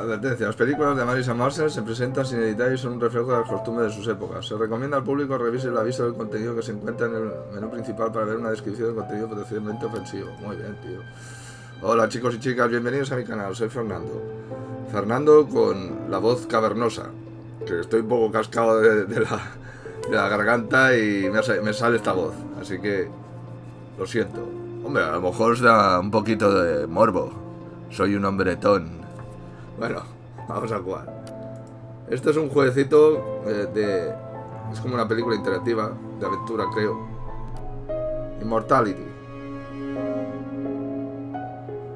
Advertencia, las películas de Marissa Marcel se presentan sin editar y son un reflejo de las costumbres de sus épocas. Se recomienda al público revise el aviso del contenido que se encuentra en el menú principal para ver una descripción del contenido potencialmente ofensivo. Muy bien, tío. Hola chicos y chicas, bienvenidos a mi canal, soy Fernando. Fernando con la voz cavernosa, que estoy un poco cascado de la garganta y me sale esta voz, así que lo siento. Hombre, a lo mejor os da un poquito de morbo. Soy un hombretón. Bueno, vamos a jugar. Esto es un jueguecito es como una película interactiva de aventura, creo. Immortality.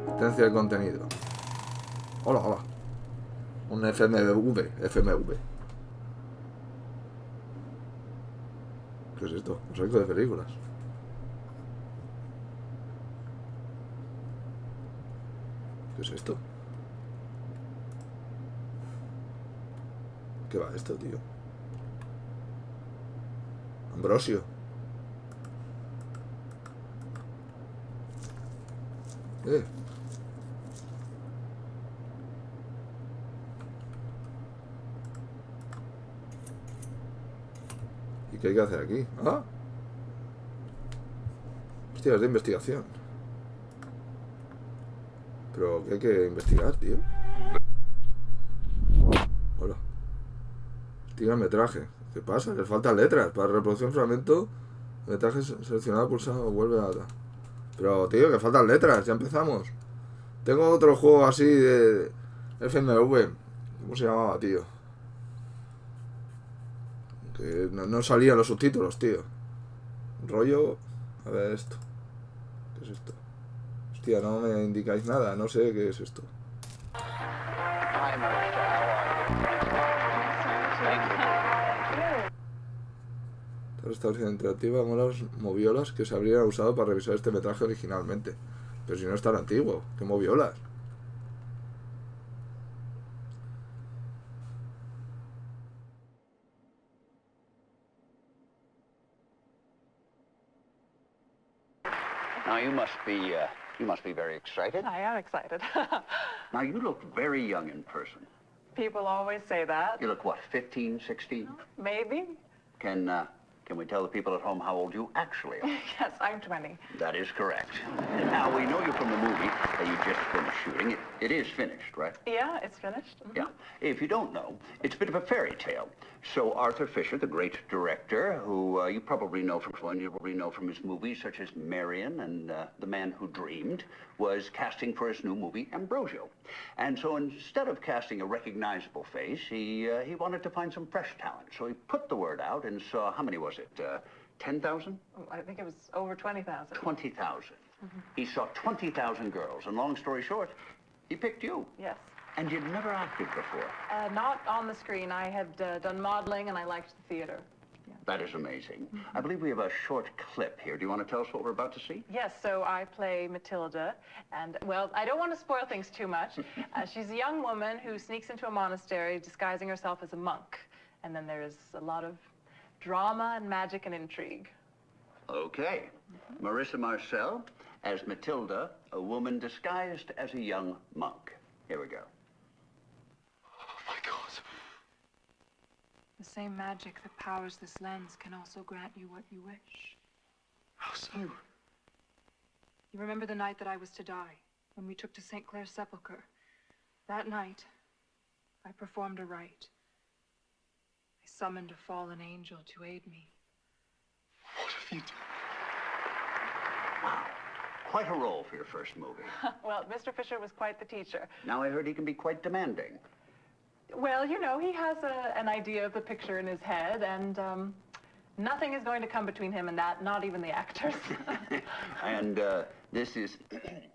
Potencia de contenido. Hola, hola. Un FMV. ¿Qué es esto? Un saco de películas. ¿Qué es esto? ¿Qué va esto, tío? Ambrosio. ¿Y qué hay que hacer aquí? ¡Ah! Hostia, es de investigación. Pero ¿qué hay que investigar, tío? Hola. Tira metraje. ¿Qué pasa? Le faltan letras. Para reproducción fragmento, metraje seleccionado, pulsado, vuelve a... Pero, tío, que faltan letras. Ya empezamos. Tengo otro juego así de FMV. ¿Cómo se llamaba, tío? Que no salían los subtítulos, tío. Rollo... A ver esto. ¿Qué es esto? Hostia, no me indicáis nada. No sé qué es esto. Restauración interactiva con las moviolas que se habrían usado para revisar este metraje originalmente. Pero si no es tan antiguo, ¿qué moviolas? Now you must be very excited. I am excited. Now you look very young in person. People always say that. You look what, 15, 16? Maybe. Can we tell the people at home how old you actually are? Yes, I'm 20. That is correct. Now we know you from the movie that you just finished shooting. It is finished, right? Yeah, it's finished. Mm-hmm. Yeah. If you don't know, it's a bit of a fairy tale. So Arthur Fisher, the great director, who you probably know from his movies such as Marion and The Man Who Dreamed, was casting for his new movie Ambrosio. And so instead of casting a recognizable face, he wanted to find some fresh talent. So he put the word out and saw, how many was it? 10,000? I think it was over 20,000. 20,000. Mm-hmm. He saw 20,000 girls, and long story short, he picked you. Yes. And you'd never acted before. Not on the screen. I had done modeling, and I liked the theater. Yeah. That is amazing. Mm-hmm. I believe we have a short clip here. Do you want to tell us what we're about to see? Yes, so I play Matilda, and, well, I don't want to spoil things too much. She's a young woman who sneaks into a monastery disguising herself as a monk, and then there's a lot of drama and magic and intrigue. Okay. Mm-hmm. Marissa Marcel as Matilda, a woman disguised as a young monk. Here we go. Oh my God. The same magic that powers this lens can also grant you what you wish. How so? You remember the night that I was to die, when we took to St. Clair's sepulchre? That night, I performed a rite. I summoned a fallen angel to aid me. What have you done? Wow. Quite a role for your first movie. Well, Mr. Fisher was quite the teacher. Now I heard he can be quite demanding. Well, you know, he has an idea of the picture in his head, and nothing is going to come between him and that, not even the actors. And this is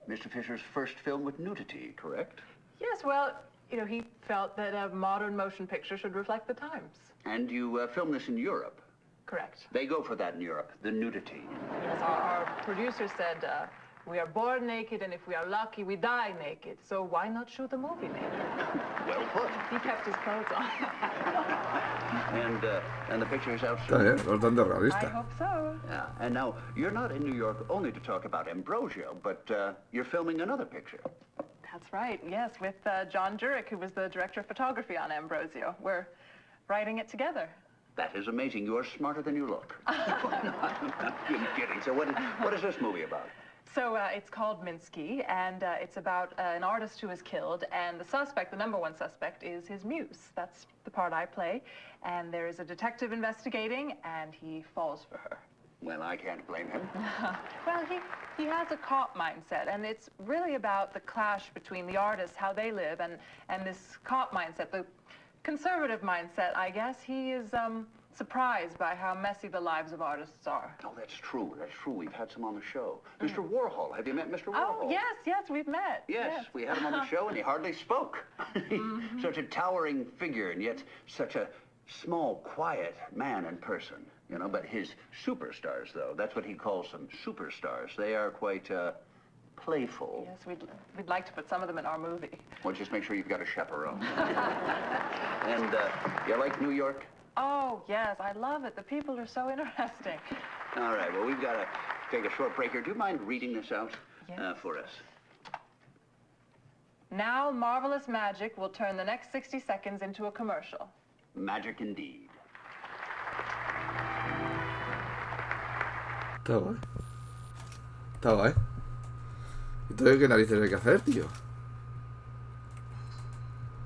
Mr. Fisher's first film with nudity, correct? Yes, well, you know, he felt that a modern motion picture should reflect the times. And you filmed this in Europe? Correct. They go for that in Europe, the nudity. Yes, our producer said, we are born naked, and if we are lucky, we die naked. So why not shoot the movie naked? Well put. He kept his clothes on. And the picture's out Está soon. bien, bastante I realista. hope so. Yeah. And now, you're not in New York only to talk about Ambrosio, but you're filming another picture. That's right, yes, with John Jurek, who was the director of photography on Ambrosio. We're writing it together. That is amazing. You are smarter than you look. I'm kidding. So what is this movie about? So it's called Minsky, and it's about an artist who is killed, and the suspect, the number one suspect, is his muse. That's the part I play. And there is a detective investigating, and he falls for her. Well, I can't blame him. Well, he has a cop mindset, and it's really about the clash between the artists, how they live, and this cop mindset, the conservative mindset, I guess. He is surprised by how messy the lives of artists are. Oh, that's true. That's true. We've had some on the show. Mr. Warhol. Have you met Mr. Warhol? Oh, yes, we've met. Yes, we had him on the show, and he hardly spoke. Such a towering figure, and yet such a small, quiet man in person. You know, but his superstars, though, that's what he calls them, superstars. They are quite playful. Yes, we'd like to put some of them in our movie. Well, just make sure you've got a chaperone. And you like New York? Oh, yes, I love it. The people are so interesting. All right, well, we've got to take a short break here. Do you mind reading this out Yes. for us? Now, marvelous magic will turn the next 60 seconds into a commercial. Magic indeed. Está guay. Está guay. ¿Y todo qué narices hay que hacer, tío?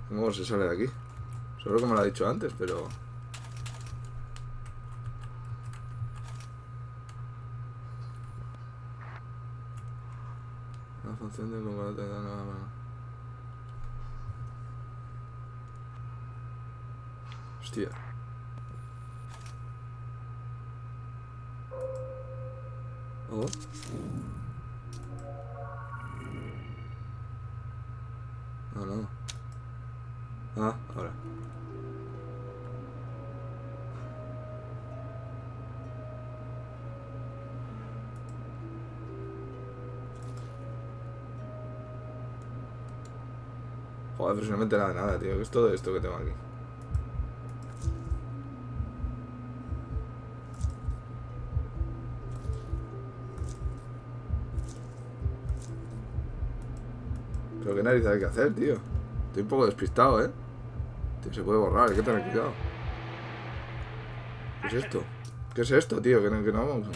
¿Cómo se sale de aquí? Solo como lo ha dicho antes, pero... La función de combate da nada más. Hostia. Oh. No, no. Ah, ahora. Joder, pero si no me entera de nada, tío. ¿Qué es todo esto que tengo aquí? Pero qué narices hay que hacer, tío. Estoy un poco despistado, ¿eh? Tío, se puede borrar, hay que tener cuidado. ¿Qué es esto? ¿Qué es esto, tío? Que no vamos.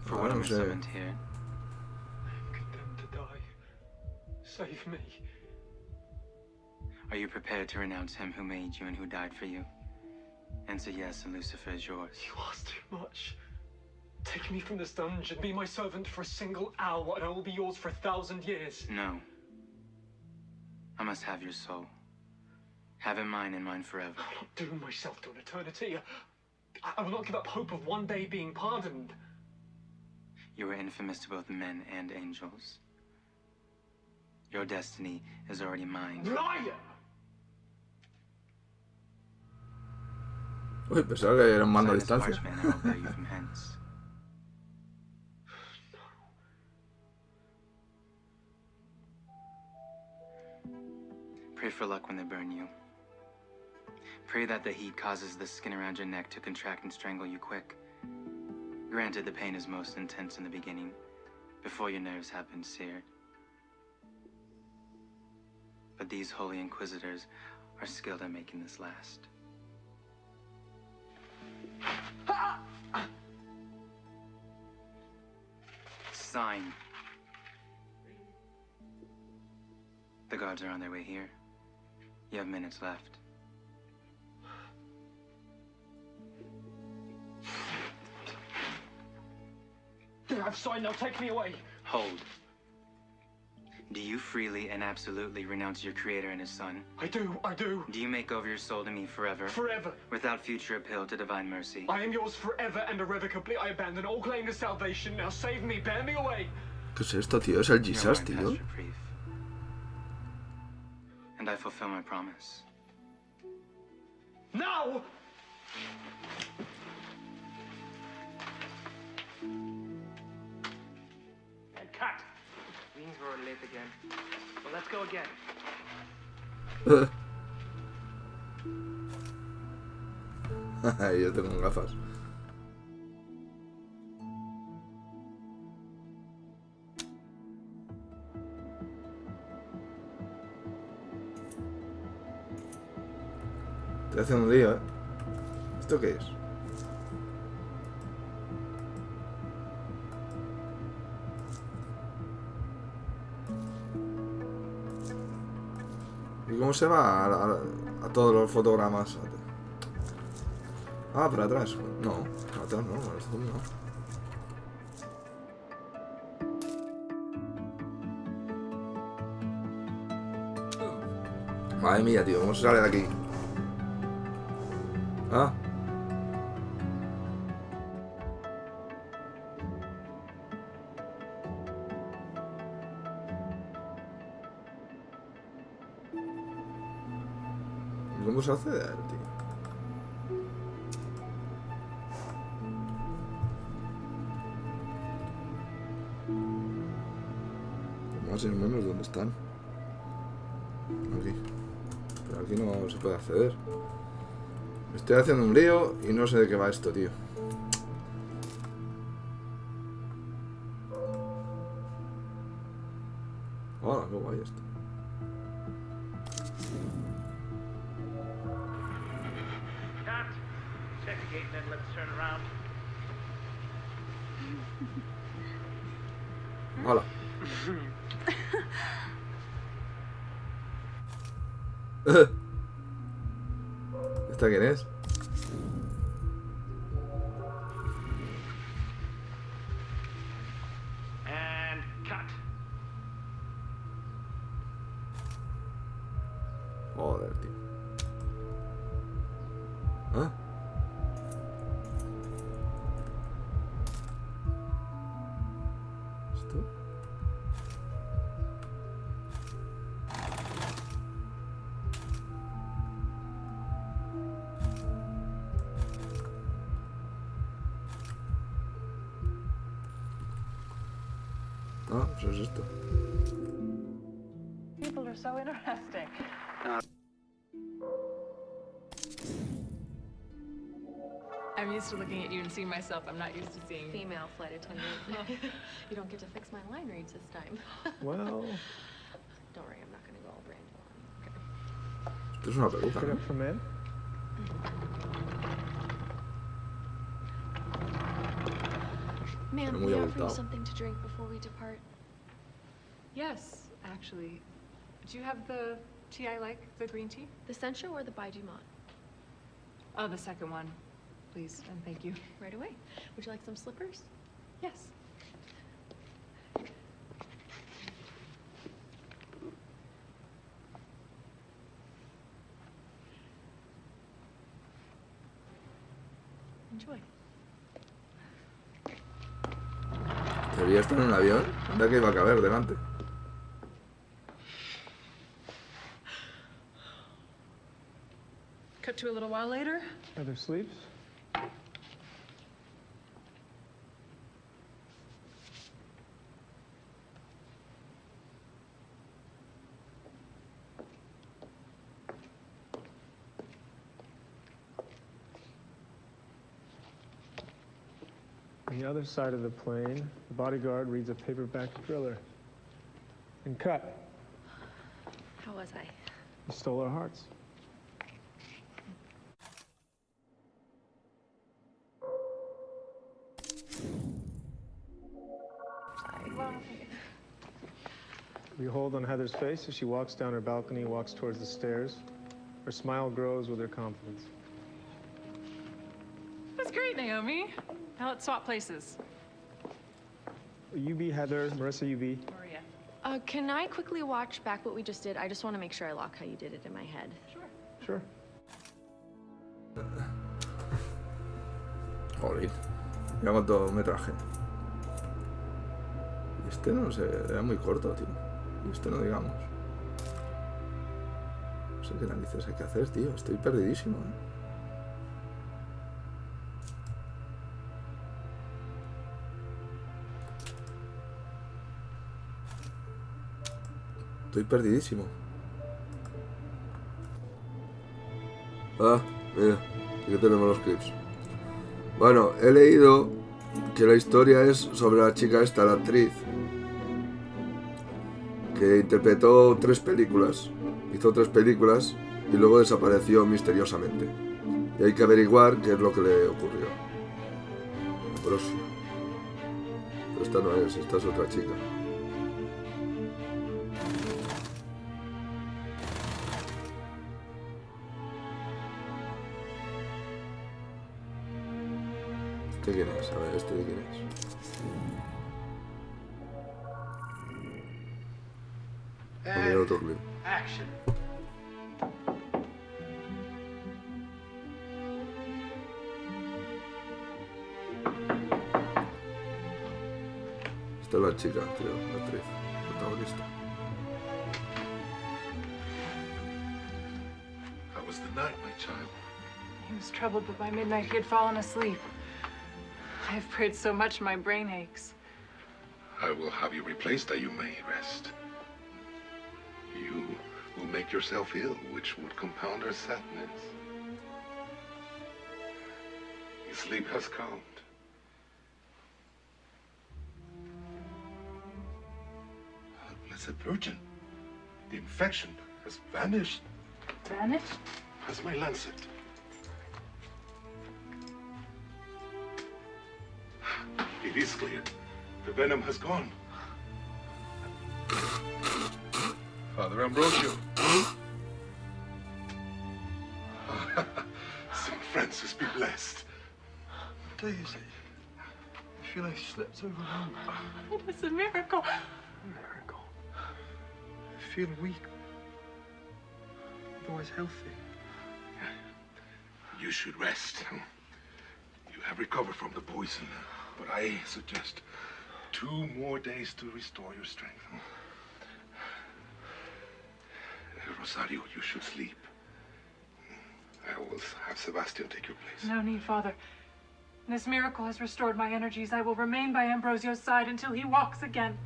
For No sé. here. I'm condemned to die. Save me. Are you prepared to renounce him who made you and who died for you? Answer yes, and Lucifer is yours. You ask too much. Take me from this dungeon, be my servant for a single hour, and I will be yours for 1,000 years. No. I must have your soul. Have it mine and mine forever. I will not doom myself to an eternity. I will not give up hope of one day being pardoned. You are infamous to both men and angels. Your destiny is already mine. Liar! Uy, pensaba que era un mando a Sign this distancia. parchment and I will bear you from hence. Pray for luck when they burn you. Pray that the heat causes the skin around your neck to contract and strangle you quick. Granted, the pain is most intense in the beginning, before your nerves have been seared. But these holy inquisitors are skilled at making this last. Sign. The guards are on their way here. You have minutes left. I've signed, now take me away. Hold. Do you freely and absolutely renounce your creator and his son? I do. Do you make over your soul to me forever? Forever. Without future appeal to divine mercy? I am yours forever and irrevocably. I abandon all claim to salvation. Now save me, bear me away. ¿Qué es esto, tío? Es el Your Jesus, word tío. has reprieve. And I fulfill my promise. Now! And cut. Means we're late again. Well, let's go again. Yo tengo gafas. Estoy haciendo un lío, ¿eh? ¿Esto qué es? ¿Y cómo se va a todos los fotogramas? Ah, para atrás. No, para atrás no, para el zoom no. Madre mía, tío, ¿cómo se sale de aquí? Ah. ¿Cómo se hace de él, tío? Más y menos, ¿dónde están? Aquí. Pero aquí no se puede acceder. Me estoy haciendo un lío y no sé de qué va esto, tío. Hola, qué guay esto. Check the gate and then let's turn around. Hola. ¿Esta quién es? And cut. Joder, tío. ¿Ah? ¿Esto? Ah, pues es esto. People are so interesting. I'm used to looking at you and seeing myself. I'm not used to seeing Female flight attendant. You don't get to fix my line reads this time. Well, Don't worry, I'm not gonna go all brand Esto es una peluca, get ¿no? up from in. Ma'am, Muy may I offer you abultado. something to drink before we depart? Yes, actually. Do you have the tea I like, the green tea? The Sencha or the Baijimon? Oh, the second one, please, and thank you. Right away. Would you like some slippers? Yes. Enjoy. ¿Debería estar en un avión? Anda que iba a caber delante. Cut to a little while later. Other sleeps? On the other side of the plane, the bodyguard reads a paperback thriller. And cut. How was I? You stole our hearts. We hold on Heather's face as she walks down her balcony, walks towards the stairs. Her smile grows with her confidence. That's great, Naomi. Now let's swap places. You be Heather, Marissa, you be. Maria. Can I quickly watch back what we just did? I just want to make sure I lock how you did it in my head. Sure. Joder. Mira cuánto metraje. Y este no sé, era muy corto, tío. Y este no digamos. No sé qué narices hay que hacer, tío. Estoy perdidísimo, Estoy perdidísimo. Ah, mira. Aquí tenemos los clips. Bueno, he leído que la historia es sobre la chica esta, la actriz, que interpretó 3 películas. Hizo 3 películas y luego desapareció misteriosamente. Y hay que averiguar qué es lo que le ocurrió. Ambrosio. Pero esta no es, esta es otra chica. ¿Este quién es? A ver, ¿este de quién es? Poner otro clip. Action. Esta es la chica, creo, la actriz, protagonista. How was the night, my child? He was troubled, but by midnight he had fallen asleep. I have prayed so much my brain aches. I will have you replaced that you may rest. You will make yourself ill, which would compound our sadness. Your sleep has calmed. Blessed Virgin, the infection has vanished. Vanished? As my lancet. It is clear. The venom has gone. Father Ambrosio. St. Francis be blessed. Daisy, I feel I slept over long. It was a miracle. A miracle. I feel weak, otherwise healthy. You should rest. You have recovered from the poison, but I suggest 2 more days to restore your strength. Rosario, you should sleep. I will have Sebastian take your place. No need, Father. This miracle has restored my energies. I will remain by Ambrosio's side until he walks again.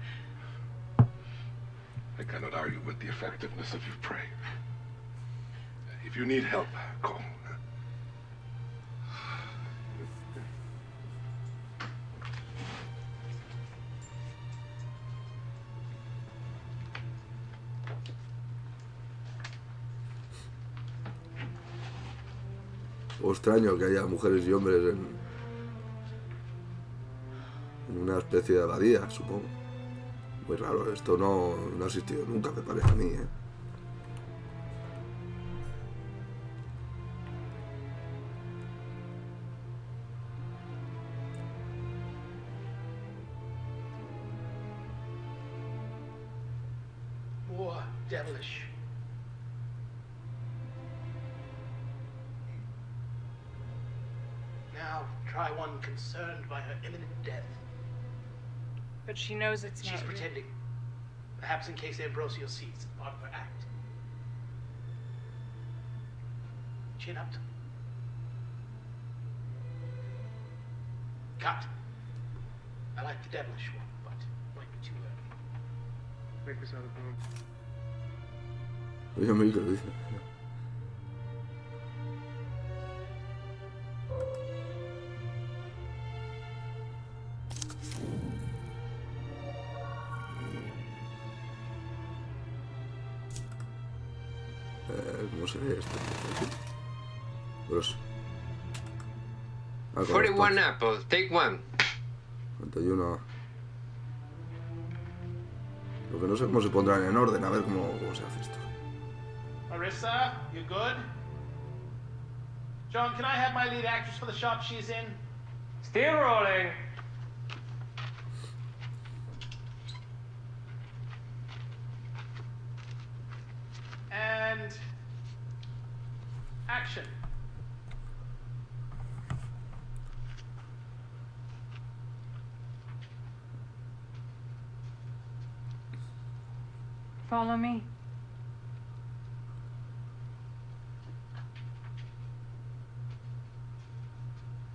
I cannot argue with the effectiveness of your prayer. If you need help, call. O extraño que haya mujeres y hombres en una especie de abadía, supongo. Muy raro, esto no ha existido nunca, me parece a mí, ¿eh? More devilish. Now try one concerned by her imminent death. But she knows it's She's not real. pretending. Perhaps in case Ambrosio sees it's part of her act. Chin up. Cut. I like the devilish one, but might be too early. Make us out of bone. Oye, a mí que lo dice. ¿Cómo se ve esto? Grosso. 41 apples, take one. 41. Lo que no sé cómo se pondrán en orden, a ver cómo se hace esto. Marissa, you good? John, can I have my lead actress for the shop she's in? Still rolling. And action. Follow me.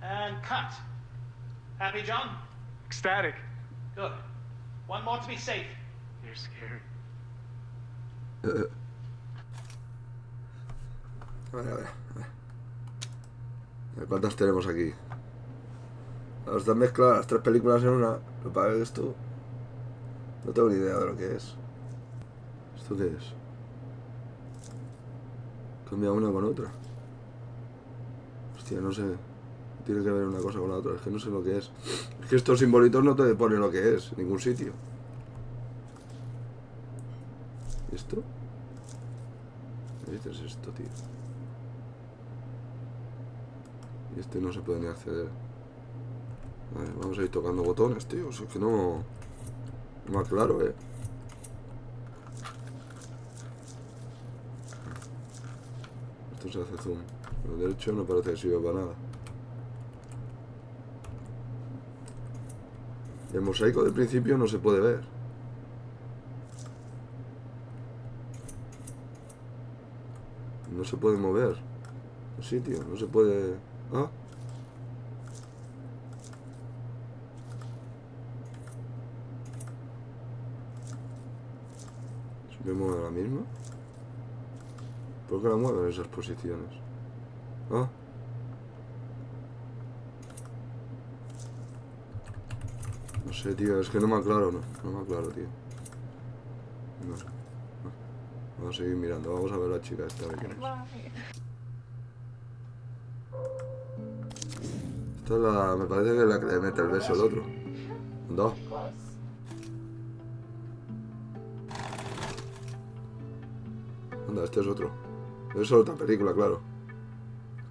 And cut. Happy, John? Ecstatic. Good. One more to be safe. You're scary. A ver. A ver, ¿cuántas tenemos aquí? Están mezcladas las 3 películas en una. Lo que pasa es que esto... No tengo ni idea de lo que es. ¿Esto qué es? Cambia una con otra. Hostia, no sé. Tiene que ver una cosa con la otra. Es que no sé lo que es. Es que estos simbolitos no te ponen lo que es en ningún sitio. ¿Y esto? ¿Qué dices esto, tío? Y este no se puede ni acceder. A ver, vamos a ir tocando botones, tío. O sea, es que no... No más claro, Esto se hace zoom. El derecho no parece que sirva para nada. Y el mosaico del principio no se puede ver. No se puede mover. Sí, tío, no se puede... ¿Ah? ¿Se me mueve la misma? ¿Por qué la mueven esas posiciones? ¿Ah? No sé, tío, es que no me aclaro, no me aclaro, tío. No sé. Vamos a seguir mirando, vamos a ver a la chica esta, a ver quién es. Esta es la... me parece que es la que le mete el beso el otro. ¿Dónde? Anda, este es otro. Es otra película, claro.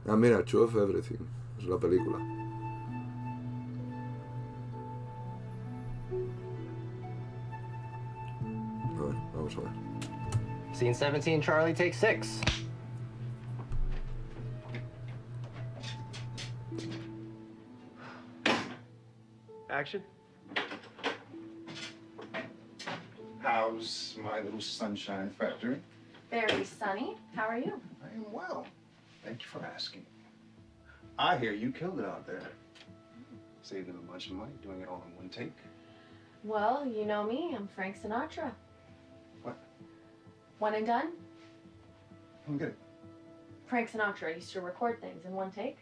Ah, mira, Two of Everything. Es la película. A ver, vamos a ver. Scene 17, Charlie, take 6. Action. How's my little sunshine factory? Very sunny. How are you? I am well. Thank you for asking. I hear you killed it out there. Saved them a bunch of money, doing it all in one take. Well, you know me. I'm Frank Sinatra. What? One and done? I don't get it. Frank Sinatra used to record things in one take.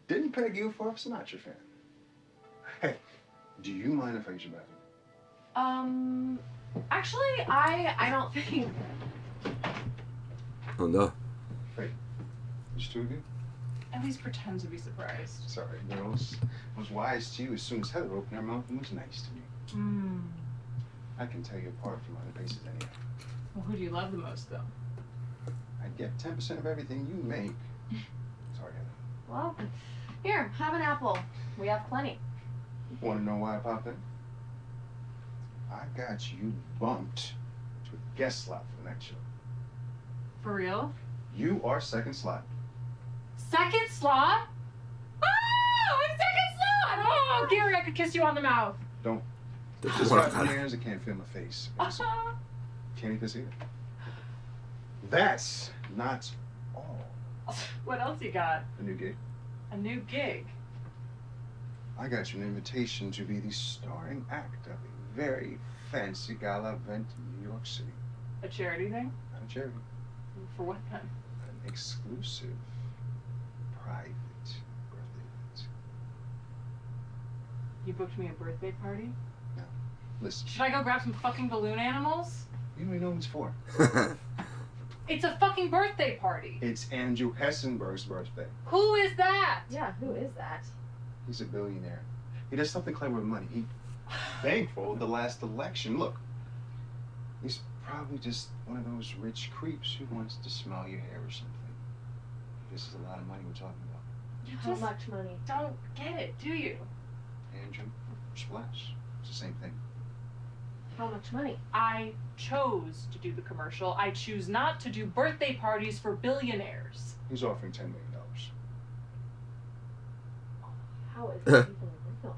Didn't peg you for a Sinatra fan. Hey, do you mind if I use your bathroom? Actually, I don't think... Anda. Hey, just two of you? At least pretend to be surprised. Sorry, girls. I was wise to you as soon as Heather opened her mouth and was nice to me. I can tell you apart from other places anyhow. Well, who do you love the most, though? I'd get 10% of everything you make. Sorry, Heather. Well, here, have an apple. We have plenty. Want to know why I popped in? I got you bumped to a guest slot for the next show. For real? You are second slot. Second slot? Oh, a second slot! Oh, Gary, I could kiss you on the mouth. Don't. Just got my hands, I can't feel my face. Can't eat this either. That's not all. What else you got? A new gig. A new gig? I got you an invitation to be the starring act of a very fancy gala event in New York City. A charity thing? Not a charity. For what then? An exclusive, private birthday event. You booked me a birthday party? Now, listen. Should I go grab some fucking balloon animals? You don't even know what it's for. It's a fucking birthday party. It's Andrew Hessenberg's birthday. Who is that? Yeah, who is that? He's a billionaire. He does something clever with money. He bankrolled the last election. Look, he's probably just one of those rich creeps who wants to smell your hair or something. This is a lot of money we're talking about. You How just much money? don't get it, do you? Andrew, splash. It's the same thing. How much money? I chose to do the commercial. I choose not to do birthday parties for billionaires. He's offering $10 million. How is that even real?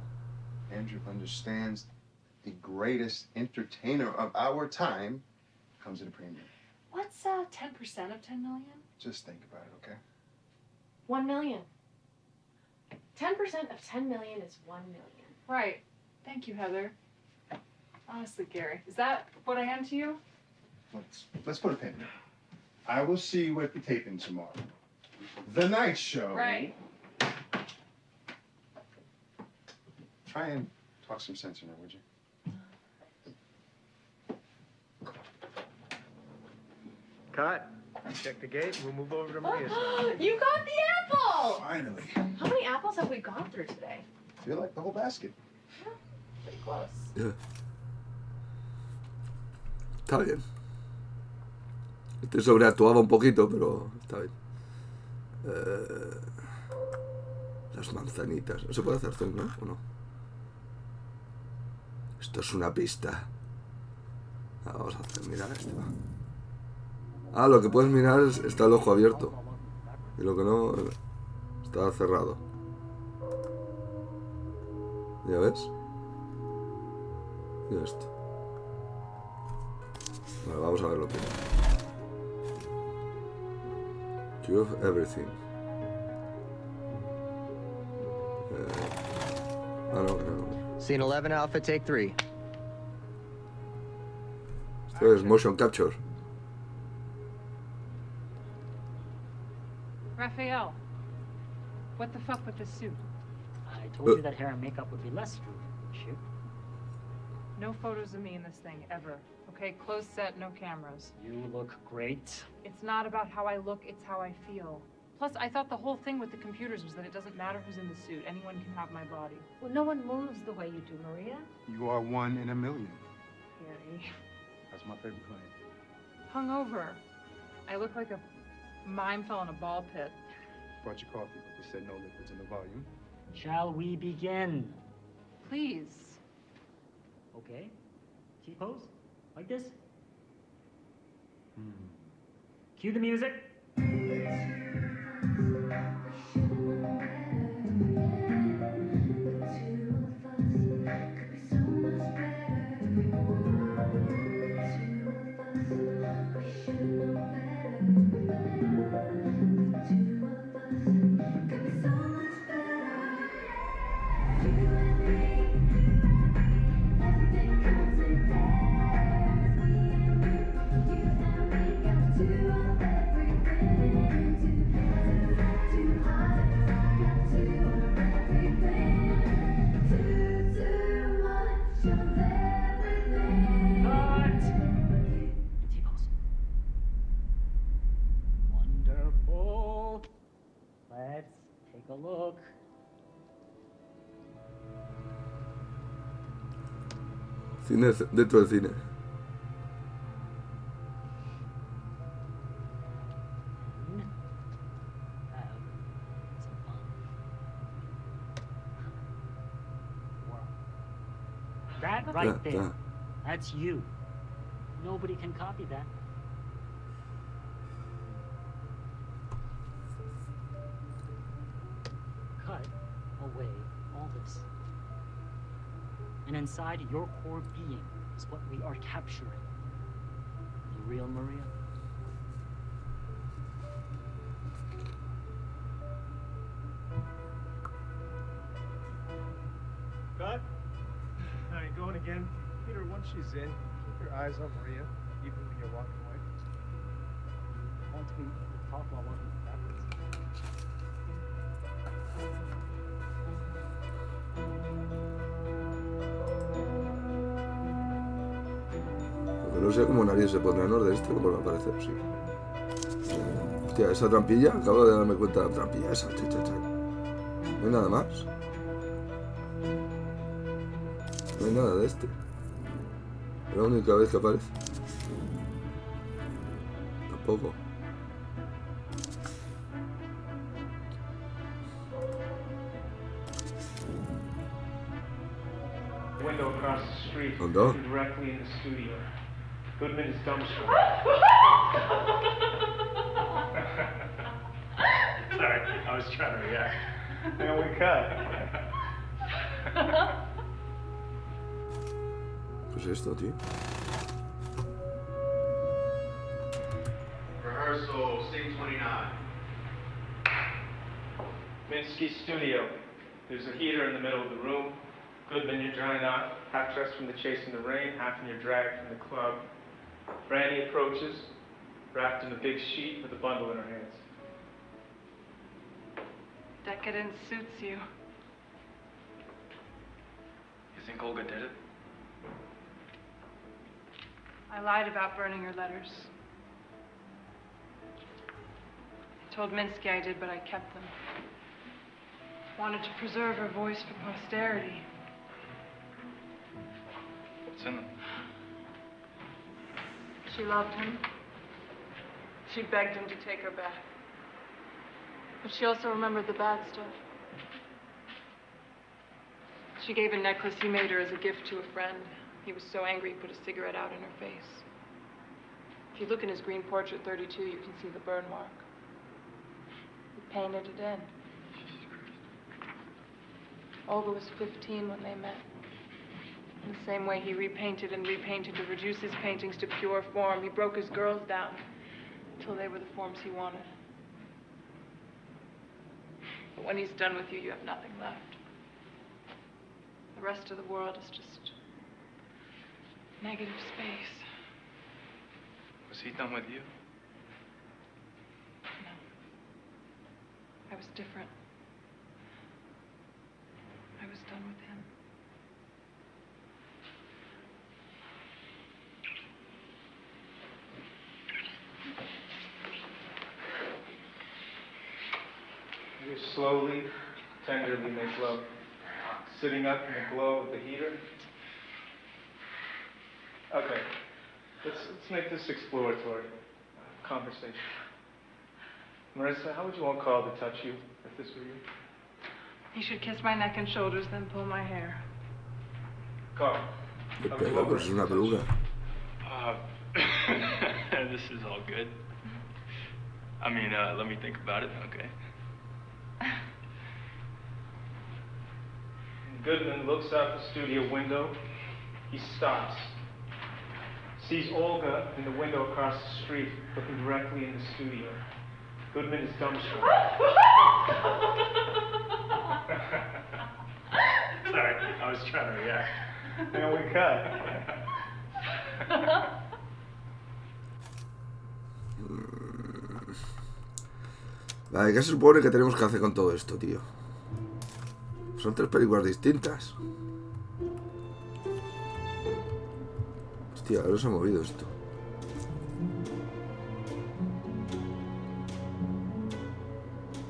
Andrew understands the greatest entertainer of our time comes at a premium. What's 10% of 10 million? Just think about it, okay? 1 million. 10% of 10 million is 1 million. Right. Thank you, Heather. Honestly, Gary, is that what I am to you? Let's put a pin in it. I will see you at the taping tomorrow. The night show. Right. Try and talk some sense in her, would you? Cut. Check the gate, and we'll move over to Maria's side. You got the apple! Finally. How many apples have we gone through today? I feel like the whole basket. Yeah, pretty close. Yeah. Está bien. Este sobreactuaba un poquito, pero está bien. Las manzanitas. ¿No se puede hacer zoom, no? ¿O no? Esto es una pista. Vamos a hacer, mirar este, va. Ah, lo que puedes mirar está el ojo abierto. Y lo que no, está cerrado. ¿Ya ves? Mira esto. Vale, vamos a verlo primero. Cue of everything. No. Scene 11, Alpha, take 3. Esto es motion capture. Raphael, what the fuck with this suit? I told you that hair and makeup would be less true for the shoot. No photos of me in this thing, ever. Okay, closed set, no cameras. You look great. It's not about how I look, it's how I feel. Plus, I thought the whole thing with the computers was that it doesn't matter who's in the suit. Anyone can have my body. Well, no one moves the way you do, Maria. You are 1 in a million. Harry. That's my favorite client. Hungover. I look like a mime fell in a ball pit. Brought you coffee, but they said no liquids in the volume. Shall we begin? Please. Okay. T-pose? Like this? Cue the music. Wonderful. Let's take a look. Cine dentro del cine. That right Yeah, there, yeah. that's you. Nobody can copy that. Cut away all this. And inside your core being is what we are capturing. The real Maria. Cut. All right, going again. Peter, once she's in, keep your eyes on Maria, even when you're walking away. Want to be talk while walking backwards. Porque no sé cómo nadie se pondrá en orden este, como va a aparecer, sí. Hostia, esa trampilla, acabo de darme cuenta de la trampilla esa, cha. No hay nada más. No hay nada de este. Es la única vez que aparece. Tampoco. Window across the street, Rodó. directly in the studio. Goodman is dumbstruck. Sorry, I was trying to react. And we cut. ¿Qué es esto, tío? Rehearsal, scene 29. Minsky's studio. There's a heater in the middle of the room. Goodman, you're drying out, half dressed from the chase in the rain, half in your drag from the club. Franny approaches, wrapped in a big sheet with a bundle in her hands. Decadence suits you. You think Olga did it? I lied about burning her letters. told Minsky I did, but I kept them. Wanted to preserve her voice for posterity. What's in them? She loved him. She begged him to take her back. But she also remembered the bad stuff. She gave a necklace he made her as a gift to a friend. He was so angry he put a cigarette out in her face. If you look in his green portrait 32, you can see the burn mark. He painted it in. Olga was 15 when they met. In the same way he repainted and repainted to reduce his paintings to pure form, he broke his girls down until they were the forms he wanted. But when he's done with you, you have nothing left. The rest of the world is just negative space. Was he done with you? No. I was different. I was done with him. You slowly, tenderly make love, sitting up in the glow of the heater. Okay, let's make this exploratory conversation. Marissa, how would you want Carl to touch you if this were you? He should kiss my neck and shoulders, then pull my hair. Carl. Qué pega, pues es una peluca. This is all good. I mean, let me think about it, okay? Goodman looks out the studio window. He stops. Sees Olga in the window across the street, looking directly in the studio. Goodman is dumbstruck. Sorry, I was trying to react. And we cut. Vale, ¿qué se supone que tenemos que hacer con todo esto, tío? Son 3 películas distintas. Hostia, ahora se ha movido esto.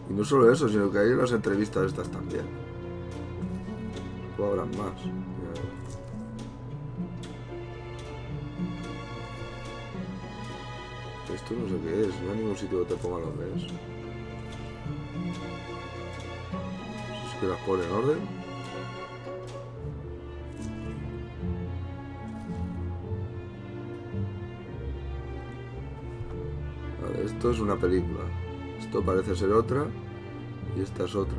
Y no solo eso, sino que hay las entrevistas estas también. O habrán más. Esto no sé qué es, no hay ningún sitio que te ponga los ves. Si es que las pone en orden. Vale, esto es una película. Esto parece ser otra. Y esta es otra.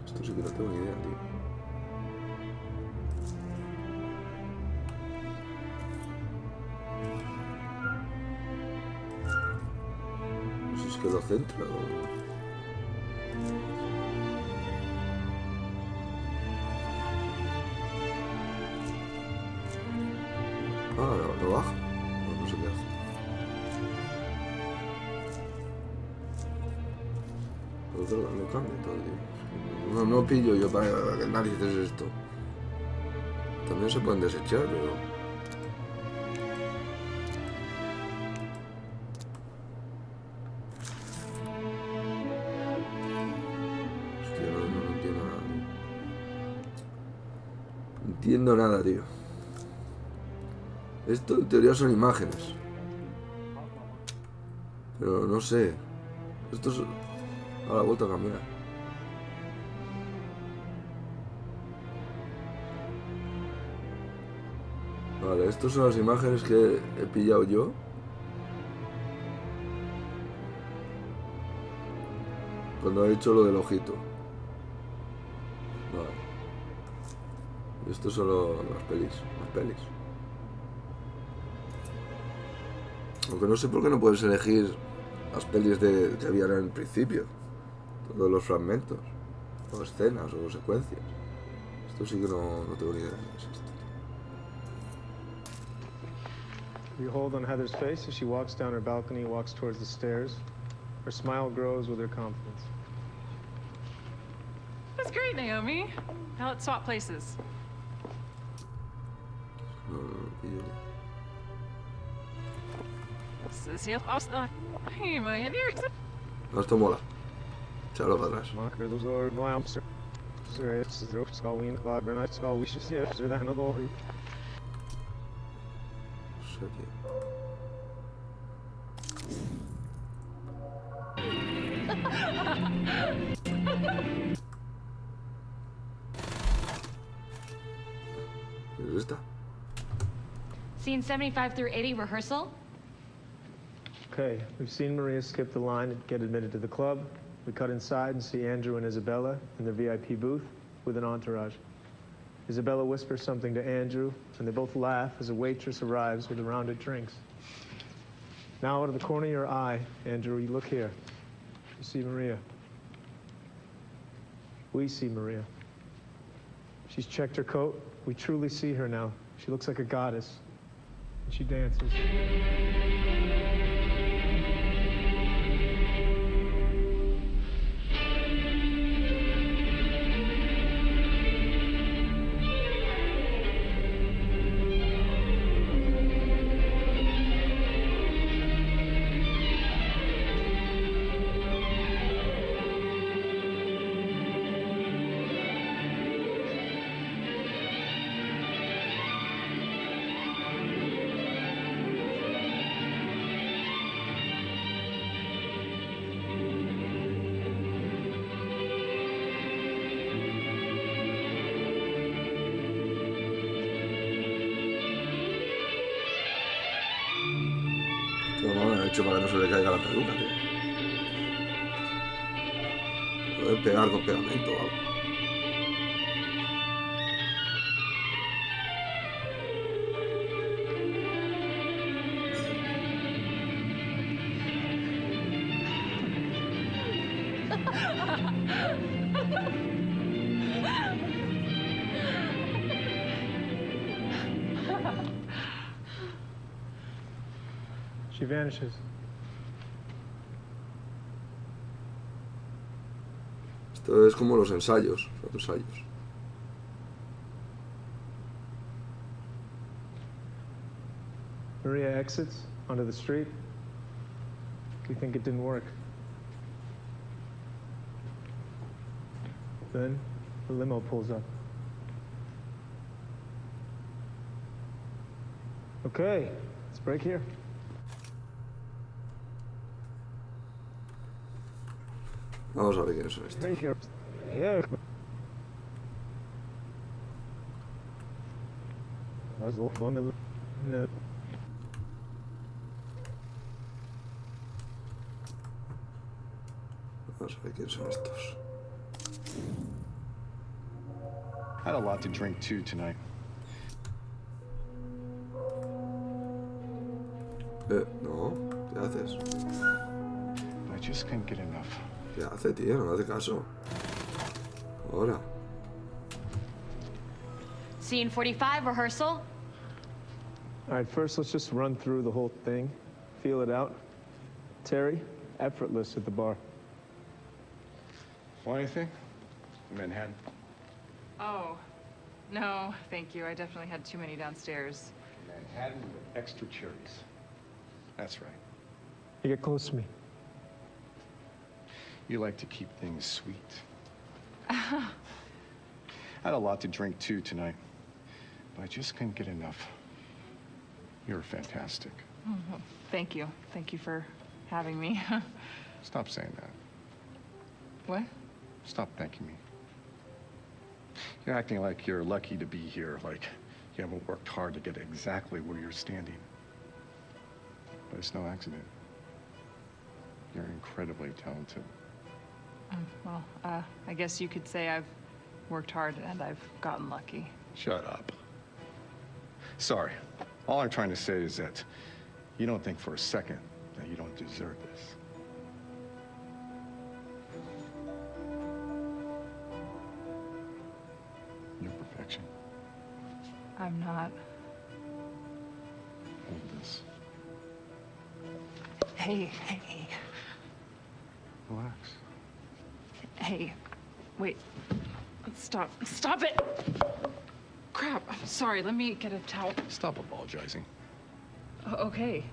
Esto sí que no tengo ni idea, tío. Que lo centra no baja, no sé qué hace. No cambia todo, tío. No pillo yo para que narices es esto. También se pueden desechar, pero no entiendo nada, tío. Esto en teoría son imágenes. Pero no sé. Esto es... Ahora vuelto a cambiar. Vale, estas son las imágenes que he pillado yo. Cuando he hecho lo del ojito. Vale. Y esto son las pelis. Aunque no sé por qué no puedes elegir las pelis que había en el principio. Todos los fragmentos. O escenas o secuencias. Esto sí que no tengo ni idea de qué es esto. You hold on Heather's face as she walks down her balcony, walks towards the stairs. Her smile grows with her confidence. That's great, Naomi. Now let's swap places. No, esto mola. Échalo para atrás. No sé, tío. ¿Qué es esta? Scene 75 through 80 rehearsal. Okay, we've seen Maria skip the line and get admitted to the club. We cut inside and see Andrew and Isabella in their VIP booth with an entourage. Isabella whispers something to Andrew, and they both laugh as a waitress arrives with a round of drinks. Now, out of the corner of your eye, Andrew, you look here. You see Maria. We see Maria. She's checked her coat. We truly see her now. She looks like a goddess. And she dances. ¿Cómo lo han hecho para que no se le caiga la peluca, tío? Poder pegar con pegamento o algo. She vanishes. Esto es como los ensayos, los ensayos. Maria exits onto the street. We think it didn't work. Then the limo pulls up. Okay, let's break here. Vamos a ver quiénes son estos. Break here. Yeah. That's all fun. No. Vamos a ver quiénes son estos. I had a lot to drink too tonight. No, ¿qué haces? I just couldn't get enough. ¿Qué hace, tío? No me hace caso. Ahora. Scene 45 rehearsal. All right, first let's just run through the whole thing, feel it out. Terry, effortless at the bar. Want anything? Manhattan. Oh, no, thank you. I definitely had too many downstairs. Manhattan with extra cherries. That's right. You get close to me. You like to keep things sweet. I had a lot to drink too tonight, but I just couldn't get enough. You're fantastic. Oh, well, thank you. Thank you for having me. Stop saying that. What? Stop thanking me. You're acting like you're lucky to be here, like you haven't worked hard to get exactly where you're standing. But it's no accident. You're incredibly talented. Well, I guess you could say I've worked hard and I've gotten lucky. Shut up. Sorry. All I'm trying to say is that you don't think for a second that you don't deserve this. You're perfection. I'm not. Hold this. Hey. Relax. Hey, wait. Stop it! Crap, I'm sorry. Let me get a towel. Stop apologizing. Okay.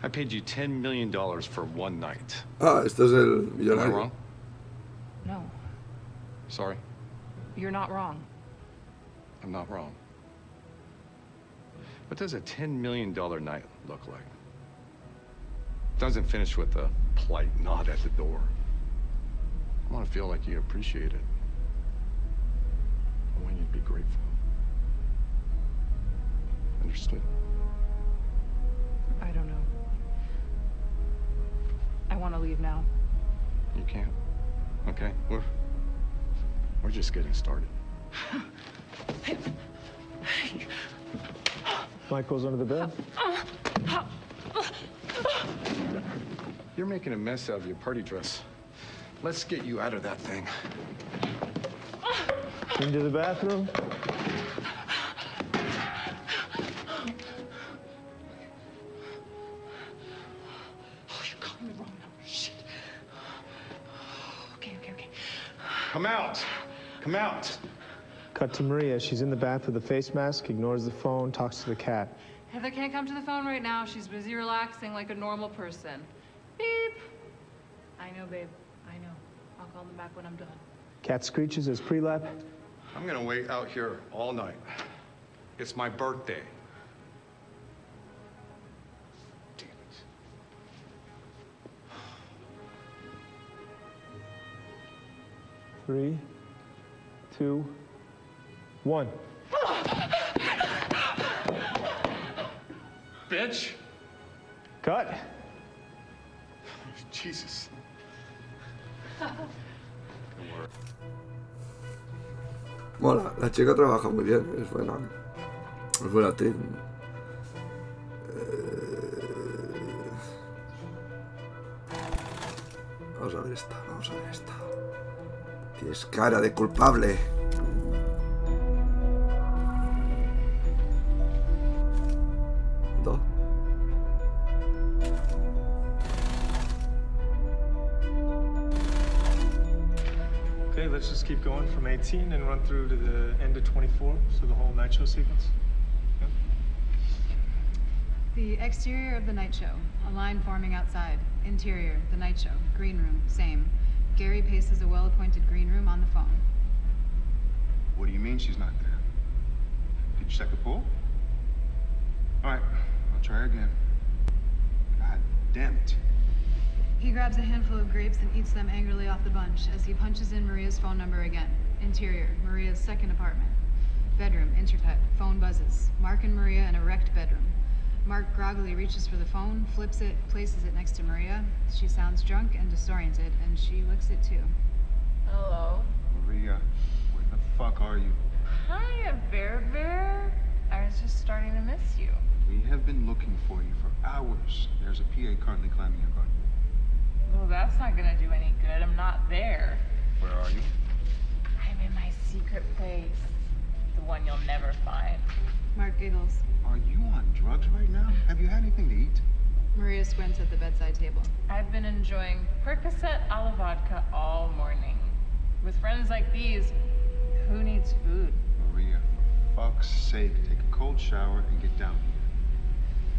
I paid you $10 million for one night. Ah, esto es el Am I millonario. wrong? No, Sorry, you're not wrong. I'm not wrong. What does a $10 million night look like? Doesn't finish with a polite nod at the door. I want to feel like you appreciate it. I want you to be grateful. Understood? I don't know. I want to leave now. You can't. Okay, we're just getting started. Mike goes under the bed. You're making a mess out of your party dress. Let's get you out of that thing. Into the bathroom. Come out! Come out! Cut to Maria. She's in the bath with a face mask, ignores the phone, talks to the cat. Heather can't come to the phone right now. She's busy relaxing like a normal person. Beep. I know, babe. I know. I'll call them back when I'm done. Cat screeches as pre-lap. I'm gonna wait out here all night. It's my birthday. 3, 2, 1. Bitch! Cut. Jesus. Mola, la chica trabaja muy bien, es buena actriz. Vamos a ver esta, vamos a ver esta. Tienes cara de culpable. ¿Dó? Okay, let's just keep going from 18 and run through to the end of 24, so the whole night show sequence. Yep. The exterior of the night show, a line forming outside. Interior, the night show, green room, same. Gary paces a well-appointed green room on the phone. What do you mean she's not there? Did you check the pool? All right, I'll try again. God damn it. He grabs a handful of grapes and eats them angrily off the bunch as he punches in Maria's phone number again. Interior, Maria's second apartment. Bedroom, intercut, phone buzzes. Mark and Maria in a wrecked bedroom. Mark groggily reaches for the phone, flips it, places it next to Maria. She sounds drunk and disoriented, and she licks it too. Hello. Maria, where the fuck are you? Hiya, Bear. I was just starting to miss you. We have been looking for you for hours. There's a PA currently climbing your garden. Well, that's not gonna do any good. I'm not there. Where are you? I'm in my secret place. The one you'll never find. Mark giggles. Are you on drugs right now? Have you had anything to eat? Maria squints at the bedside table. I've been enjoying Percocet a la vodka all morning. With friends like these, who needs food? Maria, for fuck's sake, take a cold shower and get down here.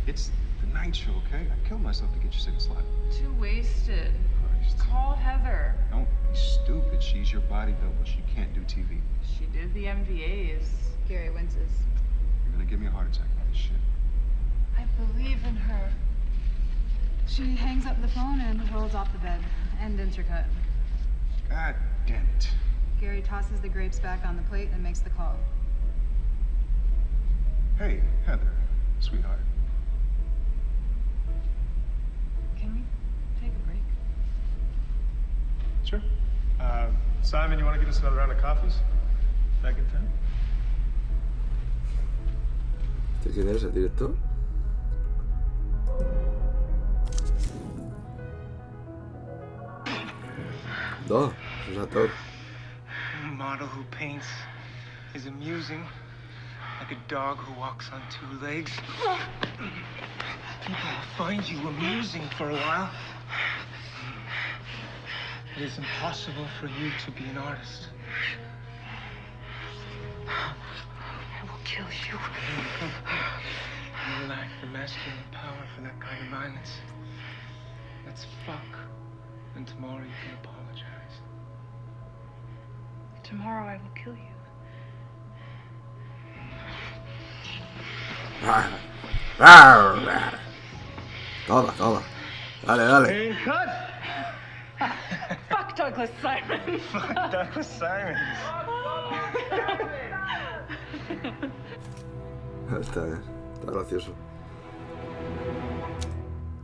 It's the night show, okay? I killed myself to get you sick and slap. Too wasted. Christ. Call Heather. Don't be stupid. She's your body double. She can't do TV. She did the MVAs. Gary winces. You're gonna give me a heart attack by this shit. I believe in her. She hangs up the phone and rolls off the bed. End intercut. God damn it. Gary tosses the grapes back on the plate and makes the call. Hey, Heather, sweetheart. Can we take a break? Sure. Simon, you want to get us another round of coffees? Back in town? ¿Este quién es, el director? No, es un actor. A model who paints is amusing, like a dog who walks on two legs. People will find you amusing for a while. It is impossible for you to be an artist. I will kill you. Relax. for masculine power for that kind of violence. Let's fuck, and tomorrow you can apologize. Tomorrow I will kill you. Toma, toma. Dale, dale. Cut! Fuck Douglas Simon. Fuck Douglas Simon. Está gracioso.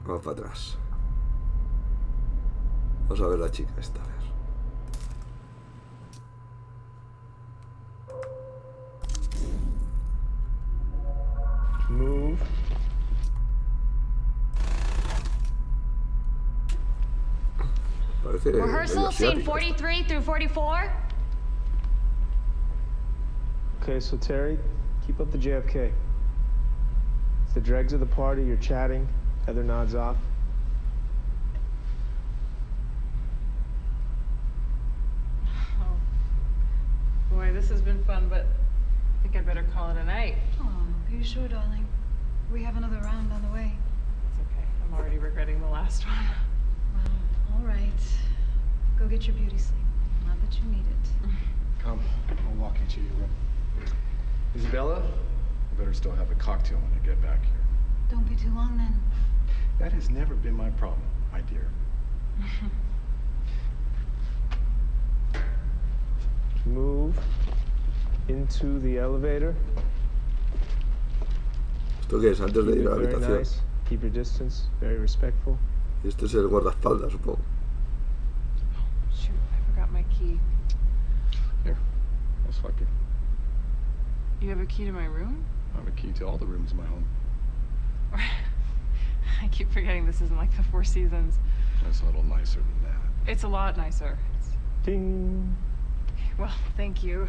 Vamos para atrás. Vamos a ver la chica esta, a ver. Move. Parece Rehearsal, scene 43 through 44. Okay, so Terry, keep up the JFK. It's the dregs of the party, you're chatting, Heather nods off. Oh. Boy, this has been fun, but I think I'd better call it a night. Oh, are you sure, darling? We have another round on the way. It's okay. I'm already regretting the last one. Well, all right. Go get your beauty sleep. Not that you need it. Come, I'll walk you to your room. Isabella, I better still have a cocktail when I get back here. Don't be too long then. That has never been my problem, my dear. Move into the elevator. ¿Esto qué es? Antes de ir a la Very habitación. nice. Keep your distance. Very respectful. Y este es el guardaespaldas, supongo. Shoot, I forgot my key. Here, I'll swipe you. You have a key to my room? I have a key to all the rooms in my home. I keep forgetting this isn't like the Four Seasons. It's a little nicer than that. It's a lot nicer. Ding. Well, thank you.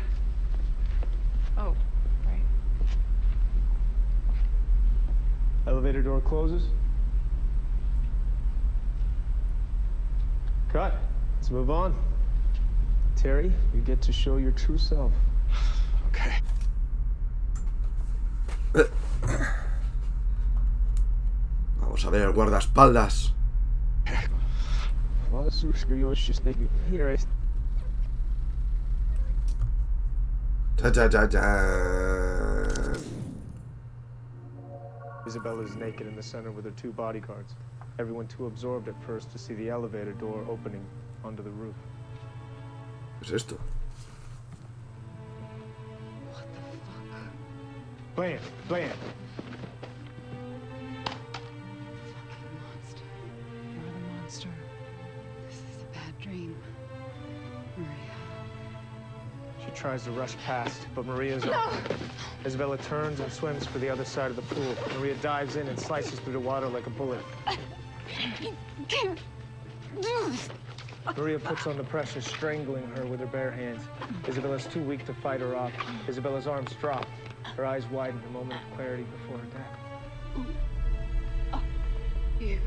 Oh, right. Elevator door closes. Cut. Let's move on. Terry, you get to show your true self. Okay. Vamos a ver el guardaespaldas. Cha, cha, cha, cha. Isabella is naked in the center with her two bodyguards. Everyone too absorbed at first to see the elevator door opening onto the roof. ¿Qué es esto? Blam! Blam! You're the monster. This is a bad dream. Maria. She tries to rush past, but Maria's up. Isabella turns and swims for the other side of the pool. Maria dives in and slices through the water like a bullet. Maria puts on the pressure, strangling her with her bare hands. Isabella's too weak to fight her off. Isabella's arms drop. Her eyes widen, a moment of clarity before her death. You.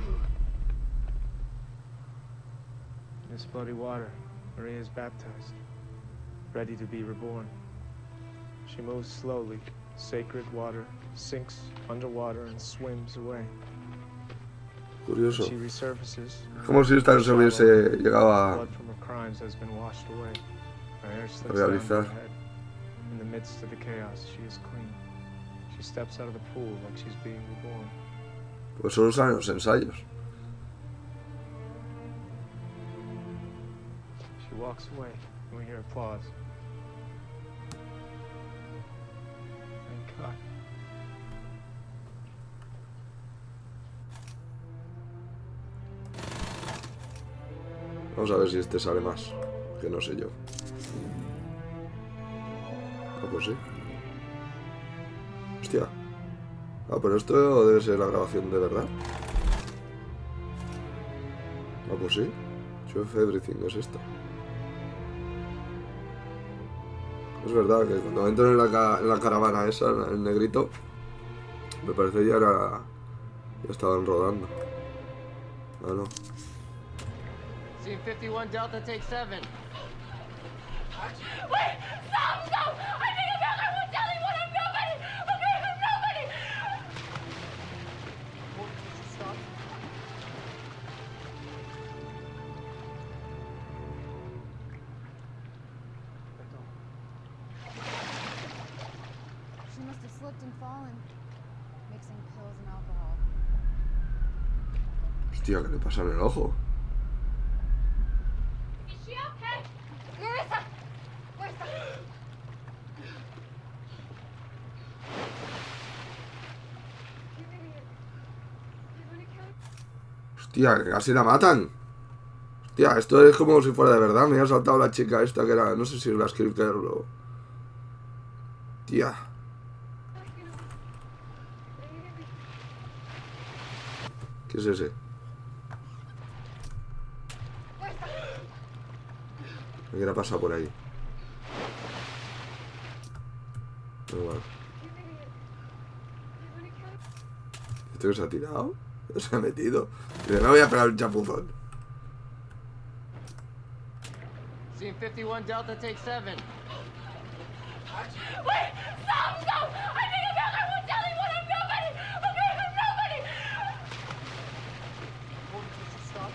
In this bloody water, Maria is baptized, ready to be reborn. She moves slowly. Sacred water sinks underwater and swims away. Curioso. She resurfaces. Como si esta no se hubiese llegado a Blood from her crimes has been washed away. Her hair slicks realizar. down to her head. In the midst of the chaos, she is clean. She steps out of the pool like she's being reborn. Pues solo usan los ensayos. She walks away, and we hear applause. Thank God. Vamos a ver si este sale más, que no sé yo. Ah, pues sí. Hostia. Ah, pero esto debe ser la grabación de verdad. Ah, pues sí. Chef Everything es esto. Es verdad que cuando entro en la caravana esa, el negrito, me parece ya estaban rodando. Ah, no. Scene 51, Delta, take 7. Wait! Stop! Stop! I think I'm back! I won't tell anyone! I'm nobody! Okay, I'm nobody! slipped and fallen, mixing pills and alcohol. Hostia, ¿qué le pasa en el ojo? Is she okay? Marissa! Marissa! Hostia, que casi la matan. Hostia, esto es como si fuera de verdad. Me ha saltado la chica esta que era, no sé si era la script girl o... Tía. ¿Qué es ese? ¿Qué le ha pasado por ahí? Igual. ¿Esto que se ha tirado? Se ha metido. Y me voy a pegar un chapuzón. Scene 51 Delta, take 7. Wait! Stop! Stop! I need a back! I won't tell anyone! I'm nobody! Okay, I'm nobody! Stop.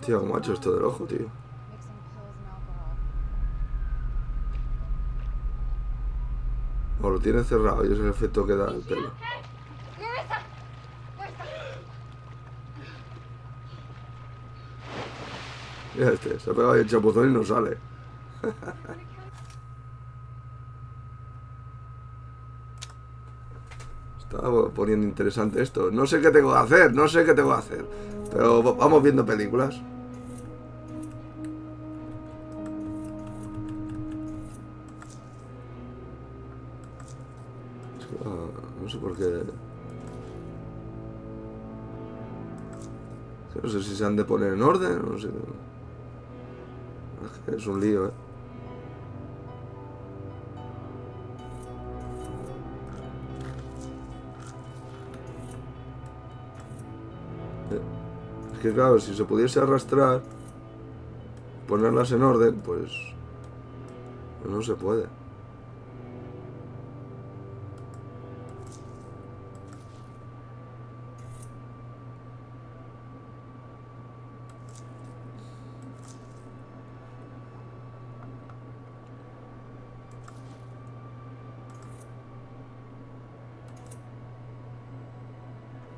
Tío, ¿cómo ha hecho esto del ojo, tío? O lo tiene cerrado y es el efecto que da el pelo. Mira este, se ha pegado ahí el chapuzón y no sale. Está poniendo interesante esto. No sé qué tengo que hacer, no sé qué tengo que hacer. Pero vamos viendo películas. No sé por qué. No sé si se han de poner en orden, no sé. Es un lío, Es que claro, si se pudiese arrastrar, ponerlas en orden, pues no se puede.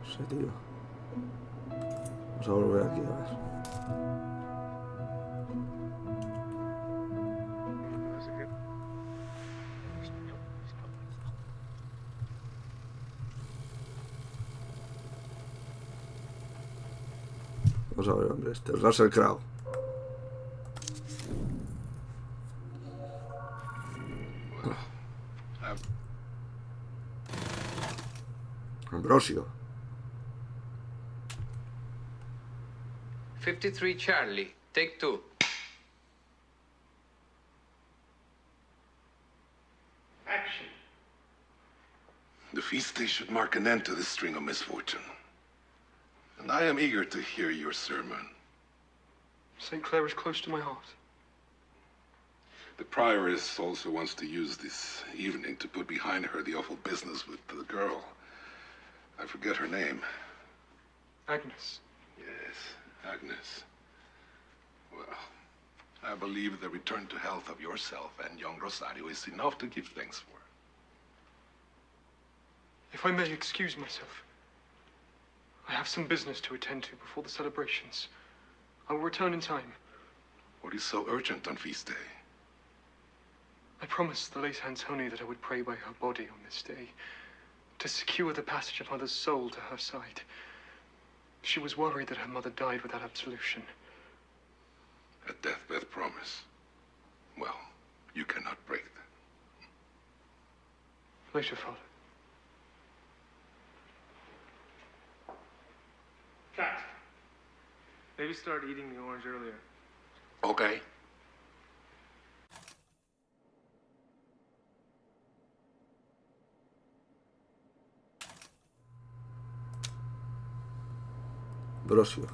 No sé, tío. Vamos a volver aquí a ver. Vamos a ver, hombre, este es Russell Crowe. Ambrosio. 53 Charlie, take 2. Action. The feast day should mark an end to this string of misfortune. And I am eager to hear your sermon. St. Clair is close to my heart. The prioress also wants to use this evening to put behind her the awful business with the girl. I forget her name. Agnes. Yes, Agnes. Well, I believe the return to health of yourself and young Rosario is enough to give thanks for. If I may excuse myself, I have some business to attend to before the celebrations. I will return in time. What is so urgent on feast day? I promised the late Antoni that I would pray by her body on this day, to secure the passage of Mother's soul to her side. She was worried that her mother died without absolution. A deathbed promise. Well, you cannot break that. Later, Father. Cut. Maybe start eating the orange earlier. Okay. Brosio.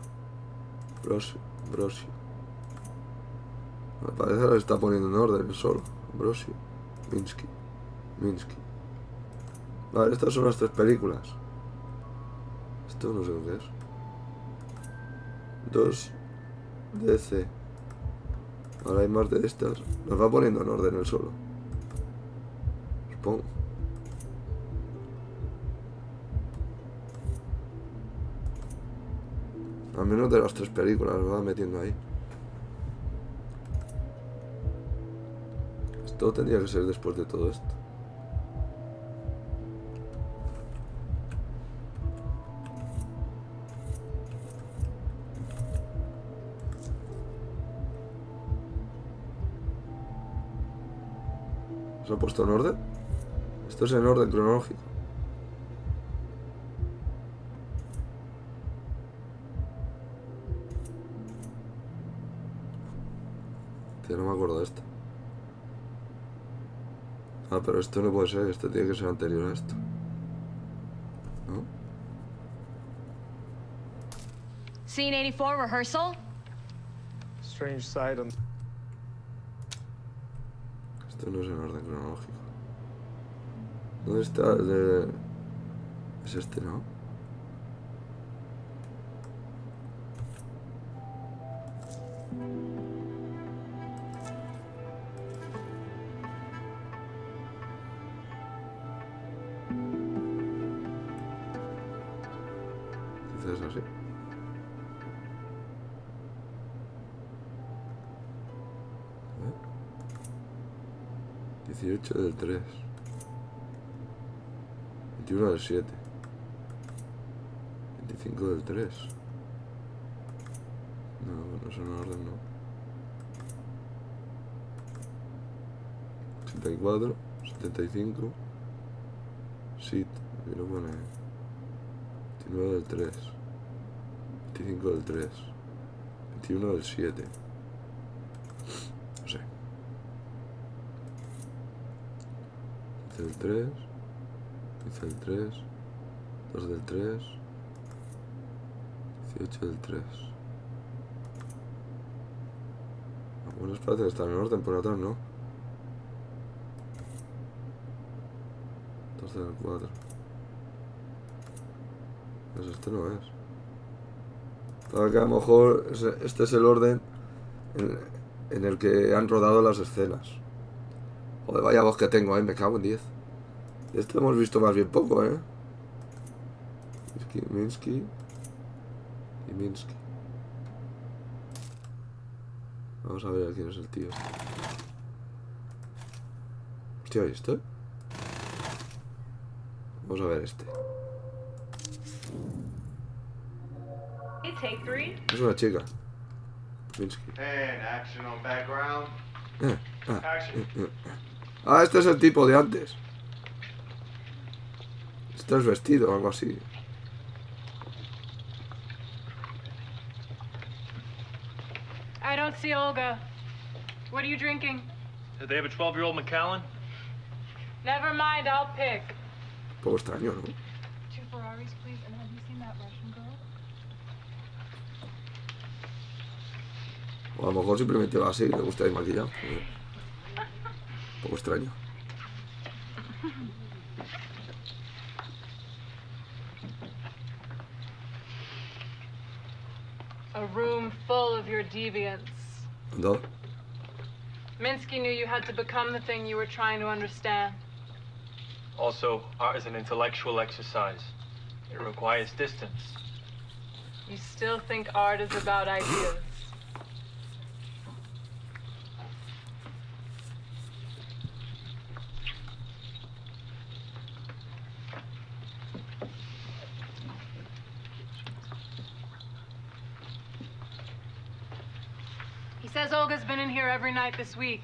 Me parece que lo está poniendo en orden solo. Brosio. Minsky. Vale, estas son las 3 películas. Esto no sé qué es. 2 DC. Ahora hay más de estas. Nos va poniendo en orden el solo. Supongo. Al menos de las 3 películas lo va metiendo ahí. Esto tendría que ser después de todo esto. ¿Se ha puesto en orden? Esto es en orden cronológico. Tío, no me acuerdo de esto. Ah, pero esto no puede ser. Esto tiene que ser anterior a esto, ¿no? Scene 84 rehearsal. Strange sight on... Esto no es en orden cronológico. ¿Dónde está el de...? Es este, ¿no? Quizás así. ¿Eh? 18 del 3. 21 del 7. 25 del 3. No, no son en orden, no. 84, 75. Sit, aquí lo pone. 29 del 3. 25 del 3. 21 del 7. No sé. 15 del 3. 15 del 3. 2 del 3. 18 del 3. Algunos parece que están en orden, por atrás no. 12 del 4. Pues este no es. Para que a lo mejor este es el orden en el que han rodado las escenas. Joder, vaya voz que tengo, me cago en 10. Este hemos visto más bien poco, Minsky y Minsky. Vamos a ver quién es el tío. Hostia, ¿y este? Vamos a ver este. Take 3. Es una chica. Minsky. And action on background. Ah, este es el tipo de antes. Este es vestido o algo así. I don't see Olga. What are you drinking? Did they have a 12-year-old Macallan? Never mind, I'll pick. Un poco extraño, ¿no? 2 Ferraris, please. And have you seen that Russian girl? O a lo mejor simplemente va así, le gusta ir maquillado. Un poco extraño. A room full of your deviants. ¿No? Minsky knew you had to become the thing you were trying to understand. Also, art is an intellectual exercise. It requires distance. You still think art is about ideas. He says Olga's been in here every night this week.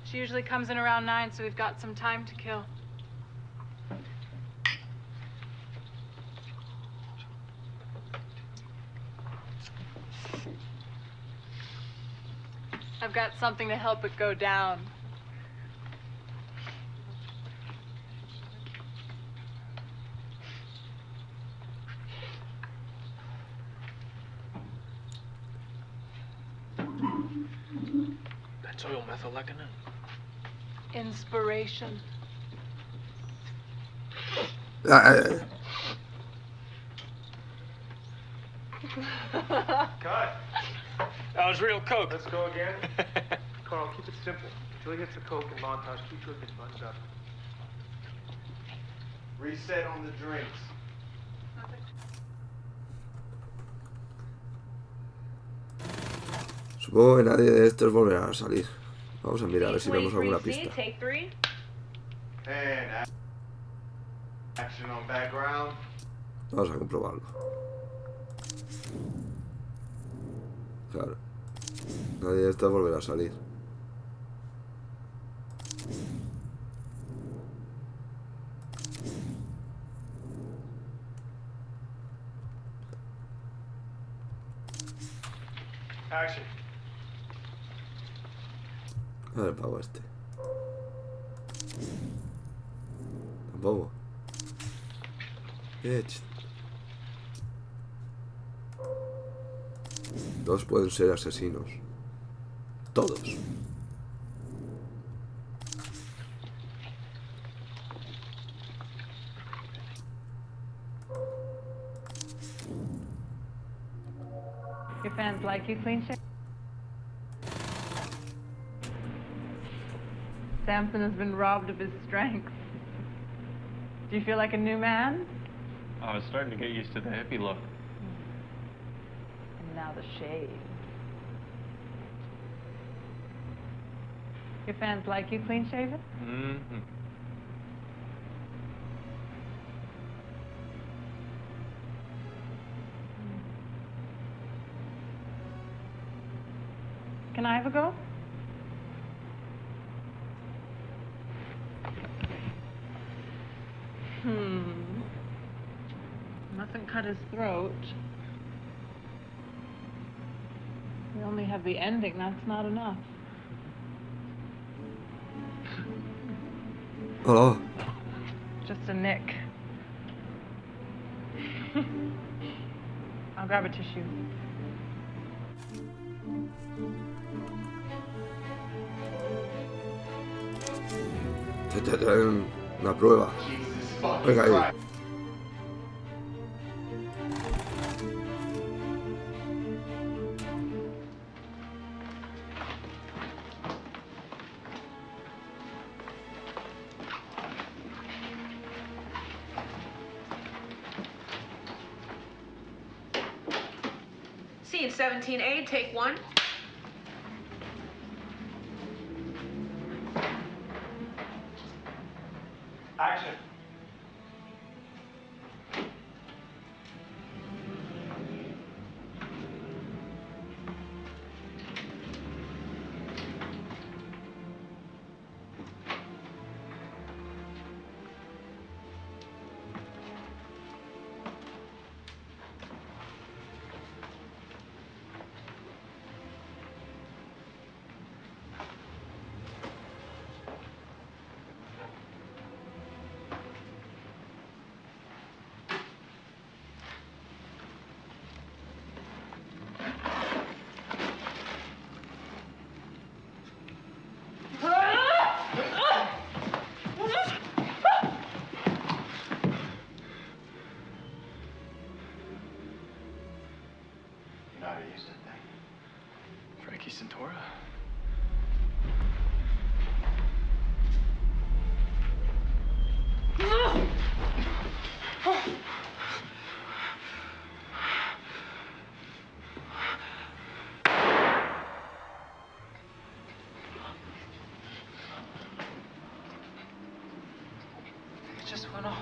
She usually comes in around 9, so we've got some time to kill. I've got something to help it go down. Benzoyl-methylecinin. Inspiration. Cut. That was real coke. Let's go again. Carl, keep it simple. Julie hits the coke and montage. Keep Julie gets buttoned up. Reset on the drinks. Supongo que nadie de estos volverá a salir. Vamos a mirar a ver si vemos alguna pista. Take 3. And action on background. Vamos a comprobarlo. Claro. Nadie de estos volverá a salir. Action. A ver, pago este. Tampoco. Todos pueden ser asesinos. Todos. Your fans like you, clean shaven? Samson has been robbed of his strength. Do you feel like a new man? I was starting to get used to the hippie look. And now the shave. Your fans like you clean shaven? Mm-hmm. Can I have a go? Mustn't cut his throat. We only have the ending, that's not enough. Hello. Just a nick. I'll grab a tissue. Una prueba. Venga ahí. Scene 17A, take 1. Action. Just went off.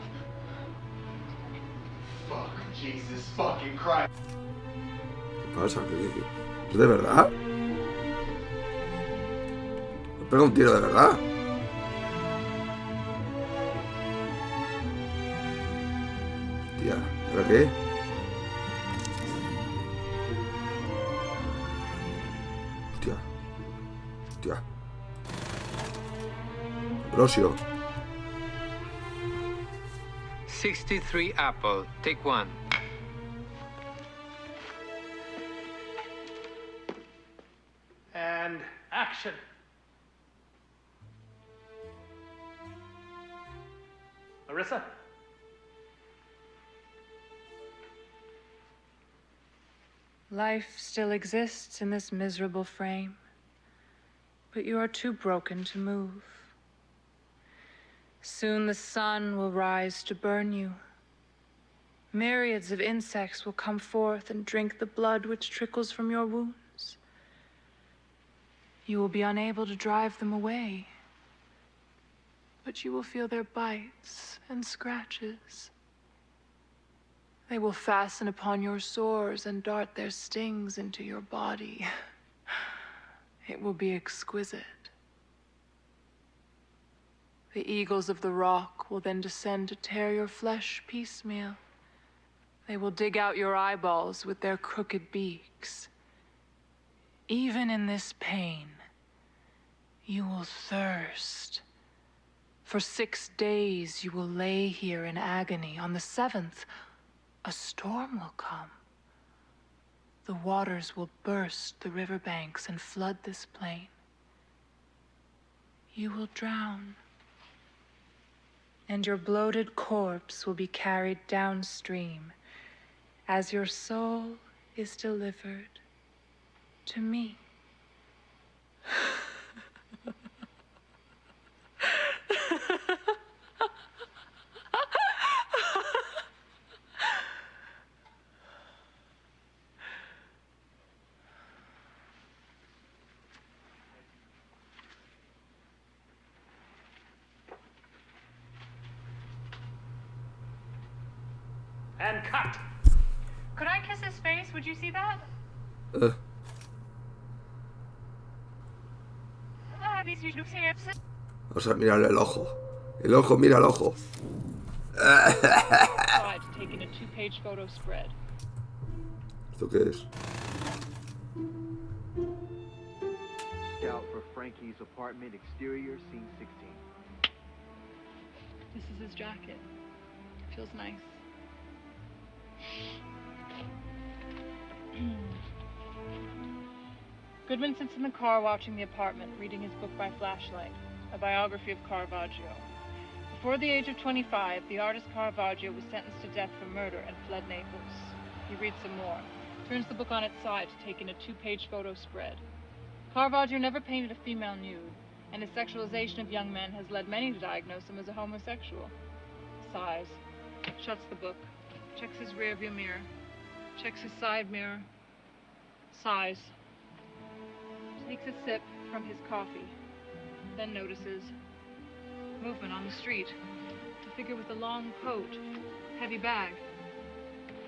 Fuck, Jesus fucking Christ. ¿Qué pasa? ¿Es de verdad? ¿Me pega un tiro de verdad? Hostia, ¿pero qué? Hostia. Hostia. Brosio. 63 Apple, take 1. And action. Marissa? Life still exists in this miserable frame, but you are too broken to move. Soon the sun will rise to burn you. Myriads of insects will come forth and drink the blood which trickles from your wounds. You will be unable to drive them away, but you will feel their bites and scratches. They will fasten upon your sores and dart their stings into your body. It will be exquisite. The eagles of the rock will then descend to tear your flesh piecemeal. They will dig out your eyeballs with their crooked beaks. Even in this pain, you will thirst. For 6 days you will lay here in agony. On the 7th, a storm will come. The waters will burst the riverbanks and flood this plain. You will drown. And your bloated corpse will be carried downstream as your soul is delivered to me. And cut! Could I kiss his face? Would you see that? O sea, mírale el ojo. El ojo, mira el ojo. Taking a 2-page photo spread. ¿Esto qué es? Scout for Frankie's apartment exterior, scene 16. This is his jacket. Feels nice. Goodman sits in the car watching the apartment, reading his book by flashlight, a biography of Caravaggio. Before the age of 25, the artist Caravaggio was sentenced to death for murder and fled Naples. He reads some more, turns the book on its side to take in a 2-page photo spread. Caravaggio never painted a female nude, and his sexualization of young men has led many to diagnose him as a homosexual. Sighs, shuts the book, checks his rearview mirror, checks his side mirror, sighs, takes a sip from his coffee, then notices movement on the street. A figure with a long coat, heavy bag.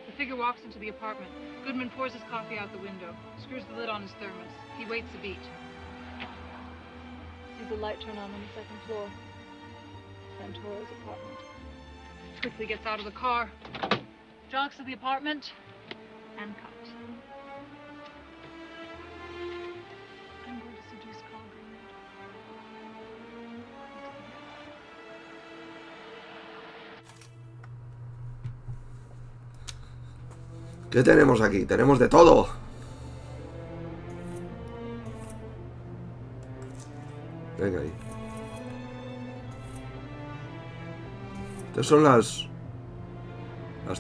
The figure walks into the apartment. Goodman pours his coffee out the window, screws the lid on his thermos. He waits a beat. Sees a light turn on the second floor. Santoro's apartment. Quickly gets out of the car, jogs to the apartment, and cut. I'm going to seduce Carl Greenwood. ¿Qué tenemos aquí? Tenemos de todo. Venga ahí. Estas son las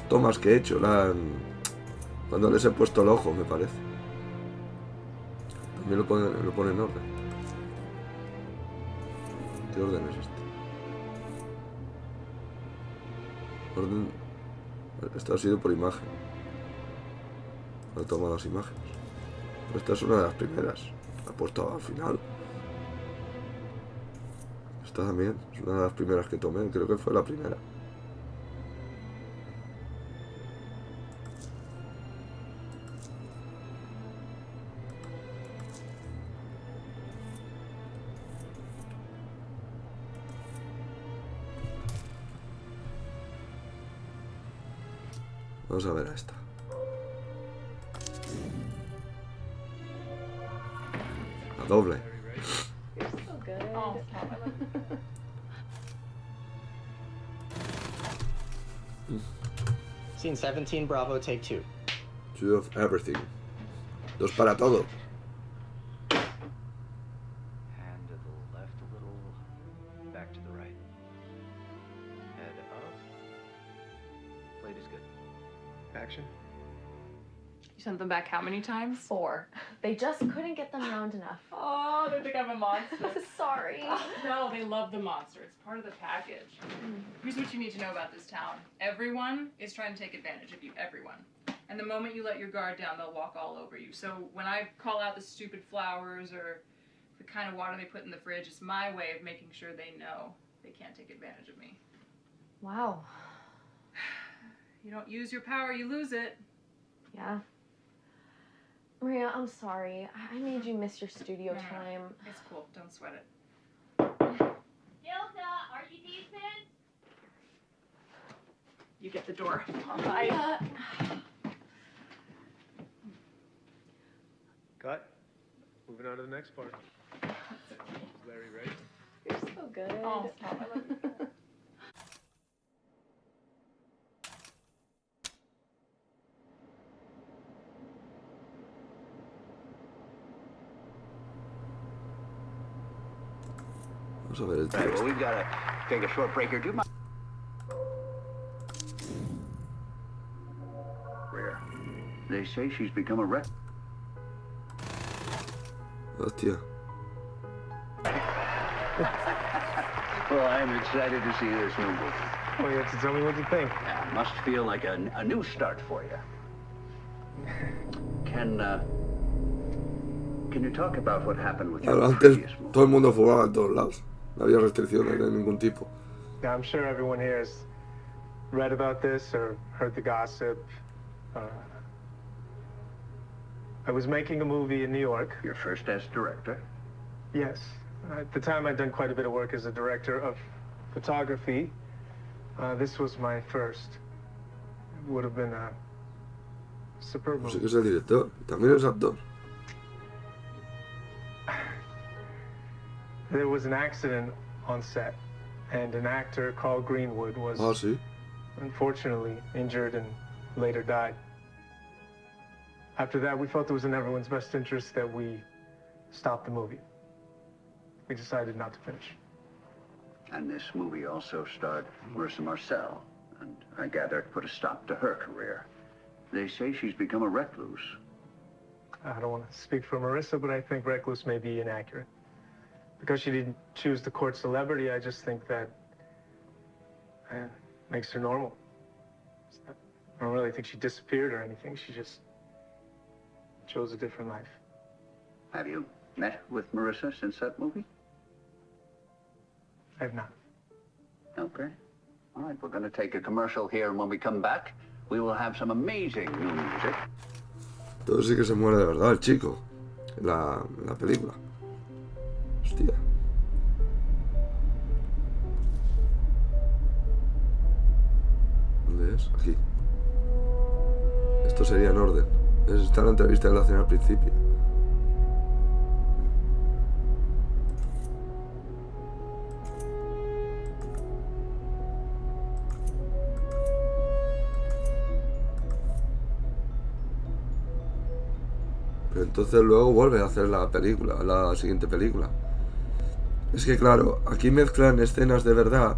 tomas que he hecho, cuando les he puesto el ojo, me parece. También lo pone en orden. ¿Qué orden es este? Orden. Esto ha sido por imagen. No he tomado las imágenes. Pero esta es una de las primeras. La he puesto al final. Esta también es una de las primeras que tomé. Creo que fue la primera. Vamos a ver a esta. La doble. Scene 17, Bravo, take 2. Two of everything. Dos para todo. Hand to the left a little, back to the right. Head up. Plate is good. Action. You sent them back how many times? 4. They just couldn't get them round enough. Oh, they think I'm a monster. Sorry. No, they love the monster. It's part of the package. Here's what you need to know about this town. Everyone is trying to take advantage of you. Everyone. And the moment you let your guard down, they'll walk all over you. So when I call out the stupid flowers or the kind of water they put in the fridge, it's my way of making sure they know they can't take advantage of me. Wow. You don't use your power, you lose it. Yeah. Maria, I'm sorry. I made you miss your studio time. It's cool. Don't sweat it. Gilda, are you decent? You get the door. Bye. Cut. Moving on to the next part. Larry ready? You're so good. Oh, stop. I love you. Vamos a ver el Right, texto. well, we've got to take a short break here. Do you mind? Rare. They say she's become a wreck. Hostia. Well, I'm excited to see this new movie. Well, you have to tell me what you think. Yeah, must feel like a new start for you. Can you talk about what happened with your Claro, antes previous movie? todo el mundo fumaba en todos lados. No había restricciones de ningún tipo. Now, I'm sure everyone here has read about this or heard the gossip. I was making a movie in New York. Your first as director? Yes. At the time, I'd done quite a bit of work as a director of photography. This was my first. It would have been a superb No sé movie. qué es el director. También es actor. There was an accident on set, and an actor called Greenwood was Ah, sí. unfortunately injured and later died. After that, we felt it was in everyone's best interest that we stop the movie. We decided not to finish. And this movie also starred Marissa Marcel, and I gather it put a stop to her career. They say she's become a recluse. I don't want to speak for Marissa, but I think recluse may be inaccurate. Because she didn't choose the court celebrity, I just think that makes her normal. I don't really think she disappeared or anything. She just chose a different life. Have you met with Marissa since that movie? I have not. Okay. All right, we're going to take a commercial here, and when we come back, we will have some amazing new music. Entonces sí que se muere de verdad el chico en la película. Hostia. ¿Dónde es? Aquí. Esto sería en orden. Está en la entrevista que le hacen al principio. Pero entonces luego vuelve a hacer la película, la siguiente película. Es que claro, aquí mezclan escenas de verdad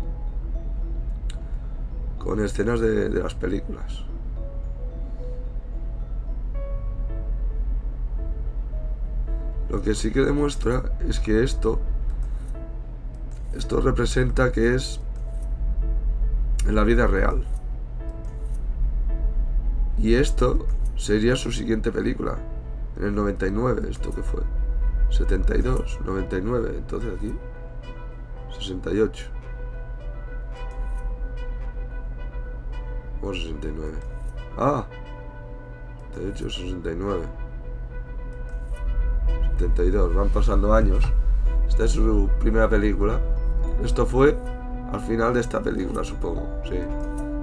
con escenas de las películas. Lo que sí que demuestra es que esto representa que es en la vida real. Y esto sería su siguiente película. En el 99, ¿esto qué fue? 72, 99, entonces aquí 68 o 69. Ah, 78, 69 72, van pasando años. Esta es su primera película. Esto fue al final de esta película, supongo, sí.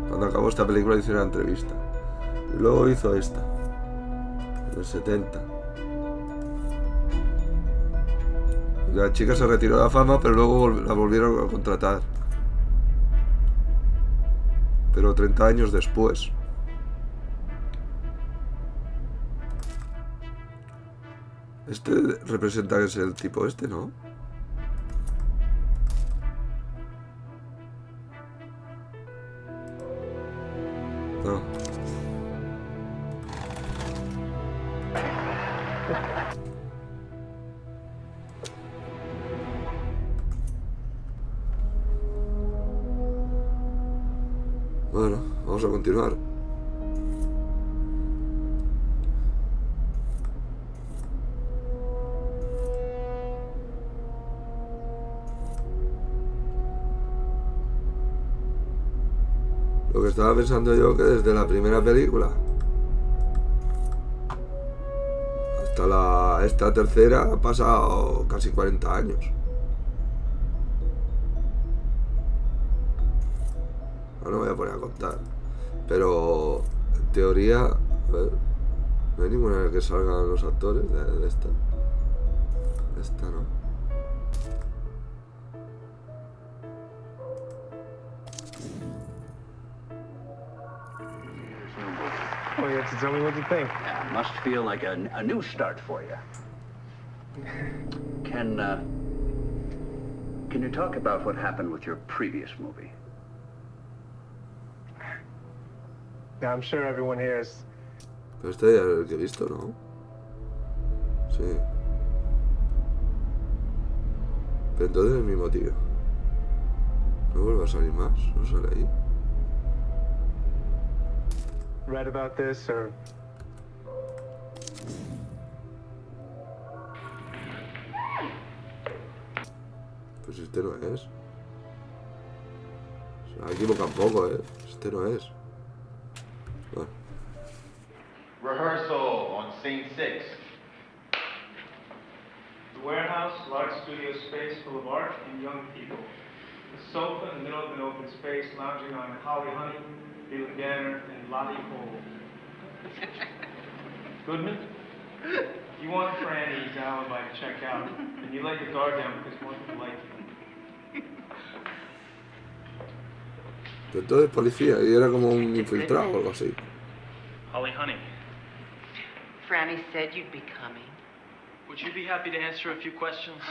Cuando acabó esta película hizo una entrevista. Y luego hizo esta en el 70. La chica se retiró de la fama, pero luego la volvieron a contratar. Pero 30 años después. Este representa que es el tipo este, ¿no? No. Vamos a continuar. Lo que estaba pensando yo, que desde la primera película hasta esta tercera ha pasado casi 40 años. No me voy a poner a contar, pero en teoría, a ver, no hay ninguna en la que salgan los actores de esta. Esta no. Oh, you have to tell me what you think. Yeah, must feel like a new start for you. Can you talk about what happened with your previous movie? Yeah, I'm sure everyone here is... Pero este ya es el que he visto, ¿no? Sí. Pero entonces es el mismo tío. ¿No vuelve a salir más? ¿No sale ahí? Read about this, or... Pues este no es. Se ha equivocado un poco, ¿eh? Este no es. Bueno. Rehearsal on scene 6. The warehouse, large studio space full of art and young people. The sofa in the middle of an open space, lounging on Holly Honey, Bill Ganner, and Lottie Cole. Goodman, you want Franny's alibi to check out, and you let your guard down because more people like you. Pero todo es policía y era como un infiltrado o algo así. Holly Honey, Franny said you'd be coming. would you be happy to answer a few questions?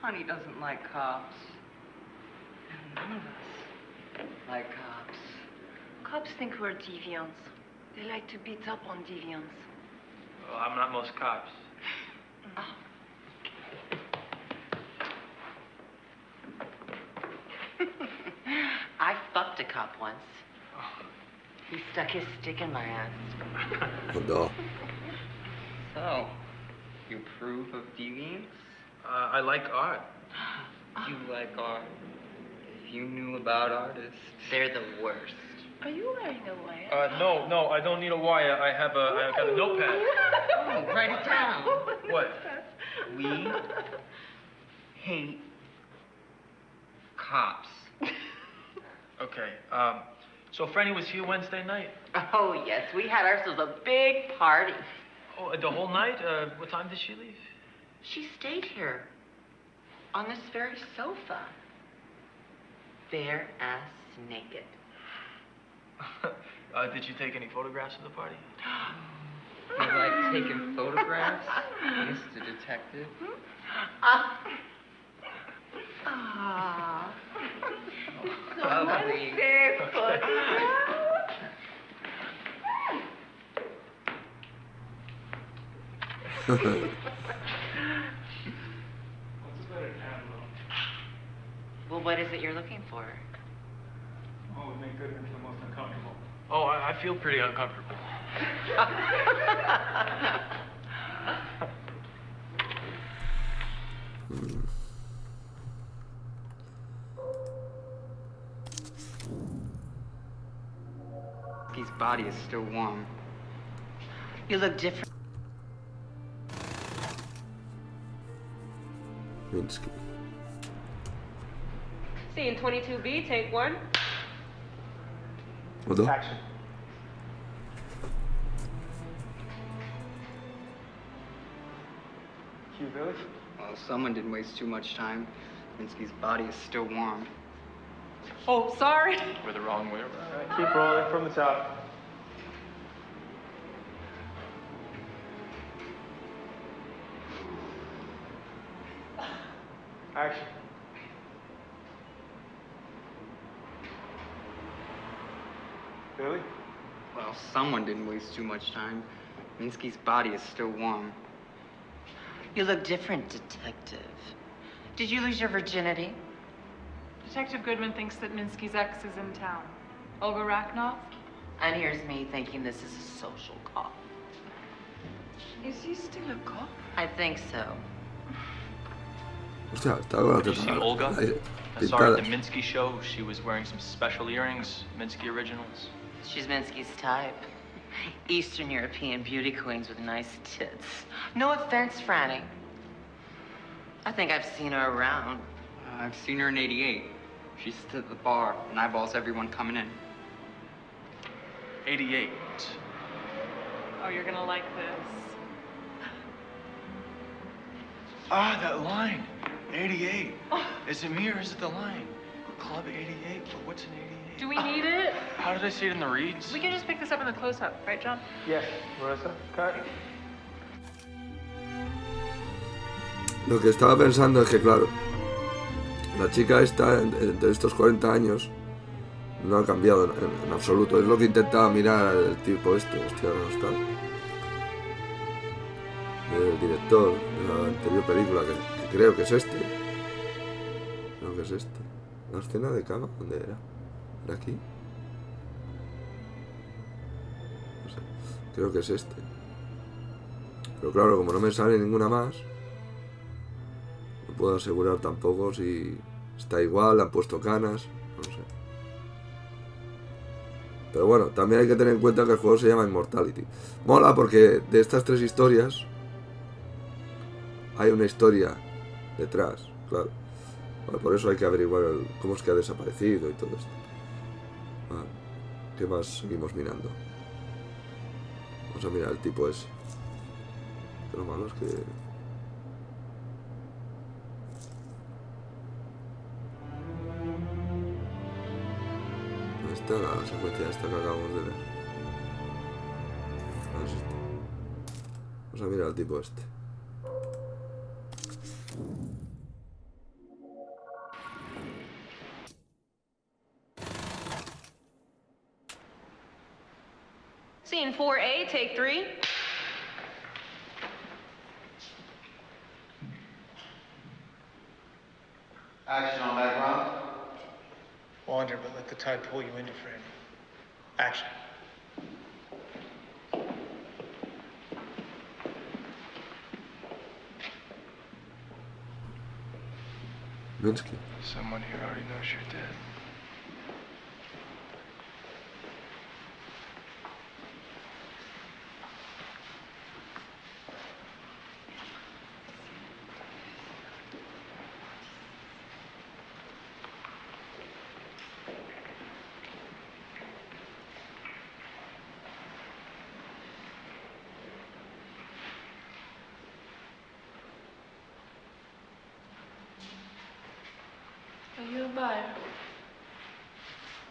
Honey doesn't like cops. And none of us like cops. Cops think we're deviants. They like to beat up on deviants. Well, I'm not most cops. I fucked a cop once. He stuck his stick in my ass. Rodó. So, you approve of deviants? I like art. You like art. If you knew about artists... They're the worst. Are you wearing a wire? No, I don't need a wire. I got a notepad. Oh, write it down. What? We hate cops. Okay, so Franny was here Wednesday night? Oh, yes. We had ourselves a big party. Oh, the whole night? What time did she leave? She stayed here. On this very sofa. Bare ass naked. Did you take any photographs of the party? You like taking photographs, Mr. Detective? Lovely. Barefoot. Well, what is it you're looking for? Oh, it make Goodman feel most uncomfortable. Oh, I feel pretty uncomfortable. His body is still warm. You look different. Minsky. Scene 22B, take one. Rodó. Action. Cue Village? Well, someone didn't waste too much time. Minsky's body is still warm. Oh, sorry. We're the wrong way around. Keep rolling from the top. Action. Billy? Well, someone didn't waste too much time. Minsky's body is still warm. You look different, detective. Did you lose your virginity? Detective Goodman thinks that Minsky's ex is in town. Olga Raknov? And here's me thinking this is a social call. Is he still a cop? I think so. Hostia, está con la Did you see teta Olga? ahí, I saw her at the pintada. Minsky show. She was wearing some special earrings, Minsky originals. She's Minsky's type. Eastern European beauty queens with nice tits. No offense, Franny. I think I've seen her around. I've seen her in '88. She sits at the bar and eyeballs everyone coming in. 88. Oh, you're gonna like this. Ah, that line. 88. Is it me or is it the line? Club 88? But what's an 88? Do we need it? How did I see it in the reads? We can just pick this up in the close-up, right, John? Yes, Marissa, cut. Lo que estaba pensando es que, claro, la chica esta, entre estos 40 años, no ha cambiado en absoluto. Es lo que intentaba mirar el tipo este. Hostia, no está. El director de la anterior película, que creo que es este. Creo que es este. La escena de cama, ¿dónde era? ¿Era aquí? No sé. Creo que es este. Pero claro, como no me sale ninguna más, no puedo asegurar tampoco si está igual, le han puesto canas, no sé. Pero bueno, también hay que tener en cuenta que el juego se llama Immortality. Mola porque de estas tres historias hay una historia detrás, claro. Vale, por eso hay que averiguar cómo es que ha desaparecido y todo esto. Vale. ¿Qué más seguimos mirando? Vamos a mirar el tipo ese. Pero lo malo es que... ¿Dónde está la secuencia esta que acabamos de ver? ¿Dónde es este? Vamos a mirar al tipo este. Scene 4A, take 3. Action on that ground. Wander, but let the tide pull you into frame. Action. Minsky. Someone here already knows you're dead. Are you a buyer?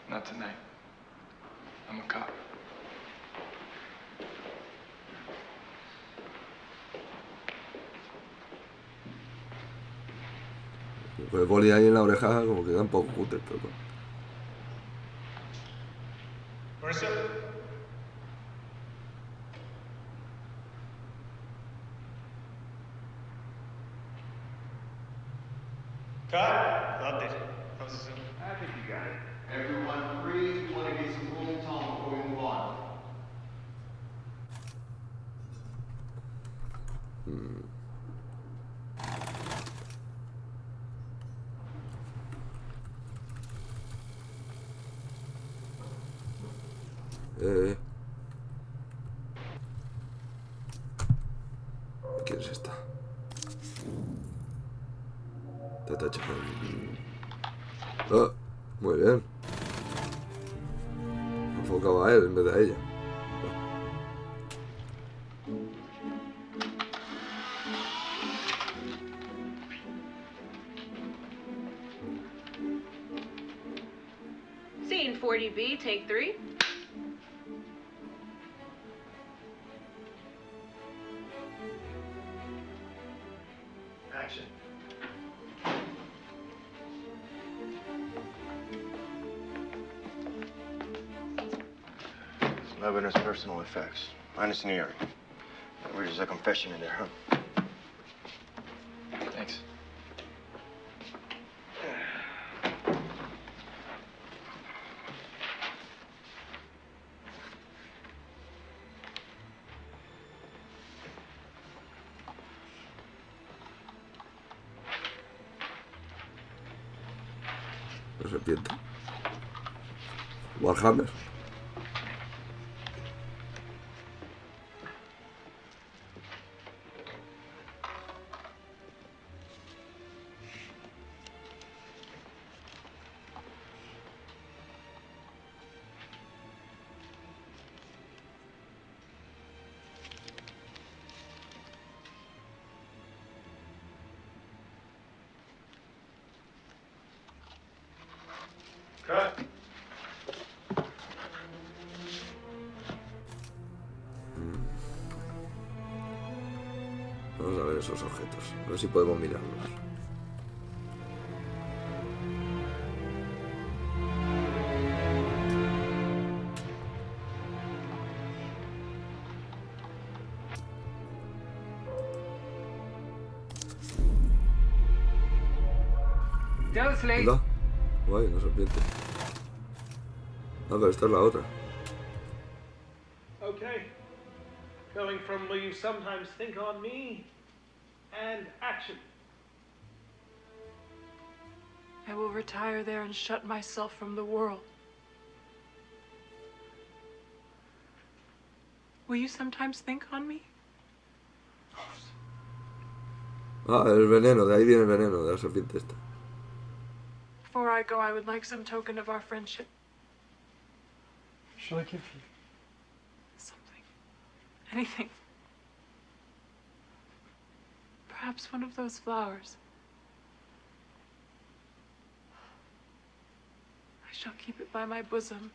Not tonight. I'm a cop. Con el boli ahí en la oreja como que da un poco cutre, pero bueno. Marissa? Cut. Loved it. That was a zoom. I think you got it. Everyone breathe. We want to get some cool tone before we move on. ¿Quién es esta? Tata Chan. Oh, muy bien. Enfocaba a él en vez de a ella. Scene 40B, take 3. Action. Some evidence, personal effects. Minus an earring. There's a confession in there, huh? Thanks. La serpiente. Warhammer. Cut. Vamos a ver esos objetos. A ver si podemos mirarlos. Anda. Guay, una serpiente. Ah, pero esta es la otra. Okay. Going from will you sometimes think on me and action. I will retire there and shut myself from the world. Will you sometimes think on me? Ah, el veneno, de ahí viene el veneno de la serpiente esta. Before I go, I would like some token of our friendship. Shall I give you? Something. Anything. Perhaps one of those flowers. I shall keep it by my bosom.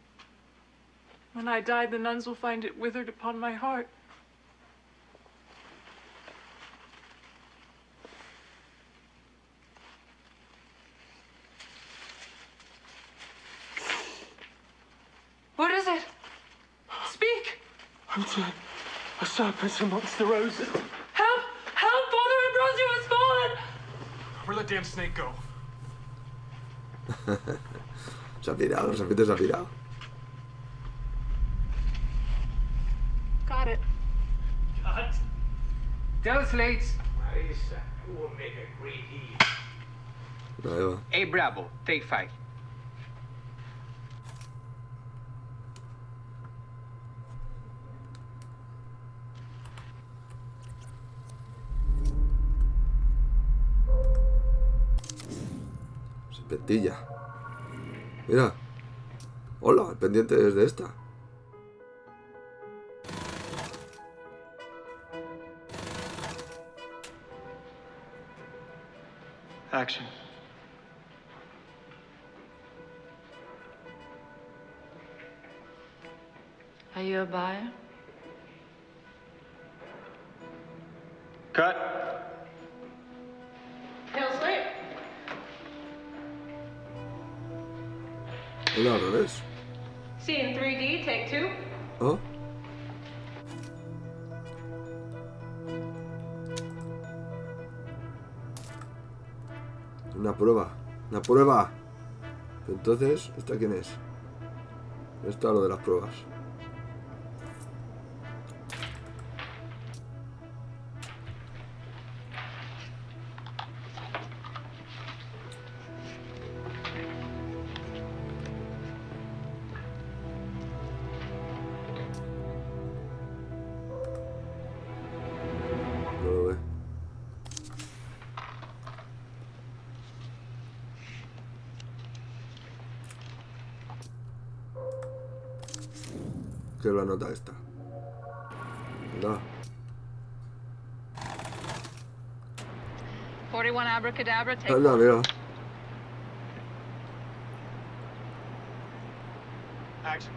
When I die, the nuns will find it withered upon my heart. What is it? Speak! I'm dead. A serpent amongst the roses. Help! Help! Father Ambrosio has fallen! Where let damn snake go? Se ha pirado, la serpiente se ha pirado. Got it. Cut. Tell slates. Marissa, you will make a great hero. Ahí va. Hey, Bravo, take 5. Serpentilla. Mira. Hola, el pendiente es de esta. Action. Are you a buyer? Cut. Tail slate. Hola, al revés. Scene 3D, take 2. ¿Oh? Una prueba. Una prueba. Entonces, ¿esta quién es? Esta lo de las pruebas. No lo ve. ¿Qué es la nota esta? Mira. 41 abracadabra, take Anda, 1. mira. Action.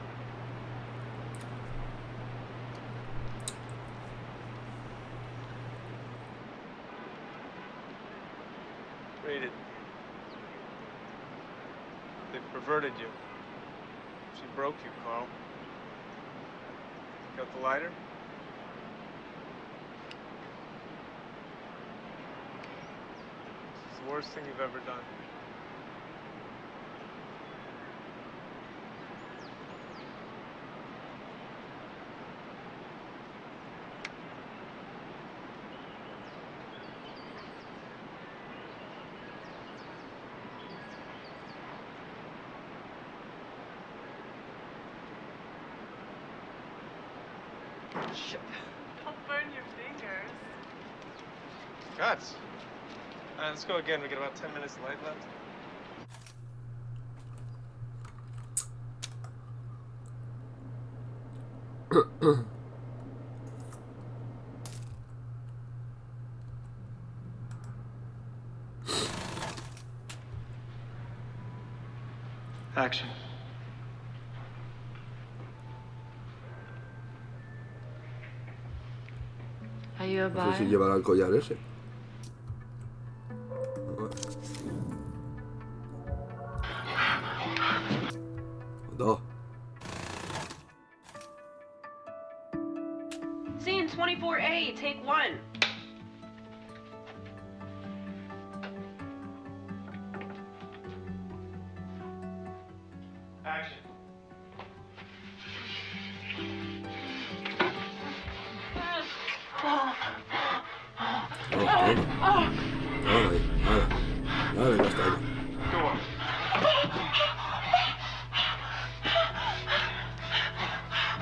Read it. They perverted you. She broke you, Carl. Got the lighter? It's the worst thing you've ever done. I'll burn your fingers. Guts. Let's go again. We got about 10 minutes of light left. Action. Are you a No sé buyer? si llevará el collar ese. Rodó. Scene 24A, take 1. Action. Dale, ya está.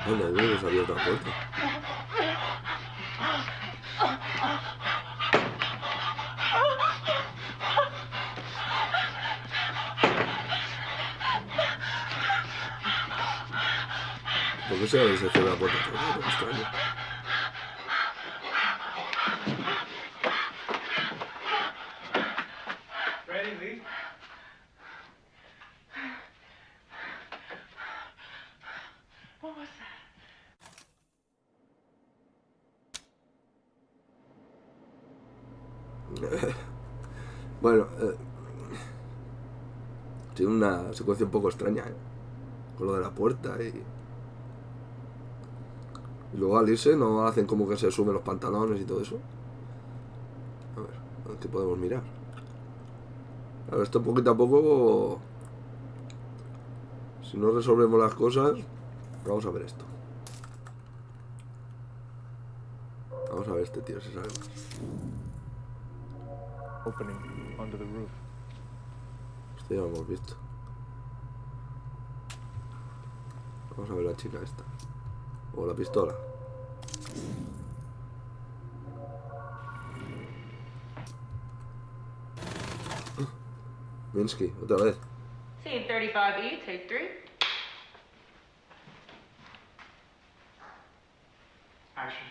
¿Dónde vuelves a abrir otra puerta? ¿Por qué se abre y se cierra la puerta? Es extraño. Ready, leave? What was that? Bueno, tiene una secuencia un poco extraña, ¿eh? Con lo de la puerta y luego al irse no hacen como que se sumen los pantalones y todo eso. A ver qué podemos mirar. Claro, esto poquito a poco, si no resolvemos las cosas, vamos a ver esto. Vamos a ver este tío si sabe más. Opening onto the roof. Este ya lo hemos visto. Vamos a ver la chica esta. O la pistola. Minsky, otra vez. Scene 35E, take 3. Action.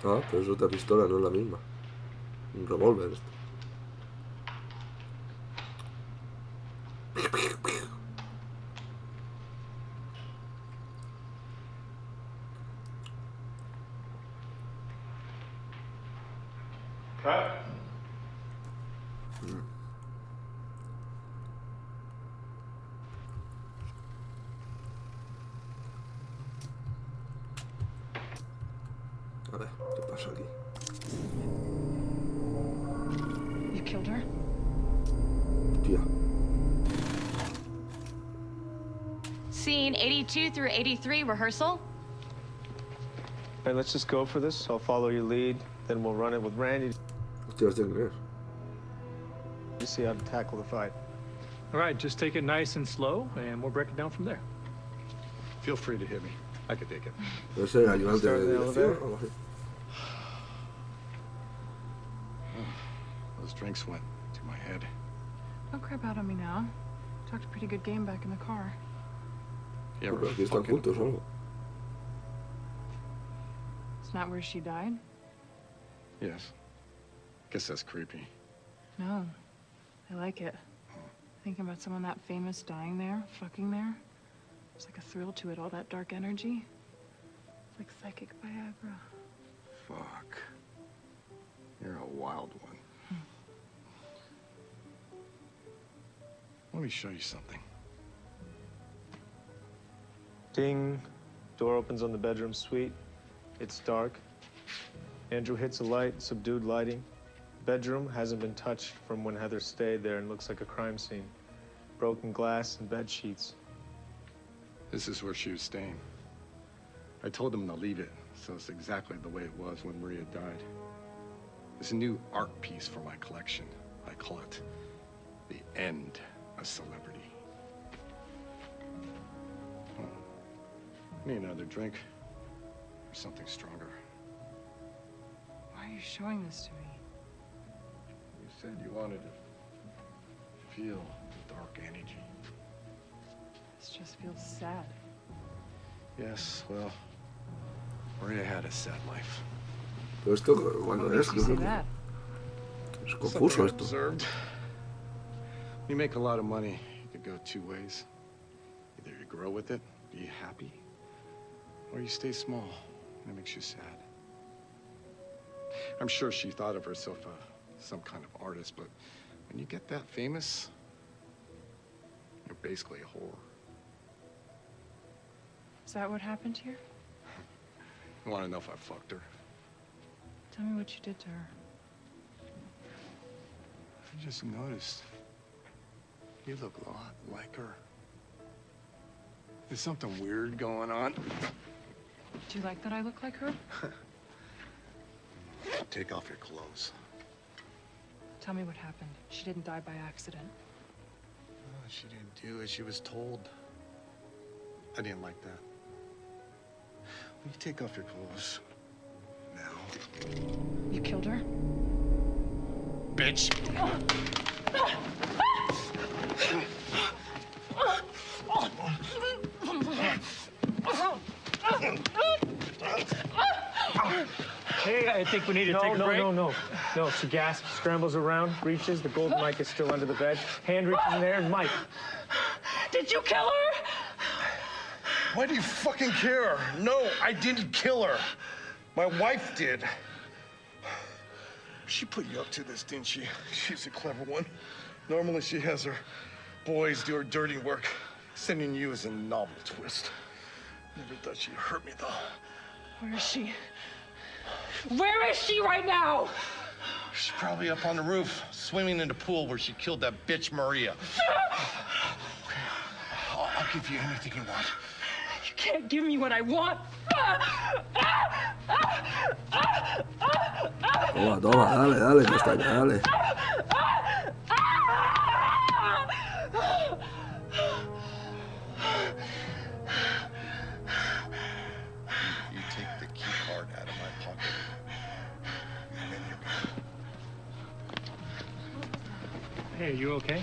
Ah, pero es otra pistola, no es la misma. Un revólver esto. Cut. A ver, ¿qué pasa aquí? You killed her? Hostia. Scene 82 through 83, rehearsal. Hey, let's just go for this. I'll follow your lead, then we'll run it with Randy Hostia, ¿este qué es? to see how to tackle the fight. All right, just take it nice and slow, and we'll break it down from there. Feel free to hit me. I could take it. Debe ser el ayudante Start de the dirección elevator. o algo así. Those drinks went to my head. Don't crap out on me now. Talked a pretty good game back in the car. You No, ever pero aquí están fucking... juntos o algo. It's not where she died? Yes. Guess that's creepy. No. I like it. Thinking about someone that famous dying there, fucking there. There's like a thrill to it, all that dark energy. It's like psychic Viagra. Fuck. You're a wild one. Let me show you something. Ding. Door opens on the bedroom suite. It's dark. Andrew hits a light, subdued lighting. Bedroom hasn't been touched from when Heather stayed there and looks like a crime scene. Broken glass and bed sheets. This is where she was staying. I told them to leave it, so it's exactly the way it was when Maria died. It's a new art piece for my collection. I call it The End of Celebrity. Need another drink or something stronger. Why are you showing this to me? You said you wanted to feel the dark energy. This just feels sad. Yes, well, Maria had a sad life. Pero esto, bueno, es confuso Something I esto. observed. When you make a lot of money, it could go two ways. Either you grow with it, be happy, or you stay small, and it makes you sad. I'm sure she thought of herself as some kind of artist, but when you get that famous, you're basically a whore. Is that what happened here? You want to know if I fucked her? Tell me what you did to her. I just noticed. You look a lot like her. There's something weird going on. Do you like that I look like her? Take off your clothes. Tell me what happened. She didn't die by accident. No, she didn't do it. She was told. I didn't like that. Will you take off your clothes? Now. You killed her? Bitch! Hey, I think we need to take a break. No. She gasps, scrambles around, reaches. The gold mic is still under the bed. Hand reaches in there, and Mike. Did you kill her? Why do you fucking care? No, I didn't kill her. My wife did. She put you up to this, didn't she? She's a clever one. Normally she has her boys do her dirty work. Sending you is a novel twist. Never thought she'd hurt me, though. Where is she? Where is she right now? She's probably up on the roof, swimming in the pool where she killed that bitch Maria. I'll give you anything you want. You can't give me what I want. Toma, dale, pestaña, dale. You take the key card out of my pocket, and then you're gone. Hey, are you okay?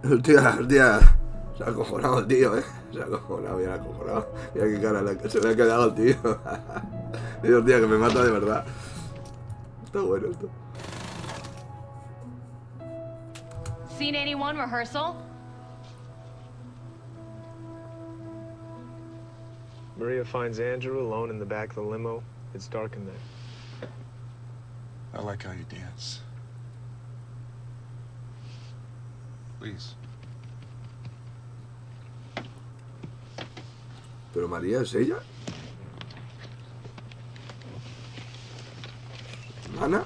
Hostia. Se ha acojonado el tío, Se ha acojonado, bien acojonado. Mira qué cara se le ha quedado el tío. Dios, tía, que me mata de verdad. Está bueno esto. Scene 81 rehearsal. Maria finds Andrew alone in the back of the limo. It's dark in there. I like how you dance. Please. ¿Pero María es ella? ¿Ana?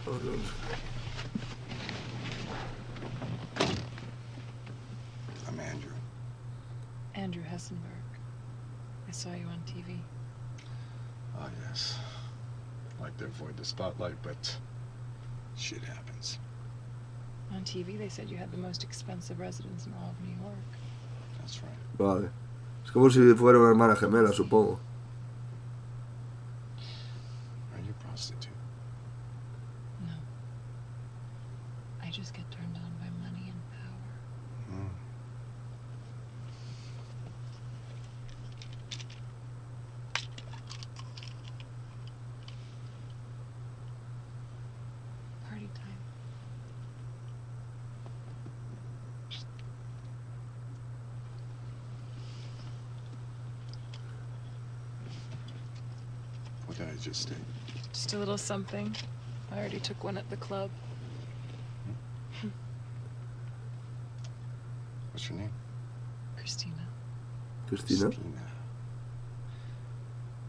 I'm Andrew. Andrew Hessenberg. I saw you on TV. Oh, yes. Like to avoid the spotlight, but shit happens. On TV, they said you had the most expensive residence in all of New York. That's right. Vale. Es como si fuera una hermana gemela, supongo. Are you a prostitute? No. I just get turned on by money and power. Mm. Party time. What did I just take? Just a little something. I already took one at the club. What's your name? Christina. Cristina.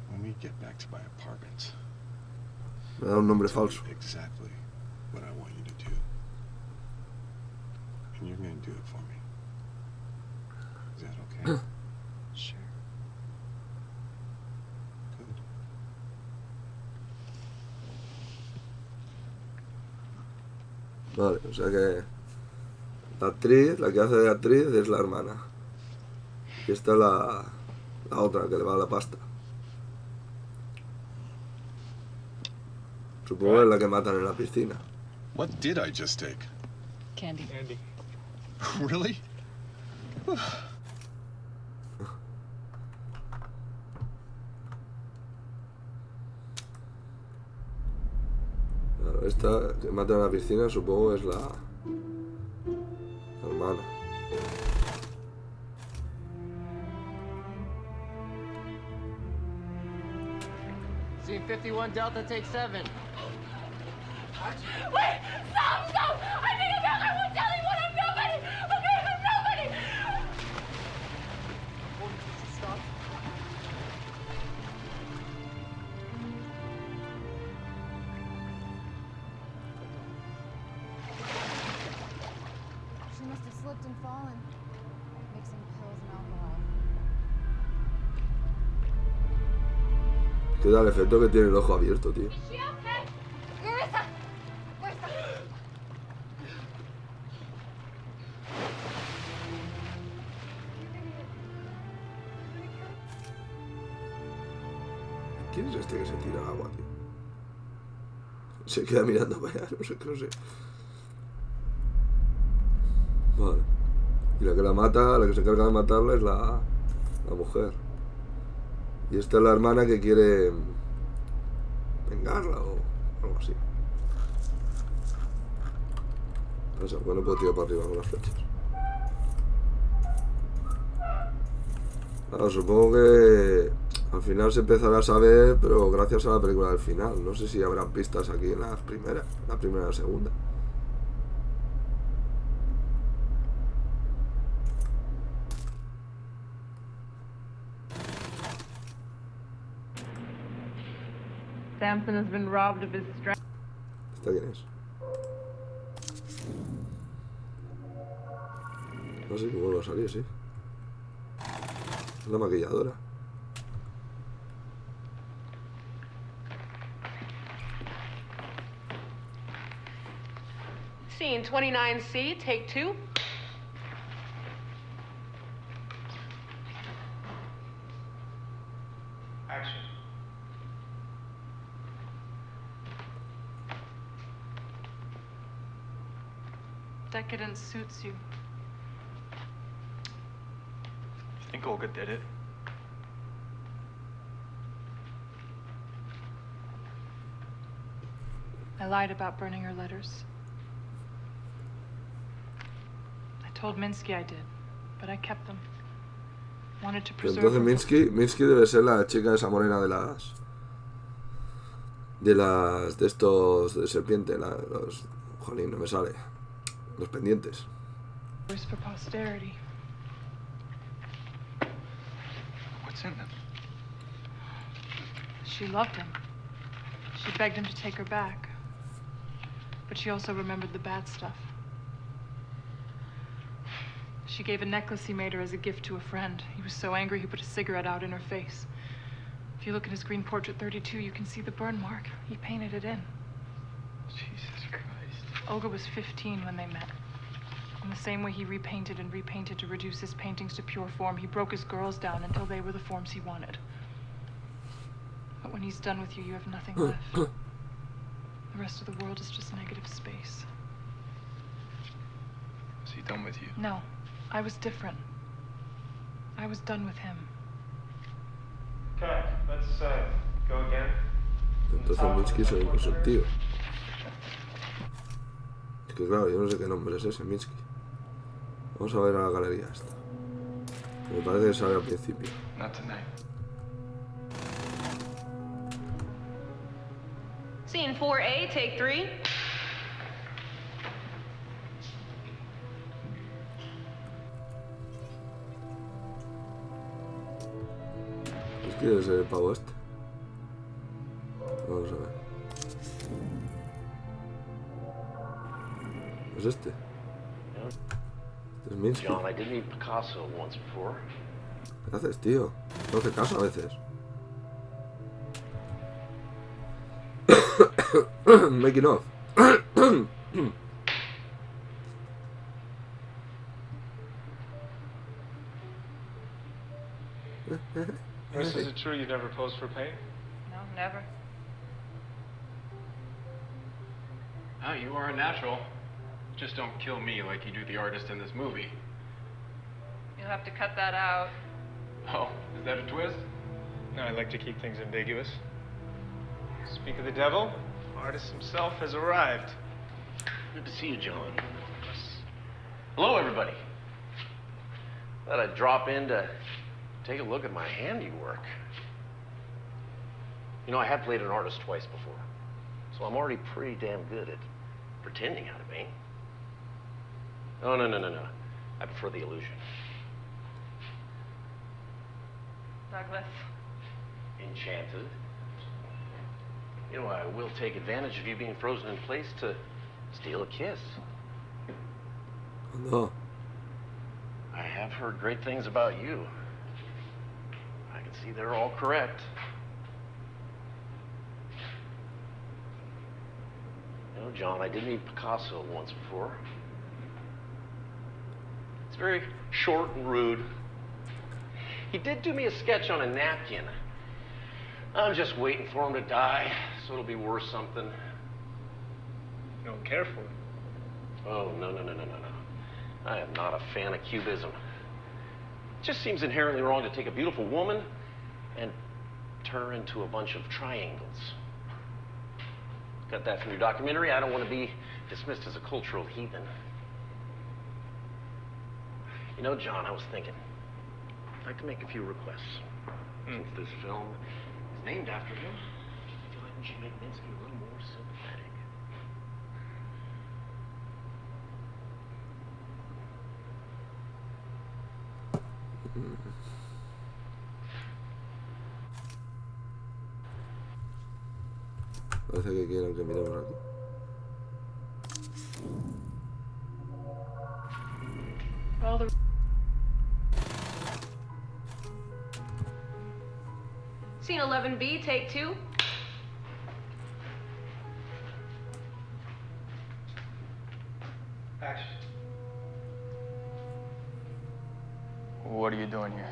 When we get back to my apartment, Me da un nombre falso. exactly what I want you to do. And you're going to do it for me. Is that okay? Sure. Good. Vale, o sea que la actriz, la que hace de actriz es la hermana. Y esta es la otra que le va a la pasta. Supongo que es la que matan en la piscina. What did I just take? Candy. Really? Claro, esta que matan en la piscina supongo que es la hermana. Scene 51 Delta, take 7. Wait! Stop! Stop! I think I'm back! I won't tell anyone! I'm nobody! Okay, I'm nobody! Stop. She must have slipped and fallen, mixing pills and alcohol. Que da el efecto que tiene el ojo abierto, tío. Marissa! Marissa! ¿Quién es este que se tira al agua, tío? Se queda mirando para allá, no sé qué, no sé. Vale. Y la que la mata, la que se encarga de matarla es la mujer. Y esta es la hermana que quiere vengarla o algo así. Pasa, bueno, puedo tirar para arriba con las flechas. Ahora, supongo que al final se empezará a saber, pero gracias a la película del final. No sé si habrá pistas aquí en la primera y la segunda. Samson has been robbed of his strength. ¿Esta quién es? No sé cómo va a salir, sí. Es la maquilladora. Scene 29C, take 2. Action. Decadence suits you. You think Olga did it? I lied about burning her letters. I told Minsky I did, but I kept them. Wanted to Pero preserve entonces them. Minsky debe ser la chica esa morena de estos de serpiente, los, jolín, no me sale. Los pendientes. For posterity. What's in them? She loved him. She begged him to take her back. But she also remembered the bad stuff. She gave a necklace he made her as a gift to a friend. He was so angry he put a cigarette out in her face. If you look at his green portrait 32, you can see the burn mark. He painted it in. Jesus Christ. Olga was 15 when they met. In the same way he repainted and repainted to reduce his paintings to pure form, he broke his girls down until they were the forms he wanted. But when he's done with you, you have nothing left. The rest of the world is just negative space. Is he done with you? No, I was different. I was done with him. Okay, let's go again. Entonces Minsky es el tío. Es que claro, yo no sé qué nombre es ese, Minsky. Vamos a ver a la galería esta. Me parece que sale al principio. Not tonight. Scene 4A, take 3. ¿Quién es el pavo este? Vamos a ver. ¿Es este? Es Minsky. John, I did meet Picasso once before. ¿Qué haces, tío? No hace caso a veces. Making off. sure you've never posed for paint? No, never. Oh, you are a natural. Just don't kill me like you do the artist in this movie. You'll have to cut that out. Oh, is that a twist? No, I like to keep things ambiguous. Speak of the devil, artist himself has arrived. Good to see you, John. Hello, everybody. Thought I'd drop in to take a look at my handiwork. You know, I have played an artist twice before, so I'm already pretty damn good at pretending how to paint. Oh, no. I prefer the illusion. Douglas. Enchanted. You know, I will take advantage of you being frozen in place to steal a kiss. No. I have heard great things about you. I can see they're all correct. You know, John, I did meet Picasso once before. It's very short and rude. He did do me a sketch on a napkin. I'm just waiting for him to die, so it'll be worth something. You don't care for it? Oh, no. I am not a fan of cubism. It just seems inherently wrong to take a beautiful woman and turn her into a bunch of triangles. Got that from your documentary. I don't want to be dismissed as a cultural heathen. You know, John, I was thinking, I'd like to make a few requests. Since this film is named after him, I feel like we should make Minsky a little more sympathetic. Parece que quieren que miremos aquí. All the Scene 11B, take 2. Action. What are you doing here?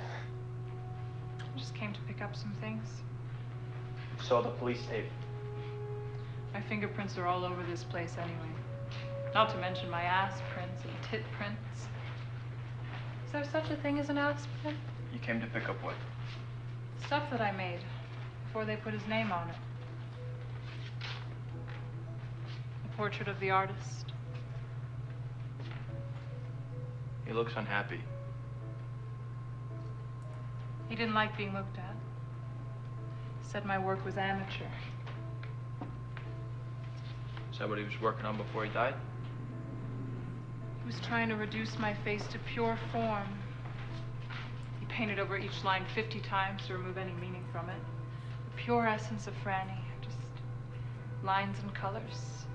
just came to pick up some things. Saw the police tape. My fingerprints are all over this place anyway. Not to mention my ass prints and tit prints. Is there such a thing as an ass print? You came to pick up what? Stuff that I made before they put his name on it. A portrait of the artist. He looks unhappy. He didn't like being looked at. Said my work was amateur. Is that what he was working on before he died? He was trying to reduce my face to pure form. He painted over each line 50 times to remove any meaning from it. The pure essence of Franny, just lines and colors.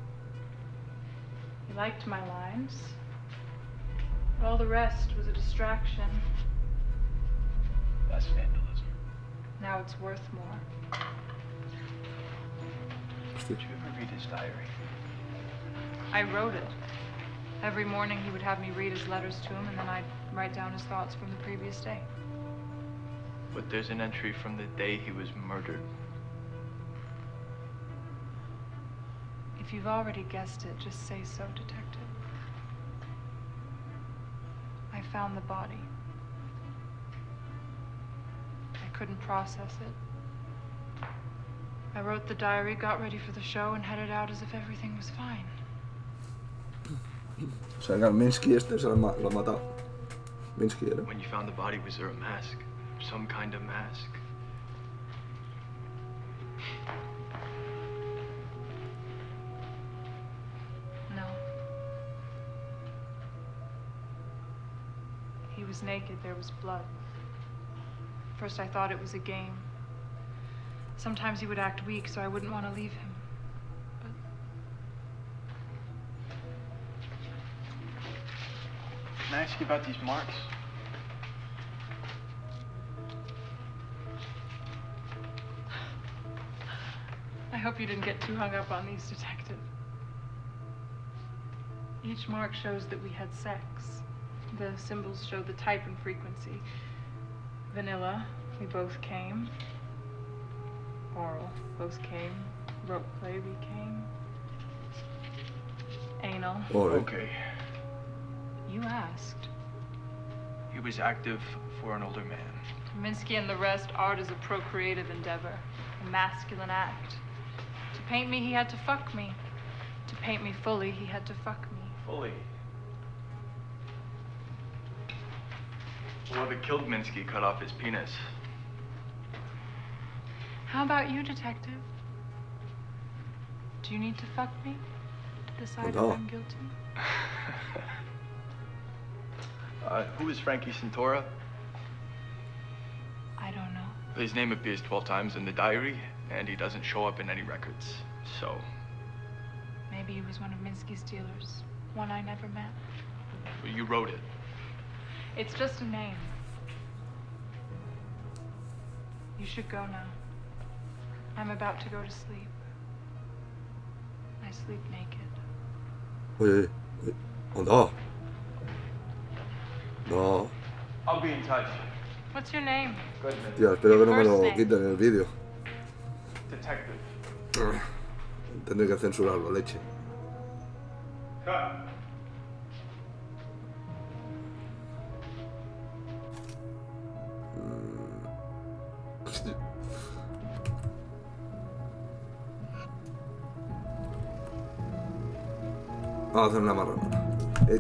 He liked my lines, but all the rest was a distraction. That's vandalism. Now it's worth more. Did you ever read his diary? I wrote it. Every morning he would have me read his letters to him, and then I'd write down his thoughts from the previous day. But there's an entry from the day he was murdered. If you've already guessed it, just say so, Detective. I found the body. I couldn't process it. I wrote the diary, got ready for the show, and headed out as if everything was fine. O sea, que al Minsky este se lo ha matado. Minsky era. When you found the body, was there a mask? Some kind of mask? No. He was naked, there was blood. First I thought it was a game. Sometimes he would act weak, so I wouldn't want to leave him. Can I ask you about these marks? I hope you didn't get too hung up on these, Detective. Each mark shows that we had sex. The symbols show the type and frequency. Vanilla, we both came. Oral. Close came. Rope play became. Anal. Okay. You asked. He was active for an older man. Minsky and the rest, art is a procreative endeavor, a masculine act. To paint me, he had to fuck me. To paint me fully, he had to fuck me. Fully. Whoever killed Minsky cut off his penis. How about you, detective? Do you need to fuck me to decide if I'm guilty? Who is Frankie Santora? I don't know. His name appears 12 times in the diary, and he doesn't show up in any records, so... Maybe he was one of Minsky's dealers. One I never met. You wrote it. It's just a name. You should go now. I'm about to go to sleep. I sleep naked. Oye, anda. No. I'll be in touch. What's your name? Goodman. Tía, espero que no me lo quiten en el vídeo. Detective. Tendré que censurarlo, leche. Cut. Vamos a hacer una marrana.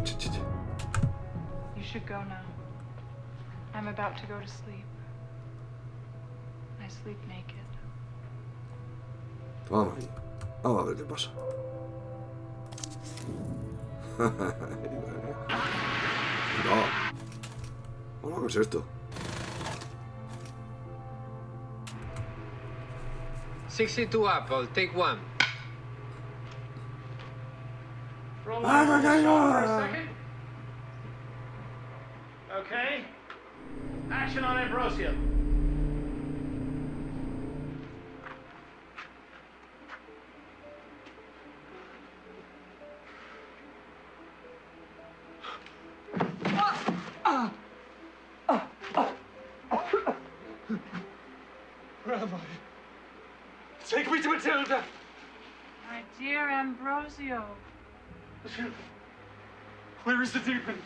Chiche. You should go now. I'm about to go to sleep. I sleep naked. Vamos ahí. Vamos a ver qué pasa. No. Hola, ¿qué es esto? 62 Apple, take one. Roll on for a second. Okay. Action on Ambrosio. Where am I? Take me to Matilda! My dear Ambrosio. Where is the demon?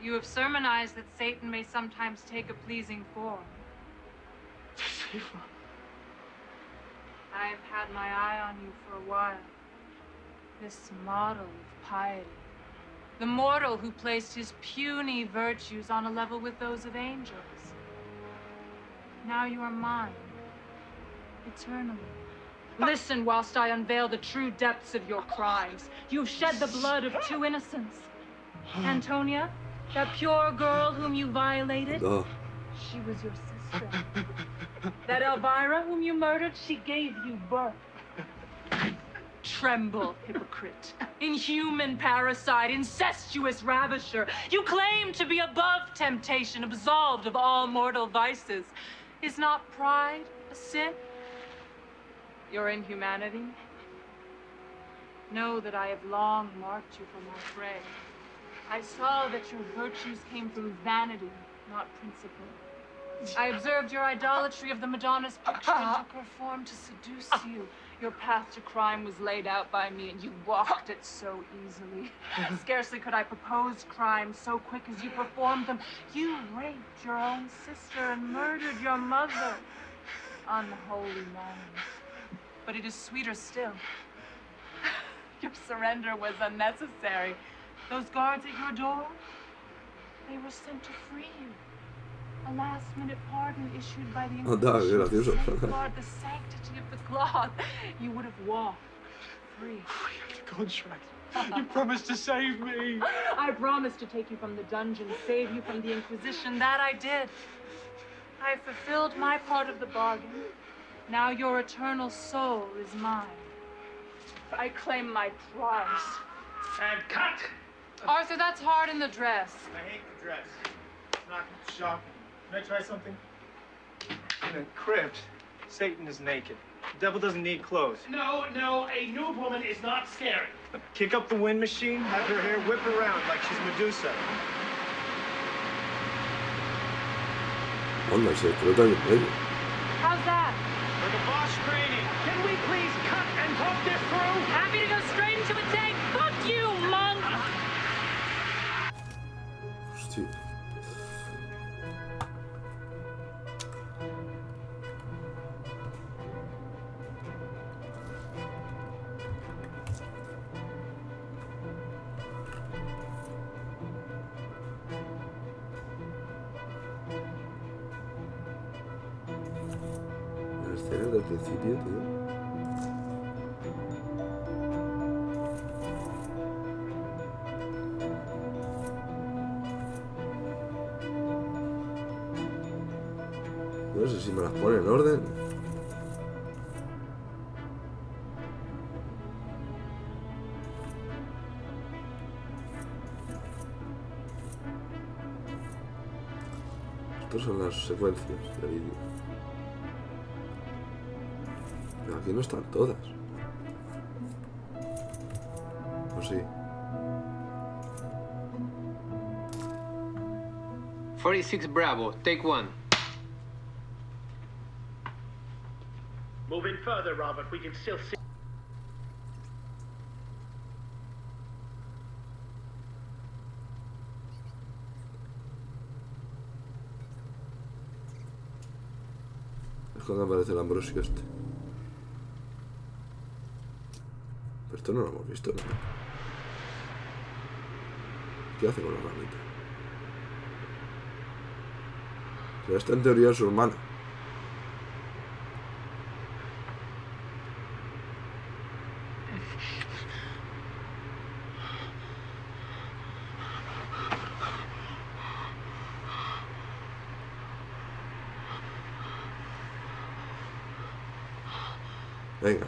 You have sermonized that Satan may sometimes take a pleasing form. I have had my eye on you for a while. This model of piety. The mortal who placed his puny virtues on a level with those of angels. Now you are mine. Eternally. Listen whilst I unveil the true depths of your crimes. You've shed the blood of two innocents. Antonia, that pure girl whom you violated, she was your sister. That Elvira whom you murdered, she gave you birth. Tremble, hypocrite, inhuman parasite, incestuous ravisher. You claim to be above temptation, absolved of all mortal vices. Is not pride a sin? Your inhumanity? Know that I have long marked you for my prey. I saw that your virtues came from vanity, not principle. I observed your idolatry of the Madonna's picture and took her form to seduce you. Your path to crime was laid out by me, and you walked it so easily. Scarcely could I propose crimes so quick as you performed them. You raped your own sister and murdered your mother. Unholy manners. But it is sweeter still. Your surrender was unnecessary. Those guards at your door, they were sent to free you. A last-minute pardon issued by the Inquisition to safeguard the sanctity of the cloth. You would have walked free. We have the contract. You promised to save me. I promised to take you from the dungeon, save you from the Inquisition. That I did. I fulfilled my part of the bargain. Now your eternal soul is mine. I claim my prize. And cut! Arthur, that's hard in the dress. I hate the dress. It's not shocking. Can I try something? In a crypt, Satan is naked. The devil doesn't need clothes. No, a nude woman is not scary. Kick up the wind machine, have her hair whip around like she's Medusa. Onda, se explota el medio. How's that? Her misterio desde el principio, tío. No sé si me las pone en orden. Estas son las secuencias de vídeo. Pero aquí no están todas. ¿O sí? 46 Bravo, take 1. Moving further, Robert. We can still see. Es cuando aparece el Ambrosio este. Pero esto no lo hemos visto, ¿no? ¿Qué hace con la ramita? Pero esta en teoría es su hermana. Venga.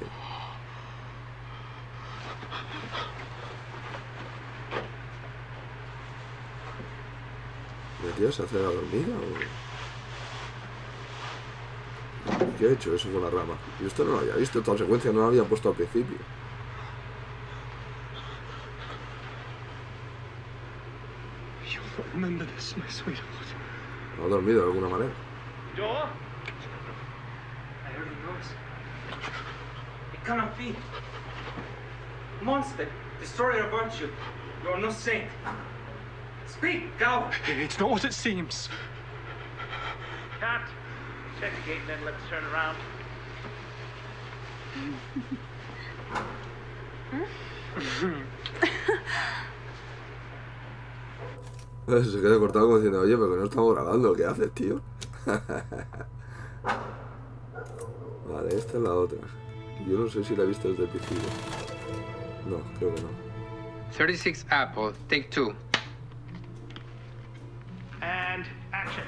¿La tía se hace la dormida o...? ¿Qué ha hecho eso con la rama? Yo esto no lo había visto, toda la secuencia no la había puesto al principio. Remember this, my sweetheart. ¿Ha dormido de alguna manera? Door? I heard a noise. It cannot be. Monster, destroyer of virtue. You are no saint. Speak, go! It's not what it seems. Cat. Check the gate and then let's turn around. Se queda cortado como diciendo, oye, pero que no estamos grabando, ¿qué haces, tío? Vale, esta es la otra. Yo no sé si la he visto desde el principio. No, creo que no. 36 Apple, take 2. And action.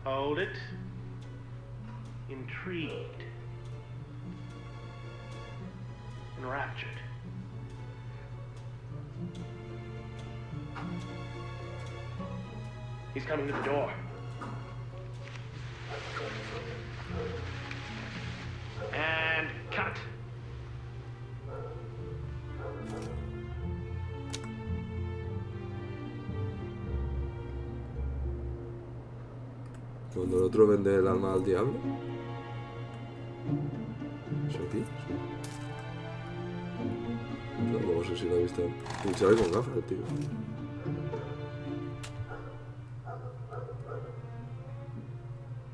Hold it. Intrigued. Enraptured. He's coming to the door. And cut. Cuando el otro vende el alma al diablo. ¿Es aquí? Sí. Tampoco sé si lo he visto. Y se ve con gafas el tío.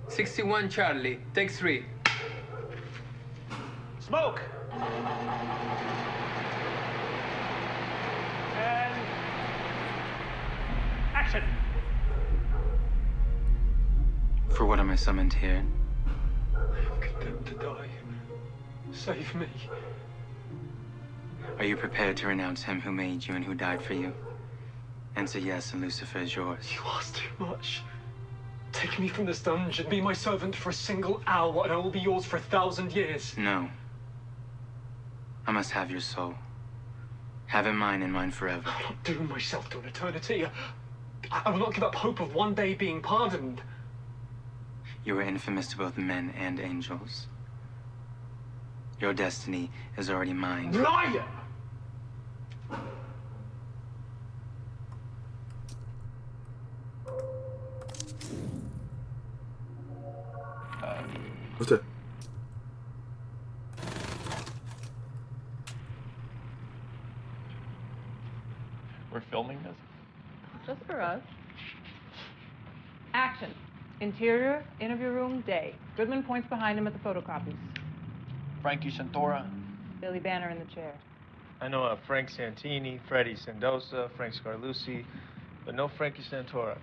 '61 Charlie, take 3. Smoke! And action! For what am I summoned here? I'm condemned to die. Save me. Are you prepared to renounce him who made you and who died for you? Answer yes, and Lucifer is yours. You ask too much. Take me from this dungeon, be my servant for a single hour, and I will be yours for 1,000 years. No. I must have your soul. Have it mine and mine forever. I will not doom myself to an eternity. I will not give up hope of one day being pardoned. You are infamous to both men and angels. Your destiny is already mine. Liar! Hostia. We're filming this? Just for us. Action. Interior, interview room, day. Goodman points behind him at the photocopies. Frankie Santora. Billy Banner in the chair. I know Frank Santini, Freddie Sendoza, Frank Scarlucci, but no Frankie Santora.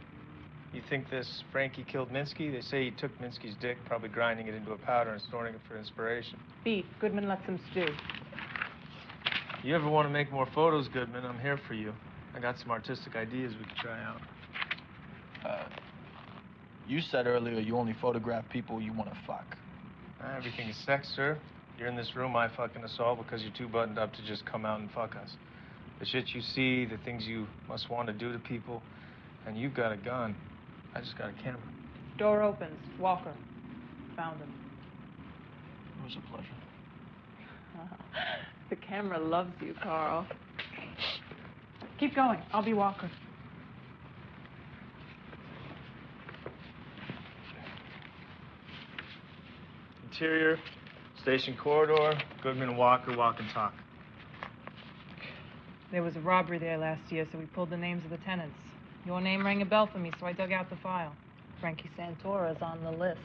You think this Frankie killed Minsky? They say he took Minsky's dick, probably grinding it into a powder and storing it for inspiration. Beef. Goodman lets them stew. You ever want to make more photos, Goodman? I'm here for you. I got some artistic ideas we could try out. You said earlier you only photograph people you want to fuck. Everything is sex, sir. You're in this room, I fucking us all because you're too buttoned up to just come out and fuck us. The shit you see, the things you must want to do to people, and you've got a gun. I just got a camera. Door opens. Walker. Found him. It was a pleasure. The camera loves you, Carl. Keep going. I'll be Walker. Interior, station corridor, Goodman and Walker walk and talk. There was a robbery there last year, so we pulled the names of the tenants. Your name rang a bell for me, so I dug out the file. Frankie Santora's on the list.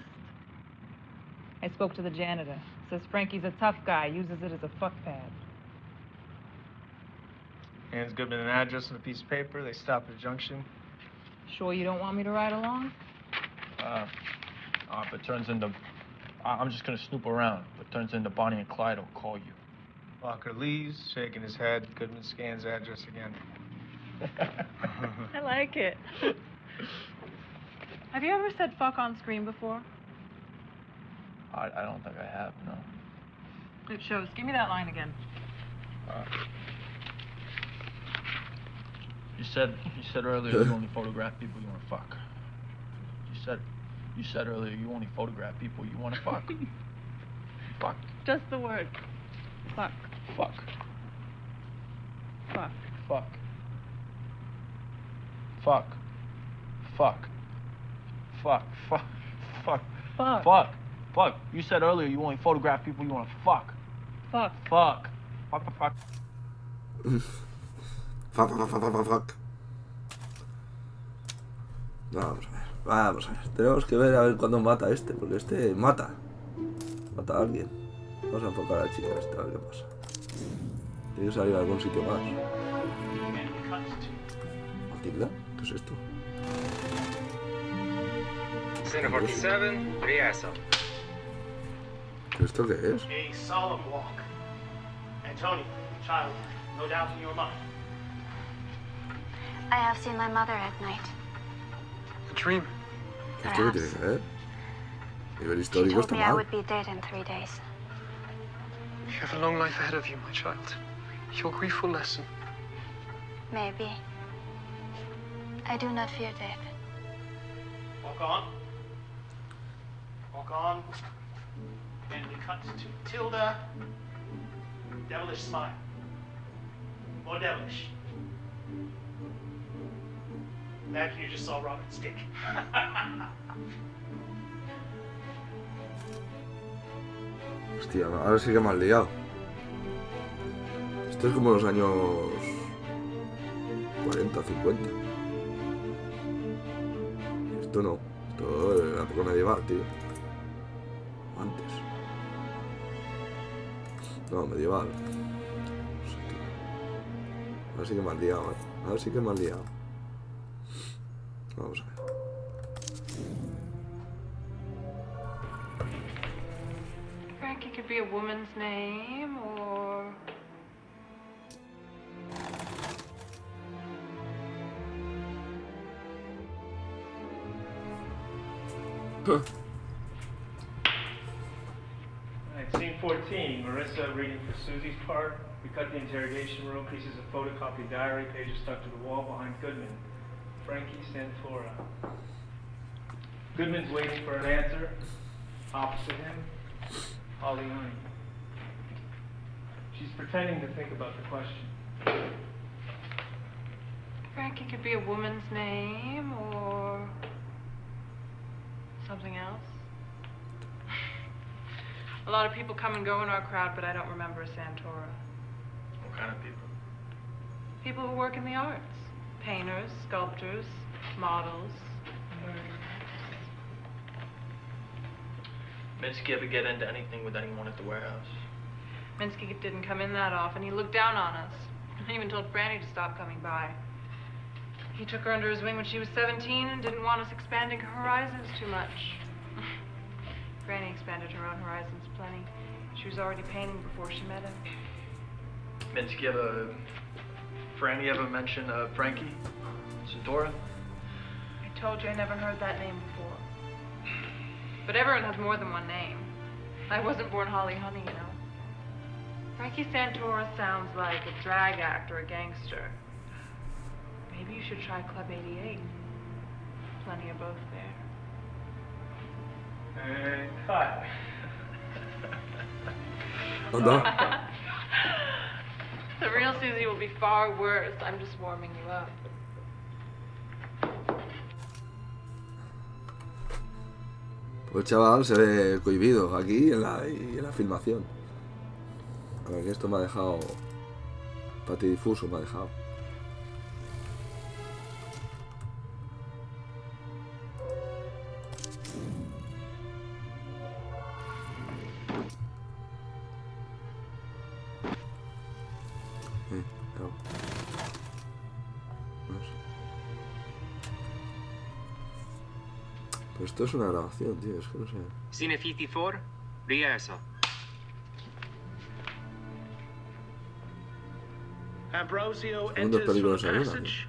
I spoke to the janitor. Says Frankie's a tough guy, uses it as a fuck pad. Hands Goodman an address on a piece of paper. They stop at a junction. Sure you don't want me to ride along? If it turns into... I'm just gonna snoop around. If it turns into Bonnie and Clyde, I'll call you. Walker leaves, shaking his head. Goodman scans address again. I like it. Have you ever said fuck on screen before? I don't think I have, no. It shows. Give me that line again. You said earlier you only photograph people you want to fuck. You said earlier you only photograph people you want to fuck. Fuck. Just the word. Fuck. Fuck. Fuck. Fuck. Fuck. Fuck. Fuck. Fuck. Fuck. Fuck. Fuck. Fuck. You said earlier you only photograph people you want to fuck. Fuck. Fuck. Fuck. Fuck. Fuck. Vamos a ver. Tenemos que ver a ver cuándo mata este, porque este mata. Mata a alguien. Vamos a enfocar a la chica esta, a ver qué pasa. Tiene que salir a algún sitio más. ¿Matilda? ¿Qué es esto? Center 47, rehearsal. ¿Esto qué es? A solemn walk. Antonio, child, no doubt in your mind. I have seen my mother at night. A dream. ¿Esto qué tiene que ver? Nivel She histórico told está me I mal. would be dead in 3 days. You have a long life ahead of you, my child. Your grief will lessen. Maybe. I do not fear death. Walk on. Walk on. And we cut to Tilda. Devilish smile. More devilish. That you just saw Robert's dick. Hostia, ahora sí que me has liado. Esto es como los años 40, 50. Esto no. Esto es la época medieval, tío. Antes. No, medieval. No sé, tío. Ahora sí que me has liado, Ahora sí que me has liado. Vamos a ver. Frankie could be a woman's name, or... All right, scene 14, Marissa reading for Susie's part. We cut the interrogation room, pieces of photocopied diary, pages stuck to the wall behind Goodman. Frankie Santora. Goodman's waiting for an answer. Opposite him, Holly Honey. She's pretending to think about the question. Frankie could be a woman's name, or... something else. A lot of people come and go in our crowd, but I don't remember a Santora. What kind of people? People who work in the arts. Painters, sculptors, models, murderers. Minsky ever get into anything with anyone at the warehouse? Minsky didn't come in that often. He looked down on us. He even told Franny to stop coming by. He took her under his wing when she was 17 and didn't want us expanding her horizons too much. Granny expanded her own horizons plenty. She was already painting before she met him. Minsky Franny ever mention Frankie? Centaura? I told you I never heard that name before. But everyone has more than one name. I wasn't born Holly Honey, you know. Frankie Santora sounds like a drag act or a gangster. Maybe you should try Club 88. Plenty of both there. And cut. Oh, no. The real Susie will be far worse. I'm just warming you up. Pues chaval se ve cohibido aquí en la filmación. A ver, que esto me ha dejado patidifuso, me ha dejado. No. No sé. Pues esto es una grabación, tío, es que no sé. Scene 54, rehearsal. Ambrosio Son dos enters from películas the en una. passage.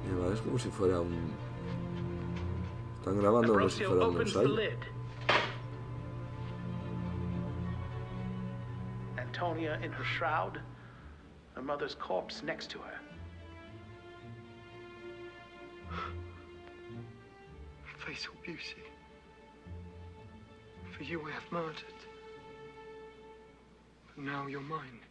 Y vale, es como si fuera un... Están grabando como si Ambrosio fuera un opens the ensayo. lid. Antonia in her shroud, her mother's corpse next to her. Fatal beauty. For you I have murdered. But now you're mine.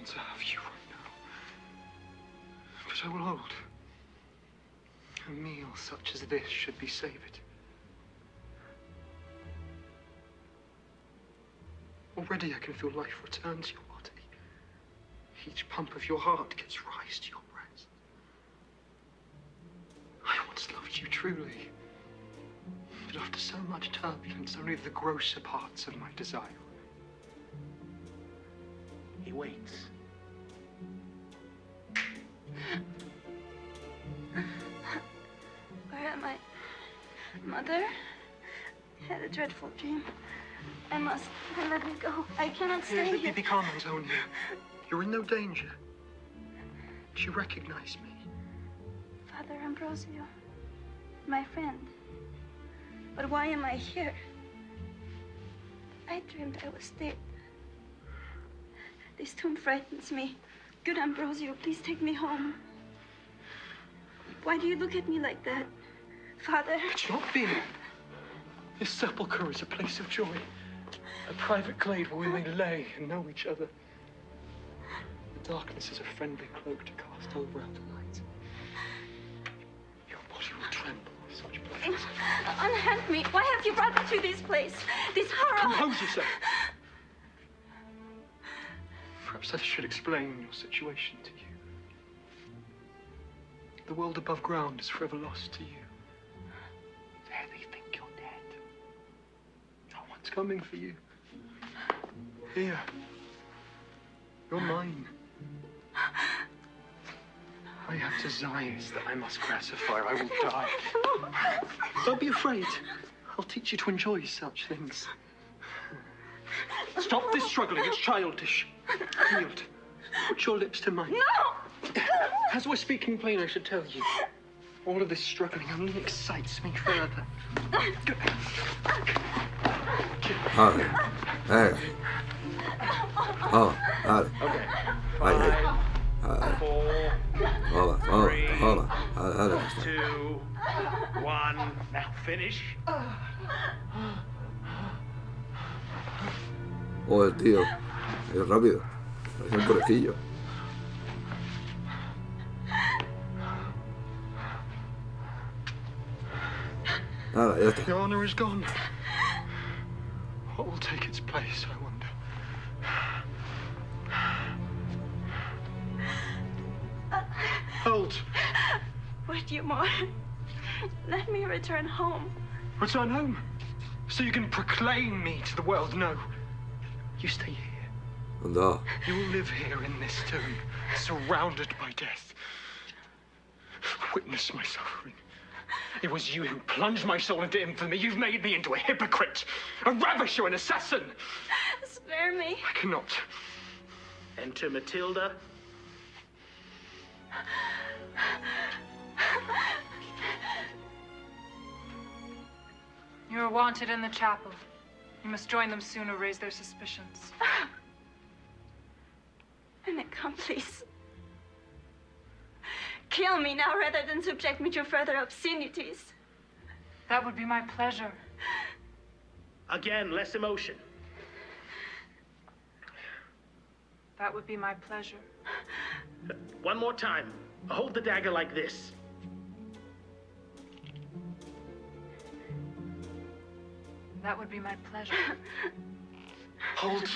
To have you right now. But I will hold. A meal such as this should be savored. Already I can feel life return to your body. Each pump of your heart gives rise to your breast. I once loved you truly. But after so much turbulence, only the grosser parts of my desire. He waits. Where am I? Mother? I had a dreadful dream. I must let me go. I cannot stay here. Be calm, Antonia. You're in no danger. She recognized me. Father Ambrosio, my friend. But why am I here? I dreamed I was dead. This tomb frightens me. Good Ambrosio, please take me home. Why do you look at me like that? Father? It's not fear. This sepulchre is a place of joy. A private glade where we may lay and know each other. The darkness is a friendly cloak to cast over our delight. Your body will tremble with such blaze. Unhand me. Why have you brought me to this place? This horror. Compose yourself. Perhaps I should explain your situation to you. The world above ground is forever lost to you. There they think you're dead. No one's coming for you. Here. You're mine. I have desires that I must gratify or I will die. Don't be afraid. I'll teach you to enjoy such things. Stop this struggling. It's childish. Yield. Put your lips to mine. No! As we're speaking plain, I should tell you. All of this struggling only excites me further. Vale. Venga. Vamos, vale. Okay. Ahí, ahí. 5, 4, Toma, toma, toma. Dale, dale. 2, 1. Now finish. Joder, tío. Es rápido. Parece un conejillo. Nada, ya está. Your honor is gone. What will take its place, I wonder? Hold. Wait, you more. Let me return home. Return home? So you can proclaim me to the world? No. You stay here. Anda. You will live here in this tomb, surrounded by death. Witness my suffering. It was you who plunged my soul into infamy. You've made me into a hypocrite, a ravisher, an assassin. Spare me. I cannot. Enter Matilda. You are wanted in the chapel. You must join them soon or raise their suspicions. An accomplice. Kill me now rather than subject me to further obscenities. That would be my pleasure. Again, less emotion. That would be my pleasure. One more time. Hold the dagger like this. That would be my pleasure. Hold.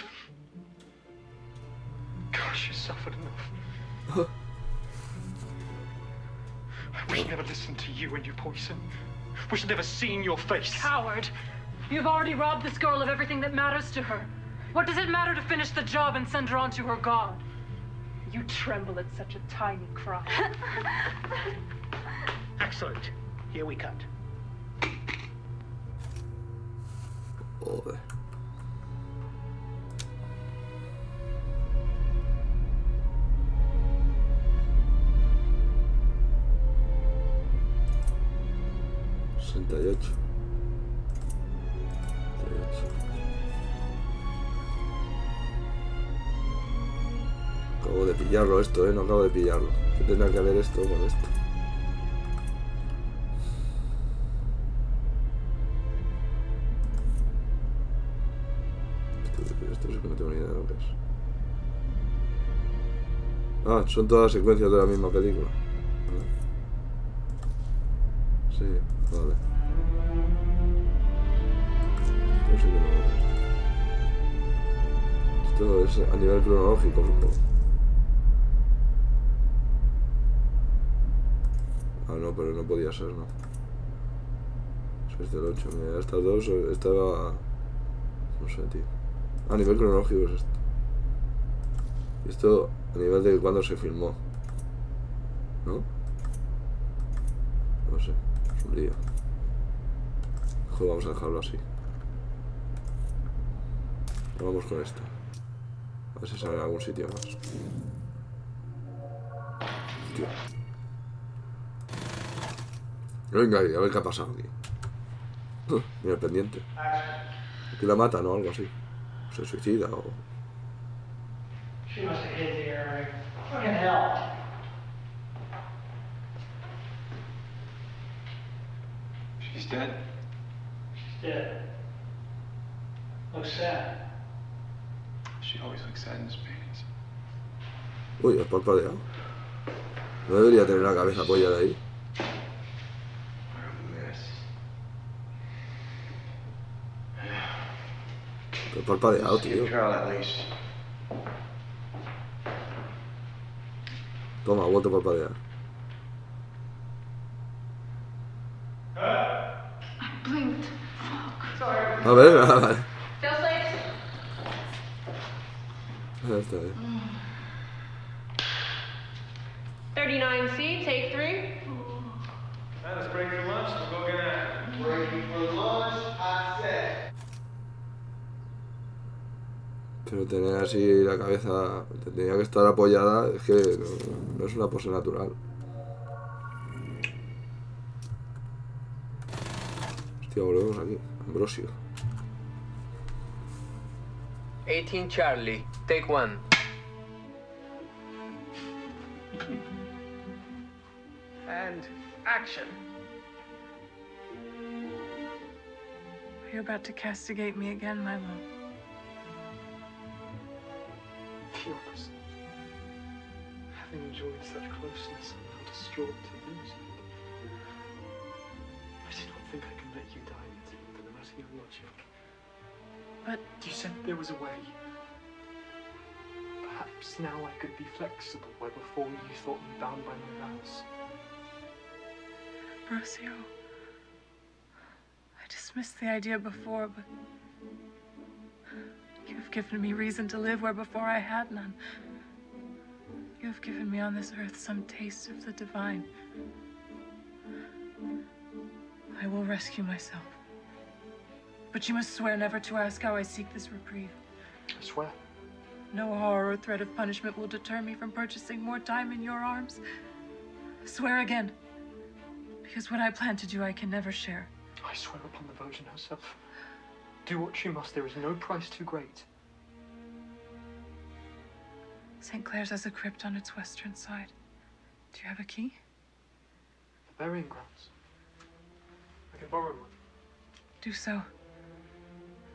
Gosh, you suffered enough. I wish never listened to you and your poison. Wish I'd never seen your face. Coward! You've already robbed this girl of everything that matters to her. What does it matter to finish the job and send her on to her god? You tremble at such a tiny cry. Excellent. Here we cut. Joder. Acabo de pillarlo esto, no acabo de pillarlo. ¿Qué tendrá que ver esto con esto? Esto sí que no tengo ni idea de lo que es. Ah, son todas secuencias de la misma película. Sí, vale. No sé qué no. Esto es a nivel cronológico, supongo. Ah, no, pero no podía ser, ¿no? 6 del 8, mira, estas dos estaba... No sé, tío. A nivel cronológico es esto. Y esto a nivel de cuándo se filmó. ¿No? No sé, es un lío. Joder, vamos a dejarlo así. Vamos con esto. A ver si sale en algún sitio más. Tío. Venga, a ver qué ha pasado aquí. Mira el pendiente. Aquí la matan o algo así. Se suicida o... She must have hid here. Fucking hell. She's dead. She's dead. Looks sad. She always looks sad in his paintings. Uy, has parpadeado. No debería tener la cabeza apoyada ahí. Pero has parpadeado, tío. Toma, ha vuelto a parpadear. I blinked. Fuck. Sorry. A ver, vale. Feels late. Ya está bien. 39C, take 3. Let's break for lunch. We'll go get at it. Breaking for lunch, I said. Pero tener así la cabeza, tenía que estar apoyada, es que no es una pose natural. Hostia, volvemos aquí, Ambrosio. 18 Charlie, take 1. And action. Are you about to castigate me again, my love? Yours. Having enjoyed such closeness, I'm now distraught to lose it. I do not think I can let you die for the rest of your logic. But you said there was a way. Perhaps now I could be flexible where before you thought me bound by my vows. Ambrosio, I dismissed the idea before, but you have given me reason to live where before I had none. You have given me on this earth some taste of the divine. I will rescue myself. But you must swear never to ask how I seek this reprieve. I swear. No horror or threat of punishment will deter me from purchasing more time in your arms. Swear again. Because what I plan to do, I can never share. I swear upon the Virgin herself. Do what you must. There is no price too great. St. Clair's has a crypt on its western side. Do you have a key? The burying grounds. I can borrow one. Do so.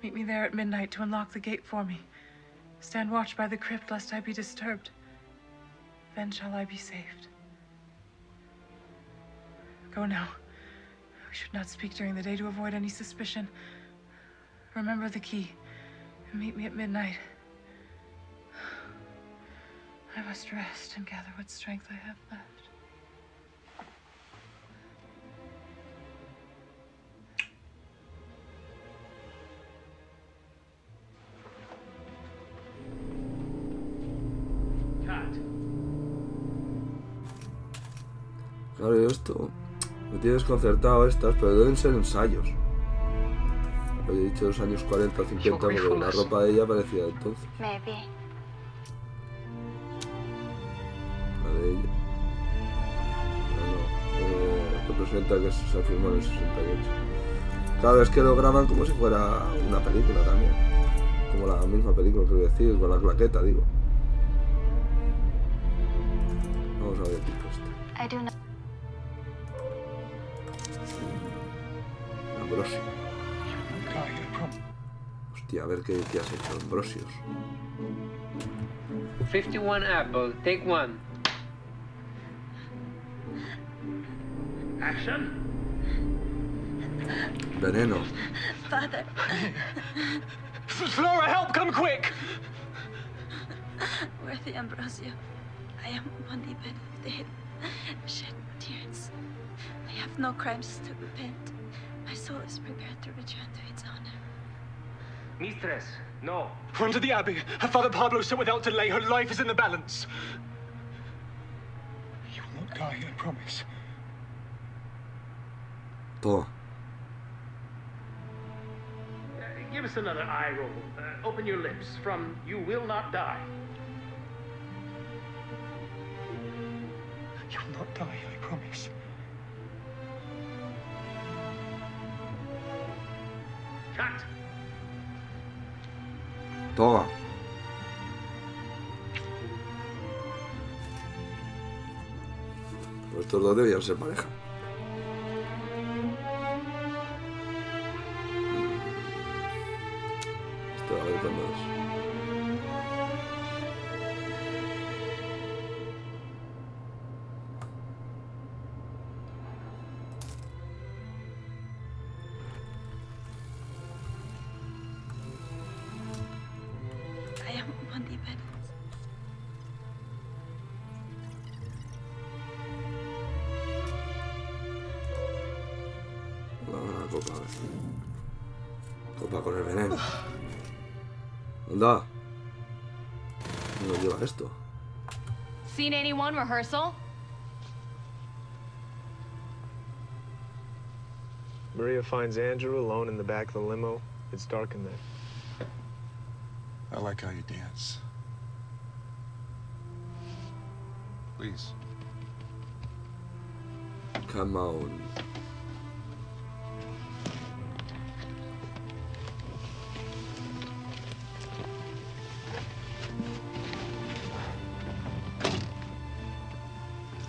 Meet me there at midnight to unlock the gate for me. Stand watch by the crypt lest I be disturbed. Then shall I be saved. Go now. We should not speak during the day to avoid any suspicion. Remember the key and meet me at midnight. I must rest and gather what strength I have left. Claro, yo esto me tiene desconcertado estas, pero deben ser ensayos. Había dicho los años 40 o 50, porque la ropa de ella parecía de entonces. Maybe. La de ella. No, representa que se filmó en el 68. Claro, es que lo graban como si fuera una película también. Como la misma película, quiero decir, con la claqueta, digo. Vamos a ver el tipo este. I do not. Ambrosio. Hostia, a ver qué has hecho, Ambrosios. 51 apple, take one. Action. Veneno. Father. Flora, help! Come quick! Worthy Ambrosio, I am on the bed of death. Shed tears. I have no crimes to repent. My soul is prepared to return to its honor. Mistress, no. Run to the Abbey. Her father Pablo said without delay her life is in the balance. You will not die, I promise. Toma. Give us another eye roll. Open your lips from "You will not die." You will not die, I promise. Cut. Toma. Pues estos dos debían ser pareja. Esto a ver cuándo es. I am on the bed. Una copa, a ver. Copa con el veneno. Anda. ¿Dónde nos lleva esto? Scene 81 rehearsal. Maria finds Andrew alone in the back of the limo. It's dark in there. I like how you dance. Please. Come on.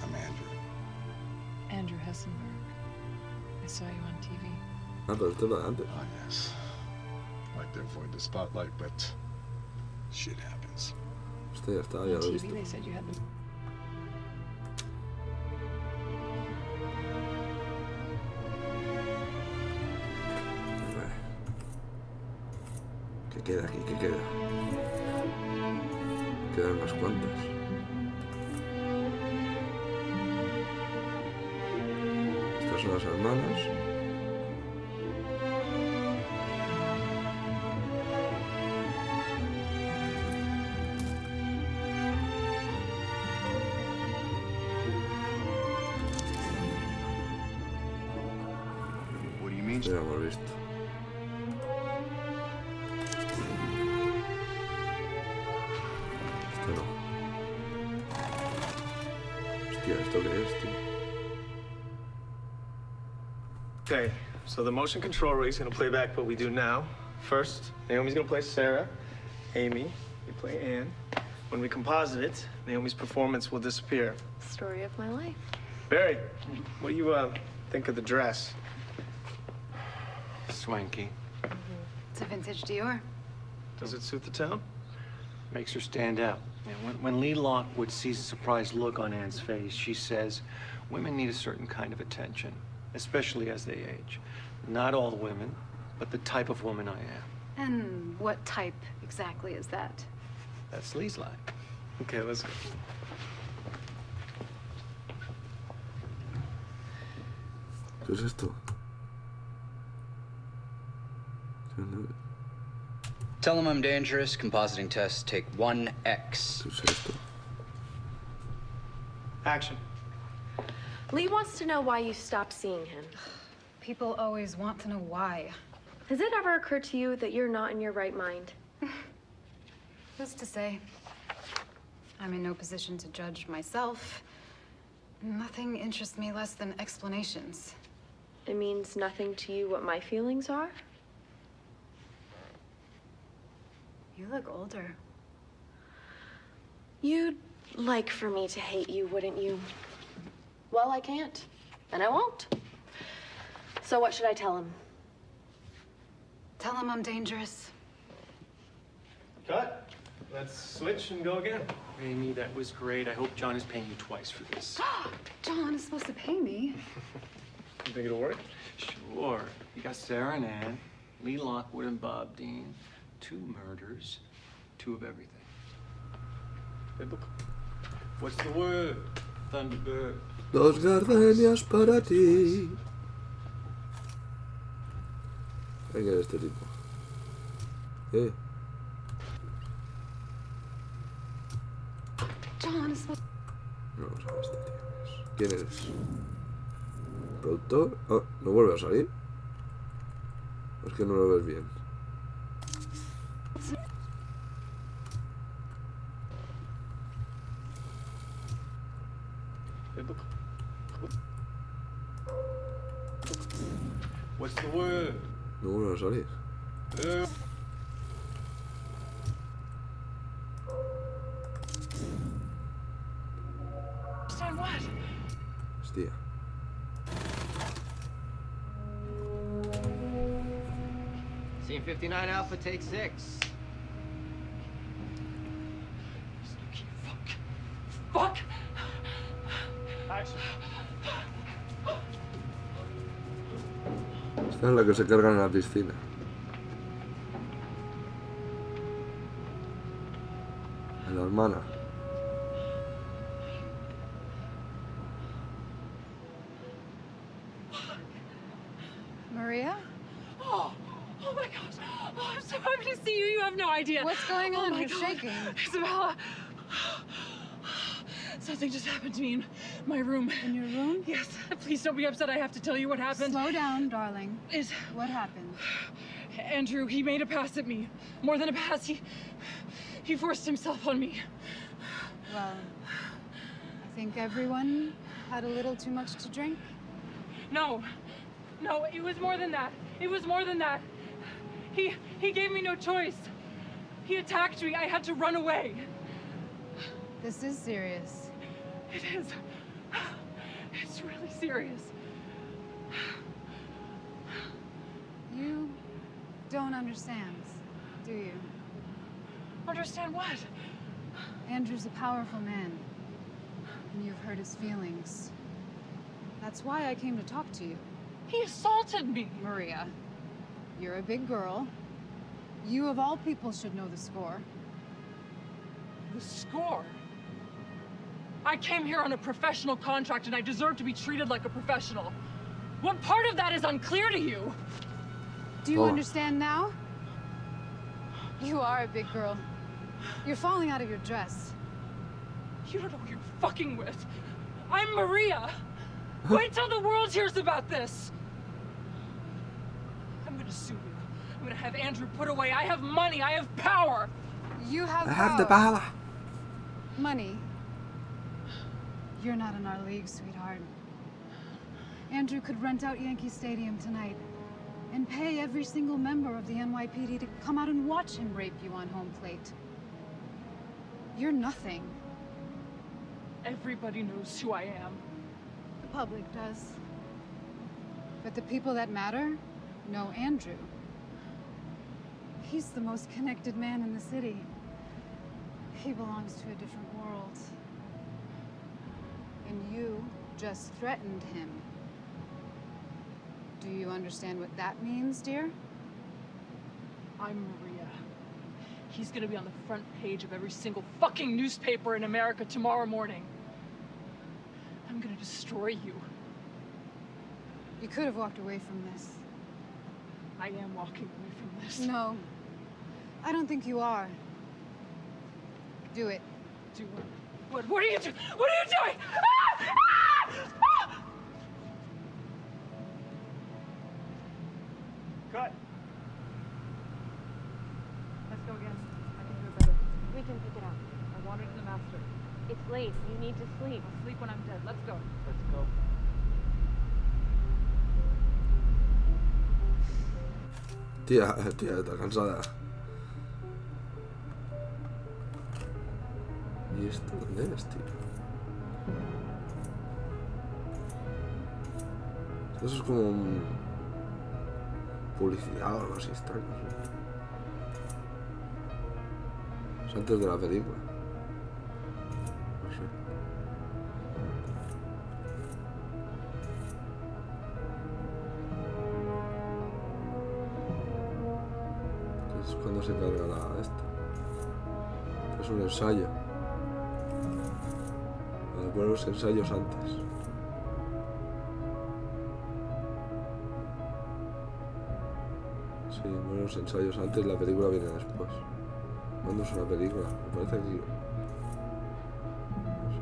I'm Andrew. Andrew Hessenberg. I saw you on TV. Ah, pero esto es lo de antes. Oh, yes. Like to avoid the spotlight, but shit happens. Esto ya está, ya On lo he TV, visto. they said you had the... ¿Qué queda aquí? ¿Qué queda? Quedan unas cuantas. Estas son las hermanas. Ya lo hemos visto. Esto no. Hostia, ¿esto qué es, tío? Okay, so the motion control rig is going to play back what we do now. First, Naomi's going to play Sarah. Amy, you play Anne. When we composite it, Naomi's performance will disappear. Story of my life. Barry, what do you think of the dress? Swanky. It's a vintage Dior. Does it suit the town? Makes her stand out. When Lee Lockwood sees a surprised look on Anne's face, she says, women need a certain kind of attention, especially as they age. Not all women, but the type of woman I am. And what type exactly is that? That's Lee's line. Okay, let's go. ¿Qué es esto? Tell him I'm dangerous. Compositing test, take 1X. ¿Qué es esto? Action. Lee wants to know why you stopped seeing him. People always want to know why. Has it ever occurred to you that you're not in your right mind? Who's to say? I'm in no position to judge myself. Nothing interests me less than explanations. It means nothing to you what my feelings are? You look older. You'd like for me to hate you, wouldn't you? Well, I can't, and I won't. So what should I tell him? Tell him I'm dangerous. Cut. Let's switch and go again. Amy, that was great. I hope John is paying you twice for this. John is supposed to pay me. You think it'll work? Sure. You got Sarah and Ann, Lee Lockwood and Bob Dean. 2 murders, 2 of everything. Biblical. What's the word, Thunderbird? Dos gardenias para ti. ¿Qué es este tipo? John is supposed... No lo sabe este tío. ¿Quién eres? ¿Productor? Oh, ¿no vuelve a salir? ¿O es que no lo ves bien? What's the word? No vuelve a salir. Understand what? Hostia. Scene 59 Alpha, take 6. Fuck! Action. Esta es la que se cargan en la piscina. En la hermana. Maria? Oh my gosh. Oh, I'm so happy to see you. You have no idea. What's going on? Oh my You're God. shaking. Isabella. Something just happened to me in my room. In your room? Yes. Please don't be upset. I have to tell you what happened. Slow down, darling. What happened? Andrew, he made a pass at me. More than a pass. He forced himself on me. Well, I think everyone had a little too much to drink. No, it was more than that. It was more than that. He gave me no choice. He attacked me. I had to run away. This is serious. It is. It's really serious. You don't understand, do you? Understand what? Andrew's a powerful man, and you've hurt his feelings. That's why I came to talk to you. He assaulted me. Maria, you're a big girl. You of all people should know the score. The score? I came here on a professional contract and I deserve to be treated like a professional. What part of that is unclear to you? Do you understand now? You are a big girl. You're falling out of your dress. You don't know who you're fucking with. I'm Maria. Wait till the world hears about this. I'm gonna sue you. I'm gonna have Andrew put away. I have money. I have power. You have I have the power. Money. You're not in our league, sweetheart. Andrew could rent out Yankee Stadium tonight and pay every single member of the NYPD to come out and watch him rape you on home plate. You're nothing. Everybody knows who I am. The public does. But the people that matter know Andrew. He's the most connected man in the city. He belongs to a different world. And you just threatened him. Do you understand what that means, dear? I'm Maria. He's gonna be on the front page of every single fucking newspaper in America tomorrow morning. I'm gonna destroy you. You could have walked away from this. I am walking away from this. No. I don't think you are. Do it. Do what? What are you doing? What are you doing? Ah! Ah! Ah! Cut. Let's go again. I can do it better. We can pick it up. I wanted the master. It's late. You need to sleep. I'll sleep when I'm dead. Let's go. Let's go. Tía, está cansada. ¿Y esto dónde es, tío? Eso es como un... publicidad o algo así, está. Es antes de la película. No sé. Es cuando se carga la esta. Es un ensayo. Poner los ensayos antes. Sí, poner los ensayos antes, la película viene después. ¿Cuándo es una película? Me parece aquí. No sé.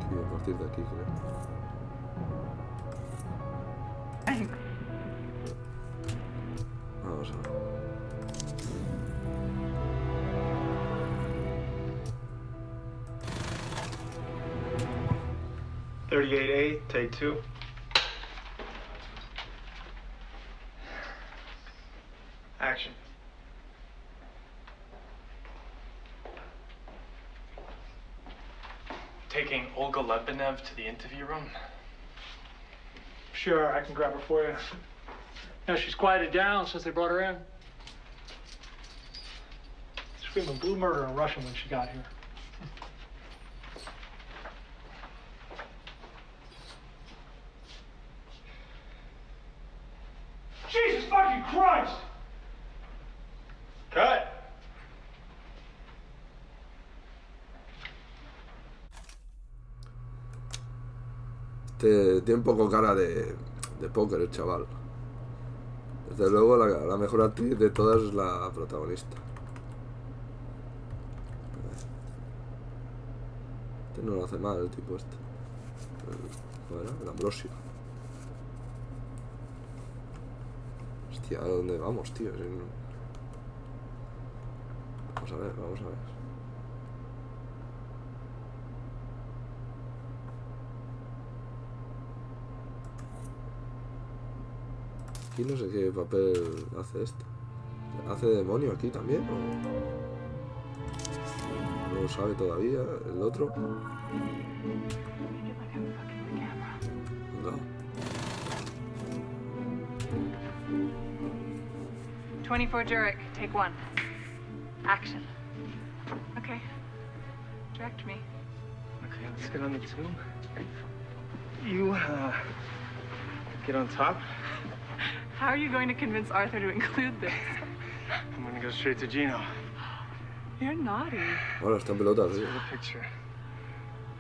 Aquí, a partir de aquí, creo. Vamos a ver. .38A, take 2. Action. Taking Olga Lebenev to the interview room? Sure, I can grab her for you. Now, she's quieted down since they brought her in. Screaming blue murder in Russian when she got here. Jesus fucking Christ! Cut! Tiene un poco cara de póker el chaval. Desde luego la mejor actriz de todas es la protagonista. Este no lo hace mal el tipo este. El Ambrosio. Hostia, ¿a dónde vamos, tío? Vamos a ver, vamos a ver. Aquí no sé qué papel hace este. ¿Hace de demonio aquí también? ¿O no lo sabe todavía el otro? No. 24 Jurek, take 1. Action. Okay. Direct me. Okay, let's get on the tube. You, get on top. How are you going to convince Arthur to include this? I'm gonna go straight to Gino. You're naughty. Ahora está en pelota, Let's tío. get a picture.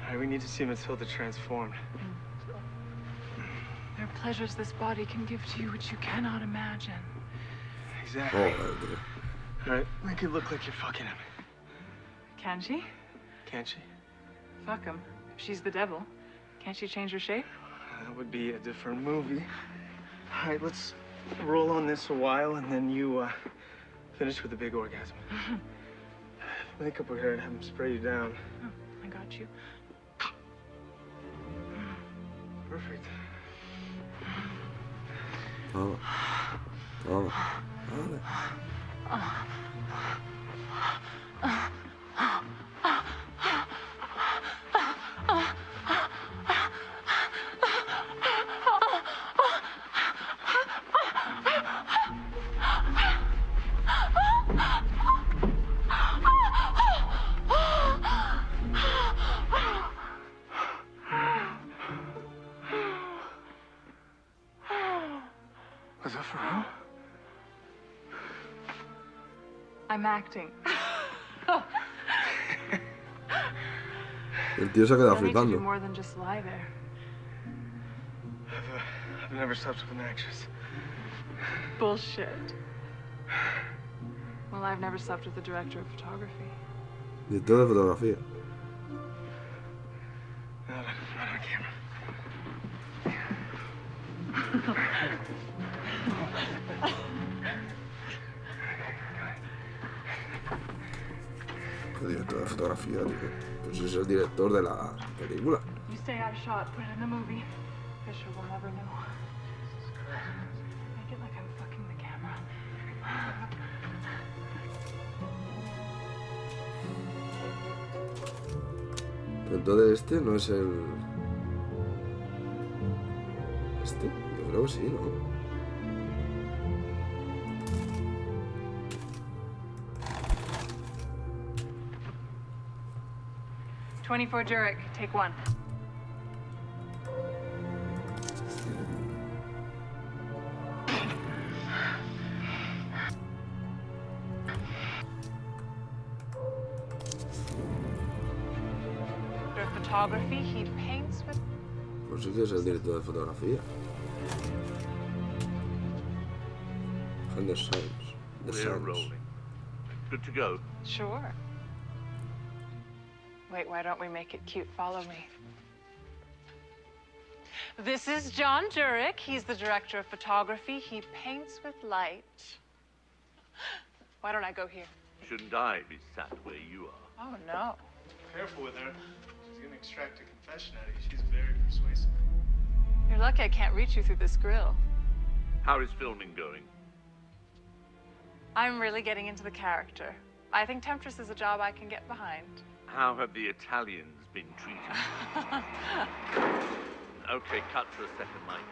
All right, we need to see Matilda transformed. There are pleasures this body can give to you which you cannot imagine. Exactly. Joder, tío. All right, make it look like you're fucking him. Can she? Can't she? Fuck him. If she's the devil, can't she change her shape? That would be a different movie. All right, let's roll on this a while, and then you finish with a big orgasm. Make up her hair and have him spray you down. Oh, I got you. Perfect. Toma. Toma. Vale. Was that for real? I'm acting. El tío se ha quedado I need to do flipando. more than just lie there. I've never slept with an actress. Bullshit. Well, I've never slept with the director of photography. Director de fotografía. Not on camera. El director de fotografía, tío. Pues es el director de la película. You say I've shot, put it in the movie. Fisher will never know. Make it like I'm fucking the camera. Pero entonces este no es el... ¿Este? Yo creo que sí, ¿no? 24 Jurek, take one. Photography, he paints with... Pues sí que es el director de fotografía. And the sounds. The We're sounds. rolling. Good to go. Sure. Wait, why don't we make it cute? Follow me. This is John Jurek. He's the director of photography. He paints with light. Why don't I go here? Shouldn't I be sat where you are? Oh, no. Careful with her. She's gonna extract a confession out of you. She's very persuasive. You're lucky I can't reach you through this grill. How is filming going? I'm really getting into the character. I think Temptress is a job I can get behind. How have the Italians been treated? Okay, cut for a second, Mike.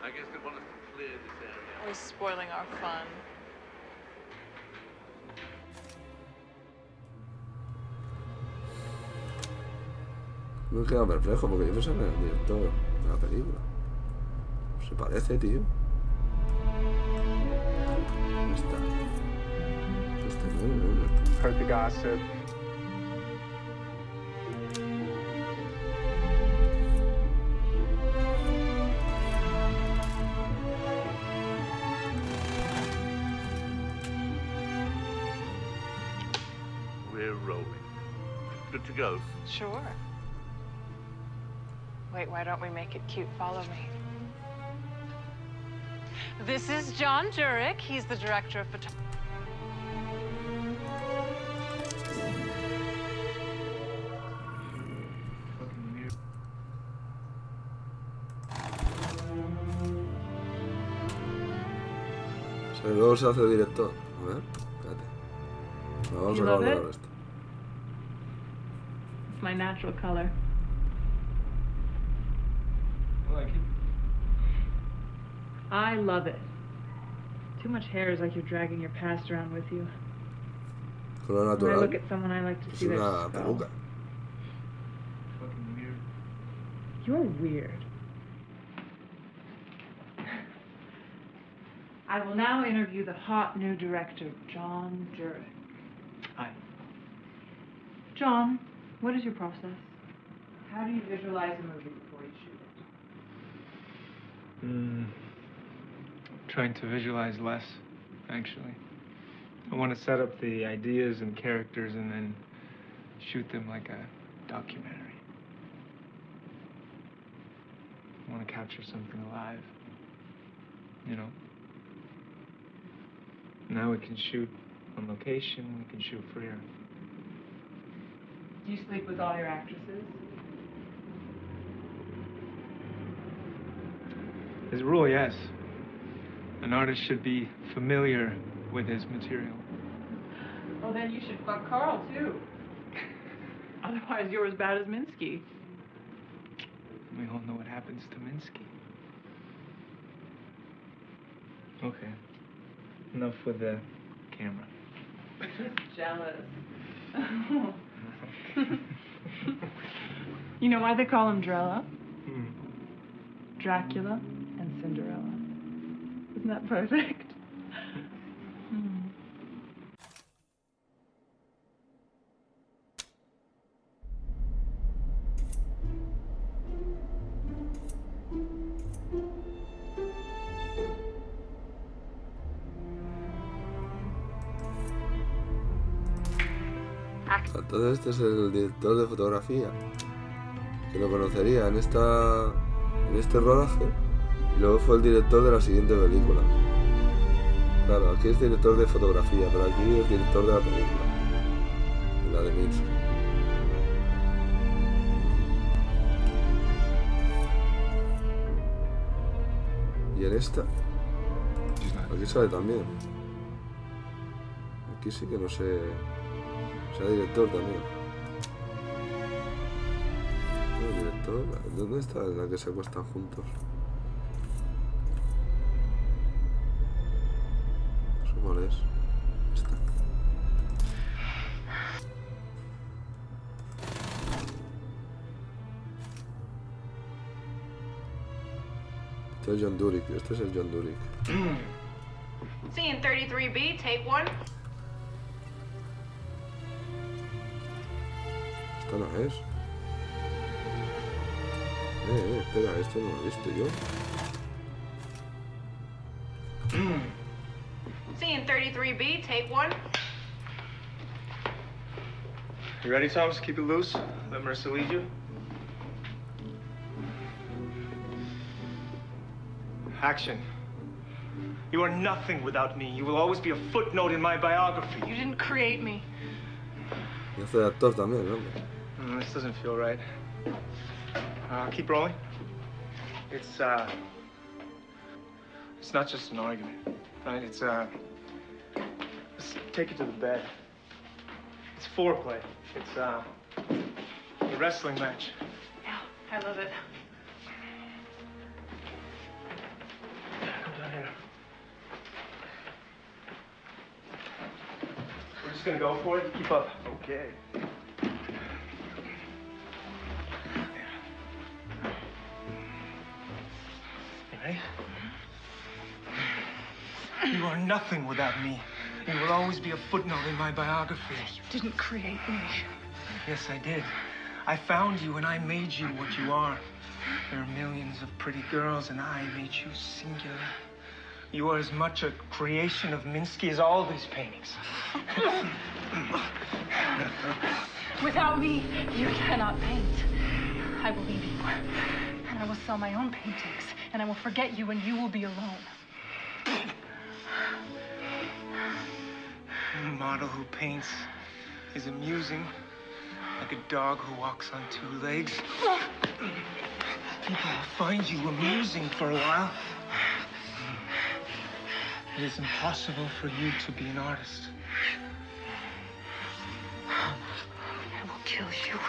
I guess they want us to clear this area. We're spoiling our fun. Me queda perplejo porque yo pensaba que era el director de la película. Se parece, tío. ¿Dónde está? Heard the gossip. We're rolling. Good to go. Sure. Wait, why don't we make it cute? Follow me. This is John Jurek. He's the director of photography. Luego se hace director. A ver, espérate. Vamos a guardar esto. It's my natural color. I like it. I love it. Too much hair is like you're dragging your past around with you. Color When I natural. look at someone, I like to Es see their una skull. peluca. Fucking weird. You're weird. I will now interview the hot new director, John Jurek. Hi. John, what is your process? How do you visualize a movie before you shoot it? Trying to visualize less, actually. I want to set up the ideas and characters and then shoot them like a documentary. I want to capture something alive, you know? Now we can shoot on location, we can shoot freer. Do you sleep with all your actresses? As a rule, yes. An artist should be familiar with his material. Well, then you should fuck Carl, too. Otherwise, you're as bad as Minsky. We all know what happens to Minsky. Okay. Enough with the camera. Just jealous. You know why they call him Drella? Dracula and Cinderella. Isn't that perfect? Entonces este es el director de fotografía, que lo conocería en este rodaje, y luego fue el director de la siguiente película. Claro, aquí es director de fotografía, pero aquí es director de la película, la de Minsky. Y en esta, aquí sale también. Aquí sí que no sé. Sea director también. ¿El director? ¿Dónde está la que se acuestan juntos? No sé cuál es. Esta. Este es John Durick. Este es el John Durick. Scene 33B, take one. Esta no es. Espera, esto no lo he visto yo. Scene 33B, take one. You ready, Thomas? Keep it loose. Let Marissa lead you. Action. You are nothing without me. You will always be a footnote in my biography. You didn't create me. Y hace de actor también, ¿no? This doesn't feel right. Keep rolling. It's not just an argument, right? Let's take it to the bed. It's foreplay. It's a wrestling match. Yeah, I love it. Come down here. We're just gonna go for it. Keep up. Okay. Right? You are nothing without me. You will always be a footnote in my biography. You didn't create me. Yes, I did. I found you and I made you what you are. There are millions of pretty girls and I made you singular. You are as much a creation of Minsky as all these paintings. Without me, you cannot paint. I will leave you. And I will sell my own paintings. And I will forget you and you will be alone. A model who paints is amusing, like a dog who walks on two legs. People will find you amusing for a while. It is impossible for you to be an artist. I will kill you.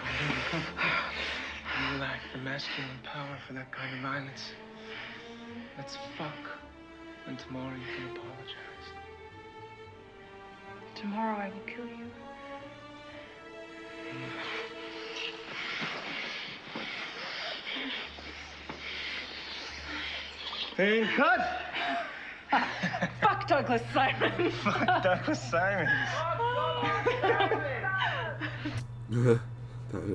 You lack the masculine power for that kind of violence. Let's fuck, and tomorrow you can apologize. Tomorrow I will kill you. And cut! Douglas Simon. Fuck Douglas Simon.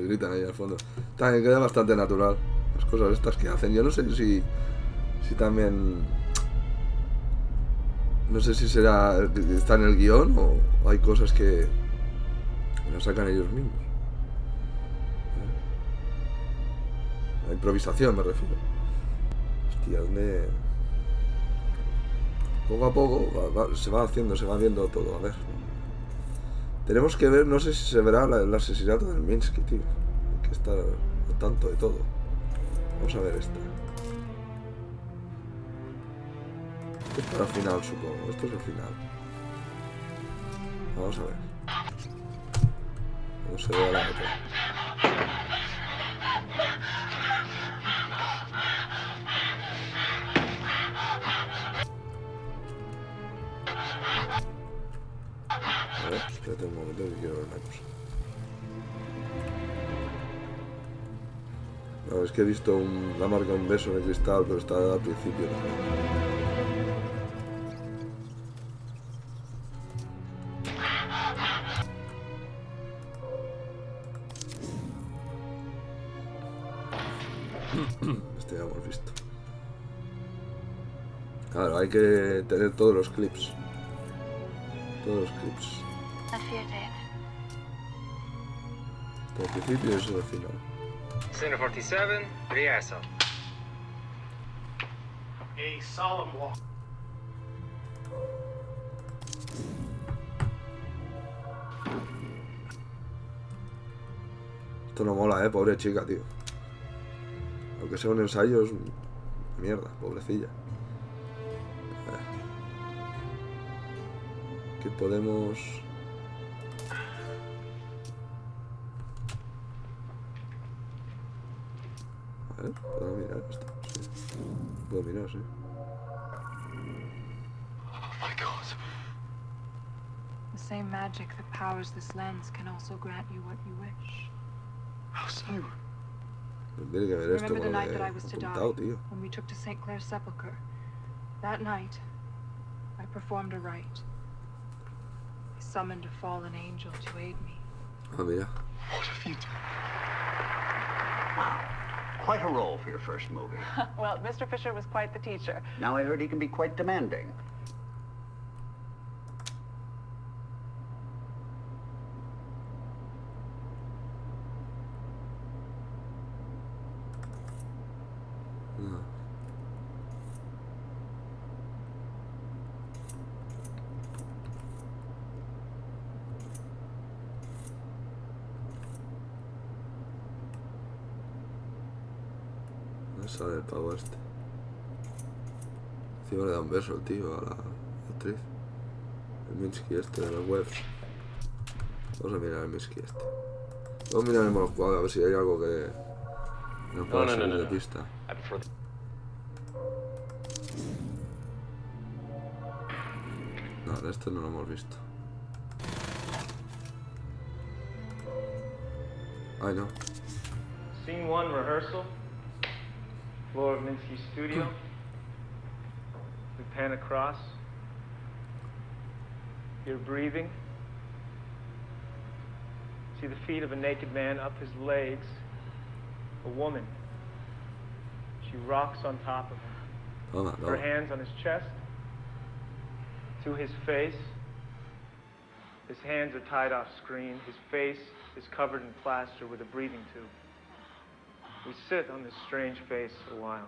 Gritan ahí al fondo. También queda bastante natural las cosas estas que hacen. Yo no sé si también... No sé si está en el guión o hay cosas que las sacan ellos mismos. La improvisación me refiero. Hostia, ¿dónde...? Poco a poco se va haciendo, se va viendo todo. A ver. Tenemos que ver, no sé si se verá el asesinato del Minsky, tío. Hay que estar al tanto de todo. Vamos a ver esta. Esto es para el final, supongo. Esto es el final. Vamos a ver. No se ve la otra. A ver, espérate un momento que quiero ver una cosa. No, es que he visto la marca de un beso en el cristal, pero está al principio también. Este ya hemos visto. Claro, hay que tener todos los clips. Todos los clips. Todo el principio y eso al final. Center 47, rehearsal. A solemn walk. Esto no mola, pobre chica, tío. Aunque sea un ensayo, es mierda, pobrecilla. Que podemos... A ver, ¿puedo mirar esto? Sí. Puedo mirar, sí. Oh my God. The same magic that powers this lens can also grant you what you wish. How so? Tiene que ver esto Remember the con lo night que that I he was to die, apuntado, tío. when we took to St. Clair's sepulchre. That night, I performed a rite. I summoned a fallen angel to aid me. Ah, mira. What have you done? Wow. Quite a role for your first movie. Well, Mr. Fisher was quite the teacher. Now I heard he can be quite demanding. No. No sale el pavo este. Encima le da un beso el tío a la actriz. El Minsky este de las webs. Vamos a mirar el Minsky este. Luego miraremos los cuadros a ver si hay algo que nos pueda salir de pista. No, este no lo hemos visto. Ay, no. Scene 1, rehearsal. Floor of Minsky's studio. We pan across. You're breathing. See the feet of a naked man up his legs. A woman. She rocks on top of him. Toma, Her toma. hands on his chest. To his face. His hands are tied off screen. His face is covered in plaster with a breathing tube. We sit on this strange face a while.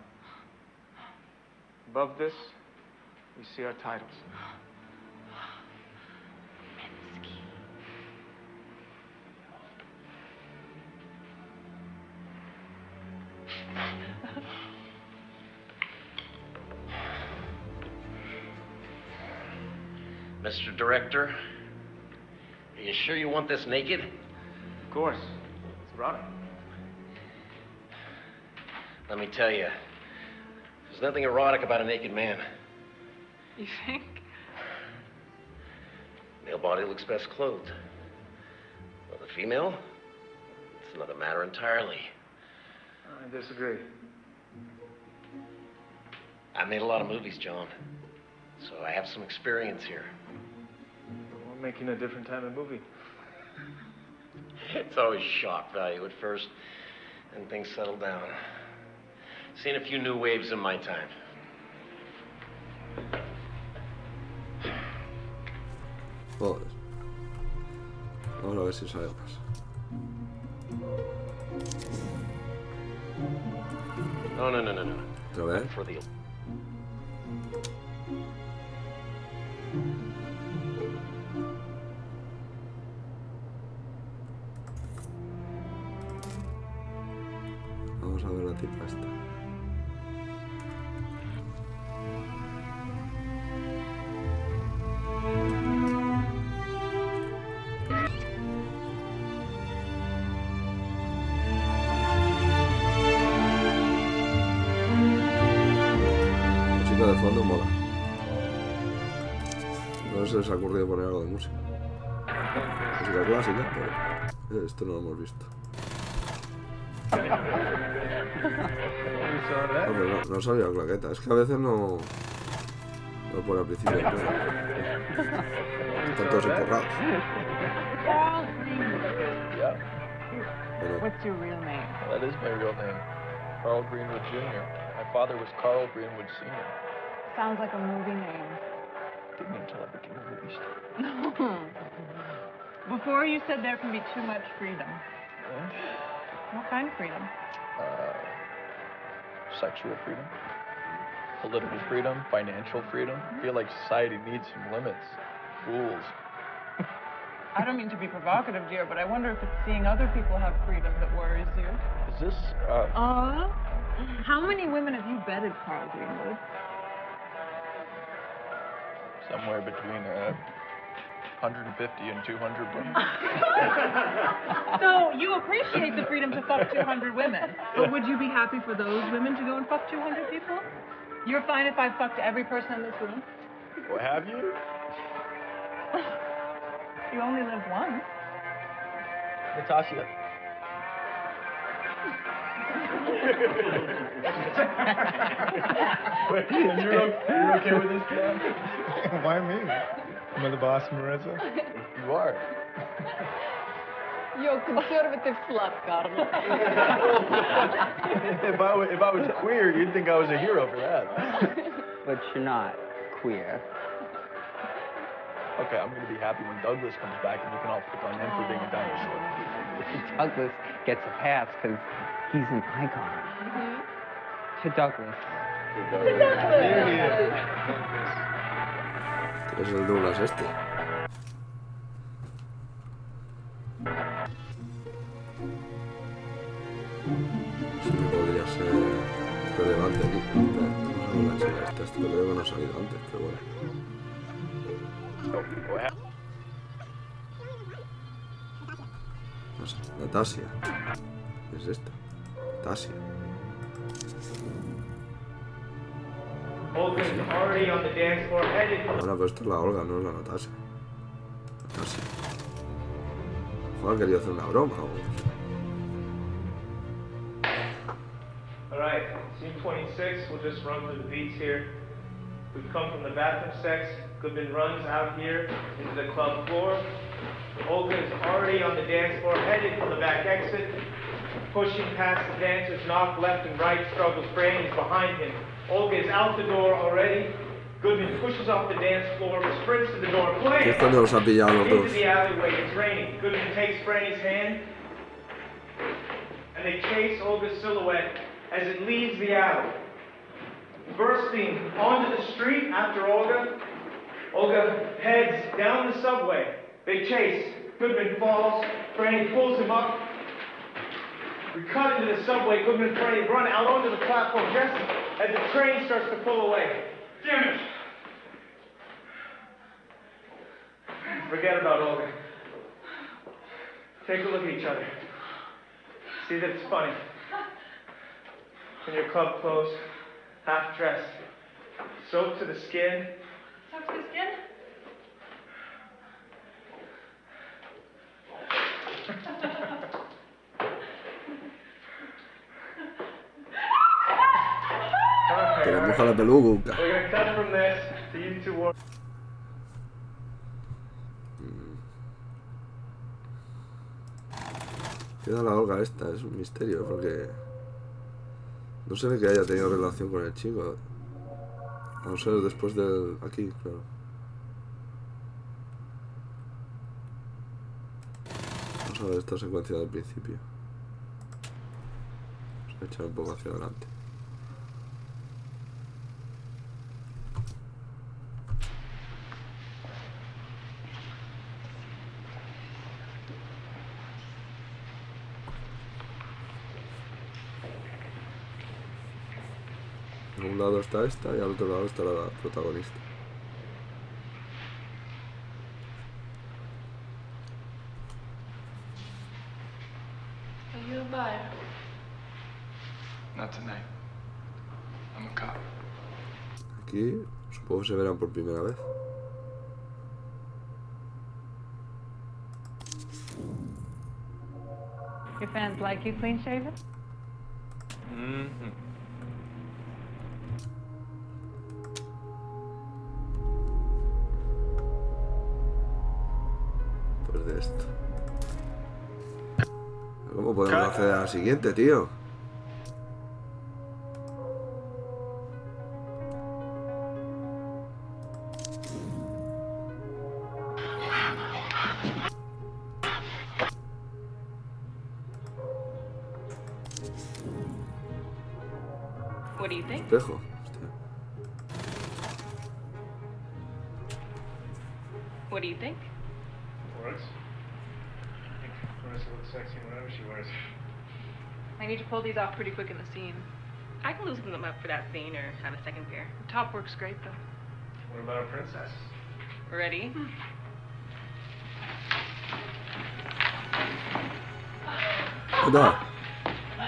Above this, we see our titles. Mr. Director, are you sure you want this naked? Of course. It's erotic. Let me tell you, there's nothing erotic about a naked man. You think? Male body looks best clothed. Well, the female, it's another matter entirely. I disagree. I made a lot of movies, John. So I have some experience here. We're making a different type of movie. It's always shock value at first, and things settle down. Seen a few new waves in my time. Joder. Vamos a ver si sabe más. No. ¿Otra vez? For the... Vamos a ver la tipa esta. De fondo mola. No se les ha ocurrido poner algo de música. Música clásica, pero esto no lo hemos visto. No, pero no salió la claqueta. Es que a veces no pone al principio. Están todos emporrados. What's your real name? That is my real name. Carl Greenwood Jr. My father was Carl Greenwood Sr. Sounds like a movie name. Didn't until I became a movie star. Before you said there can be too much freedom. Yeah. What kind of freedom? Sexual freedom, political freedom, financial freedom. I feel like society needs some limits, rules. I don't mean to be provocative, dear, but I wonder if it's seeing other people have freedom that worries you. Is this, How many women have you bedded, Carl Greenwood? Somewhere between 150 and 200 women. So you appreciate the freedom to fuck 200 women, but would you be happy for those women to go and fuck 200 people? You're fine if I fucked every person in this room? Well, have you? You only live once. Natasha. Wait, you're okay with this, John? Why me? Am I the boss, Marissa? You are. You're a conservative slut, Carlo. If I was queer, you'd think I was a hero for that. But you're not queer. Okay, I'm gonna be happy when Douglas comes back and you can all pick on him for being a dinosaur. Douglas gets a pass because he's an icon. To Douglas. There he is. Es el Douglas este. Sí que podría ser relevante aquí. Vamos a ver la chica esta. Esto creo que no ha salido antes, pero bueno. No sé, Natasha. ¿Qué es esta? Natasha. Olga's already on the dance floor, headed for Bueno, pero esto es la Olga, no es la Natasha. Natasha. Juan quería hacer una broma o... Alright, scene 26, we'll just run through the beats here. We've come from the bathroom sex. Goodman runs out here into the club floor. Olga is already on the dance floor, headed for the back exit. Pushing past the dancers, knock left and right, struggles. Franny is behind him. Olga is out the door already. Goodman pushes off the dance floor, sprints to the door, Es cuando los ha pillado los into dos. the alleyway. It's raining. Goodman takes Franny's hand, and they chase Olga's silhouette as it leaves the alley. Bursting onto the street after Olga, Olga heads down the subway. They chase. Goodman falls. Franny pulls him up. We cut into the subway. Goodman and Franny run out onto the platform just as the train starts to pull away. Damn it! Forget about Olga. Take a look at each other. See that it's funny. In your club clothes, half dressed, soaked to the skin. Soaked to the skin? Que le moja la peluca. We're gonna cut from this. Queda la Olga esta, es un misterio porque no se ve que haya tenido relación con el chico. A no ser después del... aquí, claro. Vamos a ver esta secuencia del principio. Vamos a echar un poco hacia adelante. A un lado está esta y al otro lado está la protagonista. Are you a buyer? Not tonight. I'm a cop. Aquí supongo que se verán por primera vez. Your fans like you clean shaven? Mm-hmm. Pues de esto. ¿Cómo podemos hacer a la siguiente, tío? What do you think? Espejo. Hostia. What do you think? Works. I think Marissa looks sexy in whatever she wears. I need to pull these off pretty quick in the scene. I can loosen them up for that scene or have a second pair. The top works great, though. What about our princess? Ready? Anda,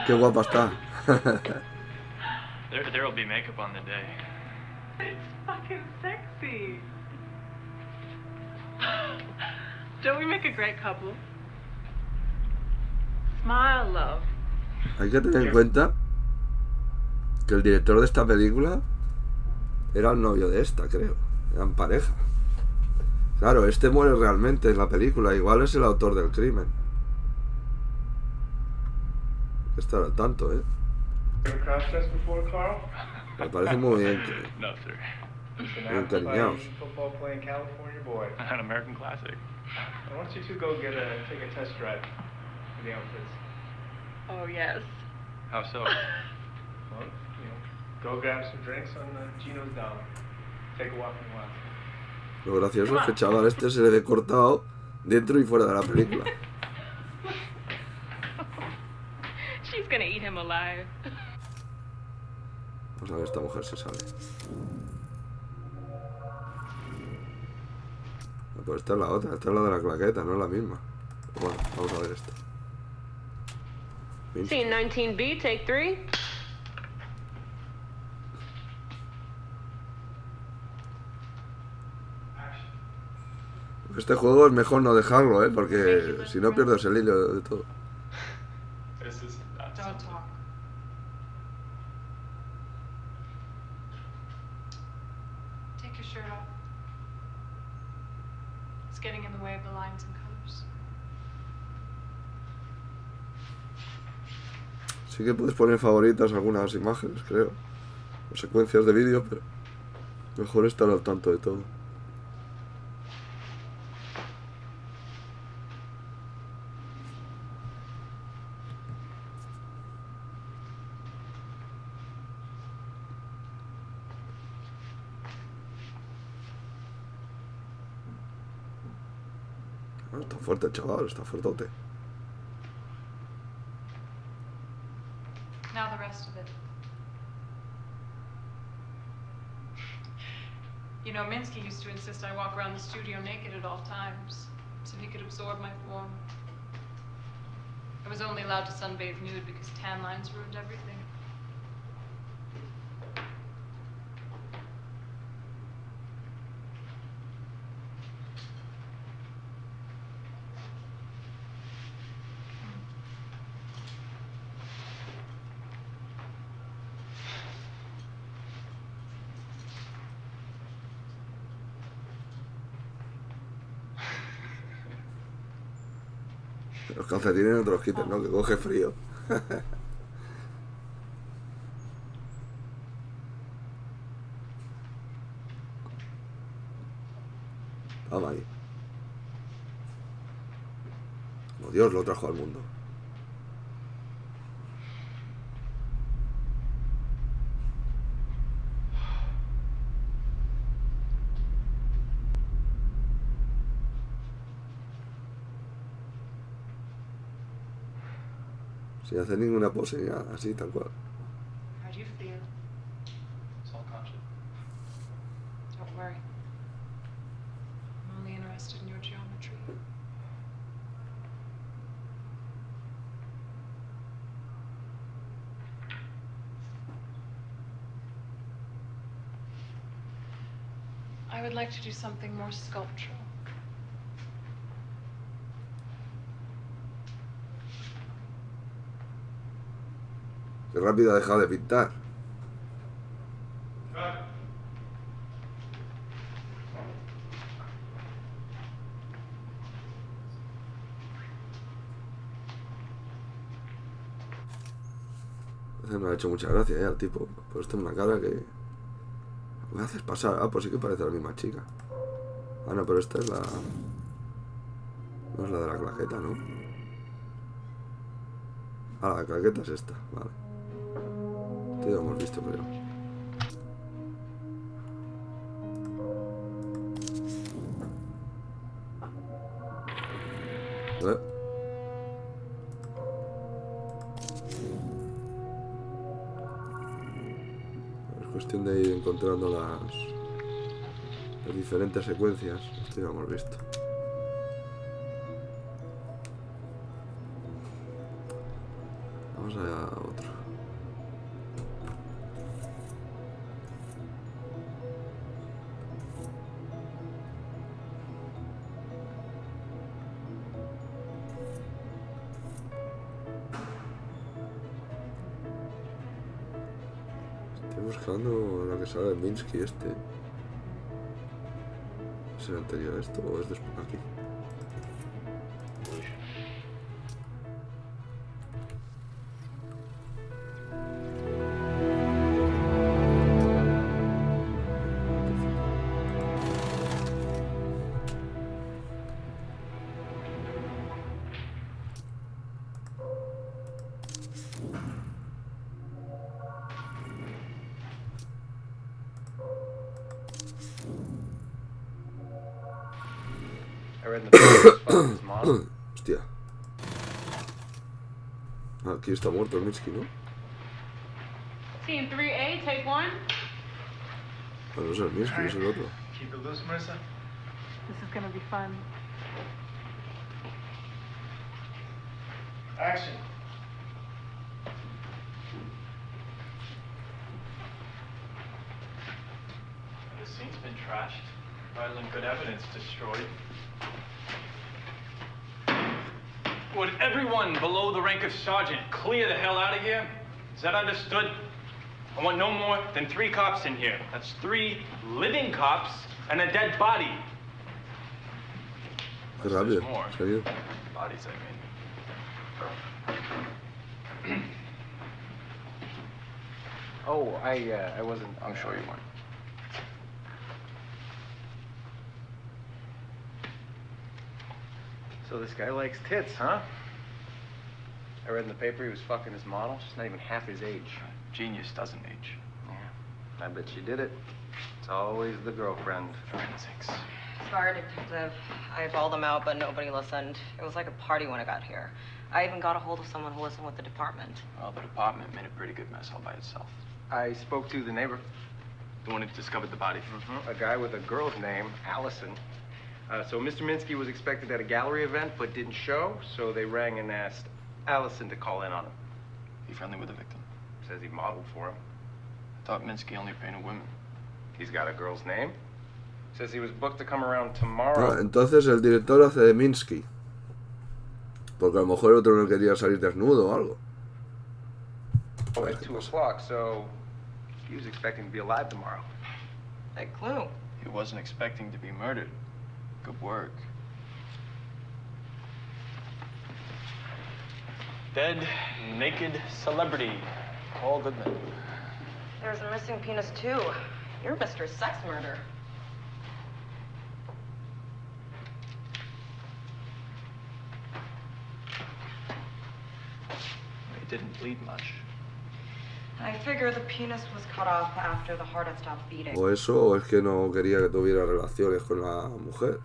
qué guapa está. There'll be makeup on the day. It's fucking sexy. Don't we make a great couple? Smile, love. Hay que tener en cuenta que el director de esta película era el novio de esta, creo. Eran pareja. Claro, este muere realmente en la película. Igual es el autor del crimen. Hay que estar al tanto, ¿eh? Ever cross-dressed before, Carl? Me parece muy bien. No, sir. Just an Bien cariñados. apple-pie, football-playing California boy. An American classic. I want you two go take a test drive for the outfits. Oh, yes. How so? Well, go grab some drinks on Gino's Dollar. Take a walk in the wild. Lo gracioso es que el chaval este se le ve cortado dentro y fuera de la película. She's gonna eat him alive. Vamos a ver esta mujer si sale. Pues esta es la otra, esta es la de la claqueta, no es la misma. Pero bueno, vamos a ver esto. Scene 19B, take 3. Este juego es mejor no dejarlo, porque si no pierdes el hilo de todo. Don't talk. Take your shirt off. It's getting in the way of the lines and colors. Sí que puedes poner favoritas algunas imágenes, creo. O secuencias de vídeo, pero mejor estar al tanto de todo. Está fuerte el chaval, está fuertote. Now the rest of it. You know, Minsky used to insist I walk around the studio naked at all times, so he could absorb my form. I was only allowed to sunbathe nude because tan lines ruined everything. Los calcetines no te los quites, ¿no? Que coge frío. Vamos ahí. Como Dios lo trajo al mundo. Sin hacer ninguna pose ni nada, así tal cual. How do you feel? Self-conscious. Don't worry. I'm only interested in your geometry. I would like to do something more sculptural. Qué rápido ha dejado de pintar. Me ha hecho mucha gracia ya el tipo. Por esto en una cara que... Me haces pasar. Ah, pues sí que parece la misma chica. Ah, no, pero esta es la... No es la de la claqueta, ¿no? Ah, la claqueta es esta, vale. Esto ya lo hemos visto, creo. Es cuestión de ir encontrando las diferentes secuencias. Esto ya lo hemos visto. Vamos a otro. Estoy buscando la que sale de Minsky este. ¿Es el anterior a esto o es después aquí? Hostia. Aquí está muerto el Minsky, ¿no? Team 3A, take one. No es el Minsky, es el otro. Keep it loose, Marissa. This is gonna be fun. Action. The scene's been trashed. Violent good evidence destroyed. Would everyone below the rank of sergeant clear the hell out of here? Is that understood? I want no more than 3 cops in here. That's 3 living cops and a dead body. Qué rápido, more. en serio. Bodies, I mean. Oh, I wasn't. I'm sure you weren't. So this guy likes tits, huh? I read in the paper he was fucking his model. She's not even half his age. Genius doesn't age. Yeah, I bet you did it. It's always the girlfriend. Forensics. Sorry, Detective. I bawled them out, but nobody listened. It was like a party when I got here. I even got a hold of someone who listened with the department. Well, the department made a pretty good mess all by itself. I spoke to the neighbor. The one who discovered the body. A guy with a girl's name, Allison. So Mr. Minsky was expected at a gallery event, but didn't show, so they rang and asked Allison to call in on him. He friendly with the victim? Says he modeled for him. I thought Minsky only painted women. He's got a girl's name. Says he was booked to come around tomorrow. Ah, entonces el director hace de Minsky. Porque a lo mejor el otro no quería salir desnudo o algo. At 2 o'clock, so he was expecting to be alive tomorrow. Big clue. He wasn't expecting to be murdered. Good work. Dead, naked celebrity. Paul Goodman. There's a missing penis, too. You're Mr. Sex Murder. It didn't bleed much. I figure the penis was cut off after the heart had stopped beating. O eso, o es que no quería que tuviera relaciones con la mujer,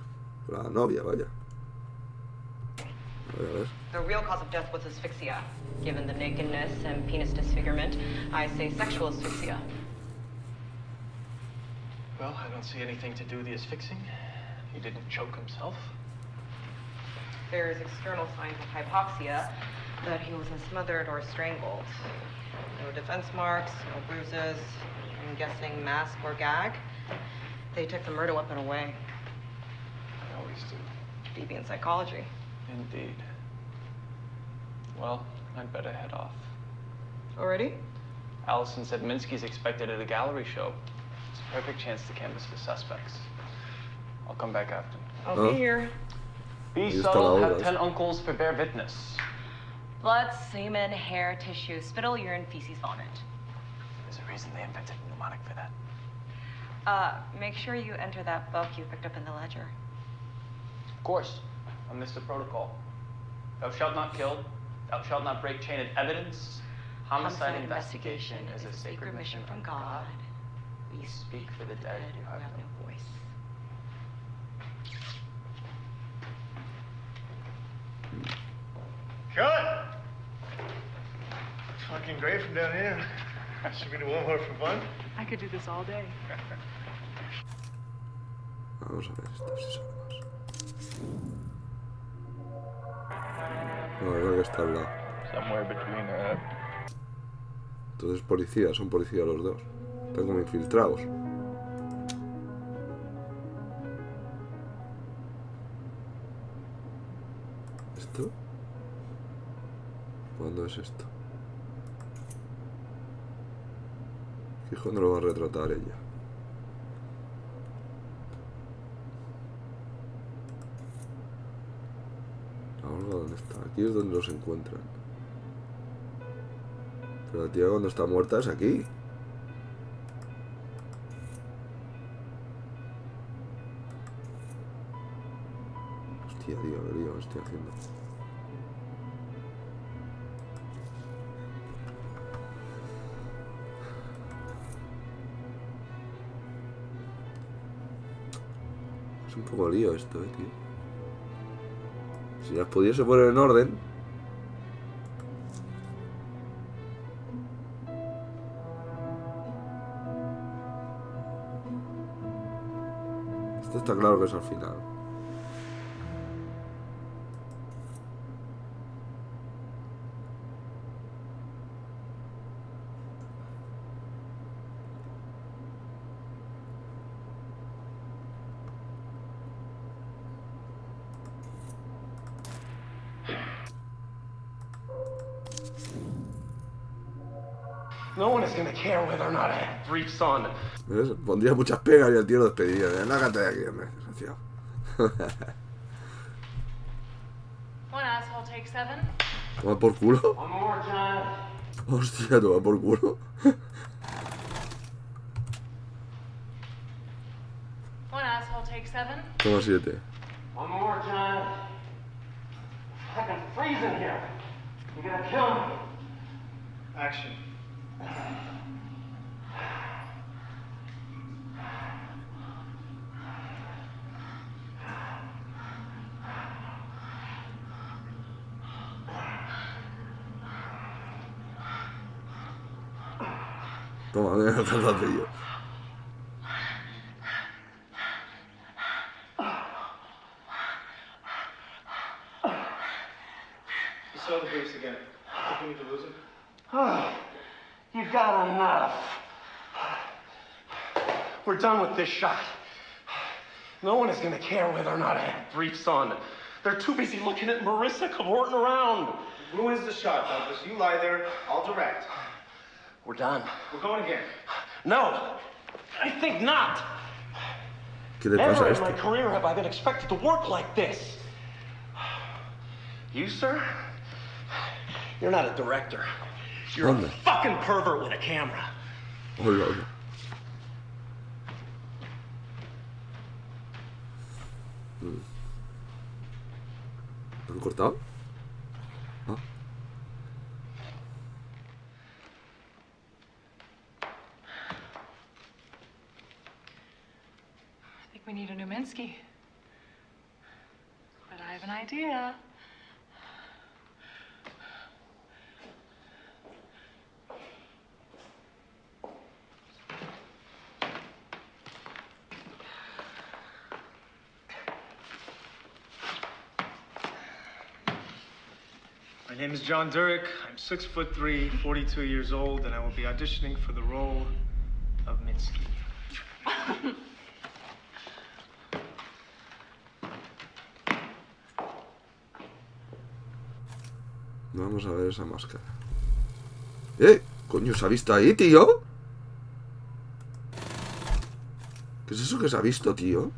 con la novia, vaya. A ver. The real cause of death was asphyxia. Given the nakedness and penis disfigurement, I say sexual asphyxia. Well, I don't see anything to do with the asphyxiing. He didn't choke himself. There's external signs of hypoxia, but he wasn't smothered or strangled. No defense marks, no bruises. I'm guessing mask or gag. They took the murder weapon away. I always do. Deviant psychology. Indeed. Well, I'd better head off. Already? Allison said Minsky's expected at a gallery show. It's a perfect chance to canvass the suspects. I'll come back after. I'll be here. Be subtle, have 10 uncles for bear witness. Blood, semen, hair, tissue, spittle, urine, feces, vomit. There's a reason they invented a mnemonic for that. Make sure you enter that book you picked up in the ledger. Of course. I missed the protocol. Thou shalt not kill. Thou shalt not break chain of evidence. Homicide investigation is a sacred mission from God. We speak for the dead who have no voice. Cut! It's fucking great from down here. Should we do one more for fun? I could do this all day. Vamos a ver, esto sí sabe más. No, creo que está al lado. Somewhere between Entonces policías, son policías los dos. Están como infiltrados. ¿Esto? ¿Cuándo es esto? ¿Cuándo lo va a retratar ella? ¿Dónde está? Aquí es donde los encuentran. Pero la tía cuando está muerta es aquí. Hostia, tío, qué lío me estoy haciendo. Es un poco lío esto, tío. Si las pudiese poner en orden. Esto está claro que es al final. No one is going to care whether or not I have 3 sons. ¿Ves? Pondría muchas pegas y el tío lo despediría. Lágate de aquí, hombre, desgraciado. One asshole takes 7. Toma por culo. One more, John. Hostia, toma por culo. One asshole takes 7. Toma 7. One more, John. I can freeze in here. You're going to kill me. Action. Toma, mira el calzoncillo. You saw the briefs again. Think we need to lose him? Oh, you got enough. We're done with this shot. No one is going to care whether or not I have 3 sons. They're too busy looking at Marissa cavorting around. Who wins the shot, Douglas? You lie there. I'll direct. We're done. We're going again. No, I think not. ¿Qué le pasa Never a in my este? career have I been expected to work like this. You, sir? You're not a director. You're a fucking pervert with a camera. Hola, hola. ¿Lo han cortado? ¿Ah? I think we need a new Minsky. But I have an idea. My name is John Durick. I'm 6'3", 42 years old, and I will be auditioning for the role of Minsky. Vamos a ver esa máscara. Coño, ¿se ha visto ahí, tío? ¿Qué es eso que se ha visto, tío?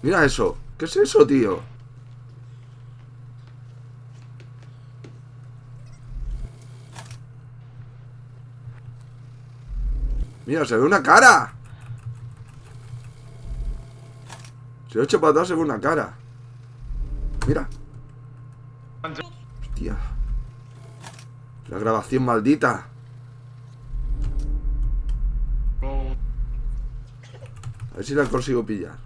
Mira eso. ¿Qué es eso, tío? Mira, se ve una cara. Se lo he hecho para atrás, se ve una cara. Mira. Hostia. La grabación maldita. A ver si la consigo pillar.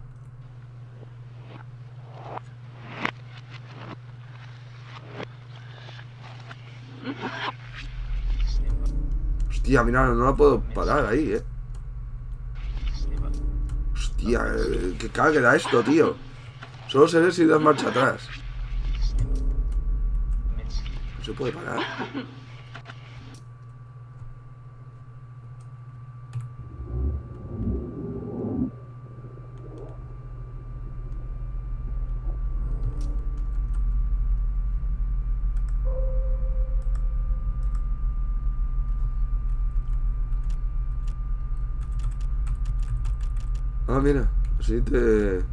Hostia, mira, no la puedo parar ahí, Hostia, qué caga que da esto, tío. Solo se ve si das marcha atrás. No se puede parar. Ah, mira, así te... ¿Qué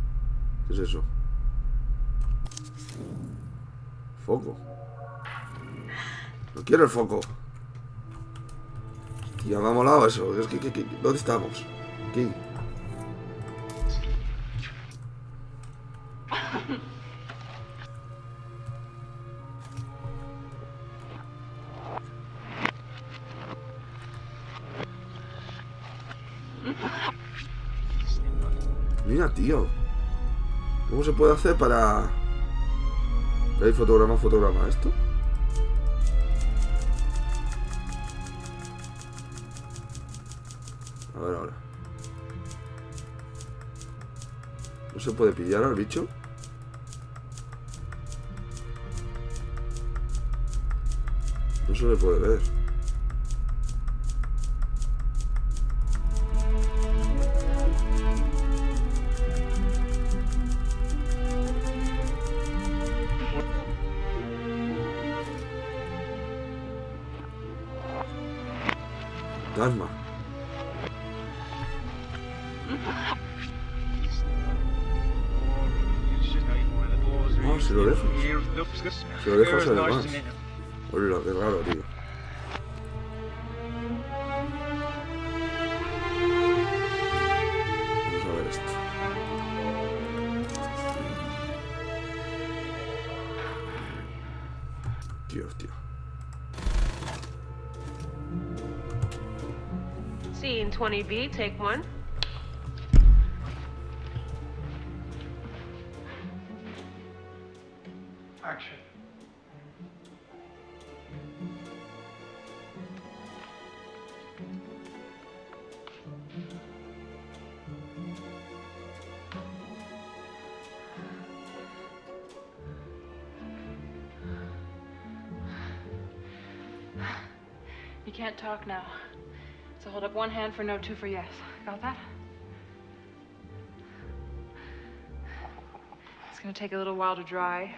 es eso? Foco. No quiero el foco. Hostia, me ha molado eso. Es que, ¿dónde estamos? Aquí. Mira, tío. ¿Cómo se puede hacer para... ¿Hay fotograma, esto? A ver ahora. ¿No se puede pillar al bicho? No se le puede ver. Fantasma. Ah, se lo dejas. Se lo dejas además. Hola, qué raro, tío. Vamos a ver esto. Tío, tío. Scene 20B, take one. Action. You can't talk now. So hold up one hand for no, two for yes. Got that? It's gonna take a little while to dry.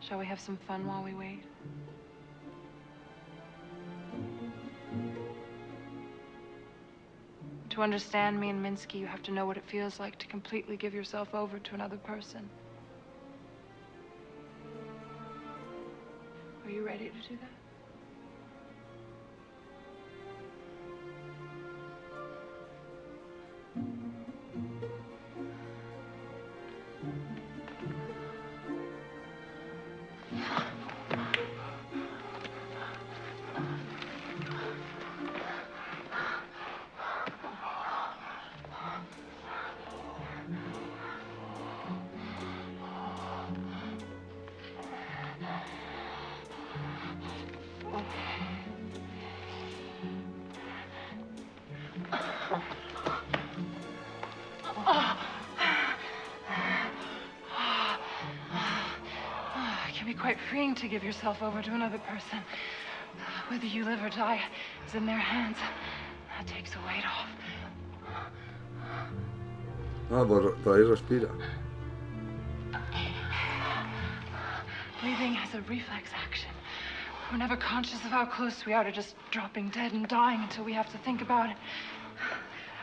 Shall we have some fun while we wait? To understand me and Minsky, you have to know what it feels like to completely give yourself over to another person. Are you ready to do that? It can be quite freeing to give yourself over to another person. Whether you live or die is in their hands. That takes a weight off. Ah, por ahí respira. Breathing has a reflex action. We're never conscious of how close we are to just dropping dead and dying until we have to think about it.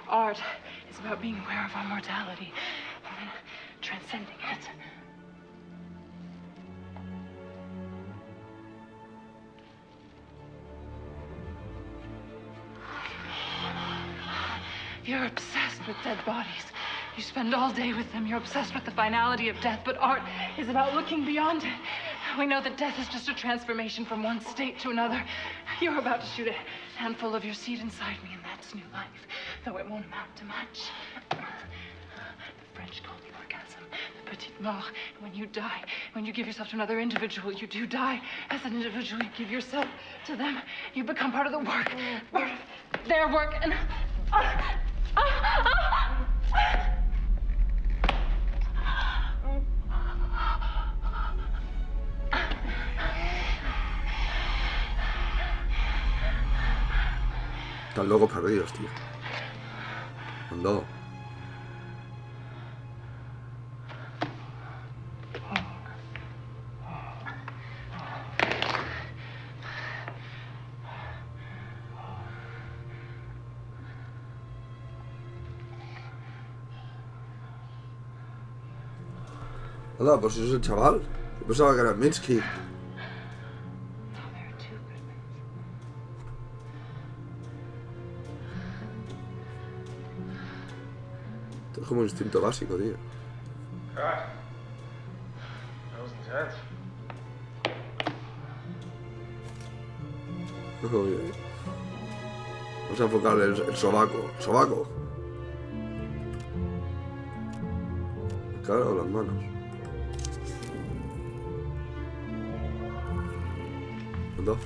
Art is about being aware of our mortality and then transcending it. You're obsessed with dead bodies. You spend all day with them. You're obsessed with the finality of death, but art is about looking beyond it. We know that death is just a transformation from one state to another. You're about to shoot a handful of your seed inside me, and that's new life, though it won't amount to much. The French call the orgasm the petite mort. When you die, when you give yourself to another individual, you do die. As an individual, you give yourself to them. You become part of the work, part of their work, and... Están locos perdidos, tío. Ando. Hola, pues eso es el chaval. Yo pensaba que era el Minsky. Esto es como un instinto básico, tío. God. That was intense. Oye. Vamos a enfocar el sobaco. ¡Sobaco! La cara o las manos. ¿Dónde?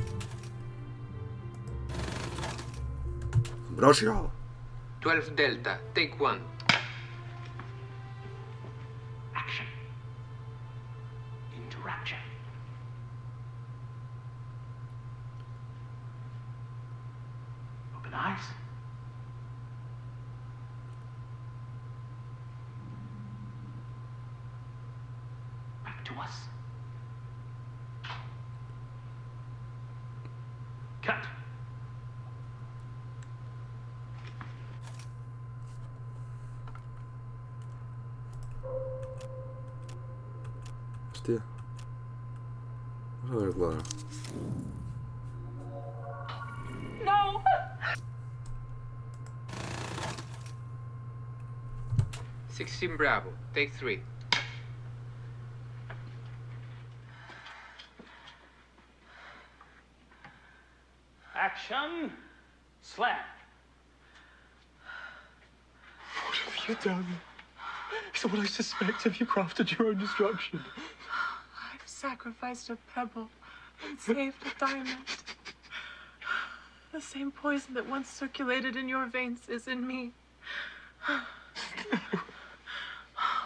Ambrosio. 12 Delta, take 1. Action. Interaction. Open eyes. Back to us. Cut. Hostia. Vamos a ver el cuadro. No! 16 Bravo, take 3. Action. Slap. What have you done? Is what I suspect. Have you crafted your own destruction? I've sacrificed a pebble and saved a diamond. The same poison that once circulated in your veins is in me.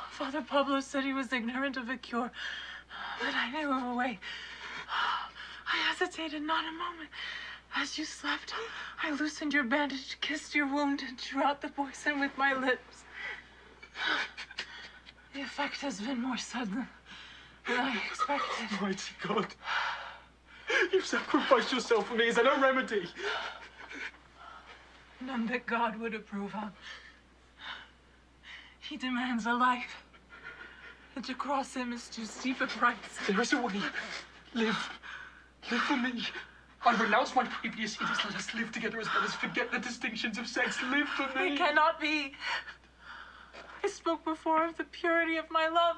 Father Pablo said he was ignorant of a cure, but I knew of a way. I hesitated not a moment. As you slept, I loosened your bandage, kissed your wound, and drew out the poison with my lips. The effect has been more sudden than I expected. Mighty God. You've sacrificed yourself for me. Is there no remedy? None that God would approve of. He demands a life. And to cross him is too steep a price. There is a way. Live. Live for me. I renounce my previous edicts. Let us live together as brothers. Forget the distinctions of sex. Live for me. It cannot be. I spoke before of the purity of my love.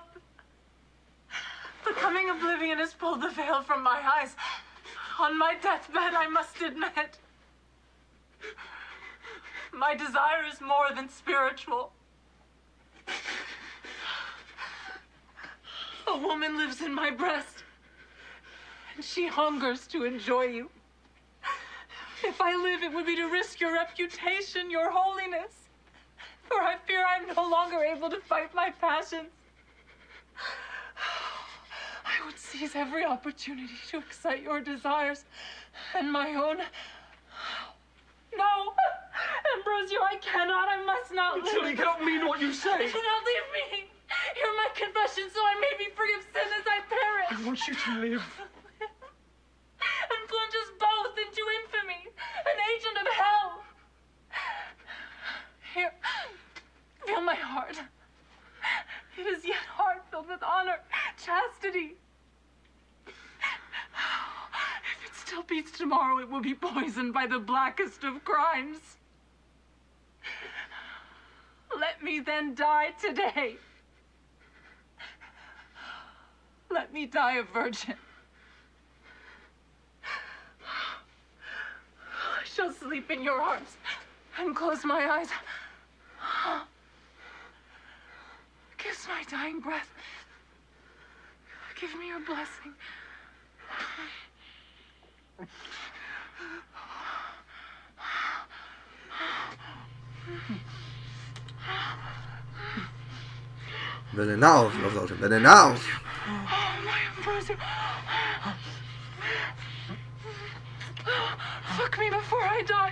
The coming oblivion has pulled the veil from my eyes. On my deathbed, I must admit, my desire is more than spiritual. A woman lives in my breast, and she hungers to enjoy you. If I live, it would be to risk your reputation, your holiness, for I fear I'm no longer able to fight my passions. I would seize every opportunity to excite your desires and my own. No! Ambrosio, I cannot, I must not live. Tilly, you cannot mean what you say. Do not leave me. Hear my confession so I may be free of sin as I perish. I want you to live. And plunge us both into infamy, an agent of hell. Here, feel my heart. It is yet heart filled with honor, chastity. If it still beats tomorrow, it will be poisoned by the blackest of crimes. Let me then die today. Let me die a virgin. I shall sleep in your arms and close my eyes. Kiss my dying breath. Give me your blessing. Envenenados los dos, envenenados. Oh, my Ambrosio. Fuck me before I die.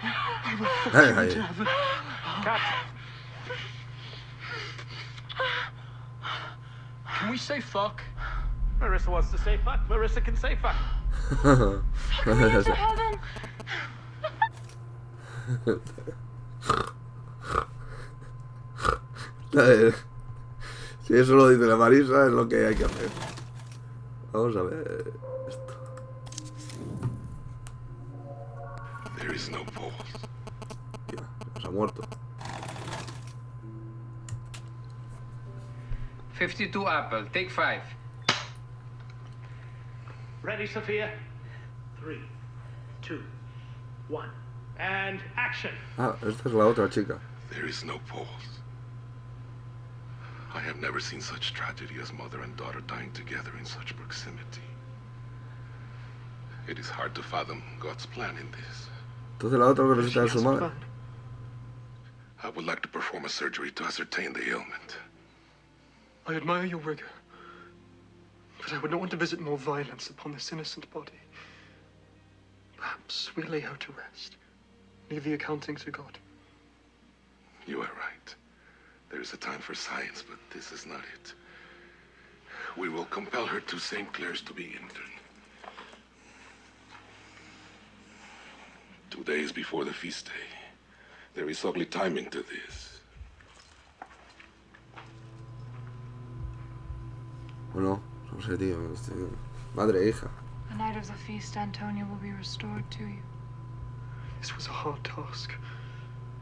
Hey. Cut. Can we say fuck? Marissa wants to say fuck. Marissa can say fuck. Fuck me into heaven. Si eso lo dice la Marisa, es lo que hay que hacer. Vamos a ver esto. There is no pulse. Tío, se ha muerto. 52 apple, take 5. Ready, Sophia? 3, 2, 1. And action. Ah, esta es la otra chica. There is no pulse. I have never seen such tragedy as mother and daughter dying together in such proximity. It is hard to fathom God's plan in this. Entonces la otra representa a su madre. I would like to perform a surgery to ascertain the ailment. I admire your rigor, but I would not want to visit more violence upon this innocent body. Perhaps we lay her to rest. Leave the accounting to God. You are right. There is a time for science, but this is not it. We will compel her to St. Clair's to be interned. 2 days before the feast day. There is ugly timing to this. ¿O no? No sé, tío. Madre e hija. The night of the feast, Antonia will be restored to you. This was a hard task.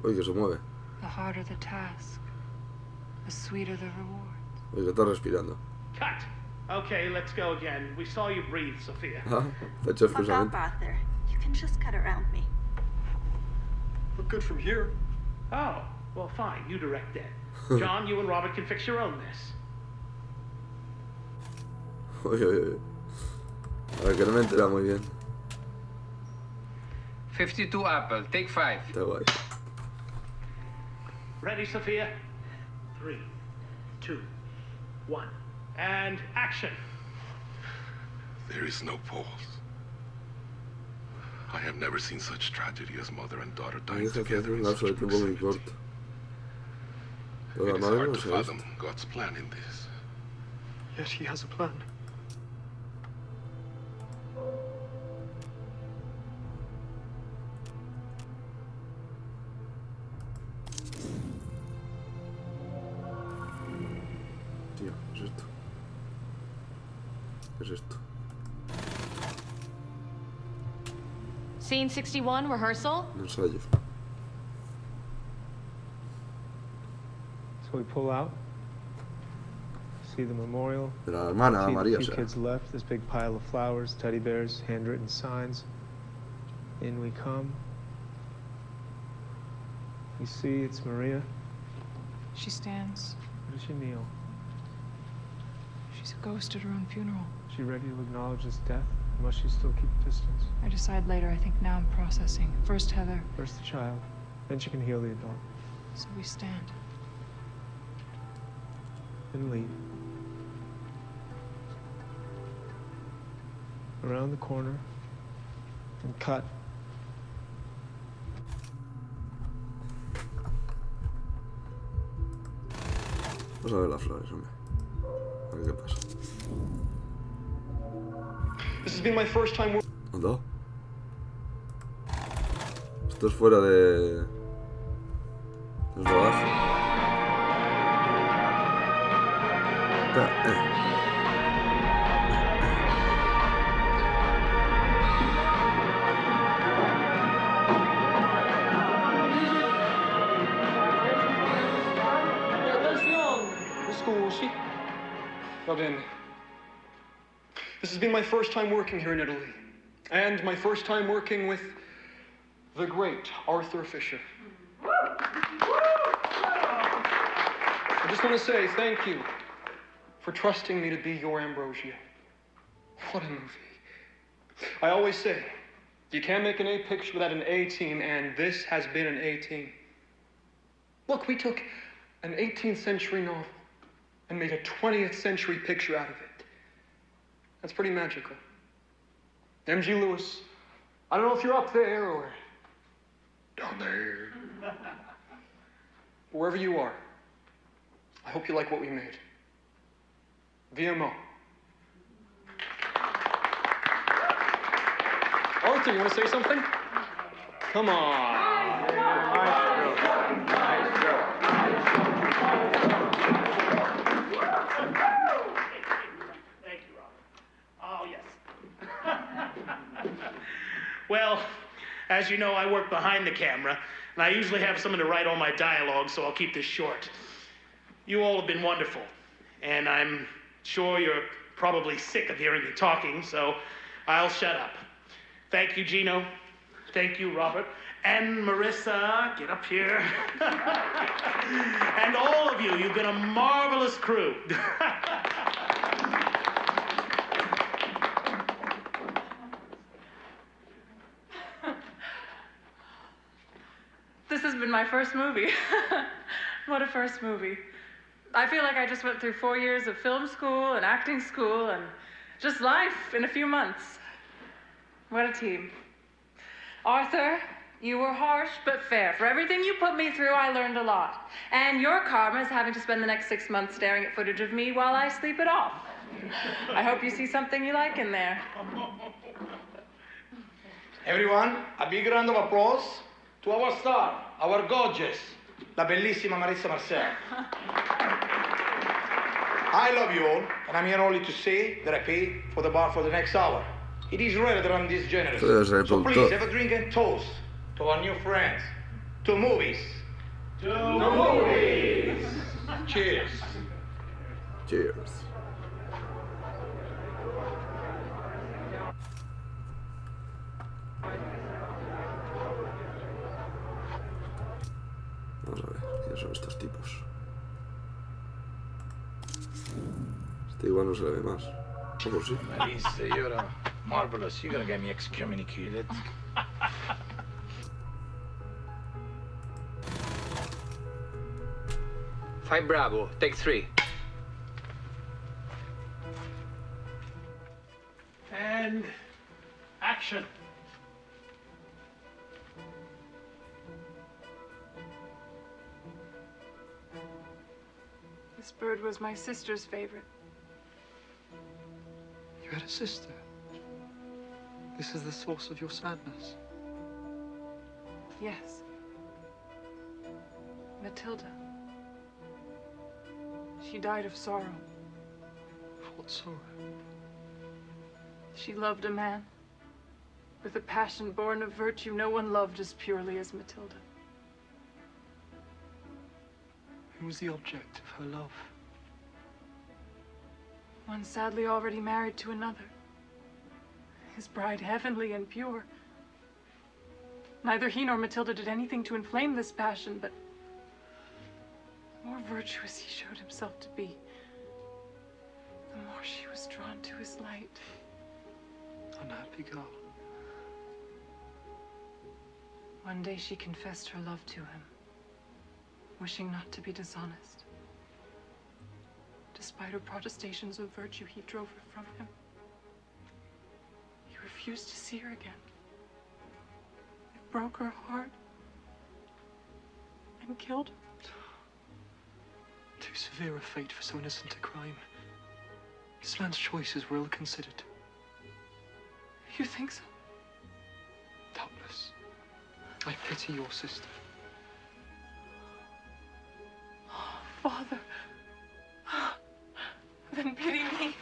Uy, que se mueve. The harder the task, the sweeter the reward. Uy, que está respirando. Cut. Okay, let's go again. We saw you breathe, Sophia. Ah, está hecho Fuck off, Arthur. You can just cut around me. Look good from here. Oh, well, fine. You direct it. John, you and Robert can fix your own mess. Uy, uy, uy. A ver, que no me entera muy bien. 52 apple, take 5. Está guay. Ready, Sophia? 3, 2, 1. And action. There is no pulse. I have never seen such tragedy as mother and daughter dying together in such proximity. It is hard to fathom God's plan in this. Yet he has a plan. Tío, ¿qué es esto? ¿Qué es esto? Scene 61, rehearsal? Ensayo. So we pull out. See the memorial. De la hermana See María, the o few sea. kids left. This big pile of flowers, teddy bears, handwritten signs. In we come. You see, it's Maria. She stands. Where does she kneel? She's a ghost at her own funeral. Is she ready to acknowledge his death? Or must she still keep distance? I decide later. I think now I'm processing. First Heather. First the child, then she can heal the adult. So we stand. Then leave. Around the corner. And cut. Vamos a ver las flores, hombre. A ver qué pasa. This has been my first time working. ¿Anda? Esto es fuera de... del rodaje. Espera, Scusi. Va bene. This has been my first time working here in Italy. And my first time working with the great Arthur Fisher. I just want to say thank you for trusting me to be your Ambrosio. What a movie. I always say, you can't make an A picture without an A team, and this has been an A team. Look, we took an 18th century novel and made a 20th century picture out of it. That's pretty magical. M.G. Lewis, I don't know if you're up there or down there. Wherever you are, I hope you like what we made. VMO. Arthur, you want to say something? Come on. Well, as you know, I work behind the camera, and I usually have someone to write all my dialogue, so I'll keep this short. You all have been wonderful, and I'm sure you're probably sick of hearing me talking, so I'll shut up. Thank you, Gino. Thank you, Robert. And Marissa, get up here. And all of you, you've been a marvelous crew. This has been my first movie. What a first movie. I feel like I just went through 4 years of film school and acting school and just life in a few months. What a team. Arthur, you were harsh but fair. For everything you put me through, I learned a lot. And your karma is having to spend the next 6 months staring at footage of me while I sleep it off. I hope you see something you like in there. Everyone, a big round of applause to our star, our gorgeous, la bellissima Marissa Marcel. I love you all, and I'm here only to say that I pay for the bar for the next hour. It is rare that I'm this generous. So please have a drink and toast to our new friends. To movies. To movies. Cheers. Cheers. Vamos a ver, ¿quiénes son estos tipos? Este igual no se le ve más. ¿Cómo sí? Marissa, you're marvelous. You're gonna get me excommunicated. Five Bravo, take 3. And action. This bird was my sister's favorite. You had a sister. This is the source of your sadness. Yes. Matilda. She died of sorrow. What sorrow? She loved a man. With a passion born of virtue no one loved as purely as Matilda. Who was the object of her love? One sadly already married to another. His bride heavenly and pure. Neither he nor Matilda did anything to inflame this passion, but the more virtuous he showed himself to be, the more she was drawn to his light. Unhappy girl. One day she confessed her love to him, wishing not to be dishonest. Despite her protestations of virtue, he drove her from him. He refused to see her again. It broke her heart and killed her. Too severe a fate for so innocent a crime. This man's choices were ill-considered. You think so? Doubtless. I pity your sister. Father, then pity me.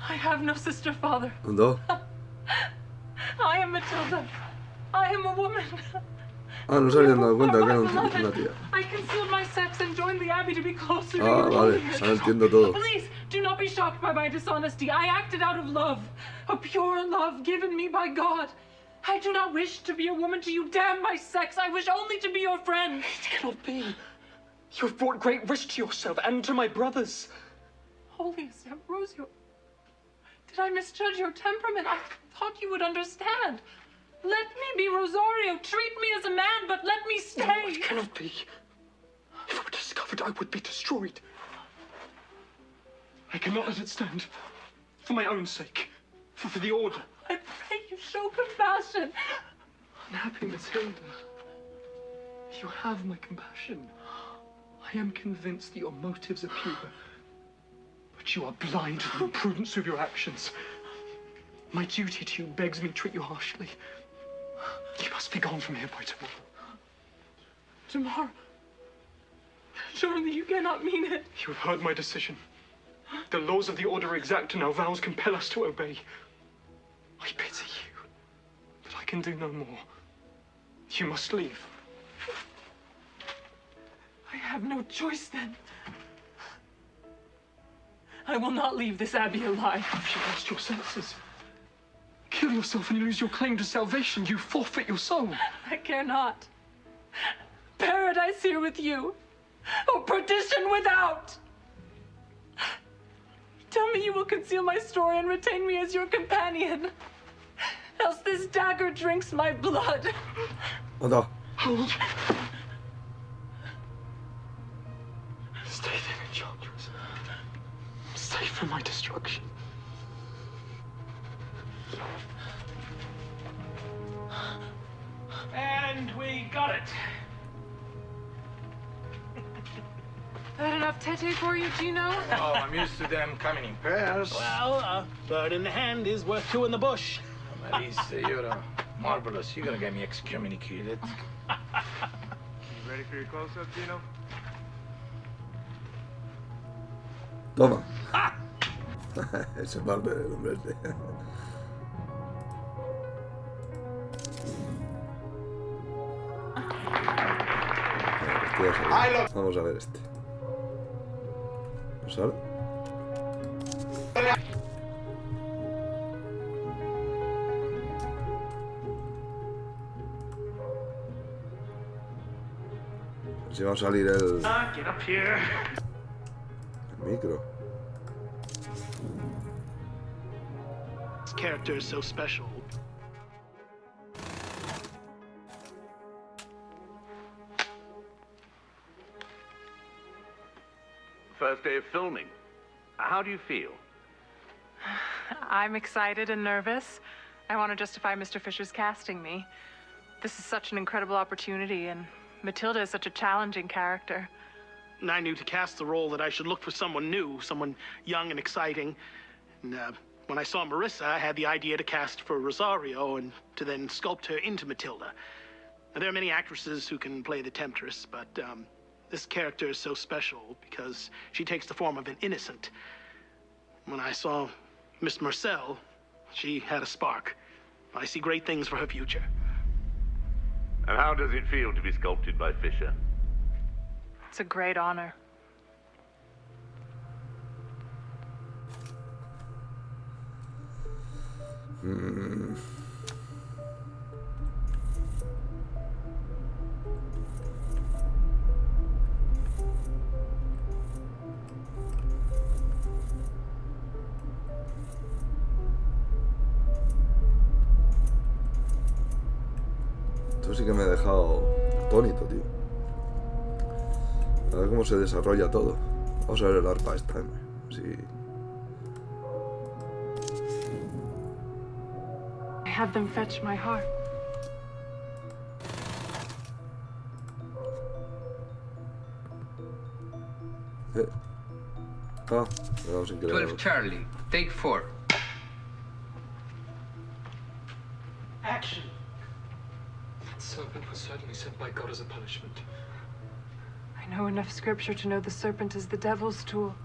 I have no sister, Father. No. I am Matilda. I am a woman. Ah, no se habían dado cuenta que era una tía. I concealed my sex and joined the Abbey to be closer to Ah, your vale, holiness. ahora entiendo todo. Please, do not be shocked by my dishonesty. I acted out of love, a pure love given me by God. I do not wish to be a woman to you. Damn my sex. I wish only to be your friend. It cannot be. You have brought great risk to yourself and to my brothers. Holiest Ambrosio, did I misjudge your temperament? I thought you would understand. Let me be Rosario. Treat me as a man, but let me stay. No, it cannot be. If it were discovered, I would be destroyed. I cannot let it stand. For my own sake. For the order. I pray you show compassion. Unhappy Matilda. You have my compassion. I am convinced that your motives are pure. But you are blind to the imprudence of your actions. My duty to you begs me to treat you harshly. You must be gone from here by tomorrow. Tomorrow? Surely you cannot mean it. You have heard my decision. The laws of the order are exact and our vows compel us to obey. I pity you, but I can do no more. You must leave. I have no choice then. I will not leave this abbey alive. If you lost your senses, kill yourself and you lose your claim to salvation. You forfeit your soul. I care not. Paradise here with you, or perdition without. Tell me you will conceal my story and retain me as your companion. Else this dagger drinks my blood. Anda. Hold. Stay there, Enchantress. Stay from my destruction. And we got it. That enough tete for you, Gino? Oh, I'm used to them coming in pairs. Well, a bird in the hand is worth two in the bush. Marissa, you're marvelous. You're gonna get me excommunicated. You ready for your close-up, Gino? Toma. Ese barbe del hombre este. Vamos a ver este. ¿No sale? A ver si va a salir el Get up here. micro. This character is so special. First day of filming. How do you feel? I'm excited and nervous. I want to justify Mr. Fisher's casting me. This is such an incredible opportunity, and Matilda is such a challenging character. And I knew to cast the role that I should look for someone new, someone young and exciting. And when I saw Marissa, I had the idea to cast for Rosario and to then sculpt her into Matilda. Now, there are many actresses who can play the temptress, but this character is so special because she takes the form of an innocent. When I saw Miss Marcel, she had a spark. I see great things for her future. And how does it feel to be sculpted by Fisher? It's a great honor. Esto sí que me ha dejado atónito, tío. A ver cómo se desarrolla todo. Vamos a ver el arpa esta, sí. I had them fetch my heart. Vamos sin querer. 12 Charlie, take 4. Action. That serpent was certainly sent by God as a punishment. I know enough scripture to know the serpent is the devil's tool.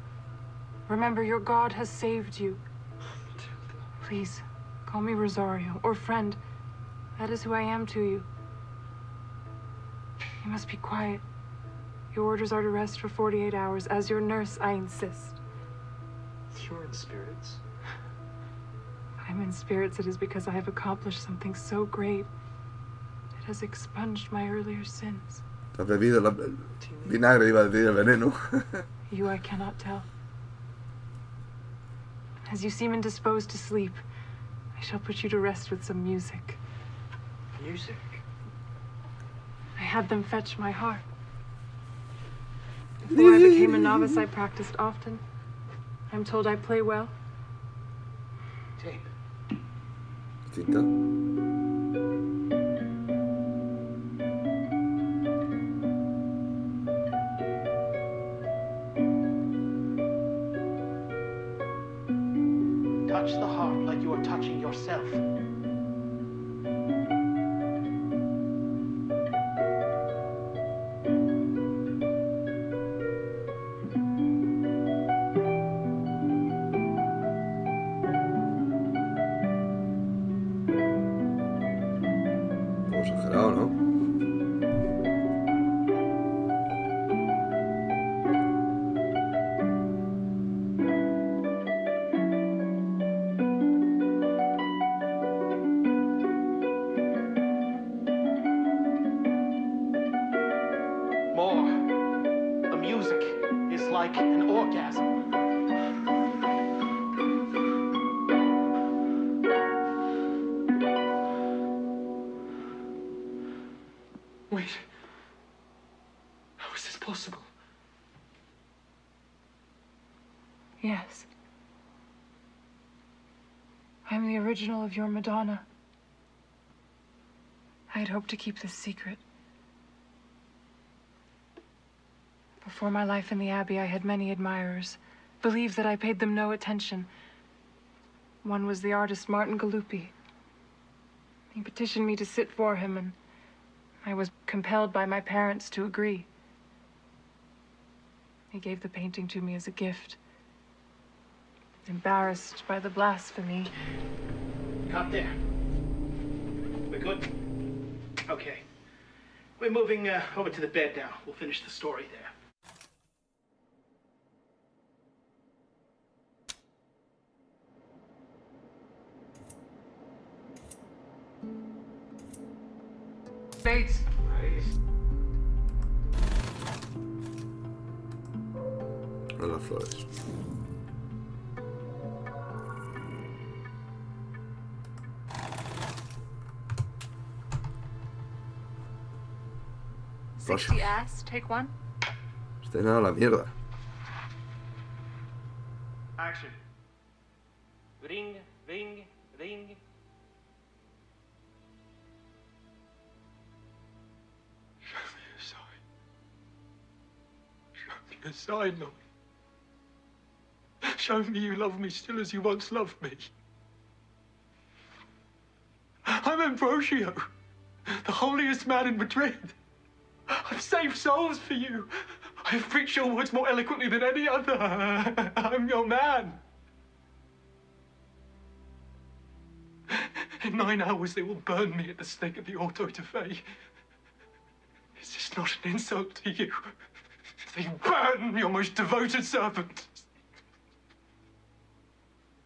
Remember, your God has saved you. Please, call me Rosario, or friend. That is who I am to you. You must be quiet. Your orders are to rest for 48 hours. As your nurse, I insist. You're in spirits. If I'm in spirits, it is because I have accomplished something so great. It has expunged my earlier sins. Has bebido el vinagre, iba a decir el veneno. You I cannot tell. As you seem indisposed to sleep, I shall put you to rest with some music. Music? I had them fetch my heart. Before I became a novice, I practiced often. I'm told I play well. Tape. Cinta. Touch the heart like you are touching yourself. Exagerado, ¿no? More. The music is like an orgasm. Wait. How is this possible? Yes. I'm the original of your Madonna. I had hoped to keep this secret. Before my life in the Abbey, I had many admirers, believed that I paid them no attention. One was the artist Martin Galuppi. He petitioned me to sit for him, and I was compelled by my parents to agree. He gave the painting to me as a gift. Embarrassed by the blasphemy. Cut there. We're good? Okay. We're moving over to the bed now. We'll finish the story there. Bates. A las flores. Pues, 60 ass, take 1. estén a la mierda. Action. Ring, ring, ring. Show me a sign, Lord. Show me you love me still as you once loved me. I'm Ambrosio, the holiest man in Madrid. I've saved souls for you. I've preached your words more eloquently than any other. I'm your man. In 9 hours, they will burn me at the stake of the auto de fe. Is this not an insult to you? They burn your most devoted servant.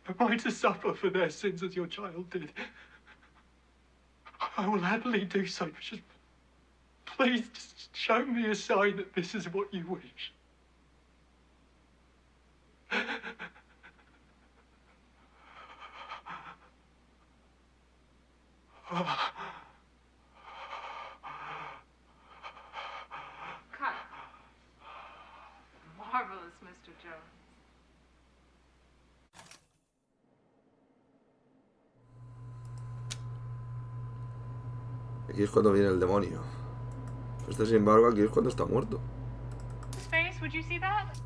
Am I to suffer for their sins as your child did? I will happily do so, but just please just show me a sign that this is what you wish. Cut. Marvelous, Mr. Jones. Aquí es cuando viene el demonio. Sin embargo, aquí es cuando está muerto. His face, would you see that?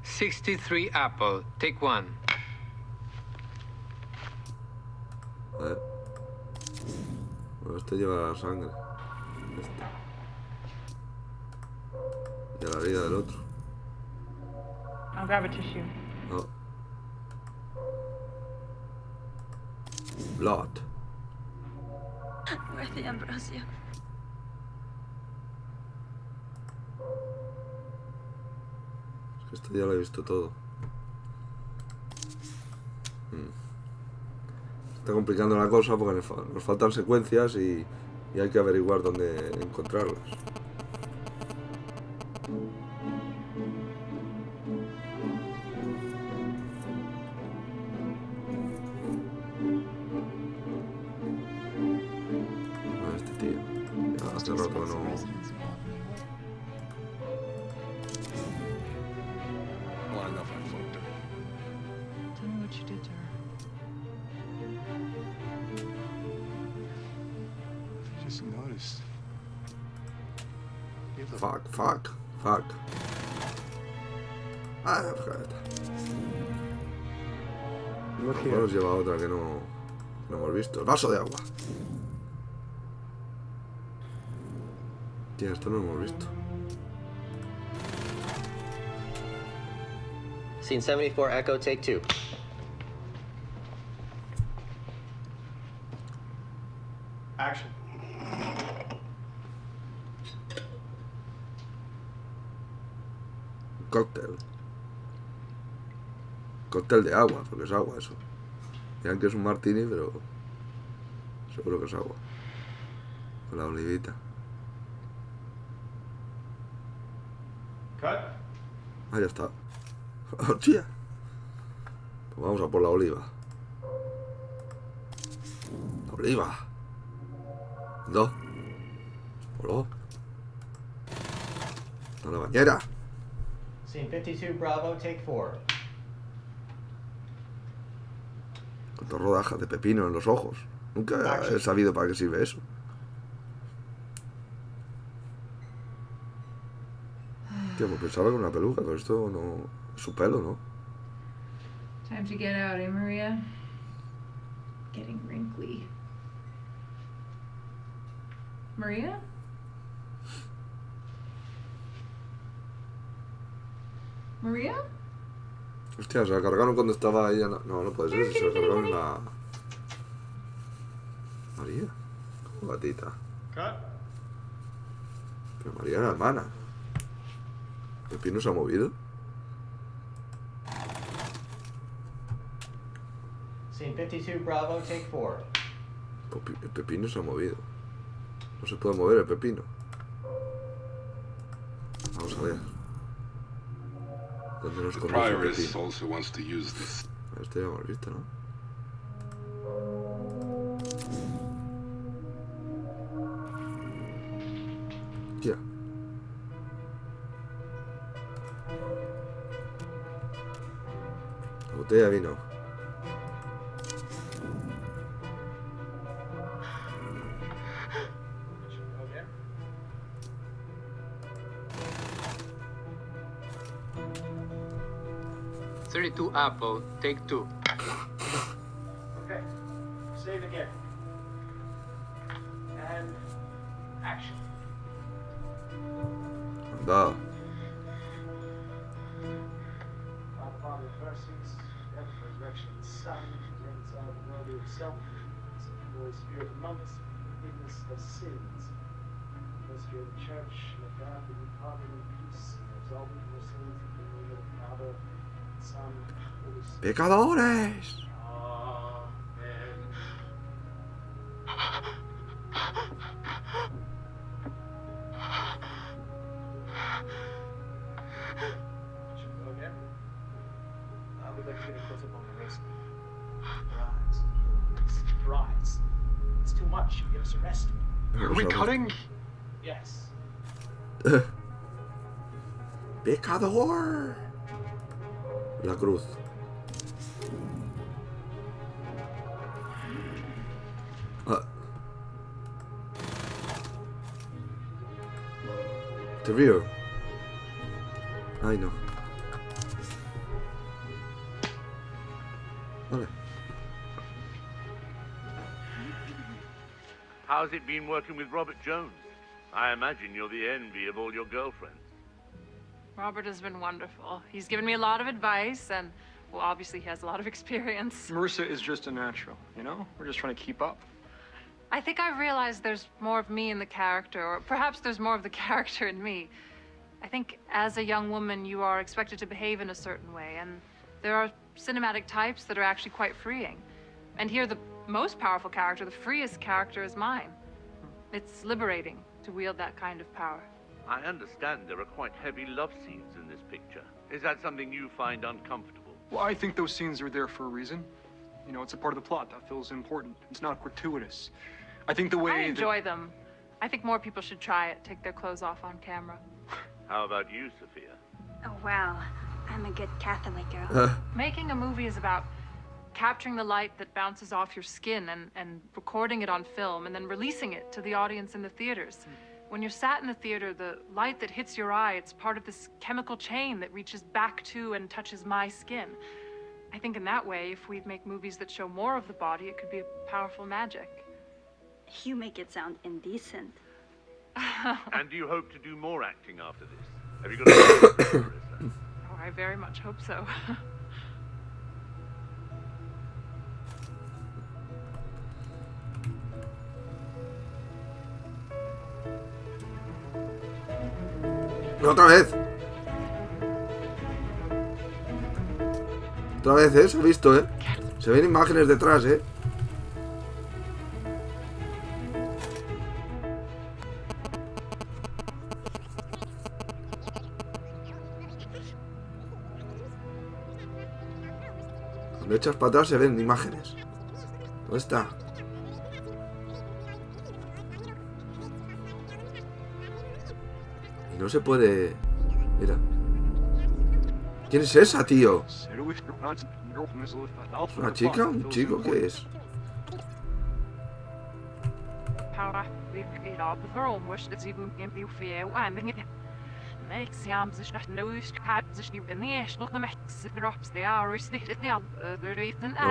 $63 apple. Take one. A ver. Bueno, este lleva sangre. Este. Y a la vida del otro. I'll grab a tissue. No. Blood. Worthy Ambrosio. Es que esto ya lo he visto todo. Se está complicando la cosa porque nos faltan secuencias y hay que averiguar dónde encontrarlas. Hace rato no. Wanna know if I fucked her? Tell me what you did to her. I just noticed. Fuck. Ah, fíjate. Mejor nos lleva otra que no hemos visto. El vaso de agua. Tía, esto no lo hemos visto. Scene 74, Echo, take 2. Action. Cóctel. Cóctel de agua, porque es agua eso. Dirán que es un martini, pero seguro que es agua. Con la olivita. Cut. Ah, ya está. ¡Hostia! Pues vamos a por la oliva. La oliva. ¿Dónde? Hola. A la bañera. Scene 52, Bravo, take 4. Con dos rodajas de pepino en los ojos. Nunca he sabido para qué sirve eso. Tío, pues pensaba que era una peluca, pero esto no... Es su pelo, ¿no? Time to get out, eh, Maria? Getting wrinkly. Maria? Maria? Hostia, se la cargaron cuando estaba ella... No puede ser, se la cargaron en la... María. Gatita. Cut. Pero María era hermana. ¿El pepino se ha movido? Scene 52, Bravo, take 4. El pepino se ha movido. No se puede mover el pepino. Vamos a ver. ¿Dónde nos conduce el pepino? Also wants to use this. Este ya hemos visto, ¿no? Ya. Botella de vino. $32 apple, take 2. Okay. Save again. And action. Anda. himself, as the Holy Spirit among us, forgiveness of sins. Mystery of the Church, let God be pardon and peace, and absolve from our sins in the name of the Father, Son, Holy Spirit. ¡Pecadores! Amen. Should we go again? I would like to get a close-up on Marissa. Her eyes. Her eyes. It's too much. You'll get us arrested. Are we cutting? Yes. ¡Pecador! La cruz. The rear. Ay, no. Vale. How's it been working with Robert Jones? I imagine you're the envy of all your girlfriends. Robert has been wonderful. He's given me a lot of advice, and, well, obviously he has a lot of experience. Marissa is just a natural, you know? We're just trying to keep up. I think I've realized there's more of me in the character, or perhaps there's more of the character in me. I think as a young woman, you are expected to behave in a certain way, and there are cinematic types that are actually quite freeing. And here, the most powerful character, the freest character, is mine. It's liberating to wield that kind of power. I understand there are quite heavy love scenes in this picture. Is that something you find uncomfortable? Well, I think those scenes are there for a reason. You know, it's a part of the plot that feels important. It's not gratuitous. I think the way I enjoy them. I think more people should try it, take their clothes off on camera. How about you, Sophia? Oh, wow. I'm a good Catholic girl. Making a movie is about capturing the light that bounces off your skin and recording it on film and then releasing it to the audience in the theaters. When you're sat in the theater, the light that hits your eye, it's part of this chemical chain that reaches back to and touches my skin. I think in that way, if we make movies that show more of the body, it could be a powerful magic. You make it sound indecent. And do you hope to do more acting after this? Have you got a plan, Marissa? Oh, I very much hope so. ¡Otra vez! Otra vez, ¿eh? Se ha visto, ¿eh? Se ven imágenes detrás, ¿eh? Cuando echas para atrás se ven imágenes. ¿Dónde está? Y no se puede... Mira. ¿Quién es esa, tío? ¿Es una chica? ¿Un chico? ¿Qué es? Lo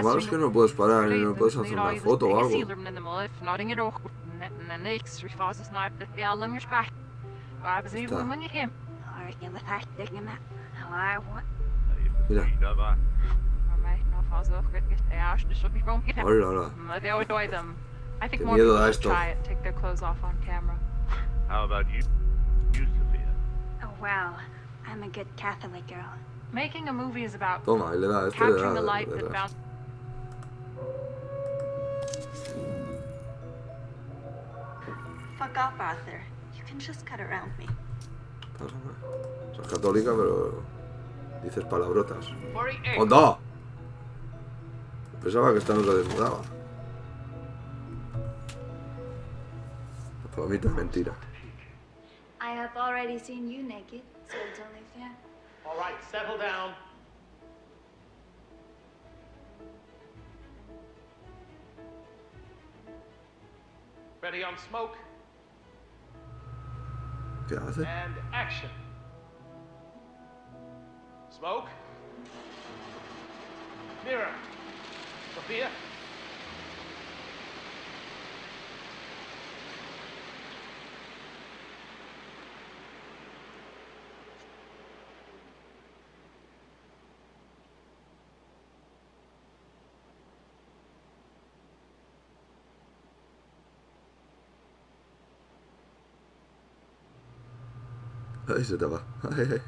malo es que no puedes parar, no puedes hacer una foto o algo. Mira. Hola, hola. Qué miedo da esto. How about you, Sophia? Oh, wow. I'm a good Catholic girl. Making a movie is about Toma, le da, capturing the light that bounces. Fuck off, Arthur. You can just cut around me. Sos católica, pero dices palabrotas. ¡Onda! Pensaba que esta no se desnudaba. Para mí es mentira. I have already seen you naked, so it's only fair. All right, settle down. Ready on smoke? ¿Qué hace? And action. Smoke. Mirror. Sophia. Ay, se te va. Ay, ay.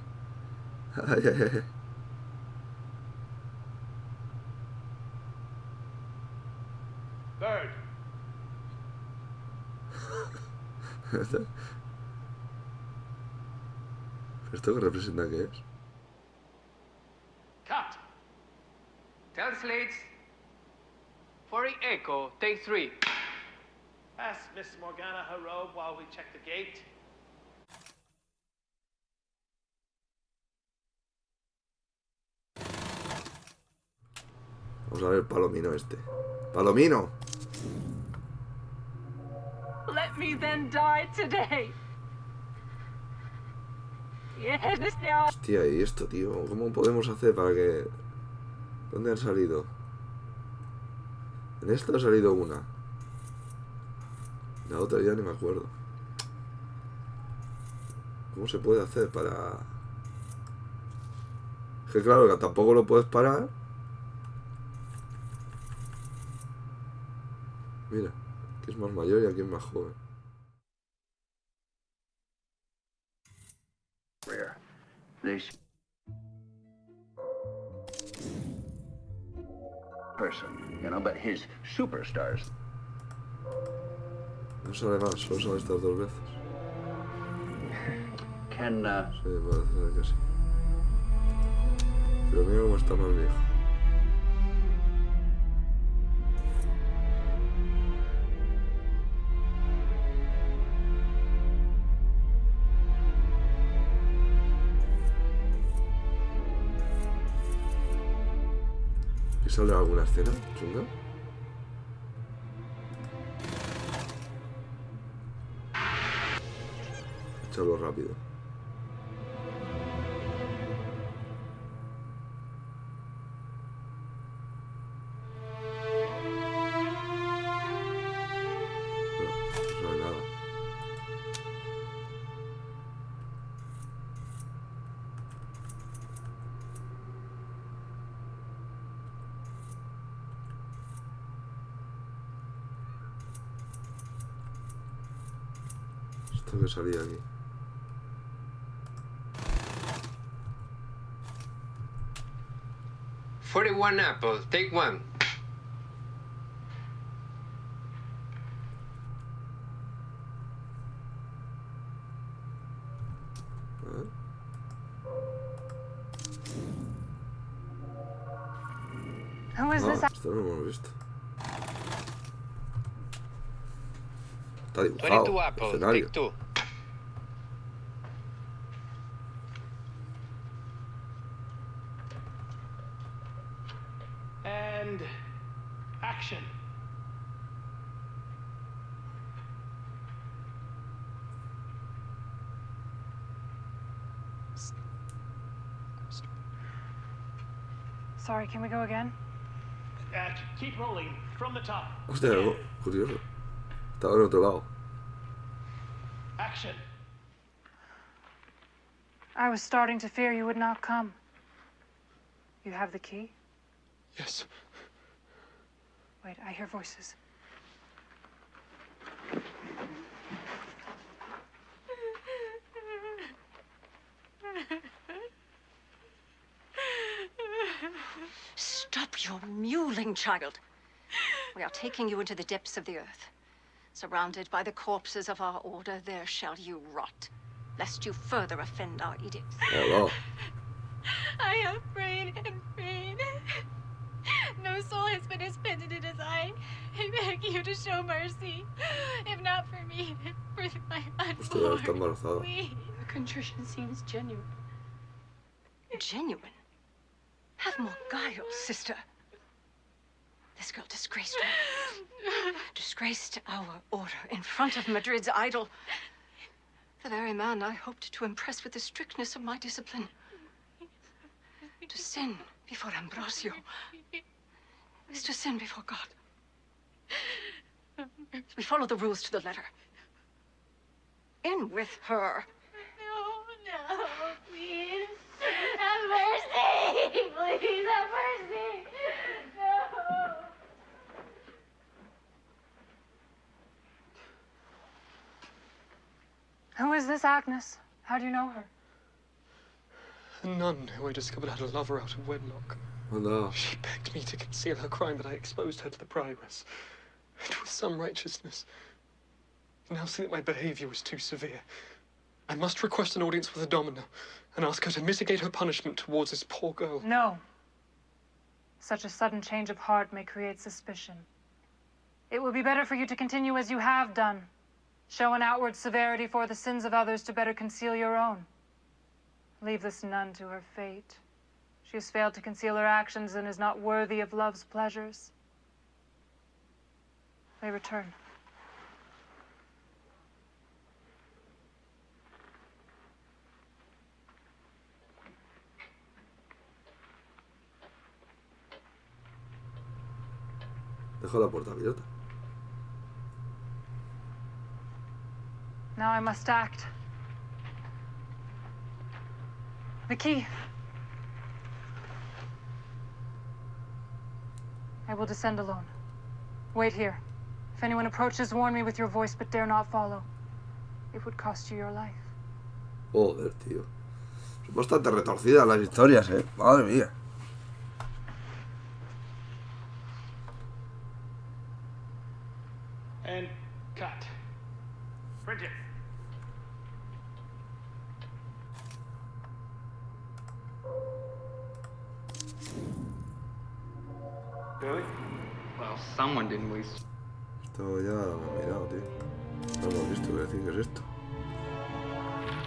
Ay, ay, ay. Bird. ¿Esto qué representa qué es? Cut. Translates. For the echo, take 3. Pass Miss Morgana her robe while we check the gate. Vamos a ver el palomino este. ¡Palomino! Let me then die today. Yes, now. Hostia, ¿y esto, tío? ¿Cómo podemos hacer para que... ¿Dónde han salido? En esta ha salido una. La otra ya ni me acuerdo. ¿Cómo se puede hacer para...? Es que claro, que tampoco lo puedes parar. Mira, aquí es más mayor y aquí es más joven. This person, you know, but his superstars. No sale más, solo sale estas dos veces. Can, Sí, parece ser que sí. Pero mira cómo está más viejo. ¿Y sale alguna escena chunga? Échalo rápido. No sale nada. Esto que salía aquí. $41 apples, take 1. Who is this? Esto no lo hemos visto. Está dibujado. 22 apples, Escenario. take 2. And action. Sorry, can we go again? Keep rolling from the top. Hostia, algo curioso. Estaba en otro lado. Action. I was starting to fear you would not come. You have the key? Yes. Wait, I hear voices. Stop your mewling, child. We are taking you into the depths of the earth. Surrounded by the corpses of our order, there shall you rot, lest you further offend our edicts. Hello. I have prayed and prayed. No soul has been suspended in his eye. I beg you to show mercy. If not for me, for my Hostia, está unborn. embarazada. Please. Your contrition seems genuine. Genuine? Have more guile, sister. This girl disgraced me. Disgraced our order in front of Madrid's idol. The very man I hoped to impress with the strictness of my discipline. To sin before Ambrosio is to sin before God. We follow the rules to the letter. In with her. No, please. Have mercy. Please have mercy. No. Who is this Agnes? How do you know her? A nun who I discovered had a lover out of wedlock. Oh, no. She begged me to conceal her crime, but I exposed her to the prioress. It was some righteousness. I now see that my behavior was too severe. I must request an audience with the domino and ask her to mitigate her punishment towards this poor girl. No. Such a sudden change of heart may create suspicion. It will be better for you to continue as you have done. Show an outward severity for the sins of others to better conceal your own. Leave this nun to her fate. She has failed to conceal her actions and is not worthy of love's pleasures. They return. Dejo la puerta abierta. Now I must act. The key. I will descend alone. Wait here. If anyone approaches, warn me with your voice, but dare not follow. It would cost you your life. Joder, tío. Son bastante retorcidas las historias, Madre mía. And cut. Print it. Really? Well, someone didn't waste. Esto ya lo hemos mirado, tío. No lo hemos visto, quiero decir, ¿qué es esto?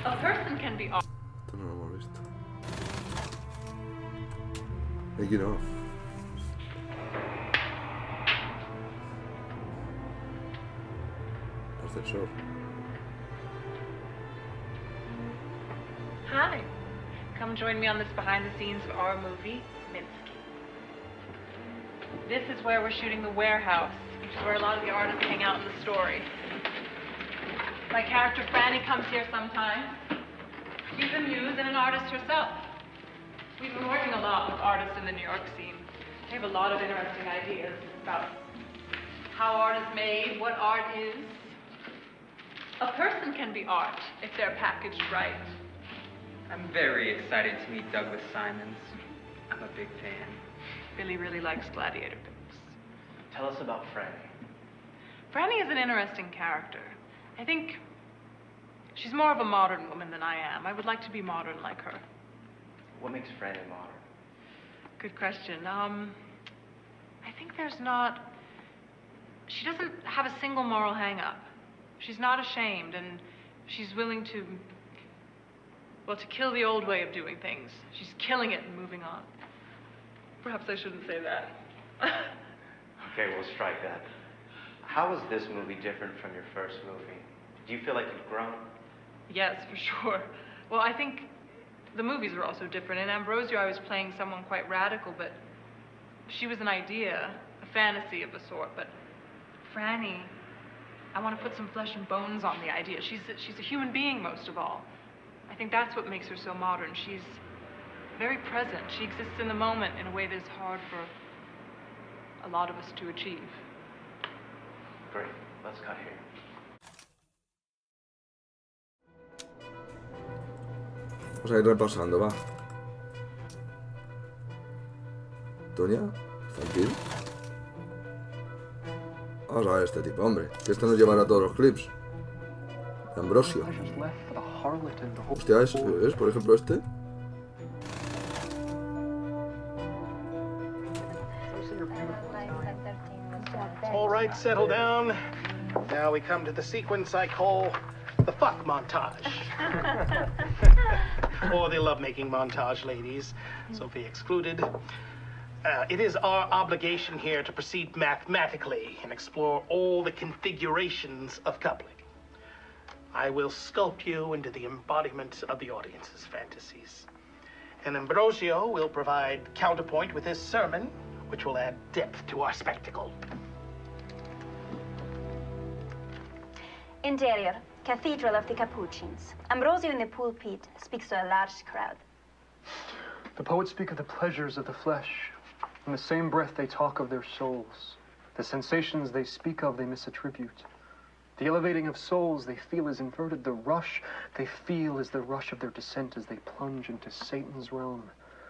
A person can be off. Esto no lo hemos visto. Aquí no. Ascensor. Hi. Come join me on this behind the scenes of our movie, Minsky. This is where we're shooting The Warehouse, which is where a lot of the artists hang out in the story. My character Franny comes here sometimes. She's a muse and an artist herself. We've been working a lot with artists in the New York scene. They have a lot of interesting ideas about how art is made, what art is. A person can be art if they're packaged right. I'm very excited to meet Douglas Simons. I'm a big fan. Billy really likes gladiator books. Tell us about Franny. Franny is an interesting character. I think she's more of a modern woman than I am. I would like to be modern like her. What makes Franny modern? Good question. I think there's not... She doesn't have a single moral hang-up. She's not ashamed, and she's willing to, well, to kill the old way of doing things. She's killing it and moving on. Perhaps I shouldn't say that. Okay, we'll strike that. How is this movie different from your first movie? Do you feel like you've grown? Yes, for sure. Well, I think the movies are also different. In Ambrosio, I was playing someone quite radical, but she was an idea, a fantasy of a sort. But Franny, I want to put some flesh and bones on the idea. She's a human being, most of all. I think that's what makes her so modern. She's very present. She exists in the moment in a way that is hard for a lot of us to achieve. Great. Let's cut here. Vamos a ir repasando, va. Tonia, infantil. Vamos a ver este tipo, hombre. Que este nos llevará a todos los clips. De Ambrosio. Hostia, ¿es? Por ejemplo, este. All right, settle down. Now we come to the sequence I call the fuck montage. Or the lovemaking montage, ladies. Sophie excluded. It is our obligation here to proceed mathematically and explore all the configurations of coupling. I will sculpt you into the embodiment of the audience's fantasies. And Ambrosio will provide counterpoint with his sermon, which will add depth to our spectacle. Interior, Cathedral of the Capuchins. Ambrosio in the pulpit speaks to a large crowd. The poets speak of the pleasures of the flesh. In the same breath they talk of their souls. The sensations they speak of they misattribute. The elevating of souls they feel is inverted. The rush they feel is the rush of their descent as they plunge into Satan's realm.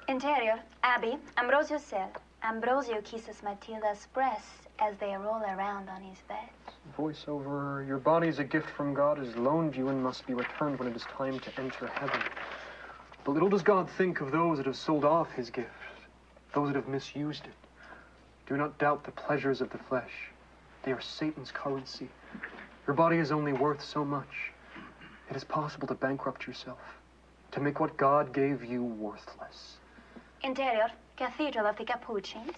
Interior, Abby, Ambrosio cell. Ambrosio kisses Matilda's breasts as they roll around on his bed. Voiceover, your body is a gift from God, is loaned you and must be returned when it is time to enter heaven. But little does God think of those that have sold off his gift, those that have misused it. Do not doubt the pleasures of the flesh. They are Satan's currency. Your body is only worth so much. It is possible to bankrupt yourself, to make what God gave you worthless. Interior, Cathedral of the Capuchins.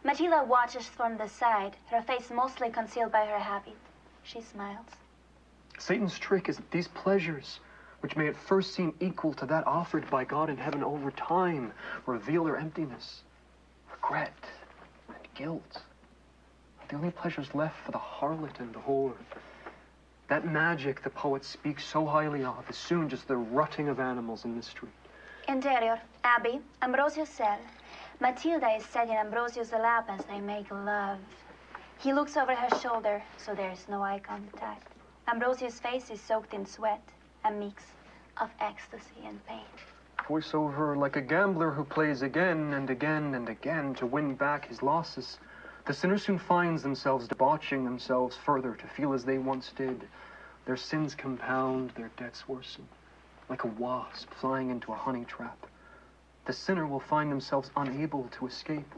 Matilda watches from the side, her face mostly concealed by her habit. She smiles. Satan's trick is that these pleasures, which may at first seem equal to that offered by God in heaven, over time reveal their emptiness, regret, and guilt. The only pleasures left for the harlot and the whore. That magic the poet speaks so highly of is soon just the rutting of animals in the street. Interior, Abby, Ambrosio's cell. Matilda is sat in Ambrosio's lap as they make love. He looks over her shoulder, so there is no eye contact. Ambrosio's face is soaked in sweat, a mix of ecstasy and pain. Voiceover, like a gambler who plays again and again and again to win back his losses, the sinner soon finds themselves debauching themselves further to feel as they once did. Their sins compound, their debts worsen. Like a wasp flying into a honey trap, the sinner will find themselves unable to escape.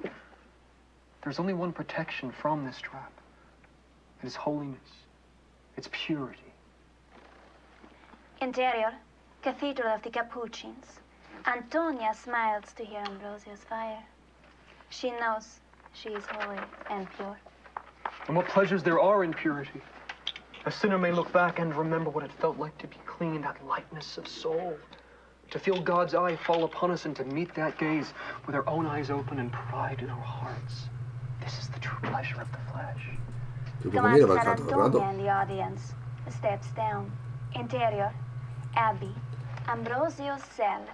There's only one protection from this trap. It is holiness. It's purity. Interior, Cathedral of the Capuchins. Antonia smiles to hear Ambrosio's fire. She knows she is holy and pure. And what pleasures there are in purity. A sinner may look back and remember what it felt like to be clean, that lightness of soul. To feel God's eye fall upon us and to meet that gaze with our own eyes open and pride in our hearts. This is the true pleasure of the flesh. Commander Antonia in the audience steps down. Interior, Abby, Ambrosio's cell.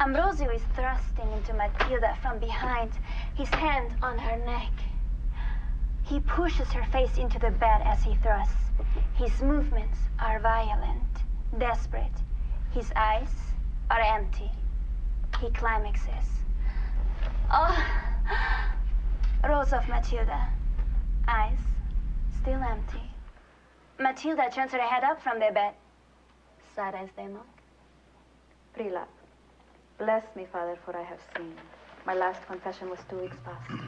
Ambrosio is thrusting into Matilda from behind, his hand on her neck. He pushes her face into the bed as he thrusts. His movements are violent, desperate. His eyes are empty. He climaxes. Oh! Rose of Matilda. Eyes still empty. Matilda turns her head up from the bed, sad as the monk. Prelap, bless me, Father, for I have sinned. My last confession was 2 weeks past.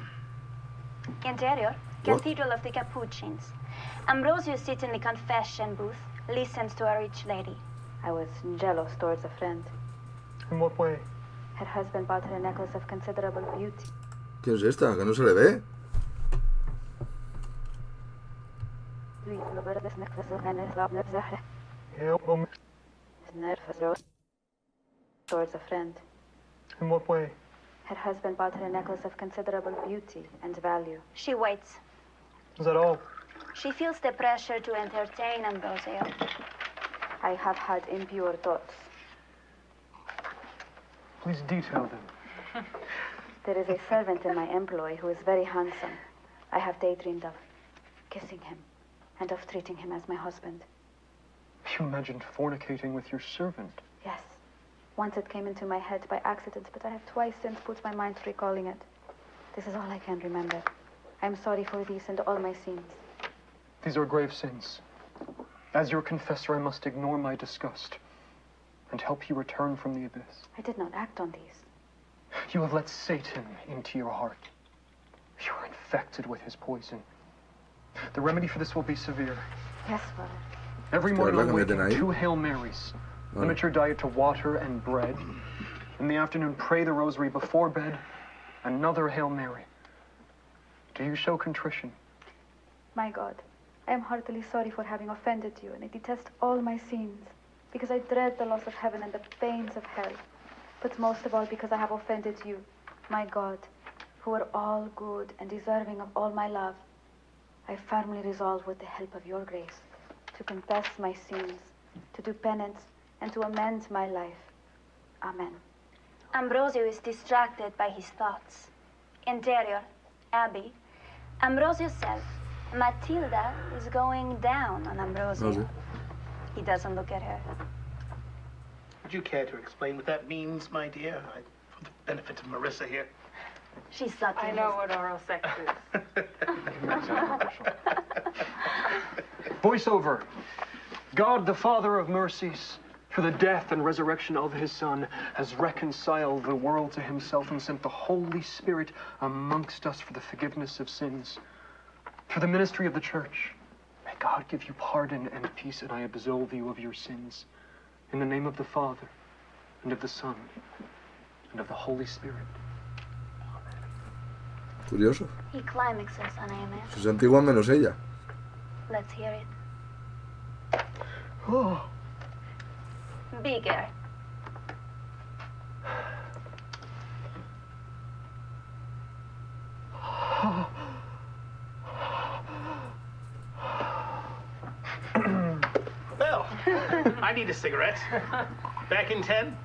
Interior, Cathedral of the Capuchins. Ambrosio sits in the confession booth, listens to a rich lady. I was jealous towards a friend. In what way? Her husband bought her a necklace of considerable beauty. ¿Quién es esta? Que no se le ve. Towards a friend. In what way? Her husband bought her a necklace of considerable beauty and value. She waits. Is that all? She feels the pressure to entertain Ambrosio. I have had impure thoughts. Please detail them. There is a servant in my employ who is very handsome. I have daydreamed of kissing him and of treating him as my husband. You imagined fornicating with your servant? Yes. Once it came into my head by accident, but I have twice since put my mind to recalling it. This is all I can remember. I am sorry for these and all my sins. These are grave sins. As your confessor, I must ignore my disgust and help you return from the abyss. I did not act on these. You have let Satan into your heart. You are infected with his poison. The remedy for this will be severe. Yes, Father. Every morning on waking, 2 Hail Marys. Limit your diet to water and bread. In the afternoon, pray the rosary before bed. Another Hail Mary. Do you show contrition? My God, I am heartily sorry for having offended you, and I detest all my sins, because I dread the loss of heaven and the pains of hell. But most of all, because I have offended you, my God, who are all good and deserving of all my love. I firmly resolve, with the help of your grace, to confess my sins, to do penance, and to amend my life. Amen. Ambrosio is distracted by his thoughts. Interior, Abby, Ambrosio's cell. Matilda is going down on Ambrosio. No sé. He doesn't look at her. Would you care to explain what that means, my dear? For the benefit of Marissa here. She's sucking. I know what oral sex is. Voiceover. God, the Father of mercies, through the death and resurrection of his Son, has reconciled the world to himself and sent the Holy Spirit amongst us for the forgiveness of sins. Through the ministry of the church, may God give you pardon and peace, and I absolve you of your sins. In the name of the Father, and of the Son, and of the Holy Spirit. Curioso. He climaxes on AMS. Es antigua menos ella. Let's hear it. Oh. Bigger. Well, I need a cigarette. Back in 10?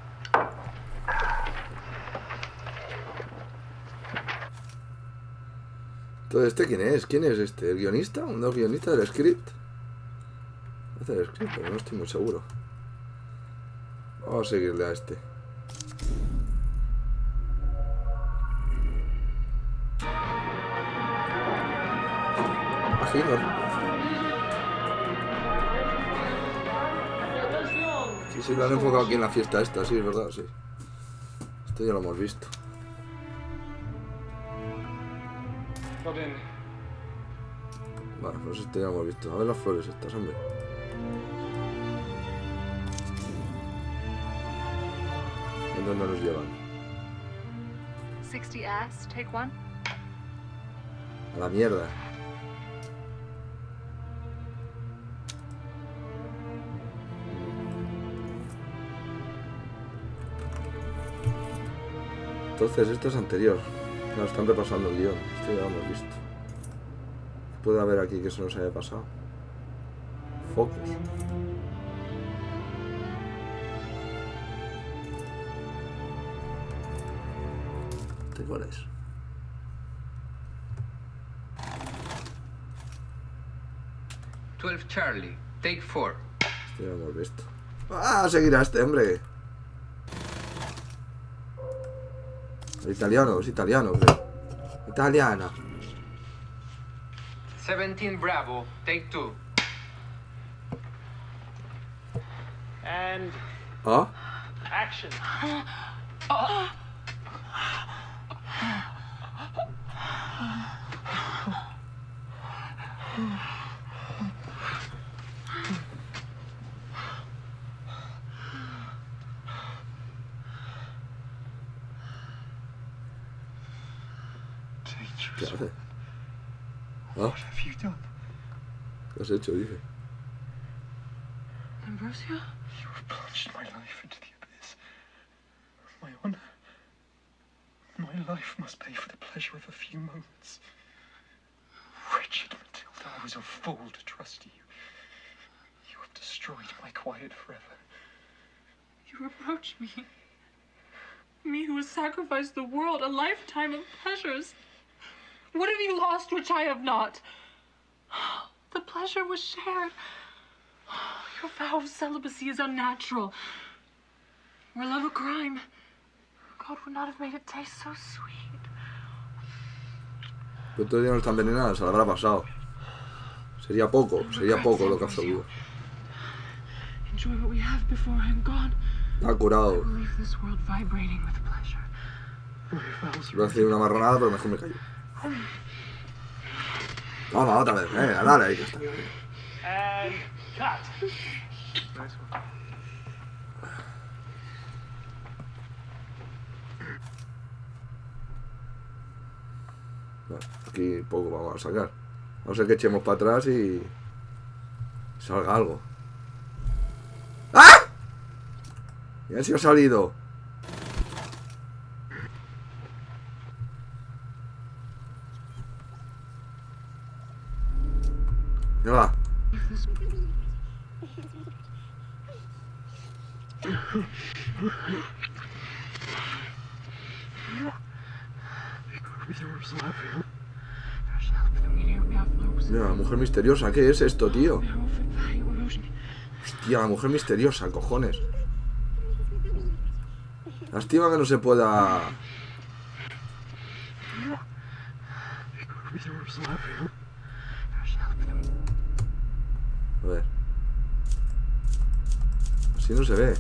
Entonces, ¿este quién es? ¿Quién es este? ¿El guionista? ¿Un nuevo guionista del script? Hace el script, pero no estoy muy seguro. Vamos a seguirle a este. Imagino. Sí, lo han enfocado aquí en la fiesta esta, sí, es verdad, sí. Esto ya lo hemos visto. Vale, pues esto ya lo hemos visto. A ver las flores estas, hombre. ¿Dónde nos llevan? 60 ass, take one. A la mierda. Entonces, esto es anterior. Nos están repasando el guión. Esto ya lo hemos visto. ¿Qué puede haber aquí que se nos haya pasado? Focus. ¿Cuál es? Charlie, take 4. Esto ya lo hemos visto. ¡Ah! Seguirá este, hombre. Es italiano, creo. Italiana. 17 Bravo, take 2. And ¿Ah? action. ¿Qué hace? ¿Ah? ¿Qué has hecho? Dice. Ambrosio? You have plunged my life into the abyss. My honor. My life must pay for the pleasure of a few moments. Wretched Matilda, I was a fool to trust you. You have destroyed my quiet forever. You reproach me. Me who has sacrificed the world, a lifetime of pleasures. What have you lost which I have not? The pleasure was shared. Your vow of celibacy is unnatural. Were love a crime, God would not have made it taste so sweet. Pero todavía no está envenenada, se la habrá pasado. Sería poco lo que ha subido. Enjoy what we have before I'm gone. La ha curado. Leave this world vibrating with pleasure. Voy a hacer una marronada, pero mejor me callo. Vamos, otra vez. Dale ahí que está. And cut. Nice one. Bueno, aquí poco vamos a sacar. Vamos a ser que echemos para atrás y salga algo. ¡Ah! Ya se ha salido. Ya va. There shall be the meteor flows. Mira, la mujer misteriosa. ¿Qué es esto, tío? Hostia, la mujer misteriosa, cojones. Lástima que no se pueda... A ver. Así no se ve.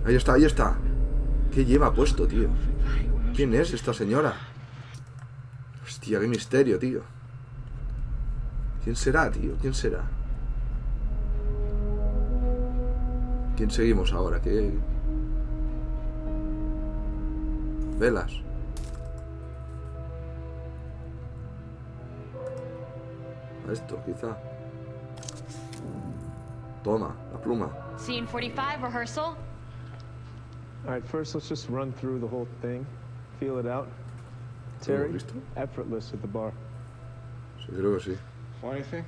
Ahí está, ahí está. ¿Qué lleva puesto, tío? ¿Quién es esta señora? Hostia, qué misterio, tío. ¿Quién será, tío? ¿Quién será? ¿Quién seguimos ahora? ¿Qué? Velas. A esto, quizá. Toma, la pluma. Scene 45, rehearsal. All right, first let's just run through the whole thing, feel it out. Terry, effortless at the bar. Sí, creo que sí. Want anything?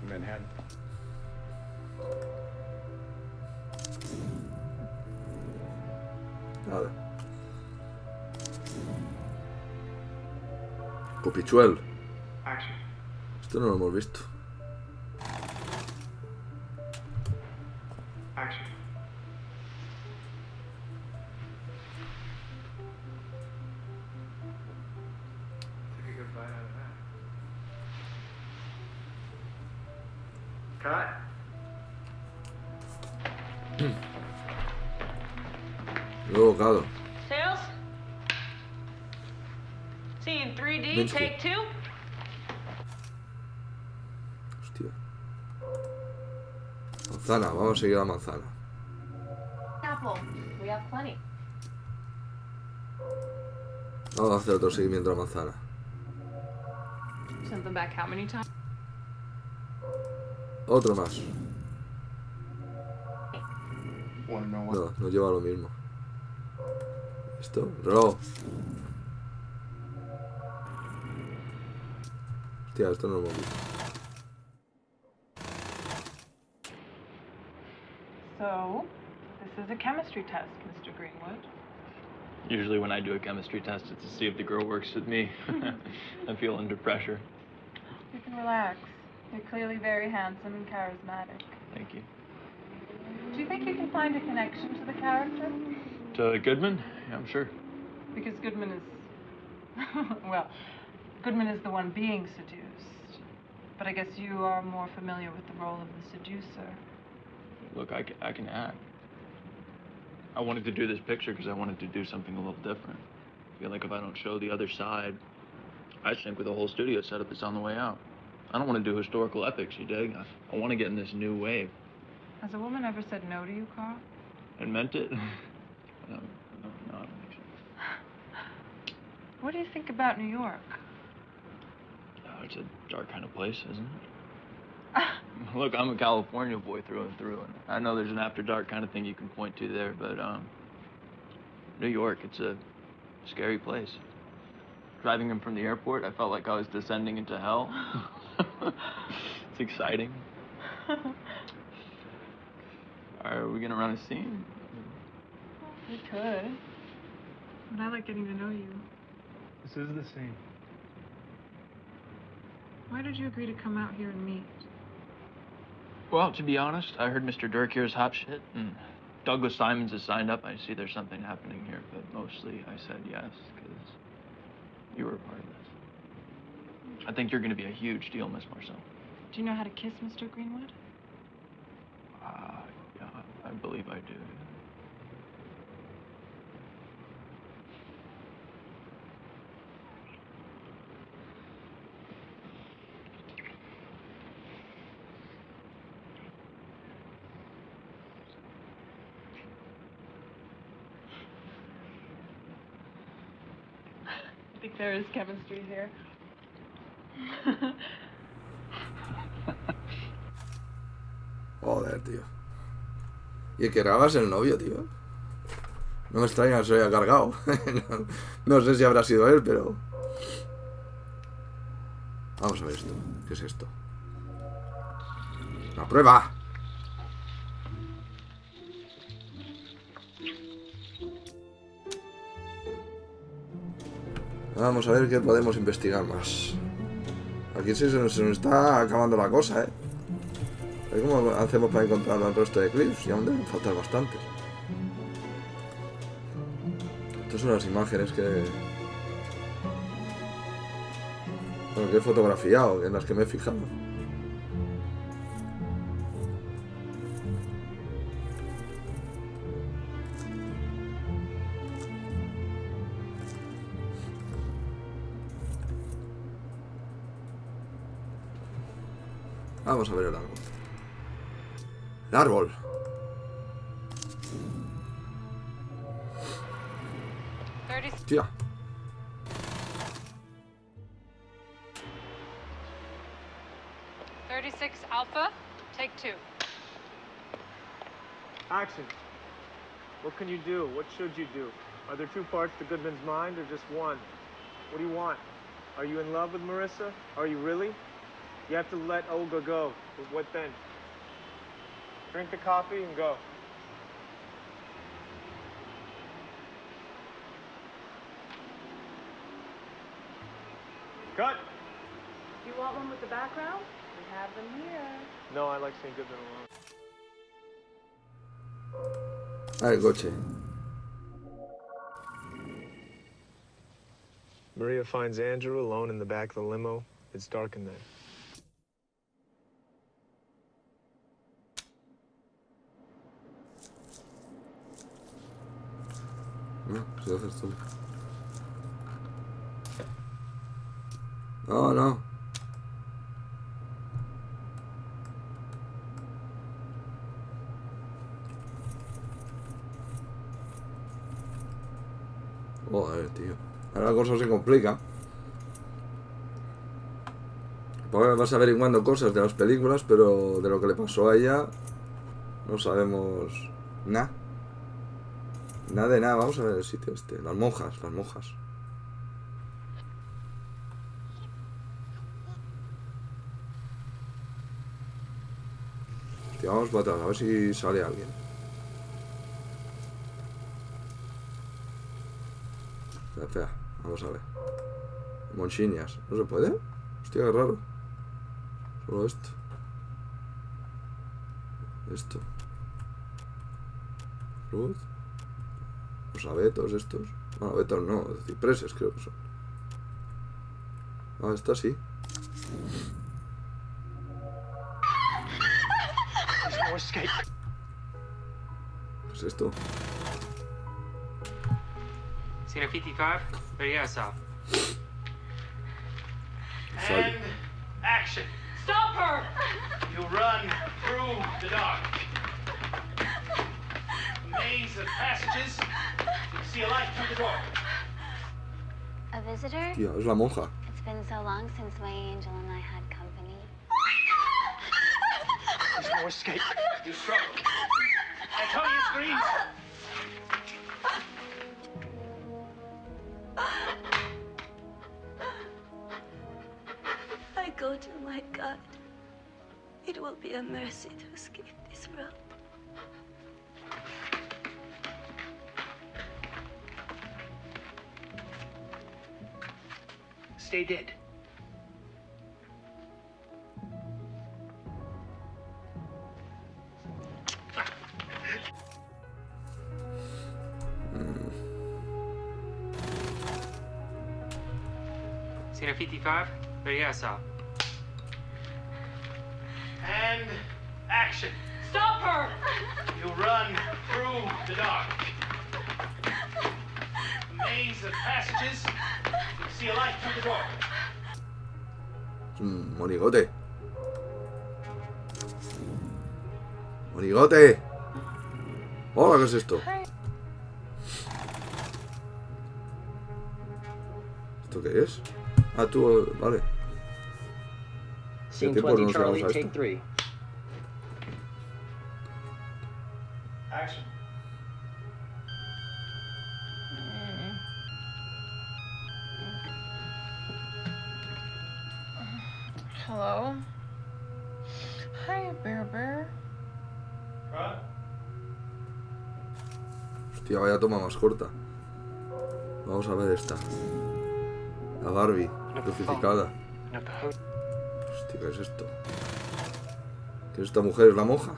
Manhattan. Nada. Copichuel. Action. Esto no lo hemos visto. Action. Take a good bite out of that. Cut. Nuevo bocado. Sales? Scene 3D, Minsky. take 2. Hostia. Manzana, vamos a seguir a la manzana. Apple, we have plenty. Vamos a hacer otro seguimiento a la manzana. Sent them back how many times? Otro más. Wanna know what? No, nos lleva a lo mismo. ¿Esto? Rodó. Hostia, esto no lo hemos visto. So, this is a chemistry test, Mr. Greenwood. Usually when I do a chemistry test, it's to see if the girl works with me. I feel under pressure. You can relax. You're clearly very handsome and charismatic. Thank you. Do you think you can find a connection to the character? To Goodman? Yeah, I'm sure. Because Goodman is... well, Goodman is the one being seduced. But I guess you are more familiar with the role of the seducer. Look, I can act. I wanted to do this picture because I wanted to do something a little different. I feel like if I don't show the other side, I sink with the whole studio setup that's on the way out. I don't want to do historical epics, you dig? I want to get in this new wave. Has a woman ever said no to you, Carl? And meant it? No, I don't think so. What do you think about New York? It's a dark kind of place, isn't it? Look, I'm a California boy through and through, and I know there's an after dark kind of thing you can point to there, but New York, it's a scary place. Driving in from the airport, I felt like I was descending into hell. It's exciting. Are we gonna run a scene? We could. But I like getting to know you. This is the scene. Why did you agree to come out here and meet? Well, to be honest, I heard Mr. Dirk here's hot shit, and Douglas Simons has signed up. I see there's something happening here, but mostly I said yes, because you were a part of this. I think you're going to be a huge deal, Miss Marcel. Do you know how to kiss, Mr. Greenwood? Yeah, I believe I do. I think there is chemistry here. Joder, tío. Y el que graba es el novio, tío. No me extraña que se lo haya cargado. No sé si habrá sido él, pero... Vamos a ver esto. ¿Qué es esto? ¡Una prueba! Vamos a ver qué podemos investigar más. Aquí sí se nos está acabando la cosa, ¿eh? ¿Cómo hacemos para encontrar el resto de clips? Y aún deben faltar bastantes. Estas son las imágenes que... Bueno, que he fotografiado, en las que me he fijado. Vamos a ver el árbol. El árbol. Tía. Alpha, take 2. Action. What can you do? What should you do? Are there 2 parts to Goodman's mind or just one? What do you want? Are you in love with Marissa? Are you really? You have to let Olga go. But what then? Drink the coffee and go. Cut! You want one with the background? We have them here. No, I like seeing Goodman alone. El coche. Maria finds Andrew alone in the back of the limo. It's dark in there. No, se hace esto. No, no. Joder, tío. Ahora la cosa se complica. Porque vas averiguando cosas de las películas, pero de lo que le pasó a ella no sabemos nada. Nada de nada. Vamos a ver el sitio este. Las monjas, las monjas. Tío, vamos para atrás, a ver si sale alguien. Espera, vamos a ver. Monchiñas, ¿no se puede? Hostia, qué raro. Solo esto. Esto. Luz. Los abetos estos. Bueno, abetos no, cipreses creo que son. Ah, esta sí. ¿Qué es esto? Cine 55, ready yourself. And action. Stop her! You run through the dark. Maze of passages. You see a light through the door. A visitor? Tío, es la monja. It's been so long since my angel and I had company. There's no escape. You struggle. Antonia screams. I go to my God. It will be a mercy to escape this world. Stay dead. Cine 55, ready yourself. And action. Stop her! You run through the dark. Maze of passages. You see a light through the door. Es un monigote. Monigote. Hola, ¿qué es esto? ¿Esto qué es? Ah, tú, vale. Scene ¿Qué tiempo 20, nos Charlie, llevamos a take esto? 3. Action. Hello. Hi, Bear Bear. Hostia, vaya toma más corta. Vamos a ver esta. La Barbie, crucificada. Hostia, ¿qué es esto? ¿Qué es esta mujer? ¿Es la monja?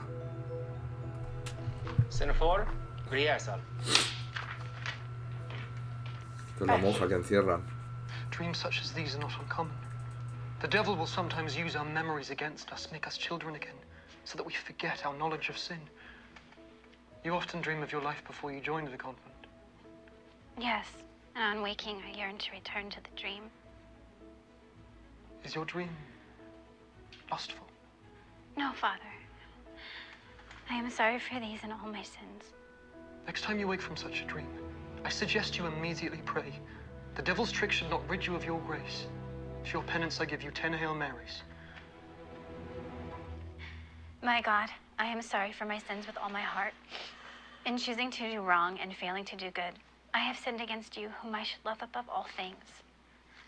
Senator, Briasal. Esta es la monja que encierran. Dreams such as these are not uncommon. The devil will sometimes use our memories against us, make us children again, so that we forget our knowledge of sin. You often dream of your life before you joined the convent. Yes, and on waking, I yearn to return to the dream. Is your dream lustful? No, Father. I am sorry for these and all my sins. Next time you wake from such a dream, I suggest you immediately pray. The devil's trick should not rid you of your grace. For your penance, I give you 10 Hail Marys. My God, I am sorry for my sins with all my heart. In choosing to do wrong and failing to do good, I have sinned against you, whom I should love above all things.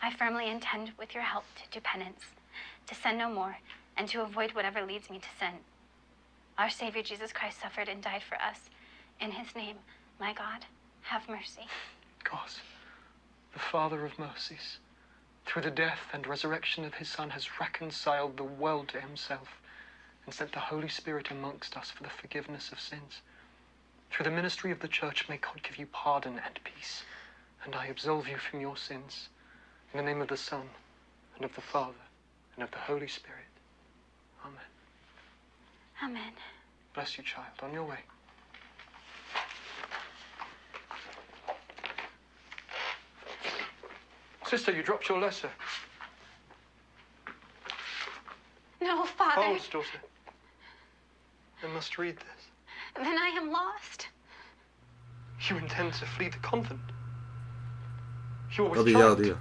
I firmly intend, with your help, to do penance, to sin no more, and to avoid whatever leads me to sin. Our Savior Jesus Christ suffered and died for us. In his name, my God, have mercy. God, the Father of mercies, through the death and resurrection of his Son, has reconciled the world to himself and sent the Holy Spirit amongst us for the forgiveness of sins. Through the ministry of the Church, may God give you pardon and peace, and I absolve you from your sins. In the name of the Son, and of the Father, and of the Holy Spirit. Amen. Amen. Bless you, child. On your way. Sister, you dropped your letter. No, Father. Hold, daughter. I must read this. Then I am lost. You intend to flee the convent? You are Lo with he pillado, child. tío.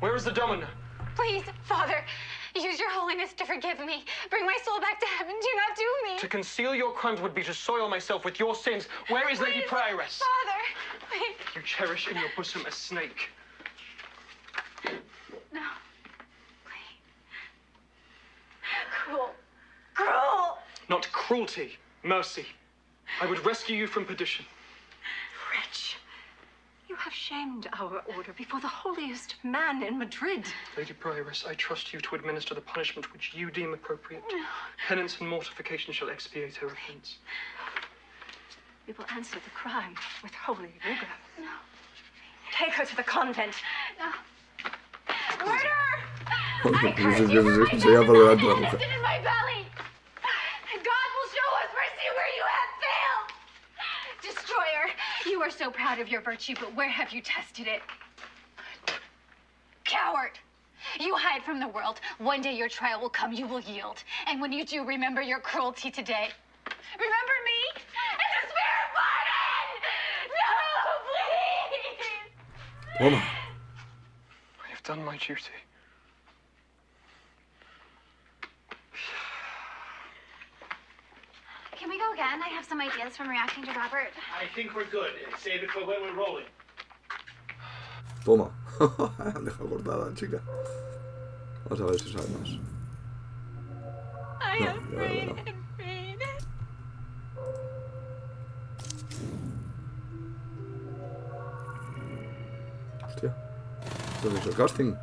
Where is the domino? Please, Father, use your holiness to forgive me. Bring my soul back to heaven. Do not do me. To conceal your crimes would be to soil myself with your sins. Where is Lady Prioress? Father, please. You cherish in your bosom a snake. No. Please. Cruel. Cruel. Not cruelty, mercy. I would rescue you from perdition. Wretch. You have shamed our order before the holiest man in Madrid. Lady Prioress, I trust you to administer the punishment which you deem appropriate. Penance and mortification shall expiate her offense. We will answer the crime with holy rigor. No. Take her to the convent. No. Murder! Se llama por delante la mujer. Nested in my belly. God will show us mercy where you have failed. Destroyer, you are so proud of your virtue, but where have you tested it? Coward! You hide from the world. One day your trial will come, you will yield. And when you do, remember your cruelty today. Remember me and the spirit of pardon! No, please! Toma. I have done my duty. Can we go again? I have some ideas from reacting to Robert. I think we're good. Save it for when we're rolling. Toma. Han dejado cortada, chica. Vamos a ver si sabe más. I No, am ya veo free que no. and free. Hostia. ¿Esto es el casting?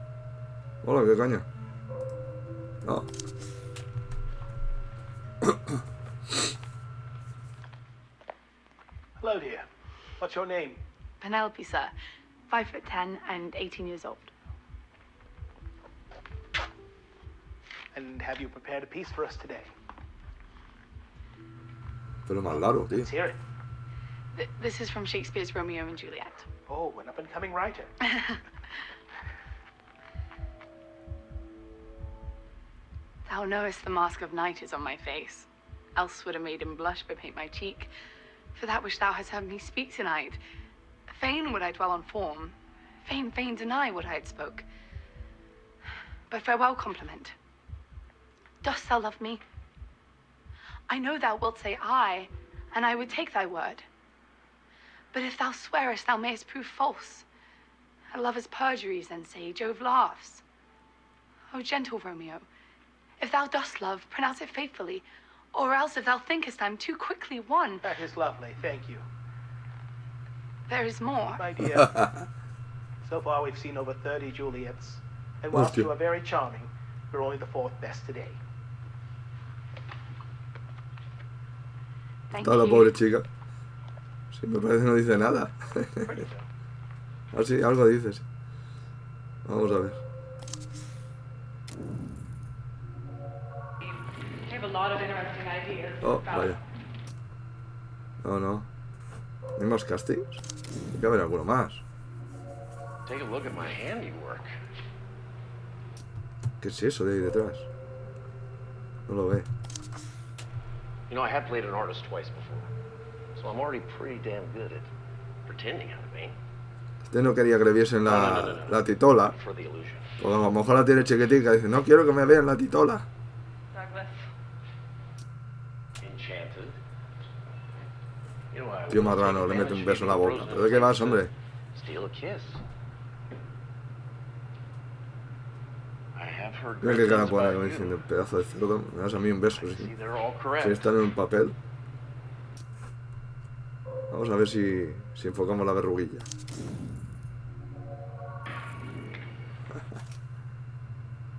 Hola, qué caña. Ah. Hello, dear. What's your name? Penelope, sir. 5'10" and 18 years old. And have you prepared a piece for us today? Pero más largo, tío. Let's hear it. This is from Shakespeare's Romeo and Juliet. Oh, an up-and-coming writer. Thou knowest the mask of night is on my face. Else would a maiden blush bepaint my cheek. For that which thou hast heard me speak tonight, fain would I dwell on form, fain deny what I had spoke. But farewell compliment. Dost thou love me? I know thou wilt say aye, and I would take thy word. But if thou swearest, thou mayest prove false. A lover's perjuries, then say, Jove laughs. O gentle Romeo, If thou dost love, pronounce it faithfully. Or else, if thou thinkest I'm too quickly won, That is lovely, thank you. there is more. My dear, so far we've seen over 30 Juliets. And whilst Hostia. you are very charming, you're only the fourth best today. Thank Toda la you. pobre chica. Sí, me parece que no dice nada. Ah, sí, algo dices. Vamos a ver. I have a lot of interesting ideas. Oh, vaya. No, no. ¿Hay más castings? Hay que haber alguno más. Take a look at my handiwork. ¿Qué es eso de ahí detrás? No lo ve. You know, I have played an artist twice before, so I'm already pretty damn good at pretending I'm a vein. Usted no quería que le viesen la titola. For the illusion. Porque a lo mejor la tiene chiquitica y dice, no quiero que me vean la titola. Douglas. Enchanted. You know, I Tío will marrano, take le mete un advantage beso en la of boca. Rose's ¿Pero de qué vas, hombre? Steal a kiss. I have heard Mira great qué cara things pone about como you. diciendo, pedazo de cerdo. Me das a mí un beso. See, Sí. they're all correct. Si están en un papel. Vamos a ver si enfocamos la verruguilla.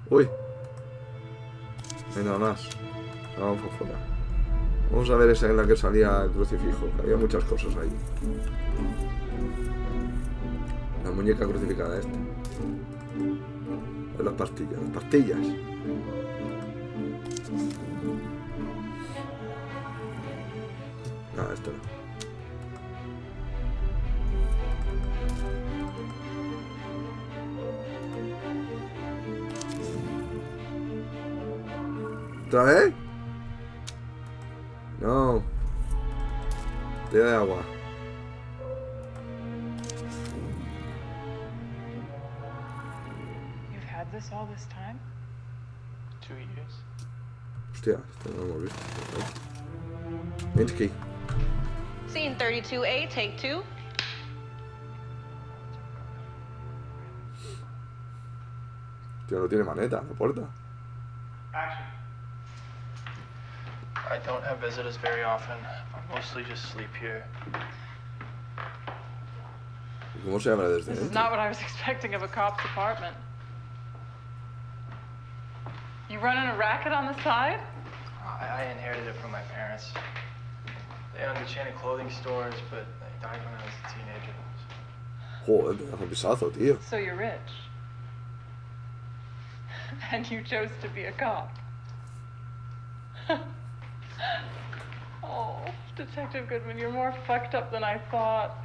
Uy. No hay nada más. Vamos por fuera. Vamos a ver esa en la que salía el crucifijo. Había muchas cosas ahí. La muñeca crucificada esta. Las pastillas. Las pastillas. No, esto no. ¿Otra vez? No. Botella de agua. You've had this all this time? 2 years. Hostia, esto no lo hemos visto. Minsky. Scene 32A, take 2. Tío, no tiene maneta, la puerta. Action. I don't have visitors very often. I mostly just sleep here. ¿Y cómo se abre desde This is dentro? not what I was expecting of a cop's apartment. You running a racket on the side? I inherited it from my parents. They owned a chain of clothing stores, but they died when I was a teenager. Joder, pedazo pisazo, tío. So you're rich. And you chose to be a cop. Oh, Detective Goodman, you're more fucked up than I thought.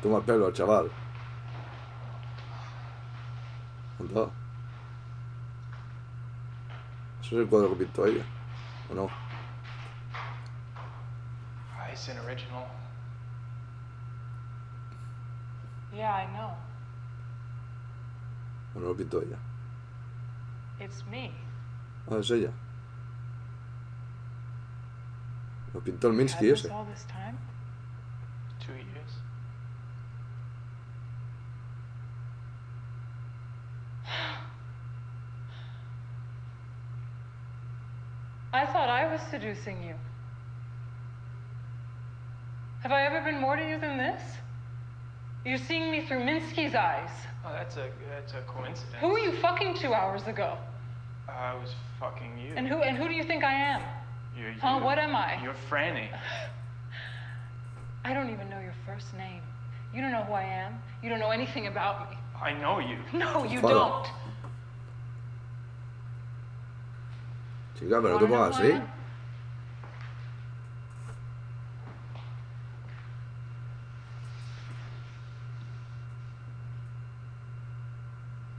Toma el pelo, chaval. Anda. Eso es el cuadro que pintó ella. ¿O no? It's an original. Yeah, I know. ¿O no lo pintó ella? It's me. Ah, es ella. Lo pintó el Had Minsky this ese. all this time? 2 years. I thought I was seducing you. Have I ever been more to you than this? You're seeing me through Minsky's eyes. Oh, that's a coincidence. Who were you fucking 2 hours ago? I was fucking you. And who do you think I am? You're Huh? you. What am I? You're Franny. I don't even know your first name. You don't know who I am. You don't know anything about me. I know you. No, you Hola. don't. Chica, pero no te pongas así.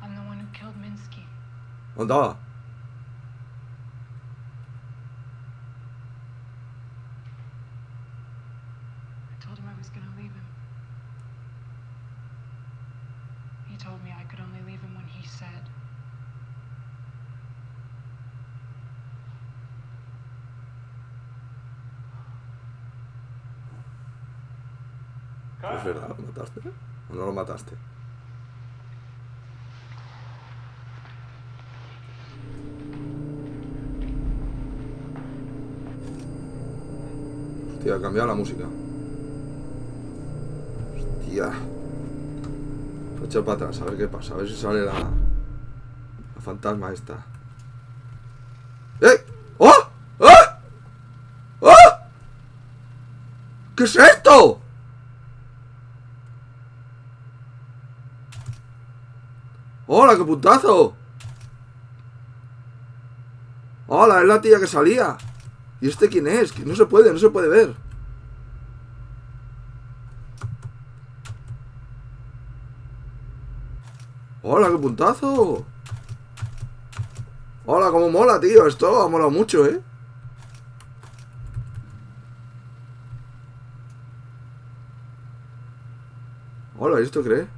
I'm the one who killed Minsky. Anda. I told him I was gonna leave him. He told me I could only leave him when he said. Es verdad, ¿lo mataste? ¿O no lo mataste? Hostia, ha cambiado la música. Hostia. Voy a echar para atrás, a ver qué pasa. A ver si sale la fantasma esta. ¡Eh! ¡Oh! ¡Oh! ¡Oh! ¿Qué es esto? ¡Hola, qué puntazo! ¡Hola, es la tía que salía! ¿Y este quién es? Que no se puede ver. ¡Hola, qué puntazo! ¡Hola, cómo mola, tío! Esto ha molado mucho, ¿eh? Hola, ¿y esto qué?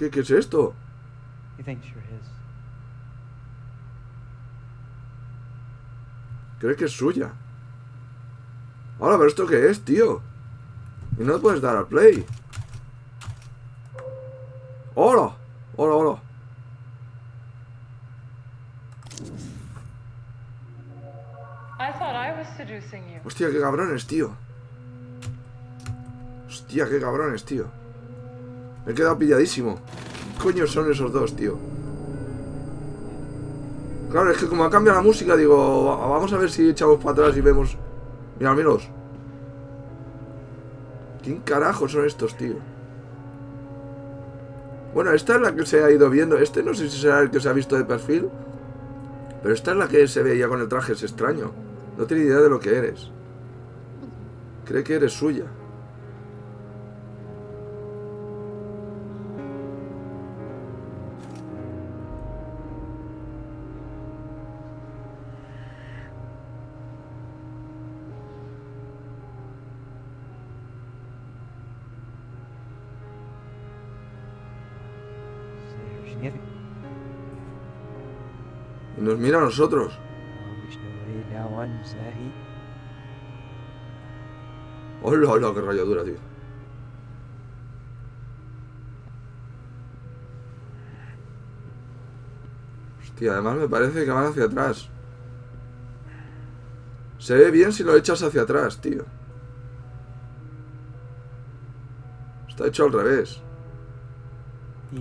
¿Qué es esto? ¿Crees que es suya? Hola, ¿pero esto qué es, tío? Y no le puedes dar al play. ¡Hola! ¡Hola, hola! I thought I was seducing you. Hostia, qué cabrones, tío. Hostia, qué cabrones, tío. Me he quedado pilladísimo. ¿Qué coño son esos dos, tío? Claro, es que como ha cambiado la música, digo, vamos a ver si echamos para atrás y vemos. Mira, míralos. ¿Quién carajo son estos, tío? Bueno, esta es la que se ha ido viendo. Este no sé si será el que se ha visto de perfil. Pero esta es la que se veía con el traje, es extraño. No tiene idea de lo que eres. Cree que eres suya. Y nos mira a nosotros. Hola, hola, qué rayadura, tío. Hostia, además me parece que van hacia atrás. Se ve bien si lo echas hacia atrás, tío. Está hecho al revés.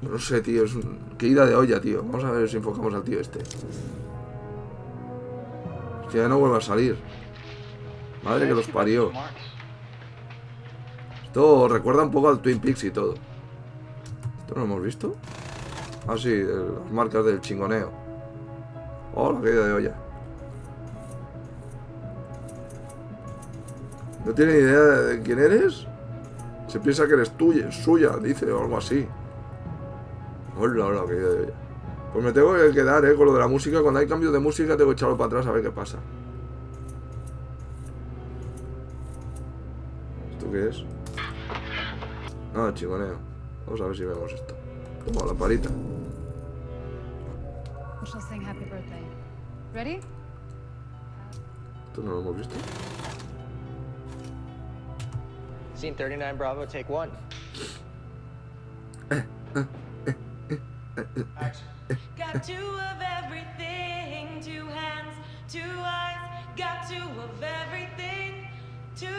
No sé, tío, es qué ida de olla, tío. Vamos a ver si enfocamos al tío este. Que ya no vuelva a salir. Madre que los parió. Esto recuerda un poco al Twin Peaks y todo. ¿Esto no lo hemos visto? Ah, sí, las marcas del chingoneo. Oh, la caída de olla. ¿No tiene idea de quién eres? Se piensa que eres tuya, suya, dice, o algo así. Hola, hola, caída de olla. Pues me tengo que quedar, con lo de la música. Cuando hay cambios de música tengo que echarlo para atrás a ver qué pasa. ¿Esto qué es? Ah, chingoneo. Vamos a ver si vemos esto. Toma la parita. She'll sing happy birthday. Ready? Esto no lo hemos visto. Scene 39 Bravo, take one. Got two of everything, two hands, two eyes. Got two of everything, too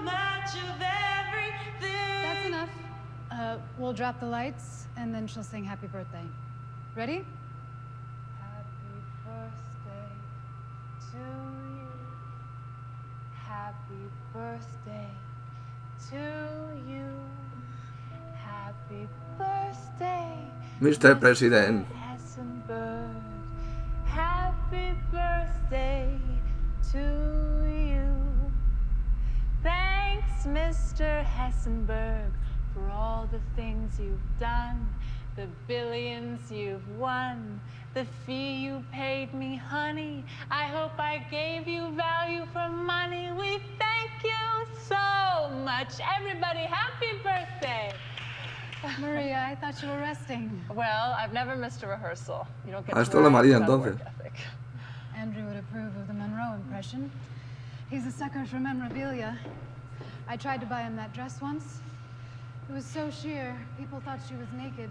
much of everything. That's enough. We'll drop the lights, and then she'll sing happy birthday. Ready? Happy birthday to you. Happy birthday to you. Happy birthday, Mr. President. Hessenberg. Happy birthday to you. Thanks, Mr. Hessenberg, for all the things you've done, the billions you've won, the fee you paid me, honey. I hope I gave you value for money. We thank you so much. Everybody, happy birthday. Maria, I thought you were resting. Well, I've never missed a rehearsal. You don't get Ah, esto es la María, entonces. Andrew would approve of the Monroe impression. He's a sucker for memorabilia. I tried to buy him that dress once. It was so sheer, people thought she was naked.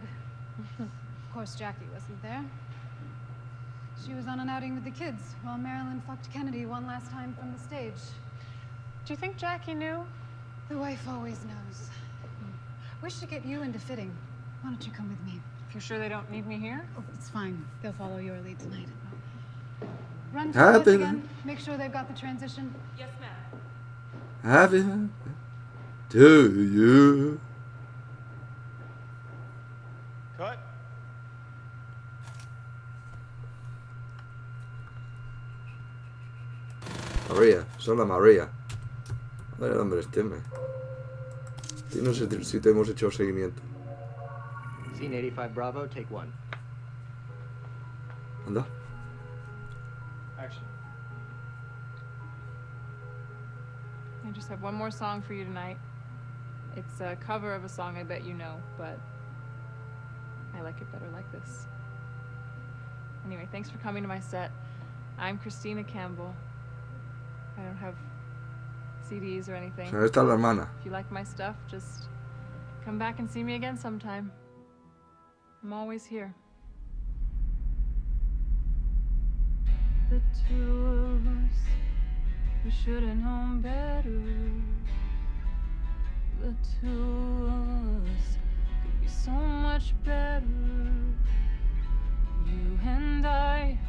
Of course, Jackie wasn't there. She was on an outing with the kids while Marilyn fucked Kennedy one last time from the stage. Do you think Jackie knew? The wife always knows. Wish to get you into fitting. Why don't you come with me? If you're sure they don't need me here? Oh, it's fine. They'll follow your lead tonight. Run to the watch again. Make sure they've got the transition. Yes, ma'am. Happy to you. Cut. María, solo María. A ver el hombre este, y no sé si te hemos hecho seguimiento. Scene 85 Bravo, take 1. Anda. Action. I just have one more song for you tonight. It's a cover of a song I bet you know, but I like it better like this. Anyway, thanks for coming to my set. I'm Christina Campbell. I don't have CDs or anything. Esta es la hermana. If you like my stuff, just come back and see me again sometime. I'm always here. The two of us, we should have known better. The two of us could be so much better. You and I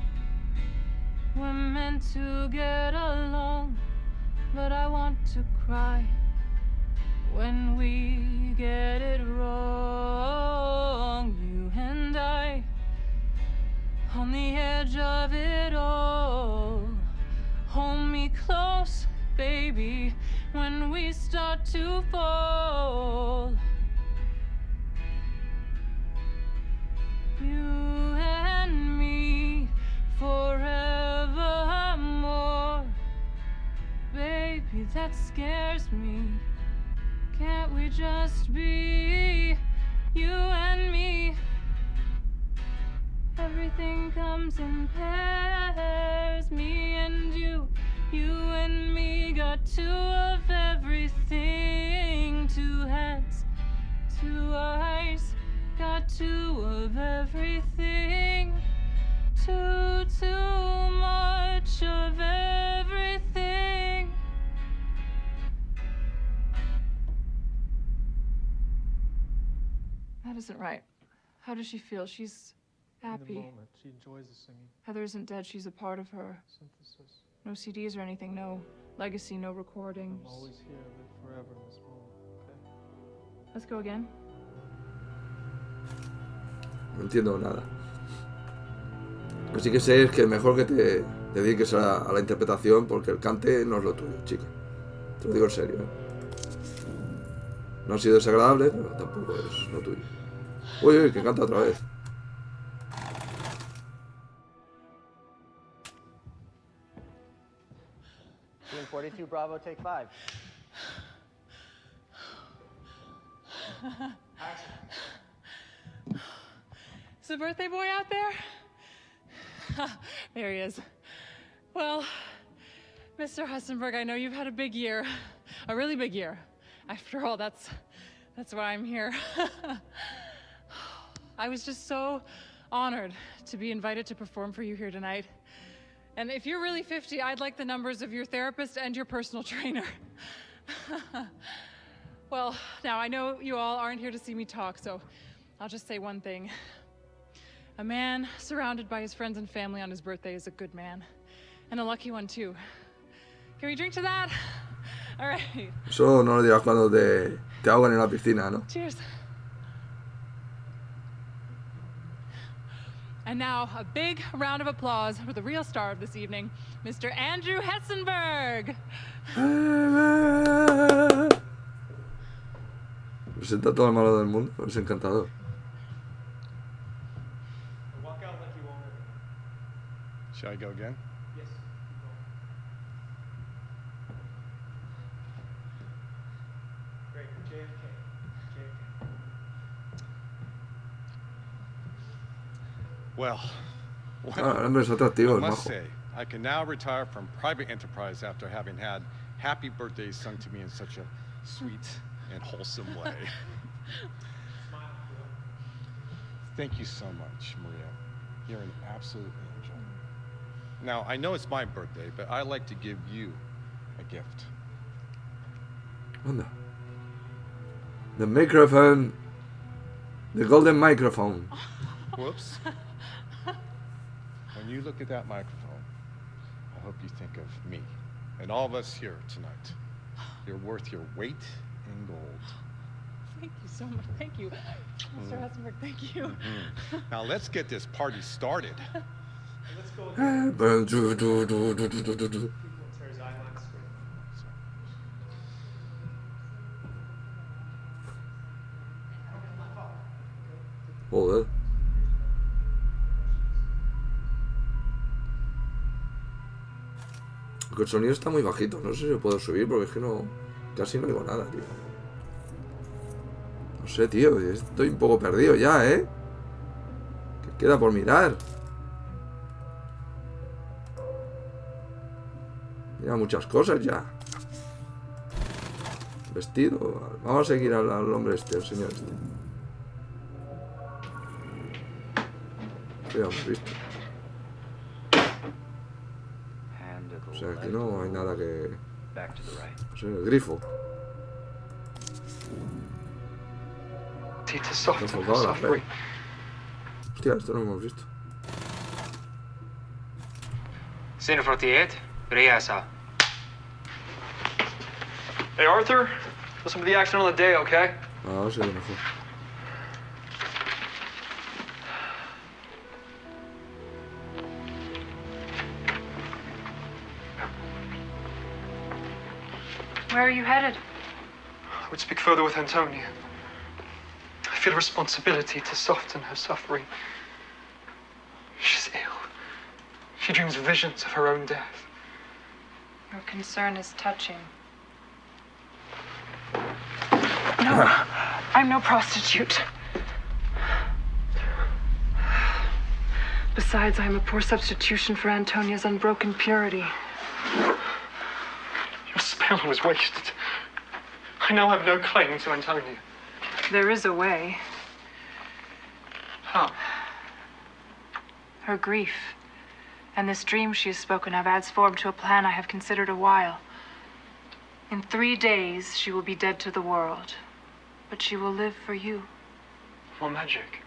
were meant to get along, but I want to cry when we get it wrong. You and I on the edge of it all. Hold me close, baby, when we start to fall. You and me forevermore. Baby, that scares me. Can't we just be you and me? Everything comes in pairs, me and you and me. Got two of everything, two hands, two eyes. Got two of everything, too much of everything. That isn't right. How does she feel? She's happy. In the moment, she enjoys the singing. Heather isn't dead. She's a part of her. Synthesis. No CDs or anything. No legacy. No recordings. I'm always here, live forever in this moment, okay? Let's go again. No entiendo nada. Lo que sí que sé es que mejor que te dediques a la interpretación, porque el cante no es lo tuyo, chica. Te lo digo en serio, ¿eh? No ha sido desagradable, pero tampoco es lo tuyo. Uy, uy, que canta otra vez. Scene 42 Bravo, take 5. Is the birthday boy out there? There he is. Well, Mr. Hessenberg, I know you've had a big year, a really big year. After all, that's why I'm here. I was just so honored to be invited to perform for you here tonight. And if you're really 50, I'd like the numbers of your therapist and your personal trainer. Well, now I know you all aren't here to see me talk, so I'll just say one thing. A man surrounded by his friends and family on his birthday is a good man. And a lucky one, too. Can we drink to that? All right. Eso no lo dirás cuando te ahogan en la piscina, ¿no? Cheers. And now, a big round of applause for the real star of this evening, Mr. Andrew Hessenberg. Presenta todo el malo del mundo, es encantador. Walk out like you won't ever. Shall I go again? Yes. Great. JFK. Well, El hombre es atractivo, I el must majo. say, I can now retire from private enterprise after having had happy birthdays sung to me in such a sweet and wholesome way. Thank you so much, Maria. You're an absolute angel. Now, I know it's my birthday, but I like to give you a gift. Anda. The microphone. The golden microphone. Whoops. When you look at that microphone, I hope you think of me and all of us here tonight. You're worth your weight in gold. Thank you so much. Thank you. Mr. Hessenberg, thank you. Now let's get this party started. Let's go. Joder. Porque el sonido está muy bajito. No sé si puedo subir porque es que no... Casi no oigo nada, tío. No sé, tío. Estoy un poco perdido ya, ¿eh? ¿Qué queda por mirar? Mira muchas cosas ya. Vestido. Vamos a seguir al hombre este, al señor este. Ya hemos visto. O sea, aquí no hay nada que... No sé, el grifo. Enfocado a la fe. Hostia, esto no lo hemos visto. Scene 48, Riasa. Hey, Arthur, listen to the accident on the day, okay? Ah, sí, a lo mejor. Where are you headed? I would speak further with Antonia. I feel a responsibility to soften her suffering. She's ill. She dreams visions of her own death. Your concern is touching. No, I'm no prostitute. Besides, I am a poor substitution for Antonia's unbroken purity. Your spell was wasted. I now have no claim to Antonia. There is a way. How? Her grief, and this dream she has spoken of, adds form to a plan I have considered a while. In 3 days, she will be dead to the world, but she will live for you. More magic.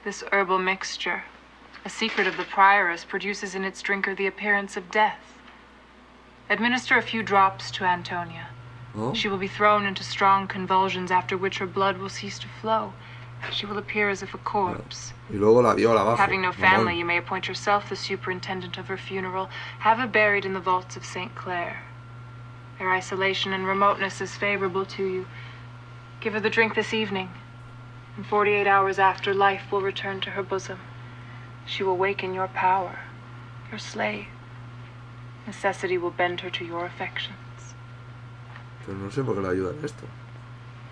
This herbal mixture, a secret of the prioress, produces in its drinker the appearance of death. Administer a few drops to Antonia. Oh. She will be thrown into strong convulsions, after which her blood will cease to flow. She will appear as if a corpse. Y luego la viola abajo. Having no family, you may appoint yourself the superintendent of her funeral. Have her buried in the vaults of St. Clair. Their isolation and remoteness is favorable to you. Give her the drink this evening, and 48 hours after, life will return to her bosom. She will waken your power, your slave. Necessity will bend her to your affections. Pero no sé por qué le ayuda en esto.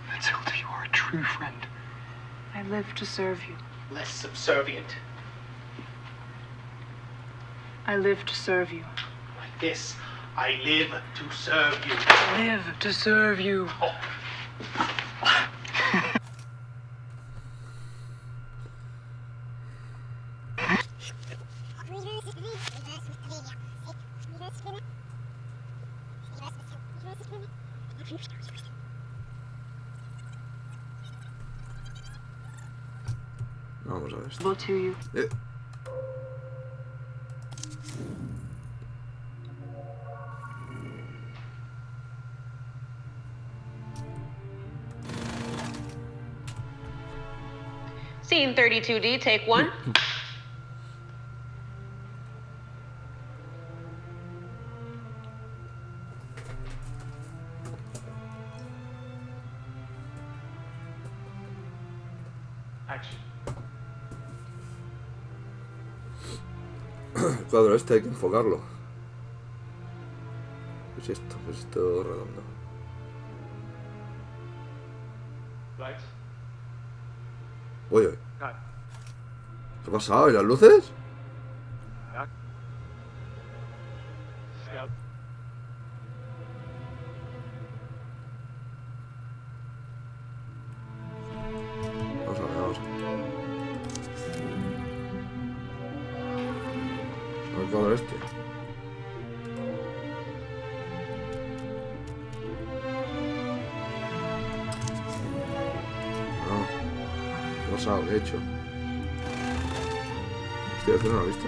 Matilda, you are a true friend. I live to serve you. Less subservient. I live to serve you. Like this, I live to serve you. Live to serve you. Oh. Vamos a ver esto. To you. Scene 32D, take 1. Action. El cuadro este hay que enfocarlo. ¿Qué es esto? ¿Qué es esto redondo? Lights. Uy, uy. Cut. ¿Qué ha pasado? ¿Y las luces? Cut. Scout. Vamos a ver, vamos a ver. El cuadro este. pasado? ¿Qué he hecho? Hostia, ¿este no lo he visto?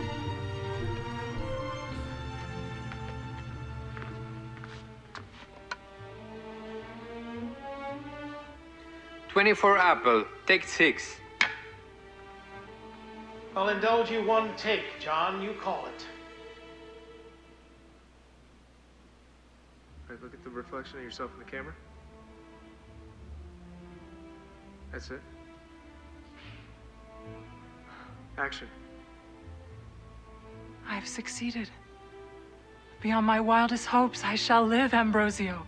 $24 Apple, take 6. I'll indulge you one take, John. You call it. All right, look at the reflection of yourself in the camera. That's it. Action. I've succeeded. Beyond my wildest hopes, I shall live, Ambrosio.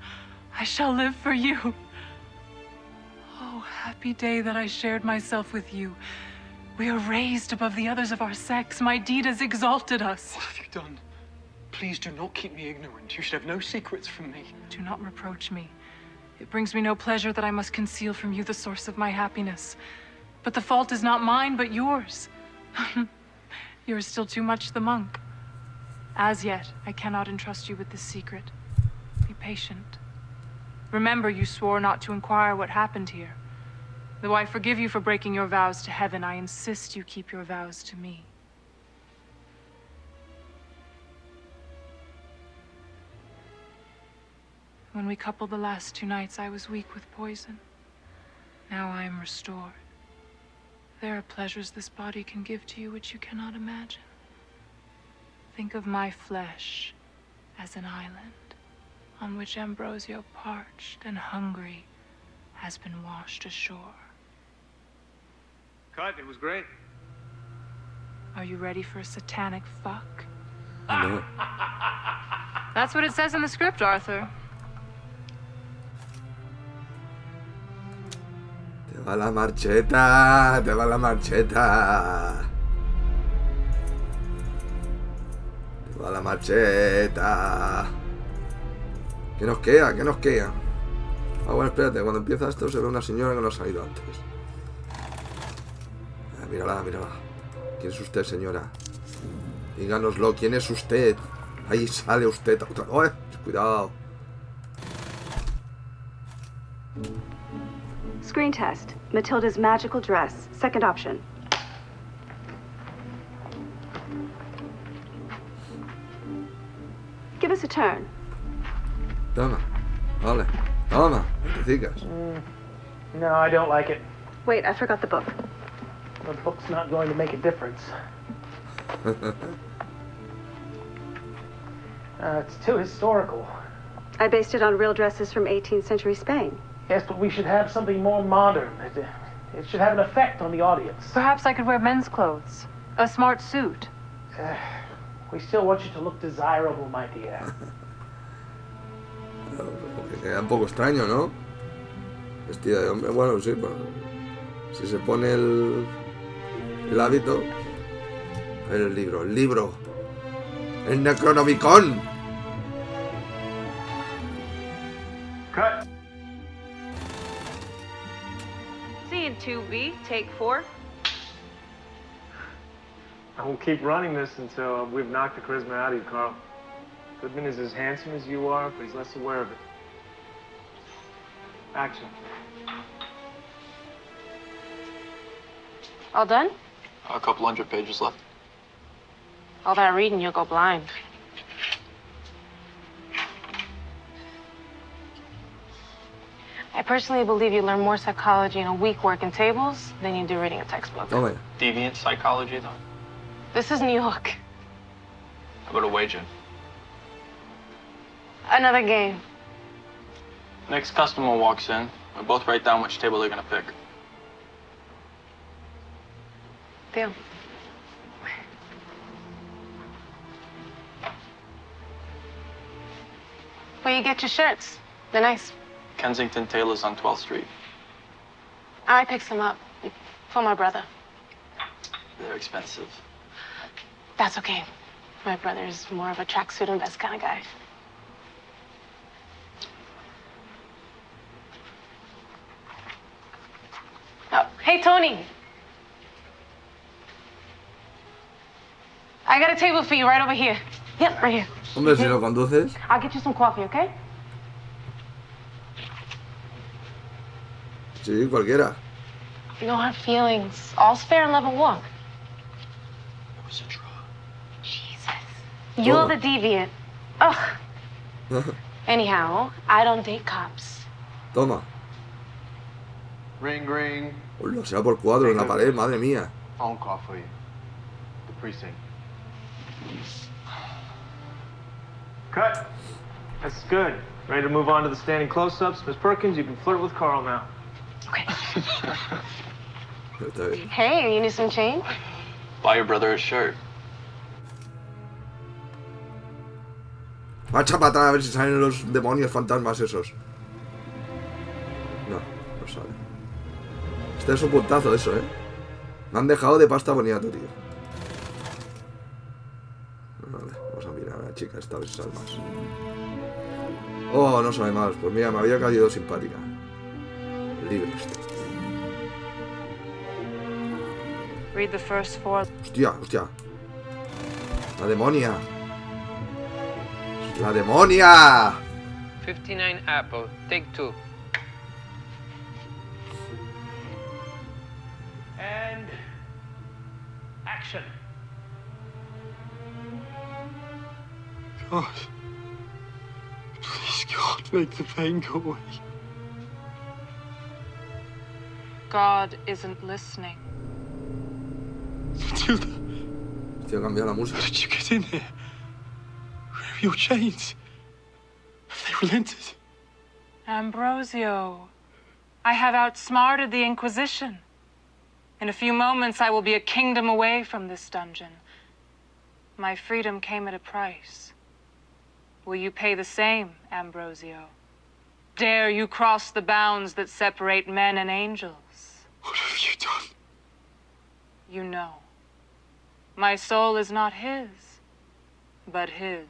I shall live for you. Oh, happy day that I shared myself with you. We are raised above the others of our sex. My deed has exalted us. What have you done? Please do not keep me ignorant. You should have no secrets from me. Do not reproach me. It brings me no pleasure that I must conceal from you the source of my happiness. But the fault is not mine, but yours. You are still too much the monk. As yet, I cannot entrust you with this secret. Be patient. Remember, you swore not to inquire what happened here. Though I forgive you for breaking your vows to heaven, I insist you keep your vows to me. When we coupled the last 2 nights, I was weak with poison. Now I am restored. There are pleasures this body can give to you which you cannot imagine. Think of my flesh as an island on which Ambrosio, parched and hungry, has been washed ashore. Cut, it was great. Are you ready for a satanic fuck? No. That's what it says in the script, Arthur. Te va la marcheta, te va la marcheta. Te va la marcheta. ¿Qué nos queda? ¿Qué nos queda? Ah, bueno, espérate, cuando empieza esto se ve una señora que nos ha ido antes. Mírala, mírala. ¿Quién es usted, señora? Díganoslo, ¿quién es usted? Ahí sale usted otra vez. Cuidado. Screen test. Matilda's magical dress. Second option. Give us a turn. Toma. Vale. Toma. Te No, I don't like it. Wait, I forgot the book. The book's not going to make a difference. It's too historical. I based it on real dresses from 18th century Spain. Yes, but we should have something more modern. It should have an effect on the audience. Perhaps I could wear men's clothes. A smart suit. We still want you to look desirable, my dear. Porque queda un poco extraño, ¿no? Vestida de hombre, bueno, sí, pero si se pone el hábito. A ver el libro. El Necronomicon. Cut. Scene 2B, take 4. I will keep running this until we've knocked the charisma out of you, Carl. Goodman is as handsome as you are, but he's less aware of it. Action. All done? A couple 100 pages left. All that reading, you'll go blind. I personally believe you learn more psychology in a week working tables than you do reading a textbook. Oh, Deviant psychology, though. This is New York. How about a wager? Another game. Next customer walks in, we both write down which table they're gonna pick. Deal. Where you get your shirts? They're nice. Kensington Tailors on 12th Street. I picked some up for my brother. They're expensive. That's okay. My brother's more of a tracksuit and vest kind of guy. Oh, hey, Tony. I got a table for you right over here. Yep, right here. Hombre, si lo conduces. I'll get you some coffee, okay? Sí, cualquiera. No hard feelings. All's fair in love and war. It was a draw. You're the deviant. Ugh. Anyhow, I don't date cops. Toma. Ring, ring. Lo sea por cuadro en la pared, madre mía. Phone call for you. The precinct. Cut. That's good. Ready to move on to the standing close-ups? Miss Perkins, you can flirt with Carl now. Hey, you need some change? Buy your brother a shirt. Marcha para atrás a ver si salen los demonios fantasmas esos. No, no sale. Este es un puntazo eso, Me han dejado de pasta boniato, tío. Vale, vamos a mirar a la chica esta vez sale más. Oh, no sabe más. Pues mira, me había caído simpática. Libre este. Read the first 4. Hostia, hostia. La demonia. ¡La demonia! 59 Apple, take 2. And action. God. Please, God, make the pain go away. God isn't listening. Matilda. Tío, cambiar la música. How did you get in here? Where are your chains? Have they relented? Ambrosio, I have outsmarted the Inquisition. In a few moments, I will be a kingdom away from this dungeon. My freedom came at a price. Will you pay the same, Ambrosio? Dare you cross the bounds that separate men and angels? What have you done? You know. My soul is not his, but his.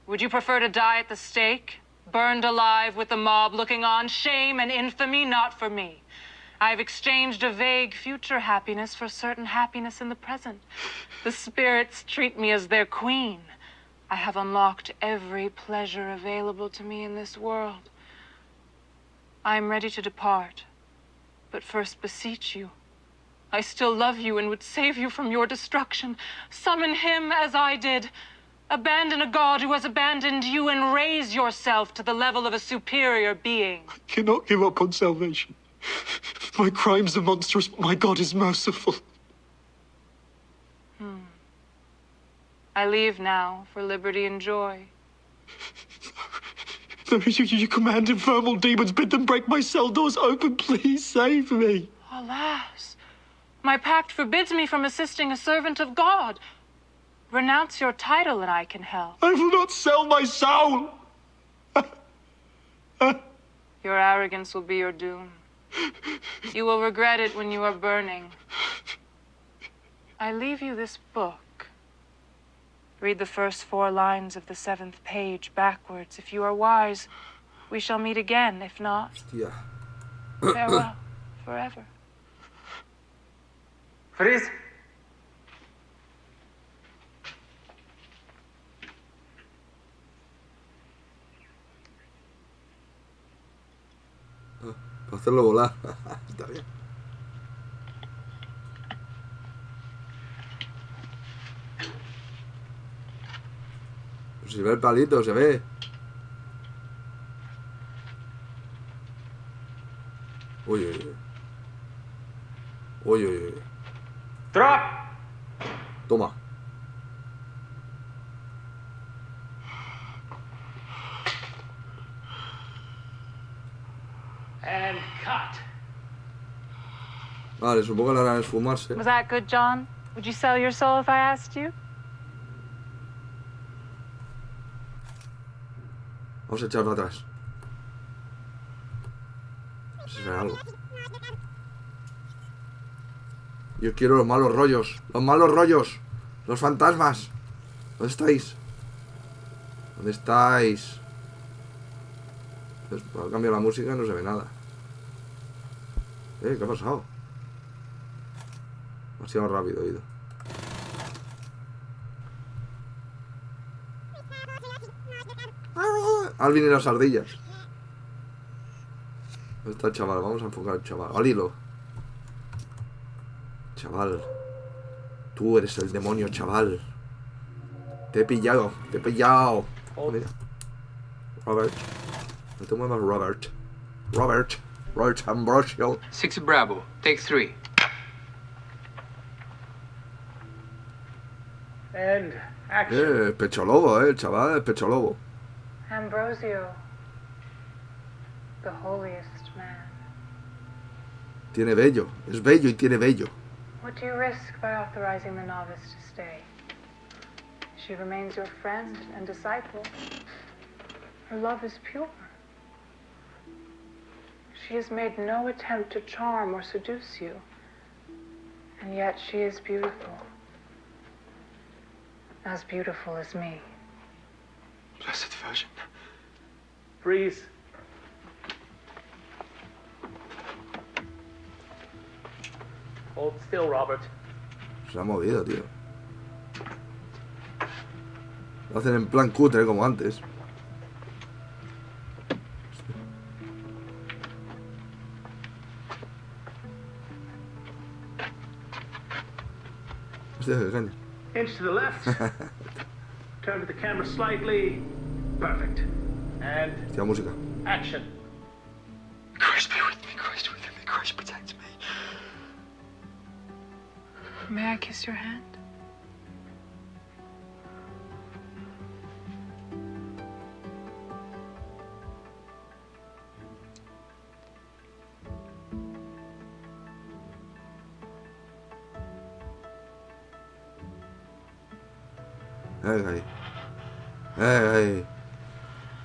Would you prefer to die at the stake, burned alive with the mob looking on? Shame and infamy, not for me. I have exchanged a vague future happiness for certain happiness in the present. The spirits treat me as their queen. I have unlocked every pleasure available to me in this world. I am ready to depart, but first beseech you. I still love you and would save you from your destruction. Summon him as I did. Abandon a god who has abandoned you and raise yourself to the level of a superior being. I cannot give up on salvation. My crimes are monstrous, but my God is merciful. I leave now for liberty and joy. No, you command infernal demons, bid them break my cell doors open. Please save me. Alas, my pact forbids me from assisting a servant of God. Renounce your title and I can help. I will not sell my soul. Your arrogance will be your doom. You will regret it when you are burning. I leave you this book. Read the first 4 lines of the 7th page backwards. If you are wise, we shall meet again. If not, farewell forever. Freeze. Para hacerlo volar. Está bien. Pues se ve el palito, se ve. Uy, uy, uy. Uy, uy, uy. Drop. Toma. And cut. Vale, supongo que la harán esfumarse. Was that good, John? Would you sell your soul if I asked you? Vamos a echar para atrás. A ver si ve algo. Yo quiero los malos rollos. Los malos rollos. Los fantasmas. ¿Dónde estáis? ¿Dónde estáis? Pues, al cambio la música no se ve nada. ¿Qué ha pasado? Demasiado rápido he ido. Alvin y las ardillas. ¿Dónde está el chaval? Vamos a enfocar al chaval. Al hilo. Chaval. Tú eres el demonio, chaval. Te he pillado. Te he pillado. Oh, mira. Robert. No te muevas, Robert. Robert. Robert Ambrosio. 6 Bravo. Take 3. And action. Pecho lobo, el chaval, el pecho lobo. Ambrosio, the holiest man. Tiene vello. Es bello y tiene vello. What do you risk by authorizing the novice to stay? She remains your friend and disciple. Her love is pure. She has made no attempt to charm or seduce you. And yet she is beautiful. As beautiful as me. Blessed Virgin. Freeze. Hold still, Robert. Se ha movido, tío. Lo hacen en plan cutre como antes. Hostia, qué caña. Inch to the left. Turn to the camera slightly. Perfect. And Hostia, música. action. Christ be with me, Christ with me, Christ protect me. May I kiss your hand? Ahí. Ahí.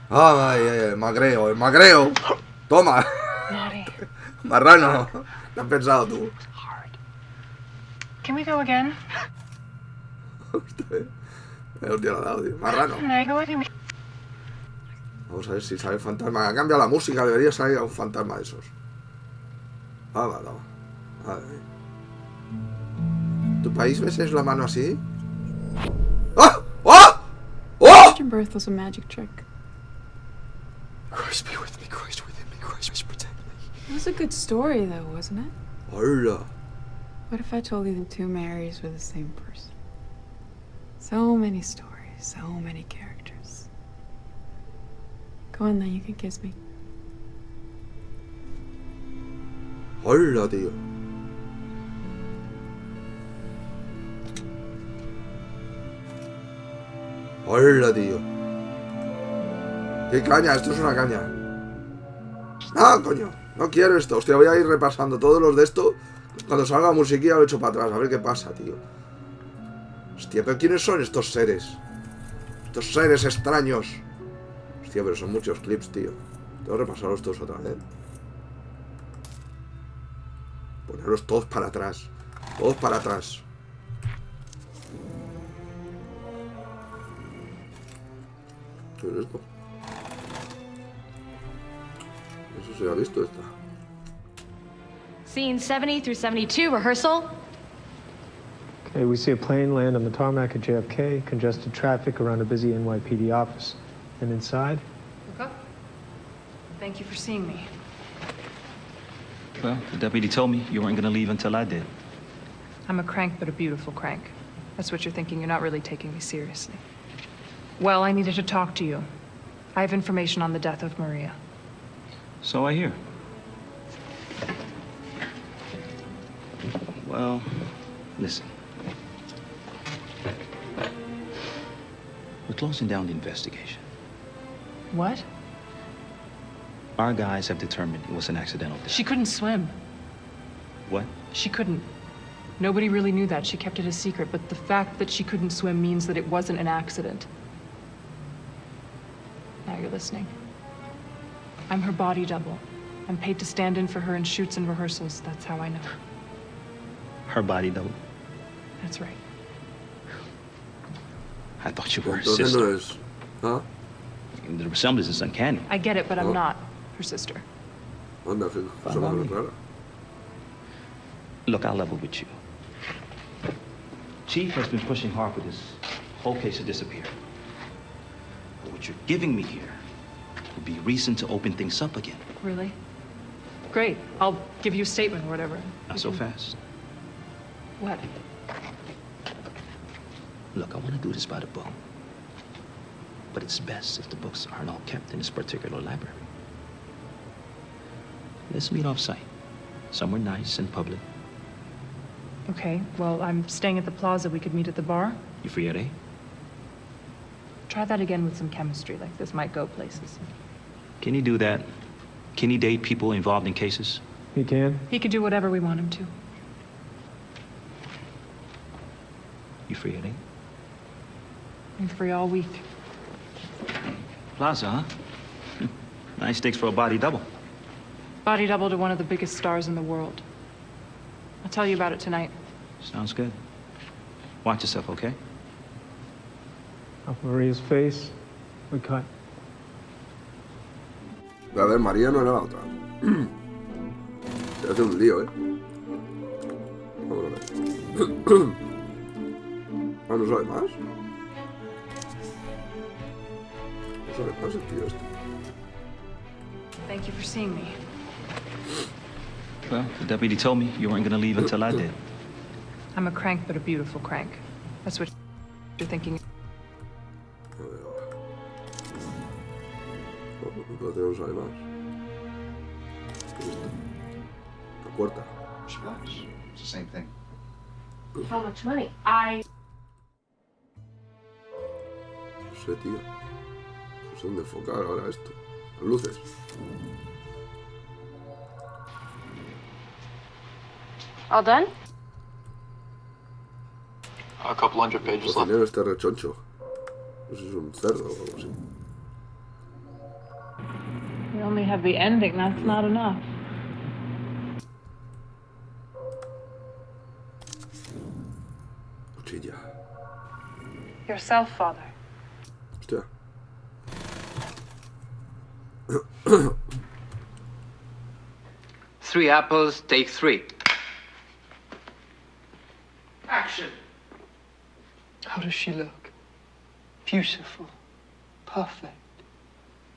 Ah, ahí, el magreo. Toma. Marrano. ¿Qué has pensado tú? Can we go again? El tío lo ha dado, tío. Marrano. Can I go again? Vamos a ver si sale el fantasma. Cambia la música, debería salir un fantasma de esos. Ah, va. A ver. ¿Tu país ves es la mano así? ¡Ah! ¡Ah! ¡Oh! Your birth was a magic trick. Christ be with me, Christ within me, Christ protect me. It was a good story, though, wasn't it? Hola. What if I told you the two Marys were the same person? So many stories, so many characters. Go on then, you can kiss me. Hola, tío. Hola, tío. ¿Qué caña? Esto es una caña. ¡Ah, coño! No quiero esto. Hostia, voy a ir repasando todos los de esto. Cuando salga musiquilla lo echo para atrás. A ver qué pasa, tío. Hostia, pero ¿quiénes son estos seres? Estos seres extraños. Hostia, pero son muchos clips, tío. Tengo que repasarlos todos otra vez. Ponerlos todos para atrás. Todos para atrás. ¿Qué es esto? Eso se ha visto esta. Scene 70 through 72, rehearsal. Okay, we see a plane land on the tarmac at JFK, congested traffic around a busy NYPD office. And inside? Okay. Thank you for seeing me. Well, the deputy told me you weren't gonna leave until I did. I'm a crank, but a beautiful crank. That's what you're thinking. You're not really taking me seriously. Well, I needed to talk to you. I have information on the death of Maria. So I hear. Well, listen. We're closing down the investigation. What? Our guys have determined it was an accidental death. She couldn't swim. What? She couldn't. Nobody really knew that. She kept it a secret, but the fact that she couldn't swim means that it wasn't an accident. Now you're listening. I'm her body double. I'm paid to stand in for her in shoots and rehearsals. That's how I know. Her body double? That's right. I thought you were her sister. Huh? The resemblance is uncanny. I get it, but I'm not her sister. Look, I'll level with you. Chief has been pushing hard for this whole case to disappear. But what you're giving me here would be reason to open things up again. Really? Great. I'll give you a statement or whatever. Not so fast. What? Look, I want to do this by the book. But it's best if the books aren't all kept in this particular library. Let's meet off-site. Somewhere nice and public. Okay, well, I'm staying at the plaza. We could meet at the bar. You free at 8? Try that again with some chemistry, like this might go places. Can he do that? Can he date people involved in cases? He can. He could do whatever we want him to. You free at 8? I'm free all week. Plaza, huh? Nice stakes for a body double. Body double to one of the biggest stars in the world. I'll tell you about it tonight. Sounds good. Watch yourself, okay? Off Maria's face, we cut. A ver, María no era la otra. Se hace un lío, ¿eh? Vamos a ver. Ah, ¿no sabe más? No sabe más el tío este. Thank you for seeing me. Well, the deputy told me you weren't gonna leave until I did. I'm a crank, but a beautiful crank. That's what you're thinking. Entonces no sabe más. ¿Qué es esto? La puerta. Splash. It's the same thing. How much money? No sé, tío. No sé dónde enfocar ahora esto. Las luces. All done? A couple hundred El pages left. cocinero está rechoncho. No sé si es un cerdo o algo así. We only have the ending. That's not enough. Cuchilla. Yourself, Father. Hostia. 3 apples, take 3. Action! How does she look? Beautiful. Perfect.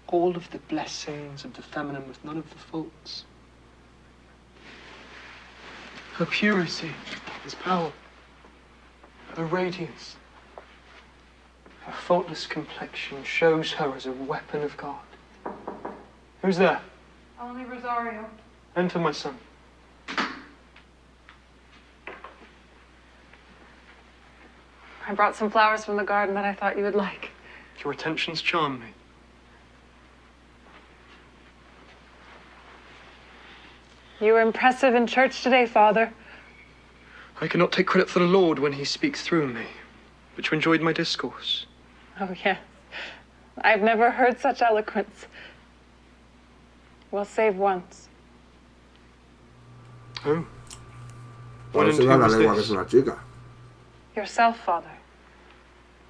All of the blessings of the feminine with none of the faults. Her purity, His power, her radiance, her faultless complexion shows her as a weapon of God. Who's there? Only Rosario. Enter, my son. I brought some flowers from the garden that I thought you would like. Your attentions charm me. You were impressive in church today, Father. I cannot take credit for the Lord when he speaks through me, but you enjoyed my discourse. Oh, yes. I've never heard such eloquence. Well, save once. Oh. Ahora se da la lengua que es una chica. Yourself, Father.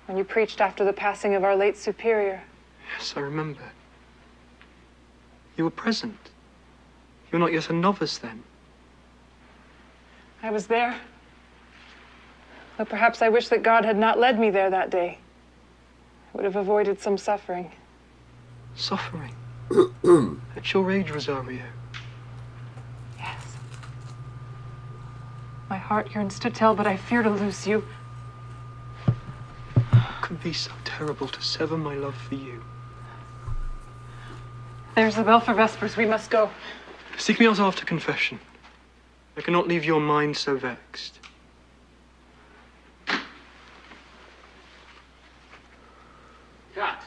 When you preached after the passing of our late superior. Yes, I remember. You were present. You were not yet a novice then. I was there. Though perhaps I wish that God had not led me there that day. I would have avoided some suffering. Suffering? At your age, Rosario. Yes. My heart yearns to tell, but I fear to lose you. How could it be so terrible to sever my love for you? There's the bell for Vespers. We must go. Seek me out after confession. I cannot leave your mind so vexed. Cut.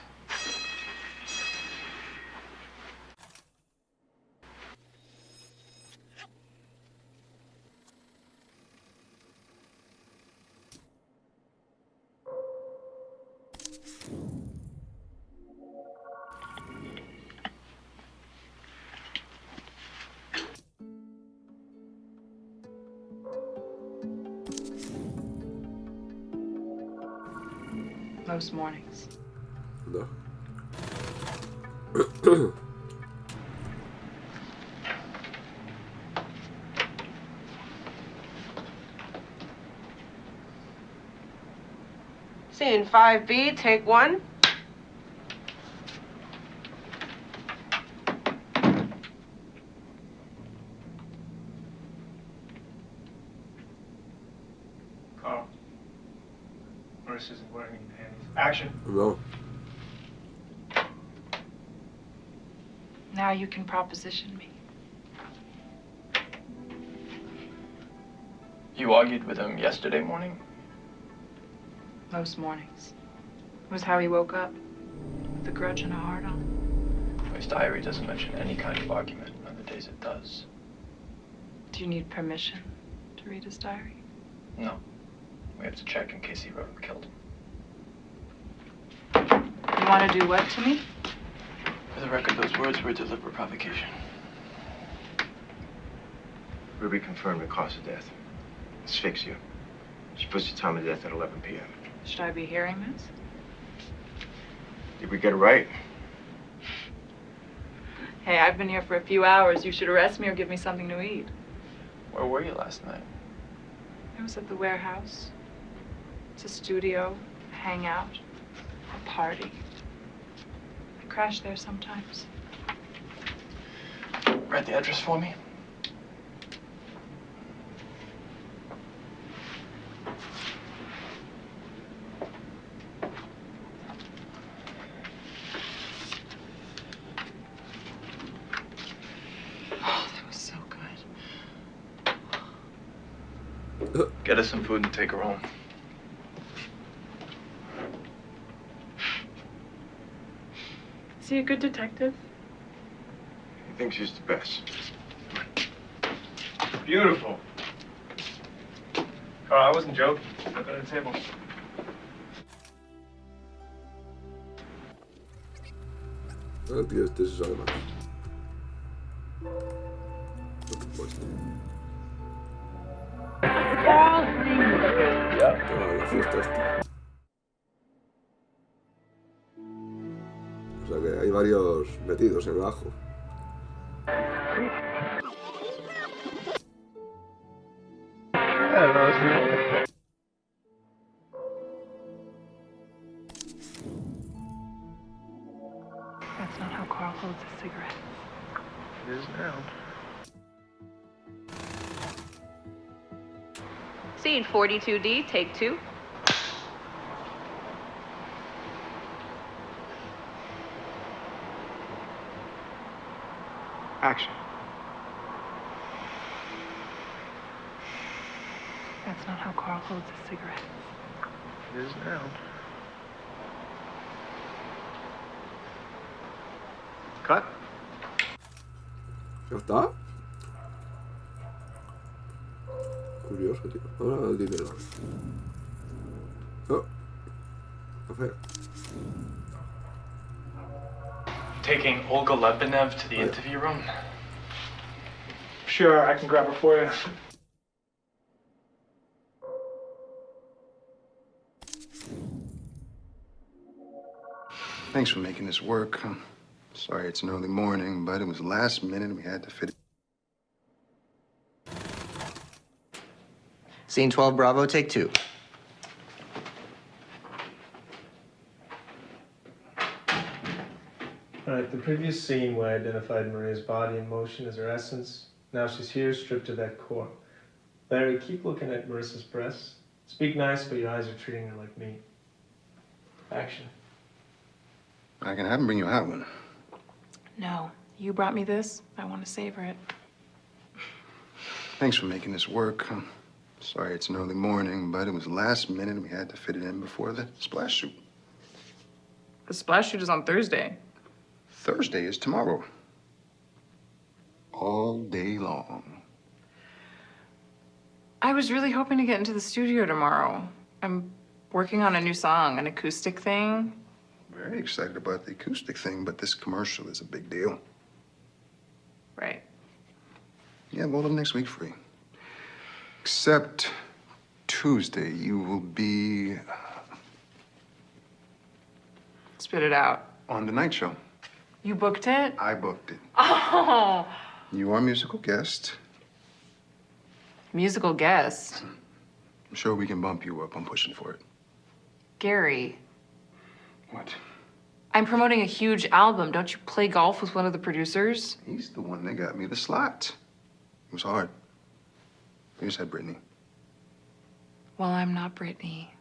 Most mornings. No. Scene 5B, take 1. Chris isn't wearing any panties. Action. No. Now you can proposition me. You argued with him yesterday morning? Most mornings. It was how he woke up. With a grudge and a heart-on. His diary doesn't mention any kind of argument on the days it does. Do you need permission to read his diary? No. We have to check in case he wrote and killed him. You want to do what to me? For the record, those words were a deliberate provocation. Ruby confirmed the cause of death. Asphyxia. She puts the time of death at 11 p.m. Should I be hearing this? Did we get it right? Hey, I've been here for a few hours. You should arrest me or give me something to eat. Where were you last night? I was at the warehouse. It's a studio, a hangout, a party. I crash there sometimes. Write the address for me. Get us some food and take her home. Is he a good detective? He thinks he's the best. Beautiful. Carl, I wasn't joking. Look at the table. El tío este se sabe más. Por supuesto. La fiesta esta. O sea que hay varios metidos en el ajo. That's not how Carl holds a cigarette. It is now. Scene 42D, take 2. Action. That's not how Carl holds a cigarette. It is now. Cut. ¿Ya está? Curioso, tío. Ahora el dinero. Oh. Café. Taking Olga Lebenev to the interview room? Sure, I can grab her for you. Thanks for making this work. I'm sorry it's an early morning, but it was last minute and we had to fit it. Scene 12, Bravo, take 2. All right, the previous scene where I identified Maria's body in motion as her essence. Now she's here, stripped to that core. Larry, keep looking at Marissa's breasts. Speak nice, but your eyes are treating her like meat. Action. I can have him bring you a hot one. No, you brought me this. I want to savor it. Thanks for making this work. I'm sorry it's an early morning, but it was last minute and we had to fit it in before the splash shoot. The splash shoot is on Thursday. Thursday is tomorrow. All day long. I was really hoping to get into the studio tomorrow. I'm working on a new song, an acoustic thing. Very excited about the acoustic thing, but this commercial is a big deal. Right. Yeah, we'll have next week free. Except Tuesday, you will be... Spit it out. On the night show. You booked it? I booked it. Oh! You are a musical guest. Musical guest? I'm sure we can bump you up. I'm pushing for it. Gary. What? I'm promoting a huge album. Don't you play golf with one of the producers? He's the one that got me the slot. It was hard. Here's that, Brittany. Well, I'm not Brittany.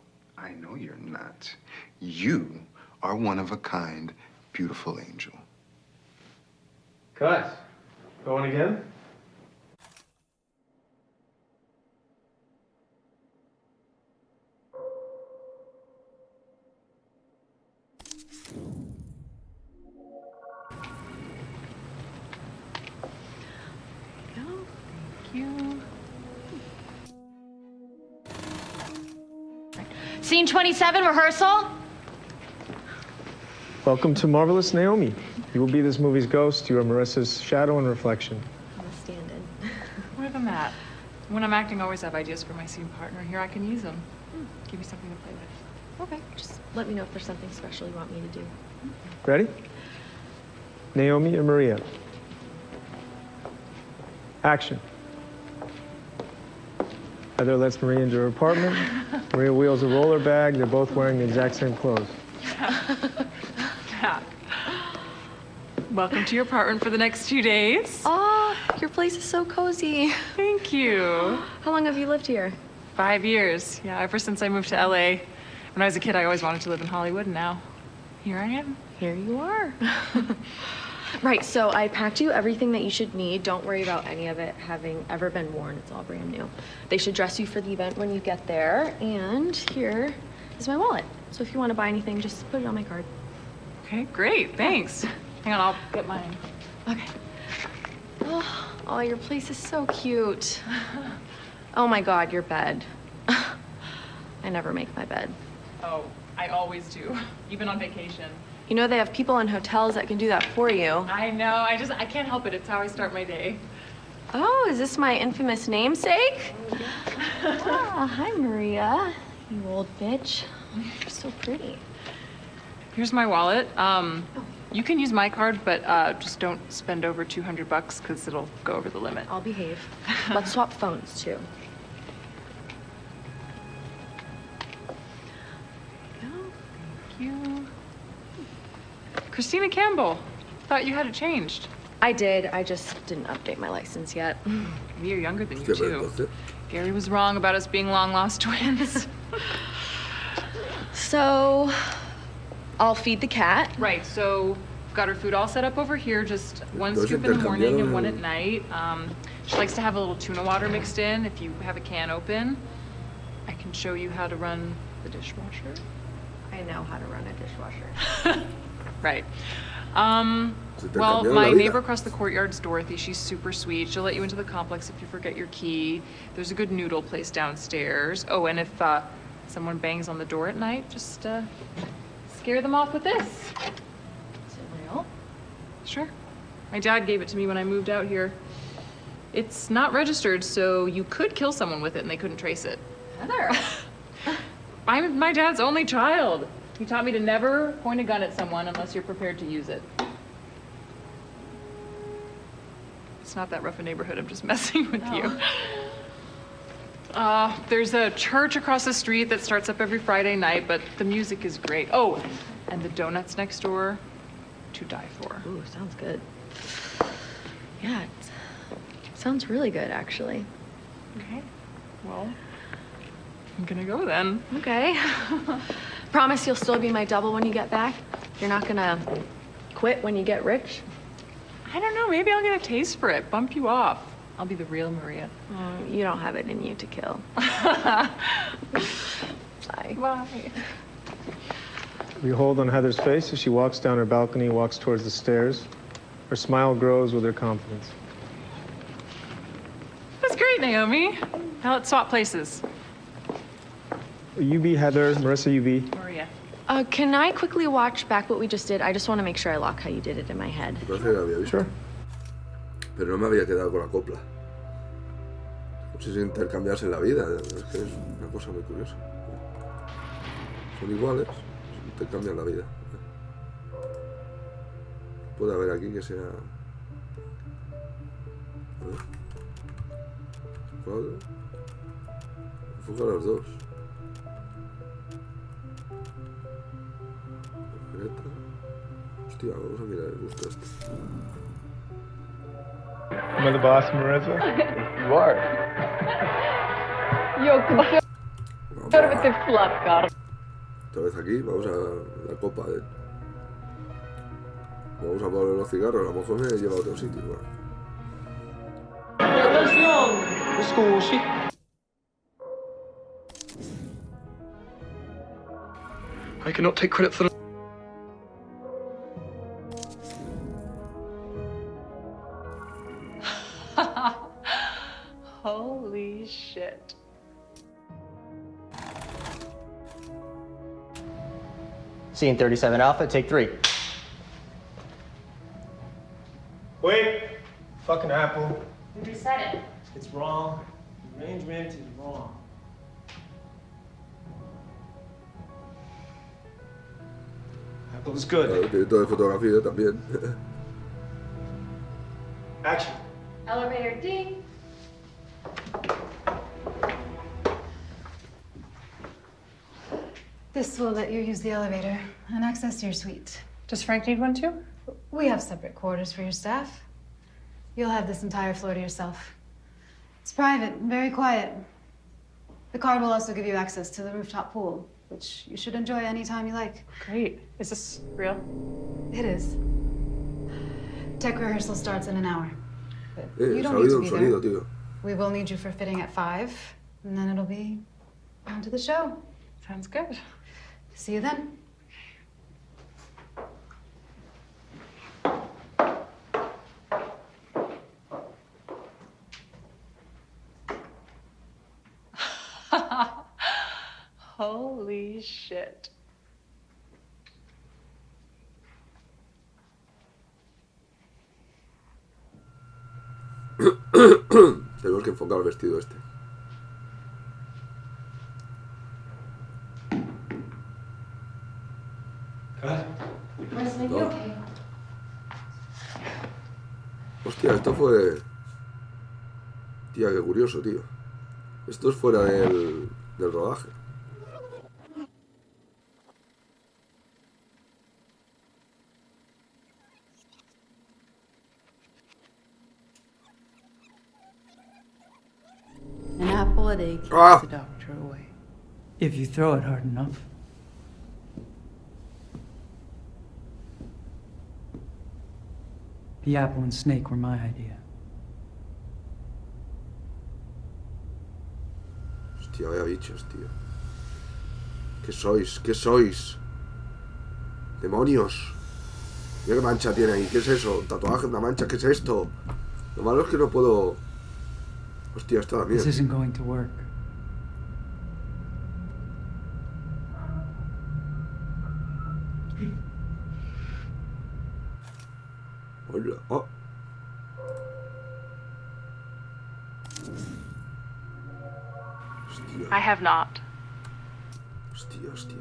I know you're not. You are one of a kind, beautiful angel. Cut. Going again? Scene 27, rehearsal. Welcome to Marvelous Naomi. You will be this movie's ghost. You are Marissa's shadow and reflection. I'm a stand-in. More than that. When I'm acting, I always have ideas for my scene partner. Here, I can use them. Give me something to play with. Okay, just let me know if there's something special you want me to do. Ready? Naomi and Maria. Action. Heather lets Maria into her apartment. Maria wheels a roller bag. They're both wearing the exact same clothes. Welcome to your apartment for the next 2 days. Oh, your place is so cozy. Thank you. How long have you lived here? 5 years. Yeah, ever since I moved to LA. When I was a kid, I always wanted to live in Hollywood, and now here I am. Here you are. Right, so I packed you everything that you should need. Don't worry about any of it having ever been worn. It's all brand new. They should dress you for the event when you get there. And here is my wallet. So if you want to buy anything, just put it on my card. Okay, great. Thanks. Hang on, I'll get mine. Okay. Oh, your place is so cute. Oh my God, your bed. I never make my bed. Oh, I always do, even on vacation. You know they have people in hotels that can do that for you. I know, I can't help it. It's how I start my day. Oh, is this my infamous namesake? Hi, Maria. You old bitch. You're so pretty. Here's my wallet. You can use my card, but just don't spend over $200 because it'll go over the limit. I'll behave. Let's swap phones, too. Thank you. Christina Campbell. Thought you had it changed. I did. I just didn't update my license yet. We are younger than you, too. Gary was wrong about us being long-lost twins. So, I'll feed the cat. Right, so we've got her food all set up over here, just one scoop in the morning and one at night. She likes to have a little tuna water mixed in if you have a can open. I can show you how to run the dishwasher. I know how to run a dishwasher. Right. Well, my neighbor across the courtyard's Dorothy. She's super sweet. She'll let you into the complex if you forget your key. There's a good noodle place downstairs. Oh, and if someone bangs on the door at night, just scare them off with this. Is it real? Sure. My dad gave it to me when I moved out here. It's not registered, so you could kill someone with it and they couldn't trace it. Heather. I'm my dad's only child. He taught me to never point a gun at someone unless you're prepared to use it. It's not that rough a neighborhood, I'm just messing with you. There's a church across the street that starts up every Friday night, but the music is great. Oh, and the donuts next door, to die for. Ooh, sounds good. Yeah, it sounds really good, actually. Okay, well, I'm gonna go then. Okay. Promise you'll still be my double when you get back? You're not gonna quit when you get rich? I don't know, maybe I'll get a taste for it, bump you off. I'll be the real Maria. You don't have it in you to kill. Bye. Bye. We hold on Heather's face as she walks down her balcony and walks towards the stairs. Her smile grows with her confidence. That's great, Naomi. Now let's swap places. You be Heather, Marissa, you be Maria. Can I quickly watch back what we just did? I just want to make sure I lock how you did it in my head. Sure. Pero no me había quedado con la copla. No sé si intercambiarse la vida, es que es una cosa muy curiosa. Son iguales, intercambian la vida. Puede haber aquí que sea... A ver. ¿Cuál? Enfoca a los dos. Hostia, vamos a mirar el gusto este. Am I the boss, Marissa? You are. Yok, kör med till flackar. Otra vez aquí, vamos a la copa de... Vamos a poner los cigarros, a lo mejor me lleva a otro sitio. Bueno. Scusi. I cannot take credit for the... Holy shit. Scene 37 Alpha, take 3. Wait! Fucking Apple. You reset it. It's wrong. The arrangement is wrong. Apple's good. El director de fotografía también. Action. Elevator D. This will let you use the elevator and access your suite. Does Frank need one too? We have separate quarters for your staff. You'll have this entire floor to yourself. It's private and very quiet. The card will also give you access to the rooftop pool, which you should enjoy anytime you like. Great. Is this real? It is. Tech rehearsal starts in an hour. But you Se don't ha need oído to un be sonido, there. tío. We will need you for fitting at 5, and then it'll be on to the show. Sounds good. See you then. Holy shit. Tenemos que enfocar el vestido este. No. Hostia, esto fue... Tía, qué curioso, tío. Esto es fuera del rodaje. An apple a day keeps Ah! the doctor away. If you throw it hard enough. The apple and snake were my idea. Hostia, vaya bichos, tío. ¿Qué sois? ¿Qué sois? ¡Demonios! Mira qué mancha tiene ahí. ¿Qué es eso? ¿Un tatuaje? ¿Una mancha? ¿Qué es esto? Lo malo es que no puedo... Hostia, esto da miedo. This isn't going to work. Hola. Oh. Hostia. I have not. Hostia, hostia.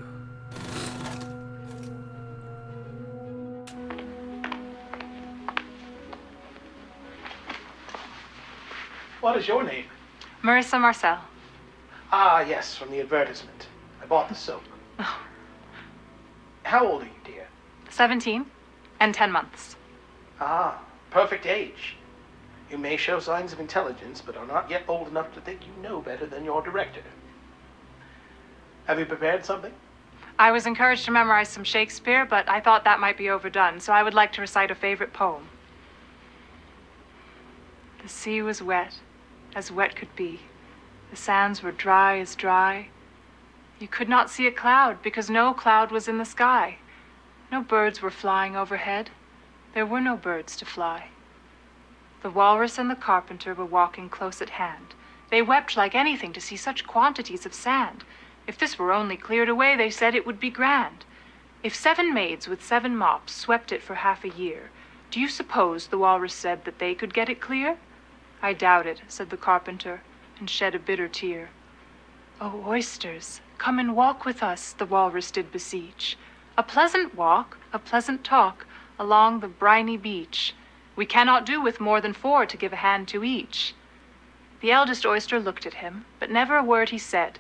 What is your name? Marissa Marcel. Ah, yes, from the advertisement. I bought the soap. How old are you, dear? 17 and 10 months. Ah, perfect age. You may show signs of intelligence, but are not yet old enough to think you know better than your director. Have you prepared something? I was encouraged to memorize some Shakespeare, but I thought that might be overdone, so I would like to recite a favorite poem. The sea was wet, as wet could be. The sands were dry as dry. You could not see a cloud, because no cloud was in the sky. No birds were flying overhead. There were no birds to fly. The walrus and the carpenter were walking close at hand. They wept like anything to see such quantities of sand. If this were only cleared away, they said it would be grand. If 7 maids with 7 mops swept it for half a year, do you suppose, the walrus said, that they could get it clear? I doubt it, said the carpenter, and shed a bitter tear. Oh, oysters, come and walk with us, the walrus did beseech. A pleasant walk, a pleasant talk, along the briny beach. We cannot do with more than 4 to give a hand to each. The eldest oyster looked at him, but never a word he said.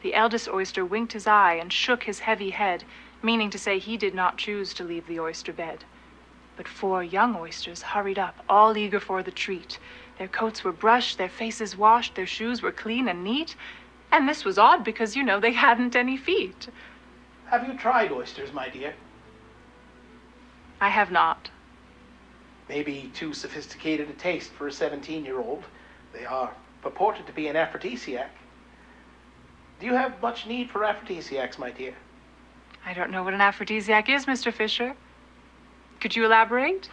The eldest oyster winked his eye and shook his heavy head, meaning to say he did not choose to leave the oyster bed. But 4 young oysters hurried up, all eager for the treat. Their coats were brushed, their faces washed, their shoes were clean and neat. And this was odd because, you know, they hadn't any feet. Have you tried oysters, my dear? I have not. Maybe too sophisticated a taste for a 17-year-old. They are purported to be an aphrodisiac. Do you have much need for aphrodisiacs, my dear? I don't know what an aphrodisiac is, Mr. Fisher. Could you elaborate?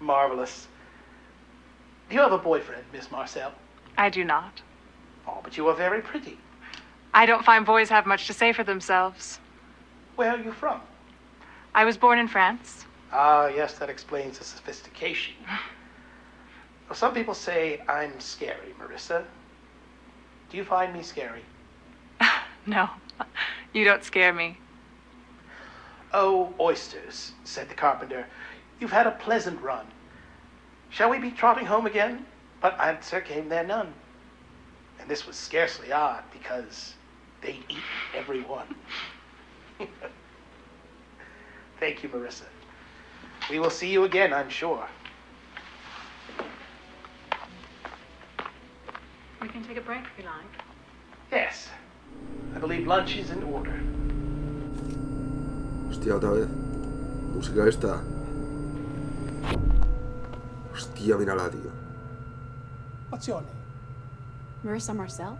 Marvelous. Do you have a boyfriend, Miss Marcel? I do not. Oh, but you are very pretty. I don't find boys have much to say for themselves. Where are you from? I was born in France. Ah, yes, that explains the sophistication. Well, some people say I'm scary, Marissa. Do you find me scary? No, you don't scare me. Oh, oysters, said the carpenter. You've had a pleasant run. Shall we be trotting home again? But answer came there none. And this was scarcely odd, because they'd eaten every one. Thank you, Marissa. We will see you again, I'm sure. We can take a break if you like. Yes. I believe lunch is in order. Hostia, otra vez. Música esta. Hostia, mírala, tío. What's your name? Marissa Marcel?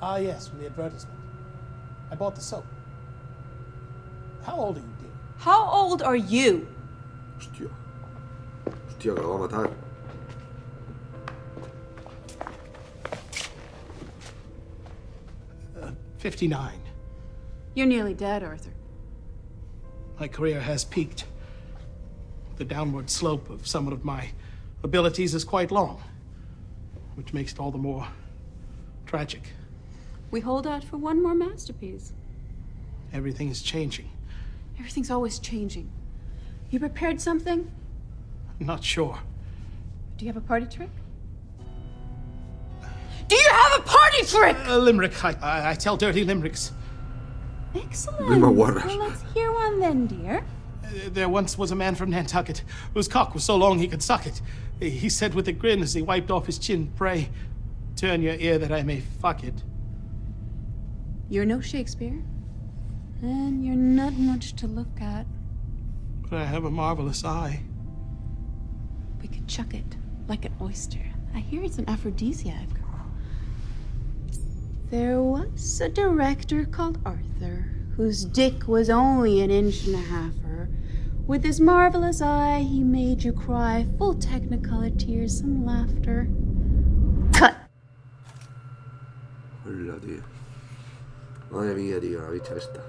Ah, yes, from the advertisement. I bought the soap. How old are you, dear? How old are you? Hostia. Hostia, que lo va a matar. Uh, 59. You're nearly dead, Arthur. My career has peaked. The downward slope of some of my abilities is quite long, which makes it all the more tragic. We hold out for one more masterpiece. Everything is changing. Everything's always changing. You prepared something? I'm not sure. Do you have a party trick? Do you have a party trick? A limerick. I tell dirty limericks. Excellent. Well, let's hear one then, dear. There once was a man from Nantucket whose cock was so long he could suck it. He said with a grin as he wiped off his chin, "Pray, turn your ear that I may fuck it." You're no Shakespeare, and you're not much to look at. But I have a marvelous eye. We could chuck it like an oyster. I hear it's an aphrodisiac. There was a director called Arthur, whose dick was only 1.5 inches. With his marvelous eye, he made you cry, full technicolor tears and laughter. Cut! Hola, tío. Madre mía, tío, la bicha esta.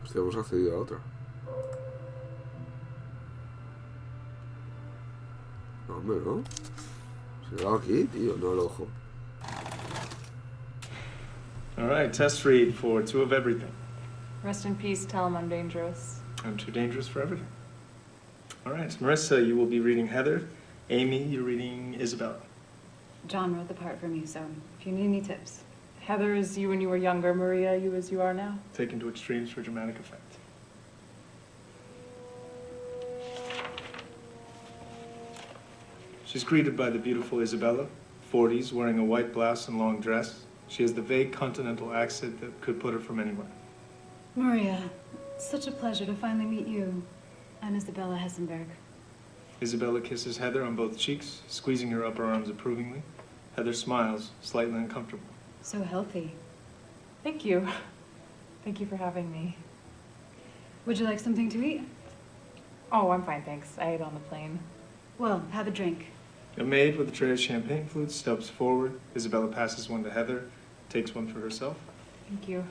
Hostia, hemos accedido a otra. No, hombre, ¿no? Se da aquí, tío, no el ojo. All right, test read for 2 of everything. Rest in peace, tell him I'm dangerous. I'm too dangerous for everything. All right, Marissa, you will be reading Heather. Amy, you're reading Isabella. John wrote the part for me, so if you need any tips. Heather is you when you were younger, Maria, you as you are now. Taken to extremes for dramatic effect. She's greeted by the beautiful Isabella, 40s, wearing a white blouse and long dress. She has the vague continental accent that could put her from anywhere. Maria, it's such a pleasure to finally meet you. I'm Isabella Hessenberg. Isabella kisses Heather on both cheeks, squeezing her upper arms approvingly. Heather smiles, slightly uncomfortable. So healthy. Thank you. Thank you for having me. Would you like something to eat? Oh, I'm fine, thanks. I ate on the plane. Well, have a drink. A maid with a tray of champagne flutes steps forward. Isabella passes one to Heather, takes one for herself. Thank you.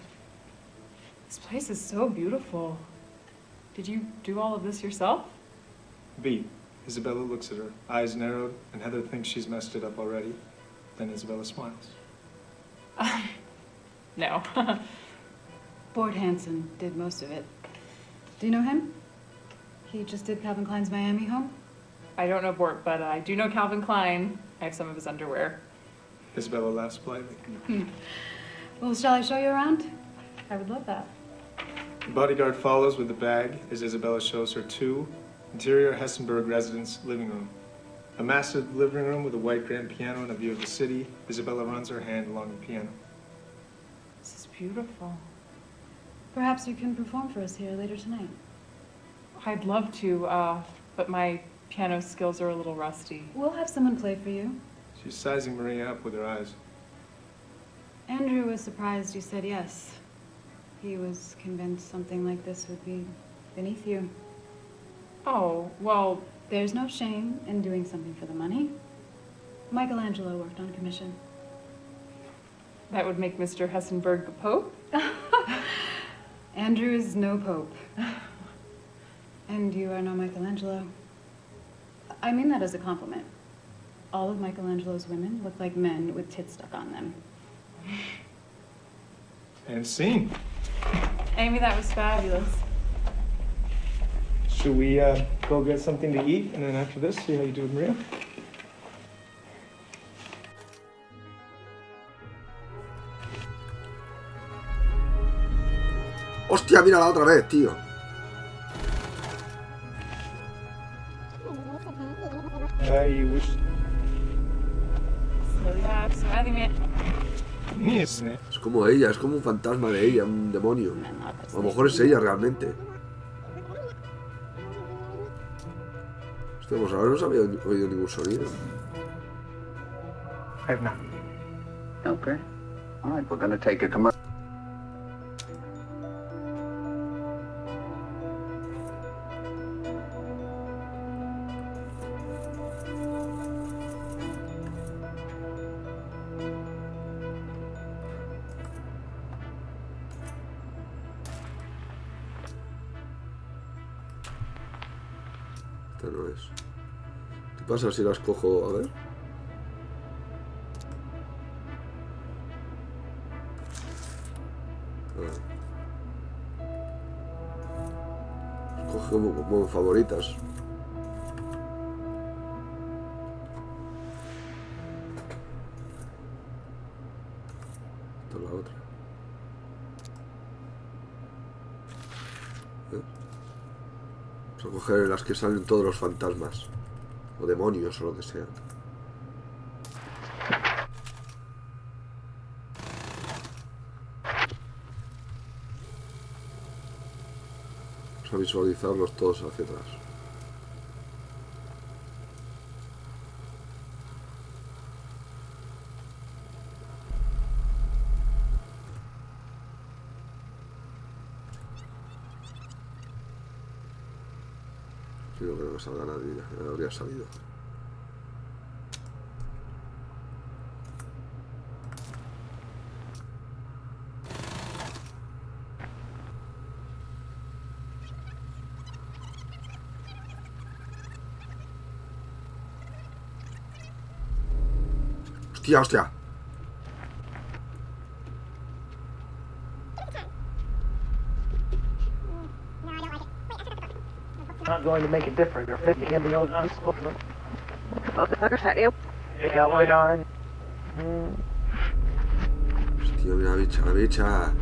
This place is so beautiful. Did you do all of this yourself? B. Isabella looks at her, eyes narrowed, and Heather thinks she's messed it up already. Then Isabella smiles. No. Bort Hansen did most of it. Do you know him? He just did Calvin Klein's Miami home. I don't know Bort, but I do know Calvin Klein. I have some of his underwear. Isabella laughs politely. Well, shall I show you around? I would love that. The bodyguard follows with the bag as Isabella shows her 2 interior Hessenberg residence living room. A massive living room with a white grand piano and a view of the city. Isabella runs her hand along the piano. This is beautiful. Perhaps you can perform for us here later tonight. I'd love to, but my piano skills are a little rusty. We'll have someone play for you. She's sizing Maria up with her eyes. Andrew was surprised you said yes. He was convinced something like this would be beneath you. Oh, well... There's no shame in doing something for the money. Michelangelo worked on commission. That would make Mr. Hessenberg the Pope? Andrew is no pope. And you are no Michelangelo. I mean that as a compliment. All of Michelangelo's women look like men with tits stuck on them. And scene. Amy, that was fabulous. Should we go get something to eat, and then after this, see how you do with Maria? ¡Hostia, mírala otra vez, tío! Es como ella, es como un fantasma de ella, un demonio. A lo mejor es ella realmente. Hostia, pues ahora no se había oído ningún sonido. Okay. All right, we're gonna take a commercial. Esta no es. ¿Qué pasa si las cojo? A ver. Coge como favoritas. Esta es la otra. Vamos a coger las que salen todos los fantasmas o demonios o lo que sea. Vamos a visualizarlos todos hacia atrás. Yo no creo que salga nadie, ya habría salido. Hostia, hostia. Not going to make it different. You're 50 embryos unspoken. Hostia, mira la bicha, la bicha.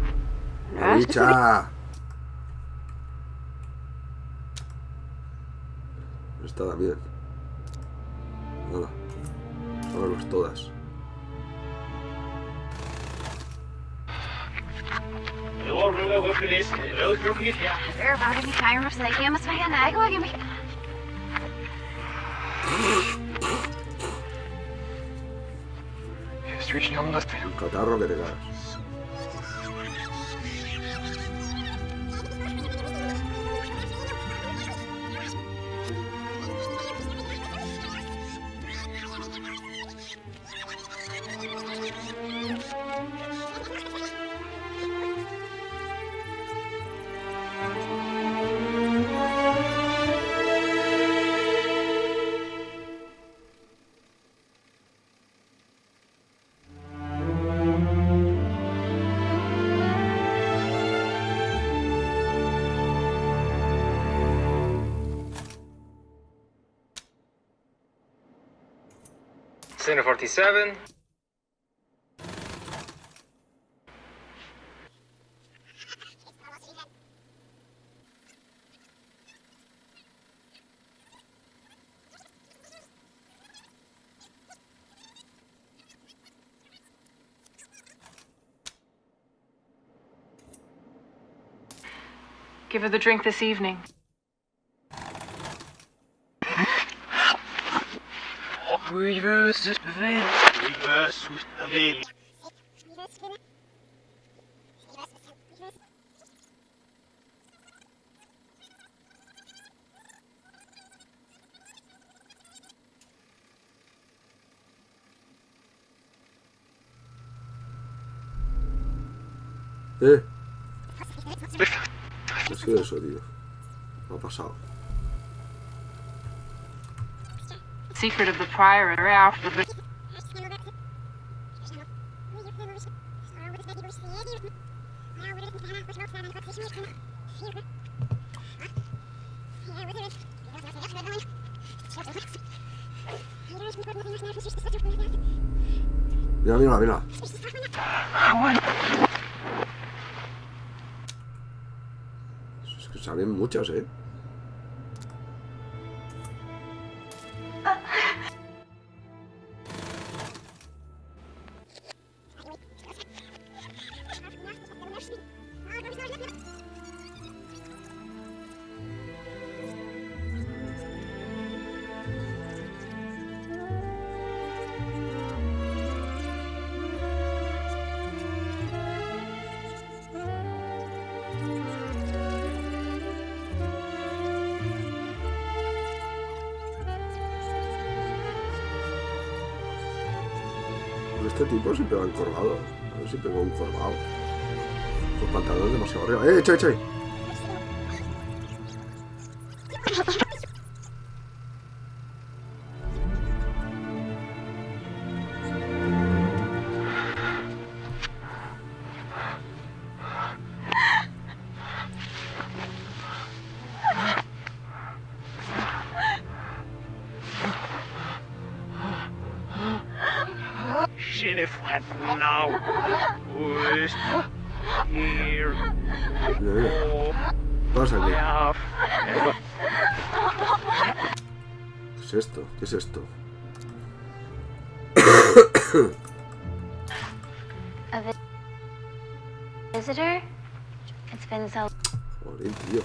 La bicha. Está también. Hola. Vámonos todas. Un catarro que te cagas. Center 47. Give her the drink this evening. ¿Qué ha sido eso, tío? ¿Qué ha pasado? Secret of the prior after the... Mira, mira, mira. Es que salen muchas, ¿eh? Este tipo siempre va encorvado. A ver si pegó un corvado. Los pantalones demasiado arriba. ¡Echa, echa! Pasa aquí. ¿Qué es esto? ¿Qué es esto? A visitor? It's been so... Joder, tío.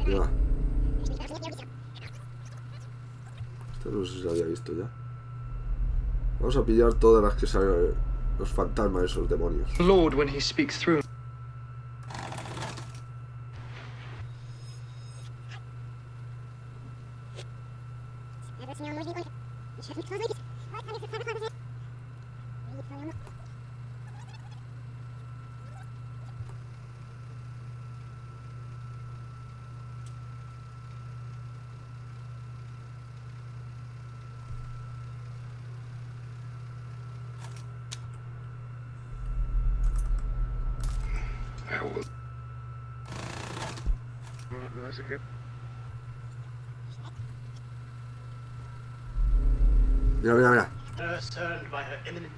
Ya. Esto no sé si lo había visto ya. Vamos a pillar todas las que salen los fantasmas, esos demonios. Lord, when he speaks through. Mira, mira, mira. Concerned by her imminent...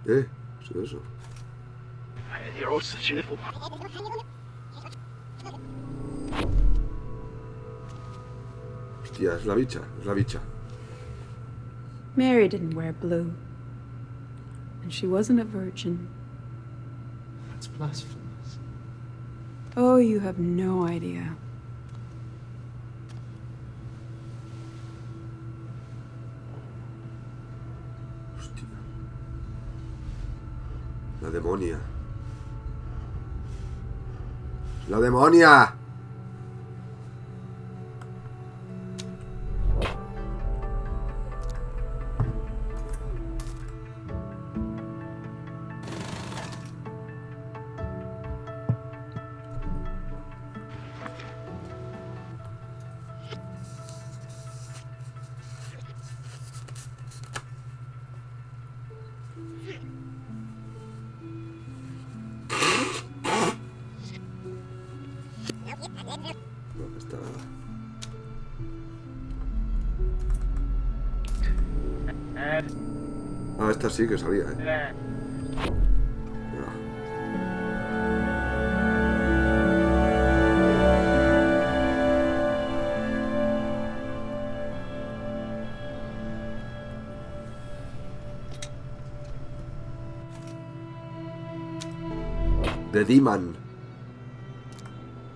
¿Qué es eso? Hostia, es la bicha, es la bicha. Mary didn't wear blue. And she wasn't a virgin. That's blasphemous. Oh, you have no idea. Hostia. La demonia. ¡La demonia! esta sí que salía, ¿eh? The Demon.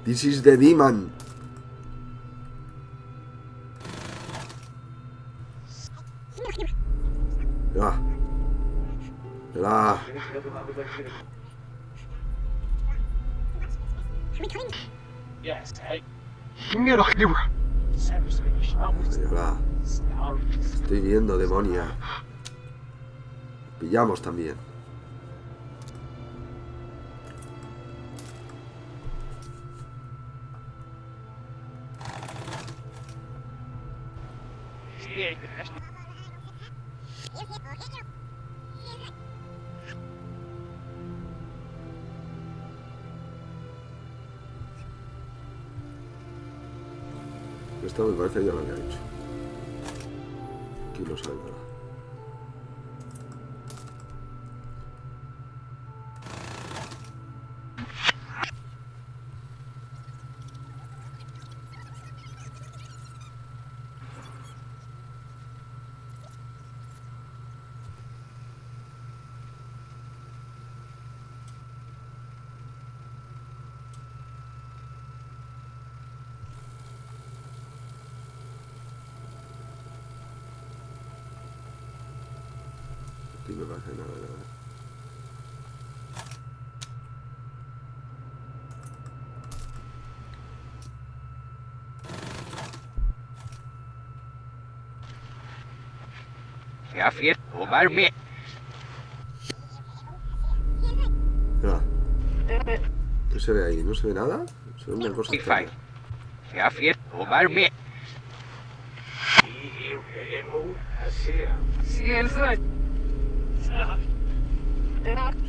This is the Demon. Ya. Ya. Ya. Estoy viendo, demonia. Pillamos también. Esto me parece ya lo había hecho. Aquí no sale nada. Aquí no pasa nada, nada. Mira. ¿Qué se ve ahí? ¿No se ve nada? Se ve una cosa extraña.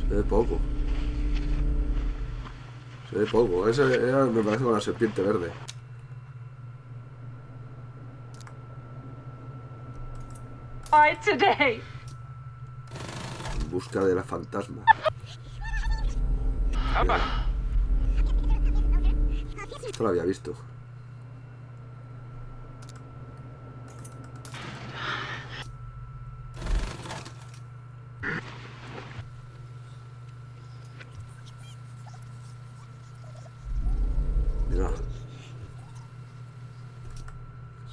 Se ve poco. Se ve poco. Ese me parece con la serpiente verde. Today. En busca de la fantasma. Esto lo había visto. Mira.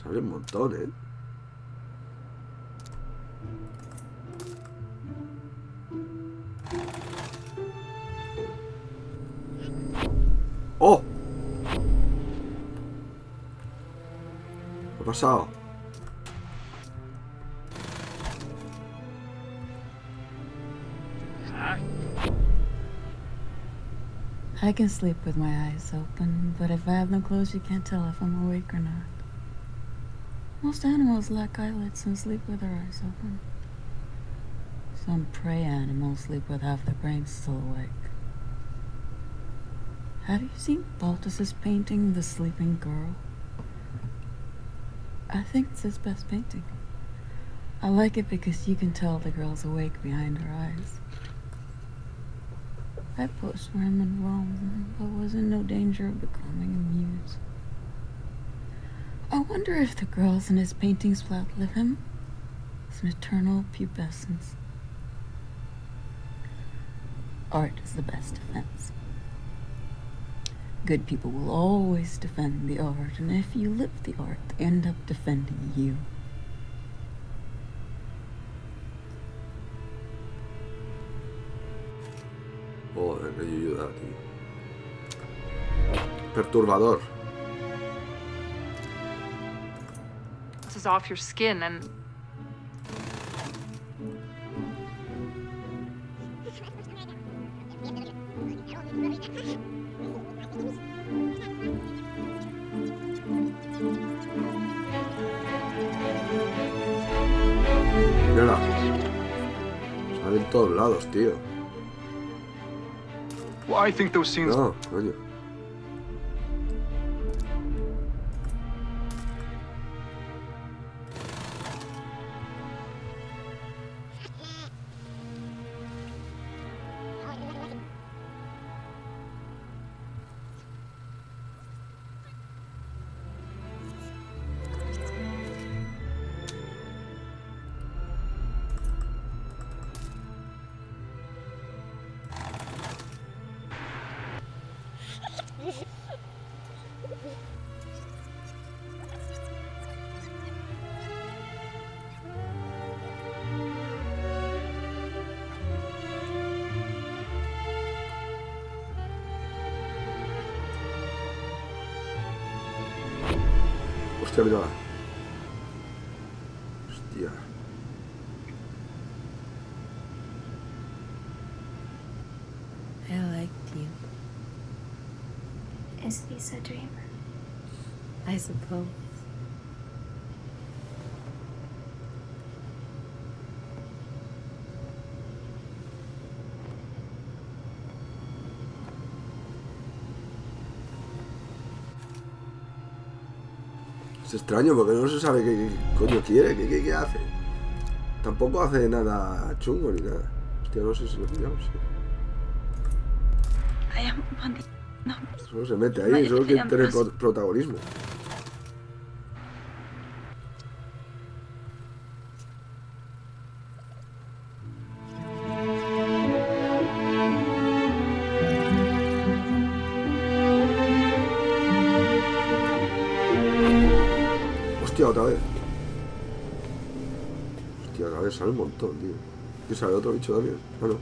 Sale un montón, ¿eh? ¡Oh! ¿Qué ha pasado? I can sleep with my eyes open, but if I have them closed, you can't tell if I'm awake or not. Most animals lack eyelids and sleep with their eyes open. Some prey animals sleep with half their brains still awake. Have you seen Baltus's painting, The Sleeping Girl? I think it's his best painting. I like it because you can tell the girl's awake behind her eyes. I posed for him in Rome, but was in no danger of becoming a muse. I wonder if the girls in his paintings will outlive him. It's an eternal pubescence. Art is the best defense. Good people will always defend the art, and if you live the art, they end up defending you. Joder, qué ayuda, tío. Perturbador. This is off your skin and... Mira. Sale en todos lados, tío. Well, I think those scenes... No, coño. Hostia, mira. Hostia. I liked you. Is this a dream? I suppose. Es extraño porque no se sabe qué coño quiere, qué hace. Tampoco hace nada chungo ni nada. Hostia, no sé si lo pillamos, sí. Solo se mete ahí, solo quiere tener protagonismo. Hostia, otra vez. Hostia, otra vez sale un montón, tío. ¿Y sale otro bicho también? Bueno.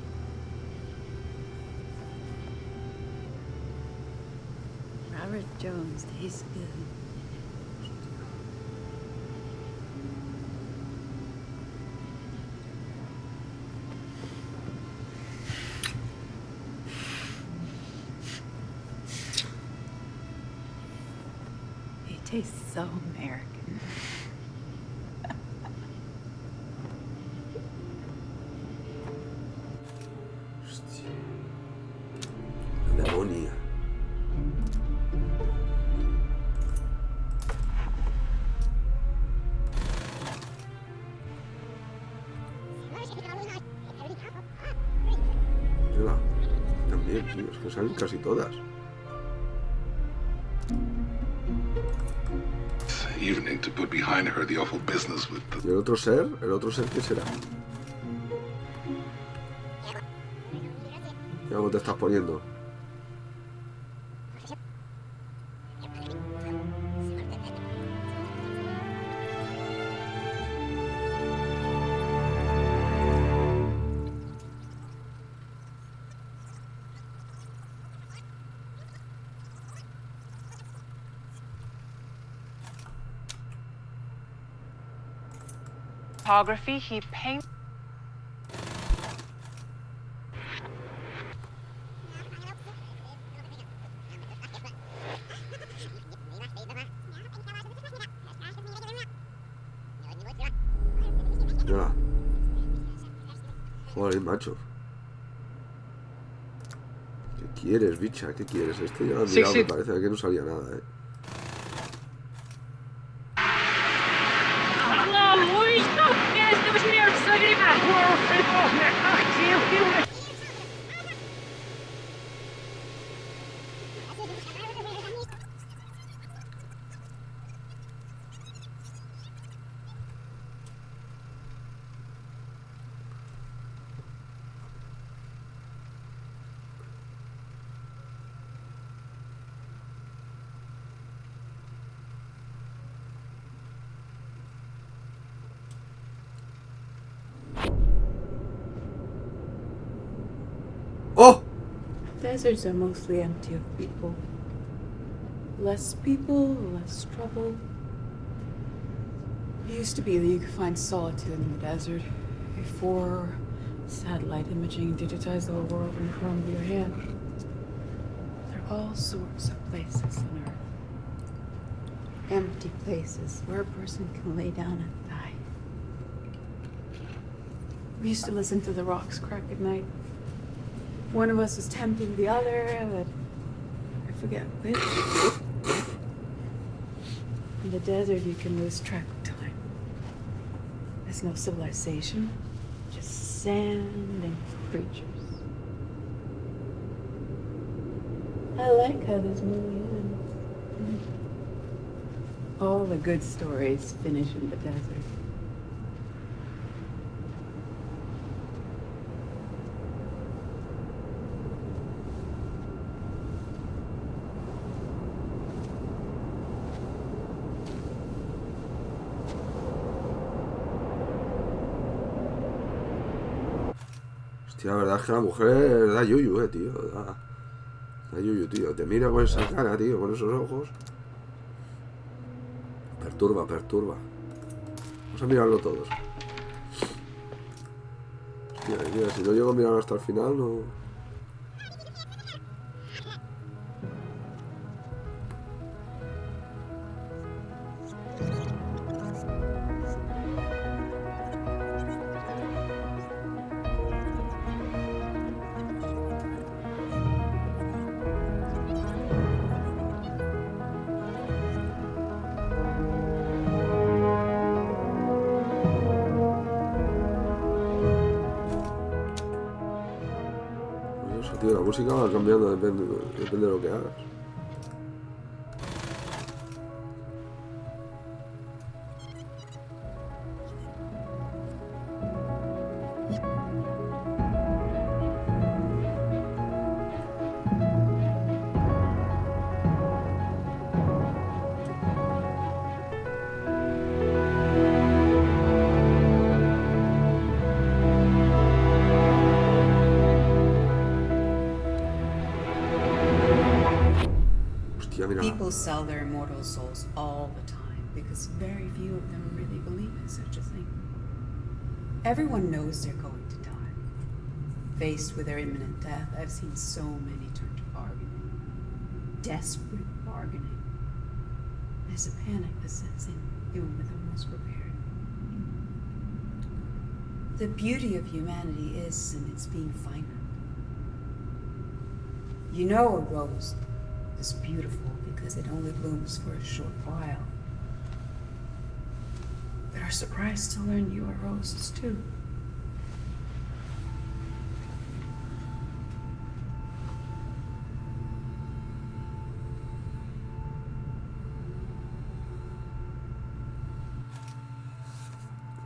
Robert Jones tastes good. He tastes so American. Hostia. Demonia. Mira, también, tío, es que salen casi todas. Evening to put behind her the awful business with the... ¿Y el otro ser? ¿El otro ser qué será? Mira cómo te estás poniendo. Photography, he paints. Mira. Joder, macho. ¿Qué quieres, bicha? ¿Qué quieres? Este ya lo he mirado, me parece que no salía nada, ¡Oh! Deserts are mostly empty of people. Less people, less trouble. It used to be that you could find solitude in the desert before satellite imaging digitized the whole world in the palm of your hand. There are all sorts of places on Earth. Empty places where a person can lay down and die. We used to listen to the rocks crack at night. One of us was tempting the other, but I forget which. In the desert, you can lose track of time. There's no civilization, just sand and creatures. I like how this movie ends. All the good stories finish in the desert. Hostia, la verdad es que la mujer da yuyu, tío. Da yuyu, tío. Te mira con esa cara, tío, con esos ojos. Perturba, perturba. Vamos a mirarlo todos. Hostia, mira, si no llego a mirar hasta el final, no... Tío, la música va cambiando, depende de lo que hagas. People sell their immortal souls all the time because very few of them really believe in such a thing. Everyone knows they're going to die. Faced with their imminent death, I've seen so many turn to bargaining. Desperate bargaining. There's a panic that sets in even with the most prepared. The beauty of humanity is in its being finite. You know a rose is beautiful because it only blooms for a short while. But are surprised to learn you are roses too.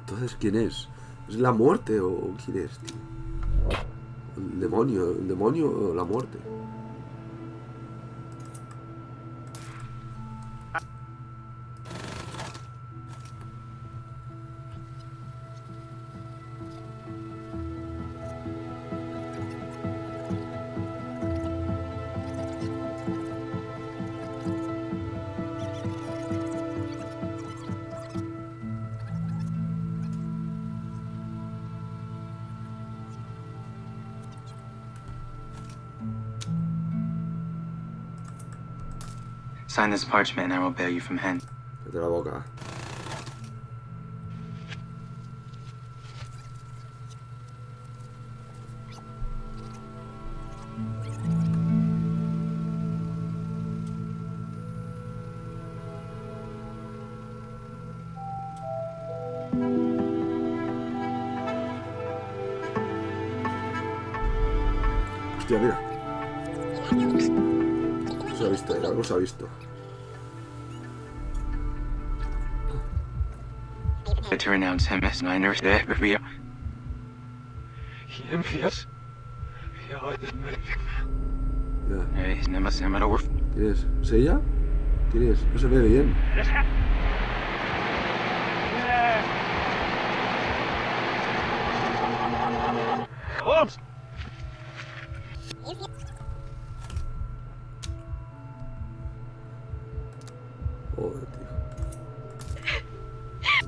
Entonces, ¿quién es? ¿Es la muerte o quién es, tío? El demonio o la muerte. Sign this parchment and I will bail you from hence. De la boca. Hostia, mira. Se ha visto, algo se ha visto. To renounce him as my nurse. Yes. ¿Quién es? ¿Es ella? ¿Quién es? No se ve bien. Joder, tío.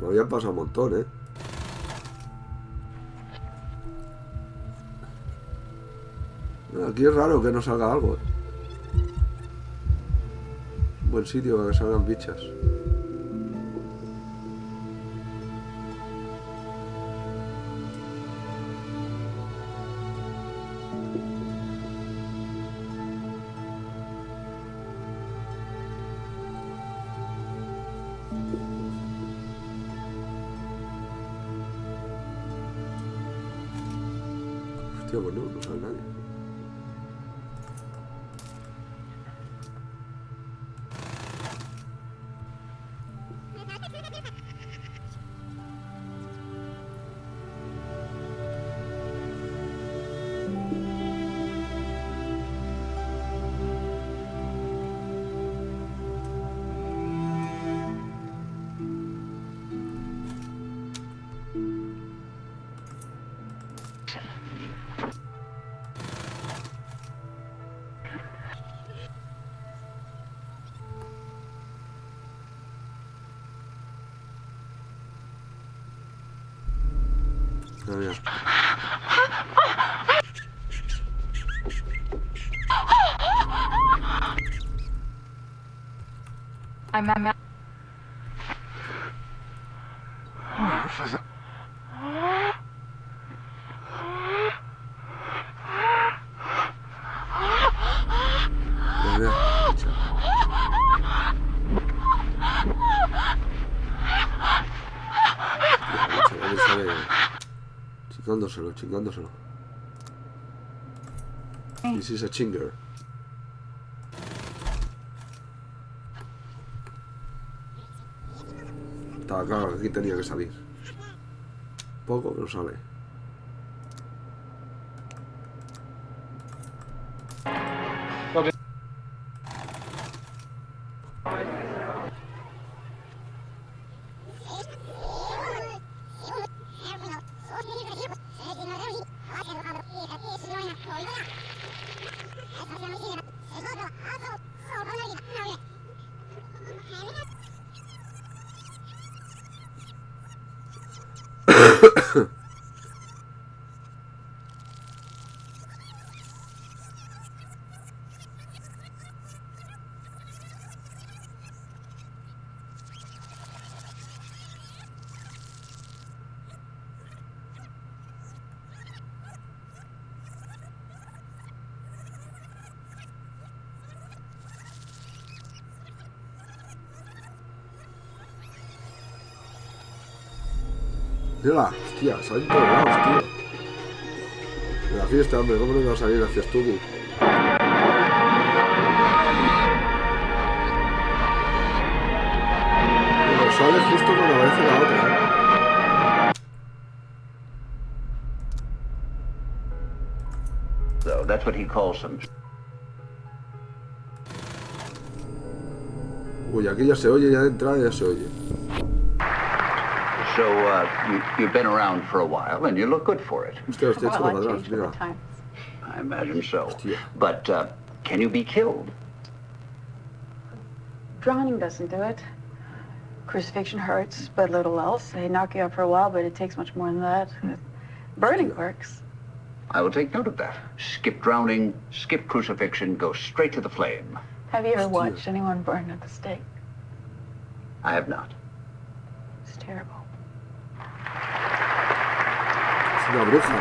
Me habían pasado un montón, ¿eh? Aquí es raro que no salga algo, ¿eh? Un buen sitio para que salgan bichas. Hostia, pues no sale nadie. mira. I'm Mira, chaval, sale chingándoselo. This is a chinger. Estaba claro que aquí tenía que salir. Poco, pero sale. Mira, hostia, salen todos lados, tío. De la fiesta, hombre, ¿cómo no iba a salir hacia estudio? Pero sale justo cuando aparece la otra, So that's what he calls them. Uy, aquí ya se oye, ya de entrada ya se oye. So you've been around for a while, and you look good for it. Hostia, estoy echando para atrás, mira. I imagine so. Hostia. But can you be killed? Drowning doesn't do it. Crucifixion hurts, but little else. They knock you up for a while, but it takes much more than that. Burning works. I will take note of that. Skip drowning, skip crucifixion, go straight to the flame. Have you ever watched anyone burn at the stake? I have not. It's terrible. Es una bruja.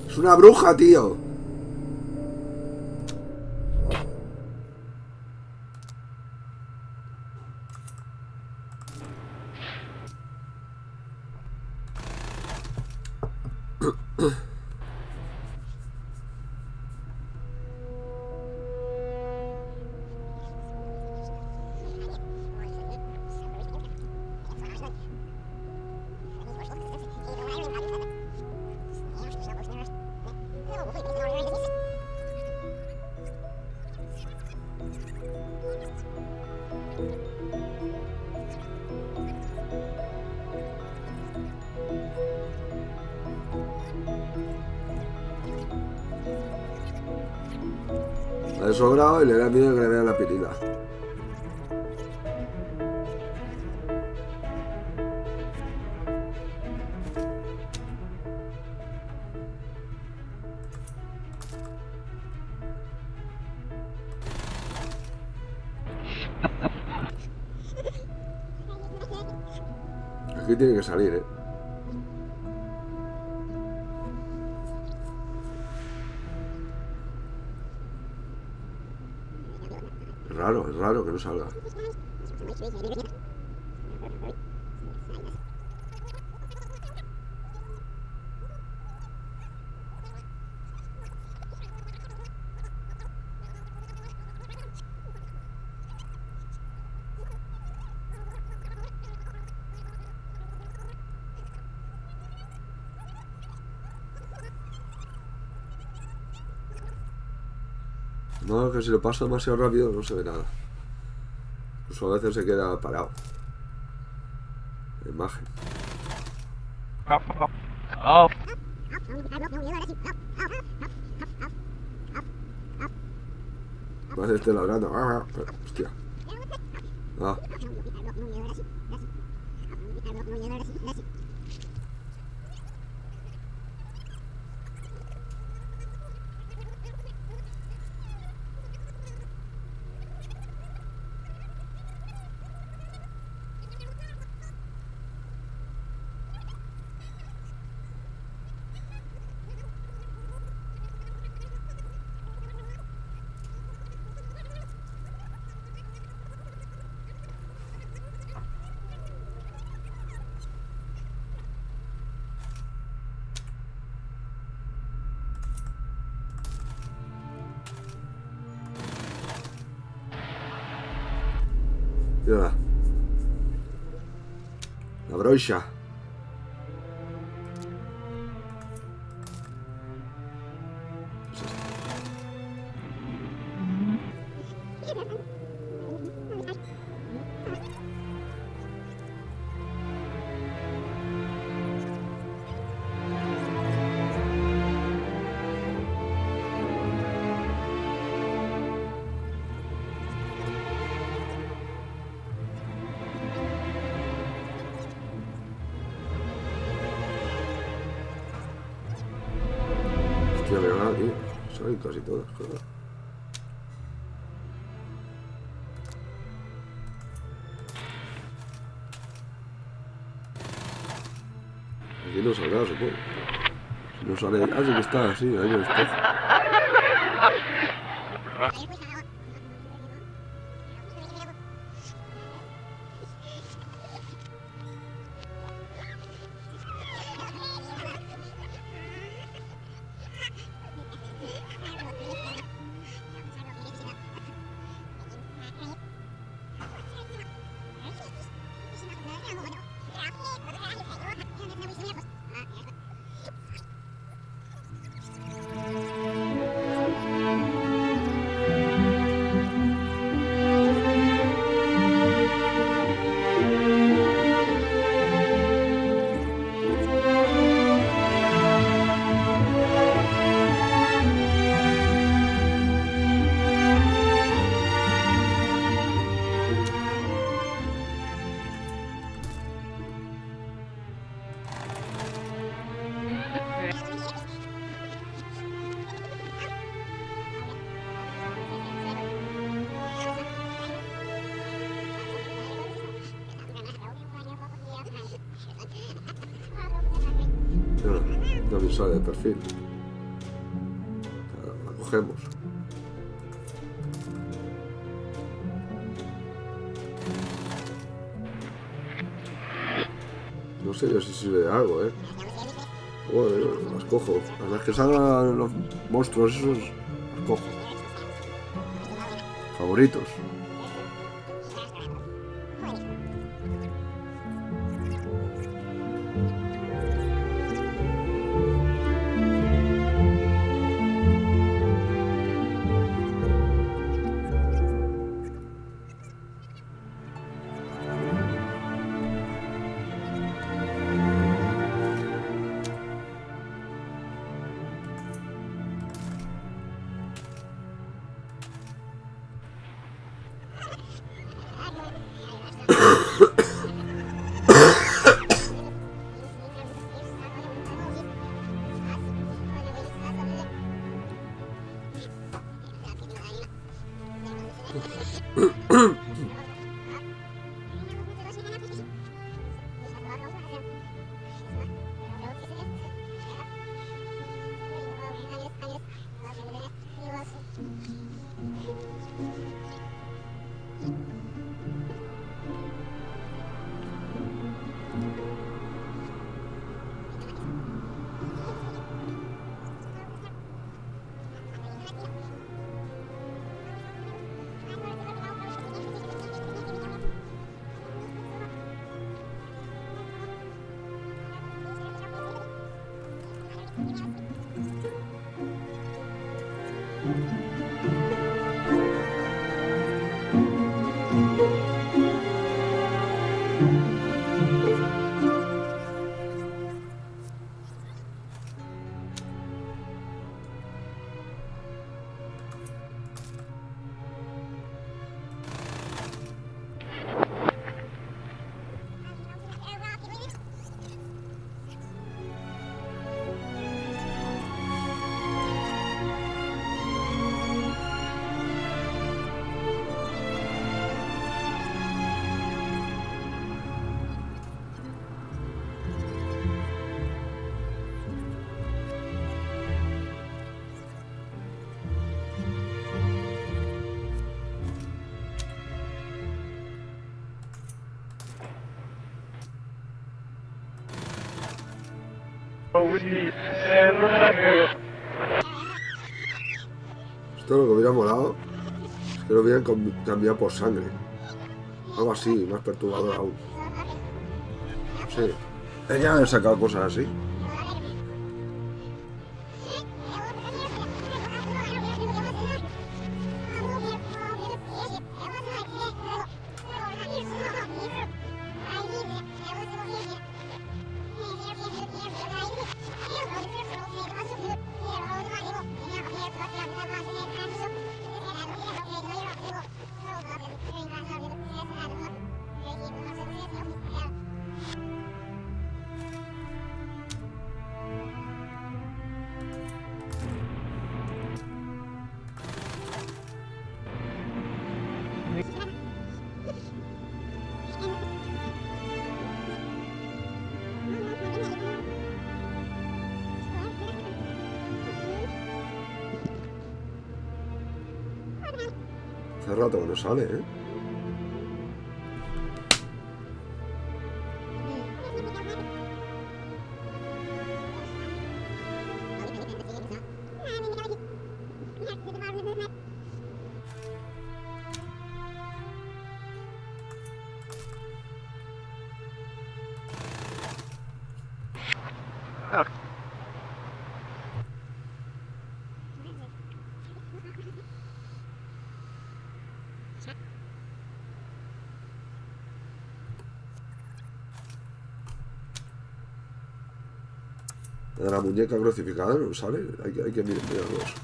Es una bruja, tío. La he sobrado y le da miedo que le vean la pirila. Aquí tiene que salir, ¿eh? Es raro que no salga. No, que si lo paso demasiado rápido no se ve nada. Incluso a veces se queda parado. La imagen. Más este ladrando. Hostia. Mírala. La brocha. Hostia, mira nada, tío. Salen casi todas, joder. Aquí no saldrá, supongo. Si no sale... Ah, sí que está, sí, ahí en el espejo. También sale de perfil. La cogemos. No sé yo si sirve de algo, Joder, las cojo. Las que salgan los monstruos esos, las cojo. Favoritos. Esto lo que hubiera molado es que lo hubieran cambiado por sangre. Algo así, más perturbador aún. Sí. Ella me ha sacado cosas así. Hace rato que no sale, ¿eh? De la muñeca crucificada no sale, hay que mirarlos.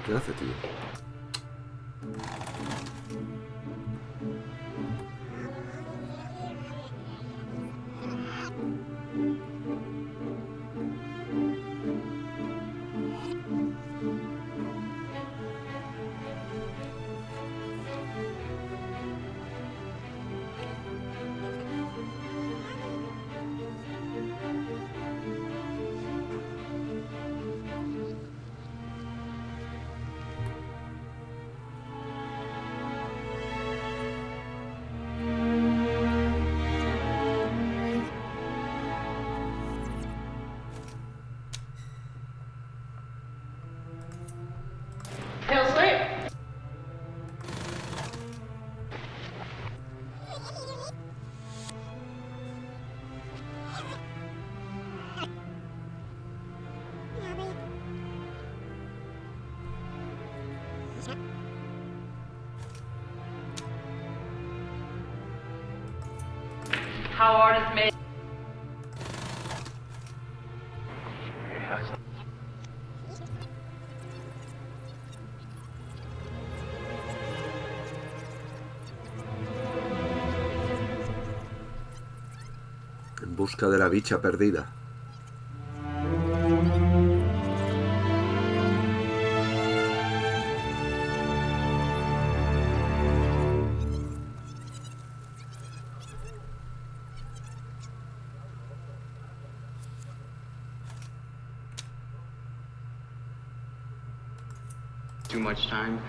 ¿Qué hace, tío? How artists made. En busca de la bicha perdida. Too much time.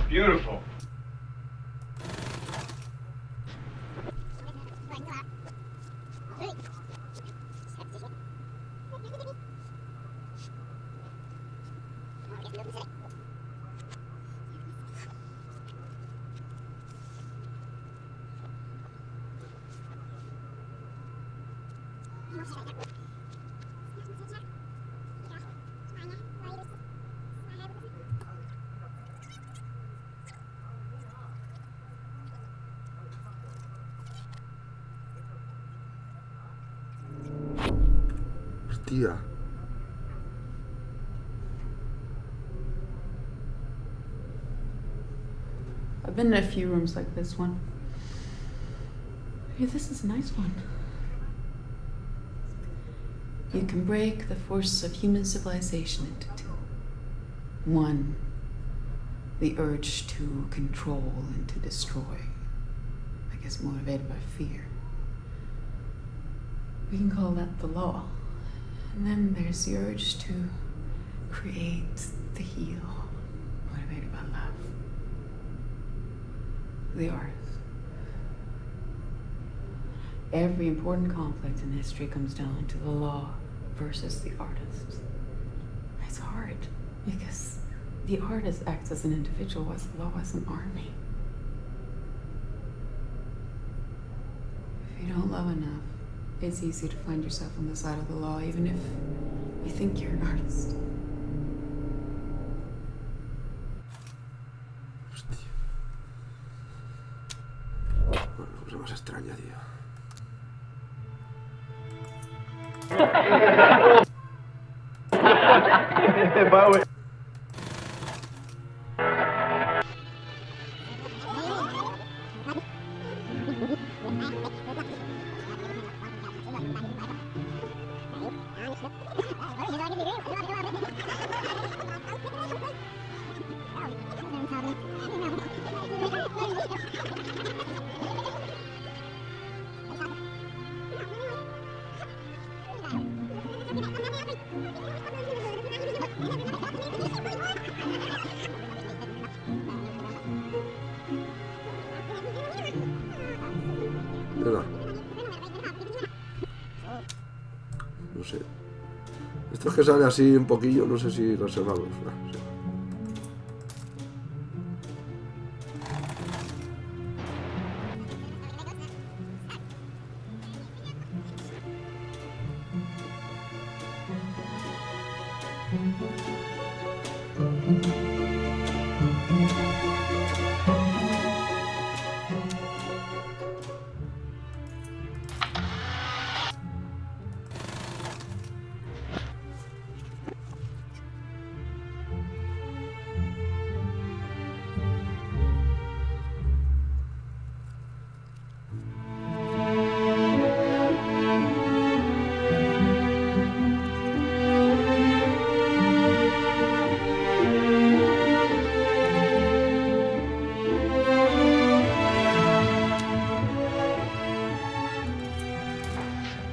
Beautiful. Hostia. I've been in a few rooms like this one. Hey, this is a nice one. You can break the force of human civilization into two. One, the urge to control and to destroy. I guess motivated by fear. We can call that the law. And then there's the urge to create, to heal, motivated by love. The artist. Every important conflict in history comes down to the law versus the artist. It's hard because the artist acts as an individual, as the law as an army. If you don't love enough, it's easy to find yourself on the side of the law, even if you think you're an artist. Hostia. Bueno, cosa más extraña, tío. No sé. Estos que sale así un poquillo, no sé si reservados. Sí.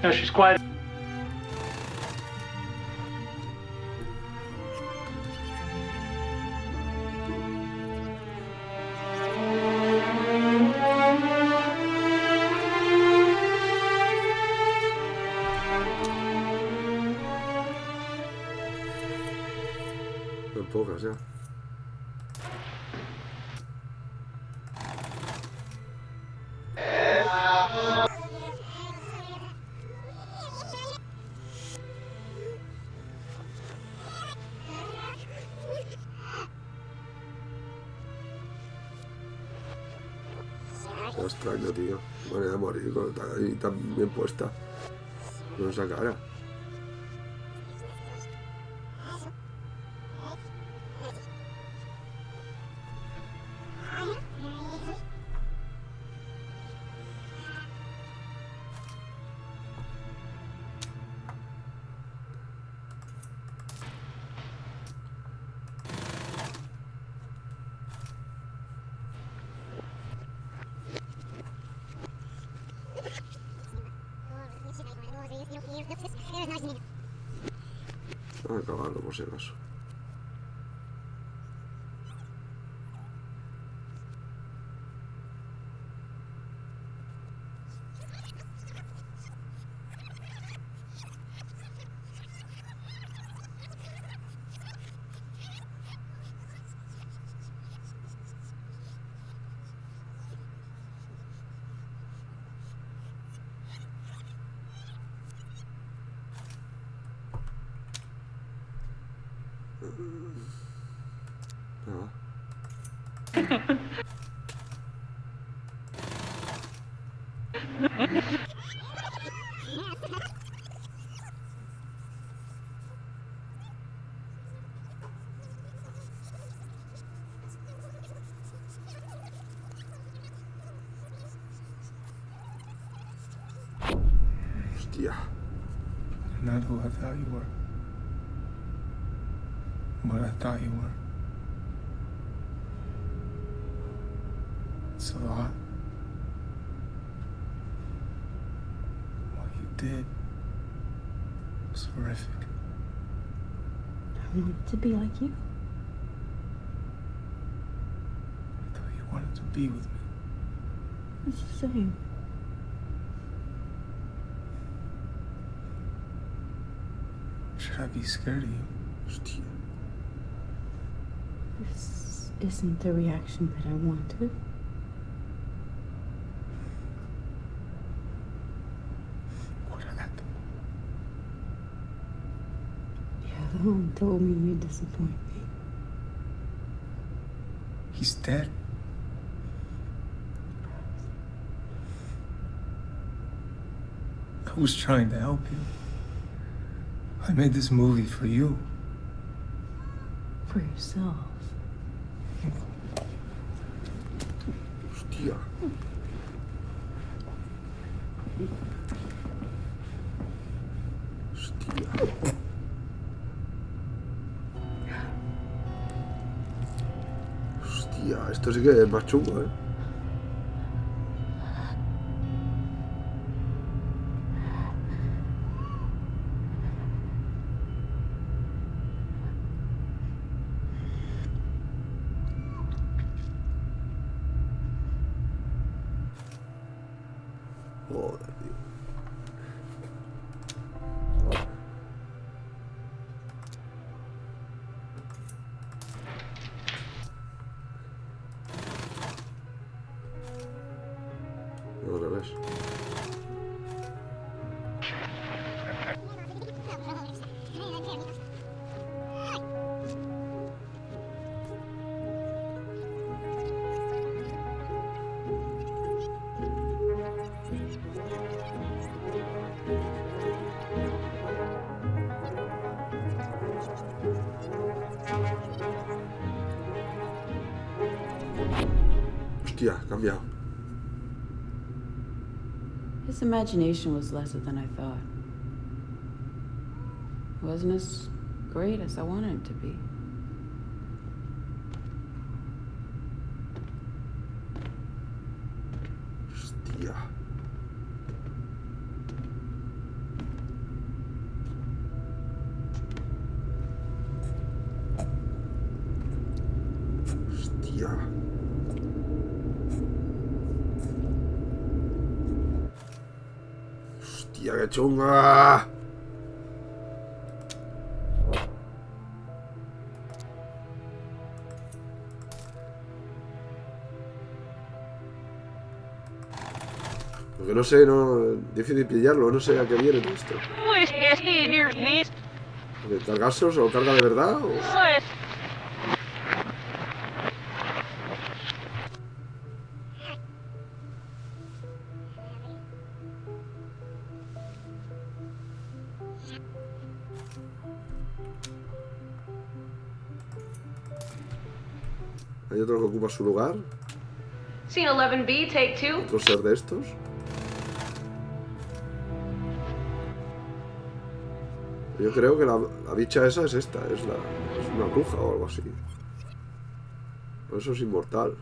No, she's quite... Son pocas ya. Qué extraño, tío. Manera de morir con ahí tan bien puesta. Con esa cara. Están acabando, por si acaso. Hostia. You're not who I thought you were. What I thought you were. It's a lot. What you did was horrific. I wanted to be like you. I thought you wanted to be with me. It's the same. Should I be scared of you? Hostia. This isn't the reaction that I wanted. What happened? Your mom told me you'd disappoint me. He's dead. I was trying to help you. I made this movie for you. For yourself. Hostia. Hostia. Hostia, esto sí que es más chungo, ¿eh? Joder, tío. No, al revés. Hostia, ha cambiado. His imagination was lesser than I thought. It wasn't as great as I wanted it to be. Hostia. Hostia. Hostia, qué chunga. Porque no sé, no. Difícil pillarlo, no sé a qué viene todo esto. ¿De cargarse o carga de verdad? O... Hay otro que ocupa su lugar. Scene 11B, take 2. Otro ser de estos. Yo creo que la bicha esa es esta, es una bruja o algo así. Por eso es inmortal.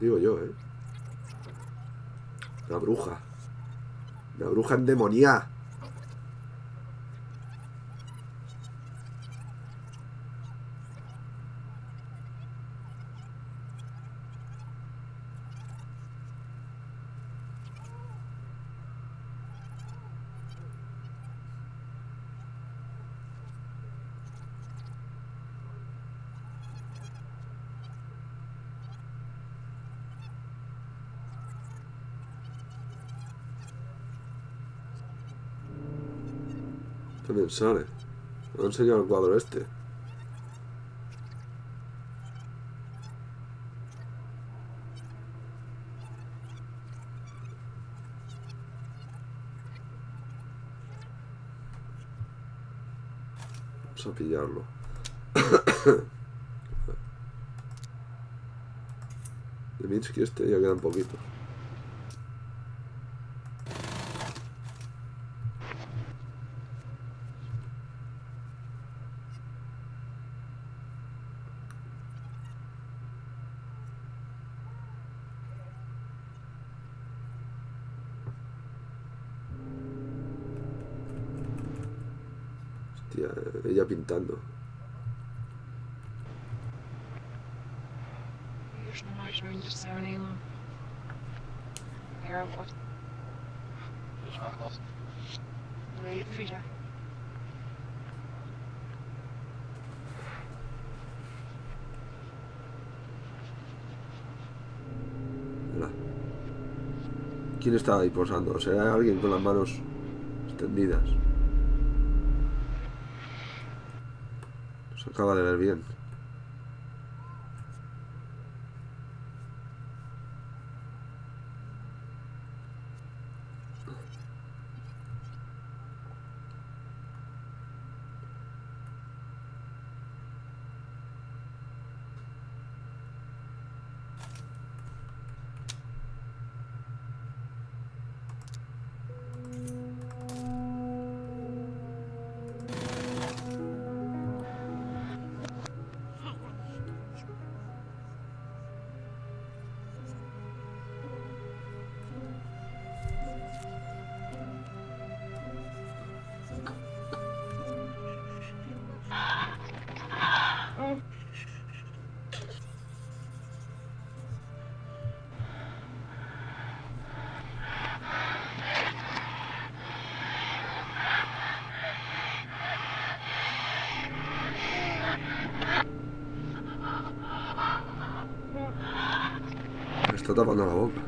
Digo yo, ¿eh? Una bruja. Una bruja endemoniada. También sale. Me ha enseñado el cuadro este. Vamos a pillarlo. De Minsky este ya queda un poquito. Hostia, ella pintando. Mira. ¿Quién está ahí posando? ¿Será alguien con las manos extendidas? Se acaba de ver bien. Me está tapando la boca.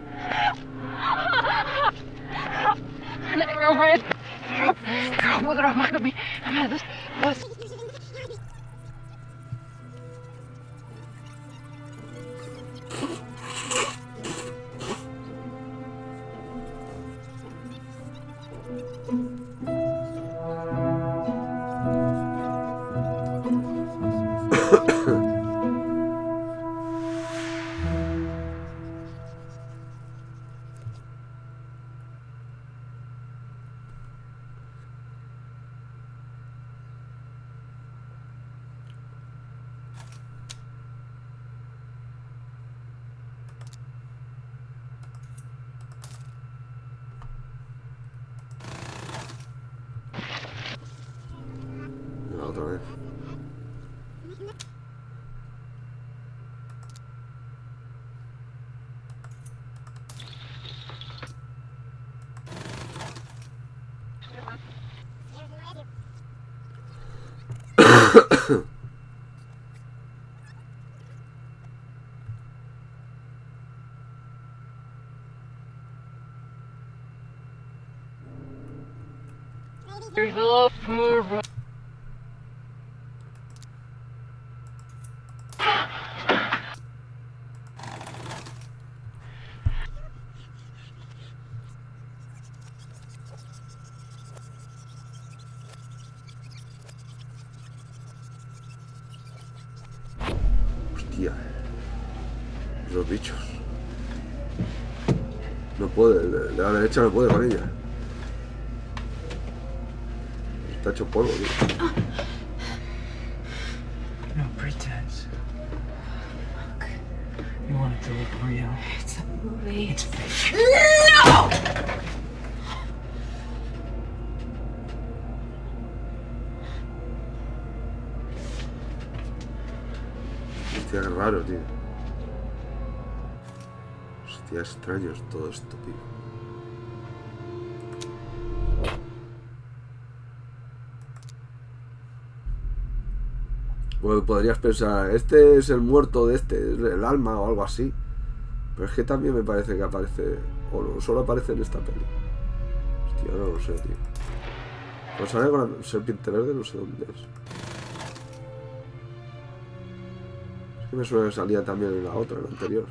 Otra vez. Hostia. Los bichos. No puede, de la derecha no puede con ella. Está hecho polvo, tío. No pretense. Look, you want it to look real. It's a movie. It's fake. No! Hostia, qué raro, tío. Hostia, extraño es todo esto, tío. Bueno, podrías pensar, este es el muerto de este, es el alma o algo así. Pero es que también me parece que aparece, o no, solo aparece en esta peli. Hostia, no lo sé, tío. Pues sale con la serpiente verde, no sé dónde es. Es que me suena que salía también en la otra, en la anterior.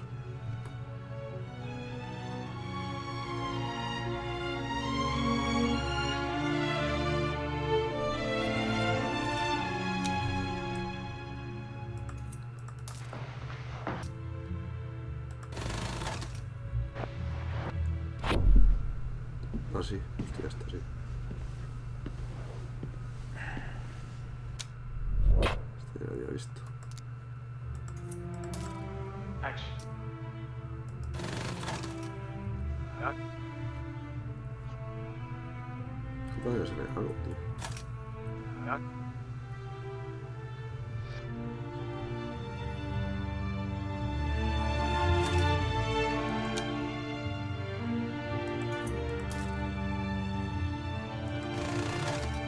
Ah, sí, hostia, esta sí. Este ya lo había visto. ¿Qué podría ser algo, tío?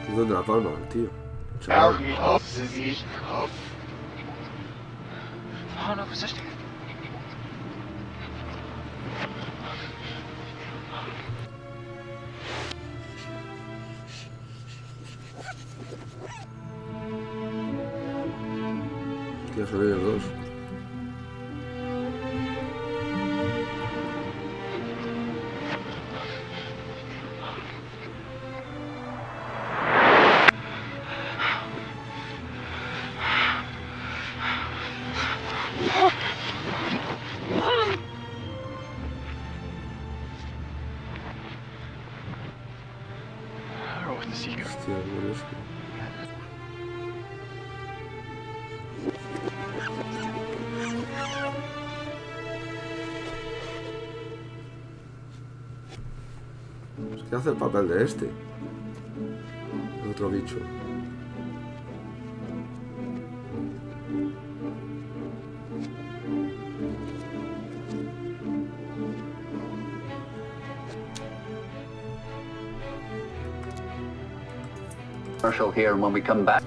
¿Es donde la palma, tío? Tío, son ellos dos. Hostia, curioso. Es que hace el papel de este. El otro bicho. Commercial here, and when we come back.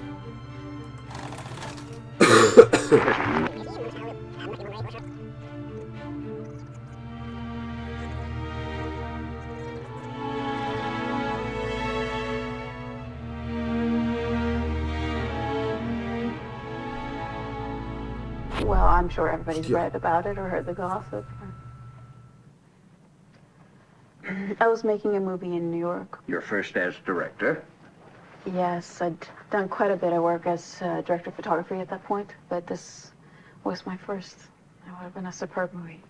Well, I'm sure everybody's read about it or heard the gossip. I was making a movie in New York. Your first as director. Yes, I'd done quite a bit of work as director of photography at that point, but this was my first. It would have been a superb movie.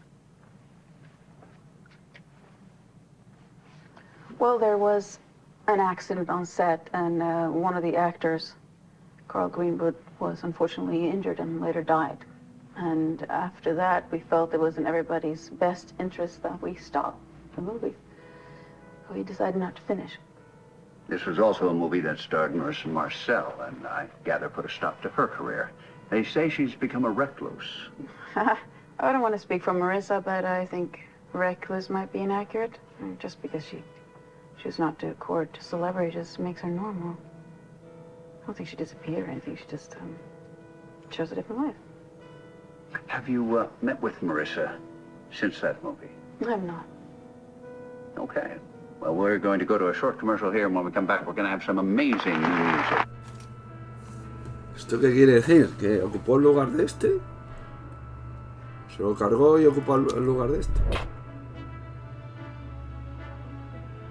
Well, there was an accident on set, and one of the actors, Carl Greenwood, was unfortunately injured and later died. And after that, we felt it was in everybody's best interest that we stop the movie. So we decided not to finish. This was also a movie that starred Marissa Marcel, and I gather put a stop to her career. They say she's become a recluse. I don't want to speak for Marissa, but I think recluse might be inaccurate. Just because she chooses not to court celebrity just makes her normal. I don't think she disappeared or anything. She just chose a different life. Have you met with Marissa since that movie? I'm not. Okay. Well, we're going to go to a short commercial here, and when we come back, we're going to have some amazing new music. ¿Esto qué quiere decir? ¿Que ocupó el lugar de este? ¿Se lo cargó y ocupó el lugar de este?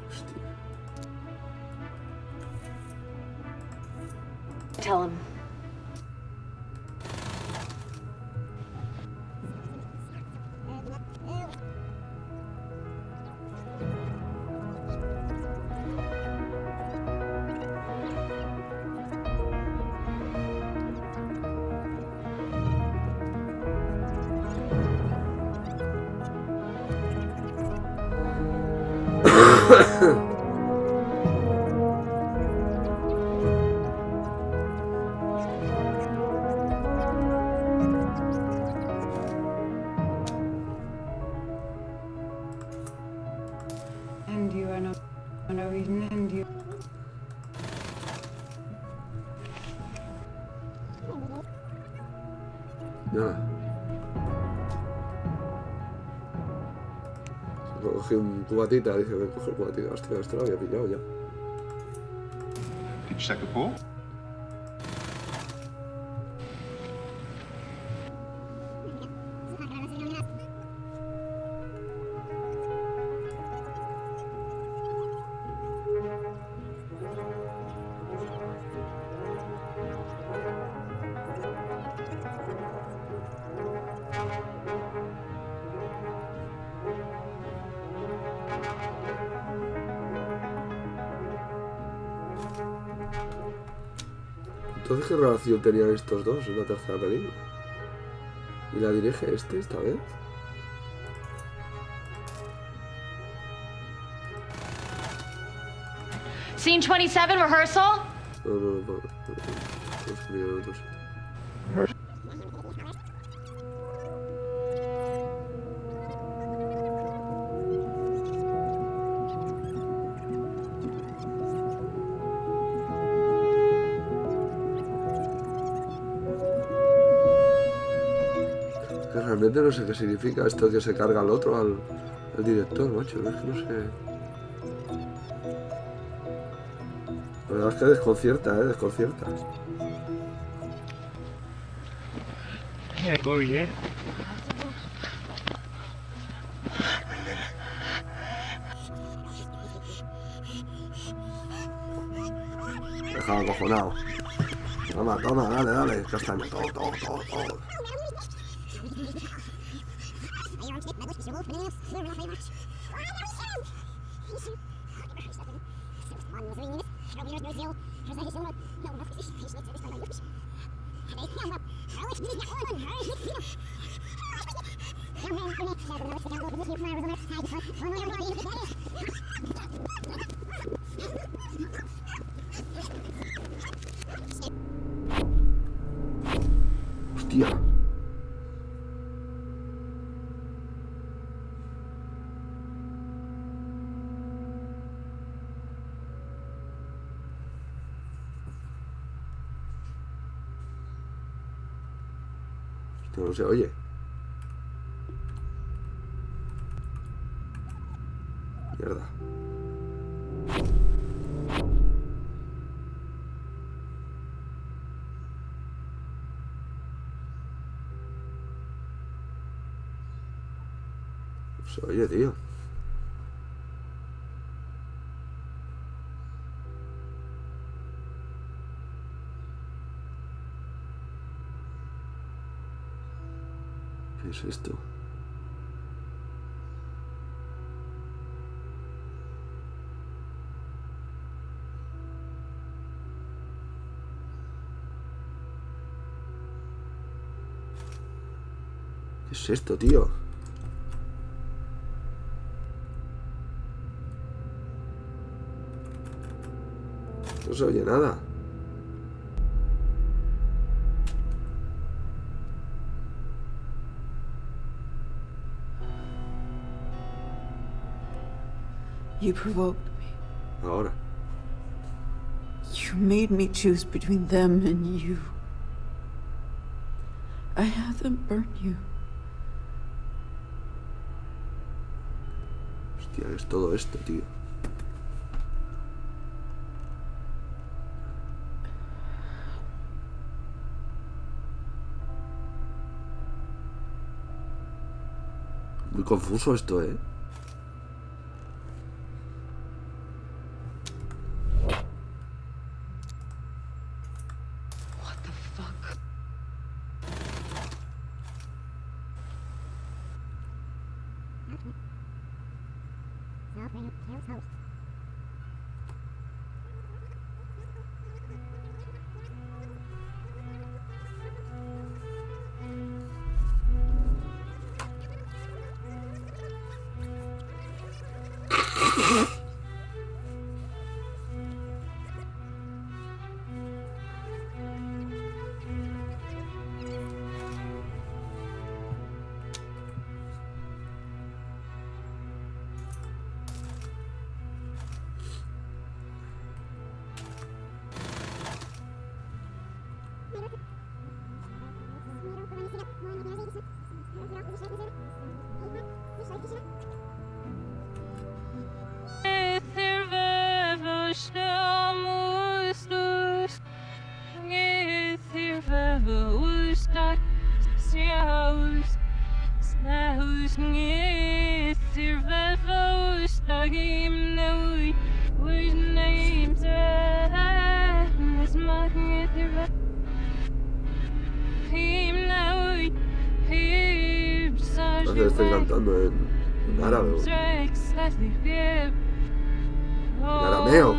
Hostia. Tell him. And you are no reason, and you. Ya. Cogí un cubatita, dice que coge el cubatita. Hostia, esto lo había pillado ya. Second pool? Entonces, ¿qué relación tenían estos dos en la tercera película? ¿Y la dirige esta vez? Scene 27, rehearsal? No, escribir en otro sitio. Que realmente no sé qué significa esto de que se carga al otro, al director, macho. Es que no sé. La verdad es que desconcierta, desconcierta. Dejado acojonado. Toma, dale, castaña, todo. Hostia. Esto no se oye. Mierda. No se oye, tío. ¿Qué es esto? ¿Qué es esto, tío? No se oye nada. You provoked me. Ahora. You made me choose between them and you. I had them burn you. Hostia, ¿qué es todo esto, tío? Muy confuso esto, ¿eh? What the fuck? Parece que estoy cantando en árabe. En arameo.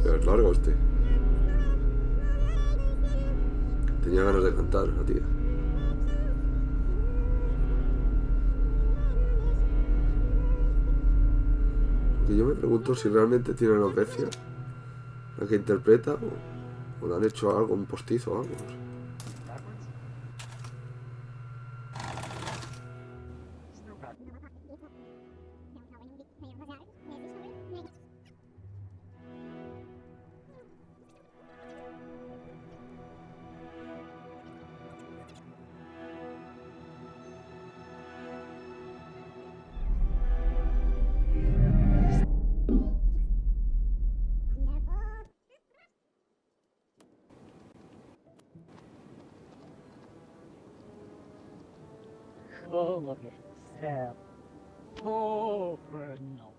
Es largo este. Tenía ganas de cantar la tía. Porque yo me pregunto si realmente tiene alopecia la que interpreta o le han hecho algo, un postizo o algo. No sé. Oh, look at Sam. Oh, no.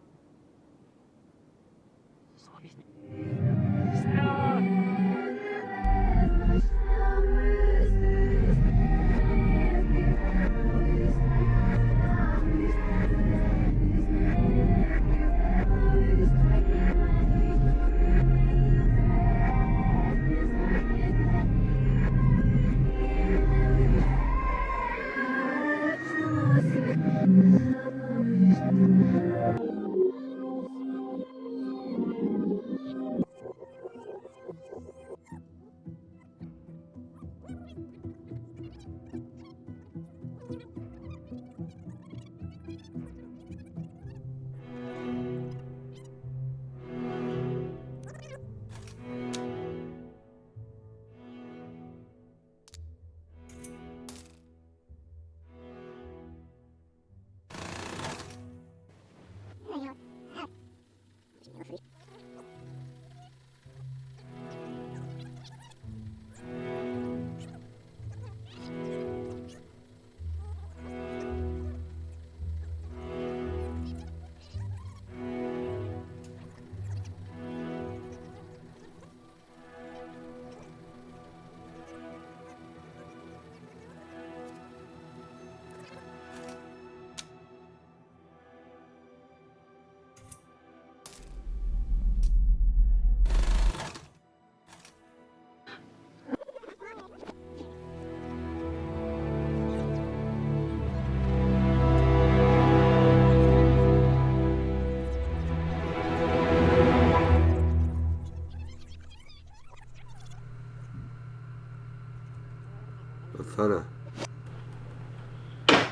Manzana.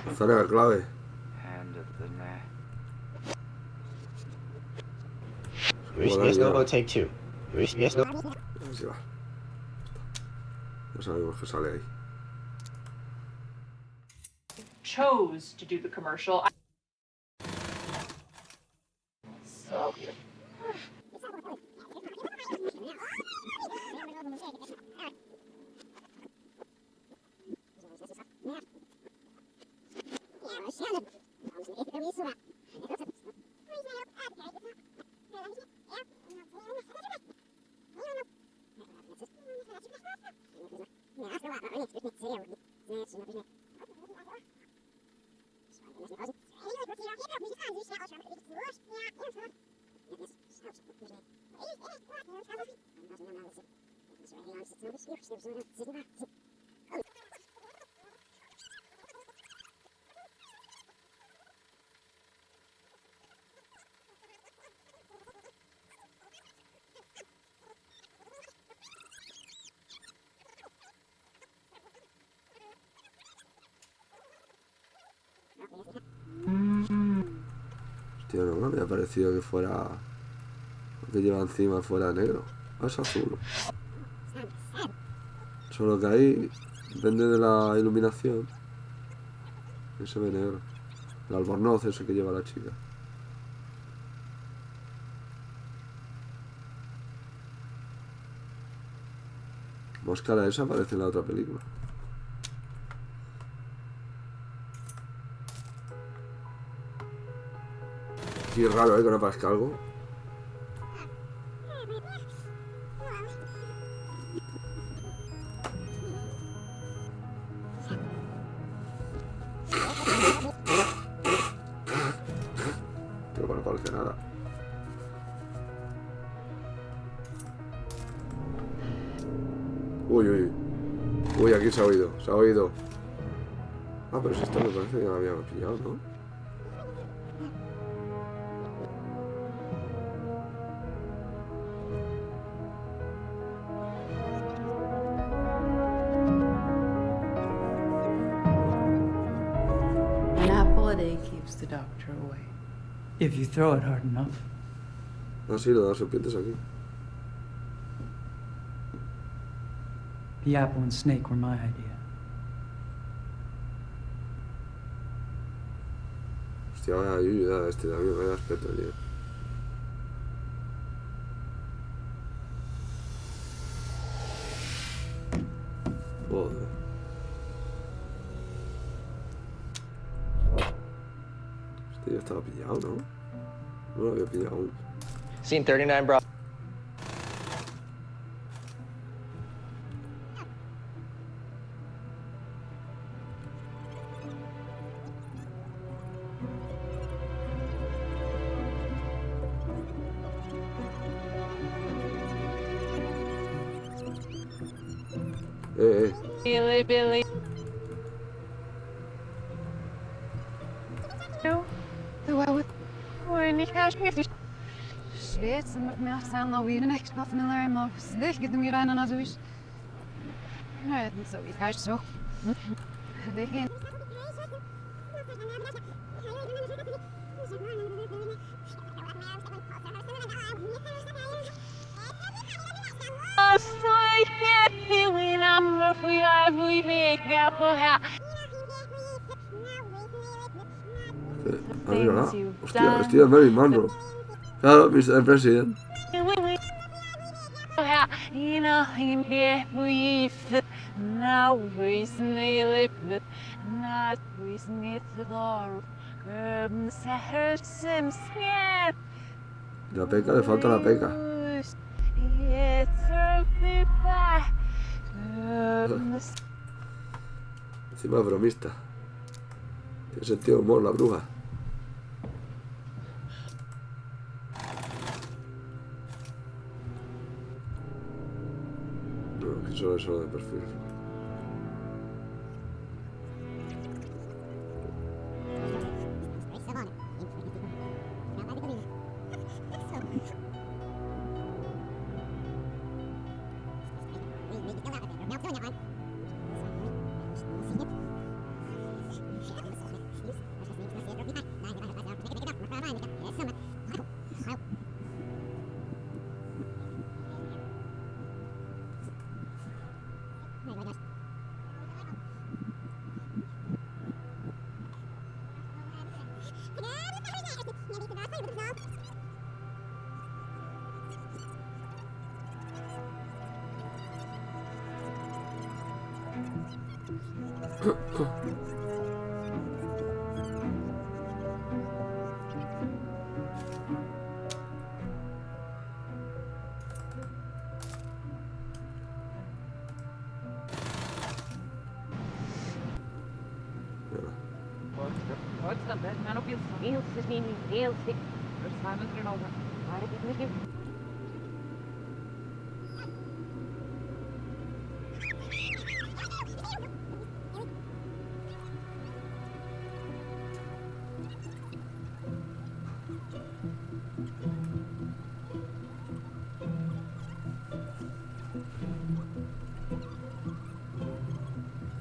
Manzana la clave. Yes, no, take two. Yes, no. Así va. Ya sabemos que sale ahí. Chose to do the commercial. So good. Hostia, no me había parecido que fuera... Lo que lleva encima fuera negro. Ah, es azul. Solo que ahí depende de la iluminación que se ve negro. El albornoz ese que lleva la chica. Máscara esa aparece en la otra película. Sí, es raro, que no aparezca algo. Pero que no aparece nada. Uy, uy. Uy, aquí se ha oído, se ha oído. Ah, pero si esto me parece que lo había pillado, ¿no? An apple a day keeps the doctor away. If you throw it hard enough. Ah, sí, lo de las serpientes aquí. The apple and snake were my idea. Hostia, vaya ayuda este David, vaya aspecto, tío. Joder. Este ya estaba pillado, ¿no? No lo había pillado aún. Scene 39, bro. Billy, Billy. The well with when you catch me. Shit, met me afstaan nou weer een echt wat sneller maar zeg ik hem hier aan naar zoiets. Nee, dat is zo iets juist zo. Begin. Ah, mira, hostia, estoy de Marilyn Monroe. Claro, Mr. President. La peca, le falta la peca. Encima es bromista. Tiene sentido de humor la bruja. No, que solo es solo de perfil.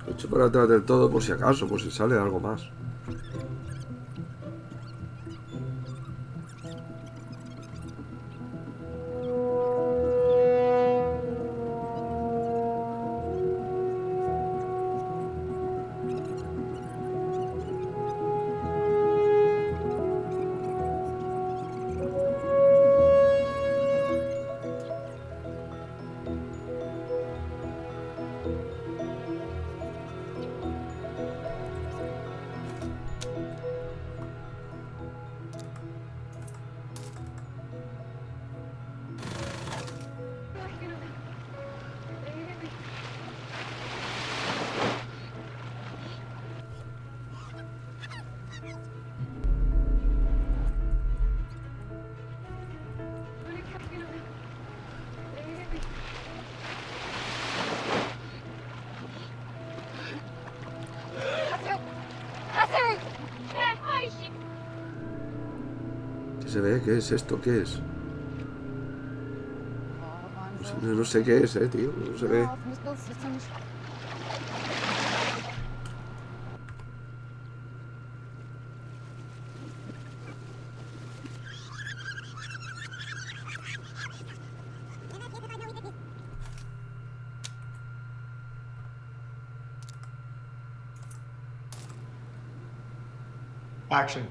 Lo he hecho por atrás del todo por si acaso, por si sale algo más. Se ve, ¿qué es esto? ¿Qué es? No sé qué es, tío. No se ve. Action.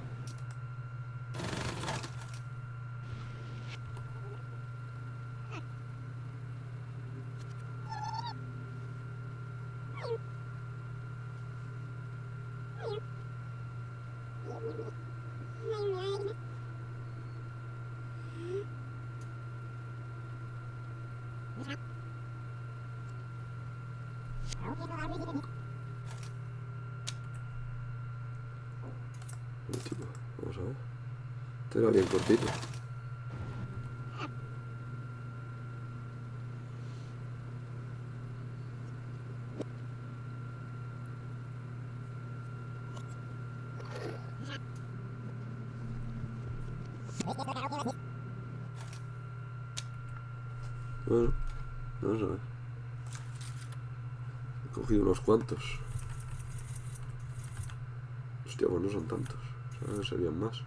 Último, vamos a ver. Este era bien cortito. Bueno, vamos a ver. He cogido unos cuantos. Hostia, pues no son tantos. O sea, serían más.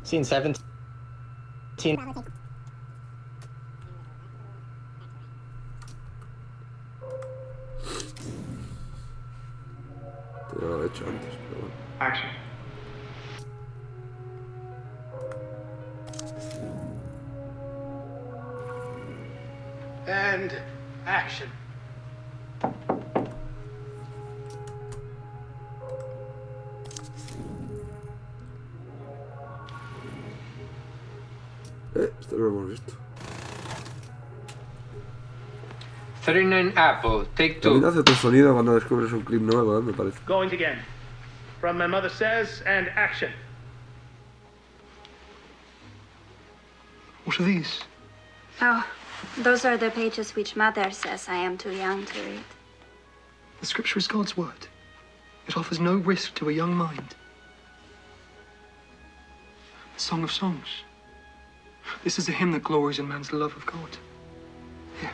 Scene 17. Te lo he hecho antes, pero bueno. Action. And action. Esto lo hemos visto. 39 Apple, take También 2. hace otro sonido cuando descubres un clip nuevo, me parece. Going again. From my mother says, and action. What are these? Oh, those are the pages which Mother says I am too young to read. The scripture is God's word. It offers no risk to a young mind. The Song of Songs. This is a hymn that glories in man's love of God. Here,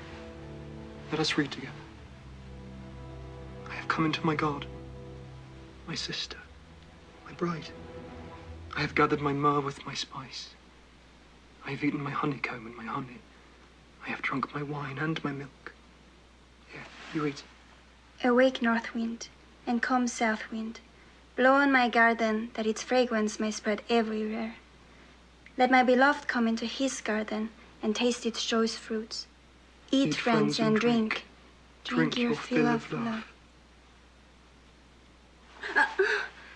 let us read together. I have come into my God, my sister, my bride. I have gathered my myrrh with my spice. I have eaten my honeycomb and my honey. I have drunk my wine and my milk. Here, you read. Awake, north wind, and come, south wind. Blow on my garden, that its fragrance may spread everywhere. Let my beloved come into his garden and taste its choice fruits. Eat, friends, and drink. Drink your fill of love.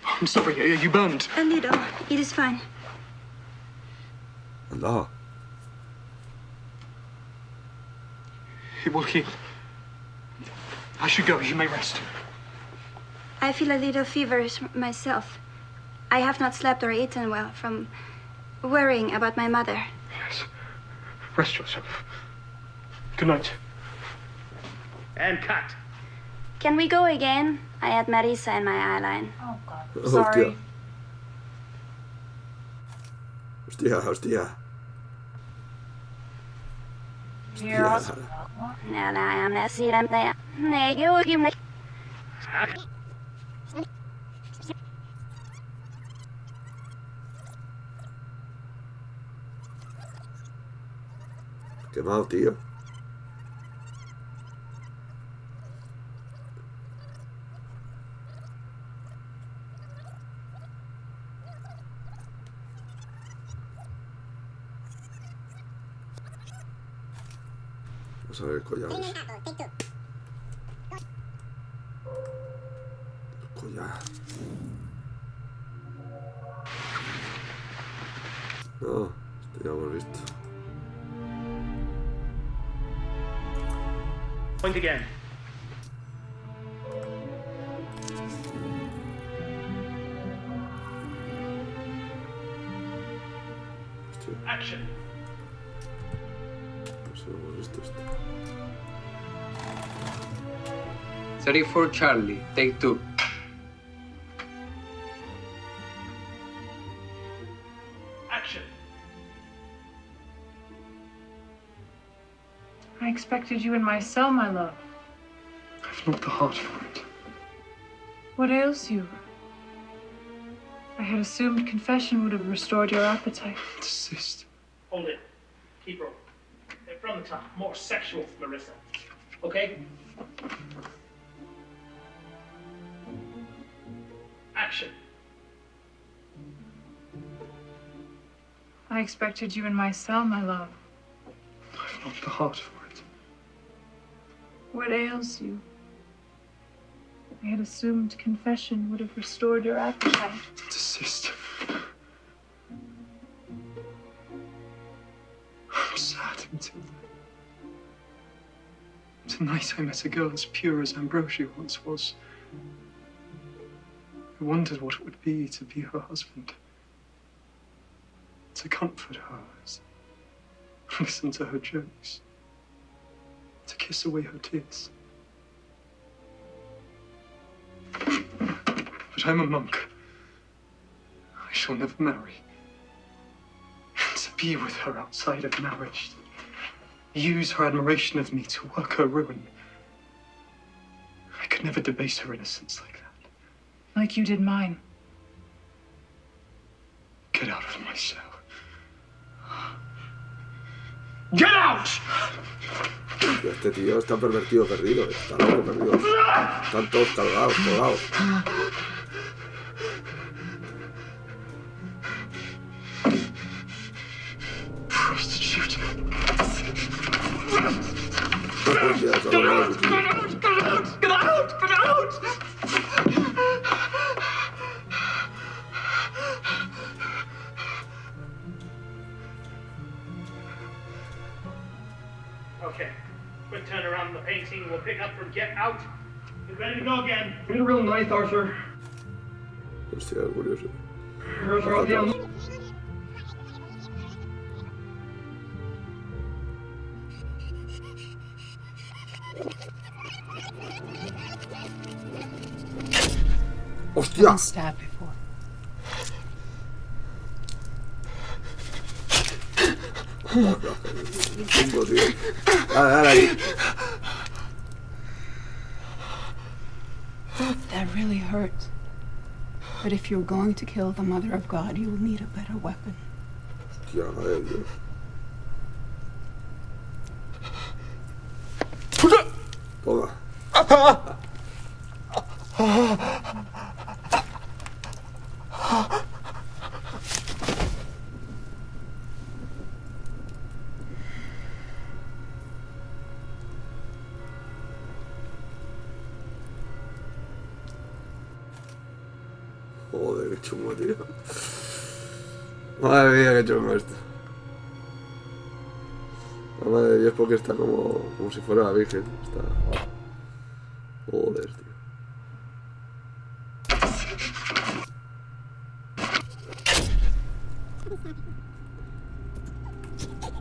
I'm sorry, are you burned? A little. It is fine. Anda. It will heal. I should go. You may rest. I feel a little feverish myself. I have not slept or eaten well from worrying about my mother. Yes. Rest yourself. Good night. And cut. Can we go again? I had Marissa in my eyeline. Oh, God. Sorry. Hostia, hostia. Now I am not see them there. Nay, you give me. Quemado, tío. Vamos a ver el collar. El collar. No, esto ya lo hemos visto. Point again. Sí. No sé, hemos visto esto. 34 Charlie, take 2. I expected you in my cell, my love. I've not the heart for it. What ails you? I had assumed confession would have restored your appetite. Desist. Hold it. Keep rolling. From the top. More sexual, Marissa. Okay? Action. I expected you in my cell, my love. I've not the heart for it. What ails you? I had assumed confession would have restored your appetite. Desist. I'm sad, Matilda. Tonight I met a girl as pure as Ambrosia once was. I wondered what it would be to be her husband. To comfort her, listen to her jokes, to kiss away her tears. But I'm a monk. I shall never marry. And to be with her outside of marriage, to use her admiration of me to work her ruin. I could never debase her innocence like that. Like you did mine. Get out of my cell. Get out! Este tío está pervertido, perdido. Está loco, perdido. Están todos cargados, colgados. Prostitute. Get out! Get out! Okay. Quick turn around the painting. We'll pick up from get out. Get ready to go again. Get a real knife, Arthur. Hostia, es curioso. ¡Hostia! Been stabbed before. Dale, dale ahí. That really hurt. But if you're going to kill the Mother of God, you will need a better weapon. Hostia, madre de Dios. Toma. Joder, qué chungo, tío. Madre mía, qué chungo esto. La madre de Dios, porque está como si fuera la Virgen. Está... Joder, tío.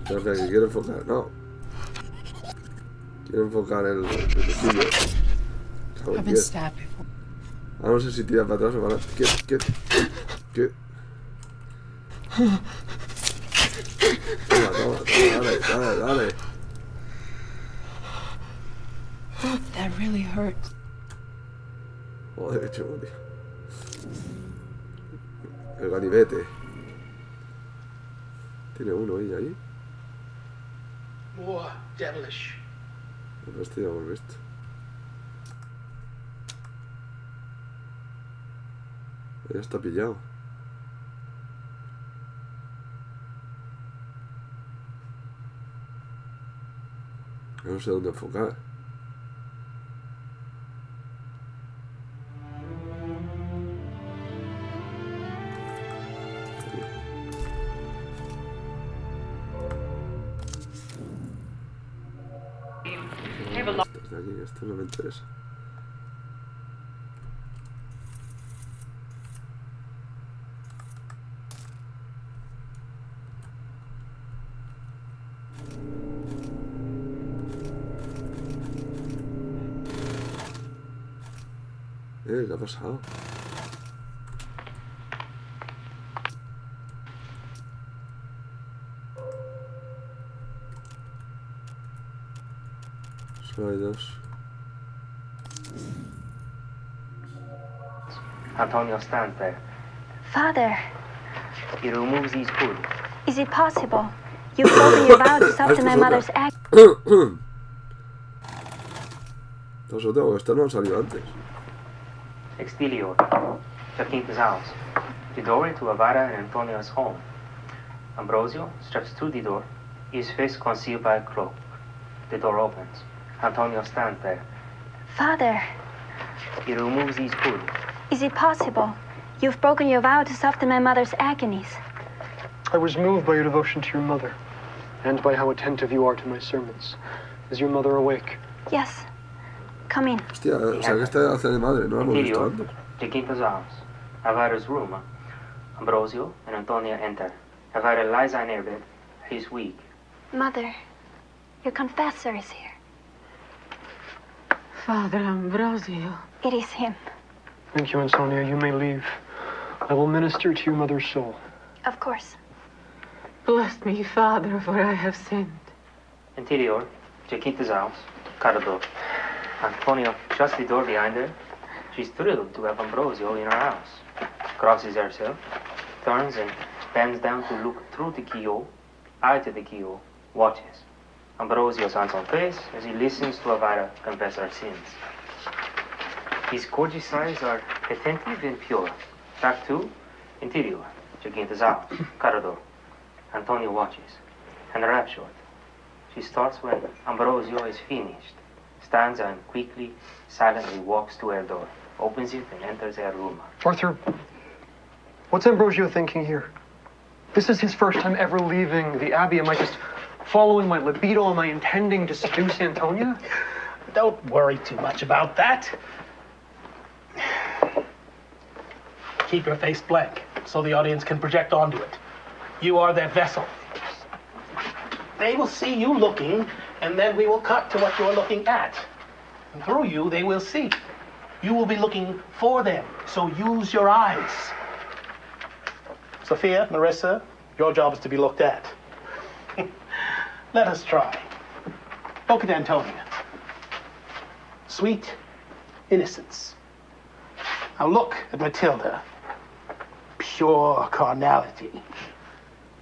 Creo que aquí quiero enfocar, no. Quiero enfocar el cuchillo. I've been stabbed before. Ah, no sé si tira para atrás o para atrás. ¿Qué? Toma, dale. That really hurt. Joder, qué chungo, tío. El ganivete. Tiene uno ahí. More devilish. Este ya hemos visto. Ya está pillado. No sé dónde enfocar. Desde aquí, esto no me interesa. ¿Qué ha pasado? Solo hay dos. Antonio stands there. Father, He removes his hood. is it possible? You've broken your vow to soften my mother's act. Entonces tengo que estar, no han salido antes. Exterior. Jacinta's house. The door into Avara and Antonio's home. Ambrosio steps through the door, his face concealed by a cloak. The door opens. Antonio stands there. Father, He removes his hood. is it possible? You've broken your vow to soften my mother's agonies. I was moved by your devotion to your mother, and by how attentive you are to my sermons. Is your mother awake? Yes. Come in. Hostia, o sea que esta hace de madre, no la hemos visto Interior. antes. Jacinta's house. Avara's room. Ambrosio and Antonia enter. Avara lies on her bed. He's weak. Mother, your confessor is here. Father Ambrosio. It is him. Thank you, Antonia. You may leave. I will minister to your mother's soul. Of course. Bless me, Father, for I have sinned. Interior. Jacinta's house. Corridor. Antonia shuts the door behind her. She's thrilled to have Ambrosio in her house. Crosses herself, turns and bends down to look through the keyhole, out of the keyhole, watches. Ambrosio's handsome face as he listens to Avara confess her sins. His gorgeous eyes are attentive and pure. Track 2, interior, Jacinta's house, corridor. Antonio watches, and raptured. She starts when Ambrosio is finished, stands and quickly, silently walks to her door, opens it and enters her room. Arthur, what's Ambrosio thinking here? This is his first time ever leaving the Abbey. Am I just following my libido? Am I intending to seduce Antonia? Don't worry too much about that. Keep your face blank so the audience can project onto it. You are their vessel. They will see you looking, and then we will cut to what you're looking at. And through you, they will see. You will be looking for them, so use your eyes. Sophia, Marissa, your job is to be looked at. Let us try. Look at Antonia. Sweet innocence. Now look at Matilda. Pure carnality.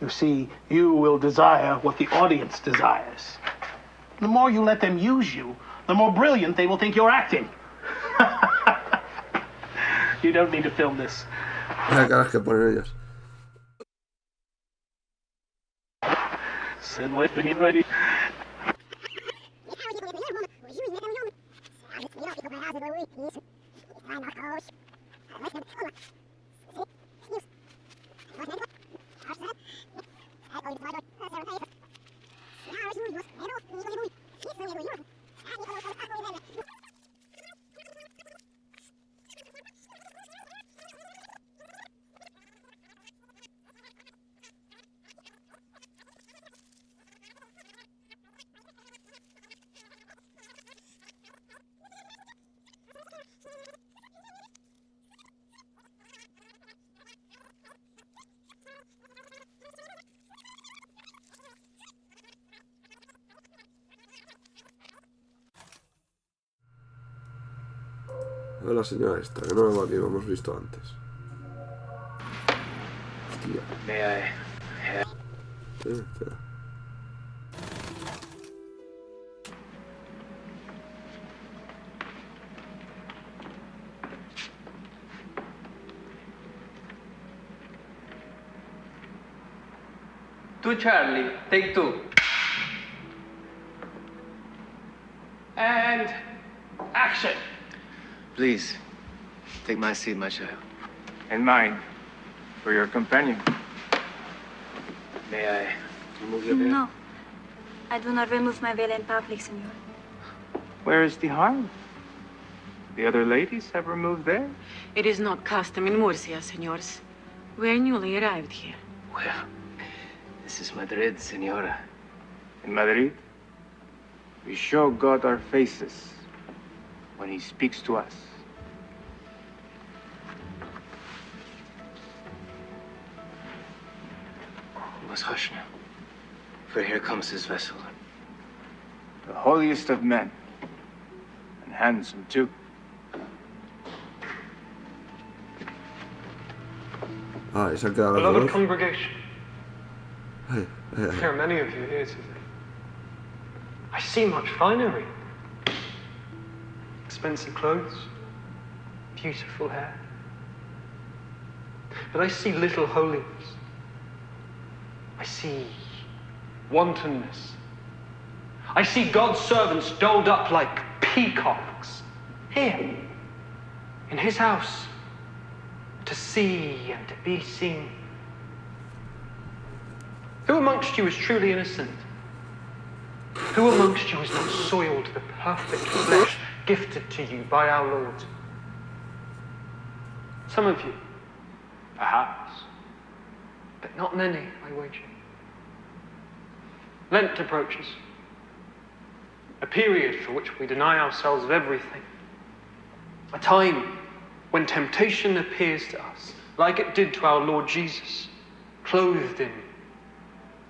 You see, you will desire what the audience desires. The more you let them use you, the more brilliant they will think you're acting. You don't need to film this. Las caras que ponen ellas. Sit with me, ready. A ver la señora esta, que no la habíamos visto antes. Hostia. Espera. To Charlie, take 2. And action. Please, take my seat, my child. And mine, for your companion. May I remove your veil? No. I do not remove my veil in public, senor. Where is the harm? The other ladies have removed theirs. It is not custom in Murcia, senors. We are newly arrived here. Well, this is Madrid, senora. In Madrid, we show God our faces when he speaks to us. You must hush now, for here comes his vessel. The holiest of men, and handsome too. Ah, y se han quedado los Beloved dos. congregation, Ay, there are many of you here today. I see much finery. Expensive clothes, beautiful hair. But I see little holiness. I see wantonness. I see God's servants dolled up like peacocks. Here, in his house, to see and to be seen. Who amongst you is truly innocent? Who amongst you has not soiled the perfect flesh gifted to you by our Lord? Some of you, perhaps, but not many, I wager. Lent approaches, a period for which we deny ourselves of everything, a time when temptation appears to us, like it did to our Lord Jesus, clothed in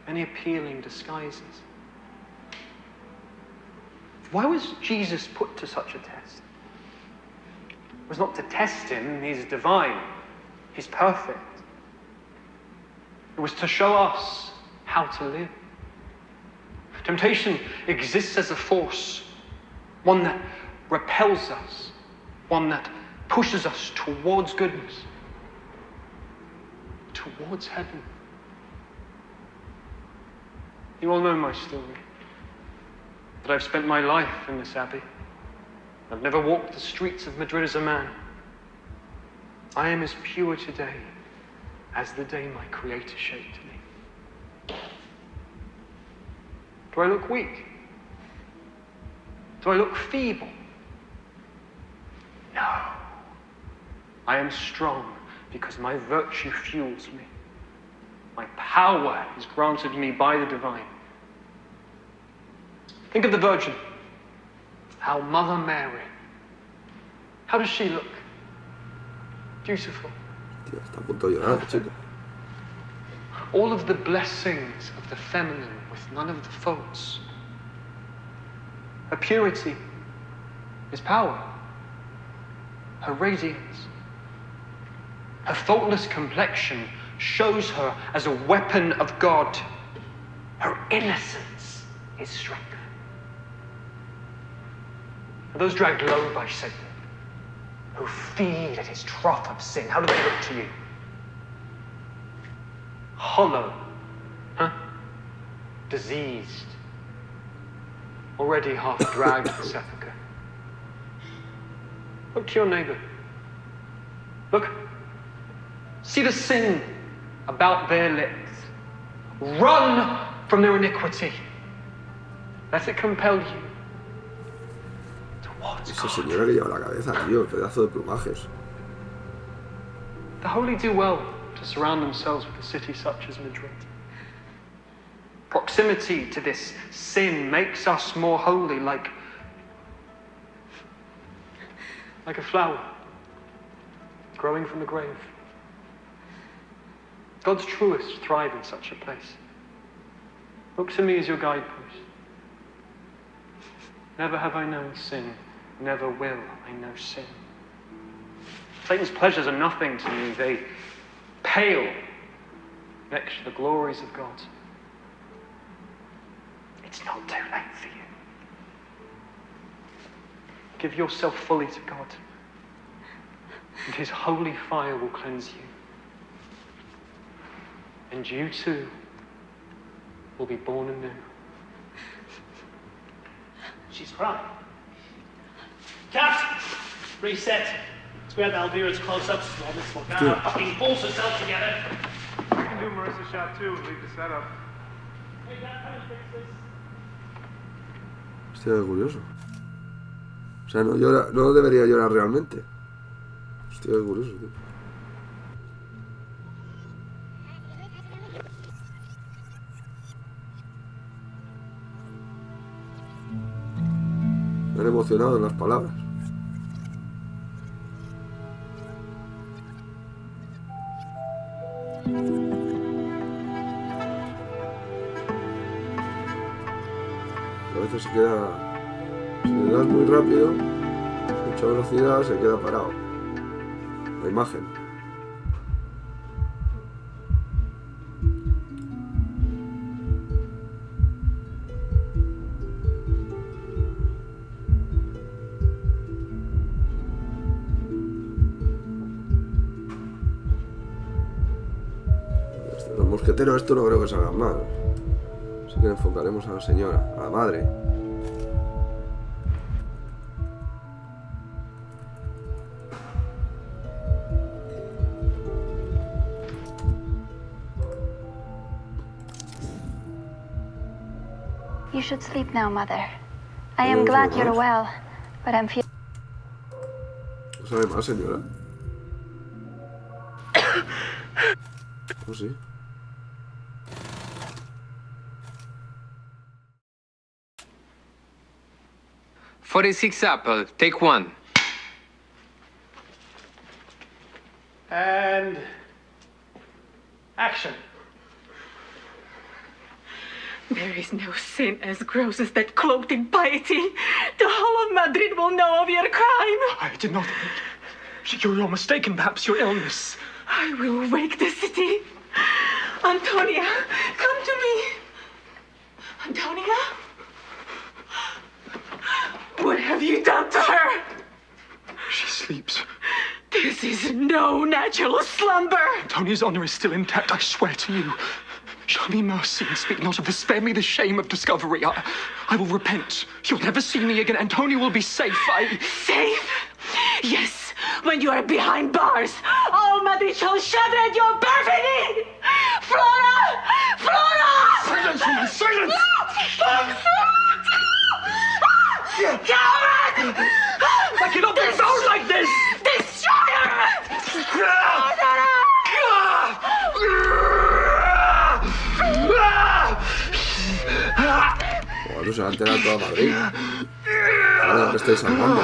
many appealing disguises. Why was Jesus put to such a test? It was not to test him, he's divine, he's perfect. It was to show us how to live. Temptation exists as a force, one that repels us, one that pushes us towards goodness, towards heaven. You all know my story, that I've spent my life in this abbey. I've never walked the streets of Madrid as a man. I am as pure today as the day my Creator shaped me. Do I look weak? Do I look feeble? No. I am strong because my virtue fuels me. My power is granted me by the divine. Think of the Virgin, our Mother Mary. How does she look? Beautiful. Tío, está a punto de llorar, chico. All of the blessings of the feminine with none of the faults. Her purity is power. Her radiance, her faultless complexion shows her as a weapon of God. Her innocence is strength. Are those dragged low by Satan, who feed at his trough of sin, how do they look to you? Hollow, huh? Diseased, already half dragged to the sepulchre. Look to your neighbor. Look. See the sin about their lips. Run from their iniquity. Let it compel you towards Esa God. señora que lleva la cabeza, tío, el pedazo de plumajes. The holy do well to surround themselves with a city such as Madrid. Proximity to this sin makes us more holy, like a flower growing from the grave. God's truest thrive in such a place. Look to me as your guidepost. Never have I known sin, never will I know sin. Satan's pleasures are nothing to me. They pale next to the glories of God. It's not too late for you. Give yourself fully to God, and his holy fire will cleanse you. And you too will be born anew. She's crying. Cut! Reset. Let's grab Alvira's close-ups. Well, this one now fucking pulls herself together. We can do Marissa shot too and leave the setup. Hey, Dad, come and fix this. Hostia, curioso. O sea, no llora, no debería llorar realmente. Hostia, qué curioso, tío. han emocionado las palabras. A veces se queda, si le das muy rápido, mucha velocidad, se queda parado la imagen. Los mosqueteros esto no creo que salgan mal. Así que enfocaremos a la señora, a la madre. You should sleep now, Mother. I am glad you're well, but I'm feeling... ¿No sabe más, señora? Oh, sí. "46 Apple, take 1. And action. There is no sin as gross as that cloaked in piety. The whole of Madrid will know of your crime. I did not. You're mistaken. Perhaps your illness. I will wake the city. Antonia, come to me. Antonia? What have you done to her? She sleeps. This is no natural slumber. Antonia's honor is still intact, I swear to you. Show me mercy and speak not of this. Spare me the shame of discovery. I will repent. You'll never see me again. Antonia will be safe. Safe? Yes, when you are behind bars. All Madrid shall shudder at your perfidy! Flora! Flora! Silence, woman! Silence! Coward! I cannot be found like this! Destroyer! Bueno, se va a enterar toda Madrid. Ahora que estáis hablando.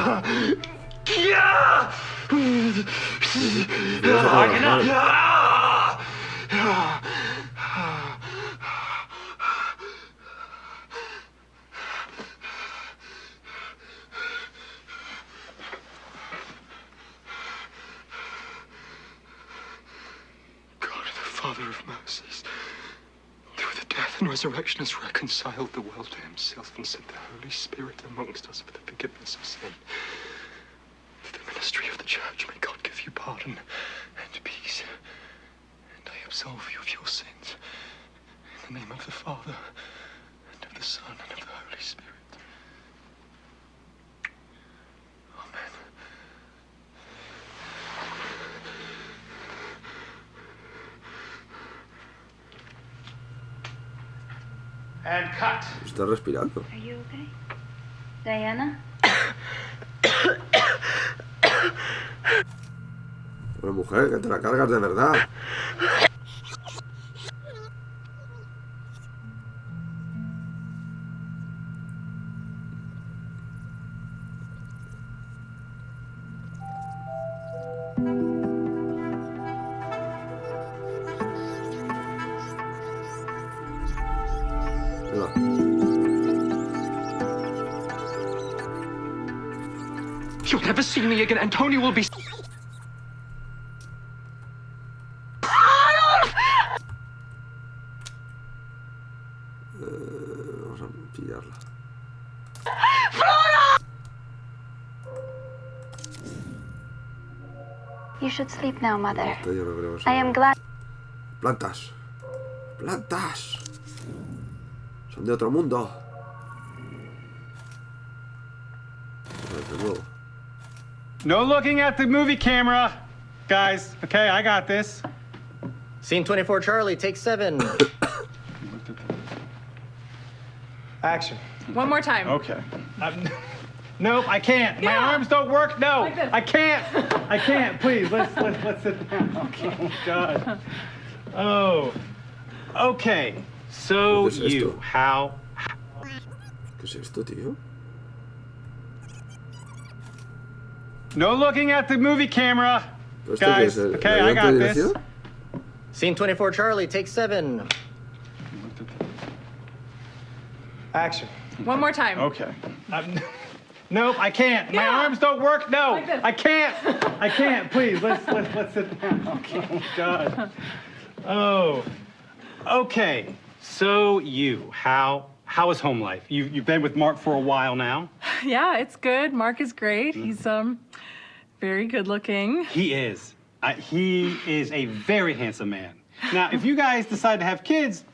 Father of mercies, through the death and resurrection has reconciled the world to himself and sent the Holy Spirit amongst us for the forgiveness of sin. Through the ministry of the church, may God give you pardon and peace. And I absolve you of your sins. In the name of the Father, and of the Son, and of the Holy Spirit. Amen. And cut. Está respirando. Are you okay? Diana? Pero mujer, que te la cargas de verdad. You'll never see me again. Antonia will be... Vamos a pillarla. You should sleep now, Mother. Esto yo no creo que I am glad... Plantas. Plantas. Son de otro mundo. De nuevo. No looking at the movie camera, guys. Okay, I got this. Scene 24, Charlie, take 7. Action. One more time. Okay. Nope, I can't. My arms don't work. No, Like this. I can't. I can't. Please, let's sit down. Oh God. Oh. Okay. So ¿Qué es you, esto? how? ¿Qué es esto, tío? No looking at the movie camera. Guys, okay, I got this. Scene 24, Charlie, take 7. Action. One more time. Okay. Nope, I can't. My arms don't work. No, Like this. I can't. I can't. Please, let's sit down. Okay. Oh, God. Oh. Okay. So how is home life? You've been with Mark for a while now. Yeah, it's good. Mark is great. He's very good looking. He is. He is a very handsome man. Now, if you guys decide to have kids,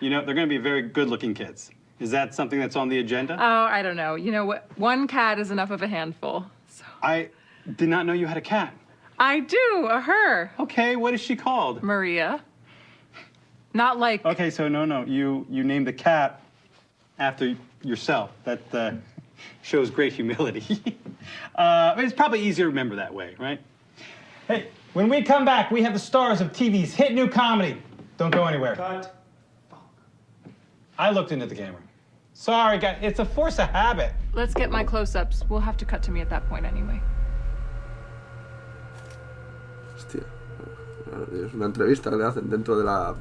you know they're going to be very good-looking kids. Is that something that's on the agenda? Oh, I don't know. You know what? One cat is enough of a handful. So. I did not know you had a cat. I do, a her. Okay, what is she called? Maria. Not like... Okay, so no. You named the cat after yourself. That shows great humility. It's probably easier to remember that way, right? Hey, when we come back, we have the stars of TV's hit new comedy. Don't go anywhere. Cut. I looked into the camera. Sorry, guys, it's a force of habit. Let's get my close-ups. We'll have to cut to me at that point anyway. Hostia. Es una entrevista que le hacen dentro de la...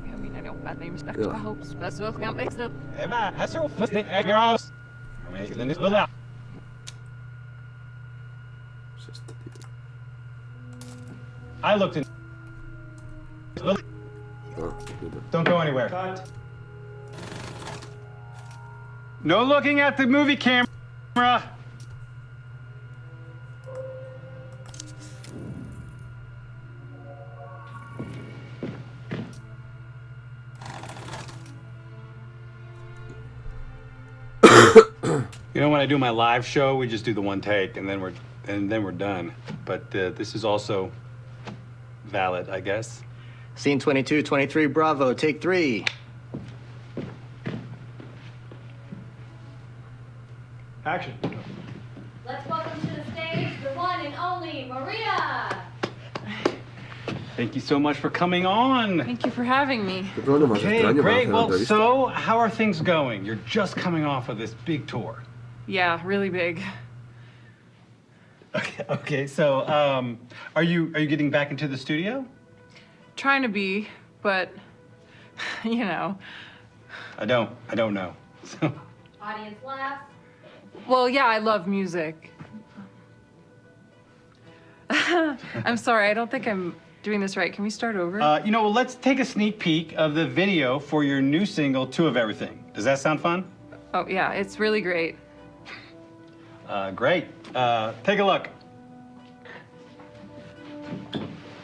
I looked in... Don't go anywhere. Cut. No looking at the movie camera. You know, when I do my live show, we just do the one take, and then we're done. But this is also valid, I guess. Scene 22, 23, Bravo, take 3. Action. Let's welcome to the stage the one and only Maria. Thank you so much for coming on. Thank you for having me. Okay, great. Well, so how are things going? You're just coming off of this big tour. Yeah, really big. Okay. So, are you getting back into the studio? Trying to be, but you know. I don't know. So. Audience laughs. Well, yeah, I love music. I'm sorry, I don't think I'm doing this right. Can we start over? You know, well, let's take a sneak peek of the video for your new single, 2 of Everything. Does that sound fun? Oh, yeah, it's really great. Great. Take a look.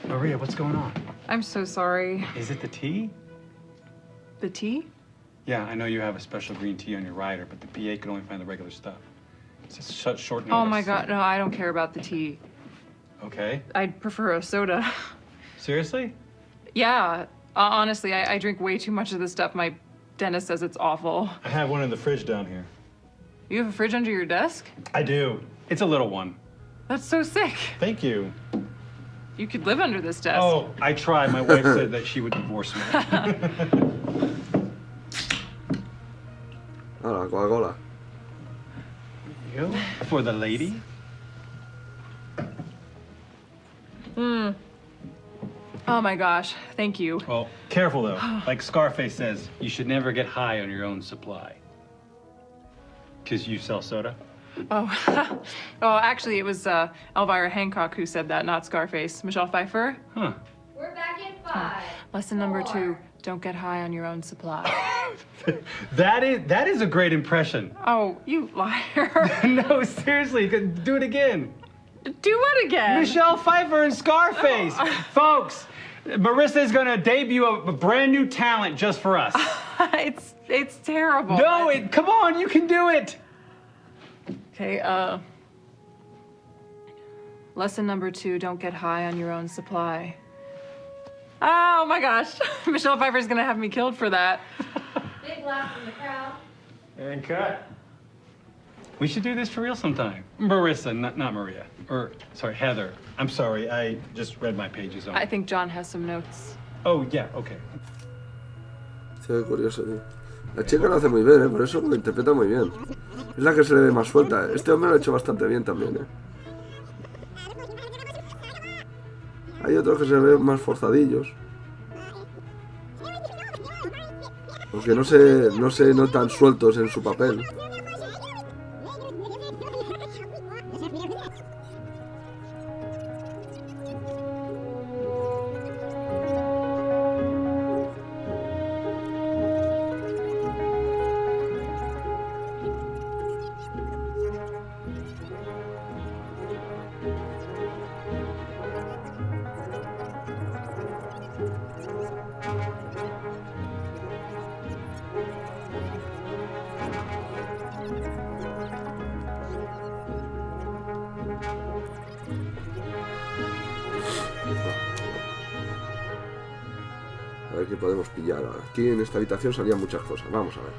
Maria, what's going on? I'm so sorry. Is it the tea? The tea? Yeah, I know you have a special green tea on your rider, but the PA could only find the regular stuff. It's just such short notice. Oh my God, no, I don't care about the tea. Okay. I'd prefer a soda. Seriously? Yeah, honestly, I drink way too much of this stuff. My dentist says it's awful. I have one in the fridge down here. You have a fridge under your desk? I do. It's a little one. That's so sick. Thank you. You could live under this desk. Oh, I tried. My wife said that she would divorce me. Hola, Coca-Cola. You? For the lady? Oh my gosh, thank you. Well, careful though. Like Scarface says, you should never get high on your own supply. Because you sell soda? Oh, oh, actually, it was Elvira Hancock who said that, not Scarface. Michelle Pfeiffer? Huh. We're back in 5. Lesson number 2, don't get high on your own supply. That is a great impression. Oh, you liar. No, seriously, do it again. Do what again? Michelle Pfeiffer and Scarface. Oh. Folks, Marissa is going to debut a brand new talent just for us. It's terrible. No, come on, you can do it. Okay, lesson number 2, don't get high on your own supply. Oh my gosh, Michelle Pfeiffer's gonna have me killed for that. Big laugh from the crowd. And cut. We should do this for real sometime. Marissa, not Maria. Or, sorry, Heather. I'm sorry, I just read my pages on. I think John has some notes. Oh, yeah, okay. Se ve curioso, tío. La chica lo hace muy bien, por eso lo interpreta muy bien. Es la que se le ve más suelta. Este hombre lo ha hecho bastante bien también, Hay otros que se ven más forzadillos. Porque no se notan sueltos en su papel. A ver qué podemos pillar ahora. Aquí en esta habitación salían muchas cosas. Vamos a ver.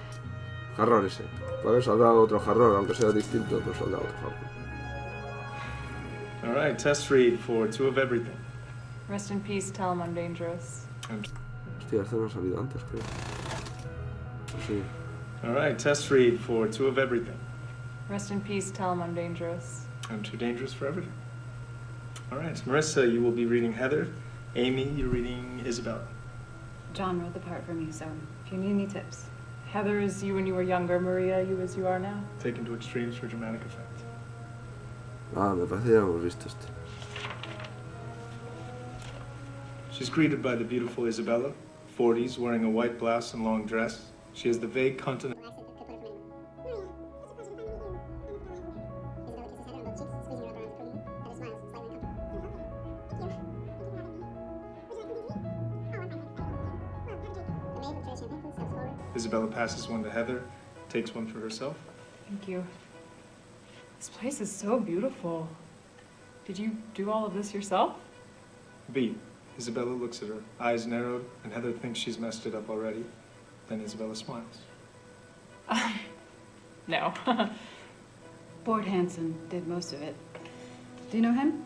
Jarrón ese. Puede haber soldado otro jarrón, aunque sea distinto, pero soldado otro jarrón. Alright, test read for 2 of everything. Rest in peace, tell him I'm dangerous. Hostia, esto no ha salido antes, creo. Sí. Alright, test read for 2 of everything. Rest in peace, tell him I'm dangerous. I'm too dangerous for everything. Alright, Marissa, you will be reading Heather. Amy, you're reading Isabella. John wrote the part for me, so if you need any tips. Heather is you when you were younger, Maria, you as you are now. Taken to extremes for dramatic effect. Ah, me parece que ya hemos visto este. She's greeted by the beautiful Isabella, 40s, wearing a white blouse and long dress. She has the vague continent. Isabella passes one to Heather, takes one for herself. Thank you. This place is so beautiful. Did you do all of this yourself? B. Isabella looks at her, eyes narrowed, and Heather thinks she's messed it up already. Then Isabella smiles. No. Bort Hansen did most of it. Do you know him?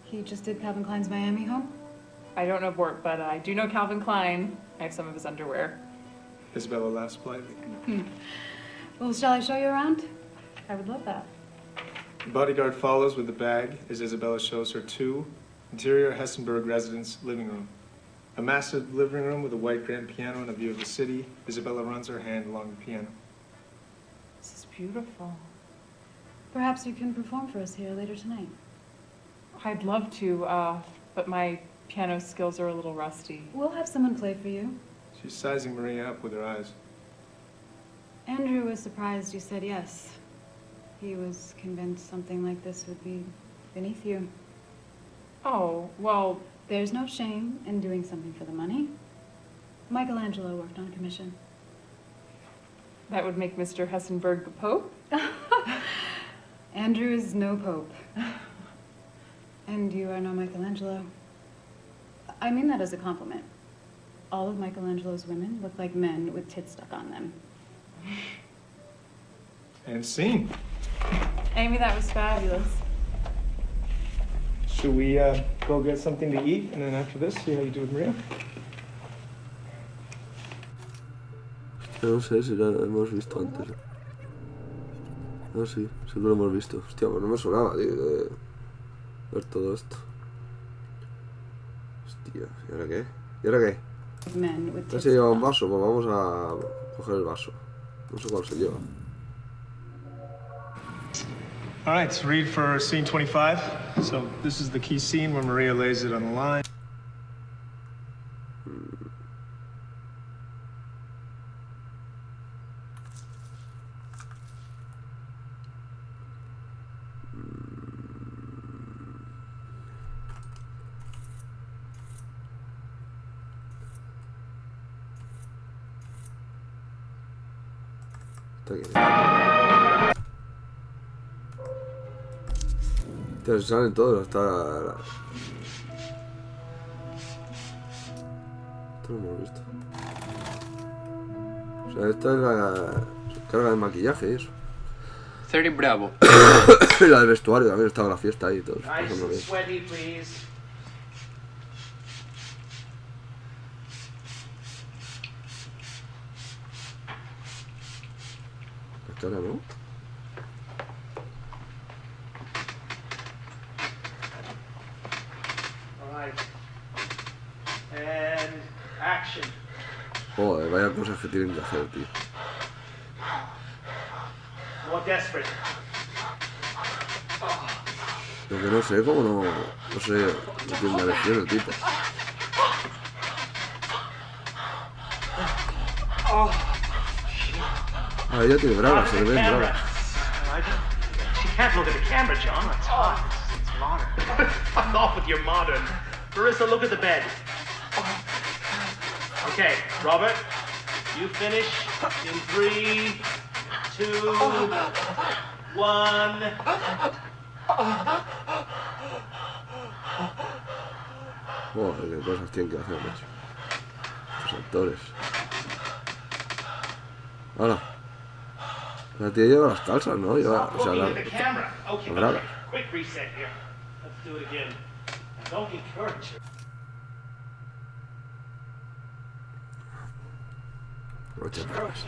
He just did Calvin Klein's Miami home? I don't know Bort, but I do know Calvin Klein. I have some of his underwear. Isabella laughs politely. Well, shall I show you around? I would love that. The bodyguard follows with the bag as Isabella shows her 2 interior Hessenberg residence living room. A massive living room with a white grand piano and a view of the city. Isabella runs her hand along the piano. This is beautiful. Perhaps you can perform for us here later tonight. I'd love to, but my piano skills are a little rusty. We'll have someone play for you. She's sizing Maria up with her eyes. Andrew was surprised you said yes. He was convinced something like this would be beneath you. Oh, well... There's no shame in doing something for the money. Michelangelo worked on commission. That would make Mr. Hessenberg the Pope? Andrew is no pope. And you are no Michelangelo. I mean that as a compliment. All of Michelangelo's women look like men with tits stuck on them. And scene. Amy, that was fabulous. Should we go get something to eat, and then after this, see how you do with Maria? No sé si lo hemos visto antes. Ah, sí, sí que lo hemos visto. Hostia, pues no me sonaba, tío, de ver todo esto. Hostia, ¿y ahora qué? ¿Y ahora qué? Ya se lleva un vaso, pues vamos a coger el vaso. No sé cuál se lleva. All right, so read for scene 25. So this is the key scene where Maria lays it on the line. Entonces salen todos, hasta esto lo hemos visto. O sea, esta es la carga de maquillaje y eso. 30 Bravo. Y la del vestuario también, estaba la fiesta ahí y todo. Nice and sweaty, please. La cara, ¿no? All right, Joder, vaya cosas que tienen que hacer, tío. More desperate. Lo que no sé, cómo no sé, no tiene una lección el tipo. Ah, ella tiene bragas, se le ven bragas. She can't look at the camera, John. It's hot. It's modern. Fuck off with your modern. Marissa, look at the bed. Okay, Robert, you finish in 3, 2, 1. Joder, qué cosas tienen que hacer, macho. Estos actores. Hola. La tía lleva las calzas, ¿no? Lleva, o sea, las bragas. Quick reset here. Let's do it again. Don't encourage her. Muchas bragas.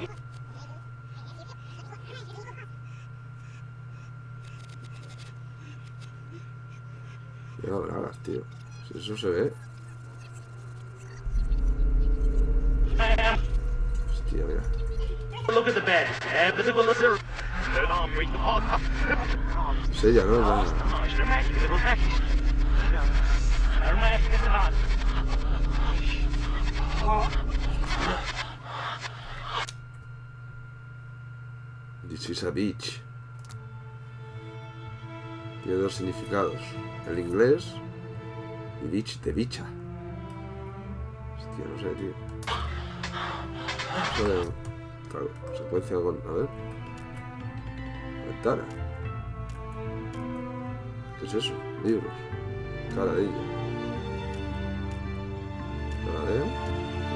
Lleva bragas, tío. Si eso se ve. Hostia, mira. Look at the bed. Es ella, ¿no? No. This is a beach. Tiene dos significados. El inglés y beach de bicha. Hostia, no sé, tío. Eso de secuencia con... A ver. Ventana. ¿Qué es eso? Libros. Cara de ella. Cara de él.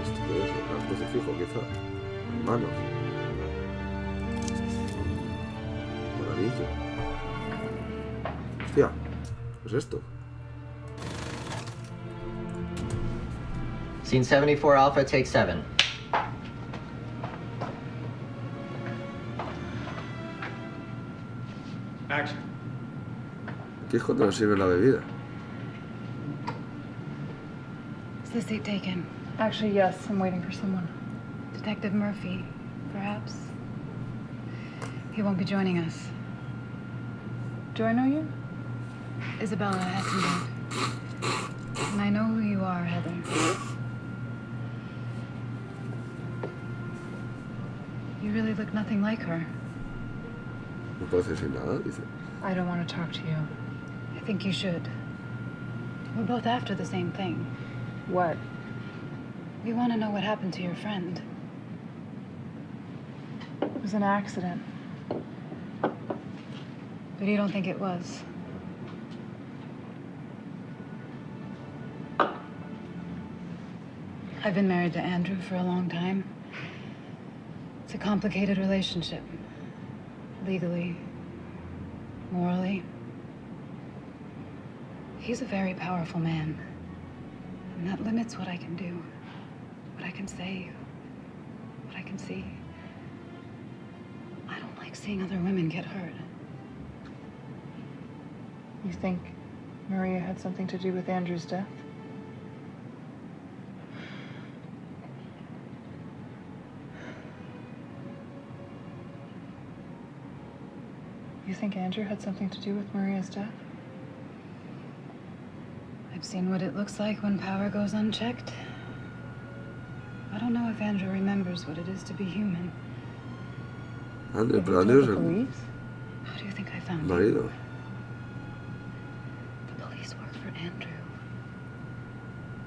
¿Esto qué es? Un crucifijo, quizá. Manos. Un anillo. Hostia. ¿Qué es esto? Scene 74 Alpha, take 7. Action. ¿Qué es cuando le sirve la bebida? Is the seat taken? Actually, yes. I'm waiting for someone. Detective Murphy, perhaps? He won't be joining us. Do I know you? Isabella Hessenberg. And I know who you are, Heather. You really look nothing like her. No puedo decir nada, dice. I don't want to talk to you. I think you should. We're both after the same thing. What? We want to know what happened to your friend. It was an accident. But you don't think it was? I've been married to Andrew for a long time. It's a complicated relationship. Legally, morally. He's a very powerful man. And that limits what I can do, what I can say, what I can see. I don't like seeing other women get hurt. You think Maria had something to do with Andrew's death? You think Andrew had something to do with Maria's death? I've seen what it looks like when power goes unchecked. I don't know if Andrew remembers what it is to be human. Andrew, pero Andrew es el How do you think I found him? marido. The police work for Andrew.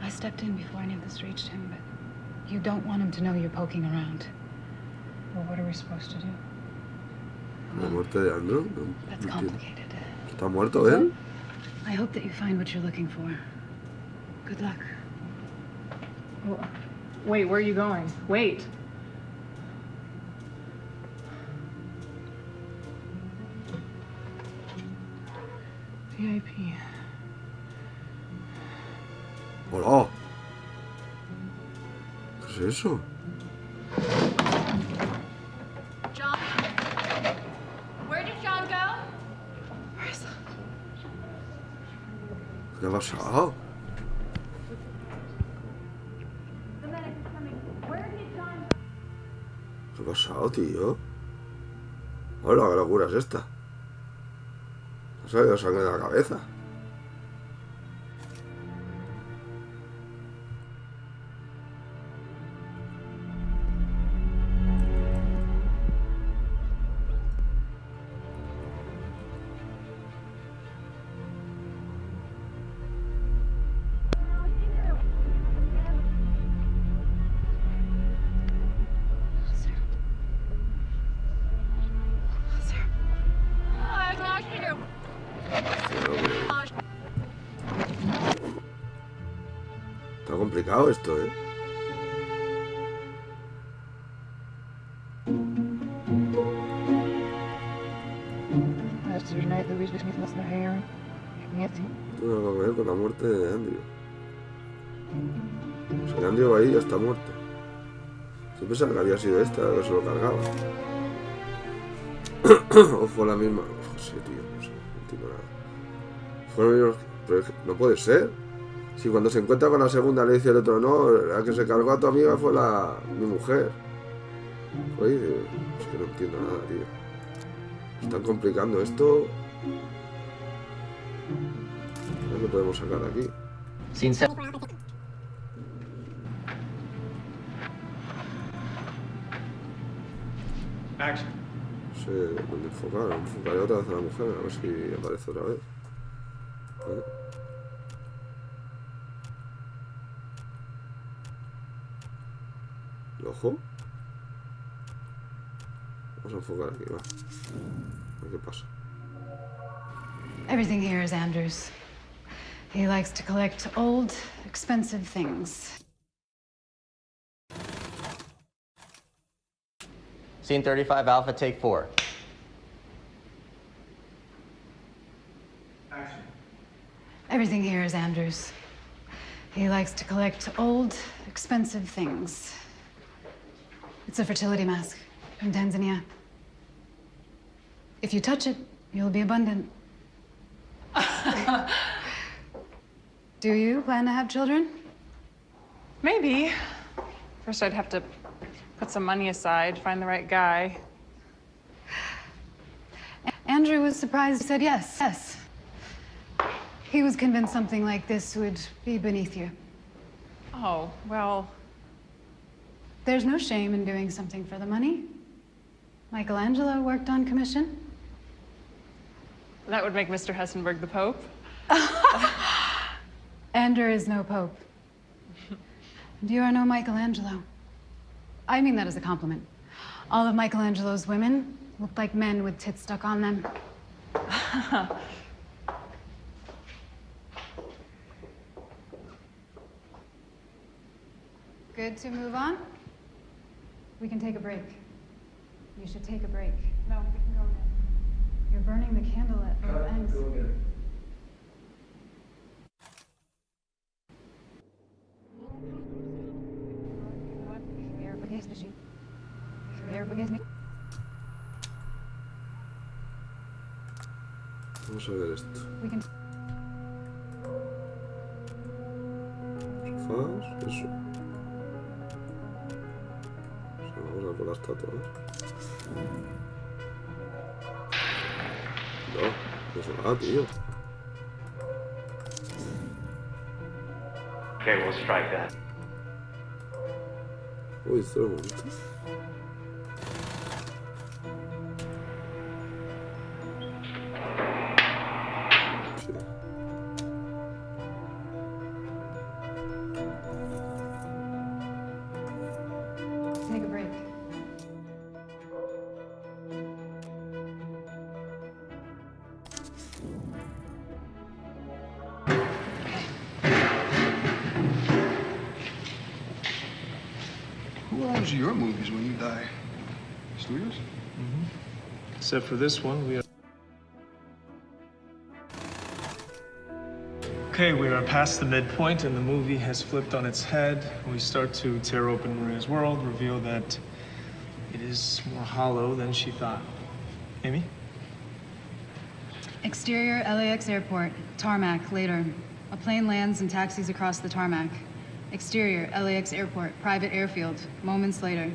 I stepped in before any of this reached him, but you don't want him to know you're poking around. Well, what are we supposed to do? La muerte de Andrew. No, That's no complicated. ¿Está muerto él? I hope that you find what you're looking for. Good luck. Wait, where are you going? Wait. VIP. Hola. ¿Qué es eso? John? Where did John go? Marissa. ¿Qué ha pasado? The medic, ha pasado, tío? Hola, qué locura es esta. Me ha salido sangre de la cabeza. Está complicado esto, ¿eh? Tiene algo que ver con la muerte de Andrew. O sea, Andrew ahí ya está muerto. Yo pensaba que había sido esta, que se lo cargaba. O fue la misma. No sé, tío, no sé, no entiendo nada. Fueron ellos. Pero es que no puede ser. Si cuando se encuentra con la segunda le dice el otro, no, la que se cargó a tu amiga fue mi mujer. Oye, es que no entiendo nada, tío. Están complicando esto. ¿Qué lo podemos sacar de aquí? Sin ser. Action. No sé dónde enfocar. Enfocaré otra vez a la mujer, a ver si aparece otra vez. ¿Vale? ¿El ojo? Vamos a enfocar aquí, va. A ver qué pasa. Everything here is Andrew's. He likes to collect old, expensive things. Scene 35 Alpha, take 4. Action. Everything here is Andrew's. He likes to collect old, expensive things. It's a fertility mask from Tanzania. If you touch it, you'll be abundant. Do you plan to have children? Maybe. First, I'd have to put some money aside, find the right guy. Andrew was surprised he said yes. Yes. He was convinced something like this would be beneath you. Oh, well... There's no shame in doing something for the money. Michelangelo worked on commission. That would make Mr. Hessenberg the Pope. Andrew is no pope. And you are no Michelangelo. I mean that as a compliment. All of Michelangelo's women looked like men with tits stuck on them. Good to move on? We can take a break. You should take a break. No, we can go again. You're burning the candle at both ends. Go again. Vamos a ver esto. Sofás, eso. Vamos a por la estatua, No se va, tío. Okay, we'll strike that. Uy, espera un momento. Sí. Take a break. Who owns your movies when you die? Studios? Mm-hmm. Except for this one, we are... Okay, we are past the midpoint and the movie has flipped on its head. We start to tear open Maria's world, reveal that it is more hollow than she thought. Amy? Exterior LAX airport, tarmac, later. A plane lands and taxis across the tarmac. Exterior LAX airport, private airfield, moments later.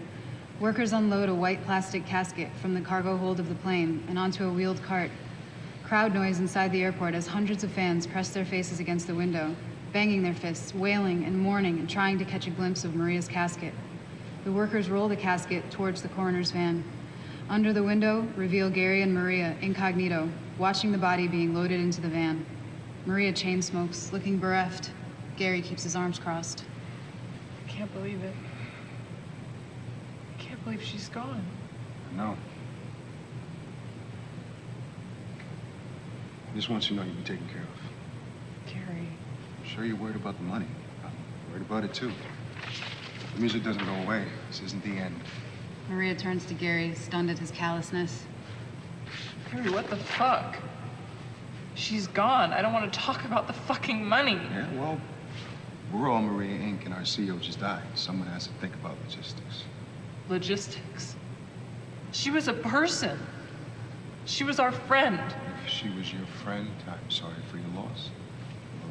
Workers unload a white plastic casket from the cargo hold of the plane and onto a wheeled cart. Crowd noise inside the airport as hundreds of fans press their faces against the window, banging their fists, wailing and mourning and trying to catch a glimpse of Maria's casket. The workers roll the casket towards the coroner's van. Under the window, reveal Gary and Maria, incognito, watching the body being loaded into the van. Maria chain smokes, looking bereft. Gary keeps his arms crossed. I can't believe it. I can't believe she's gone. No. I just want you to know you'll be taken care of. Gary. I'm sure you're worried about the money. I'm worried about it too. The music doesn't go away. This isn't the end. Maria turns to Gary, stunned at his callousness. Gary, what the fuck? She's gone. I don't want to talk about the fucking money. Yeah, well, we're all Maria Inc. and our CEO just died. Someone has to think about logistics. Logistics? She was a person. She was our friend. If she was your friend, I'm sorry for your loss.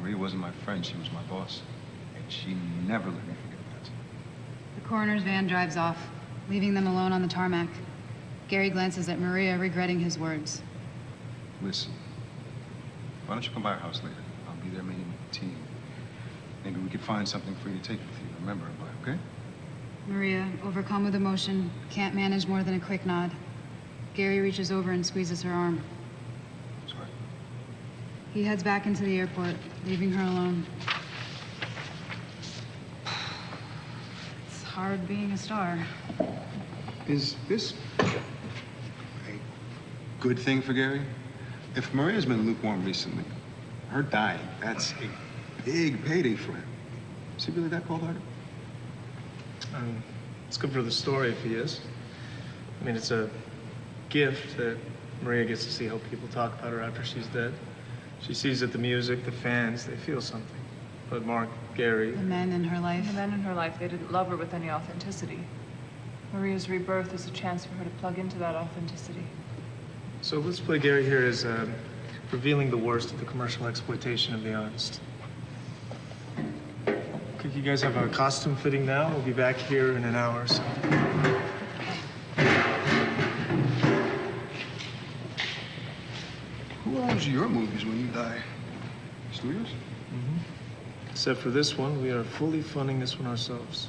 Maria wasn't my friend, she was my boss. And she never let me forget that. The coroner's van drives off, leaving them alone on the tarmac. Gary glances at Maria, regretting his words. Listen, why don't you come by our house later? I'll be there meeting with the team. Maybe we could find something for you to take with you. Remember, okay? Maria, overcome with emotion, can't manage more than a quick nod. Gary reaches over and squeezes her arm. Sorry. He heads back into the airport, leaving her alone. It's hard being a star. Is this a good thing for Gary? If Maria's been lukewarm recently, her dying, that's a big payday for him. Is he really that cold-hearted? It's good for the story if he is. I mean, it's a gift that Maria gets to see how people talk about her after she's dead. She sees that the music, the fans, they feel something. But Mark, Gary... The men in her life. The men in her life, they didn't love her with any authenticity. Maria's rebirth is a chance for her to plug into that authenticity. So let's play Gary here as revealing the worst of the commercial exploitation of the artist. Okay, you guys have a costume fitting now. We'll be back here in an hour or so. Who owns your movies when you die? Studios? Mm-hmm. Except for this one, we are fully funding this one ourselves.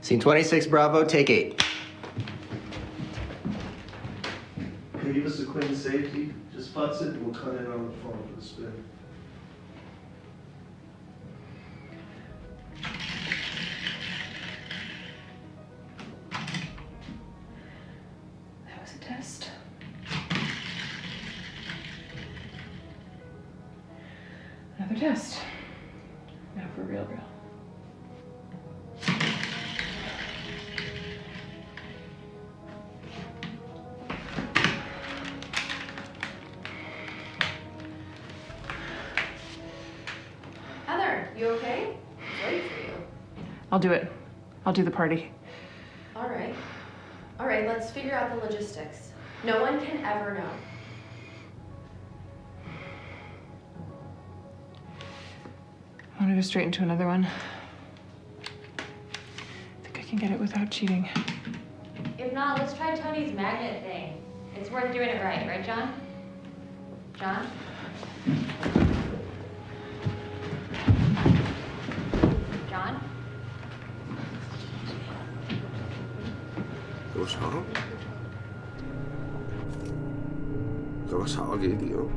Scene 26, Bravo, take 8. Can you give us a clean safety? Just futz it and we'll cut in on the phone for the spin. That was a test. Another test. Now for real. You okay? I'm ready for you. I'll do it. I'll do the party. All right. All right, let's figure out the logistics. No one can ever know. I want to go straight into another one. I think I can get it without cheating. If not, let's try Tony's magnet thing. It's worth doing it right, John? John? John? pasado? ¿Qué ha pasado aquí, tío?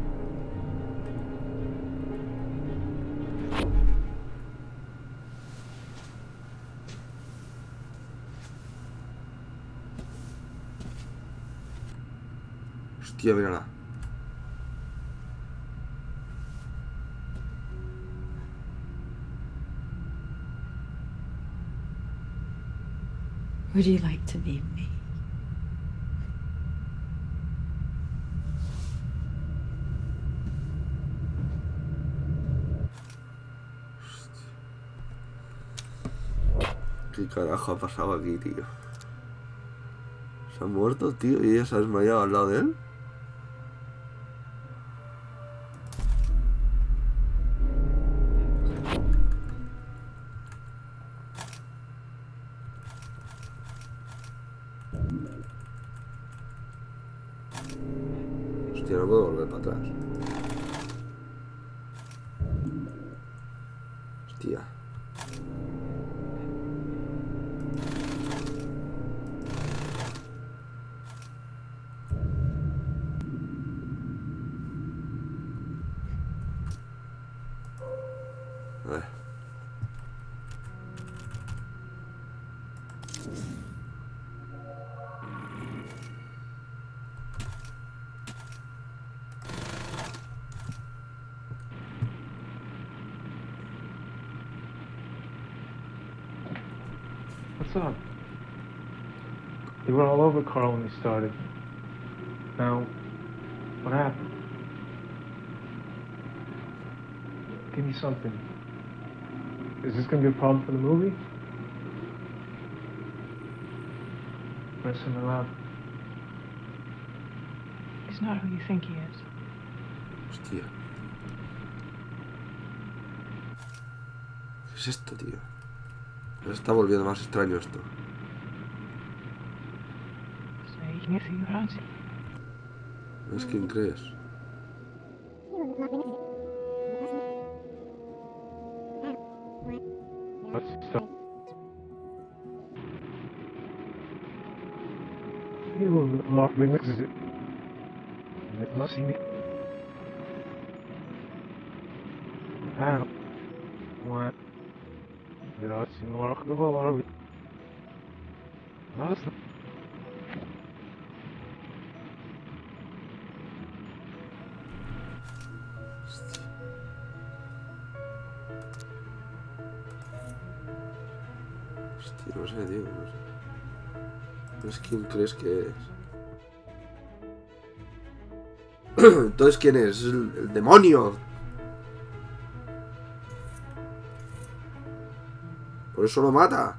Hostia, mírala. Would you like to be me? ¿Qué carajo ha pasado aquí, tío? ¿Se ha muerto, tío? ¿Y ella se ha desmayado al lado de él? Hostia, no puedo volver para atrás. Hostia. A ver. What's up? You were all over Carl when we started. Now, what happened? Give me something. Is this gonna be a problem for the movie? Marissa Marcel. He's not who you think he is. Hostia. ¿Qué es esto, tío? Me está volviendo más extraño esto. ¿Es quién crees? Hostia, no sé, tío, no sé. No es quién crees que es. Entonces, ¿quién es? Es el demonio. Por eso lo mata.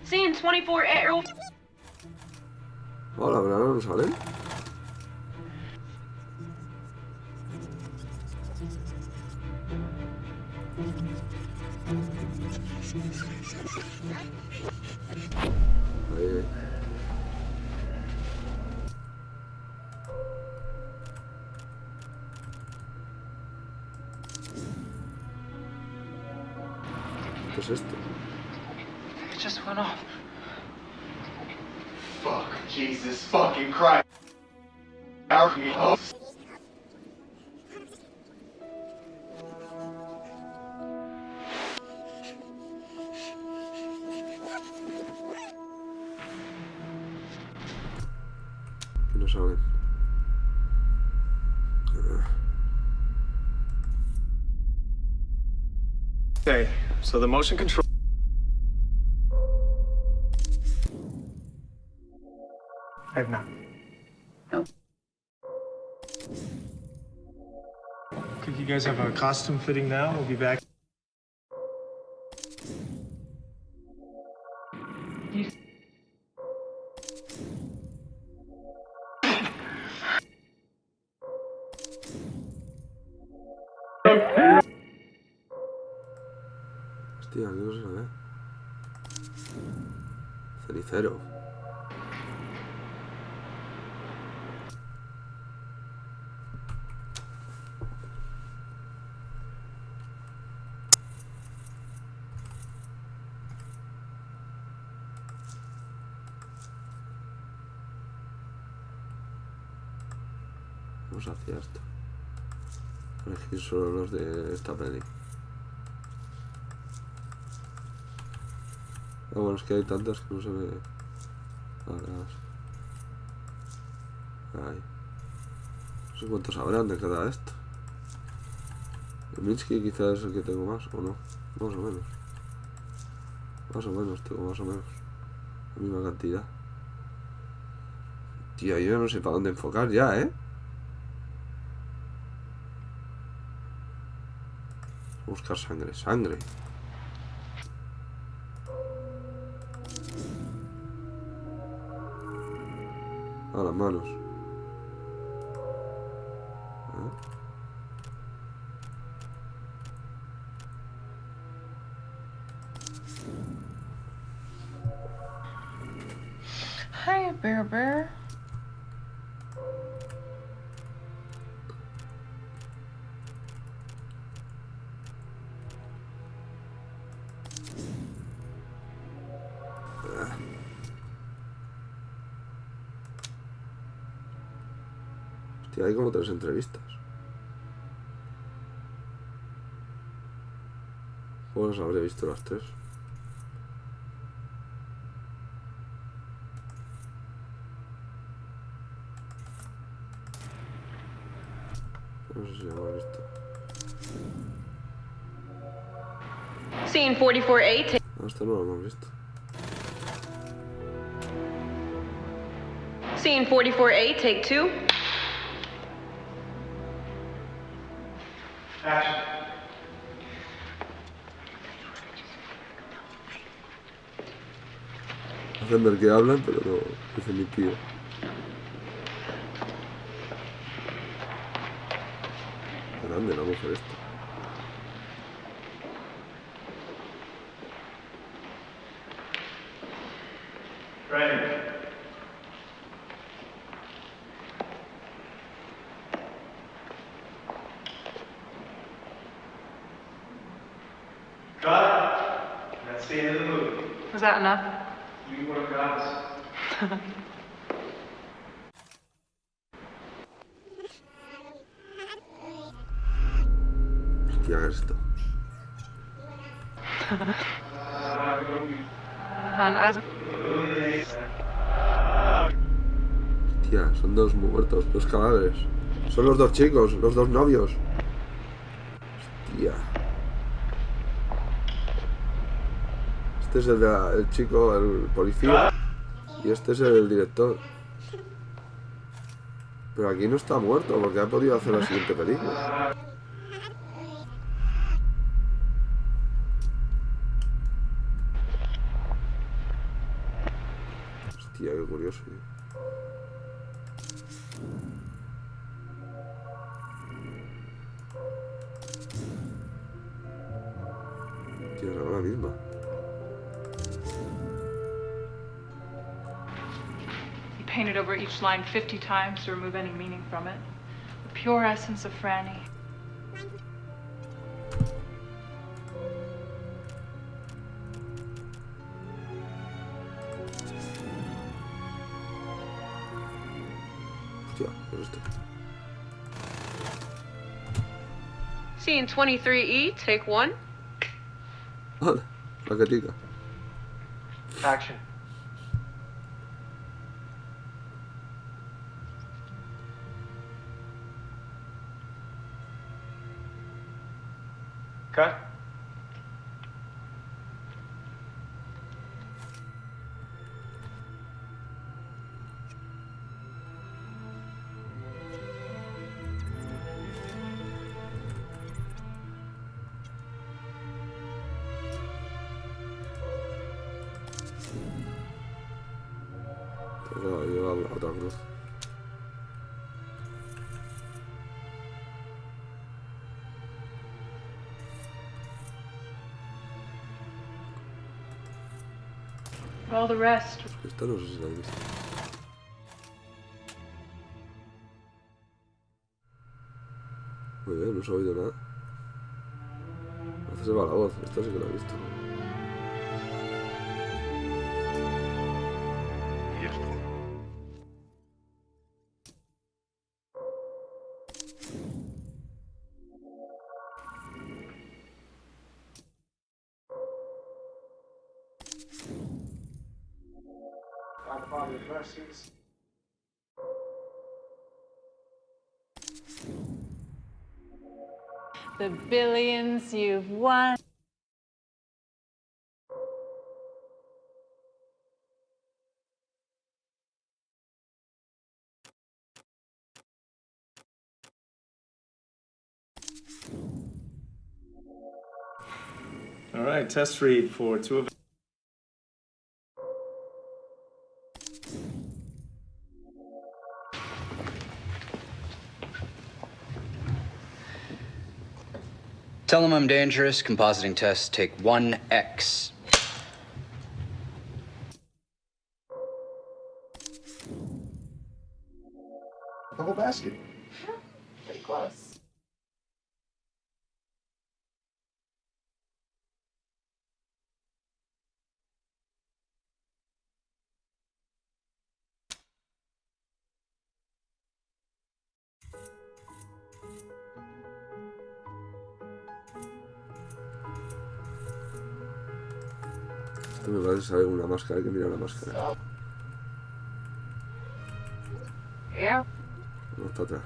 Seeing 24 arrow. Hola, pero ahora no salen. Ahí. ¿Qué es esto? It just went off. Fuck, Jesus fucking Christ. Our host. Que no saben. Okay, so the motion control. I have not. No. Could you guys have a costume fitting now? We'll be back. Hostia, aquí no se ve. Cenicero. ¿Cómo se hacía esto? Elegir solo los de esta peli. Ah, bueno, es que hay tantas que no se ve. Ahí. No sé cuántos habrán de cada esto. El Minsky quizás es el que tengo más, o no. Más o menos. Más o menos, tengo más o menos. La misma cantidad. Tío, yo no sé para dónde enfocar ya, ¿eh? Buscar sangre, sangre. A las manos. Hi, Bear Bear. Hostia, hay como 3 entrevistas. ¿Cómo las habré visto las 3? No sé si lo hemos visto. Scene 44A. No, este no lo hemos visto. Scene 44A, take 2. Action. Hacen ver que hablan, pero no dicen ni tío. Grande la mujer esta. Right. Cut. That's the end of the movie. Was that enough? You were goddess. Hostia, ¿qué es esto? Hostia, son 2 muertos, 2 cadáveres. Son los 2 chicos, los 2 novios. Hostia. Este es el chico, el policía. Y este es el director. Pero aquí no está muerto porque ha podido hacer la siguiente película. Hostia, qué curioso. Tío, es la misma. He painted over each line 50 times to remove any meaning from it. The pure essence of Franny. Hostia, ¿qué es esto? Scene 23E, take 1. Hola, plaquetica. Action. Cut. Pero lleva la otra cruz. All the rest. Esta no sé si la he visto. Muy bien, no se ha oído nada. Se va la voz, esta sí que la he visto. The billions you've won. All right, test read for 2 of. Tell them I'm dangerous. Compositing test, take 1X. The whole basket. Pretty close. Esto me parece saber una máscara, hay que mirar la máscara. No está atrás.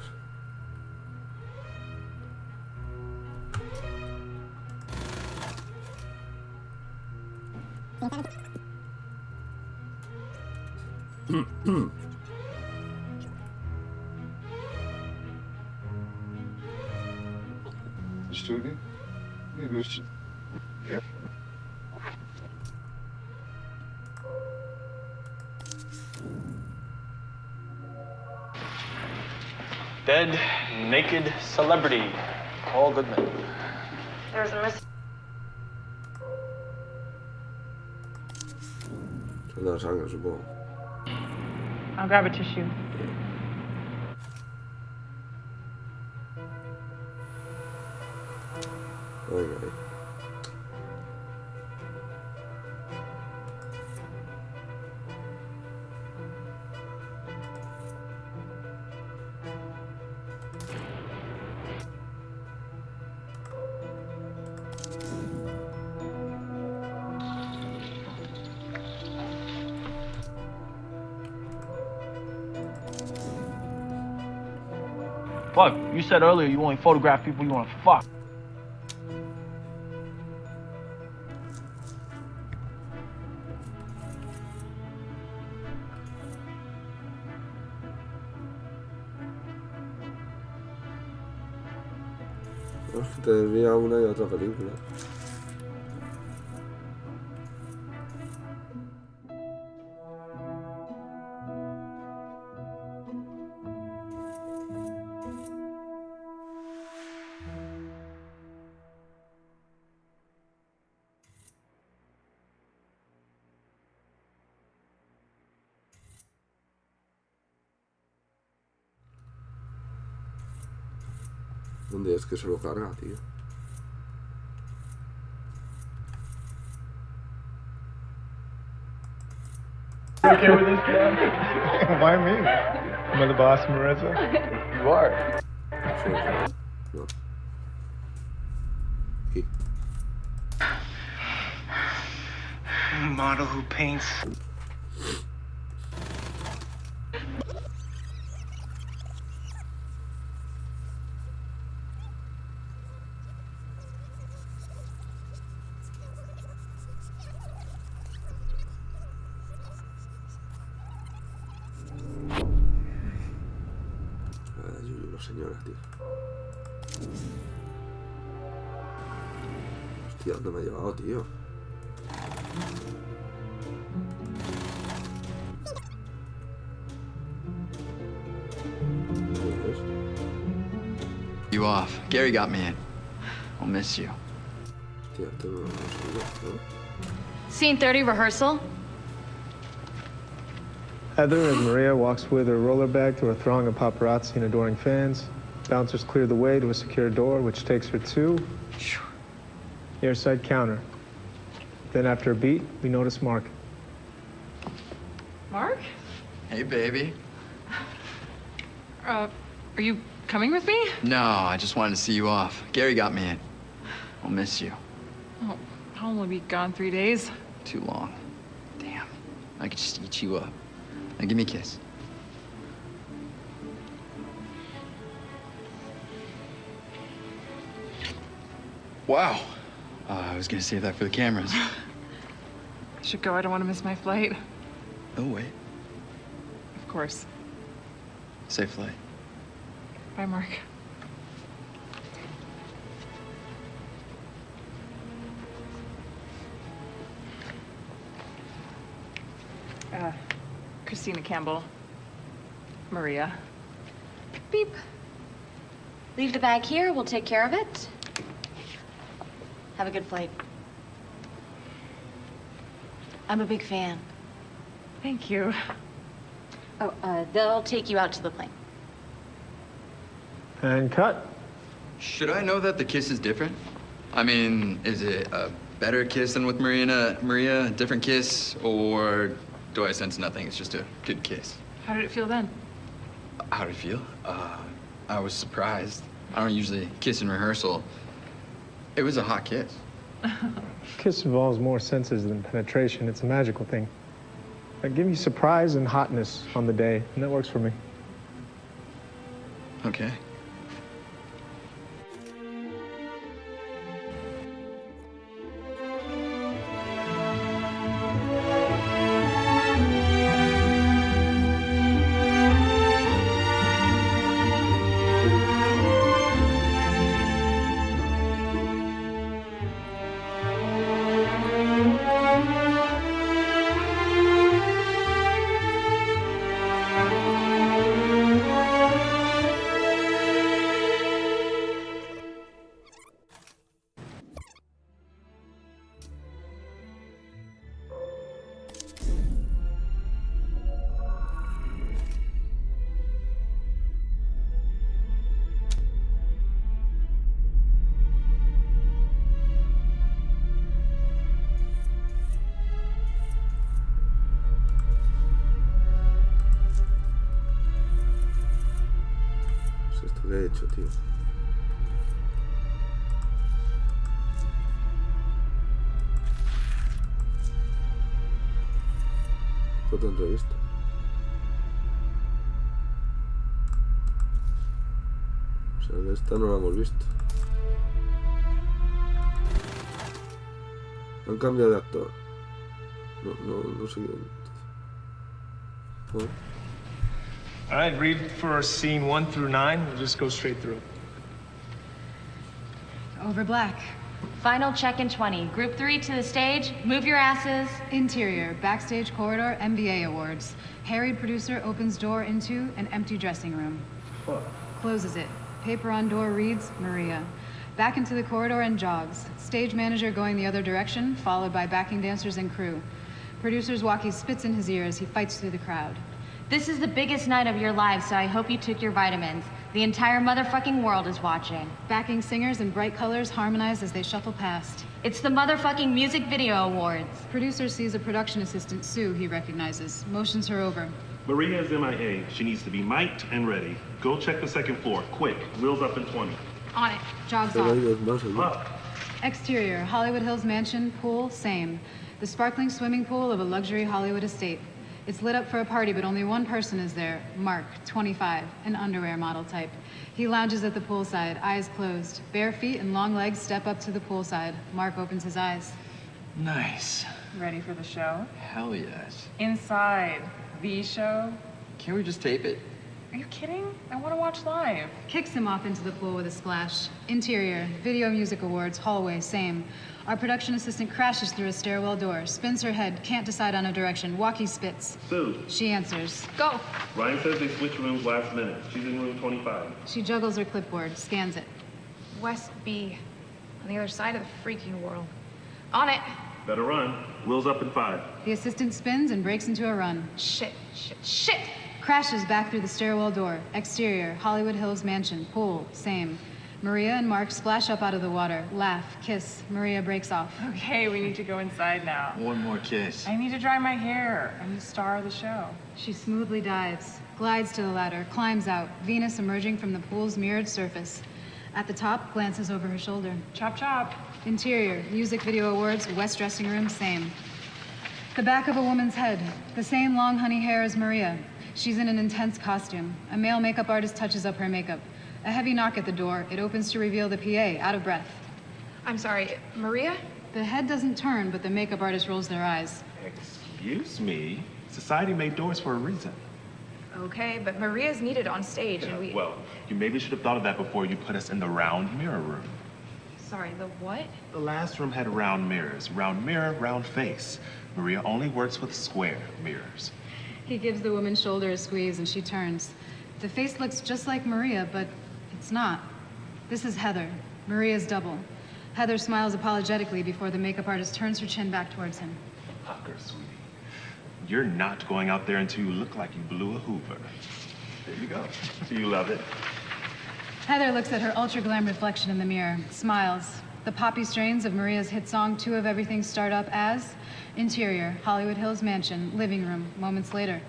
Studie? Nee, dus... Ja. Dead, naked celebrity. Paul Goodman. There's Marissa. Son de la sangre, supongo. I'll grab a tissue. Okay. Fuck, you said earlier you only photograph people you want to fuck. Es que te desvía una y otra película. ¿Dónde es que se lo carga, tío? You okay with this job? Why me? Am I the boss, Marissa? You are. No. Aquí. Model who paints. Señora, tío. Hostia, ¿dónde me ha llevado, tío? You off. Gary got me in. I'll miss you. Hostia, esto no lo sé, ¿no? Scene 30 rehearsal. Heather, as Maria walks with her roller bag through a throng of paparazzi and adoring fans, bouncers clear the way to a secure door, which takes her to the airside counter. Then after a beat, we notice Mark. Mark? Hey, baby. Are you coming with me? No, I just wanted to see you off. Gary got me in. I'll miss you. Oh, I'll only be gone 3 days. Too long. Damn. I could just eat you up. Now give me a kiss. Wow. I was gonna save that for the cameras. I should go. I don't want to miss my flight. No way. Of course. Safe flight. Bye, Mark. Christina Campbell. Maria. Beep. Leave the bag here. We'll take care of it. Have a good flight. I'm a big fan. Thank you. Oh, they'll take you out to the plane. And cut. Should I know that the kiss is different? I mean, is it a better kiss than with Maria, a different kiss, or do I sense nothing? It's just a good kiss. How did it feel then? How did it feel? I was surprised. I don't usually kiss in rehearsal. It was a hot kiss. Kiss involves more senses than penetration. It's a magical thing. Give me surprise and hotness on the day, and that works for me. Okay. ¿Esto qué he hecho, tío? Foto entrevista. O sea, que esta no la hemos visto. Han cambiado de actor. No sé qué. Bueno. All right, read for scene 1 through 9. We'll just go straight through. Over black. Final check in 20. Group 3 to the stage. Move your asses. Interior, backstage corridor, MBA awards. Harried producer opens door into an empty dressing room. What? Closes it. Paper on door reads, Maria. Back into the corridor and jogs. Stage manager going the other direction, followed by backing dancers and crew. Producer's walkie spits in his ear as he fights through the crowd. This is the biggest night of your lives, so I hope you took your vitamins. The entire motherfucking world is watching. Backing singers in bright colors harmonize as they shuffle past. It's the motherfucking music video awards. Producer sees a production assistant, Sue, he recognizes. Motions her over. Maria is MIA. She needs to be mic'd and ready. Go check the second floor, quick. Wheels up in 20. On it. Jogs off. Exterior, Hollywood Hills mansion, pool, same. The sparkling swimming pool of a luxury Hollywood estate. It's lit up for a party, but only one person is there. Mark, 25, an underwear model type. He lounges at the poolside, eyes closed. Bare feet and long legs step up to the poolside. Mark opens his eyes. Nice. Ready for the show? Hell yes. Inside. The show? Can't we just tape it? Are you kidding? I want to watch live. Kicks him off into the pool with a splash. Interior, Video Music Awards, hallway, same. Our production assistant crashes through a stairwell door, spins her head, can't decide on a direction. Walkie spits. Sue. She answers. Go. Ryan says they switched rooms last minute. She's in room 25. She juggles her clipboard, scans it. West B, on the other side of the freaking world. On it. Better run. Wheels up in 5. The assistant spins and breaks into a run. Shit, shit, shit! Crashes back through the stairwell door. Exterior, Hollywood Hills mansion, pool, same. Maria and Mark splash up out of the water, laugh, kiss. Maria breaks off. Okay, we need to go inside now. One more kiss. I need to dry my hair. I'm the star of the show. She smoothly dives, glides to the ladder, climbs out, Venus emerging from the pool's mirrored surface. At the top, glances over her shoulder. Chop, chop. Interior, music video awards, west dressing room, same. The back of a woman's head. The same long honey hair as Maria. She's in an intense costume. A male makeup artist touches up her makeup. A heavy knock at the door. It opens to reveal the PA, out of breath. I'm sorry, Maria? The head doesn't turn, but the makeup artist rolls their eyes. Excuse me? Society made doors for a reason. Okay, but Maria's needed on stage, and we... Well, you maybe should have thought of that before you put us in the round mirror room. Sorry, the what? The last room had round mirrors. Round mirror, round face. Maria only works with square mirrors. He gives the woman's shoulder a squeeze, and she turns. The face looks just like Maria, but it's not. This is Heather, Maria's double. Heather smiles apologetically before the makeup artist turns her chin back towards him. Pucker, sweetie. You're not going out there until you look like you blew a Hoover. There you go. Do you love it? Heather looks at her ultra-glam reflection in the mirror, smiles. The poppy strains of Maria's hit song, Two of Everything, start up as interior, Hollywood Hills mansion, living room. Moments later,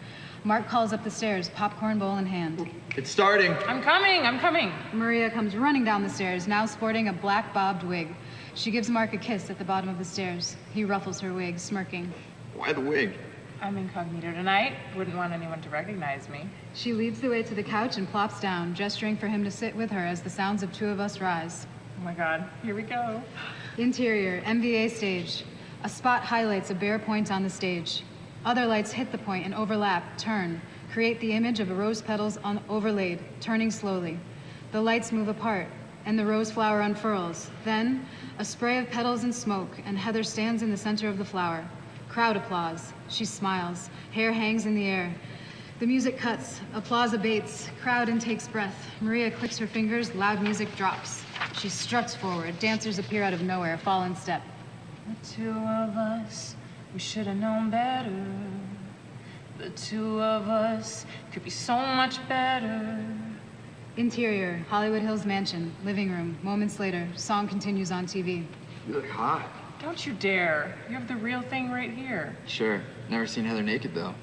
Mark calls up the stairs, popcorn bowl in hand. It's starting. I'm coming. Maria comes running down the stairs, now sporting a black bobbed wig. She gives Mark a kiss at the bottom of the stairs. He ruffles her wig, smirking. Why the wig? I'm incognito tonight. Wouldn't want anyone to recognize me. She leads the way to the couch and plops down, gesturing for him to sit with her as the sounds of Two of Us rise. Oh my God, here we go. Interior, MVA stage. A spot highlights a bare point on the stage. Other lights hit the point and overlap, turn, create the image of a rose petals overlaid, turning slowly. The lights move apart, and the rose flower unfurls. Then, a spray of petals and smoke, and Heather stands in the center of the flower. Crowd applause. She smiles. Hair hangs in the air. The music cuts. Applause abates. Crowd intakes breath. Maria clicks her fingers. Loud music drops. She struts forward. Dancers appear out of nowhere, fall in step. The two of us, we should have known better. The two of us could be so much better. Interior, Hollywood Hills mansion, living room. Moments later, song continues on TV. You look hot. Don't you dare. You have the real thing right here. Sure. Never seen Heather naked, though.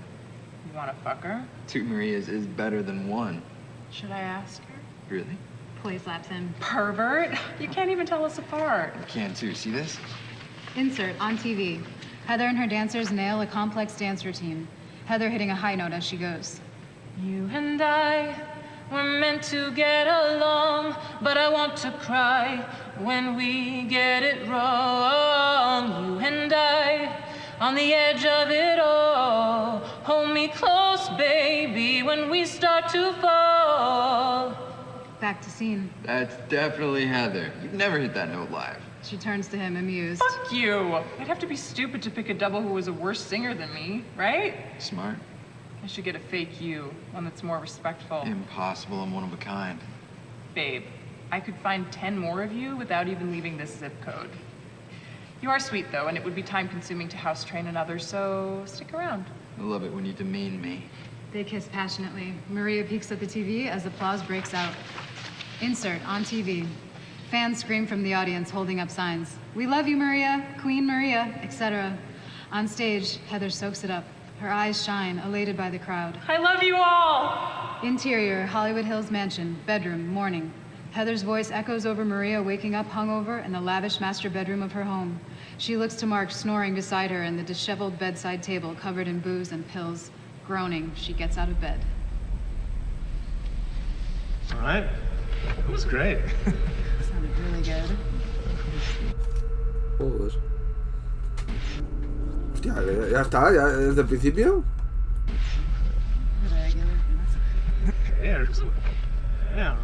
You want to fuck her? Two Marias is better than one. Should I ask her? Really? Play slaps him. Pervert. You can't even tell us apart. I can, too. See this? Insert on TV. Heather and her dancers nail a complex dance routine. Heather hitting a high note as she goes. You and I were meant to get along, but I want to cry when we get it wrong. You and I, on the edge of it all. Hold me close, baby, when we start to fall. Back to scene. That's definitely Heather. You'd never hit that note live. She turns to him, amused. Fuck you. I'd have to be stupid to pick a double who was a worse singer than me, right? Smart. I should get a fake you, one that's more respectful. Impossible. I'm one of a kind. Babe, I could find 10 more of you without even leaving this zip code. You are sweet, though, and it would be time-consuming to house train another, so stick around. I love it when you demean me. They kiss passionately. Maria peeks at the TV as applause breaks out. Insert on TV. Fans scream from the audience, holding up signs. We love you, Maria, Queen Maria, etc. On stage, Heather soaks it up. Her eyes shine, elated by the crowd. I love you all! Interior, Hollywood Hills mansion, bedroom, morning. Heather's voice echoes over Maria waking up hungover in the lavish master bedroom of her home. She looks to Mark snoring beside her in the disheveled bedside table covered in booze and pills. Groaning, she gets out of bed. All right. That was great. Sounded really good. Joder. Hostia, ya está, ya desde el principio. Yeah.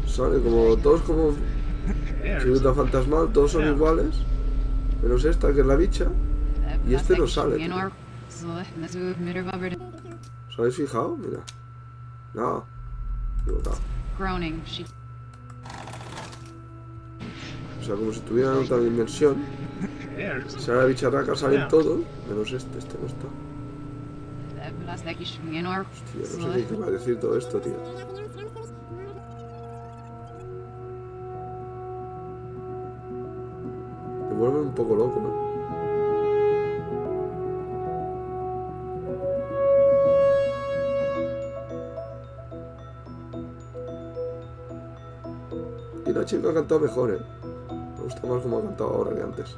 Sale como todos como silueta fantasmal, todos son iguales, menos esta que es la bicha y este no sale. Tío. ¿Os habéis fijado? Mira. No. Equivocado. O sea, como si tuvieran otra dimensión. Sale la bicharraca, salen todos, menos este no está. Hostia, no sé qué va a decir todo esto, tío. Me vuelve un poco loco, ¿no? Y la chica ha cantado mejor, ¿eh? Me gusta más como ha cantado ahora que antes.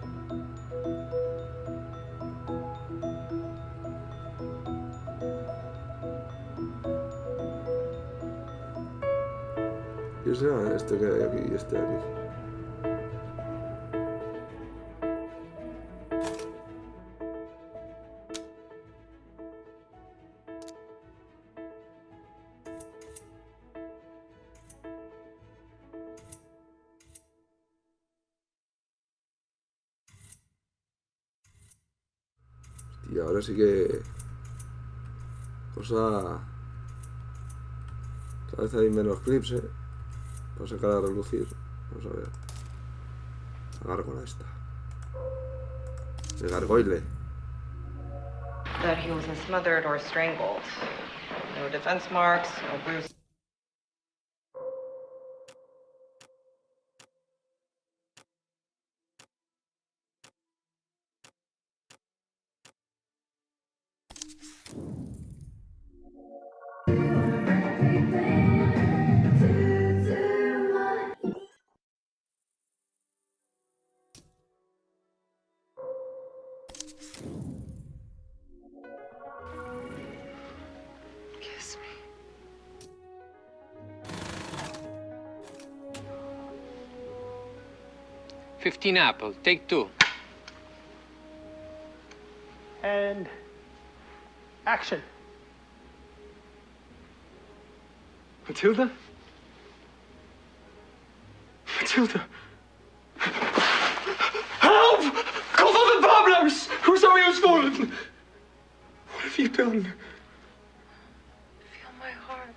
¿Qué será este que hay aquí y este de aquí? Y ahora sí que... Cosa... Cada vez hay menos clips, ¿eh? Para sacar a relucir. Vamos a ver. La gárgola esta. El gargoyle. That he was smothered or strangled. No defense marks, no bruises. Kiss me. $15 apple, take 2. And action. Matilda? Matilda! Help! Call for the Pablos! Rosario has fallen! What have you done? Feel my heart.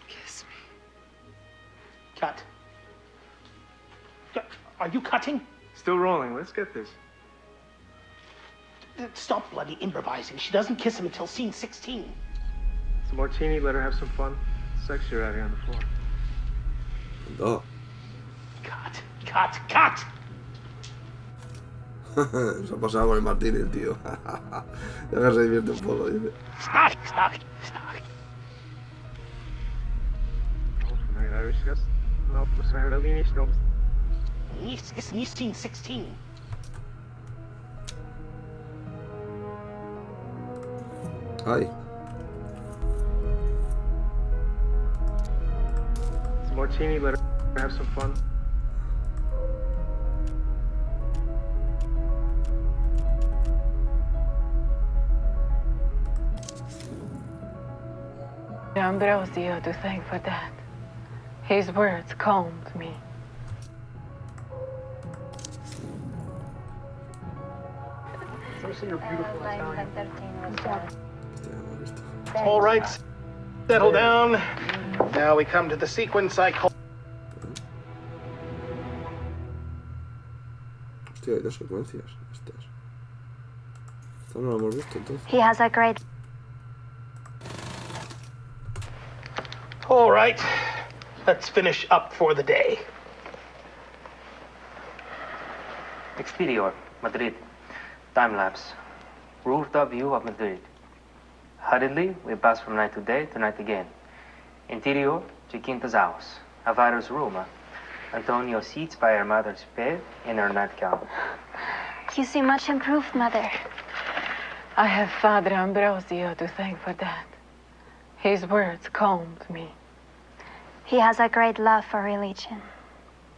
Kiss me. Cut. Are you cutting? Still rolling. Let's get this. Stop bloody improvising. She doesn't kiss him until scene 16. It's a martini. Let her have some fun. Sexier out here on the floor. No. Cut. Cut. Cut. Se ha pasado con el martini el tío. Ya que se divierte un poco, dice. Stop. Scene 16. Ay. It's a martini. Let her have some fun. Ambrosio to thank for that. His words calmed me. All right. Settle down. Now we come to the sequence I call. Hostia, hay dos secuencias estas. Esto no lo hemos visto entonces. He has a great... All right. Let's finish up for the day. Exterior, Madrid. Time-lapse. Rooftop view of Madrid. Hurriedly, we pass from night to day to night again. Interior, Chiquinta's house. Alvaro's room. Antonio sits by her mother's bed in her nightgown. You seem much improved, Mother. I have Father Ambrosio to thank for that. His words calmed me. He has a great love for religion,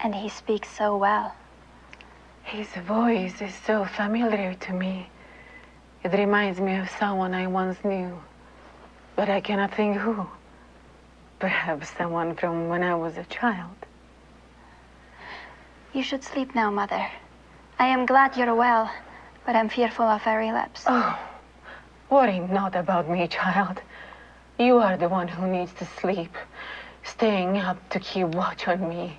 and he speaks so well. His voice is so familiar to me. It reminds me of someone I once knew, but I cannot think who. Perhaps someone from when I was a child. You should sleep now, Mother. I am glad you're well, but I'm fearful of a relapse. Oh, worry not about me, child. You are the one who needs to sleep, staying up to keep watch on me.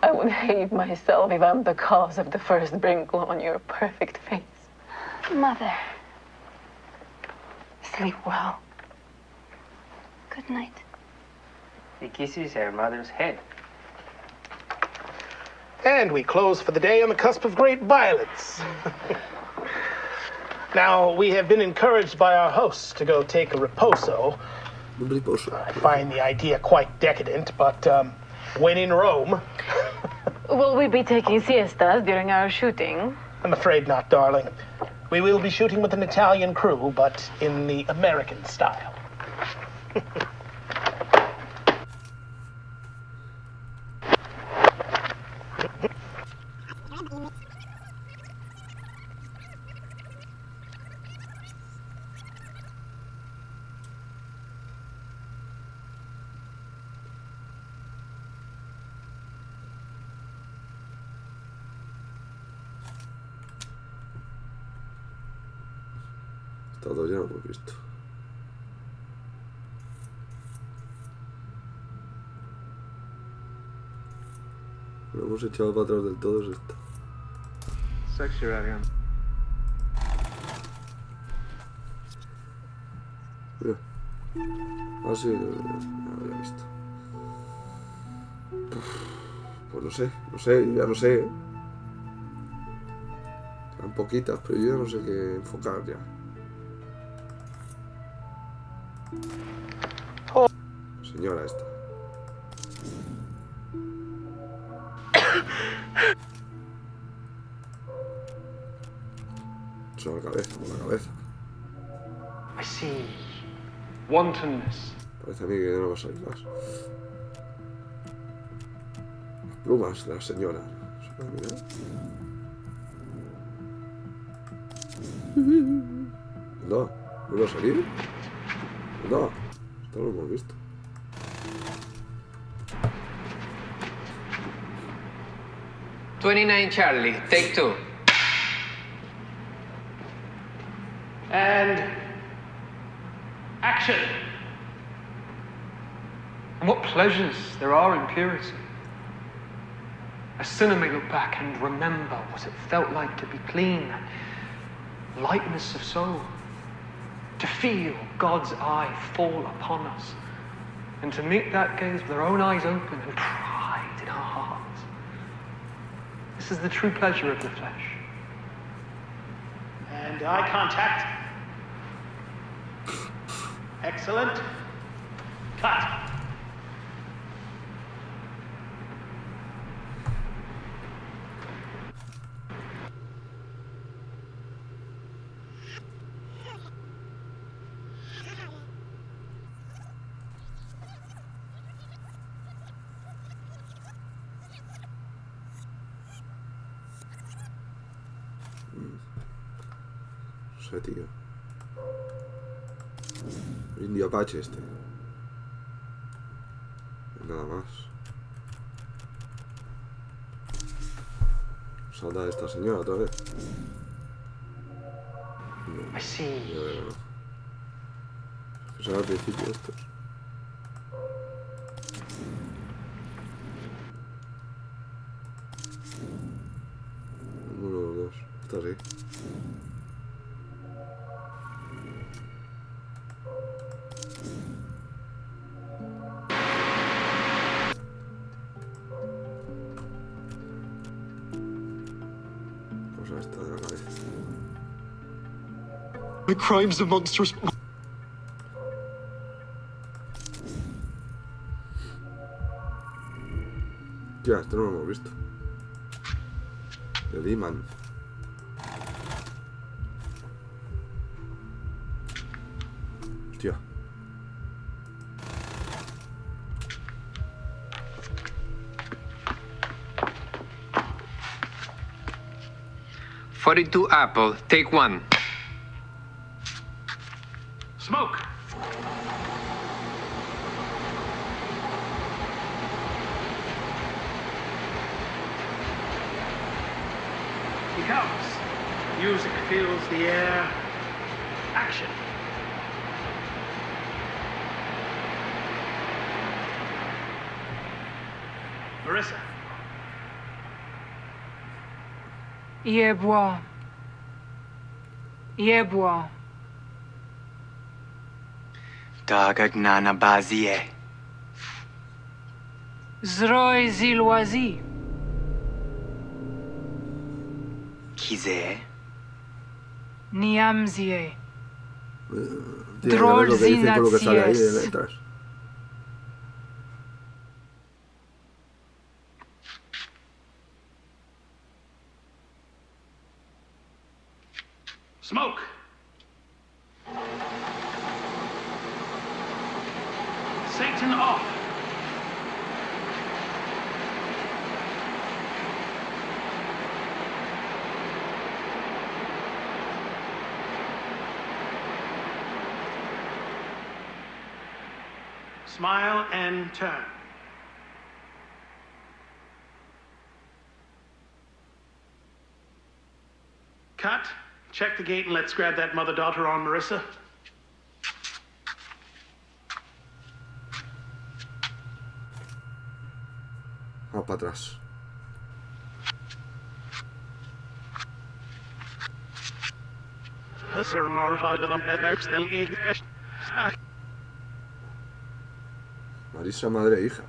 I would hate myself if I'm the cause of the first wrinkle on your perfect face. Mother. Sleep well. Good night. He kisses her mother's head. And we close for the day on the cusp of great violence. Now, we have been encouraged by our hosts to go take a riposo, I find the idea quite decadent, but when in Rome... Will we be taking siestas during our shooting? I'm afraid not, darling. We will be shooting with an Italian crew, but in the American style. Todo ya lo hemos visto. Lo hemos echado para atrás del todo es esta. Sexy right. Mira. Ah, sí, ya lo había visto. Pues no sé, ya no sé. Eran poquitas, pero yo ya no sé qué enfocar ya. Señora esta. Con la cabeza. I see. Wantonness. Parece a mí que no va a salir más. Las plumas de la señora. ¿Se puede mirar? No, ¿vuelve a salir? No, esto lo hemos visto. $29 Charlie, take 2. And action. And what pleasures there are in purity. A sinner may look back and remember what it felt like to be clean, lightness of soul, to feel God's eye fall upon us, and to meet that gaze with our own eyes open and pride in our hearts. This is the true pleasure of the flesh. And eye contact. Excellent. Cut. No sé, tío. Indio Apache este. Nada más. Salta esta señora otra vez. No. I see. No. Que será al principio estos. Uno o dos. Está así. My crimes are monstrous. Ya, esto no lo hemos visto. El imán. Hostia. $42 Apple, take 1. Smoke. He comes. Music fills the air. Action. Marissa. Yeboah. Yeboah. Dagagnana bazie. Zroy zilwazi. Kize. Niamzie. Tiene que ver lo que dice con lo que sale ahí de letras. Smoke. Satan off. Smile and turn. Cut. Check the gate and let's grab that mother-daughter on Marissa. Vamos para atrás. Marissa, madre e hija.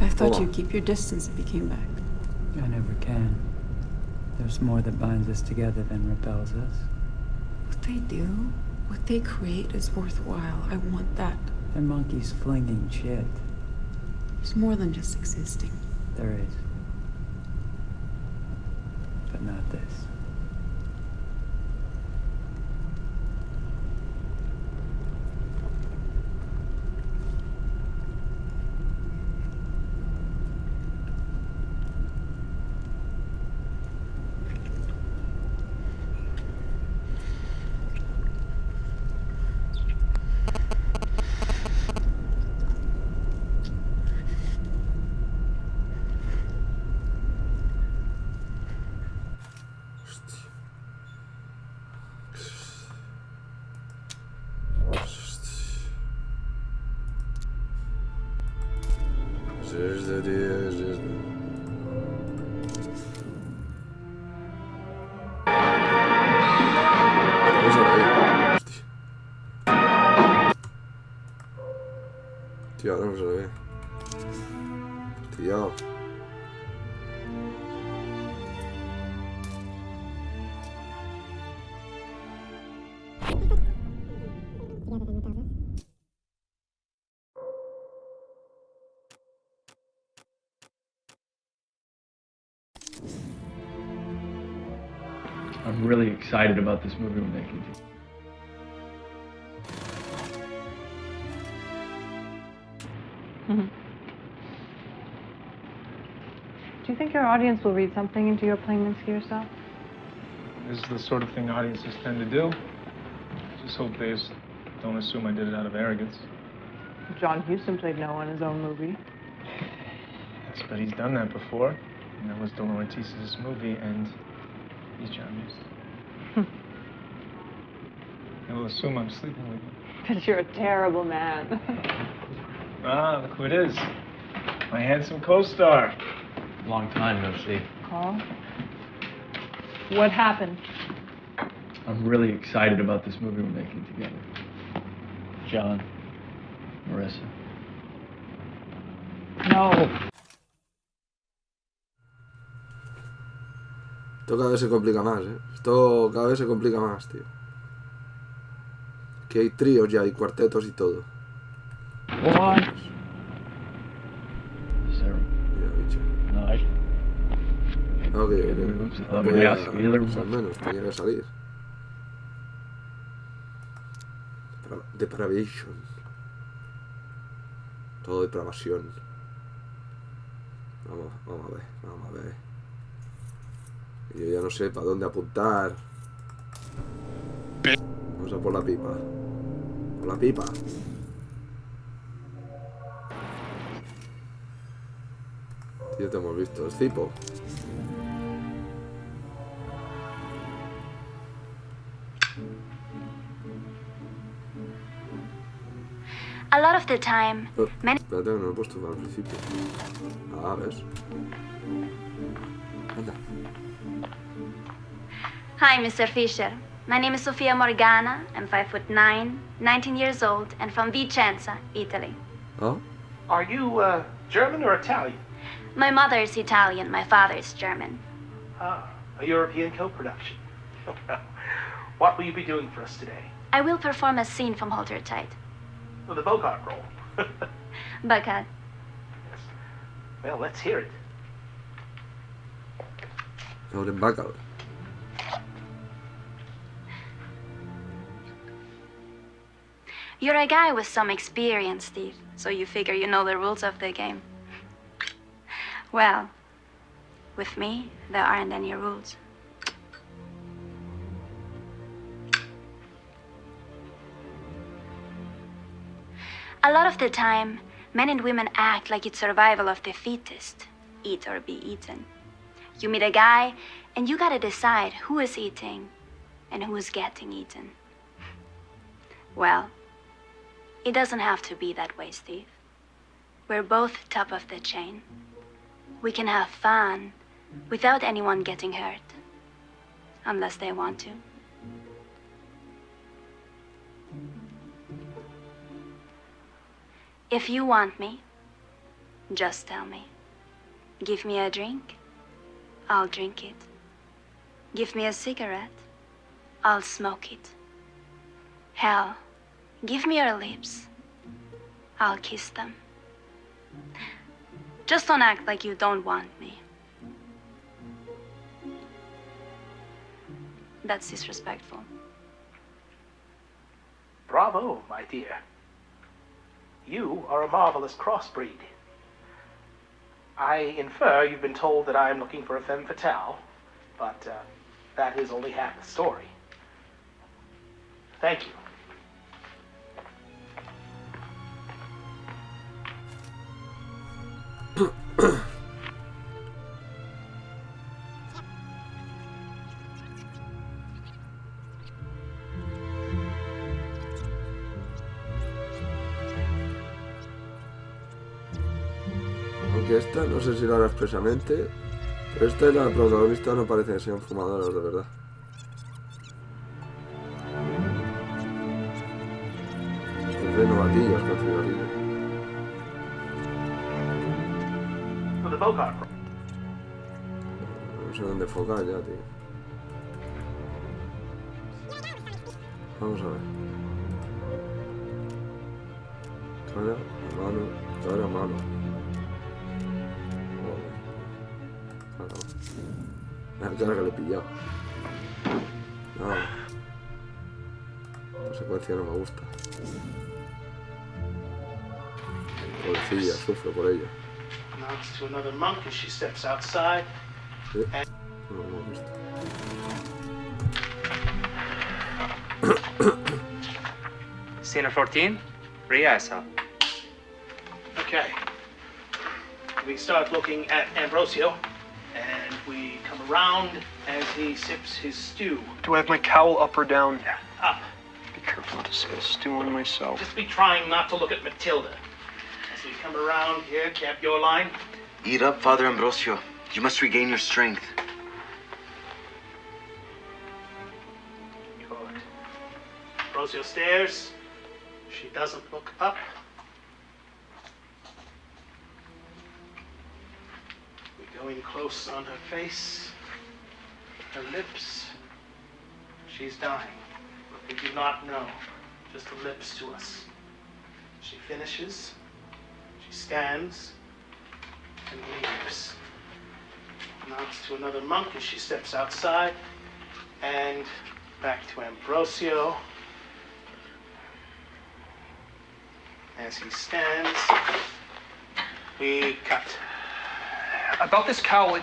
I thought you'd keep your distance if you came back. I never can. There's more that binds us together than repels us. What they do, what they create is worthwhile. I want that. They're monkeys flinging shit. There's more than just existing. There is. But not this. Tío, no se lo ve. Tío. I'm really excited about this movie we're making. Do you think your audience will read something into your plain Minsky yourself? This is the sort of thing audiences tend to do. Just hope they don't assume I did it out of arrogance. John Huston played Noah in his own movie. Yes, but he's done that before. And that was De Laurentiis' movie, and he's John Huston. They will assume I'm sleeping with you. But you're a terrible man. Ah, look who it is. My handsome co-star. Long time no see. Carl? What happened? I'm really excited about this movie we're making together. John, Marissa. No. Esto cada vez se complica más, ¿eh? Esto cada vez se complica más, tío. Que hay tríos ya, hay cuartetos y todo. What? No, que al menos tenía que salir. Depravation. Todo depravación. Vamos a ver. Yo ya no sé para dónde apuntar. Vamos a por la pipa. Por la pipa. Ya te hemos visto, es Cipo. I lot of the time, many... Espérate, que no lo he puesto al principio. Ah, ¿ves? Anda. Hi, Mr. Fisher. My name is Sofia Morgana. I'm 5'9", 19 years old, and from Vicenza, Italy. Oh? Are you German or Italian? My mother is Italian, my father is German. Ah, a European co-production. What will you be doing for us today? I will perform a scene from Hold Her Tight. Well, the Bogart role. Bogart. Yes. Well, let's hear it. No, den Bogart. You're a guy with some experience, Steve, so you figure you know the rules of the game. Well, with me, there aren't any rules. A lot of the time, men and women act like it's survival of the fittest. Eat or be eaten. You meet a guy, and you gotta decide who is eating and who is getting eaten. Well, it doesn't have to be that way, Steve. We're both top of the chain. We can have fun without anyone getting hurt. Unless they want to. If you want me, just tell me. Give me a drink, I'll drink it. Give me a cigarette, I'll smoke it. Hell, give me your lips, I'll kiss them. Just don't act like you don't want me. That's disrespectful. Bravo, my dear. You are a marvelous crossbreed. I infer you've been told that I'm looking for a femme fatale, but that is only half the story. Thank you. Aunque esta no sé si lo hará expresamente, pero esta y la protagonista no parecen que sean fumadoras de verdad. Hay novatillos con cigarrillos. No sé dónde enfocar ya, tío. Vamos a ver. Cara, mano. La cara que le he pillado. No. La secuencia no me gusta. Pobrecilla, sufro por ella. Nods to another monk as she steps outside. Sí. No lo hemos visto. Scene 14, rehearsal. Okay. We start looking at Ambrosio, and we come around as he sips his stew. Do I have my cowl up or down? Yeah, up. Be careful not to spill stew on myself. Just be trying not to look at Matilda. As we come around here, cap your line. Eat up, Father Ambrosio. You must regain your strength. Good. Ambrosio stares. She doesn't look up. We go in close on her face, her lips. She's dying, but we do not know. Just the lips to us. She finishes. She stands and leaves. Nods to another monk as she steps outside, and back to Ambrosio as he stands. We cut. About this cowl,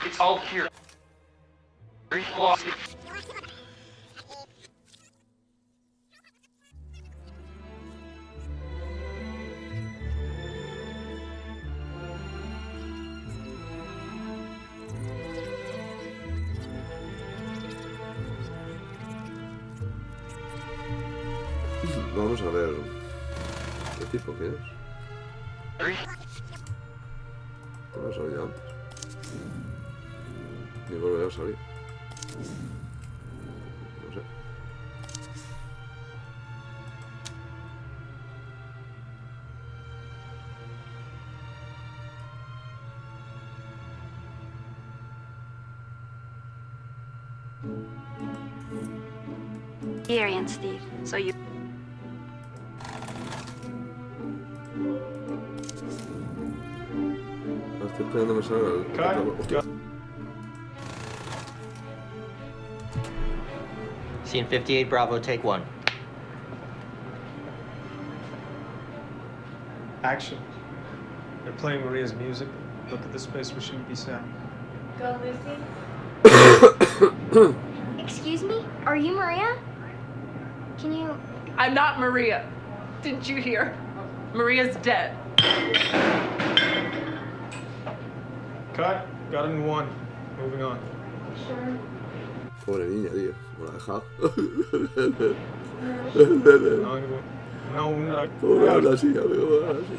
it's all here. Vamos a ver. tipo? ¿Quién es? Esto no salía antes. Ni volverá a salir. No sé. Experience, Steve. So you. Estoy esperando que me salga el catálogo. Hostia. Scene 58, Bravo, take 1. Action. They're playing Maria's music. Look at the space where she would be sat. Go, Lucy. Excuse me? Are you Maria? Can you... I'm not Maria. Didn't you hear? Maria's dead. Cut. Got it in 1. Moving on. Sure. Pobre niña, tío. Me la ha dejado. No. ¿Cómo me habla así, amigo? ¿Cómo me habla así?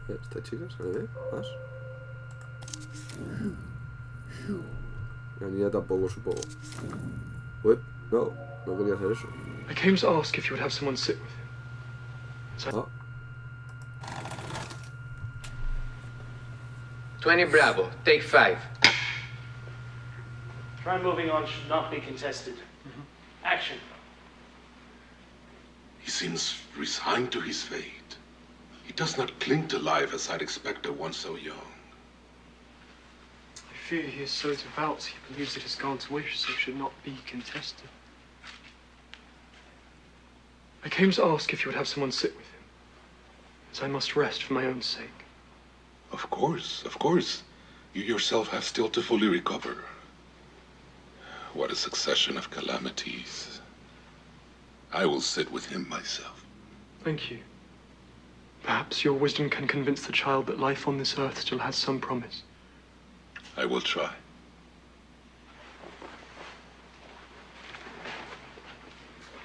¿Esta chica se le ve más? La niña tampoco, supongo. Uy, no quería hacer eso. I came to ask if you would have someone sit with him. So... 20 Bravo, take 5. Try moving on should not be contested. Action. He seems resigned to his fate. He does not cling to life as I'd expect of one so young. I fear he is so devout he believes it is God's wish, so should not be contested. I came to ask if you would have someone sit with him, as I must rest for my own sake. Of course. You yourself have still to fully recover. What a succession of calamities. I will sit with him myself. Thank you. Perhaps your wisdom can convince the child that life on this earth still has some promise. I will try.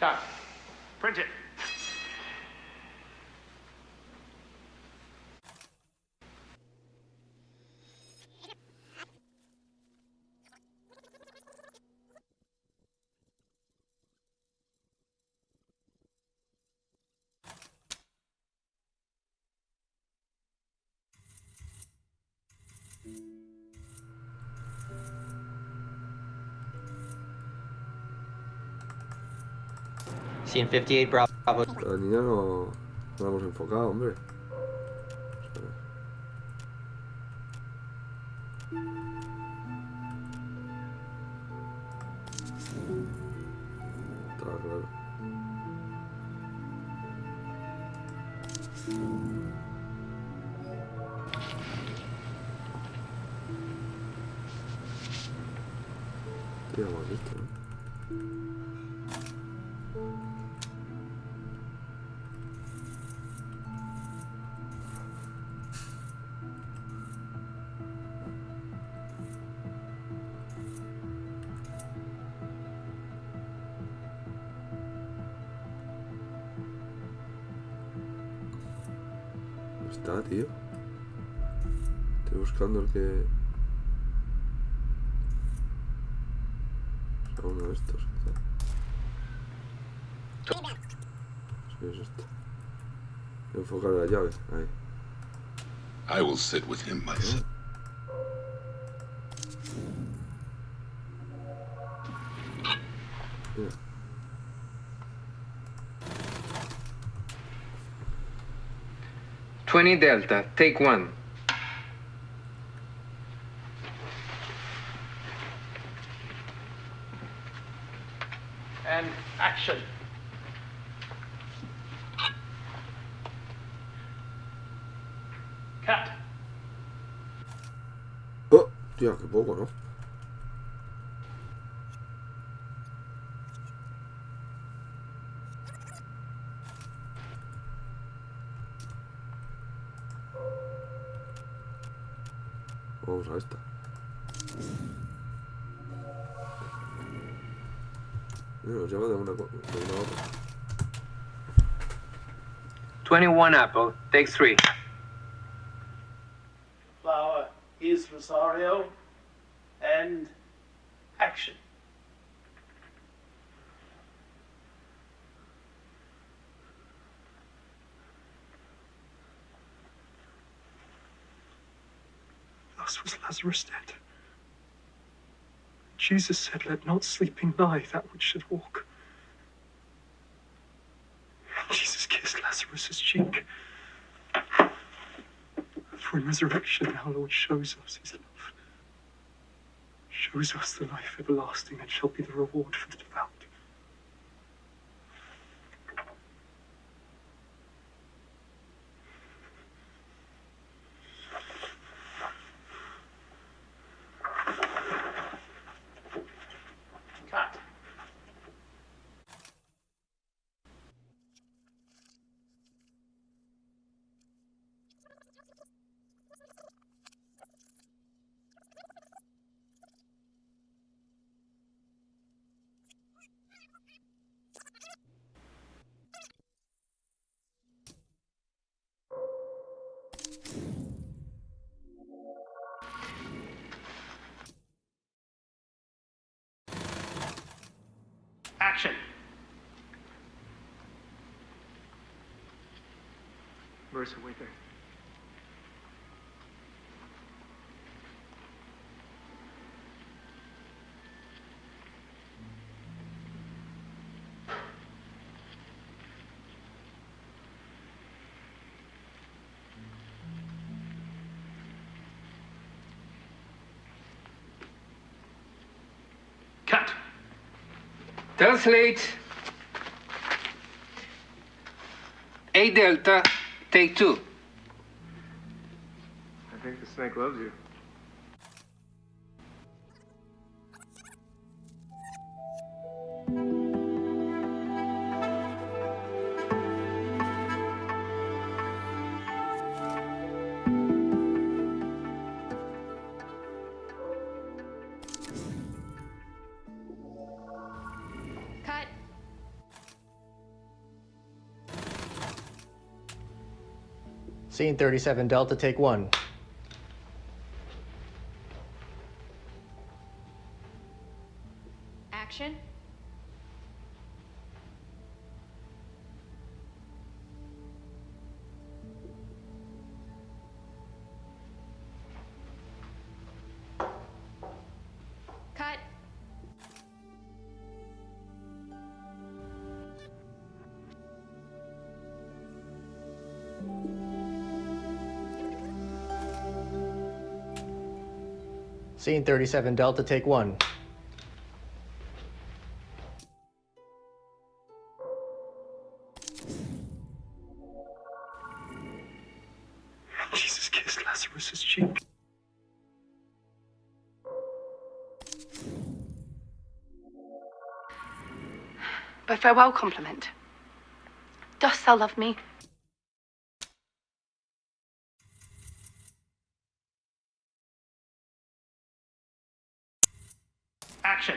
Cut. Print it. Scene 58, Bravo. La niña no la hemos enfocado, hombre. Está claro. Tío, mal visto, ¿no? Está, tío. Estoy buscando el que... O sea, uno de estos, quizá. Sí, es este. Enfocar la llave, ahí. I will sit with him myself. Mira. Twenty Delta, take 1. And action. Cut. Oh, tío, qué poco, ¿no? Vamos a esta. Nos lleva de una a otra. 21 Apple, take 3. Flower is Rosario. And action. Thus was Lazarus dead. Jesus said, let not sleeping lie that which should walk. Jesus kissed Lazarus' cheek. For in resurrection our Lord shows us his love. Shows us the life everlasting and shall be the reward for the devout. Cut. Action. Marissa, wait there. Cut. Translate. A Delta, take 2. I think the snake loves you. Cut. Scene 37 Delta, take 1. Action. Cut. Scene 37 Delta, take 1. Jesus kissed Lazarus' cheek. By farewell compliment. Dost thou love me? Action.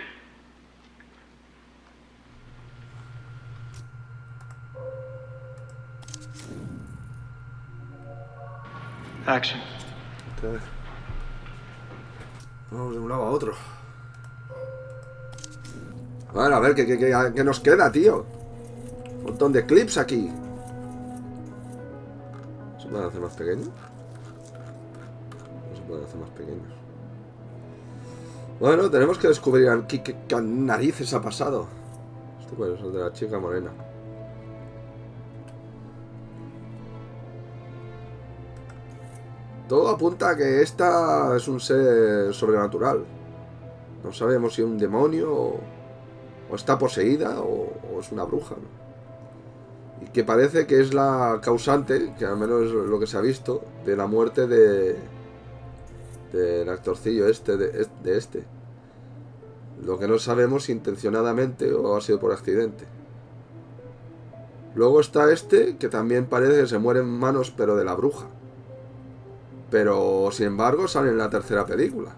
Action. Vamos de un lado a otro. Bueno, a ver, ¿qué nos queda, tío? Un montón de clips aquí. ¿Se pueden hacer más pequeños? No se pueden hacer más pequeños. Bueno, tenemos que descubrir qué narices ha pasado. Este cuál es el de la chica morena. Todo apunta a que esta es un ser sobrenatural. No sabemos si es un demonio o está poseída o es una bruja, ¿no? Y que parece que es la causante, que al menos es lo que se ha visto, de la muerte del actorcillo de este. Lo que no sabemos si intencionadamente o ha sido por accidente. Luego está este, que también parece que se muere en manos, pero de la bruja. Pero, sin embargo, sale en la tercera película.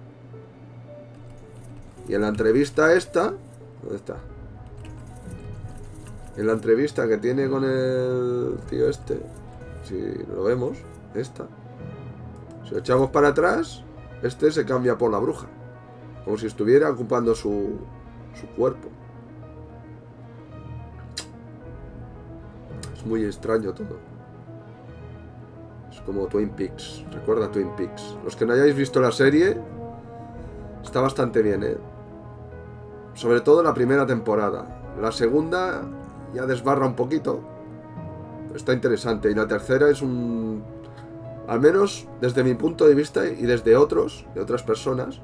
Y en la entrevista esta... ¿Dónde está? En la entrevista que tiene con el tío este, si lo vemos, esta, si lo echamos para atrás, este se cambia por la bruja, como si estuviera ocupando su cuerpo. Es muy extraño todo. Es como Twin Peaks. Recuerda Twin Peaks. Los que no hayáis visto la serie, está bastante bien, ¿eh? Sobre todo la primera temporada. La segunda ya desbarra un poquito. Está interesante. Y la tercera es un... Al menos desde mi punto de vista y desde otros, de otras personas,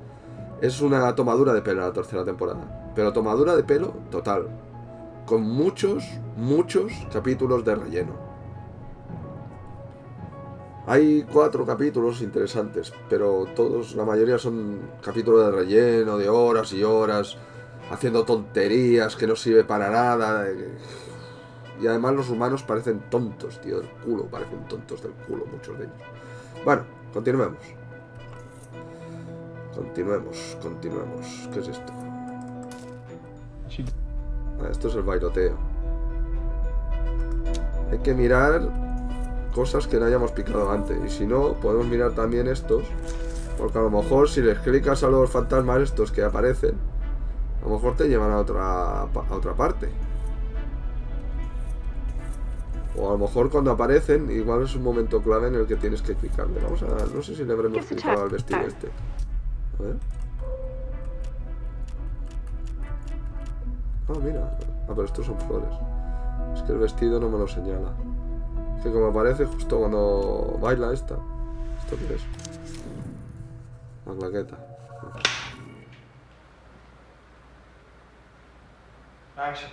es una tomadura de pelo la tercera temporada. Pero tomadura de pelo total. Con muchos capítulos de relleno. Hay 4 capítulos interesantes, pero todos, la mayoría son capítulos de relleno, de horas y horas, haciendo tonterías que no sirve para nada. Y además los humanos parecen tontos, tío, del culo, parecen tontos del culo, muchos de ellos. Bueno, continuemos. Continuemos. ¿Qué es esto? Esto es el bailoteo. Hay que mirar cosas que no hayamos picado antes. Y si no, podemos mirar también estos. Porque a lo mejor si les clicas a los fantasmas estos que aparecen, a lo mejor te llevan a otra parte. O a lo mejor cuando aparecen, igual es un momento clave en el que tienes que clicarle. Vamos a... No sé si le habremos clicado al vestido este. A ver. Ah, mira. Ah, pero estos son flores. Es que el vestido no me lo señala. Es que como aparece justo cuando baila esta. ¿Esto qué es? La claqueta. Action.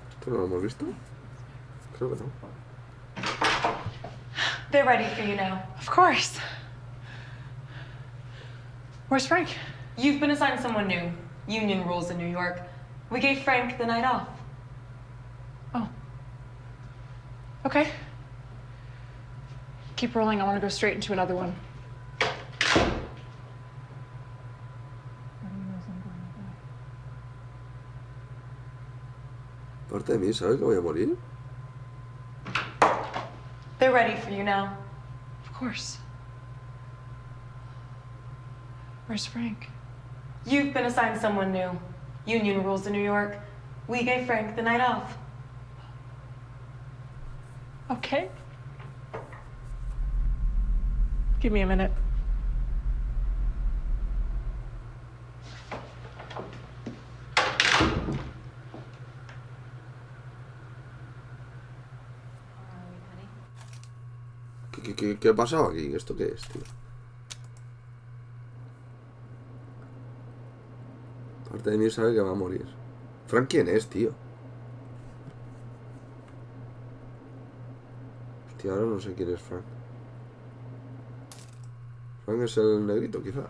¿Esto no lo hemos visto? Creo que no. They're ready for you now. Of course. Where's Frank? You've been assigned someone new. Union rules in New York. We gave Frank the night off. Oh. Okay. Keep rolling. I want to go straight into another one. Parte de mí, ¿sabes que voy a morir? They're ready for you now. Of course. Where's Frank? You've been assigned someone new. Union rules in New York. We gave Frank the night off. Okay. Give me a minute. ¿Qué ha pasado aquí? ¿Esto qué es, tío? Parte de mí sabe que va a morir. ¿Frank quién es, tío? Hostia, ahora no sé quién es Frank. Frank es el negrito, quizá.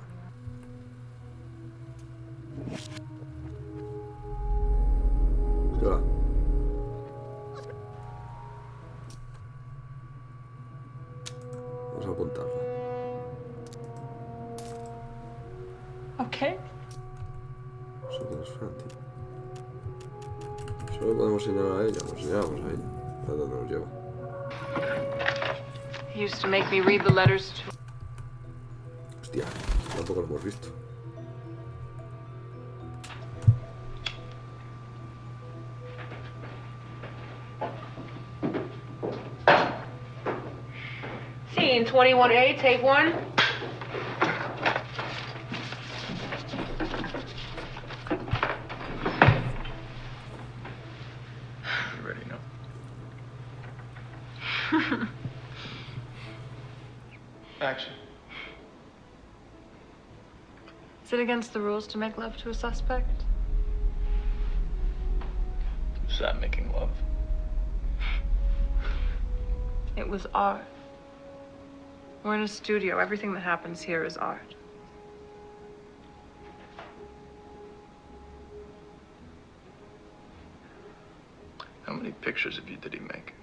¿Qué va? Vamos a apuntarla. Okay. No sé quién es Frank, tío. Solo podemos señalar a ella. Nos señalamos a ella. ¿A dónde nos lleva? He used to make me read the letters to... Hostia, tampoco lo hemos visto. Scene 21A, take 1. You ready now? Action. Is it against the rules to make love to a suspect? Is that making love? It was art. We're in a studio. Everything that happens here is art. How many pictures of you did he make?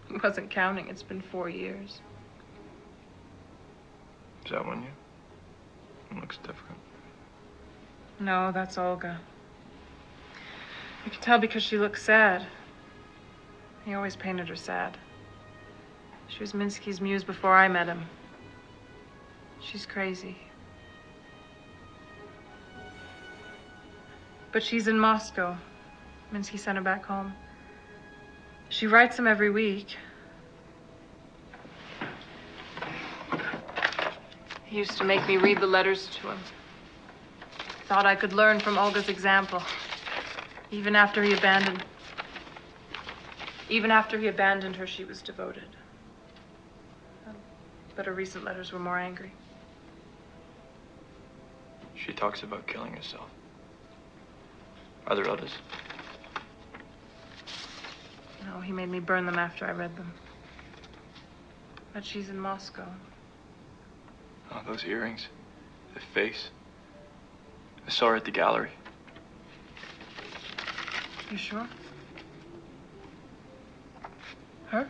He wasn't counting. It's been 4 years. Is that one you? It looks different. No, that's Olga. You can tell because she looks sad. He always painted her sad. She was Minsky's muse before I met him. She's crazy. But she's in Moscow. Minsky sent her back home. She writes him every week. He used to make me read the letters to him. Thought I could learn from Olga's example. Even after he abandoned her, she was devoted. But her recent letters were more angry. She talks about killing herself. Are there others? No, he made me burn them after I read them. But she's in Moscow. Oh, those earrings. The face. I saw her at the gallery. You sure? Her?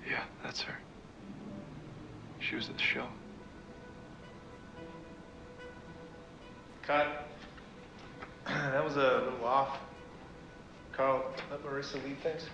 Yeah, that's her. She was at the show. Cut. That was a little off. Carl, let Marissa lead things.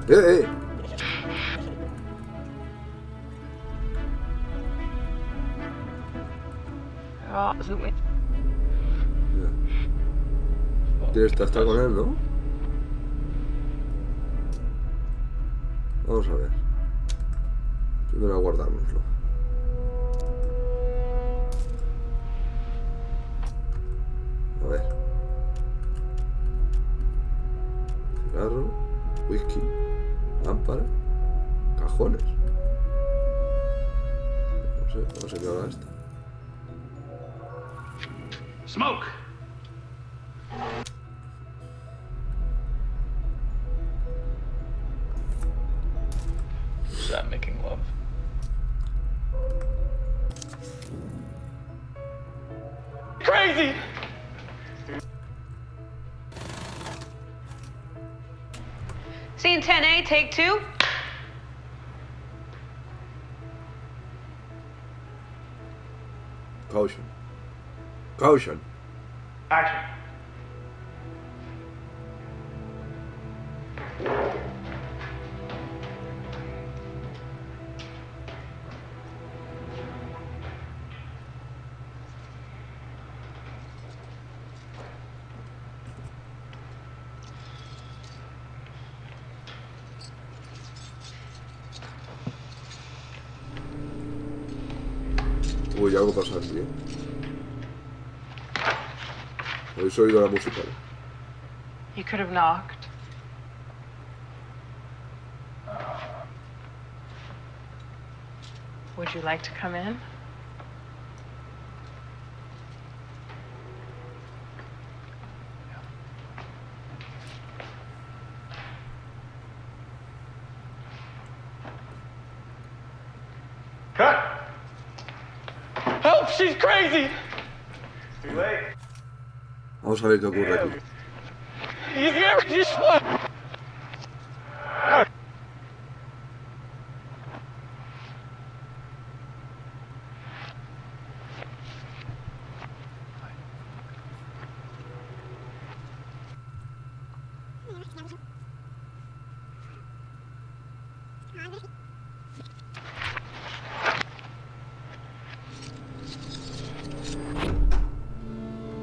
Hey. Está con él, ¿no? Vamos a ver. Primero a guardárnoslo. A ver. Cigarro, whisky, lámpara, cajones. No sé qué hora está. Smoke! Is that making love? Crazy! Scene 10A, take 2. Caution. Caution. Action. Uy, algo pasa aquí, ¿eh? ¿Habéis oído la música? You could have knocked. Would you like to come in? Cut! Help! She's crazy! Too late. Vamos a ver qué ocurre aquí. He's here! She's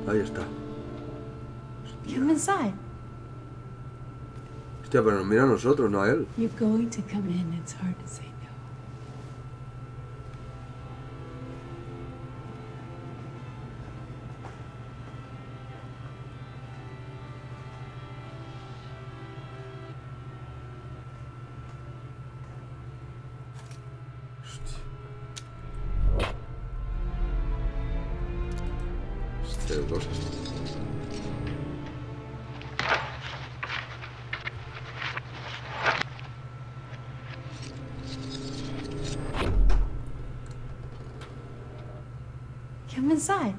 Ahí está. Come inside. Hostia, pero nos mira a nosotros, no a él. You're going to come in. It's hard to say no. hacer cosas. Come inside.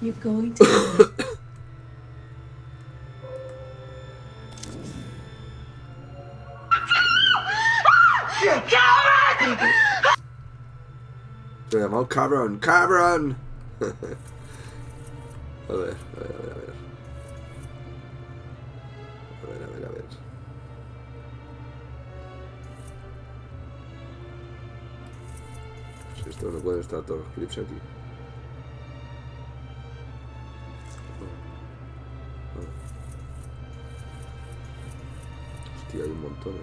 You're going to. Se llamó Cabron. ¡Cabron! A ver. Si esto no pueden estar todos los clips aquí. Hostia, hay un montón,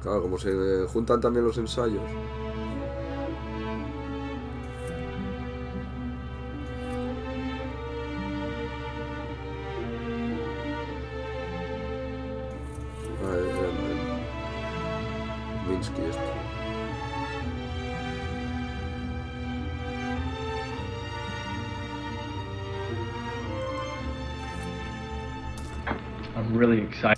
Claro, como se juntan también los ensayos. Minsky esto. I'm really excited.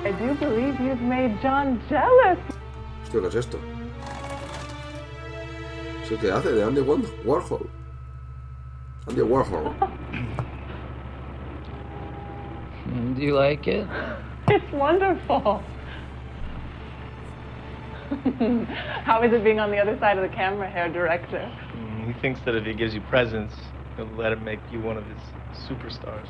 I do believe you've made John jealous. Hostia, ¿qué es esto? ¿Eso qué hace? De Andy Warhol. Andy Warhol. Do you like it? It's wonderful. How is it being on the other side of the camera, hair director? He thinks that if he gives you presents, he'll let him make you one of his superstars.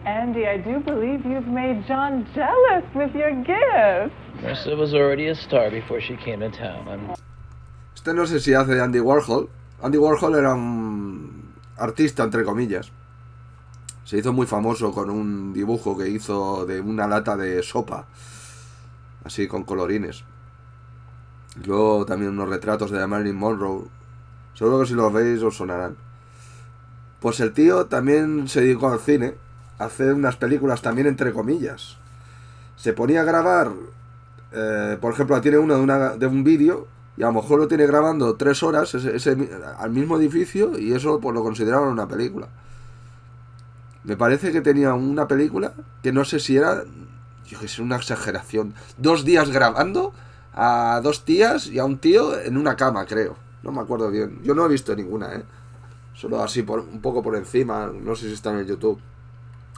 Andy, I do believe you've made John jealous with your gift. Marissa was already a star before she came to town. Este no sé si hace de Andy Warhol. Andy Warhol era un artista, entre comillas. Se hizo muy famoso con un dibujo que hizo de una lata de sopa, así con colorines. Luego también unos retratos de Marilyn Monroe. Seguro que si los veis os sonarán. Pues el tío también se dedicó al cine, a hacer unas películas también entre comillas. Se ponía a grabar, por ejemplo, tiene una de un vídeo, y a lo mejor lo tiene grabando 3 horas al mismo edificio, y eso pues lo consideraban una película. Me parece que tenía una película que no sé si era, yo que sé, una exageración. 2 días grabando a 2 tías y a un tío en una cama, creo. No me acuerdo bien. Yo no he visto ninguna, Solo así, un poco por encima. No sé si está en el YouTube.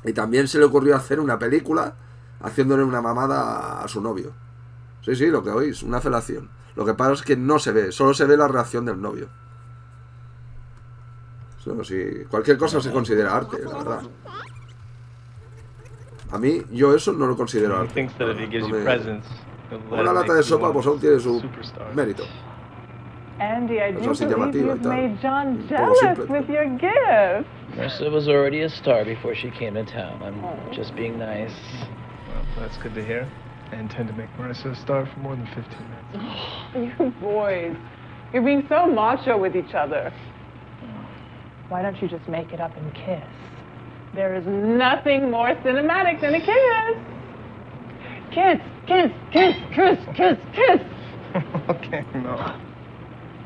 Y también se le ocurrió hacer una película haciéndole una mamada a su novio. Sí, lo que oís, una felación. Lo que pasa es que no se ve, solo se ve la reacción del novio. Solo si cualquier cosa se considera arte, la verdad. A mí, yo eso no lo considero arte. Una lata de sopa pues aún tiene su mérito. Andy, I do Eso believe you've made John jealous with your gift. Marissa was already a star before she came to town. I'm just being nice. Well, that's good to hear. I intend to make Marissa a star for more than 15 minutes. You boys, you're being so macho with each other. Why don't you just make it up and kiss? There is nothing more cinematic than a kiss. Kiss, kiss, kiss, kiss, kiss, kiss. Okay, no.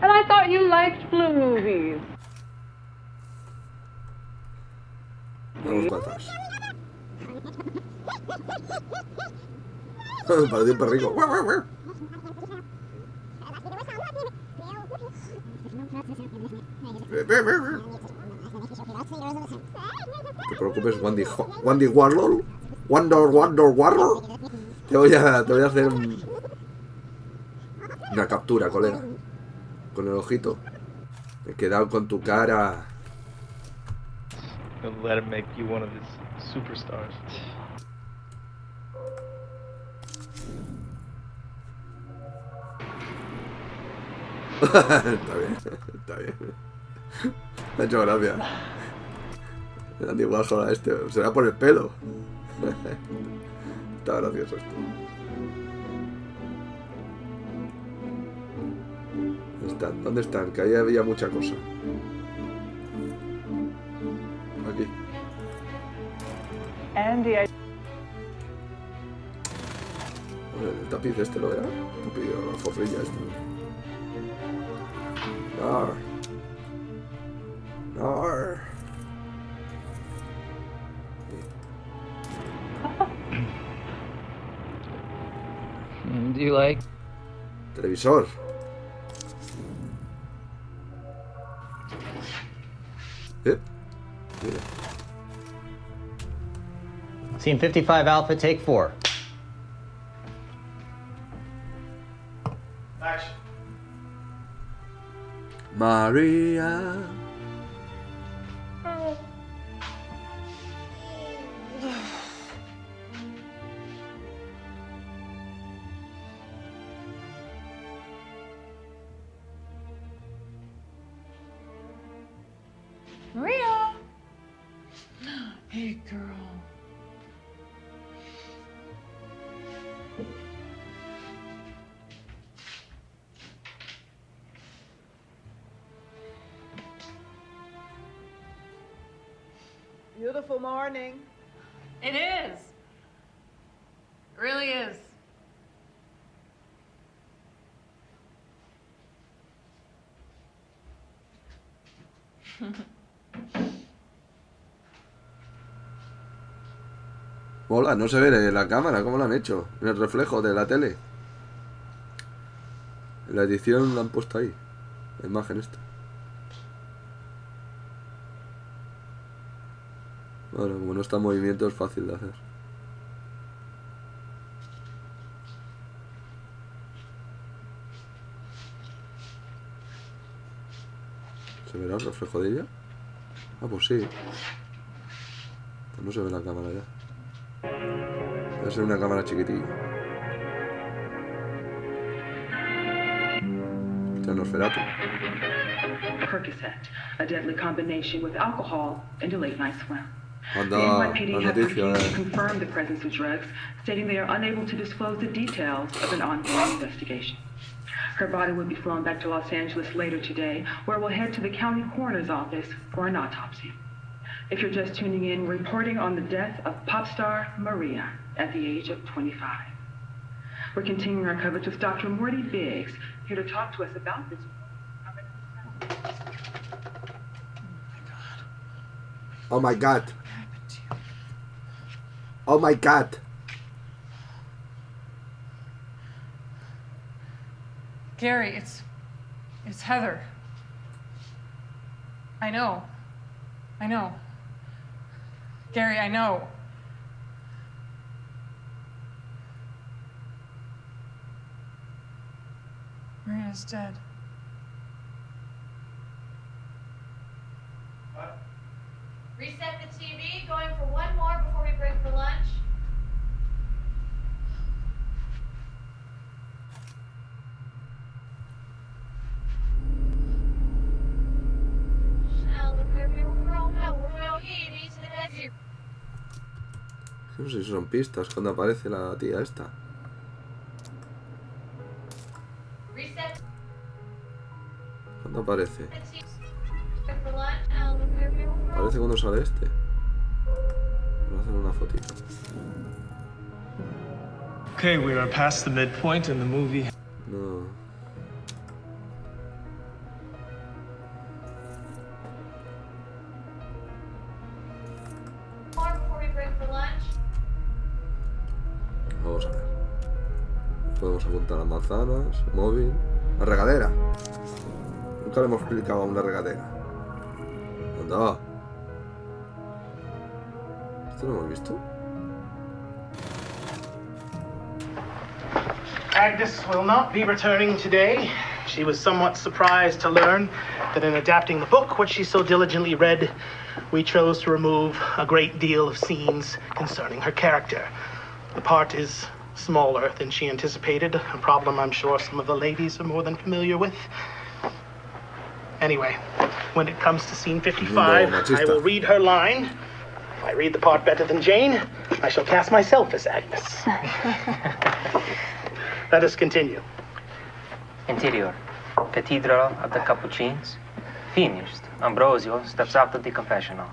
And I thought you liked blue movies. Vamos para atrás. Parecía un perrico. No te preocupes, Wandy Warhol. Warhol. Te voy a hacer una captura, colega. Con el ojito. Me he quedado con tu cara. He'll let him make you one of his superstars. Está bien. Me ha hecho gracia. El Andy Warhol a este. Será por el pelo. Está gracioso esto. ¿Dónde están? Que ahí había mucha cosa. Aquí. Andy, El tapiz este lo era. El tapiz, la alfombrilla esta. Nar. Nar. Do you like? Televisor. Mira. Scene 55 Alpha, take 4. Action. Maria. Maria! Hey, girl. Beautiful morning. It is. It really is. Mola, no se ve la cámara, ¿cómo lo han hecho? En el reflejo de la tele. En la edición la han puesto ahí. La imagen esta. Bueno, como no está en movimiento es fácil de hacer. ¿Se verá el reflejo de ella? Ah, pues sí. Pues no se ve la cámara ya. Debe ser una cámara chiquitilla. Nosferatu. Percocet, a deadly combination with alcohol and a late night swim. Anda, The NYPD la have noticia, refused to confirm the presence of drugs, stating they are unable to disclose the details of an ongoing investigation. Her body will be flown back to Los Angeles later today, where we'll head to the county coroner's office for an autopsy. If you're just tuning in, we're reporting on the death of pop star Maria at the age of 25. We're continuing our coverage with Dr. Morty Biggs, here to talk to us about this. Oh my god. Oh my god. Gary, it's Heather. I know. Gary, I know. Maria's dead. What? Reset the TV, going for one more before we break for lunch. No sé si son pistas cuando aparece la tía esta. ¿Cuándo aparece? Aparece cuando sale este. Voy a hacer una fotito. Okay, we are past the midpoint in the movie. No. Vamos a ver. Podemos apuntar las manzanas, móvil. La regadera. Nunca le hemos explicado a una regadera. Anda. ¿Esto lo hemos visto? Agnes will not be returning today. She was somewhat surprised to learn that in adapting the book, which she so diligently read, we chose to remove a great deal of scenes concerning her character. The part is smaller than she anticipated, a problem I'm sure some of the ladies are more than familiar with. Anyway, when it comes to scene 55, I will read her line. If I read the part better than Jane, I shall cast myself as Agnes. Let us continue. Interior. Cathedral of the Capuchins. Finished. Ambrosio steps out of the confessional.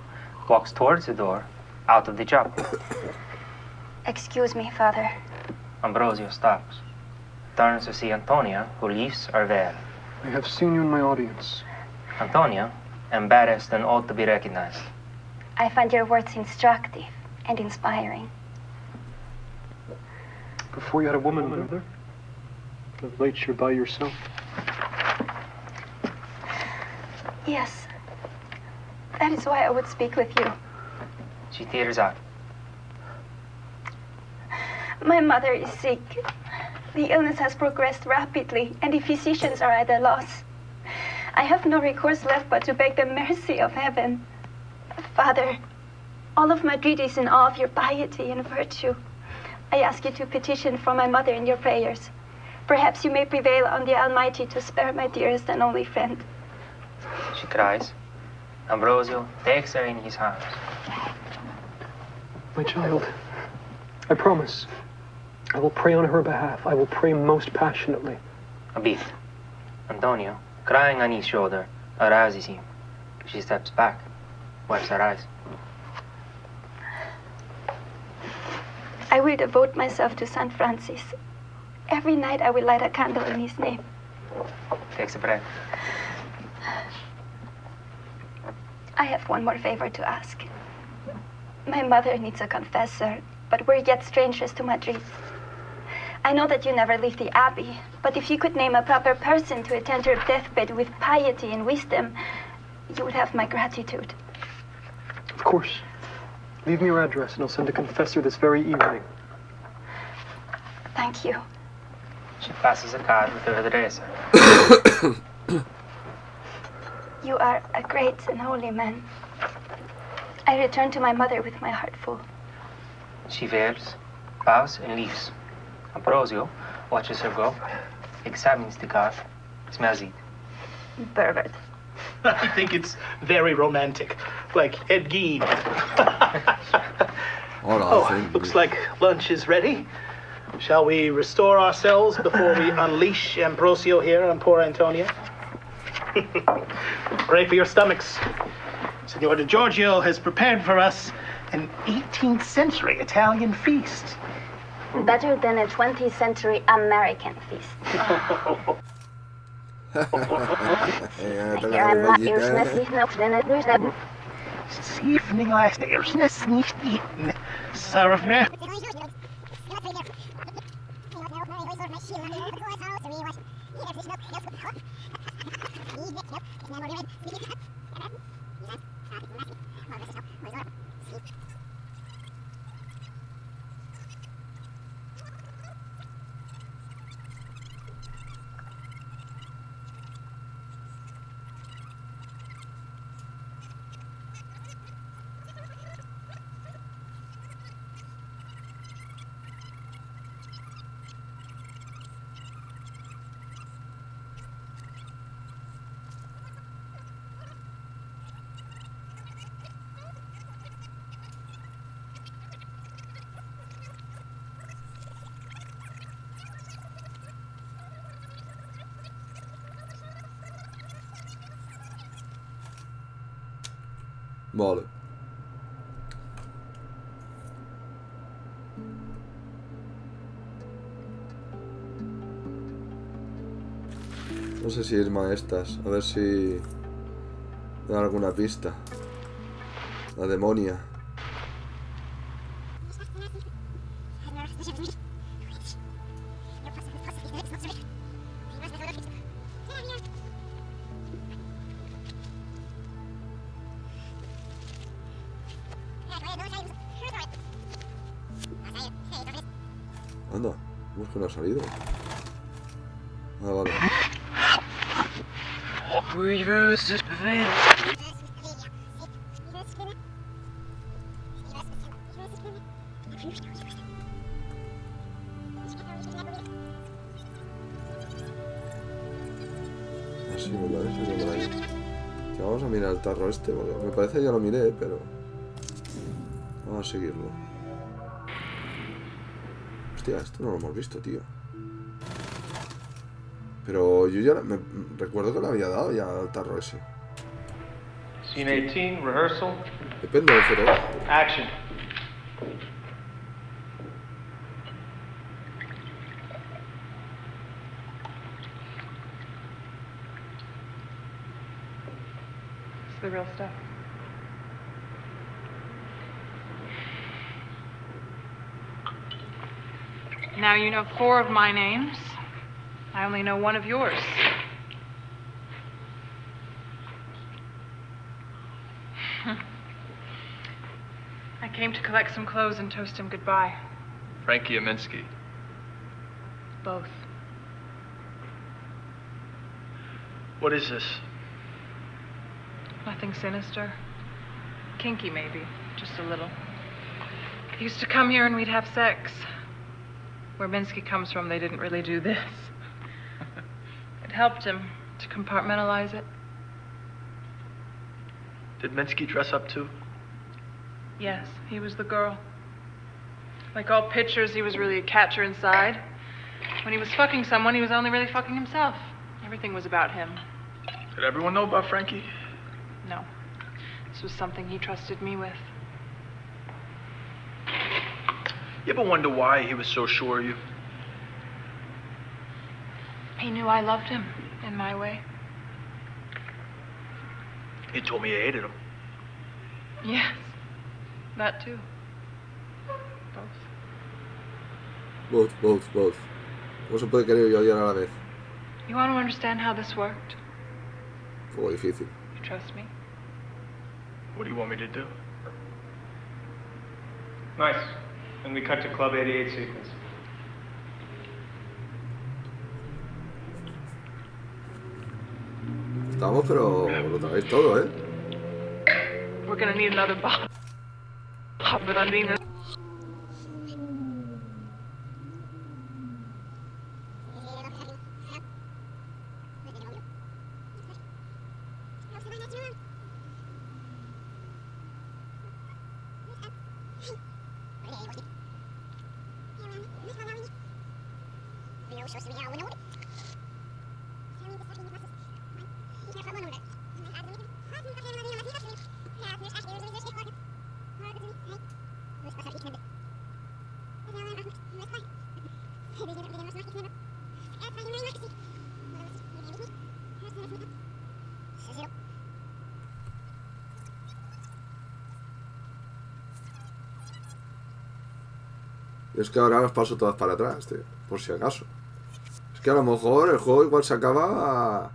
Walks towards the door. Out of the chapel. Excuse me, Father. Ambrosio stops, turns to see Antonia, who lifts her veil. I have seen you in my audience. Antonia, embarrassed and ought to be recognized. I find your words instructive and inspiring. Before you had a woman, mother? Of late you're by yourself. Yes. That is why I would speak with you. She tears up. My mother is sick. The illness has progressed rapidly, and the physicians are at a loss. I have no recourse left but to beg the mercy of heaven. Father, all of Madrid is in awe of your piety and virtue. I ask you to petition for my mother in your prayers. Perhaps you may prevail on the Almighty to spare my dearest and only friend. She cries. Ambrosio takes her in his arms. My child, I promise. I will pray on her behalf. I will pray most passionately. A bit. Antonio, crying on his shoulder, arouses him. She steps back, wipes her eyes. I will devote myself to St. Francis. Every night I will light a candle in his name. Takes a breath. I have one more favor to ask. My mother needs a confessor, but we're yet strangers to Madrid. I know that you never leave the Abbey, but if you could name a proper person to attend her deathbed with piety and wisdom, you would have my gratitude. Of course. Leave me your address and I'll send a confessor this very evening. Thank you. She passes a card with her address. You are a great and holy man. I return to my mother with my heart full. She veils, bows, and leaves. Ambrosio watches her go, examines the card, smells it. Pervert. I think it's very romantic, like Ed Gein. Oh, looks like lunch is ready. Shall we restore ourselves before we unleash Ambrosio here on poor Antonia? Pray for your stomachs. Signor Di Giorgio has prepared for us an 18th century Italian feast. Better than a 20th century American feast. Serve me. Vale. No sé si es maestras. A ver si me da alguna pista. La demonia. Anda, ¿cómo es que no ha salido? Ah, vale. Así me parece que por ahí. Ya vamos a mirar el tarro este, porque me parece que ya lo miré, pero vamos a seguirlo. Hostia, esto no lo hemos visto, tío. Pero yo ya me recuerdo que le había dado ya al tarro ese. Scene 18, rehearsal. Depende del fotográfico. Action. real stuff. Now you know 4 of my names. I only know 1 of yours. I came to collect some clothes and toast him goodbye. Frankie Aminsky. Both. What is this? Nothing sinister. Kinky, maybe. Just a little. He used to come here and we'd have sex. Where Minsky comes from, they didn't really do this. It helped him to compartmentalize it. Did Minsky dress up too? Yes, he was the girl. Like all pitchers, he was really a catcher inside. When he was fucking someone, he was only really fucking himself. Everything was about him. Did everyone know about Frankie? No. This was something he trusted me with. You ever wonder why he was so sure of you? He knew I loved him, in my way. He told me you hated him. Yes, that too. Both. ¿Cómo se puede querer y odiar a la vez? You want to understand how this worked? Fue difícil. You trust me? What do you want me to do? Nice. And we cut to Club 88 sequence. Estamos, pero lo traéis todo, ¿eh? We're gonna need another bottle. But I mean, Es que ahora las paso todas para atrás, tío, por si acaso. Es que a lo mejor el juego igual se acaba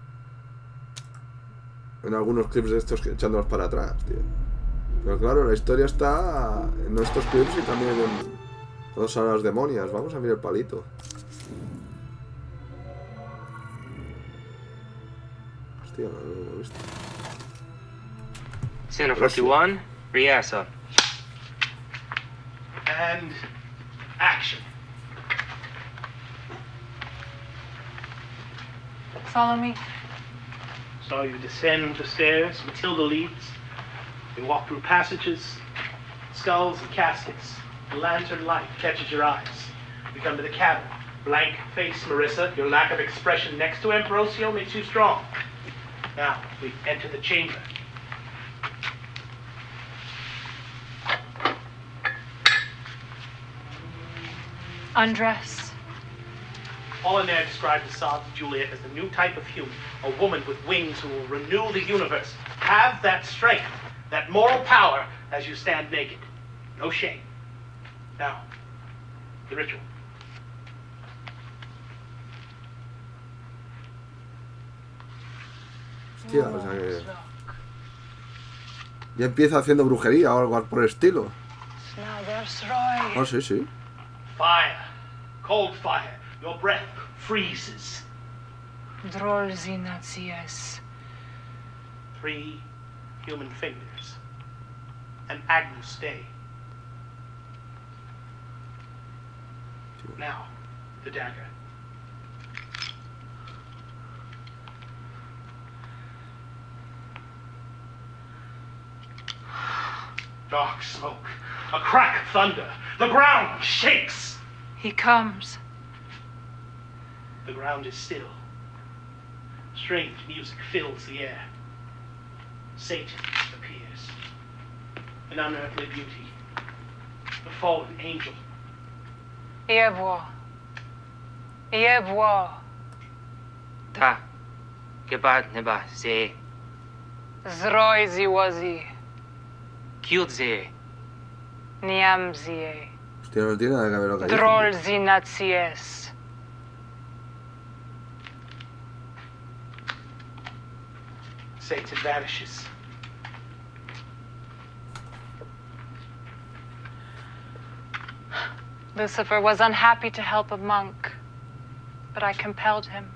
en algunos clips de estos echándolos para atrás, tío. Pero claro, la historia está en estos clips y también en todas las demonias. Vamos a mirar el palito. Hostia, no lo he visto. Scene 41, rehearsal. And action. follow me. So you descend the stairs, Matilda leads. You walk through passages, skulls and caskets. The lantern light catches your eyes. You come to the cabin. Blank face, Marissa. Your lack of expression next to Ambrosio makes you strong. Now, we enter the chamber. Undress. Apollinaire described the Sod of Juliet as the new type of human, a woman with wings who will renew the universe. Have that strength, that moral power as you stand naked. No shame. Now, the ritual. Hostia, o sea que... Ya empieza haciendo brujería o algo por el estilo. Oh, sí, sí. Fire. Cold fire. Your breath freezes. 3 human fingers. An Agnus Dei. Now, the dagger. Dark smoke. A crack of thunder. The ground shakes. He comes. The ground is still. Strange music fills the air. Satan appears. An unearthly beauty. The fallen angel. Ta. Gebat neba se. Zroiziwazi. Kyudze. Niamzie. Hostia, no tiene nada que ver lo que dice. Drolzinatsies. Satan vanishes. Lucifer was unhappy to help a monk, but I compelled him.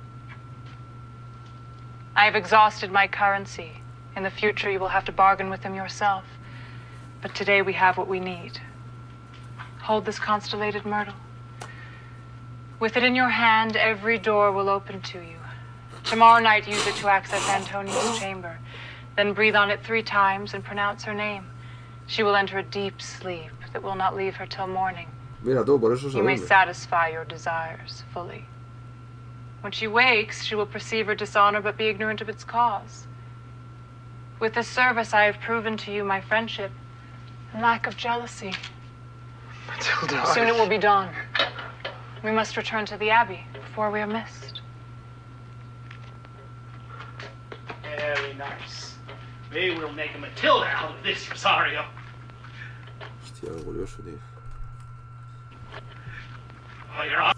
I have exhausted my currency. In the future, you will have to bargain with him yourself. But today we have what we need. Hold this constellated myrtle. With it in your hand, every door will open to you. Tomorrow night, use it to access Antonio's chamber. Then breathe on it 3 times and pronounce her name. She will enter a deep sleep that will not leave her till morning. Mira tú, por eso se You may duerme. satisfy your desires fully. When she wakes, she will perceive her dishonor but be ignorant of its cause. With this service, I have proven to you my friendship and lack of jealousy. Matilda, Soon it will be dawn. We must return to the Abbey before we are missed. Very nice. We will make a Matilda out of this, Rosario. Hostia, qué curioso, tío. Oh, you're off.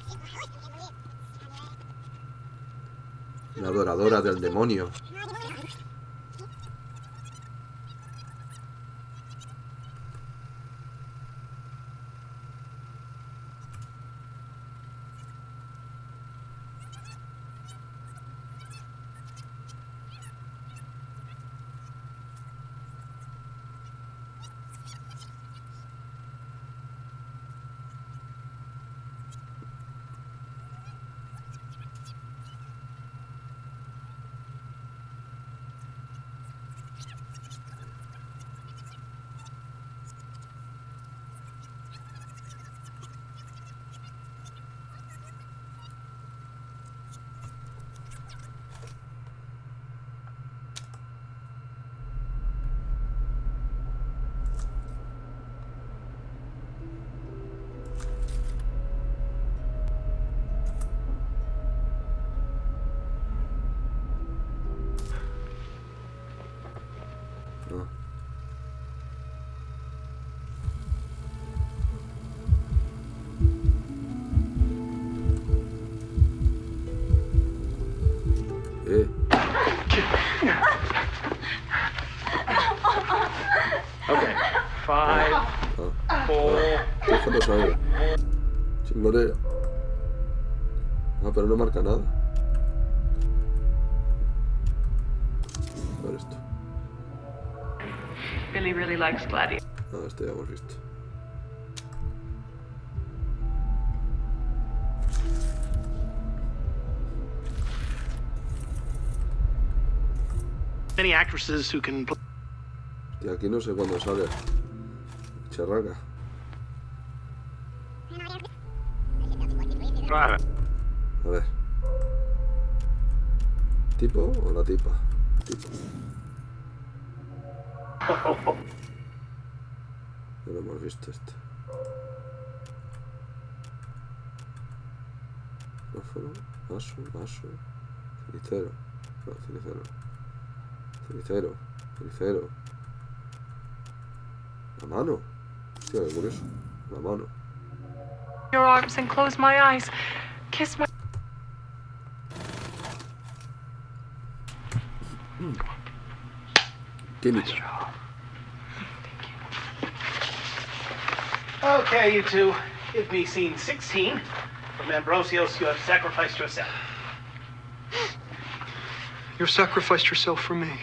La adoradora del demonio. Okay. 5, 4. Déjalo saber. Sin morir. Ah, pero no marca nada. A ver esto. Billy really likes gladiators. Ah, este ya hemos visto. Many actresses who can play. Y aquí no sé cuándo sale. Charraca. A ver. ¿Tipo o la tipa? Tipo. Ya lo hemos visto este. Micrófono, vaso, cenicero. No, cenicero. La mano. Hostia, qué curioso. La mano. Your arms and close my eyes. Kiss my... Química. Okay, you two. Give me scene 16. From Ambrosios, you have sacrificed yourself. You sacrificed yourself for me.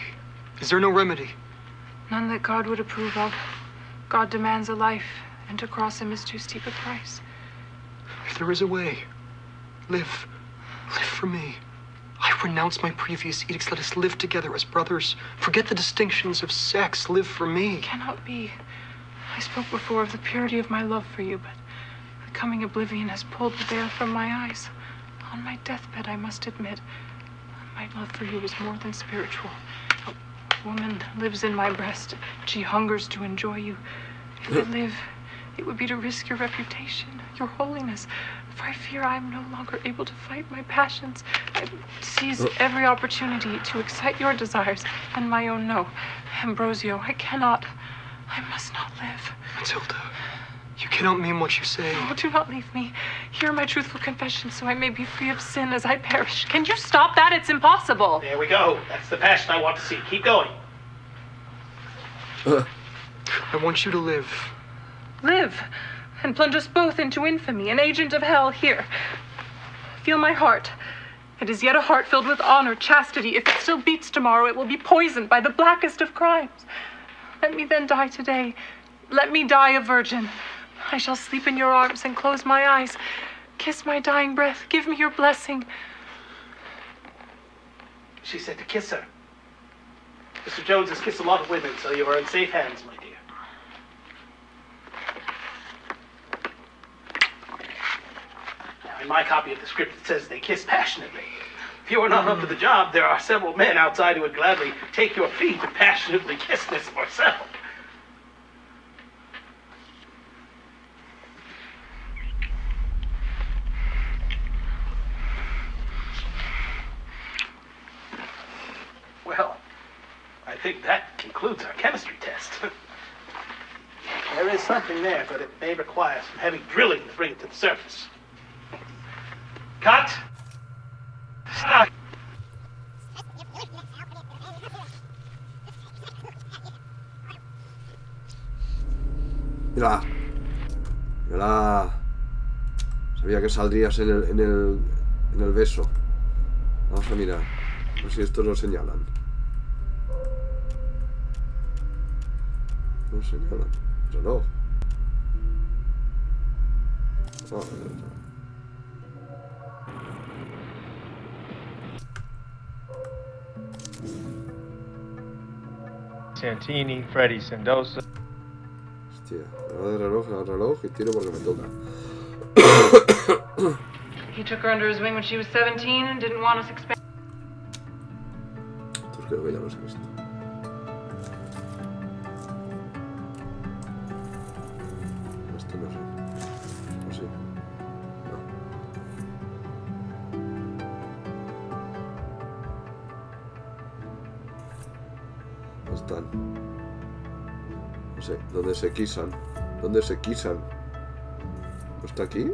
Is there no remedy? None that God would approve of. God demands a life, and to cross him is too steep a price. If there is a way, live. Live for me. I renounce my previous edicts. Let us live together as brothers. Forget the distinctions of sex. Live for me. It cannot be. I spoke before of the purity of my love for you, but the coming oblivion has pulled the veil from my eyes. On my deathbed, I must admit, my love for you is more than spiritual. A woman lives in my breast. She hungers to enjoy you. If I live, it would be to risk your reputation, your holiness, for I fear I am no longer able to fight my passions. I seize every opportunity to excite your desires and my own. No, Ambrosio, I cannot. I must not live. Matilda, you cannot mean what you say. Oh, do not leave me. Hear my truthful confession so I may be free of sin as I perish. Can you stop that? It's impossible. There we go. That's the passion I want to see. Keep going. I want you to live. Live and plunge us both into infamy, an agent of hell. Here, feel my heart. It is yet a heart filled with honor, chastity. If it still beats tomorrow, it will be poisoned by the blackest of crimes. Let me then die today. Let me die a virgin. I shall sleep in your arms and close my eyes. Kiss my dying breath. Give me your blessing. She said to kiss her. Mr. Jones has kissed a lot of women, so you are in safe hands, my dear. Now, in my copy of the script, it says they kiss passionately. If you are not up to the job, there are several men outside who would gladly take your feet and passionately kiss Miss Marcel. Well, I think that concludes our chemistry test. There is something there, but it may require some heavy drilling to bring it to the surface. Cut! Stop! Mira. Mira. Sabía que saldrías en el beso. Vamos a mirar. A ver si estos lo señalan. No señalan. Reloj. Oh, Santini, Freddy Sendoza. Hostia, al reloj y tiro porque me toca. He took her under his wing when she was 17 and didn't want us expand. Estos creo que ya los he visto. Este no sé. ¿O sí? No. Están. No sé, ¿dónde se quisan? ¿Dónde se quisan? ¿No está aquí?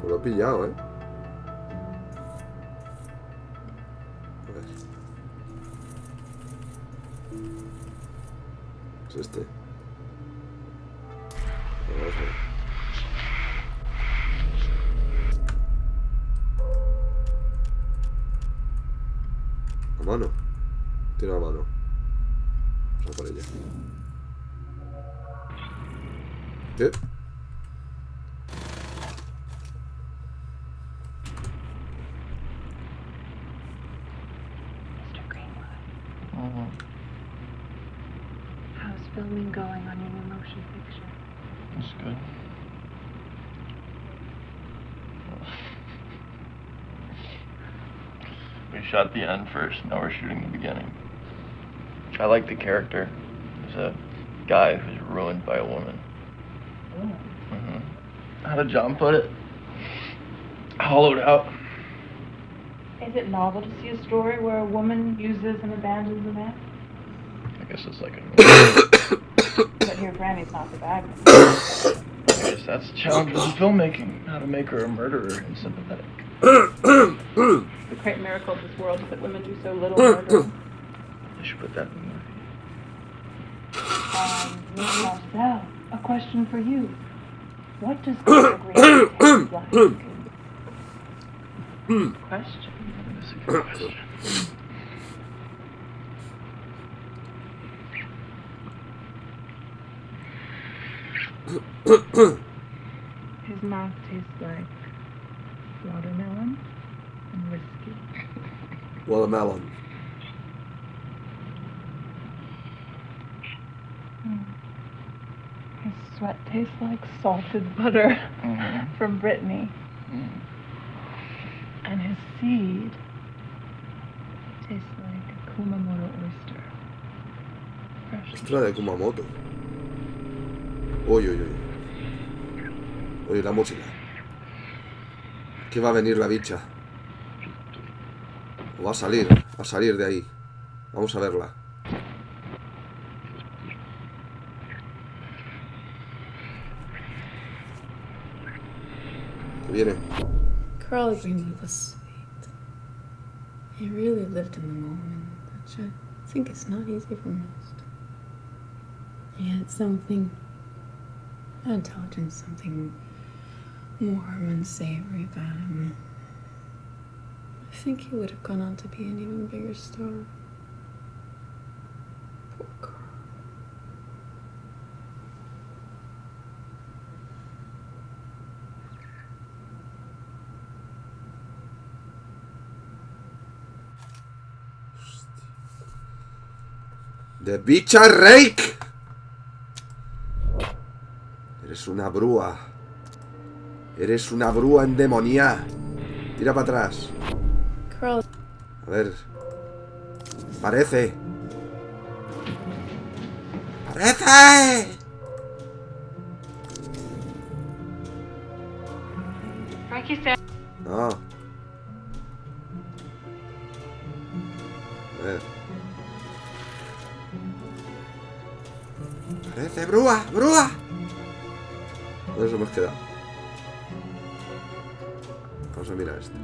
Pues lo he pillado, ¿eh? A ver. Es este. Vamos a ver. A mano. Tira la mano. Vamos a por ella. ¿Qué? How's filming going on your new motion picture? It's good. We shot the end first, now we're shooting the beginning. I like the character. He's a guy who's ruined by a woman. How did John put it? Hollowed out. Is it novel to see a story where a woman uses and abandons a man? I guess it's like a... But here, Granny's not the bad one. I guess that's the challenge with filmmaking. How to make her a murderer and sympathetic. The great miracle of this world is that women do so little murder. I should put that in the movie. Miss Marcel, a question for you. What does Gregory taste like? Question? That's a good question. His mouth tastes like watermelon and whiskey. Watermelon. His sweat tastes like salted butter from Brittany. And his seed tastes like a Kumamoto oyster. Fresh. Ostra de Kumamoto. Uy, uy, uy. Oye, la música. ¿Qué va a venir la bicha? ¿O va a salir de ahí? Vamos a verla. ¿Qué viene? Carl Greenwood was sweet. He really lived in the moment, which I think is not easy for most. He had something, intelligence, something warm and savory about him. I think he would have gone on to be an even bigger star. Poor Carl. ¡De bicha Rake! Eres una brúa. Eres una brúa endemoniada. Tira para atrás. A ver. Parece. ¡Parece! No. A ver. Parece brúa, brúa. ¿Dónde nos hemos quedado? Vamos a mirar esto.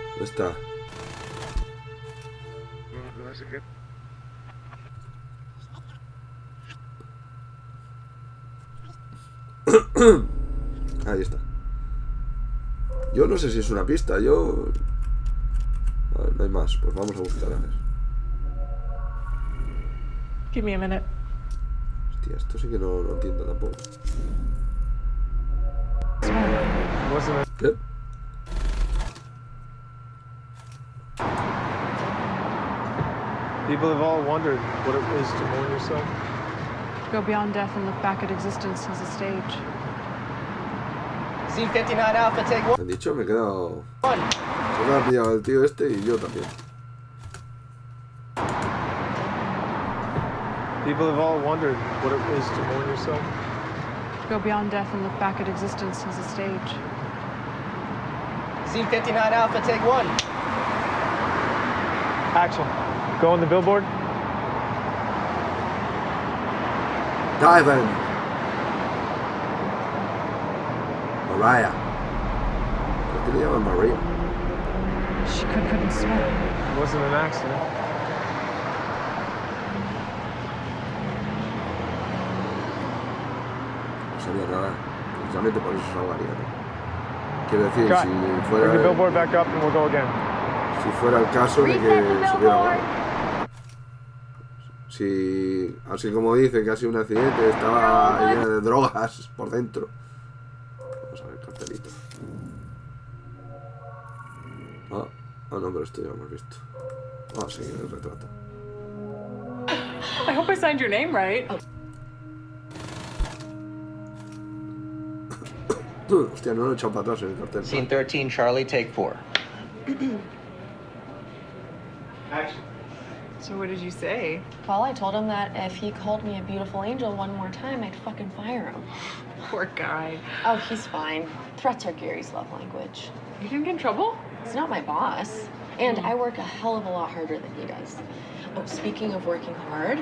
¿Dónde está? Ahí está. Yo no sé si es una pista. Yo... Vale, no hay más. Pues vamos a buscar, a ver. Give me a minute. Hostia, esto sí que no entiendo tampoco. ¿Qué? People have all wondered what it is to mourn yourself. Go beyond death and look back at existence as a stage. Z59 Alpha, take one. Me han dicho, me he quedado... Se me ha pillado el tío este y yo también. People have all wondered what it is to mourn yourself. Go beyond death and look back at existence as a stage. Z59 Alpha, take one. Action. Go on the billboard. Diving. Mariah. ¿Por qué le llaman Maria? She couldn't swim. It wasn't an accident. No sabía nada. Precisamente por eso se ahogaría, ¿no? Quiero decir, Cut. si Bring the fuera... billboard back up and we'll go again. Si fuera el caso de que se hubiera ahogado. Si, así como dicen que ha sido un accidente, estaba llena de drogas por dentro. Vamos a ver el cartelito. Ah, no, pero esto ya lo hemos visto. Ah, sí, el retrato. I hope I signed your name right. Hostia, no lo he echado para atrás en el cartel. Scene 13, Charlie, take 4. Action. So what did you say? Well, I told him that if he called me a beautiful angel one more time, I'd fucking fire him. Poor guy. Oh, he's fine. Threats are Gary's love language. You didn't get in trouble? He's not my boss. And I work a hell of a lot harder than he does. Oh, speaking of working hard,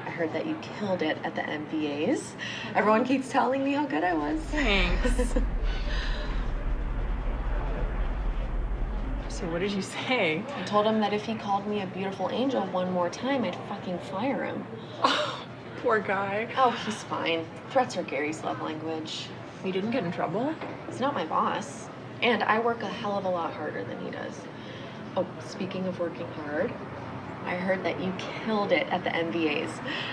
I heard that you killed it at the MVAs. Everyone keeps telling me how good I was. Thanks. So what did you say? I told him that if he called me a beautiful angel one more time, I'd fucking fire him. Oh, poor guy. Oh, he's fine. Threats are Gary's love language. You didn't get in trouble? He's not my boss. And I work a hell of a lot harder than he does. Oh, speaking of working hard, I heard that you killed it at the MVAs.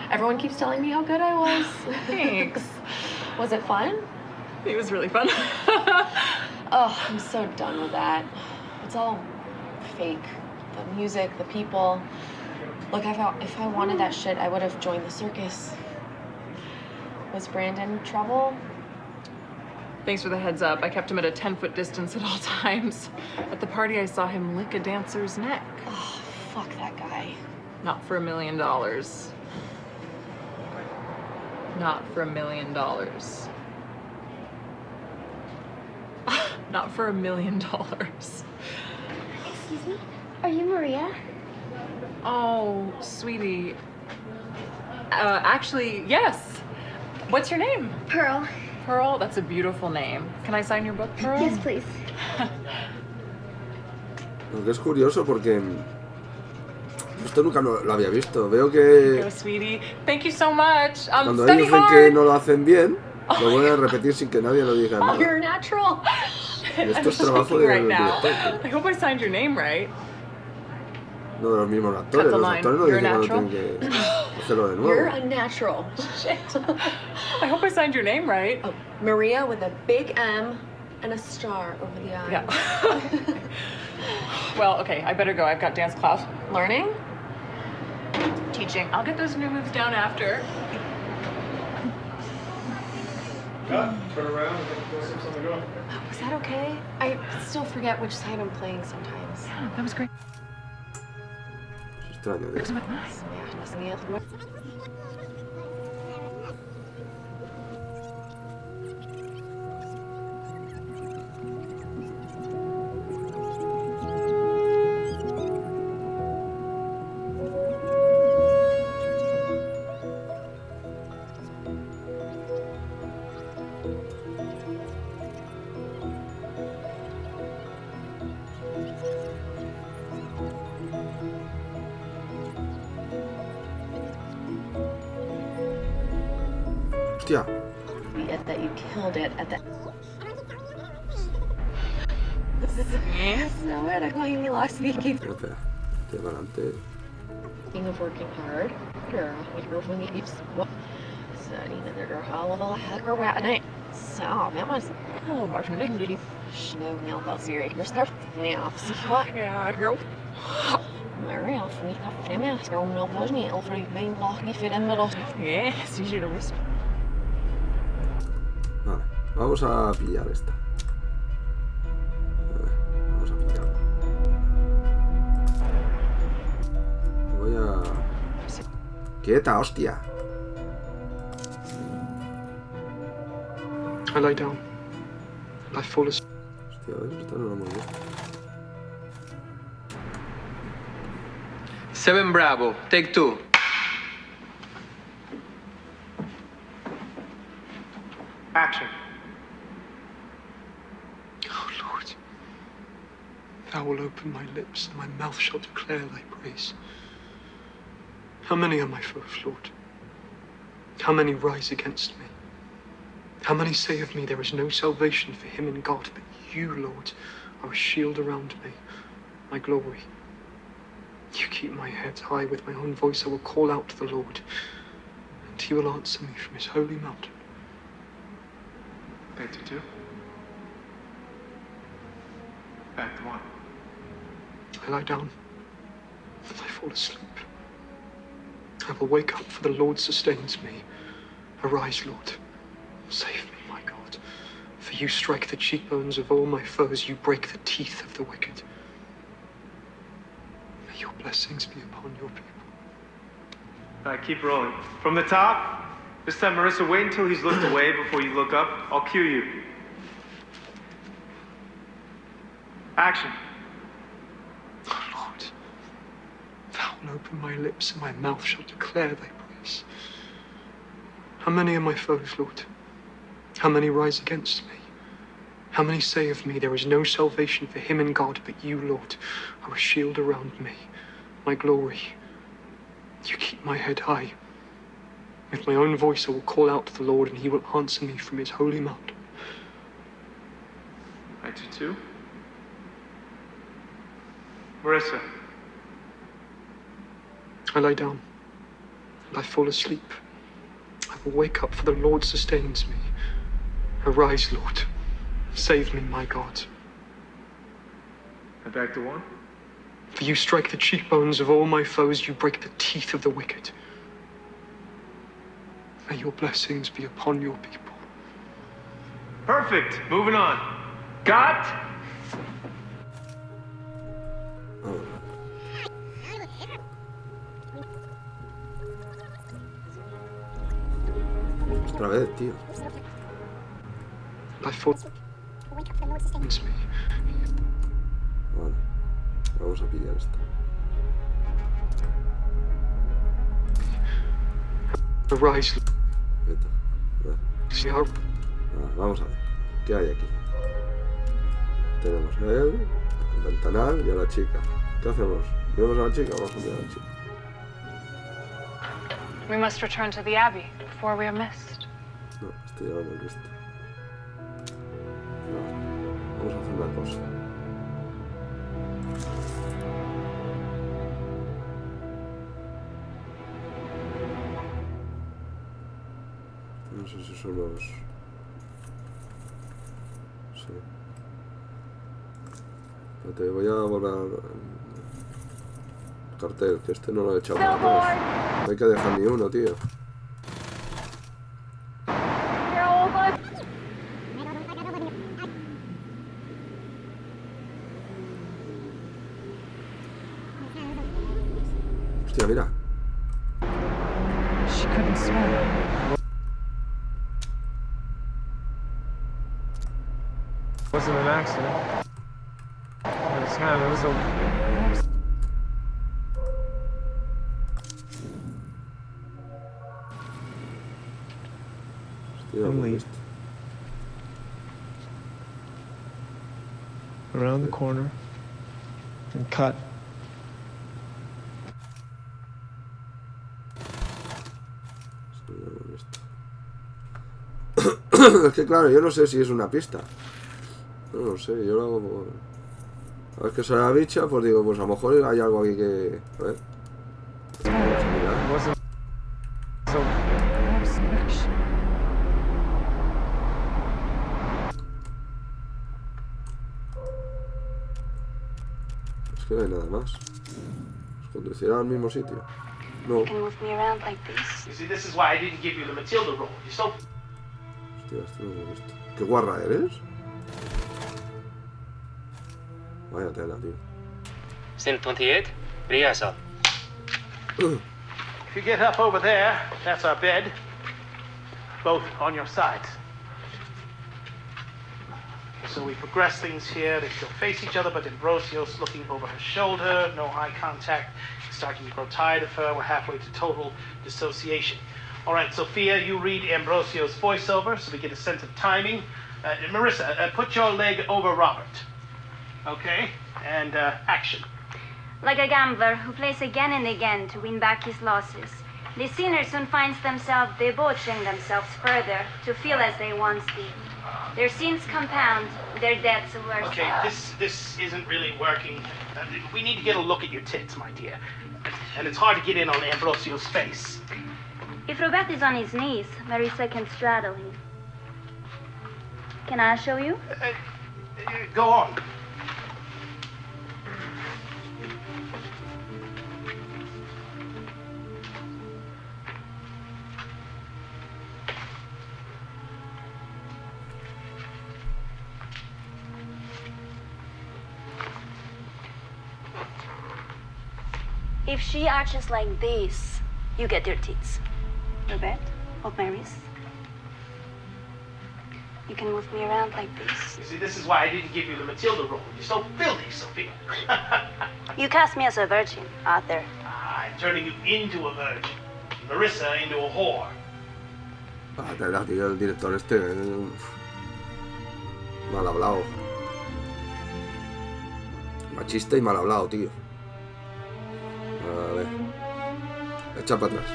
Everyone keeps telling me how good I was. Thanks. Was it fun? It was really fun. Oh, I'm so done with that. It's all fake. The music, the people. Look, if I wanted that shit, I would have joined the circus. Was Brandon trouble? Thanks for the heads up. I kept him at a 10-foot distance at all times. At the party, I saw him lick a dancer's neck. Oh, fuck that guy. Not for $1 million. Not for $1 million. Not for $1 million. Excuse me? Are you Maria? Oh, sweetie. Actually, yes. What's your name? Pearl. Pearl? That's a beautiful name. Can I sign your book, Pearl? Yes, please. Lo que es curioso porque esto nunca lo había visto. Veo que Go, sweetie. Thank you so much. cuando Study ellos ven hard. que no lo hacen bien, lo voy a repetir sin que nadie lo diga Oh, nada. you're natural. Y esto I'm es trabajo shaking del right now. director. I hope I signed your name right. No de los mismos Cut actores. the Los line. actores no You're dicen cuando natural? tienen que hacerlo de You're nuevo. unnatural. Shit. I hope I signed your name right. Oh, Maria with a big M and a star over the eye. Yeah. Well, okay, I better go. I've got dance class. Learning? Teaching. I'll get those new moves down after. Cut, turn around, and go see something going. Was that okay? I still forget which side I'm playing sometimes. That was great. Es extraño, ¿eh? Hostia. That you killed it at the... No, era going lost speaking. Espera, estoy adelante. Speaking of working hard, girl, my girlfriend keeps studying in their hall of a hacker at night. So, that was... Oh, Martin, didn't you? No, no, that's serious. You're stuff. Yeah, what? Yeah, girl. Maria, for me, I'm famous. Girl, no, was me. I'll free being lucky fit in middle. Yeah, it's easy to risk. Vale, vamos a pillar esta. A ver, vamos a pillarla. Voy a... ¡Quieta, hostia! I lie down. I fall asleep. Hostia, a ver, esta no la hemos visto. 7 Bravo, take 2. Action. Oh, Lord. Thou will open my lips, and my mouth shall declare thy praise. How many are my foes, Lord? How many rise against me? How many say of me, there is no salvation for him in God, but you, Lord, are a shield around me, my glory. You keep my head high. With my own voice I will call out to the Lord, and he will answer me from his holy mountain. Back to 2. Back to 1. I lie down, and I fall asleep. I will wake up, for the Lord sustains me. Arise, Lord. Save me, my God. For you strike the cheekbones of all my foes. You break the teeth of the wicked. May your blessings be upon your people. All right, keep rolling. From the top. This time, Marissa, wait until he's looked away before you look up. I'll cue you. Action. Oh, Lord, thou will open my lips, and my mouth shall declare thy praise. How many are my foes, Lord? How many rise against me? How many say of me, there is no salvation for him in God, but you, Lord, are a shield around me, my glory. You keep my head high. With my own voice I will call out to the Lord, and he will answer me from his holy mountain. Back to 2. Marissa. I lie down, and I fall asleep. I will wake up, for the Lord sustains me. Arise, Lord. Save me, my God. And back to 1. For you strike the cheekbones of all my foes. You break the teeth of the wicked. May your blessings be upon your people. Perfect. Moving on. Got. Otra vez, tío. I thought it's me. Vale. Vamos a pillar esto. Arise. Vamos a ver. ¿Qué hay aquí? Tenemos a él, el ventanal y a la chica. ¿Qué hacemos? ¿Vemos a la chica? Vamos a mirar a la chica. We must return to the Abbey before we are missed. No, esto ya lo hemos visto. No, vamos a hacer una cosa. No sé si son los... Sí. Espérate, voy a volver al cartel, que este no lo he echado. No hay que dejar ni uno, tío. Hostia, mira. She couldn't swim. Wasn't an accident. It was a... I'm late. Around the corner and cut. Es que claro, yo no sé si es una pista. No lo sé, yo lo hago por... A ver que sale la bicha, pues digo, pues a lo mejor hay algo aquí que... A ver. Vamos a mirar. Es que no hay nada más. ¿Os conducirá al mismo sitio? No. You see, this is why I didn't give you the Matilda role. You're so... Hostia, esto no lo he visto. ¿Qué guarra eres? Vaya tela, tío. Scene 28, rehearsal. If you get up over there, that's our bed. Both on your sides. So we progress things here. They still face each other, but Ambrosio's looking over her shoulder. No eye contact. He's starting to grow tired of her. We're halfway to total dissociation. All right, Sophia, you read Ambrosio's voiceover so we get a sense of timing. Marissa, put your leg over Robert. Okay, and action. Like a gambler who plays again and again to win back his losses, the sinner soon finds themselves debauching themselves further to feel as they once did. Their sins compound, their debts worsen. Okay, this isn't really working. We need to get a look at your tits, my dear. And it's hard to get in on Ambrosio's face. If Robert is on his knees, Marissa can straddle him. Can I show you? Go on. If she arches like this, you get their tits. Robert, hold my wrist. You can move me around like this. You see, this is why I didn't give you the Matilda role. You're so filthy, Sophia. You cast me as a virgin, Arthur. I'm turning you into a virgin. Marissa into a whore. Ah, tío, el director este... mal hablado. Machista y mal hablado, tío. A ver. Echa para atrás.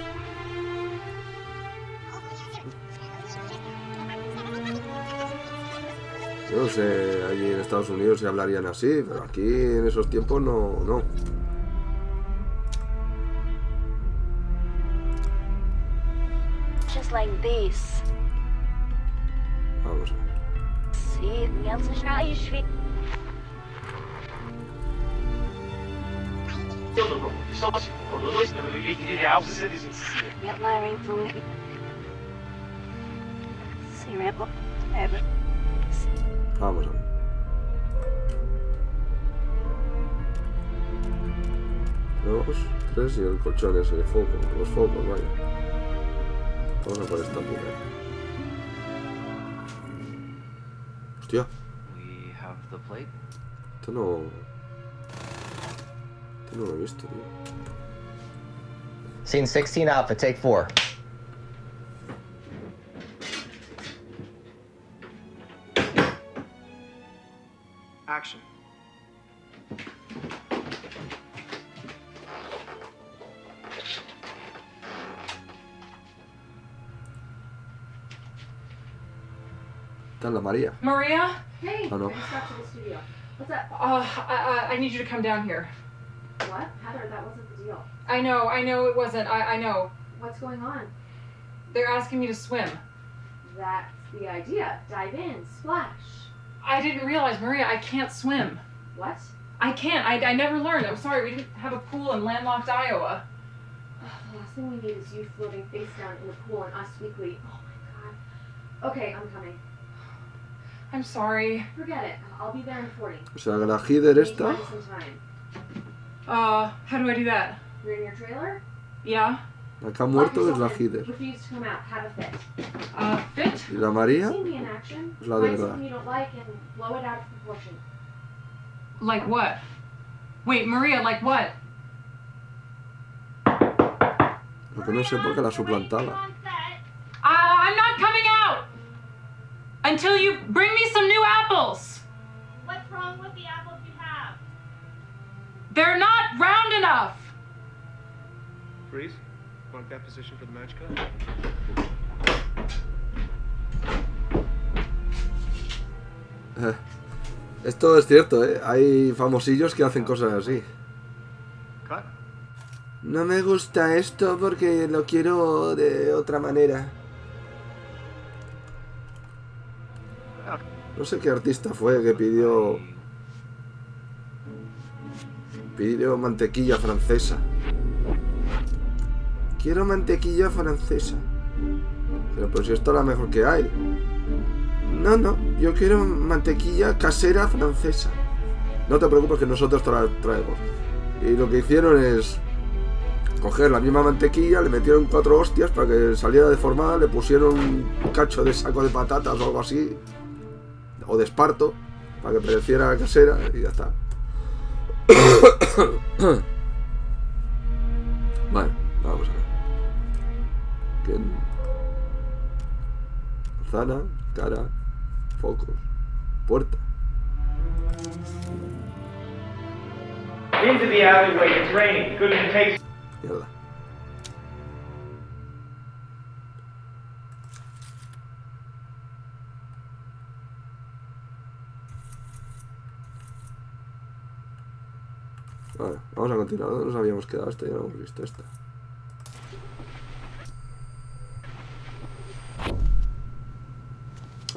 Yo no sé, allí en Estados Unidos se hablarían así, pero aquí en esos tiempos no. Just like this. Vamos a ver. Sí, Vamos a ver. Dos, tres y el colchón ese de foco, los focos, vaya. Vamos a por esta primero. Hostia. Esto no lo he visto, tío. Scene 16 Alpha, take 4. Action. Está en la María. Maria? Hey, Oh, no. I just got to the studio. What's up? I need you to come down here. What? Heather, that wasn't the deal. I know it wasn't. I know. What's going on? They're asking me to swim. That's the idea. Dive in, splash. I didn't realize, Maria, I can't swim. What? I can't. I never learned. I'm sorry, we didn't have a pool in landlocked Iowa. The last thing we need is you floating face down in the pool and us weekly. Oh my god. Okay, I'm coming. I'm sorry. Forget it. I'll be there in 40. O sea, que la Heather esta. Find some time. How do I do that? You're in your trailer? Yeah. La que ha muerto es la Heather. Refuse to come out. Have a fit. Fit? Y la María See me in action. es la de Find verdad. something you don't like and blow it out of proportion. Like what? Wait, Maria, like what? Lo que no sé por qué la suplantaba. I'm not coming out until you bring me some new apples. What's wrong with the apples you have? They're not round enough. Freeze. Mark that position for the match cut. Esto es cierto, ¿eh? Hay famosillos que hacen cosas así. Cut. No me gusta esto porque lo quiero de otra manera. No sé qué artista fue que pidió mantequilla francesa. Quiero mantequilla francesa. Pero pues si esto es la mejor que hay. No, yo quiero mantequilla casera francesa. No te preocupes que nosotros te la traemos. Y lo que hicieron es coger la misma mantequilla, le metieron 4 hostias para que saliera deformada, le pusieron un cacho de saco de patatas o algo así, o de esparto, para que pareciera casera y ya está. Bueno, vamos a ver. ¿Quién? Manzana, cara, focos, puerta. Into the alleyway, it's raining. Couldn't take. Mierda. Vale, vamos a continuar. ¿Dónde nos habíamos quedado? Esta ya no hemos visto esta.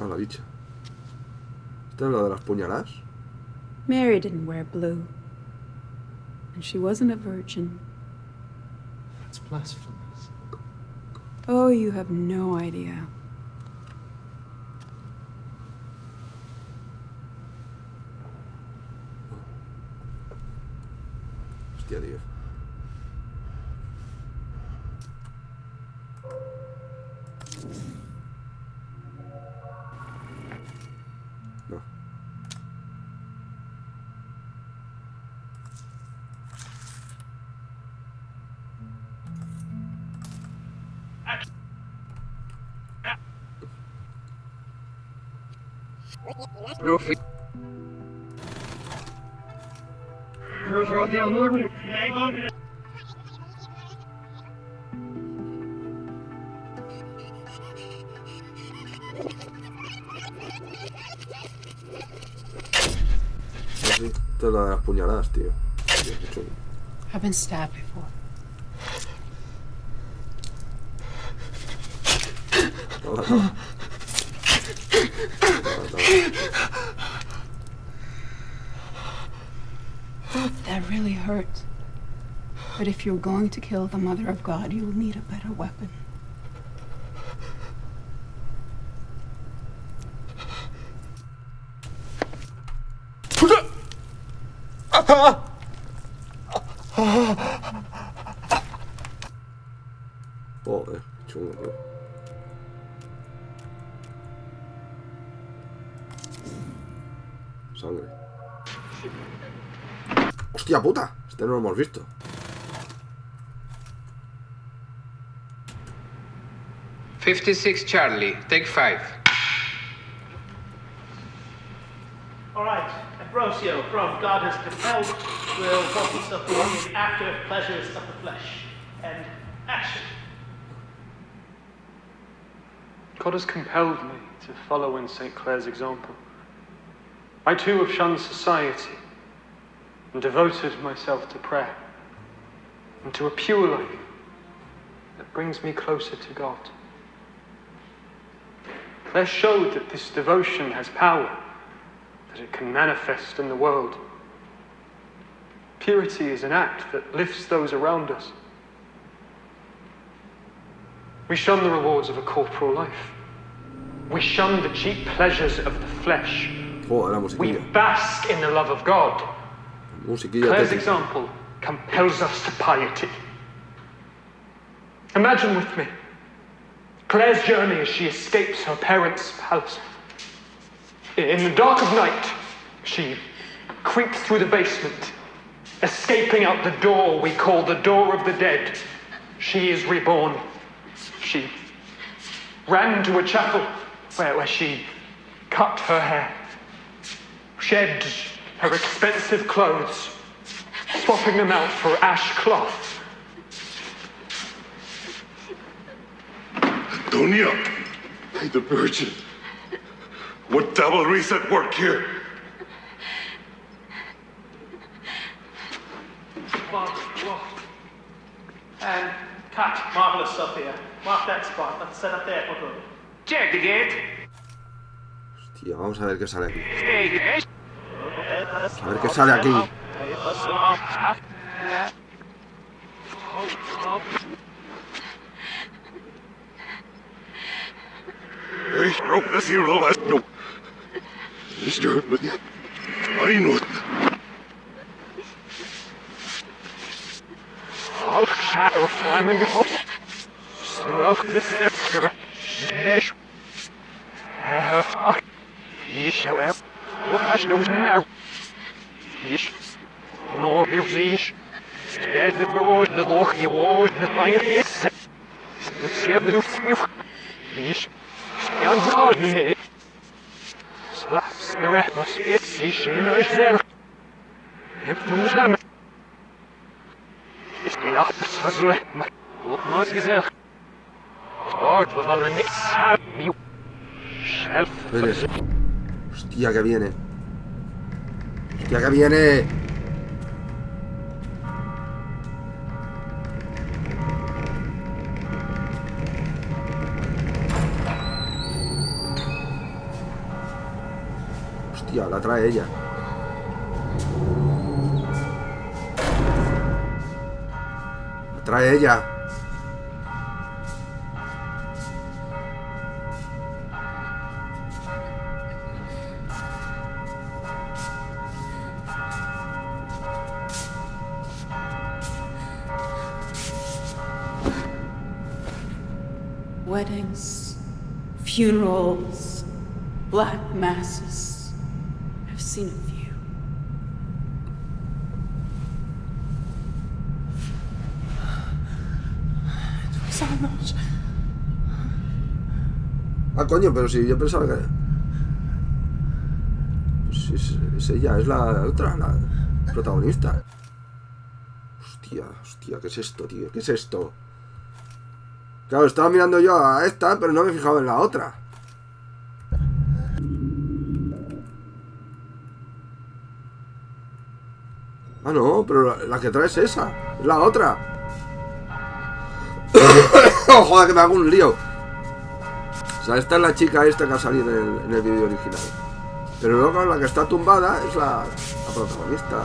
Ah, la bicha. ¿Esta es la de las puñaladas? Mary didn't wear blue. And she wasn't a virgin. That's blasphemous. Oh, you have no idea. Hostia, tío. No. Así, esta es la de las puñaladas, tío. Tío, qué chulo. I've been stabbed before. Toma, toma. That really hurts. But if you're going to kill the Mother of God, you'll need a better weapon. Joder, chungo, tío. Sangre. ¡Hostia puta! Este no lo hemos visto. "56 Charlie, take 5. All right, Ambrosio, from God has compelled, will focus upon the active pleasures of the flesh. And action. God has compelled me to follow in St. Clair's example. I too have shunned society and devoted myself to prayer and to a pure life that brings me closer to God. Claire showed that this devotion has power, that it can manifest in the world. Purity is an act that lifts those around us. We shun the rewards of a corporal life. We shun the cheap pleasures of the flesh. We bask in the love of God. Claire's example compels us to piety. Imagine with me Claire's journey as she escapes her parents' palace. In the dark of night, she creeps through the basement, escaping out the door we call the door of the dead. She is reborn. She ran to a chapel where she cut her hair, shed her expensive clothes, swapping them out for ash cloth. Antonia, the Virgin, what devilry's at work here? And cut. Marvelous stuff here. Mark that spot. Let's set up there for good. Check the gate. Hostia, vamos a ver qué sale aquí. A ver qué sale aquí. This here will last no. Mr. I know. I'll shadow flaming hope. Smoke this there. You shall have. Watch no now. Ish. No, here's ish. Spread the road, the loch, you wall, the fire is. The ship, the roof. Ish. Stand on me. Slaps the rat must be it. See, she knows there. If the Muslim. Is the office was let my look most gazelle. Start with all the next have you. Hostia, que viene. Hostia, que viene. Hostia, la trae ella. La trae ella. Weddings, funerals, black masses. I've seen a few. Somos. Ah, coño, pero si yo pensaba que... Pues es ella, es la otra, la protagonista. Hostia, hostia, ¿qué es esto, tío? ¿Qué es esto? Claro, estaba mirando yo a esta, pero no me he fijado en la otra. Ah, no, pero la que trae es esa. Es la otra. Oh, joder, que me hago un lío. O sea, esta es la chica esta que ha salido en el vídeo original. Pero luego la que está tumbada es la protagonista.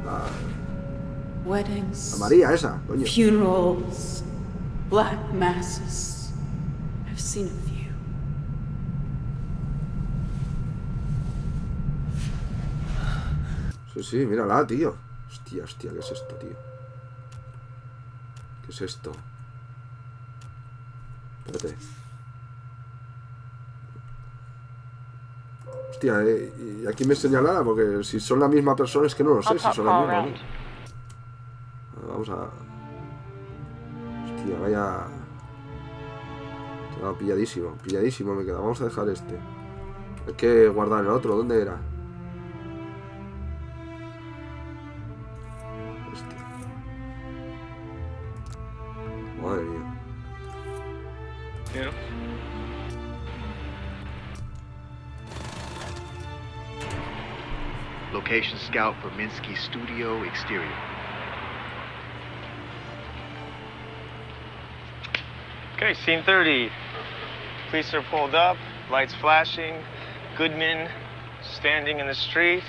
La María esa, coño. Funerals, black masses. I've seen a few. Sí, sí, mírala, tío. Hostia, hostia, ¿qué es esto, tío? ¿Qué es esto? Espérate. Hostia, y aquí me señalará, porque si son la misma persona es que no lo sé si son las mismas, ¿no? Vamos a... Hostia, vaya... He quedado pilladísimo, pilladísimo me queda. Vamos a dejar este. Hay que guardar el otro, ¿dónde era? Este. Madre mía. Yeah. Location scout for Minsky Studio exterior. Okay, scene 30. Police are pulled up, lights flashing, Goodman standing in the street,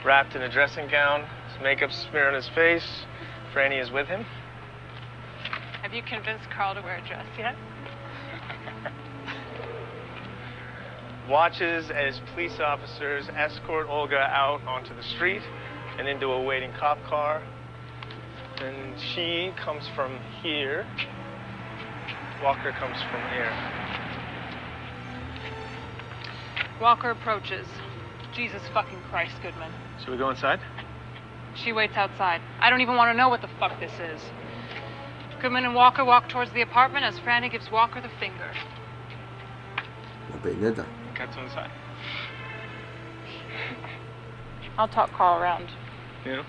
wrapped in a dressing gown, his makeup smeared on his face. Franny is with him. Have you convinced Carl to wear a dress yet? Watches as police officers escort Olga out onto the street and into a waiting cop car. And she comes from here. Walker comes from here. Walker approaches. Jesus fucking Christ, Goodman. Should we go inside? She waits outside. I don't even want to know what the fuck this is. Goodman and Walker walk towards the apartment as Franny gives Walker the finger. La peineta. Cut to inside. I'll talk Carl around. Yeah.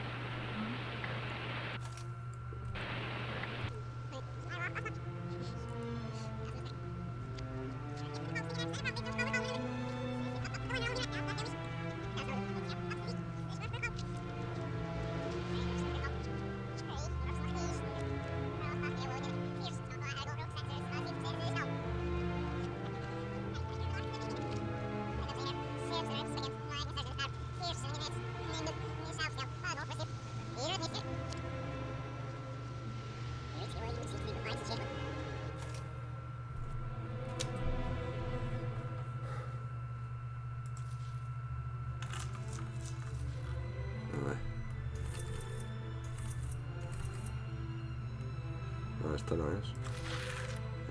No, esta no es.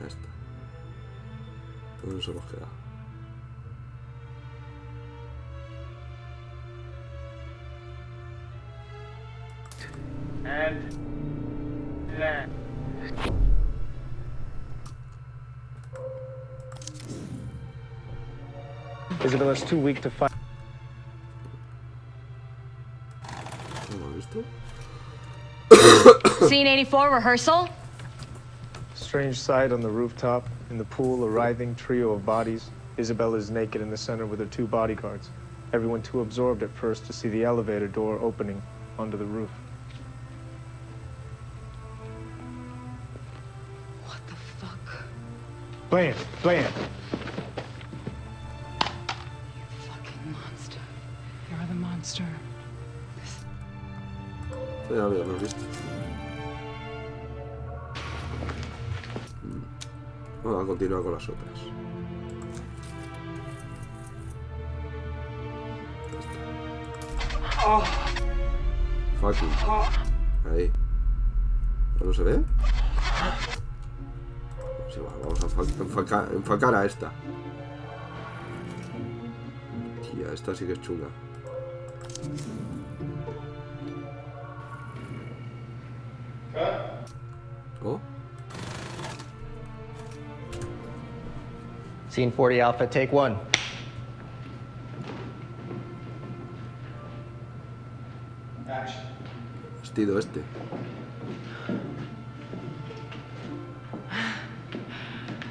Esta. ¿Dónde nos hemos quedado? And then. Isabella's too weak to fight. Scene 84, rehearsal? Strange sight on the rooftop. In the pool, a writhing trio of bodies. Isabella is naked in the center with her two bodyguards. Everyone too absorbed at first to see the elevator door opening onto the roof. What the fuck? Bland, bland. You fucking monster. You're the monster. Ya lo habíamos visto. Vamos a continuar con las otras. Fucking. Ahí. ¿No se ve? Sí, vamos a enfocar a esta. Tía, esta sí que es chunga. Oh. Scene 40 Alpha, take one. Vestido este.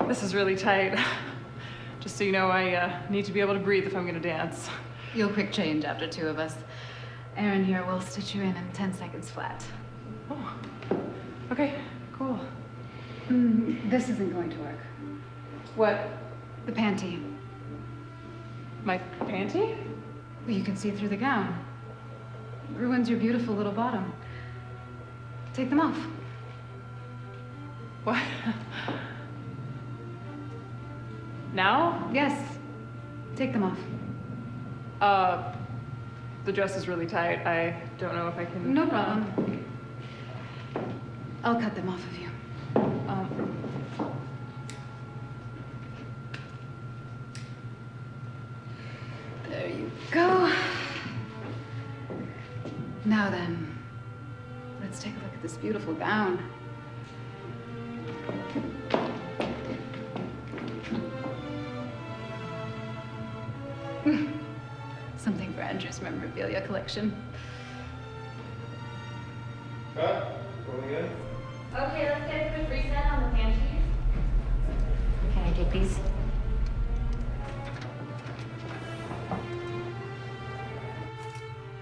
This is really tight. Just so you know, I need to be able to breathe if I'm gonna dance. You'll quick change after two of us. Aaron here will stitch you in 10 seconds flat. Oh. Okay, cool. This isn't going to work. What? The panty. My panty? Well, you can see through the gown. It ruins your beautiful little bottom. Take them off. What? Now? Yes. Take them off. The dress is really tight. I don't know if I can... No problem. I'll cut them off of you. There you go. Now then, let's take a look at this beautiful gown. Something for Andrew's memorabilia collection. Okay, let's get a quick reset on the panties. Can I take these?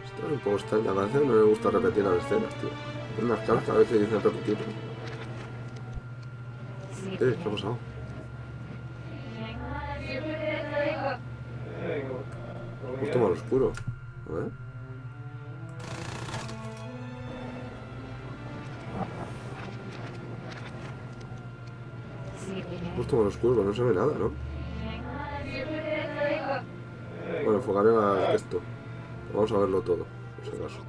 Esto es un poco extraño, a veces no le gusta repetir las escenas, tío. Tiene unas caras que a veces dicen repetirlo. ¿Qué ha pasado? Justo más oscuro. A ver. Justo más oscuro, no se ve nada, ¿no? Bueno, enfocaré esto. Vamos a verlo todo, por si acaso.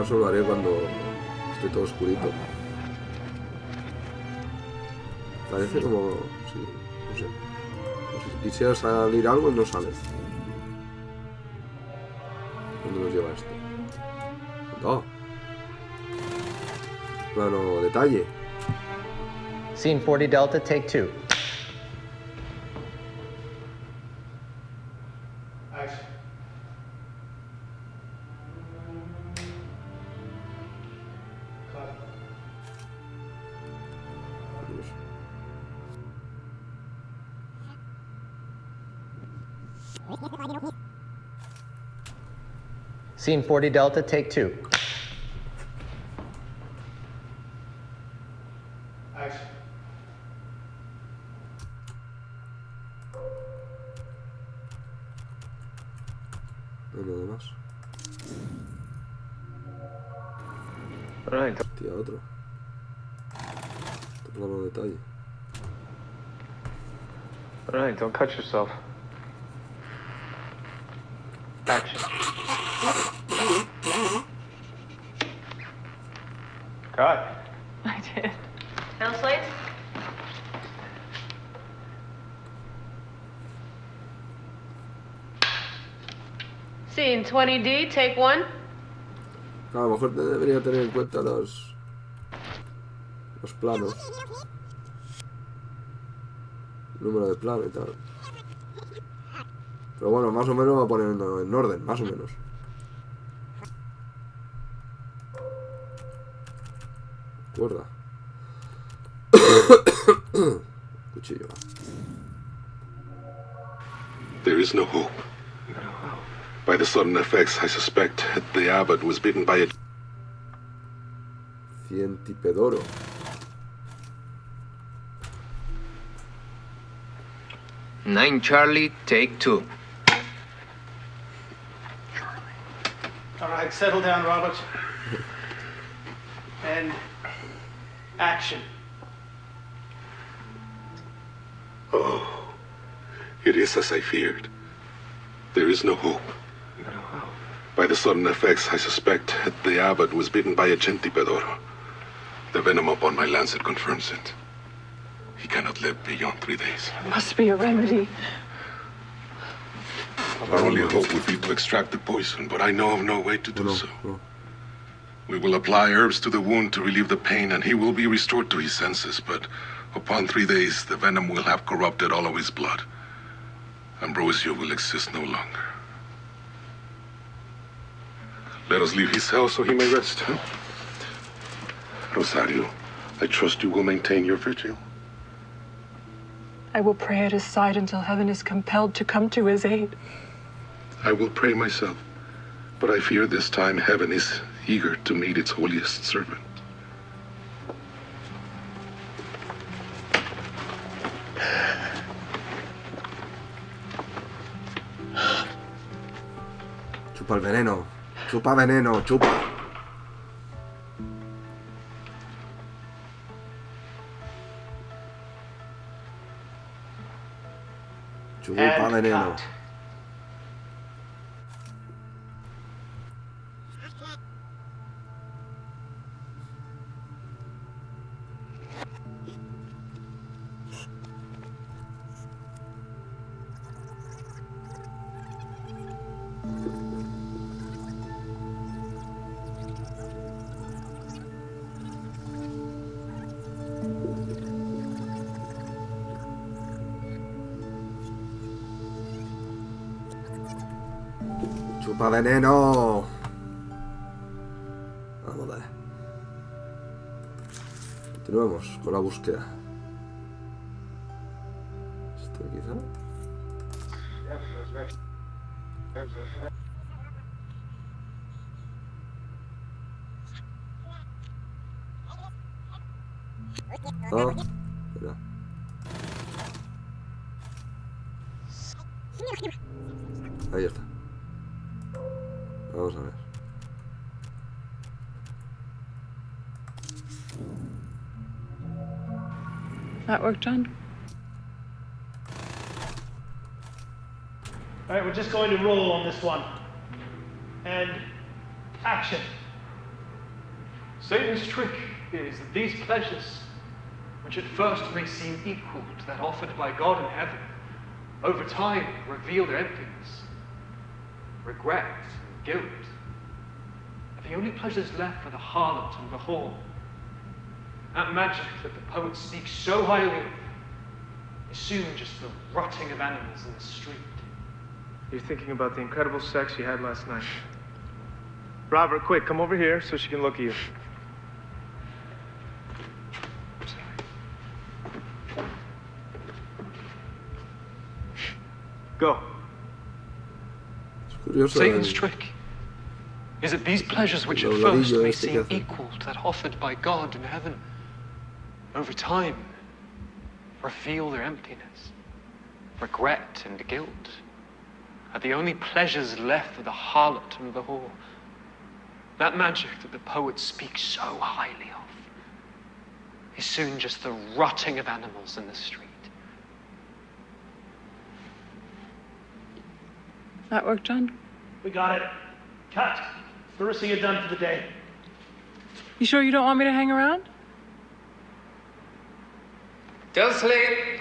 Eso lo haré cuando esté todo oscurito. Parece como... sí, no sé. Como si quisiera salir algo y no sale. ¿Dónde nos lleva esto? ¡Oh! Plano detalle. Scene 40 Delta, take 2. Scene 40 Delta, take 2. No hay nada más. Right. Tía, otro. Este plano de detalle. Alright, don't cut yourself. Action. Cut. I did. Film slates? Scene 20D, take 1. A lo mejor debería tener en cuenta los planos. El número de plano y tal. Pero bueno, más o menos va a poner en orden, más o menos. Cuerda. Cuchillo. There is no hope. By the sudden effects, I suspect the abbot was bitten by a... Cientipedoro. Nine Charlie, take 2. All right, settle down, Robert. And action. Oh, it is as I feared. There is no hope. By the sudden effects, I suspect the abbot was bitten by a centipedoro. The venom upon my lancet confirms it. He cannot live beyond 3 days. There must be a remedy. Our only hope would be to extract the poison, but I know of no way to do so. We will apply herbs to the wound to relieve the pain, and he will be restored to his senses, but upon 3 days, the venom will have corrupted all of his blood. Ambrosio will exist no longer. Let us leave his cell so he may rest. Huh? Rosario, I trust you will maintain your vigil. I will pray at his side until heaven is compelled to come to his aid. I will pray myself, but I fear this time heaven is eager to meet its holiest servant. Chupa el veneno. Chupa veneno, chupa. Chupa veneno. Chupa veneno. Vamos a ver. Continuemos con la búsqueda. Esto quizá. Ah, espera. Ahí está. Vamos a ver. That work, John? All right, we're just going to roll on this one. And action. Satan's trick is that these pleasures, which at first may seem equal to that offered by God in heaven, over time reveal their emptiness, regret, and guilt, are the only pleasures left for the harlot and the whore. That magic that the poet speaks so highly of is soon just the rotting of animals in the street. You're thinking about the incredible sex you had last night. Robert, quick, come over here so she can look at you. Go. Satan's trick is that these pleasures, which at first may seem equal to that offered by God in heaven, over time reveal their emptiness, regret, and guilt, are the only pleasures left for the harlot and the whore. That magic that the poet speaks so highly of is soon just the rotting of animals in the street. That work, John? We got it. Cut. Marissa, you're done for the day. You sure you don't want me to hang around? Tell Slade.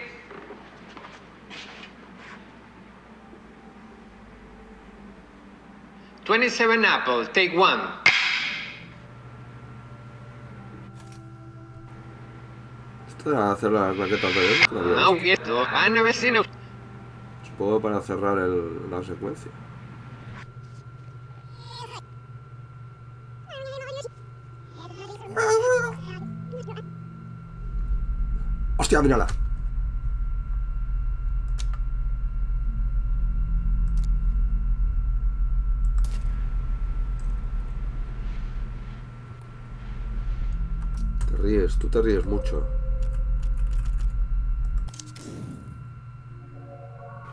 $27 apples, take one. Esto era hacer las maquetas de supongo para cerrar la secuencia. ¡Hostia, mírala! Te ríes, tú te ríes mucho.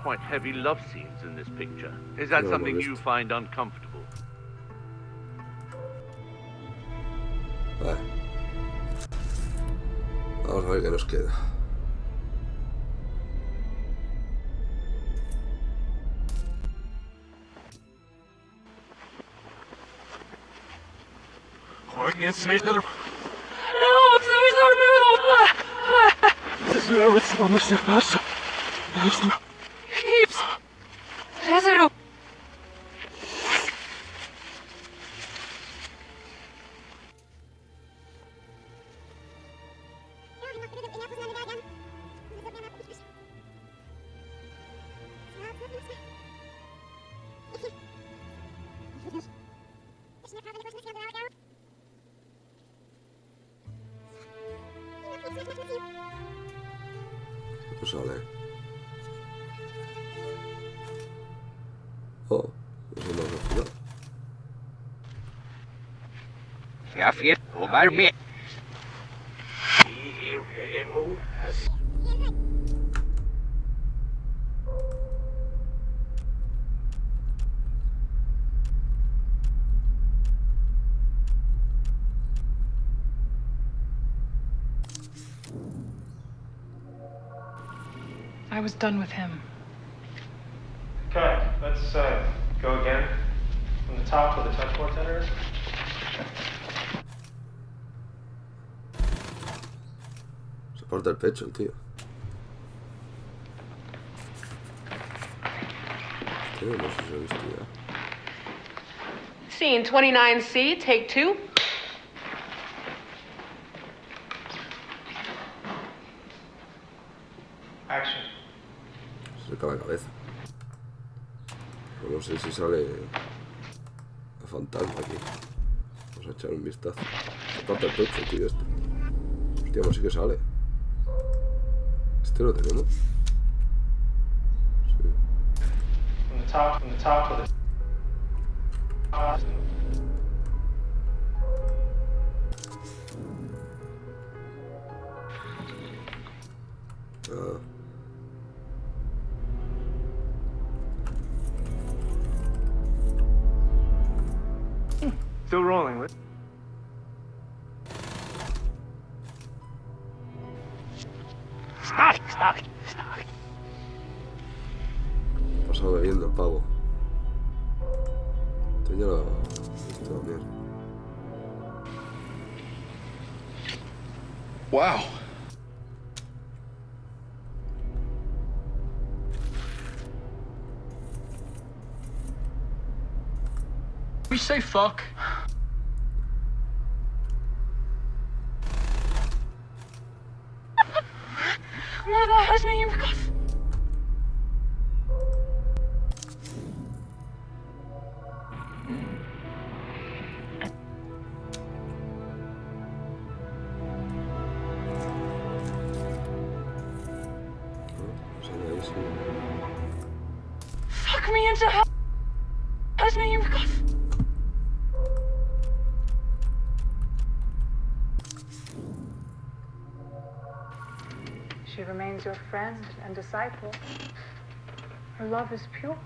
Quite heavy love scenes in this picture. Is that something you find uncomfortable? Vale. Vamos a ver qué nos queda. Pues vale. Oh, eso no es final. I was done with him. Okay, let's go again. From the top where the touch bartender is. Se parte el pecho el tío. Tío, no sé si lo he visto ya. Scene 29C, take 2. Action. Se le cae la cabeza. No sé si sale la fantasma aquí. Vamos a echar un vistazo. Se parte el pecho, tío, este. Hostia, pues sí que sale. ¿Este lo tenemos? Sí. From the top of the... Ah. Still rolling with. Ha pasado bebiendo el pavo. Esto ya lo he visto también. Wow. We say fuck. Nada, hazme un cof. Fuck me into hell. Hazme un cof. She remains your friend and disciple. Her love is pure.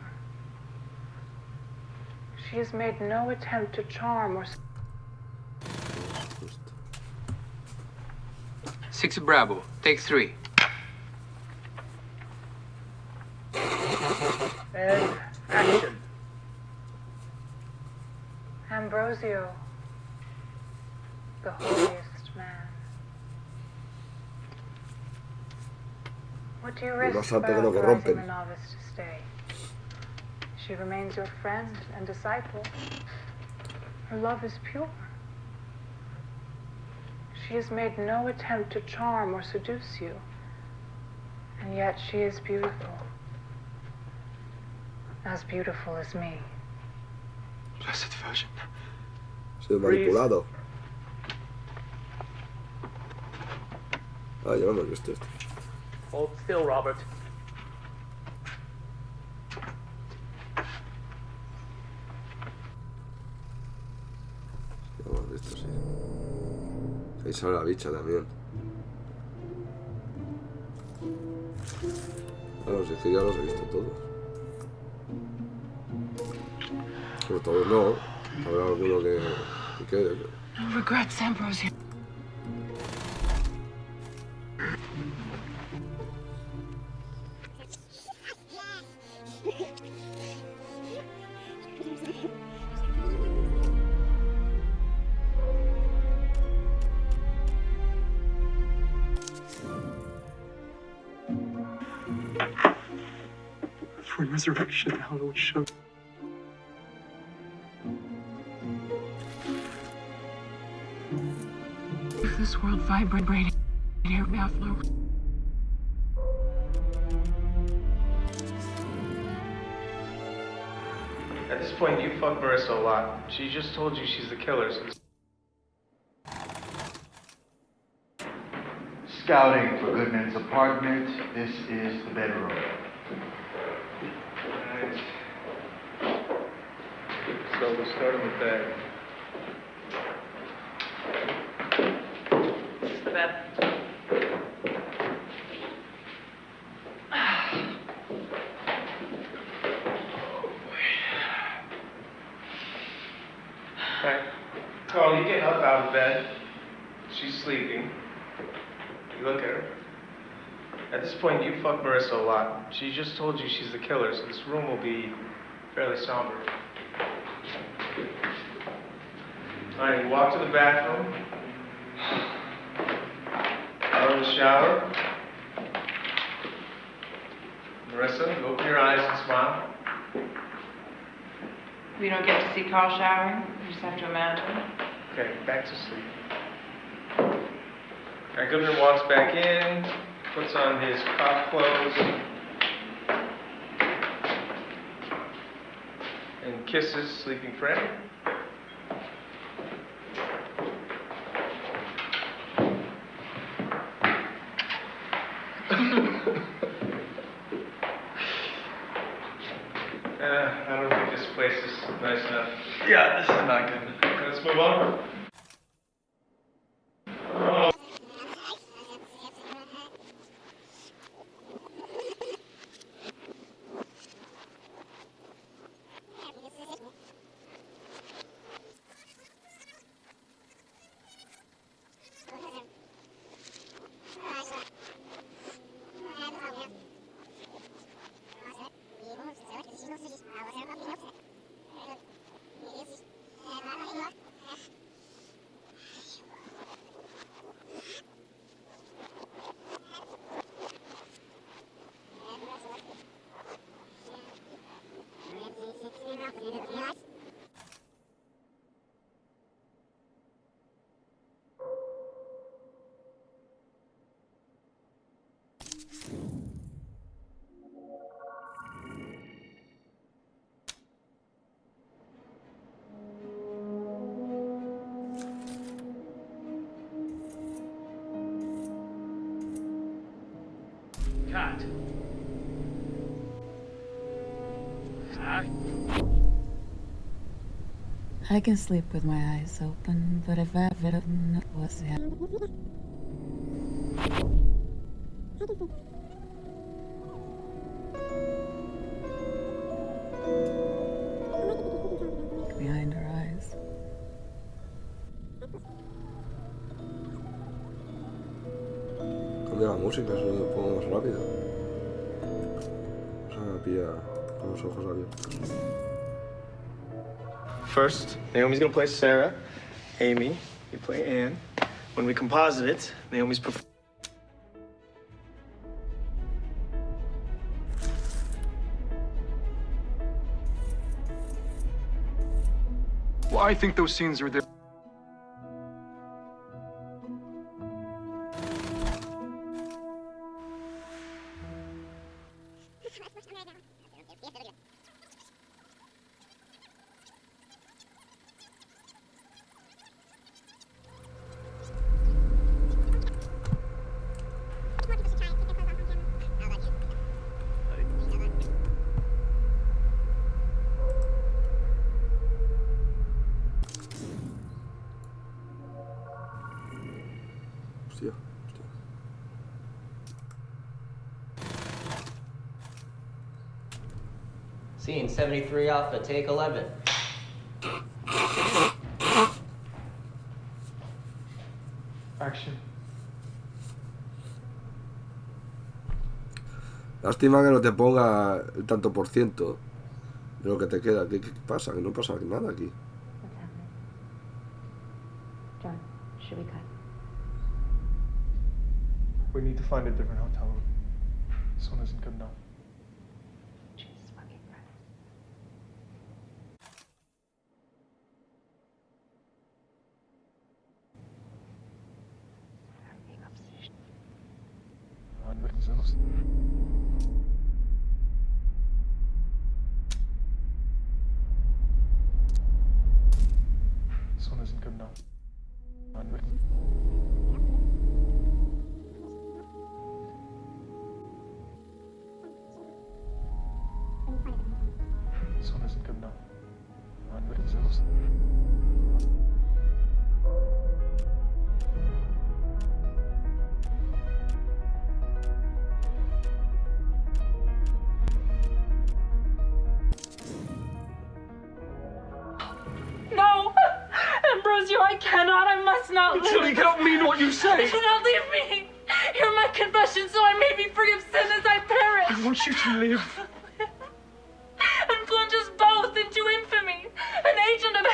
She has made no attempt to charm or... 6 Bravo, take 3. And action. Ambrosio, the holiest man. What do you risk by authorizing the novice to stay? She remains your friend and disciple. Her love is pure. She has made no attempt to charm or seduce you, and yet she is beautiful. As beautiful as me. Blessed Virgin. Ha sido manipulado. Ah, ya lo hemos visto esto. Hold still, Robert. Ya lo hemos visto, sí. Ahí sale la bicha también. Claro, si es que ya los he visto todos. Pero todos no. Habrá alguno que quede. No regrets, Ambrosio. For resurrection, the hallowed show. If this world vibrated, air flow. At this point, you fuck Marissa a lot. She just told you she's the killer. So... Scouting for Goodman's apartment. This is the bedroom. Right. so we'll start on the bed. It's the bed. Alright. Carl, you get up out of bed. She's sleeping. You look at her. At this point, you fuck Marissa a lot. She just told you she's the killer, so this room will be fairly somber. Alright, you walk to the bathroom. Out of the shower. Marissa, you open your eyes and smile. We don't get to see Carl showering. We just have to imagine. Okay, back to sleep. Alright, Goodman walks back in, puts on his cop clothes, and kisses sleeping friend. I don't think this place is nice enough. Yeah, this is not good. Let's move on. Cut. I can sleep with my eyes open, but if I ever known what's happening. Behind her eyes. Cambia la música, se lo pongo más rápido. O sea, pilla con los ojos abiertos. First, Naomi's gonna play Sarah. Amy, you play Anne. When we composite it, Naomi's performing. Well, I think those scenes are there. Hostia. Scene 73 Alpha, take 11. Action. Lástima que no te ponga el tanto por ciento de lo que te queda. ¿Qué pasa? Que no pasa nada aquí. What's happening? John, should we cut? We need to find a different hotel room. This one isn't good enough. Jesus fucking Christ. This one isn't good enough. This one isn't good enough. No! Ambrosio, I cannot. I must not live. Tilly, you cannot mean what you say. Do not leave me. Hear my confession so I may be free of sin as I perish. I want you to live. And plunge us both into infamy. An agent of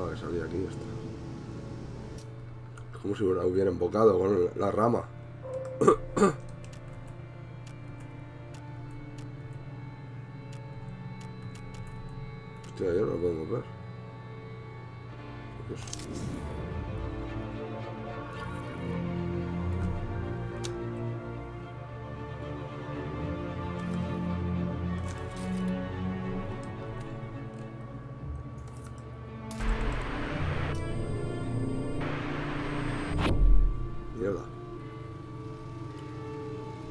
Que salía aquí esto. Es como si hubiera embocado con la rama. Hostia, yo no lo puedo mover. Mierda.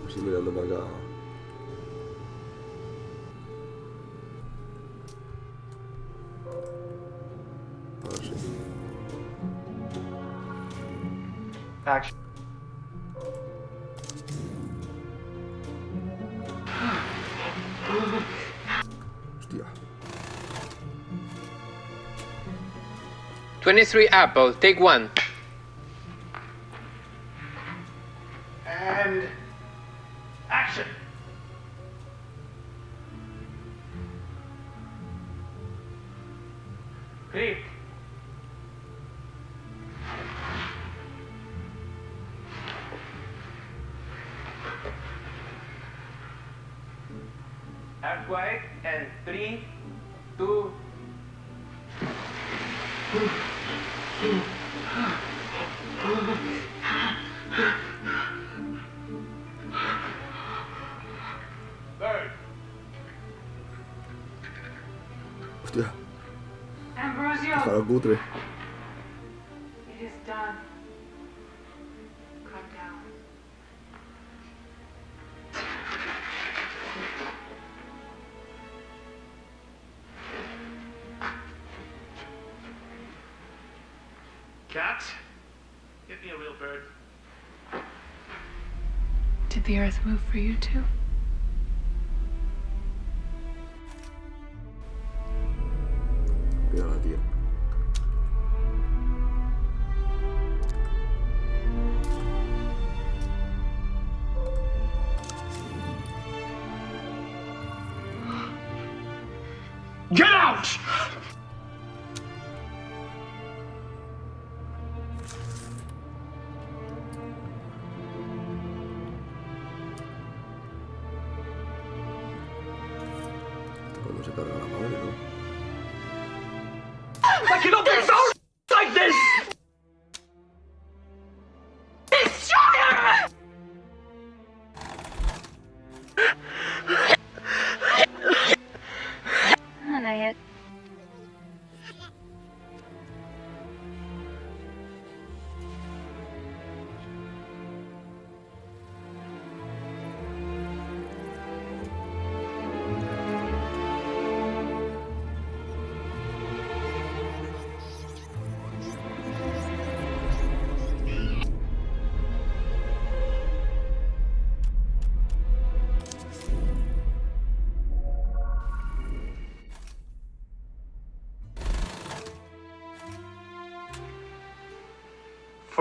Así mirando para acá. Ahora sí. Action. Hostia. 23 Apple, take 1. And action. Great. Act quiet and 3, 2. Bird. Hostia. Ambrosio, Para cutre. it is done. Come down. Cat, get me a real bird. Did the earth move for you too? Mira, tío. Get out! Cuando se carga la madre, ¿no? I cannot be found like this! Destroyer! Not yet.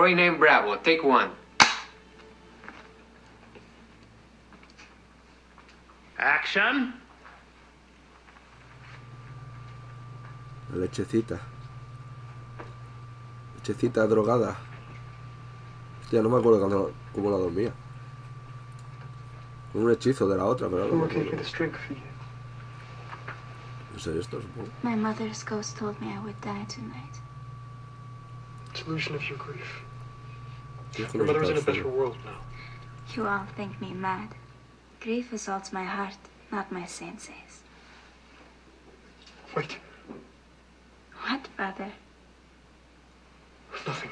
49 Bravo, take 1. Action. La lechecita. Lechecita drogada. Hostia, no me acuerdo cómo la dormía. Un hechizo de la otra, pero no me acuerdo. No sé esto, supongo. My mother's ghost told me I would die tonight. Solution of your grief. Your Your mother's in a better world now. You all think me mad. Grief assaults my heart, not my senses. Wait. What, Father? Nothing.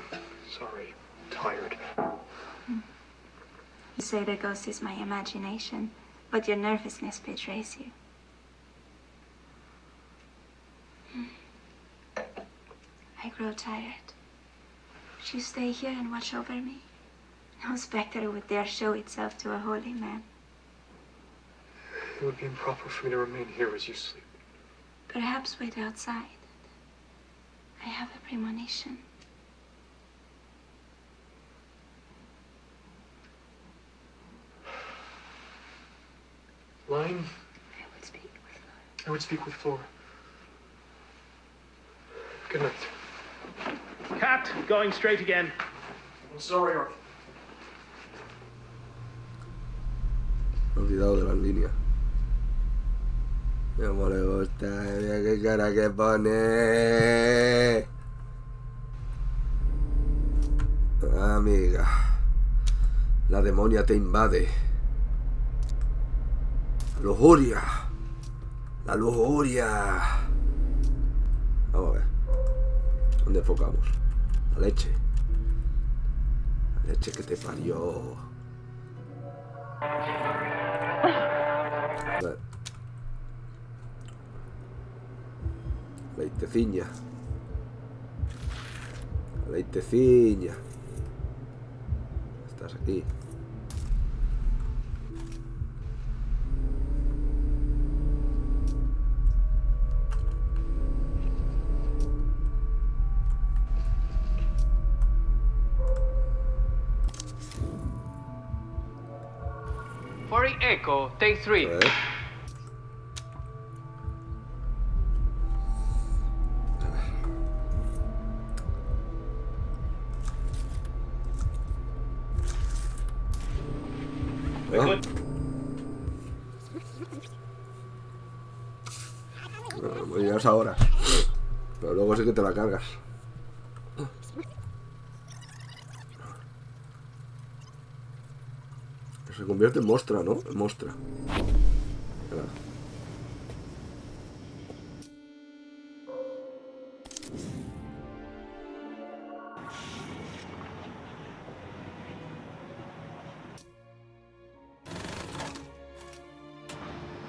Sorry. Tired. You say the ghost is my imagination, but your nervousness betrays you. I grow tired. Would you stay here and watch over me? No specter would dare show itself to a holy man. It would be improper for me to remain here as you sleep. Perhaps wait outside. I have a premonition. Lying? I would speak with Flora. I would speak with Flora. Good night. Cut. Going straight again. I'm sorry, Arthur. Me he olvidado de las líneas. Cómo le gusta, mira qué cara que pone. Amiga. La demonia te invade. La lujuria. La lujuria. Vamos a ver. ¿Dónde enfocamos? La leche. La leche que te parió. A ver. Leiteciña. Leiteciña. Estás aquí. Echo, take 3. Voy a llegar ahora. Pero luego sí que te la cargas. Se convierte en mostra, ¿no? En mostra.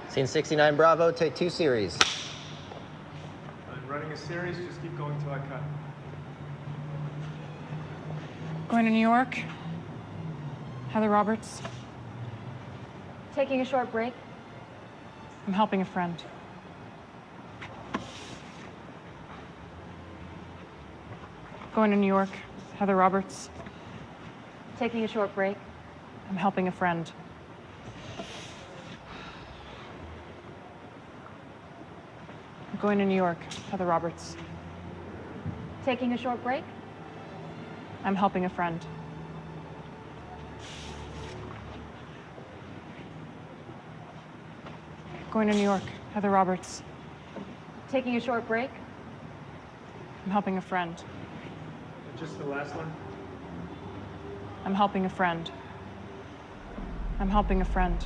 Scene 69 Bravo, take 2 series. I'm running a series, just keep going till I cut. Going to New York. Heather Roberts. Taking a short break. I'm helping a friend. Going to New York. Heather Roberts. Taking a short break. I'm helping a friend. Going to New York. Heather Roberts. Taking a short break. I'm helping a friend. Going to New York. Heather Roberts. Taking a short break. I'm helping a friend. Just the last one? I'm helping a friend. I'm helping a friend.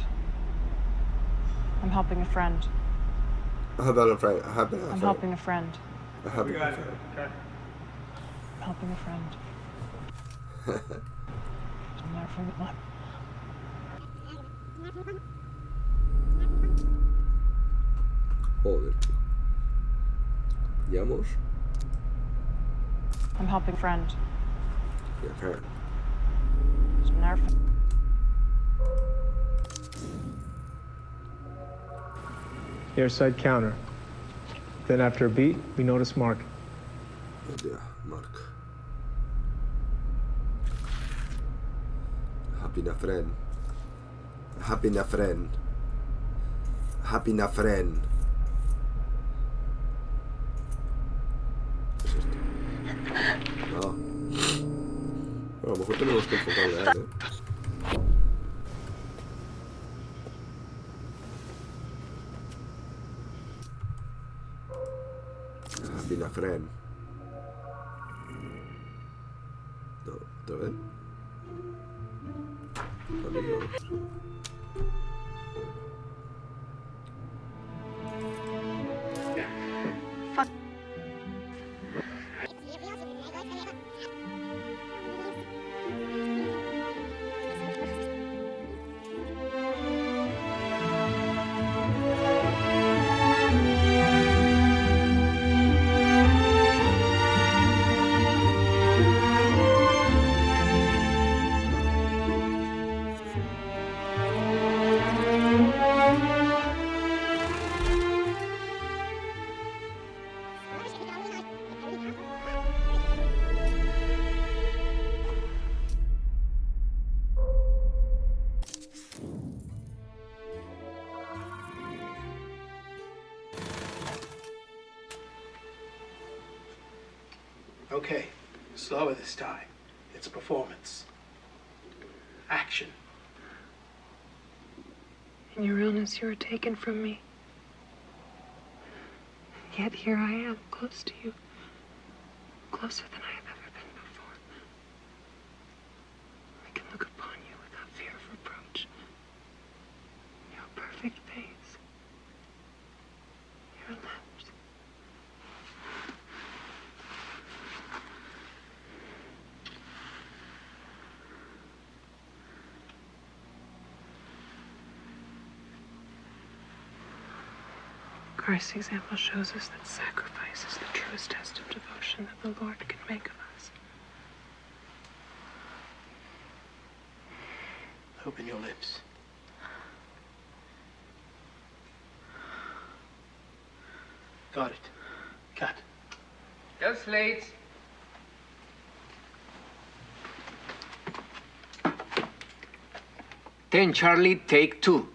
I'm helping a friend. I'm helping a friend. I'm helping a friend. I'm helping a friend. I'm helping a friend. I'll never forget that. Joder. ¿Llamos? I'm helping a friend. Yeah, friend. I'll never forget. Airside counter. Then after a beat, we notice Mark. Oh dear, Mark. Happinafren. Happinafren. Happinafren. ¿Qué es esto? No. A lo mejor tenemos que enfocarle a él, ¿eh? Happinafren. No, ¿otra vez? Amigos. Okay, slower this time. It's a performance. Action. In your illness, you were taken from me. Yet here I am, close to you. Closer than I have ever been before. I can look upon you without fear of reproach. Your perfect face. Your lips. Christ's example shows us that sacrifice is the truest test of devotion that the Lord can make of us. Open your lips. Got it. Cut. Just late. Ten Charlie, take 2.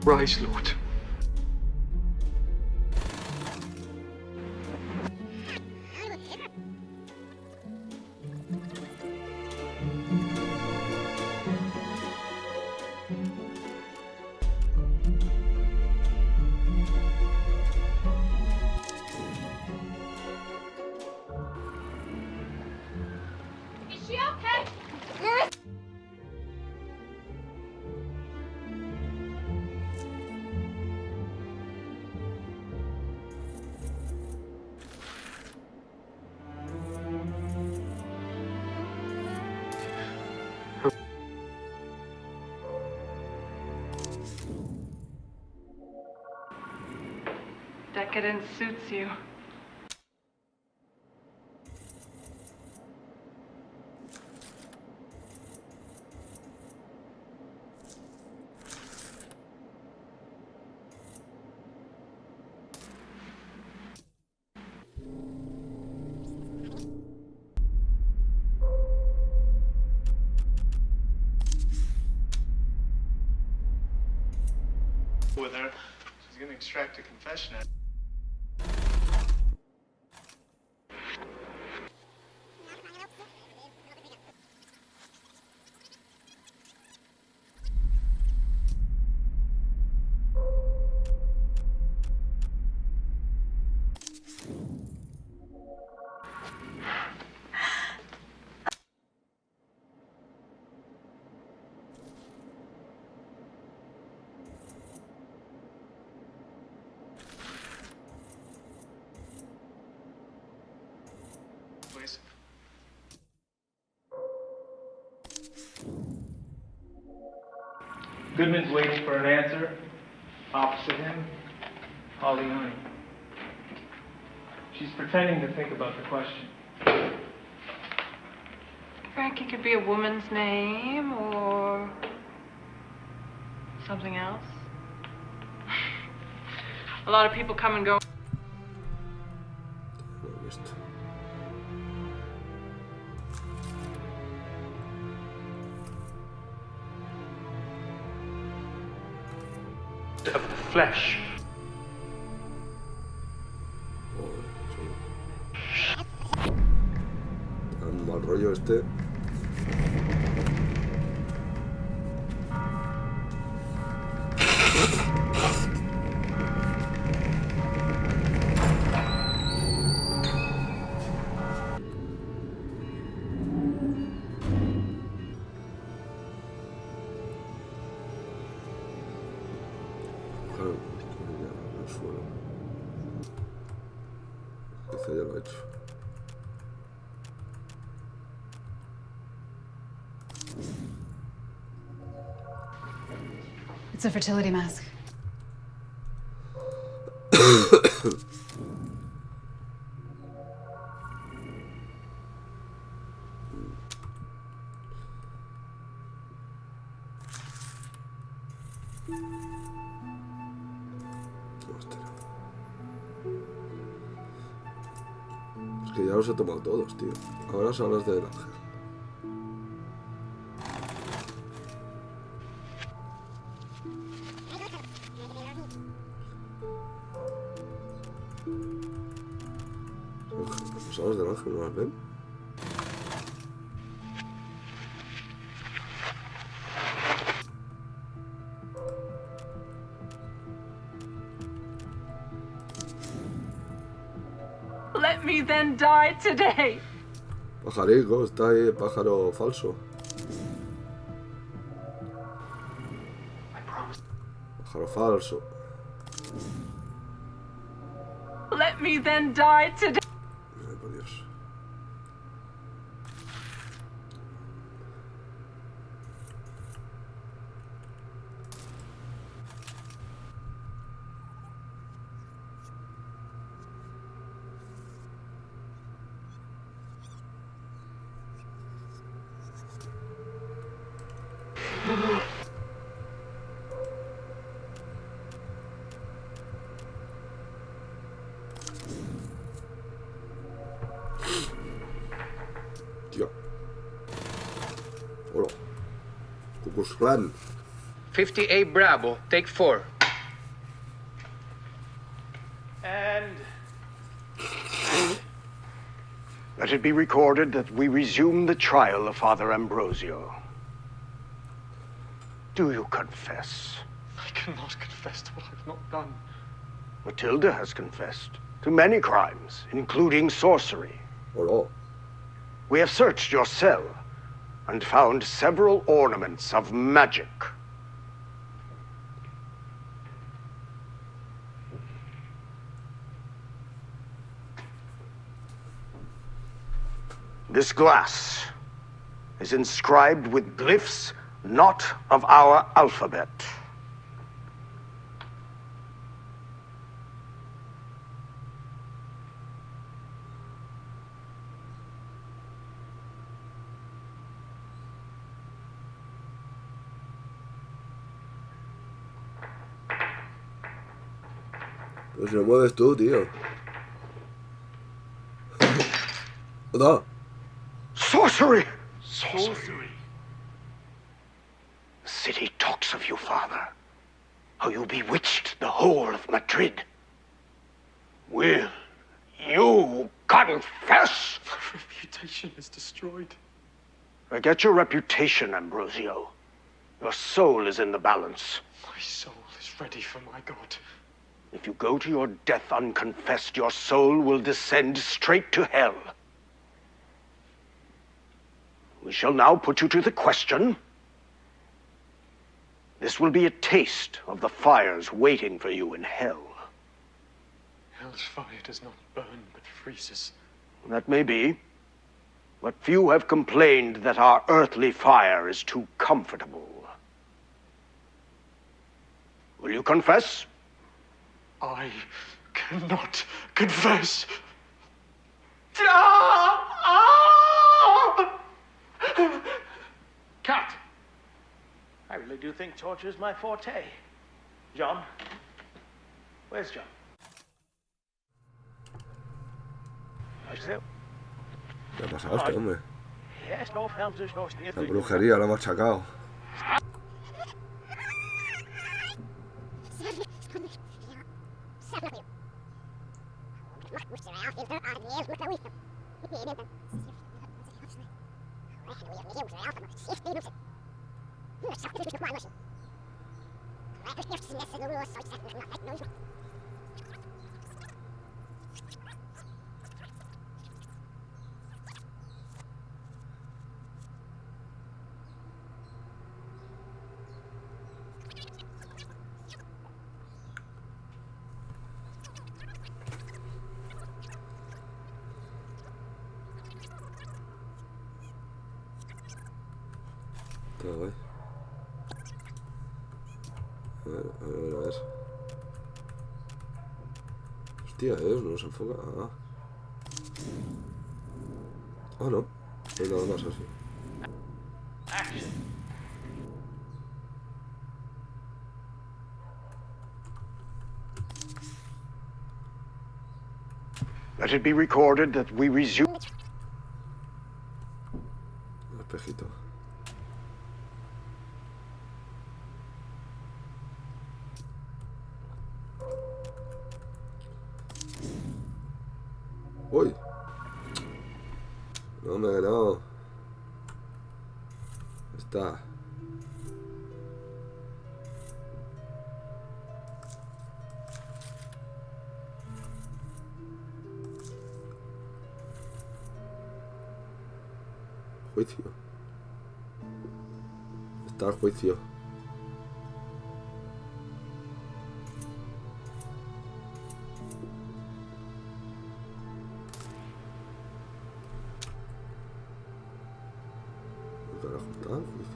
Rise, Lord. Is she okay? Marissa! Decadence suits you. With her, she's gonna extract a confession. persuasive. Goodman's waiting for an answer. Opposite him, Holly Honey. She's pretending to think about the question. Frankie could be a woman's name or something else. A lot of people come and go. Of the flesh. Un mal rollo este. Quizá ya lo he hecho. It's a fertility mask. Es que ya los he tomado todos, tío. Ahora os hablas del ángel. Los hablas del ángel, ¿no las ven? Let me then die today. Pajarico, está ahí el pájaro falso. Pájaro falso. Let me then die today. Ay, por Dios. Tío. Hola. Cucus Clan. 58 Bravo, take 4. And Let it be recorded that we resume the trial of Father Ambrosio. Do you confess? I cannot confess to what I've not done. Matilda has confessed to many crimes, including sorcery. Hola. We have searched your cell and found several ornaments of magic. This glass is inscribed with glyphs not of our alphabet. Pues lo mueves tú, tío. Hola. Sorcery! Sorcery. The city talks of you, Father. How you bewitched the whole of Madrid. Will you confess? My reputation is destroyed. Forget your reputation, Ambrosio. Your soul is in the balance. My soul is ready for my God. If you go to your death unconfessed, your soul will descend straight to hell. We shall now put you to the question. This will be a taste of the fires waiting for you in hell. Hell's fire does not burn, but freezes. That may be, But few have complained that our earthly fire is too comfortable. Will you confess? I cannot confess. Cut! I really do think torture is my forte. John? Where's John? ¿Qué ha pasado este hombre? Yes, no fountains, no La brujería lo ha machacado. Está guay. A ver. Hostia, no se enfoca. Ah, no. Hay nada más así. Let it be recorded that we resume. El espejito. Uy. No, no. Está. Juicio. Está el juicio. ¿Qué carajo está el juicio?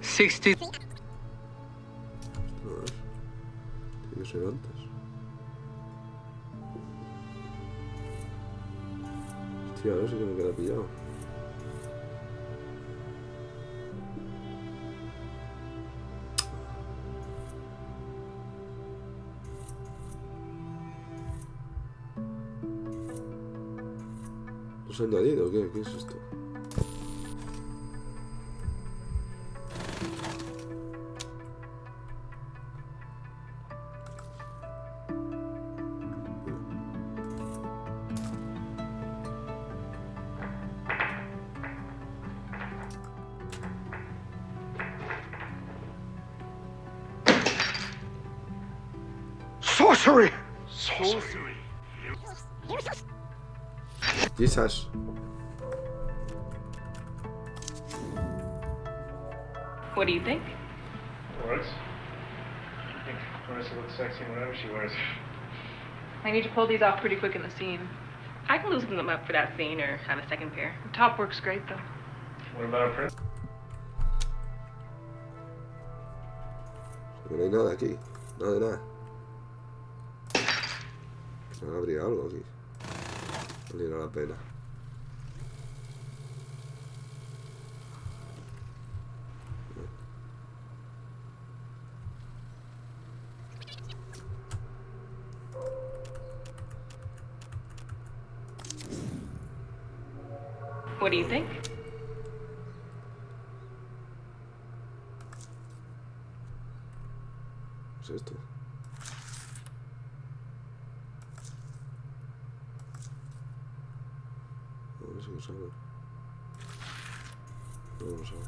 $60. No es. Tiene que ser antes. Hostia, ahora sí que me queda pillado. ¿Los he añadido? ¿Qué es esto? Sorcery! Sorcery. Jesus. What do you think? Works. I think Marissa looks sexy in whatever she wears. I need to pull these off pretty quick in the scene. I can loosen them up for that scene or have a second pair. The top works great, though. What about a print? No hay nada aquí. Nada de nada. Habría algo aquí. Valiera la pena. What do you think? ¿Qué es esto? No sé qué sabe. No lo sabe.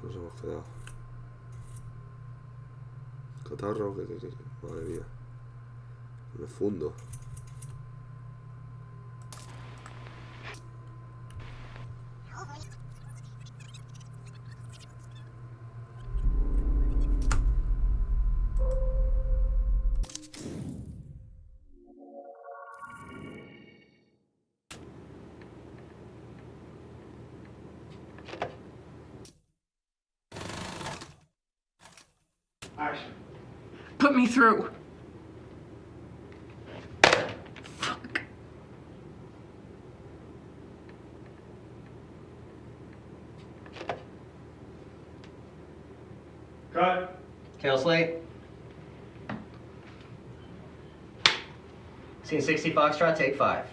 Nos hemos quedado. Catarro, que. Madre mía. Me fundo. Action. Put me through. Cut. Kill Slate. Scene 60 Foxtrot, take 5.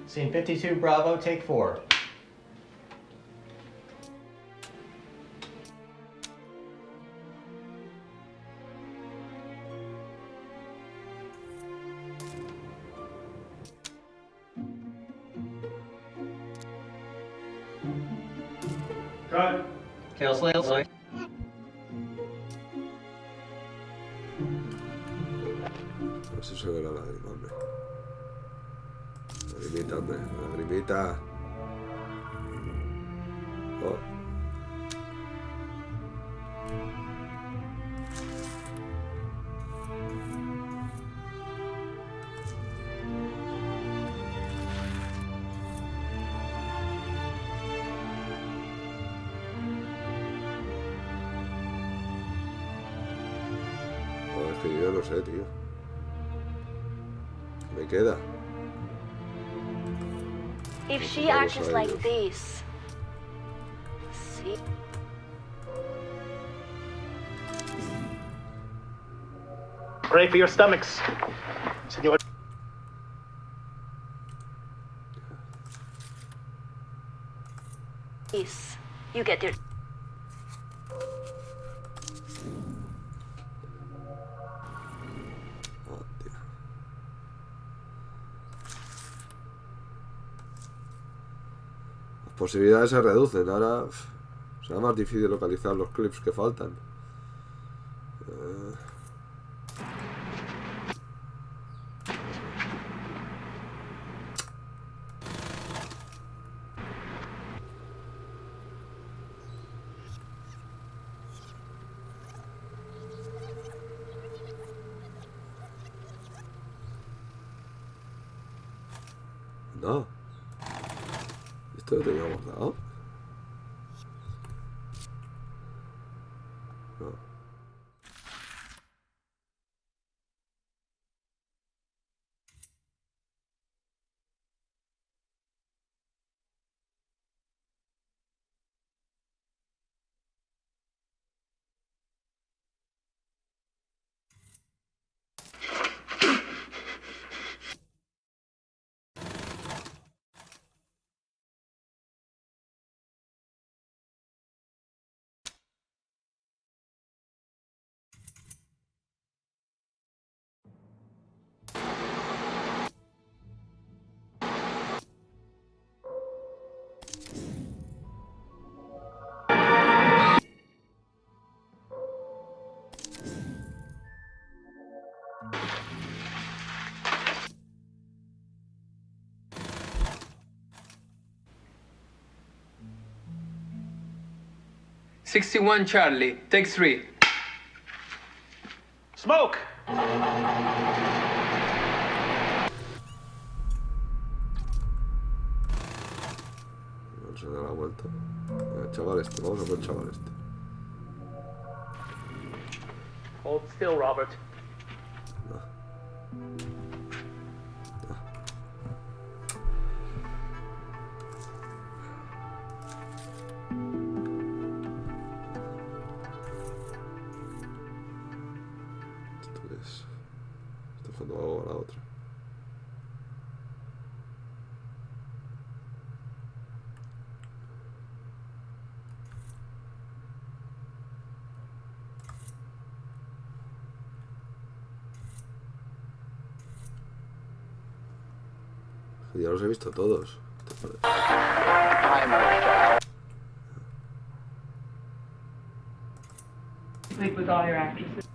Scene 52 Bravo, take 4. Cut. Kill Slate. A ver si se ve la lágrima, hombre. Lagrimita, hombre. Lagrimita. Oh. No, es que yo no sé, tío. Me queda. If she acts like this, see? Pray for your stomachs, senor. This, you get your... Las posibilidades se reducen. Ahora será más difícil localizar los clips que faltan. No. Esto lo teníamos dado. No. '61 Charlie, take 3. Smoke! Vamos a dar la vuelta. Chaval este, vamos a por el chaval este. Hold still, Robert. Esto es cuando hago la otra. Ya los he visto todos. Sleep with all your actresses.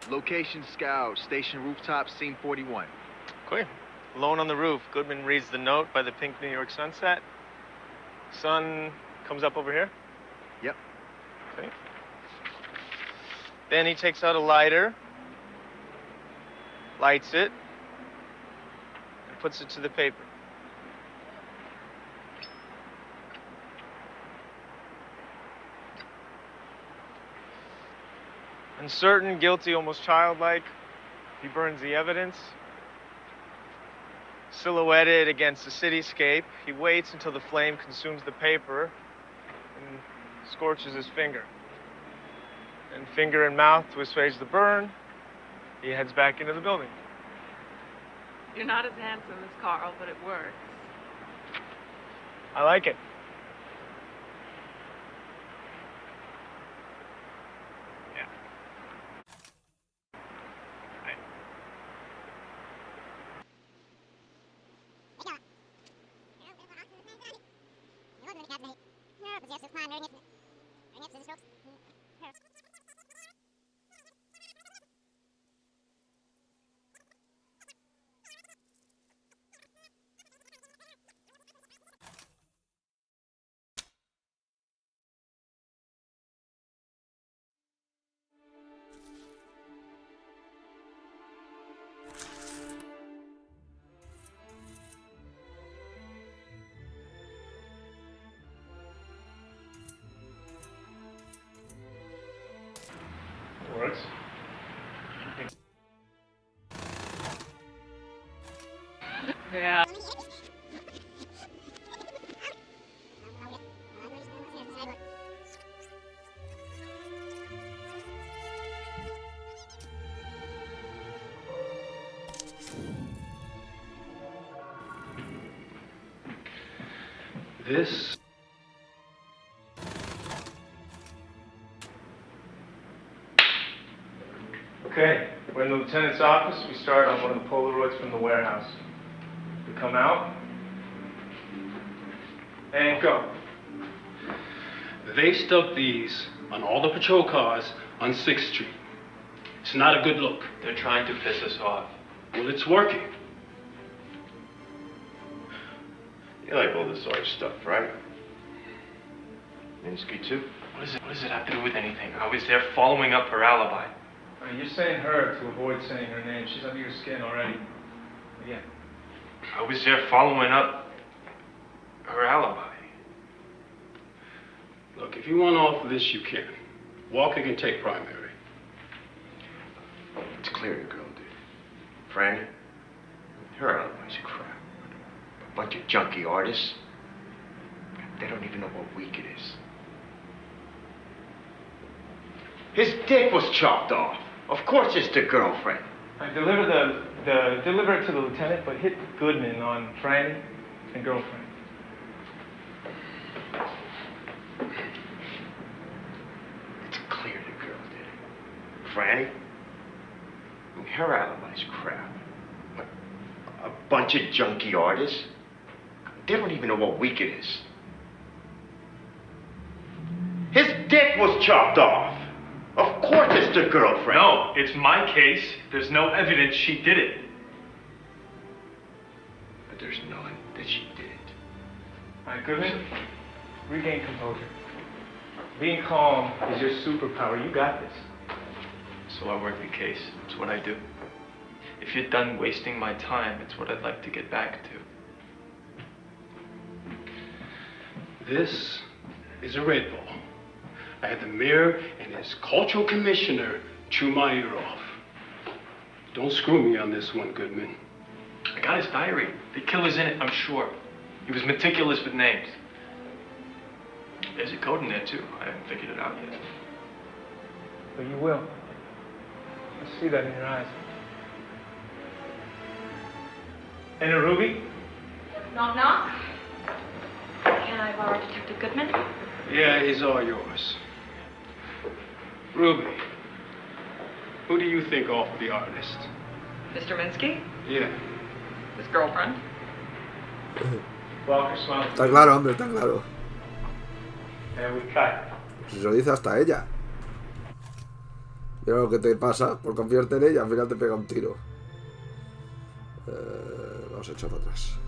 Location scout, station rooftop, scene 41. Okay. Alone on the roof, Goodman reads the note by the pink New York sunset. Sun comes up over here? Yep. Okay. Then he takes out a lighter, lights it, and puts it to the paper. Uncertain, guilty, almost childlike, he burns the evidence. Silhouetted against the cityscape, he waits until the flame consumes the paper and scorches his finger. And finger and mouth to assuage the burn, he heads back into the building. You're not as handsome as Carl, but it works. I like it. Works. Yeah. This. Okay, we're in the lieutenant's office. We start on one of the Polaroids from the warehouse. We come out and go. They stuck these on all the patrol cars on 6th Street. It's not a good look. They're trying to piss us off. Well, it's working. You like all this art stuff, right? Minsky too? What does it have to do with anything? I was there following up her alibi. You're saying her to avoid saying her name. She's under your skin already. Yeah. I was there following up her alibi. Look, if you want off of this, you can. Walker can take primary. It's clear the girl did. Franny, her alibi's crap. A bunch of junkie artists. They don't even know what week it is. His dick was chopped off. Of course it's the girlfriend. I deliver deliver it to the lieutenant, but hit Goodman on Franny and girlfriend. It's clear the girl did it. Franny, her alibi's crap. A bunch of junkie artists. They don't even know what week it is. His dick was chopped off. Of course it's the girlfriend. No, it's my case. There's no evidence she did it. But there's none that she did it. All right, Goodman, Regain composure. Being calm is your superpower. You got this. So I work the case. It's what I do. If you're done wasting my time, it's what I'd like to get back to. This is a Red Bull. I had the mayor and his cultural commissioner chew my ear off. Don't screw me on this one, Goodman. I got his diary. The killer's in it, I'm sure. He was meticulous with names. There's a code in there, too. I haven't figured it out yet. But you will. I see that in your eyes. And a Ruby? Knock, knock. Can I borrow Detective Goodman? Yeah, he's all yours. Ruby, who do you think offered the artist? Mr. Minsky? Yeah. His girlfriend? Walker, smile. Está claro, hombre, está claro. And we cut. Si se lo dice hasta ella. Mira lo que te pasa por confiarte en ella, al final te pega un tiro. Vamos a echar para atrás.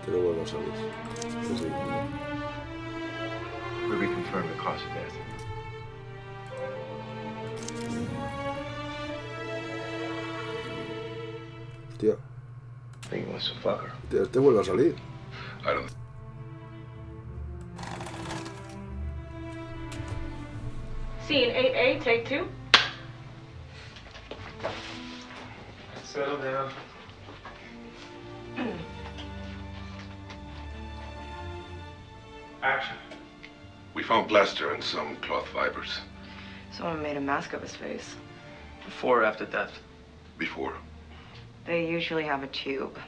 Que no vuelva a salir. Sí. Ruby confirmed the cause of death. Tío. I think he wants to fuck her. Tío, este vuelve a salir. I don't. Scene 8A, take 2. Settle down. Action. We found plaster and some cloth fibers. Someone made a mask of his face. Before or after death? Before. They usually have a tube.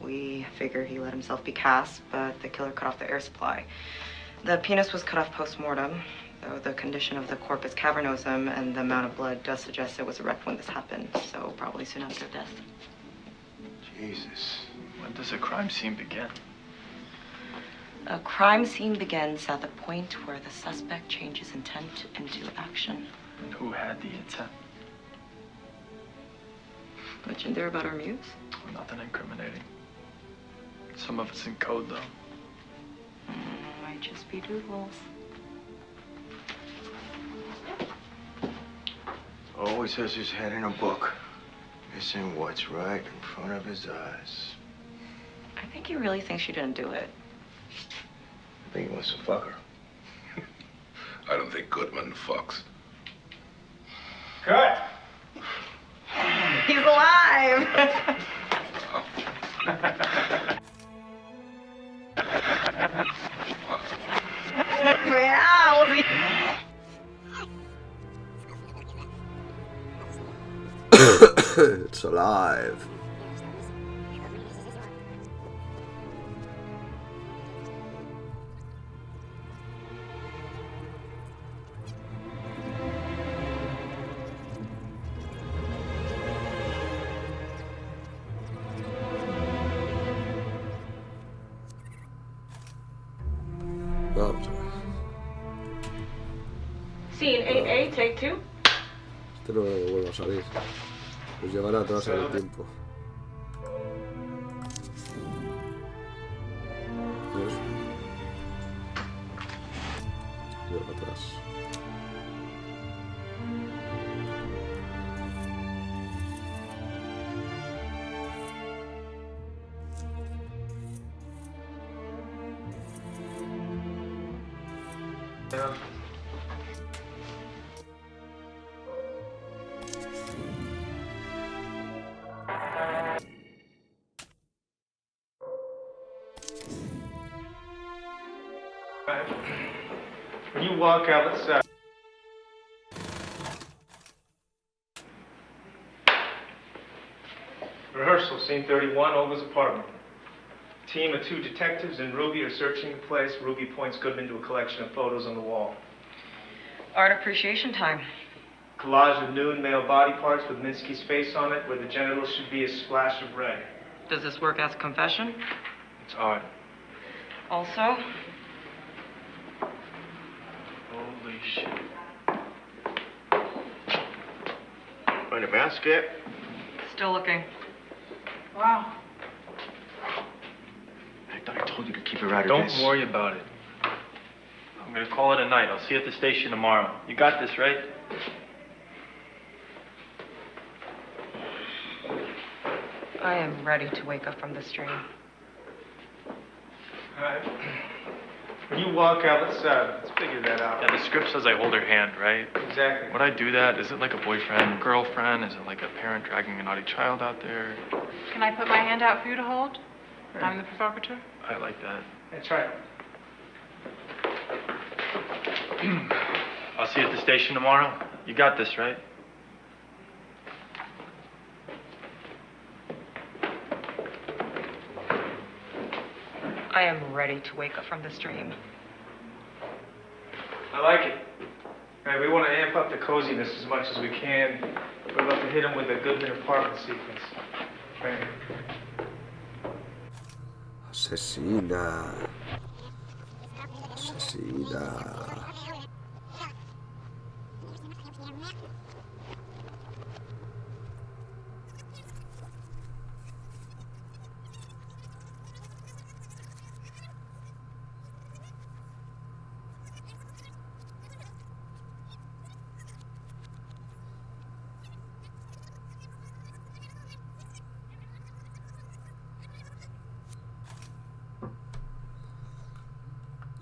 We figure he let himself be cast, but the killer cut off the air supply. The penis was cut off post-mortem, though the condition of the corpus cavernosum and the amount of blood does suggest it was erect when this happened, so probably soon after death. Jesus. When does a crime scene begin? A crime scene begins at the point where the suspect changes intent into action. And who had the intent? Much in there about our muse? Nothing incriminating. Some of it's in code, though. Might just be doodles. Always has his head in a book, missing what's right in front of his eyes. I think he really thinks she didn't do it. I think he wants to fuck her. I don't think Goodman fucks. Cut! He's alive! It's alive. Vamos a ver. Scene 8A, take 2. Este no vuelve a salir. Pues llevará atrás en el tiempo. ¿Ves? Lleva atrás. Yeah. When you walk out, let's rehearsal, scene 31, Olga's apartment. Team of 2 detectives and Ruby are searching the place. Ruby points Goodman to a collection of photos on the wall. Art appreciation time. Collage of nude male body parts with Minsky's face on it, where the genitals should be a splash of red. Does this work as confession? It's art. Also? Holy shit. Find a basket? Still looking. Wow. I thought I told you to keep her out of Don't this. worry about it. I'm gonna call it a night. I'll see you at the station tomorrow. You got this, right? I am ready to wake up from this dream. Alright. When you walk out, let's figure that out. Yeah, the script says I hold her hand, right? Exactly. Would I do that? Is it like a boyfriend, girlfriend? Is it like a parent dragging a naughty child out there? Can I put my hand out for you to hold? I'm the provocateur. I like that. That's right. I'll see you at the station tomorrow. You got this, right? I am ready to wake up from this dream. I like it. All right, we want to amp up the coziness as much as we can. We're about to hit him with a Goodman apartment sequence. Right. Asesina. Asesina.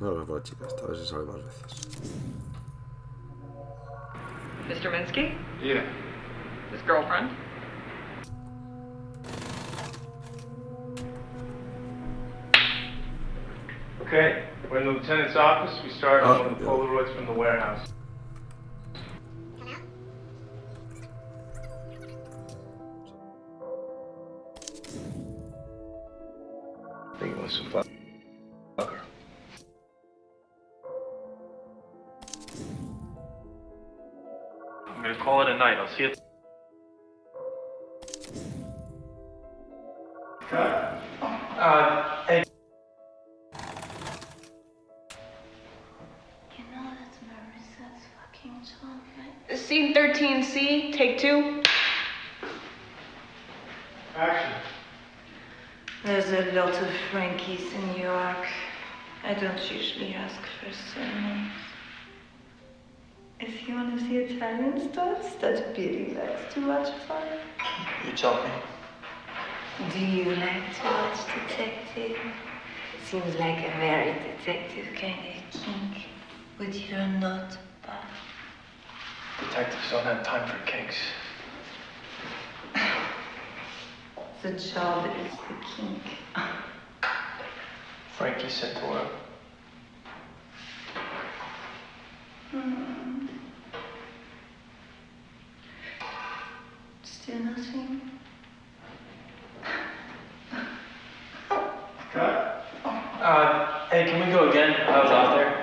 No lo puedo, chicas. Esta vez se sale más veces. Mr. Minsky? Yeah. His girlfriend? Okay, we're in the lieutenant's office. We start on one of the Polaroids from the warehouse. I think it was a fucker. I'm gonna call it a night. I'll see you. Hey. You know that's Marissa's fucking song, right? Scene 13C, take 2. Action. There's a lot of Frankies in New York. I don't usually ask for surnames. If you want to see Italian stars, that Billy likes to watch fun. You tell me. Do you like to watch detective? Seems like a very detective kind of kink, but you're not bad. Detectives don't have time for kinks. The job is the kink. Frankie sent to her. Still nothing? Cut. Hey, can we go again? I was off there.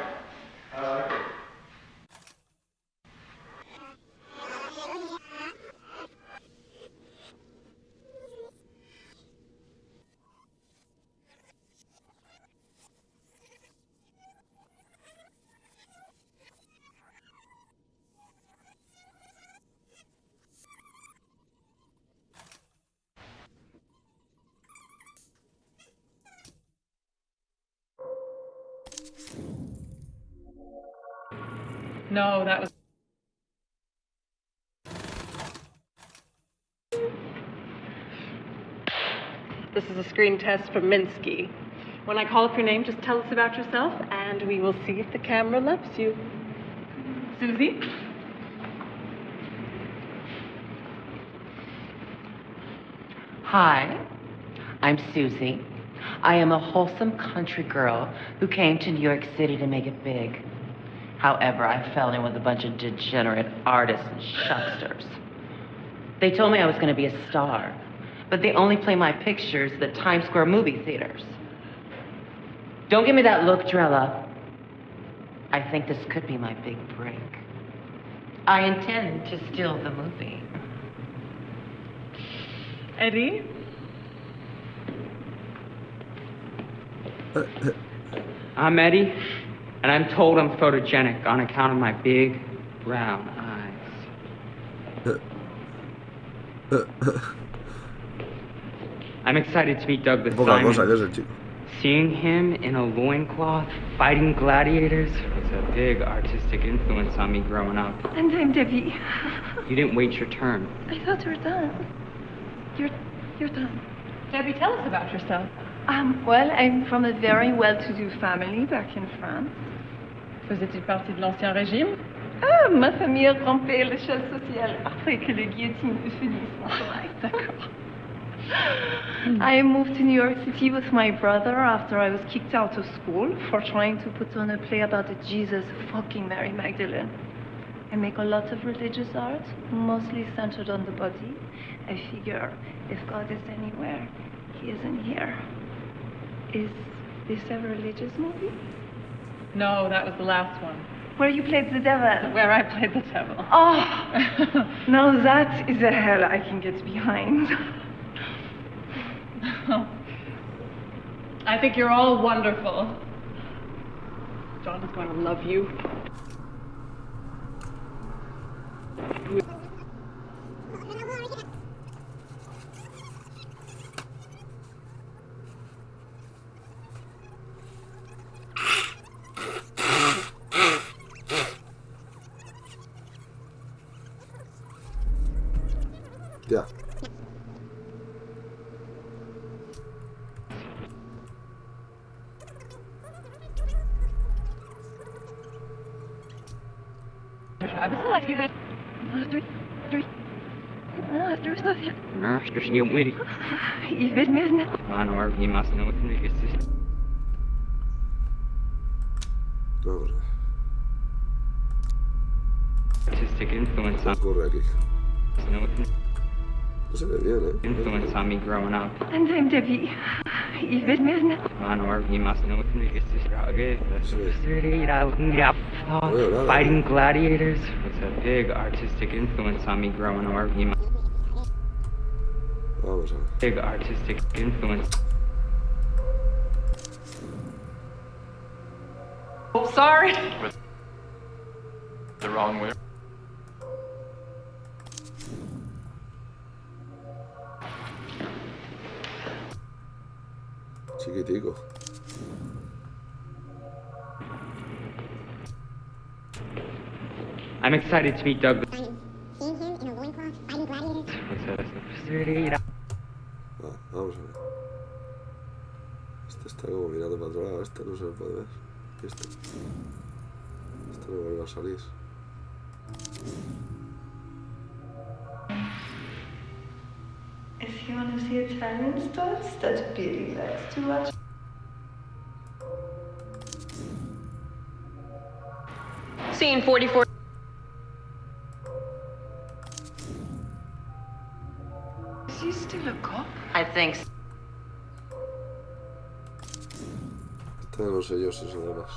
No, that was... This is a screen test for Minsky. When I call up your name, just tell us about yourself, and we will see if the camera loves you. Susie? Hi, I'm Susie. I am a wholesome country girl who came to New York City to make it big. However, I fell in with a bunch of degenerate artists and shucksters. They told me I was going to be a star, but they only play my pictures at the Times Square movie theaters. Don't give me that look, Drella. I think this could be my big break. I intend to steal the movie. Eddie? I'm Eddie, and I'm told I'm photogenic on account of my big brown eyes. I'm excited to meet Douglas Simon. Seeing him in a loincloth fighting gladiators was a big artistic influence on me growing up. And I'm Debbie. You didn't wait your turn. I thought you were done. You're done. Debbie, tell us about yourself. Well, I'm from a very well-to-do family back in France. Faisais-tu partie de l'Ancien Régime? Ah, ma famille a grimpé l'échelle sociale après que le guillotine eut fini son travail. D'accord. I moved to New York City with my brother after I was kicked out of school for trying to put on a play about the Jesus fucking Mary Magdalene. I make a lot of religious art, mostly centered on the body. I figure if God is anywhere, he isn't here. Is this a religious movie? No, that was the last one. Where you played the devil? Where I played the devil. Oh! Now that is a hell I can get behind. I think you're all wonderful. John is going to love you. Ya. Ich will mir nicht. Artistic influence on No se ve bien, influence on me growing up. And I'm Debbie. Ich will mir nicht. Fighting gladiators was a big artistic influence on me growing up. Vamos a ver. Big artistic influence. Oh, sorry. The wrong way. Chiquitico. I'm excited to meet Douglas. Seeing him in a loincloth fighting gladiators. Vamos a ver. Este está como mirando para otro lado. Este no se lo puede ver. Este no vuelve a salir. If you want to see Italian stuff that Billy likes to watch. Scene 44. Is he still a cop? I think so. Este no sé yo si son demás.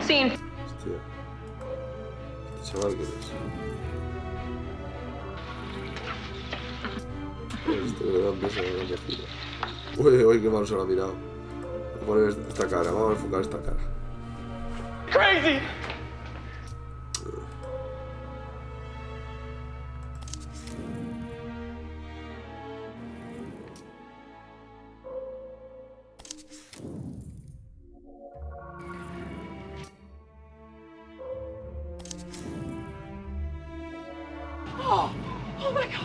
Scene. Hostia. Este chaval que es. Esto que le dan beso a la mejilla. Uy, uy, qué mal se lo ha mirado. Voy a poner esta cara, vamos a enfocar esta cara. Crazy! Oh, oh my gosh.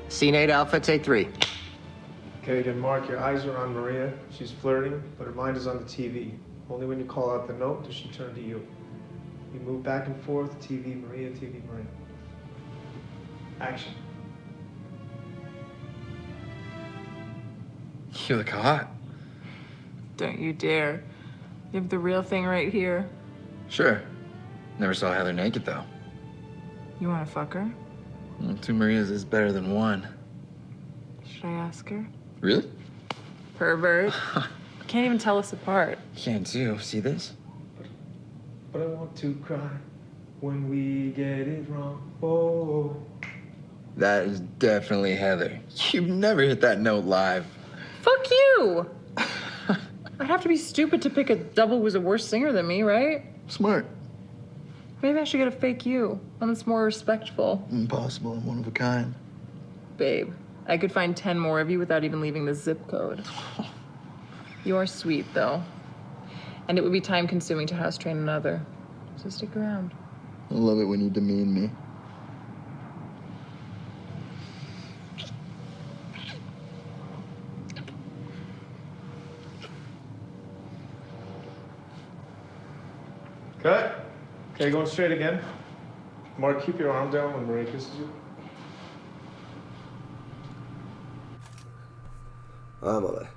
Scene 8 Alpha, take 3. Okay, again, Mark, your eyes are on Maria. She's flirting, but her mind is on the TV. Only when you call out the note does she turn to you. You move back and forth, TV, Maria, TV, Maria. Action. You look hot. Don't you dare. You have the real thing right here. Sure. Never saw Heather naked, though. You want to fuck her? Well, 2 Marias is better than 1. Should I ask her? Really? Pervert. Can't even tell us apart. Can't too. See this? But I want to cry when we get it wrong. Oh. That is definitely Heather. You've never hit that note live. Fuck you! I'd have to be stupid to pick a double who's a worse singer than me, right? Smart. Maybe I should get a fake you, one that's more respectful. Impossible. I'm one of a kind. Babe, I could find 10 more of you without even leaving the zip code. You are sweet, though. And it would be time-consuming to house train another. So stick around. I love it when you demean me. Cut. Okay, going straight again. Mark, keep your arm down when Maria kisses you. Vamos a ver.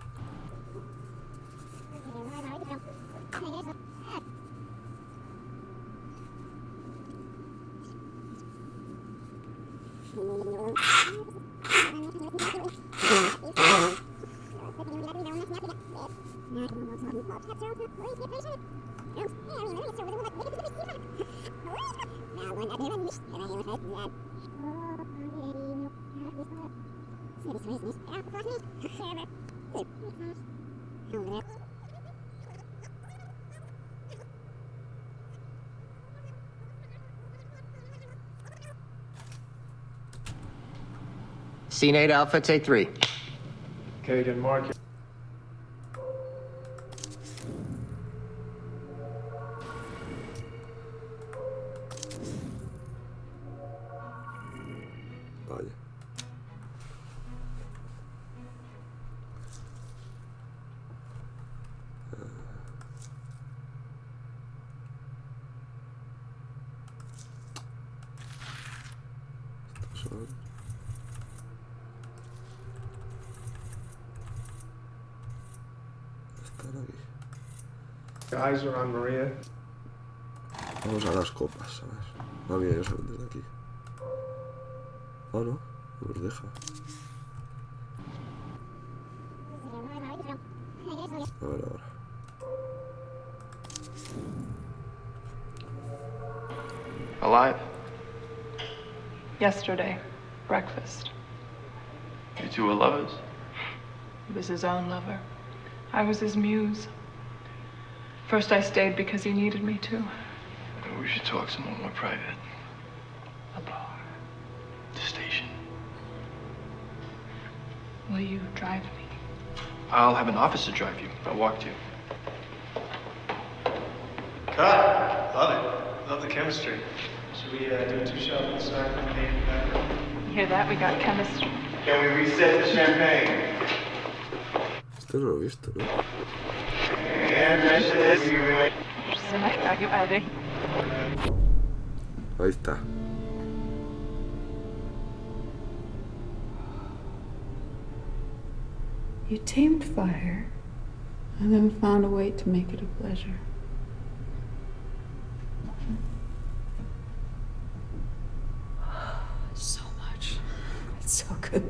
Scene 8 Alpha, take 3. Okay, again, Mark. Vaya. Estos son... Están aquí. Your eyes are on Maria. Vamos a las copas, ¿sabes? Ah, mira, ya salen desde aquí. Ah, no, no nos deja. A ver ahora. Alive? Yesterday, breakfast. You two were lovers? He was his own lover. I was his muse. First I stayed because he needed me to. We should talk somewhere more private. A bar. The station. Will you drive me? I'll have an officer drive you. I'll walk to you. Cut. Love it. Love the chemistry. Should we do 2 shots of the side campaign in the background? You hear that? We got chemistry. Can we reset the champagne? Este no lo he visto, ¿no? Ahí está. You tamed fire and then found a way to make it a pleasure. So much. It's so good.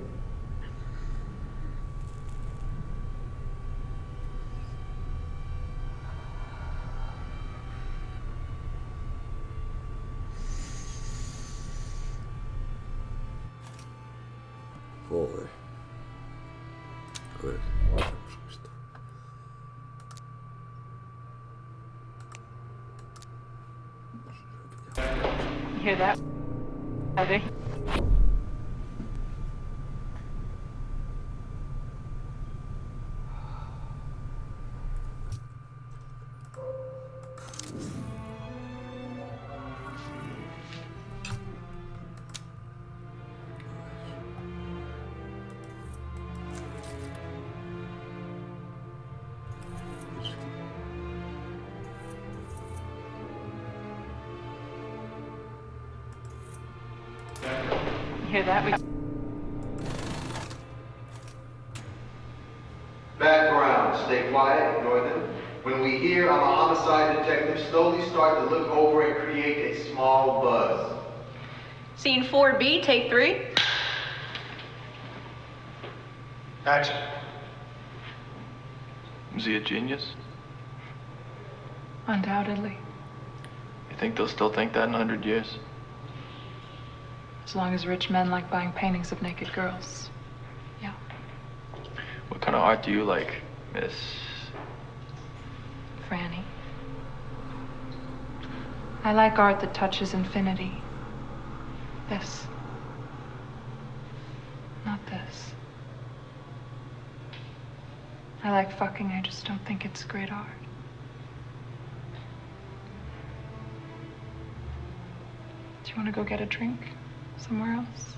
Joder. A ver, ¿qué hacemos con esto? You hear that? You hear that? Background, stay quiet, ignore them. When we hear I'm a homicide detective, slowly start to look over and create a small buzz. Scene 4B, take 3. Action. Was he a genius? Undoubtedly. You think they'll still think that in 100 years? As long as rich men like buying paintings of naked girls. Yeah. What kind of art do you like, Miss? Franny. I like art that touches infinity. This. Not this. I like fucking, I just don't think it's great art. Do you want to go get a drink somewhere else?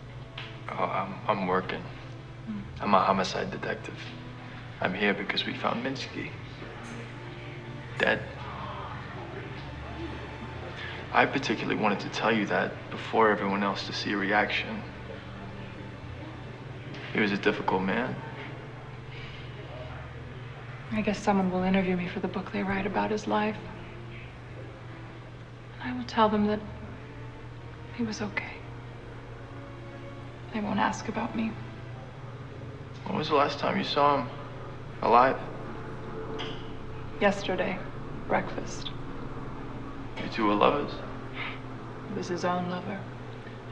Oh, I'm working. I'm a homicide detective. I'm here because we found Minsky. Dead. I particularly wanted to tell you that before everyone else to see a reaction. He was a difficult man. I guess someone will interview me for the book they write about his life. And I will tell them that he was okay. They won't ask about me. When was the last time you saw him alive? Yesterday, breakfast. You two were lovers? He was his own lover.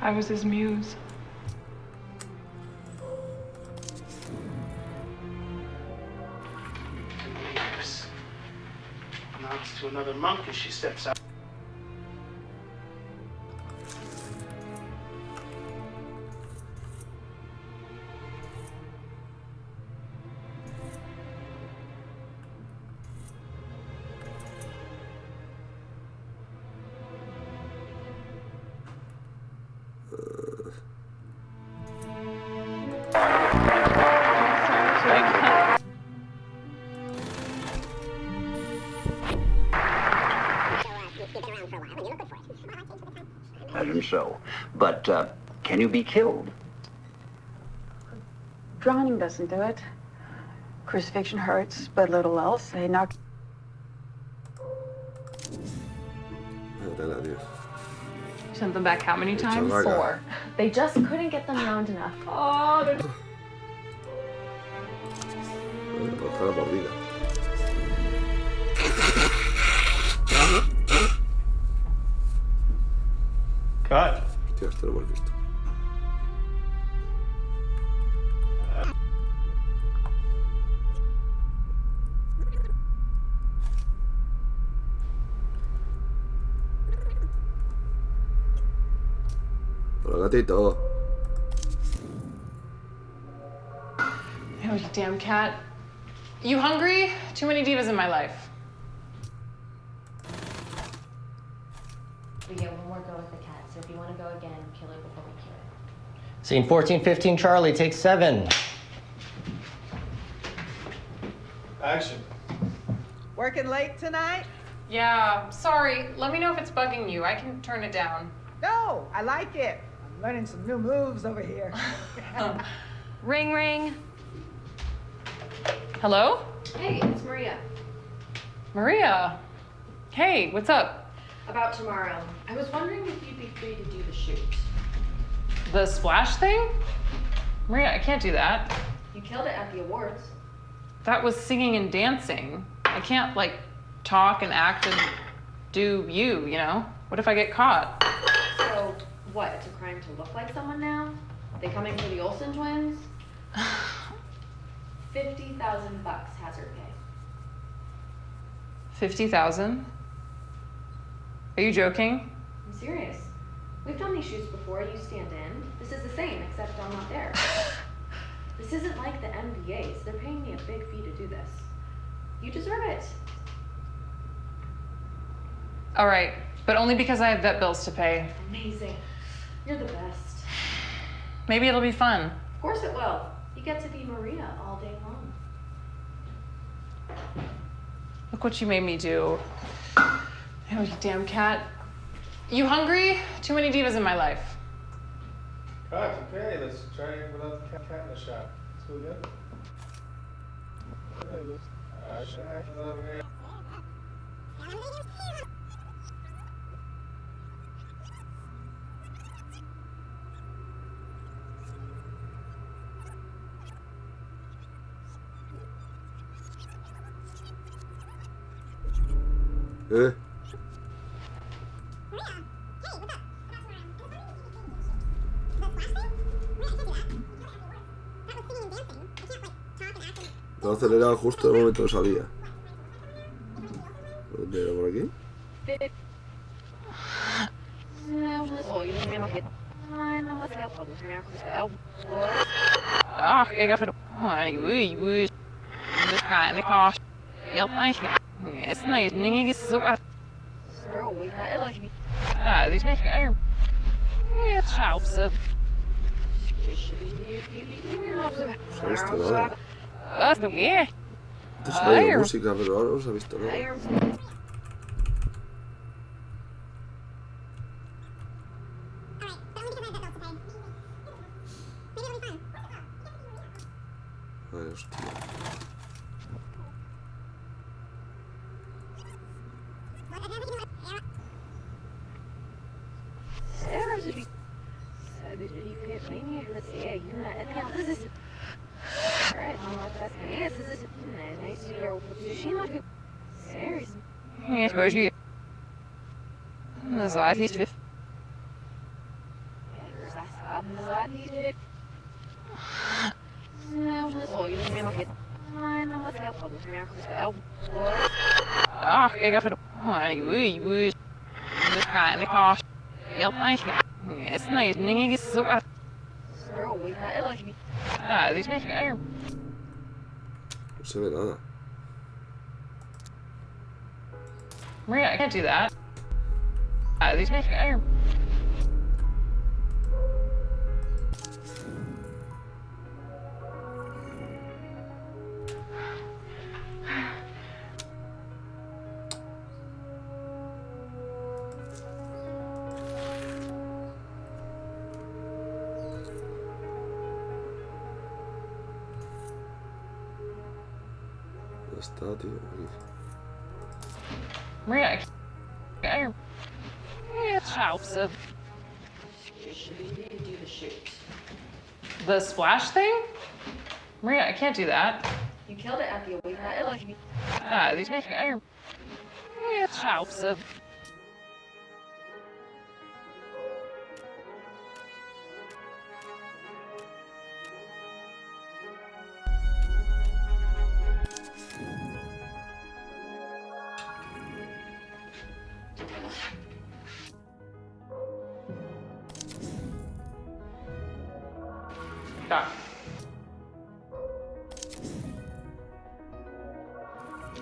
I was his muse. Nods to another monk as she steps out. So, but can you be killed? Drowning doesn't do it. Crucifixion hurts, but little else. They knock. Sent them back how many times? 4. They just couldn't get them round enough. Oh, they're... Ojalá por vida. Cut. Hostia, esto lo hemos visto. Hola, gatito. Oh, you damn cat. You hungry? Too many divas in my life. We get one more go with the cat, so if you want to go again, kill it before we kill it. Scene 1415, Charlie, take 7. Action. Working late tonight? Yeah, sorry. Let me know if it's bugging you. I can turn it down. No, I like it. I'm learning some new moves over here. Ring, ring. Hello? Hey, it's Maria. Maria. Hey, what's up? About tomorrow. I was wondering if you'd be free to do the shoot. The splash thing? Maria, I can't do that. You killed it at the awards. That was singing and dancing. I can't, like, talk and act and do you know? What if I get caught? So, what? It's a crime to look like someone now? They coming for the Olsen twins? $50,000 hazard pay. 50,000? Are you joking? I'm serious. We've done these shoots before. You stand in. This is the same, except I'm not there. This isn't like the MBAs. They're paying me a big fee to do this. You deserve it. All right, but only because I have vet bills to pay. Amazing. You're the best. Maybe it'll be fun. Of course it will. You get to be Maria all day long. Look what you made me do. Oh, you damn cat. You hungry? Too many divas in my life. Cut, okay, let's try it without the cat in the shot. So good. Lo he acelerado justo en el momento que salía. ¿Dónde era por aquí? Ach, ik heb het. Oei. Dus ga in de kast. Heel eigenlijk. Het is niet, niet is zo. Ja, dit is niet erg. Het schaapt ze. No se ha visto nada. Wat is nog meer? Antes ha habido música, pero ahora no se ha visto nada. Ay, hostia. Ja, ik weet niet. Dat is waar niet. Ach, ik heb het. Oei. Dus ga in de kast. Heel eigenlijk. Het is niet, niet is zo. Ja, dit is niet erg. No se ve nada. Maria, I can't do that. This makes me iron. ¿Dónde está, tío? Aquí. Maria, I can't iron. It's helps of. The splash thing? Maria, I can't do that. You killed it at the awakening. These make me iron. It's helps of.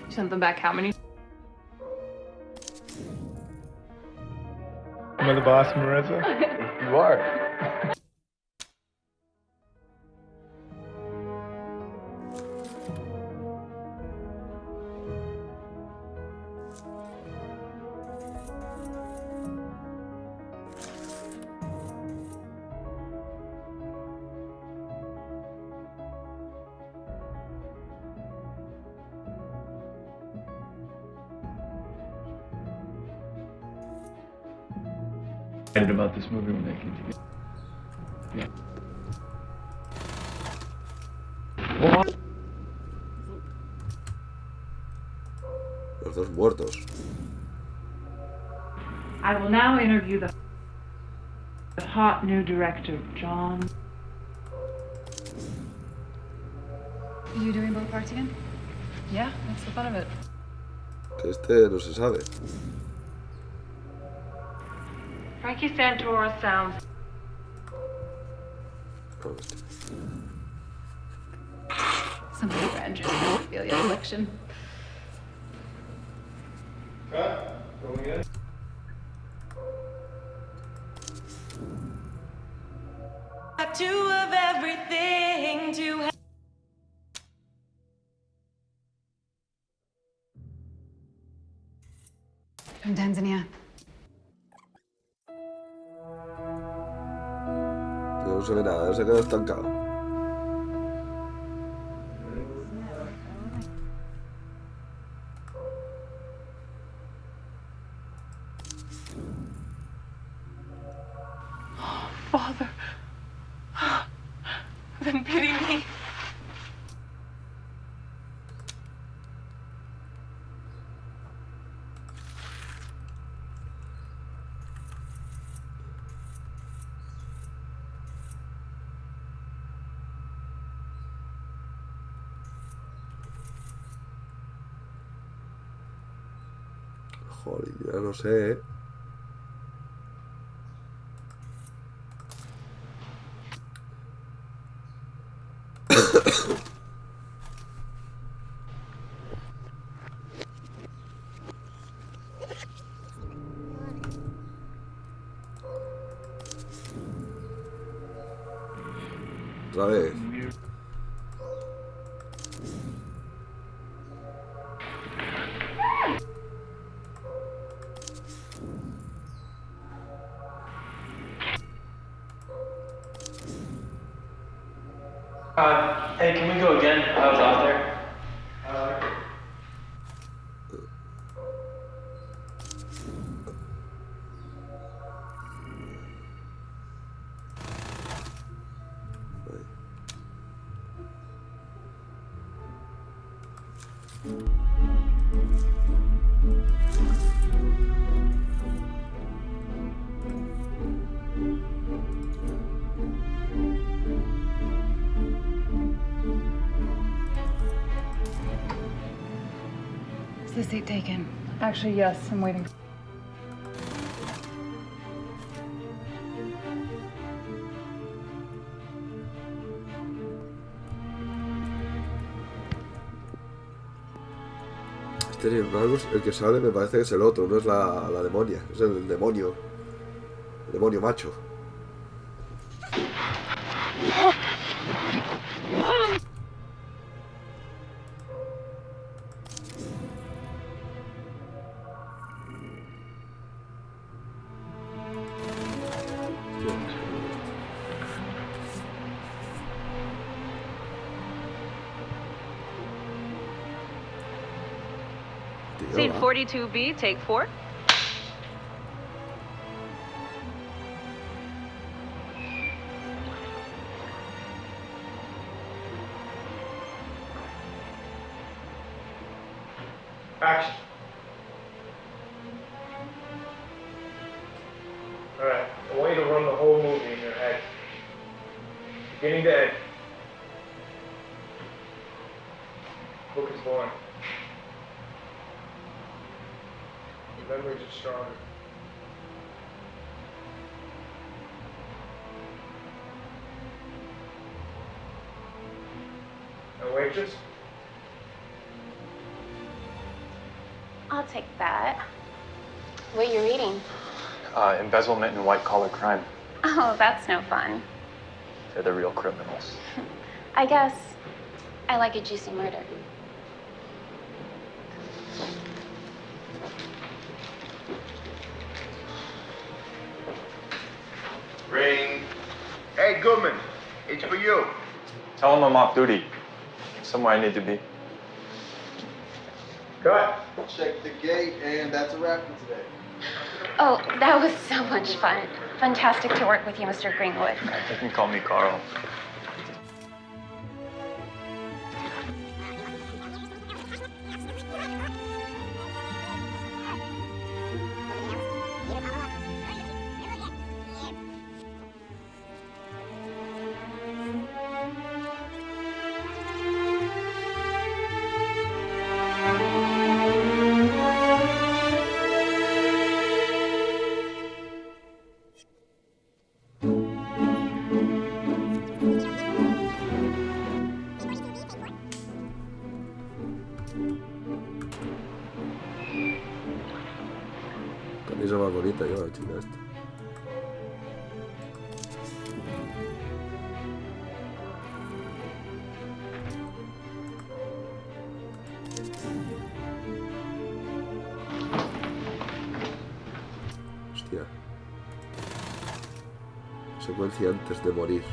You sent them back how many? Am I the boss, Marissa? You are. About this movie we're making together. Yeah. Los dos muertos. I will now interview the hot new director, John. Are you doing both parts again? Yeah, that's the fun of it. Que este no se sabe. Frankie Santoro sounds. Somebody grandeur Ophelia election. Cut. Going in. Two of everything to have. From Tanzania. No se ve nada, se queda estancado. Father, then pity me. Joder, ya no sé, ¿eh? Otra vez. Hey, can we go again? I was off there. Is this seat taken? Actually, yes. I'm waiting. Este, sin embargo, el que sale me parece que es el otro, no es la demonia, es el demonio macho. Scene 42B, take 4. Action. Alright, I want you to run the whole movie in your head. Beginning to end. Book is born. Your memories are stronger. A waitress? I'll take that. What are you reading? Embezzlement and white-collar crime. Oh, that's no fun. They're the real criminals. I guess I like a juicy murder. Ring. Hey, Goodman, it's for you. Tell them I'm off duty. Somewhere I need to be. Cut. Check the gate, and that's a wrap for today. Oh, that was so much fun. Fantastic to work with you, Mr. Greenwood. You can call me Carl. Camisa más bonita lleva la chica esta. Hostia. Secuencia antes de morir.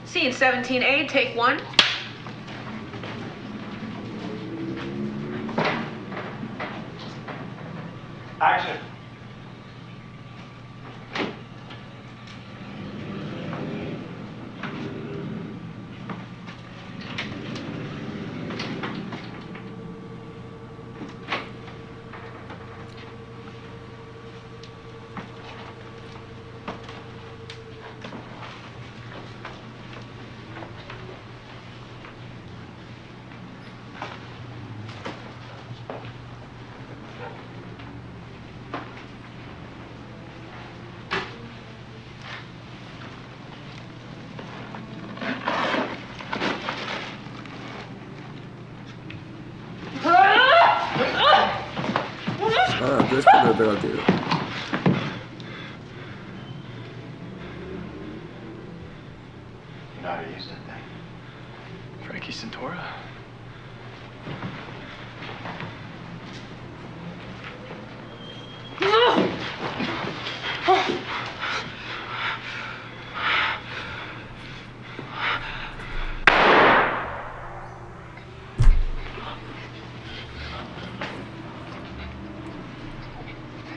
Scene 17A, take 1. Action. Entonces cuando le pega el tiro. You know how to use that thing? Frankie Santora?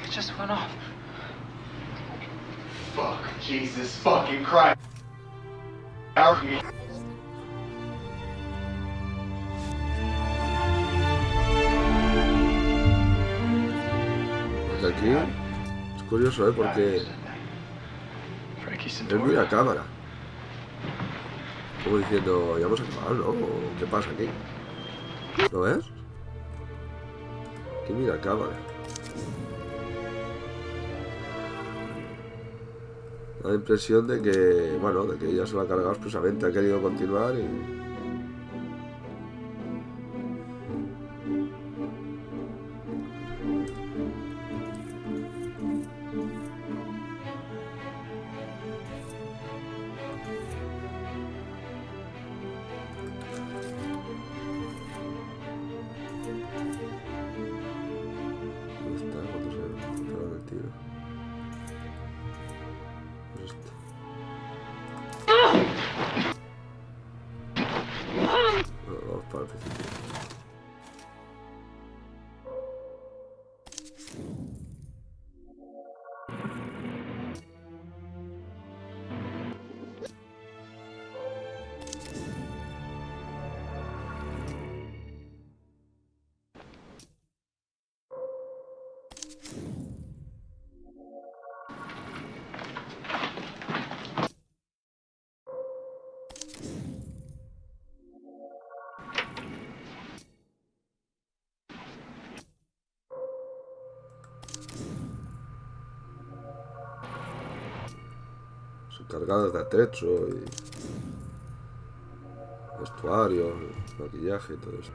It just went off. Fuck, Jesus fucking Christ. Pues aquí es curioso, porque él mira a cámara. Como diciendo, ya hemos acabado, ¿no? ¿Qué pasa aquí? ¿Lo ves? Aquí mira a cámara. Da la impresión de que, bueno, de que ella se lo ha cargado expresamente, ha querido continuar y... ¿Dónde está? ¿Cuánto se ha pegado el tiro? Pues este. Vamos para el principio. Son cargadas de atrecho y vestuario, maquillaje y todo eso.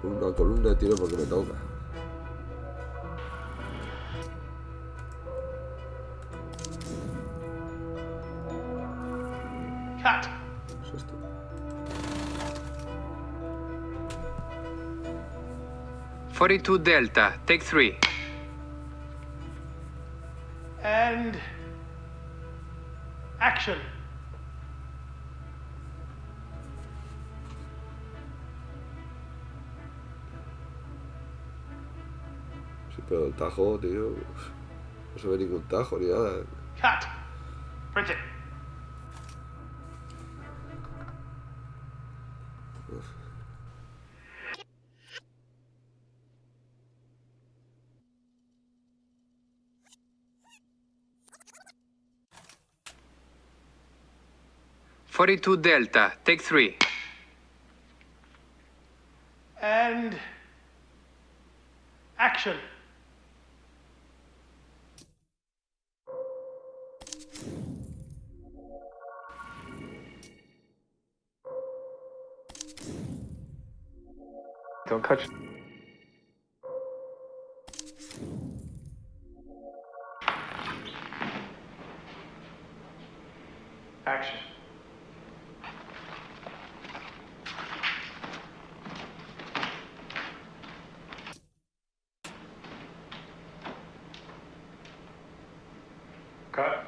Una columna de tiro porque me toca. Cut. Es esto. "42 Delta, take 3. And action. Sí, pero el tajo, tío, no se ve ningún tajo ni nada. Cut. Print it. "42 Delta, take 3. And action. Don't touch. Action. Cut.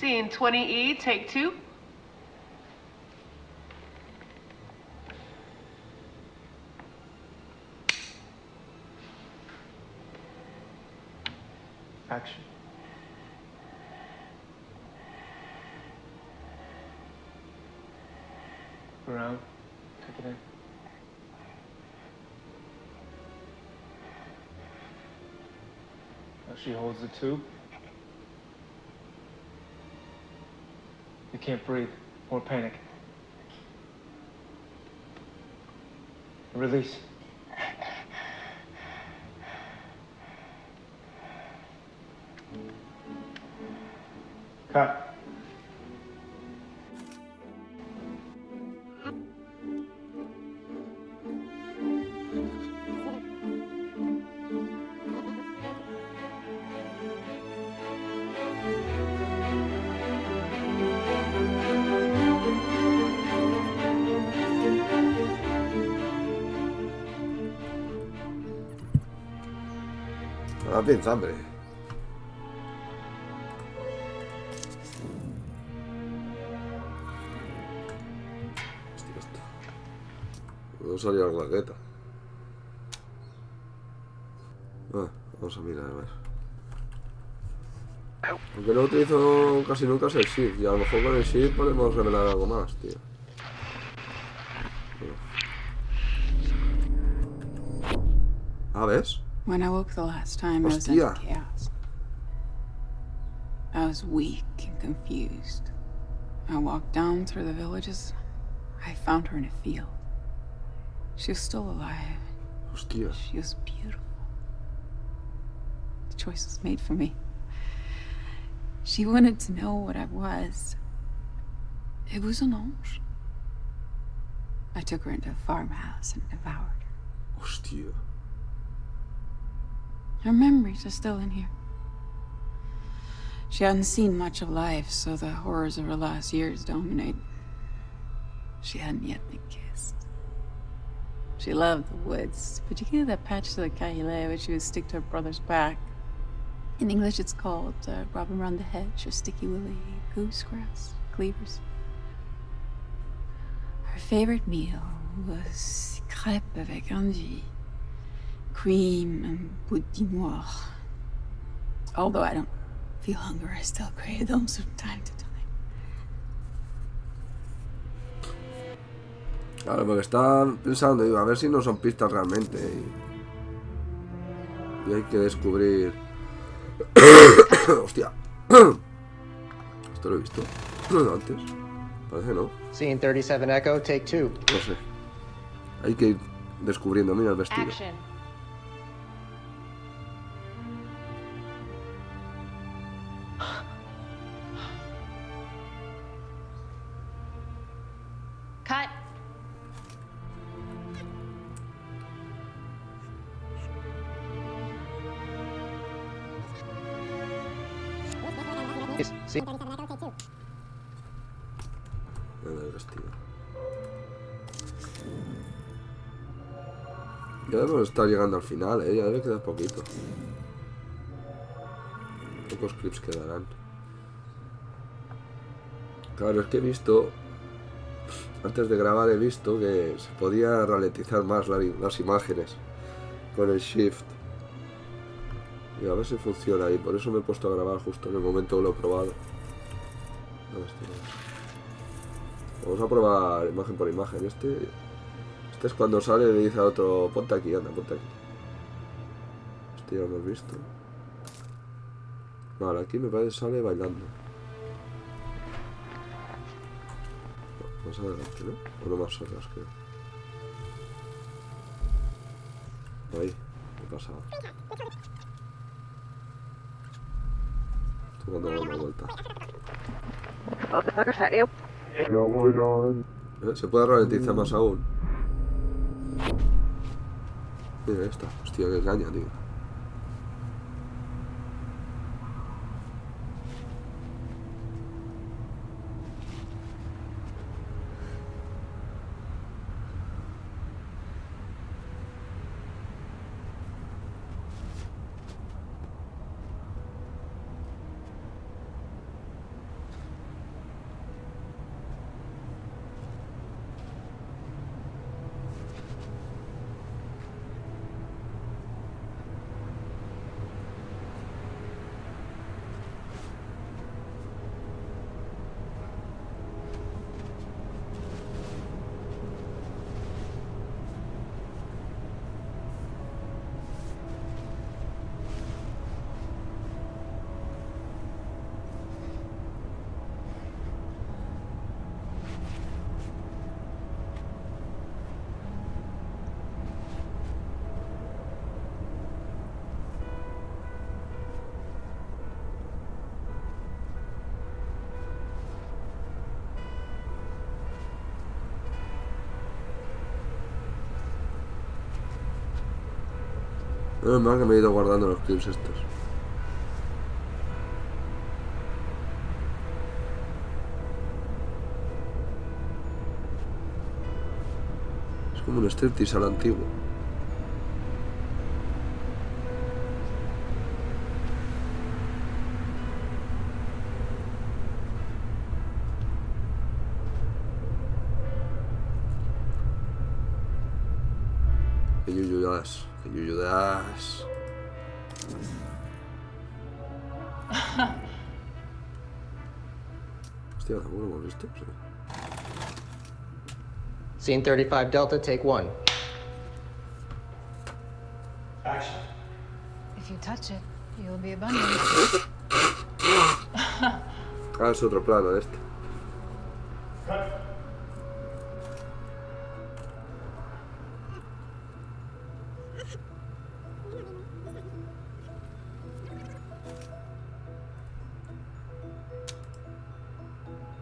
Scene 20E, take 2. Action. Around. Take it in. Now she holds the tube. You can't breathe. More panic. Release. Cut. Ah, piensa, hombre. Hostia, esto. No salía la claqueta. Vamos a mirar, a ver. Aunque no utilizo casi nunca es el shift. Y a lo mejor con el shift podemos revelar algo más, tío. Ah, ¿ves? When I woke the last time, I was in chaos. I was weak and confused. I walked down through the villages. I found her in a field. She was still alive. Hostia. She was beautiful. The choice was made for me. She wanted to know what I was. It was an ange. I took her into a farmhouse and devoured her. Hostia. Her memories are still in here. She hadn't seen much of life, so the horrors of her last years dominate. She hadn't yet been kissed. She loved the woods, particularly that patch to the Kahile, which she would stick to her brother's back. In English, it's called robin round the hedge, or sticky willy goosegrass, cleavers. Her favorite meal was crêpes avec endive, cream and boudin noir. Although I don't feel hunger, I still crave them from time to time. Claro, porque están pensando, digo, a ver si no son pistas realmente. Y hay que descubrir. Hostia. Esto lo he visto antes. Parece no. Scene 37 Echo, take 2. No sé. Hay que ir descubriendo. Mira el vestido. Action. Cut. Sí. El vestido. Ya debemos estar llegando al final, ya debe quedar poquito. Pocos clips quedarán. Claro, es que he visto, antes de grabar he visto que se podía ralentizar más las imágenes con el shift. Y a ver si funciona ahí, por eso me he puesto a grabar justo en el momento que lo he probado. No, Vamos a probar imagen por imagen. Este es cuando sale y le dice al otro, ponte aquí, anda, ponte aquí. Este ya lo hemos visto. Vale, aquí me parece que sale bailando. No, más adelante, ¿no? O no más atrás, creo. Ahí, he pasado. Estoy dando una vuelta. Se puede ralentizar más aún. Mira esta, hostia, que caña, tío. No es mal que me he ido guardando los clips estos. Es como un striptease a la antigua. Que yuyudas, que yuyudas. Hostia, ¿tampoco lo hemos visto? Sí. Scene 35 Delta, take 1. Action. If you touch it, you'll be abundant. Ah, es otro plano de este.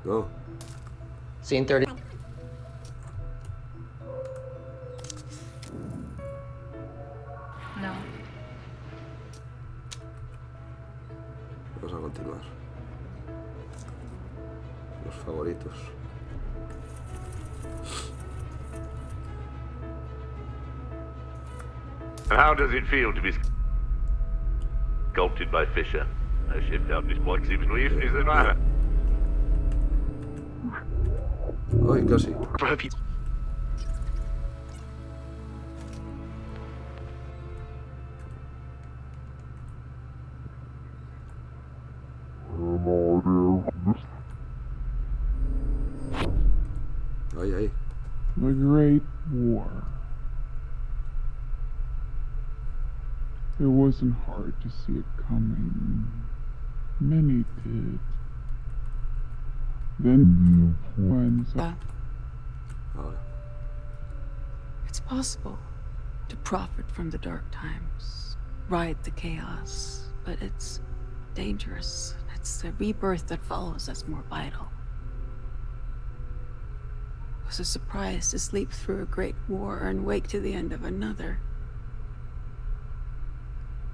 No. Scene 30. No. Vamos a continuar. Los favoritos. And how does it feel to be sculpted by Fisher? No shift out this point seems relief, is the matter? Ay, casi. Ay, ay. The Great War. It wasn't hard to see it coming. Many did. Then when It's possible to profit from the dark times, ride the chaos, but it's dangerous. It's the rebirth that follows that's more vital. It was a surprise to sleep through a great war and wake to the end of another.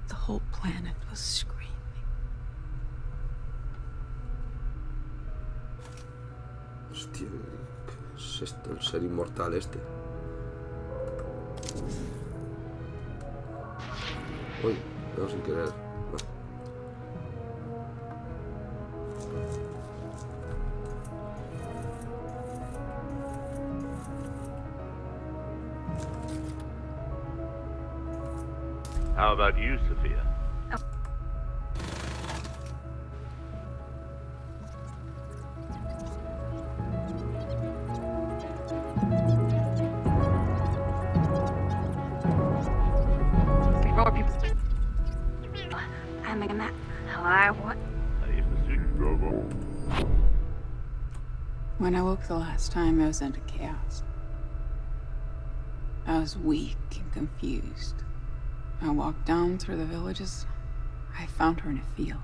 The whole planet was screaming. Hostia, ¿qué es esto? El ser inmortal este. Uy, no, sin querer. No. How about you, Sophia? When I woke the last time, I was into chaos. I was weak and confused. I walked down through the villages. I found her in a field.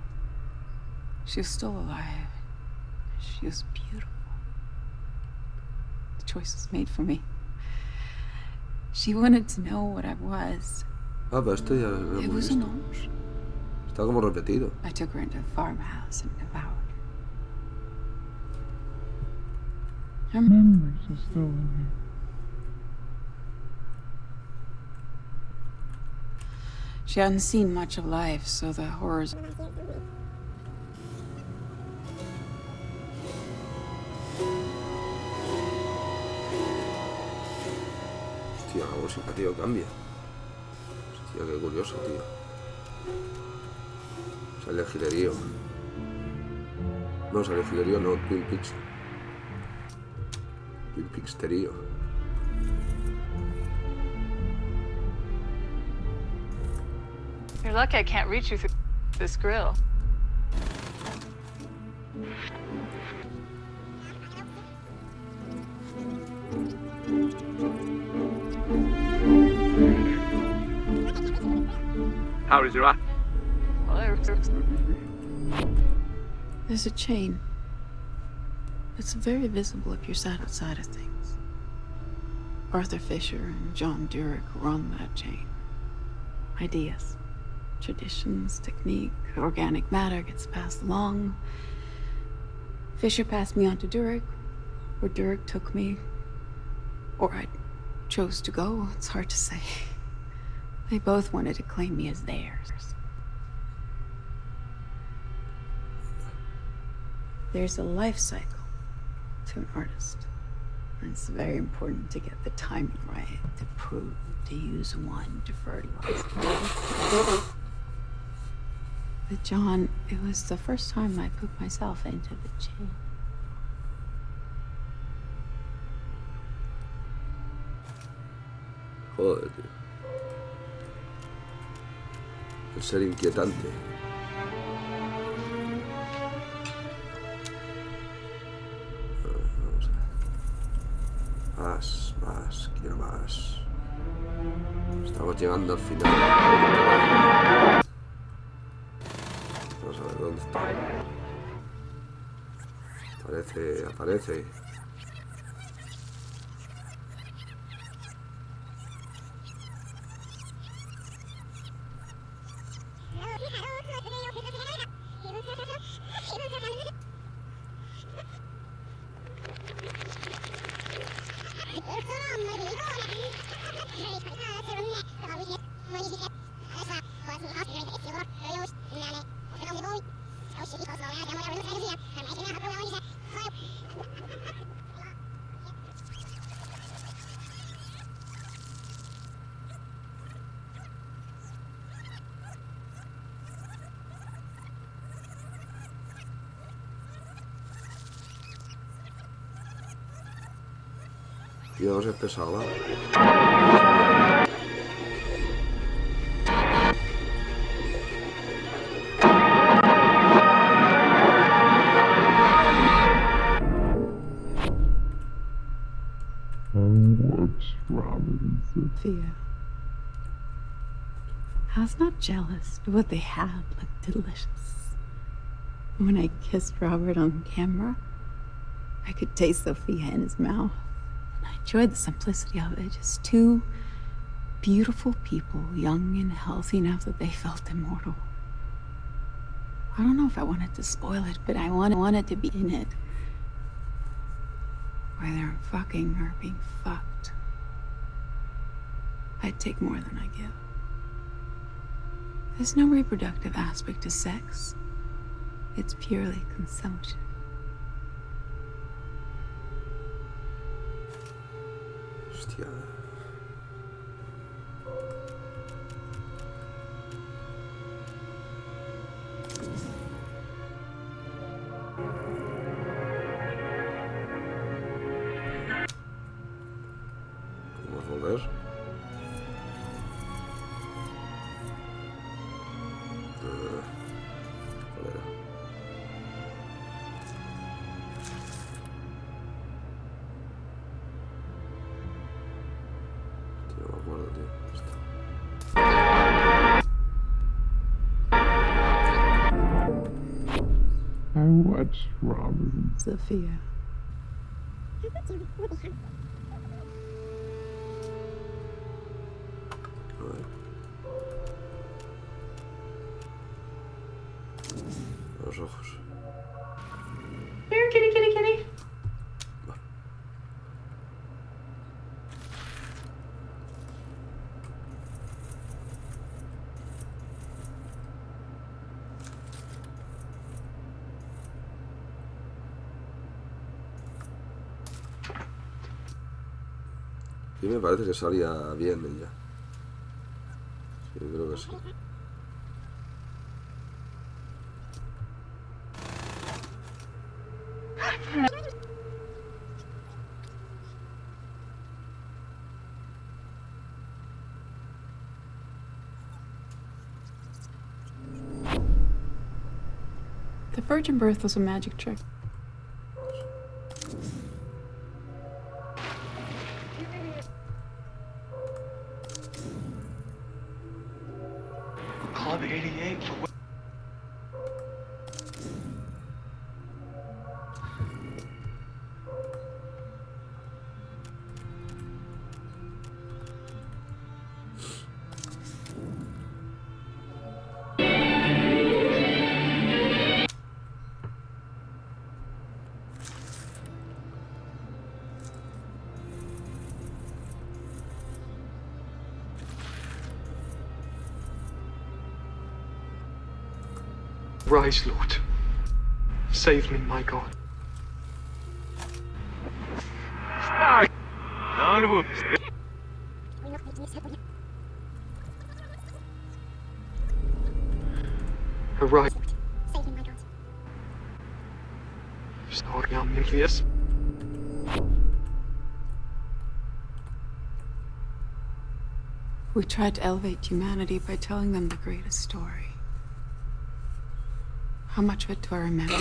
She was still alive. She was beautiful. The choice was made for me. She wanted to know what I was. Ah, pero esto ya lo It hemos was visto. an orange. Está como repetido. I took her into a farmhouse and devoured her. Her memories are still in here. She hadn't seen much of life, so the horrors. Hostia, la música, tío, cambia. Hostia, qué curioso, tío. Sale gilerío. No, sale gilerío, no, Twin Peaks. Twin Peaks terío. You're lucky I can't reach you through this grill. How is your eye? There's a chain. It's very visible if you're sat outside of things. Arthur Fisher and John Durick run that chain. Ideas, traditions, technique, organic matter gets passed along. Fisher passed me on to Durick, or Durick took me, or I chose to go. It's hard to say. They both wanted to claim me as theirs. There's a life cycle to an artist. And it's very important to get the timing right, to prove, to use one, to fertilize. But John, it was the first time I put myself into the chain. Joder, tío. El ser inquietante. Vamos a ver. Más, quiero más. Estamos llegando al final. Vamos a ver dónde está. Aparece. Tío, no seas pesado, ¿vale? What's Robin? Sophia. I was not jealous, but what they had looked delicious. When I kissed Robert on camera, I could taste Sophia in his mouth. And I enjoyed the simplicity of it. Just two beautiful people, young and healthy enough that they felt immortal. I don't know if I wanted to spoil it, but I wanted to be in it. Whether I'm fucking or being fucked. I'd take more than I give. There's no reproductive aspect to sex. It's purely consumption. Hostia. Vamos a volver. ¿Cuál era? I watched Robin. Sophia. Los ojos. Here, kitty, kitty, kitty. Y me parece que salía bien ella. Sí, creo que sí. The virgin birth was a magic trick. Club 88 for what? Rise, Lord. Save me, my God. Arise. Sorry, I'm envious. We tried to elevate humanity by telling them the greatest story. How much of it do I remember?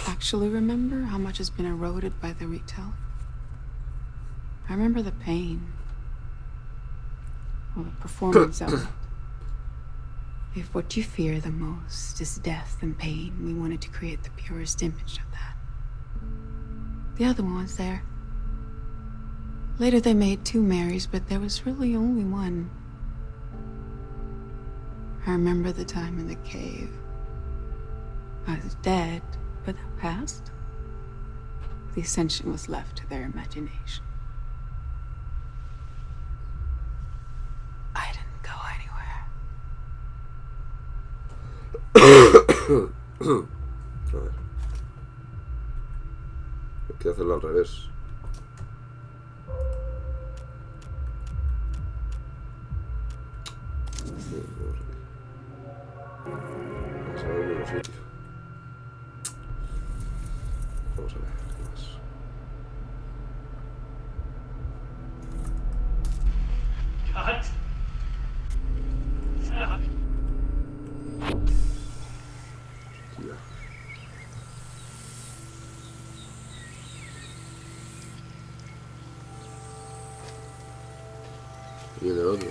Actually remember? How much has been eroded by the retelling? I remember the pain. Well, the performance of it. If what you fear the most is death and pain, we wanted to create the purest image of that. The other one was there. Later they made 2 Marys, but there was really only one. I remember the time in the cave. I was dead, but that passed. The ascension was left to their imagination. I didn't go anywhere. A ver. Hay que hacerlo al revés. Vamos a ver el mismo sitio. Vamos a ver qué más. Cut. Stop. Ya. Y el otro.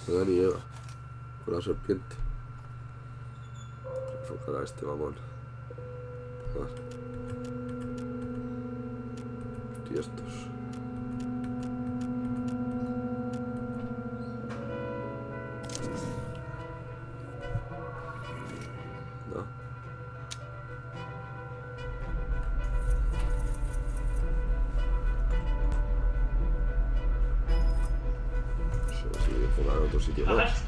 Adán y Eva con la serpiente. Enfocar a este mamón. Vale. Y estos. No. Enfocar en otro sitio más.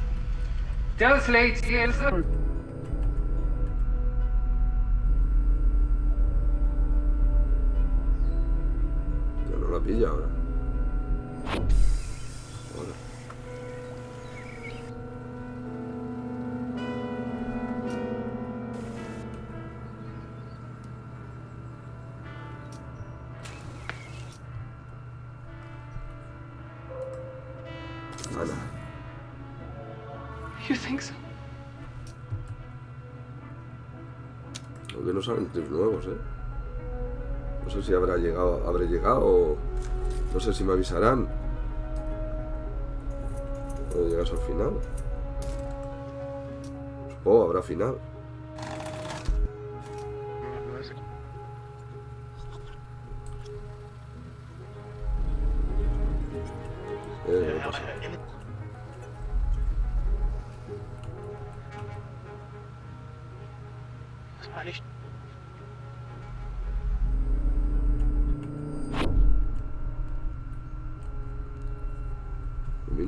Those ladies. Ya no la pilla ahora. Ahora. You think so? Aunque no salen clips nuevos, ¿eh? No sé si habré llegado o... No sé si me avisarán. Cuando llegas al final. Supongo habrá final. No pasa.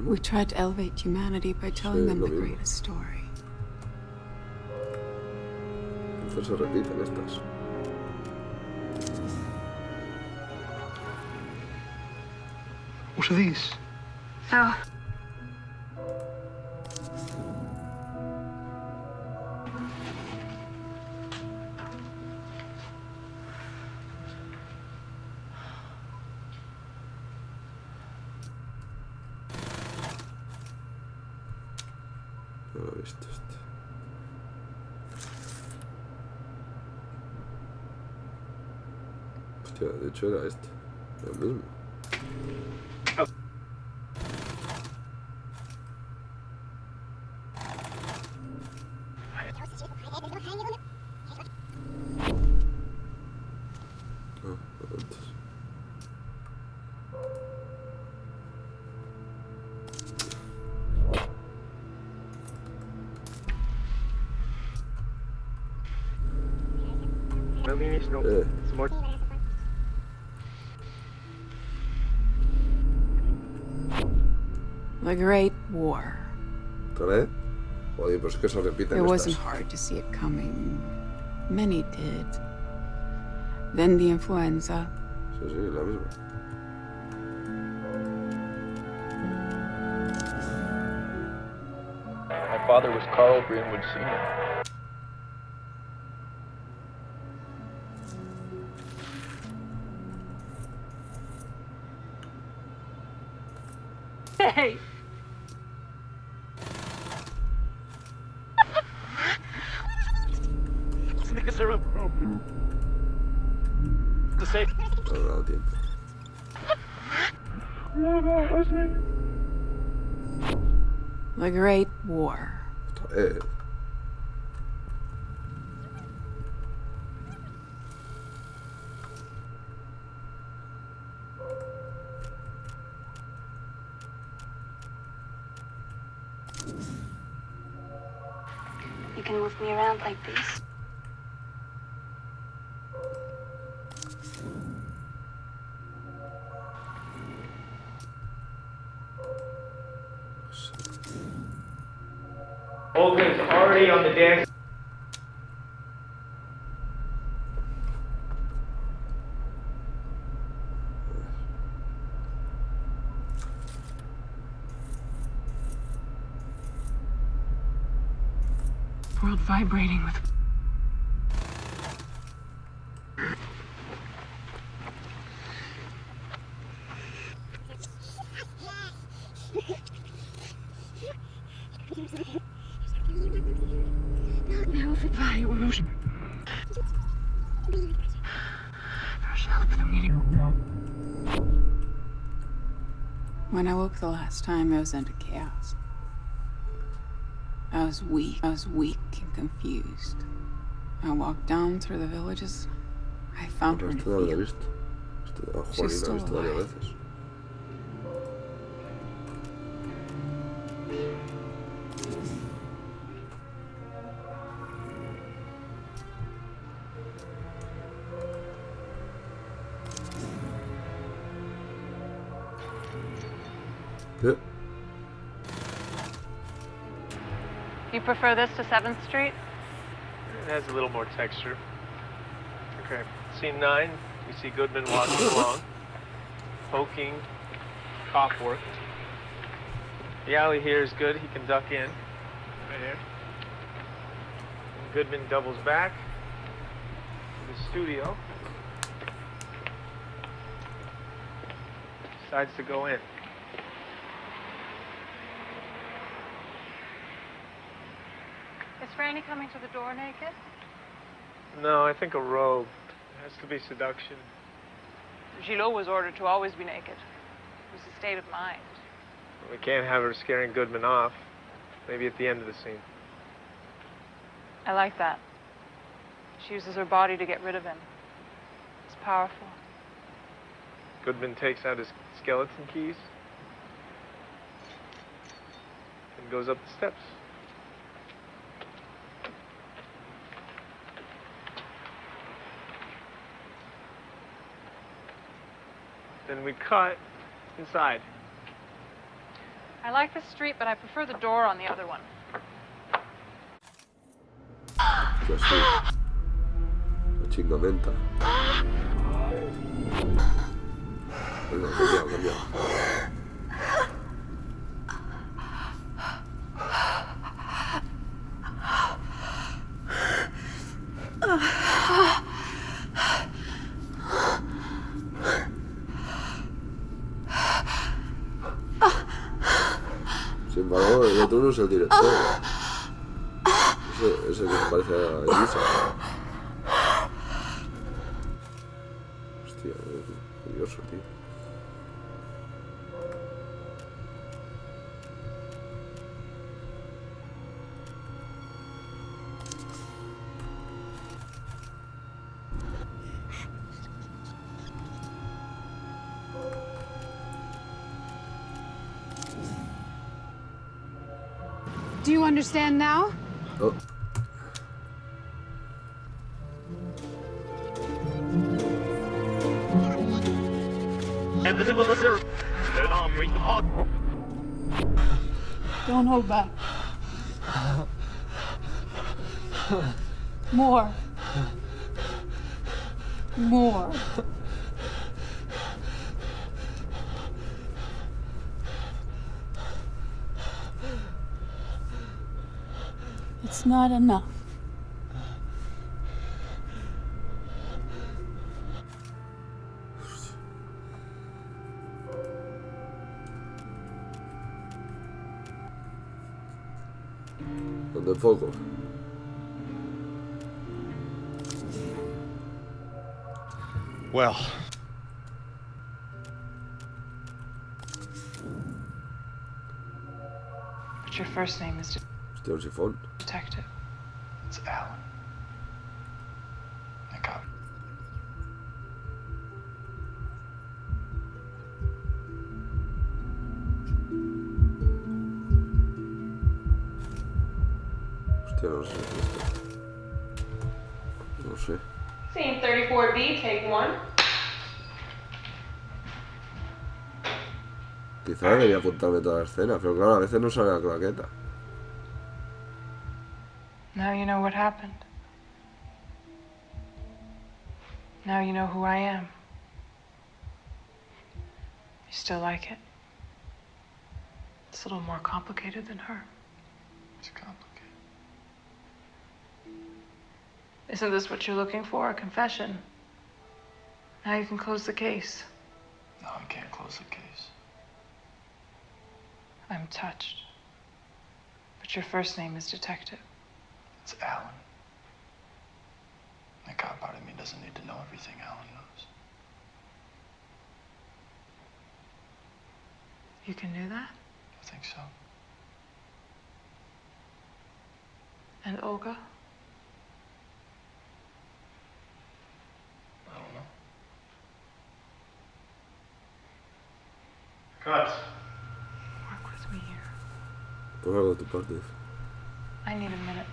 We tried to elevate humanity by telling them the greatest story. Entonces se repiten estas. What are these? Oh. No lo he visto este. Hostia, de hecho era este. El mismo. The Great War. ¿Otra vez? Joder, pues es que se repiten It estas. wasn't hard to see it coming. Many did. Then the influenza. Sí, sí, la misma. My father was Carl Greenwood Sr. Hey! No ha dado tiempo. The Great War. Otra vez. You can move me around like this. Olga's already on the dance. World vibrating with... When I woke the last time, I was into chaos. I was weak and confused. I walked down through the villages. I found her in a Esto no lo he field. visto. A Juan She's lo he still visto varias alive. veces. Yeah. You prefer this to 7th Street? It has a little more texture. Okay, scene 9, you see Goodman walking along, poking, cop work. The alley here is good, he can duck in, right here. And Goodman doubles back to the studio. Decides to go in. Is Franny coming to the door naked? No, I think a robe. It has to be seduction. Gillot was ordered to always be naked. It was a state of mind. We can't have her scaring Goodman off. Maybe at the end of the scene. I like that. She uses her body to get rid of him. It's powerful. Goodman takes out his skeleton keys and goes up the steps. Then we cut inside. I like this street, but I prefer the door on the other one. La chingamenta. Venga, cambiado. Sin embargo, el otro no es el director. Ese que se parece a Elisa. Hostia, es curioso, tío. Do you understand now? Oh. Don't hold back. More. More. It's not enough. ¿Dónde enfoco? Well. But your first name is Hostia, un sifón. Detective. It's Alan. I got it. Hostia, no sé. No sé. Scene 34B, take 1. Quizá debería apuntarme toda la escena, pero claro, a veces no sale la claqueta. Now you know what happened. Now you know who I am. You still like it? It's a little more complicated than her. It's complicated. Isn't this what you're looking for? A confession? Now you can close the case. No, I can't close the case. I'm touched. But your first name is Detective. It's Alan. That cop part of me doesn't need to know everything Alan knows. You can do that? I think so. And Olga? I don't know. Cut. Work with me here. Pon algo de tu parte. I need a minute.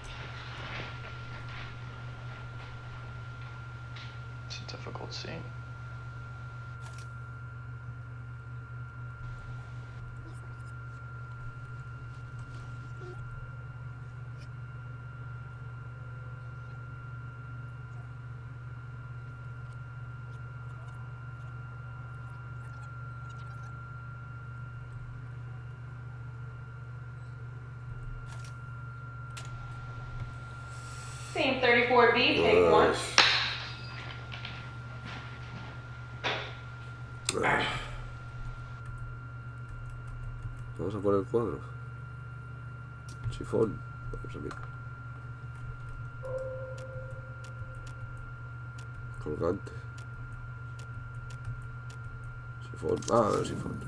It's a difficult scene. Scene 34B, take 1. Vamos a poner el cuadro. Chifón. Vamos a mirar. Colgante. Sifón. Ah, el sifón.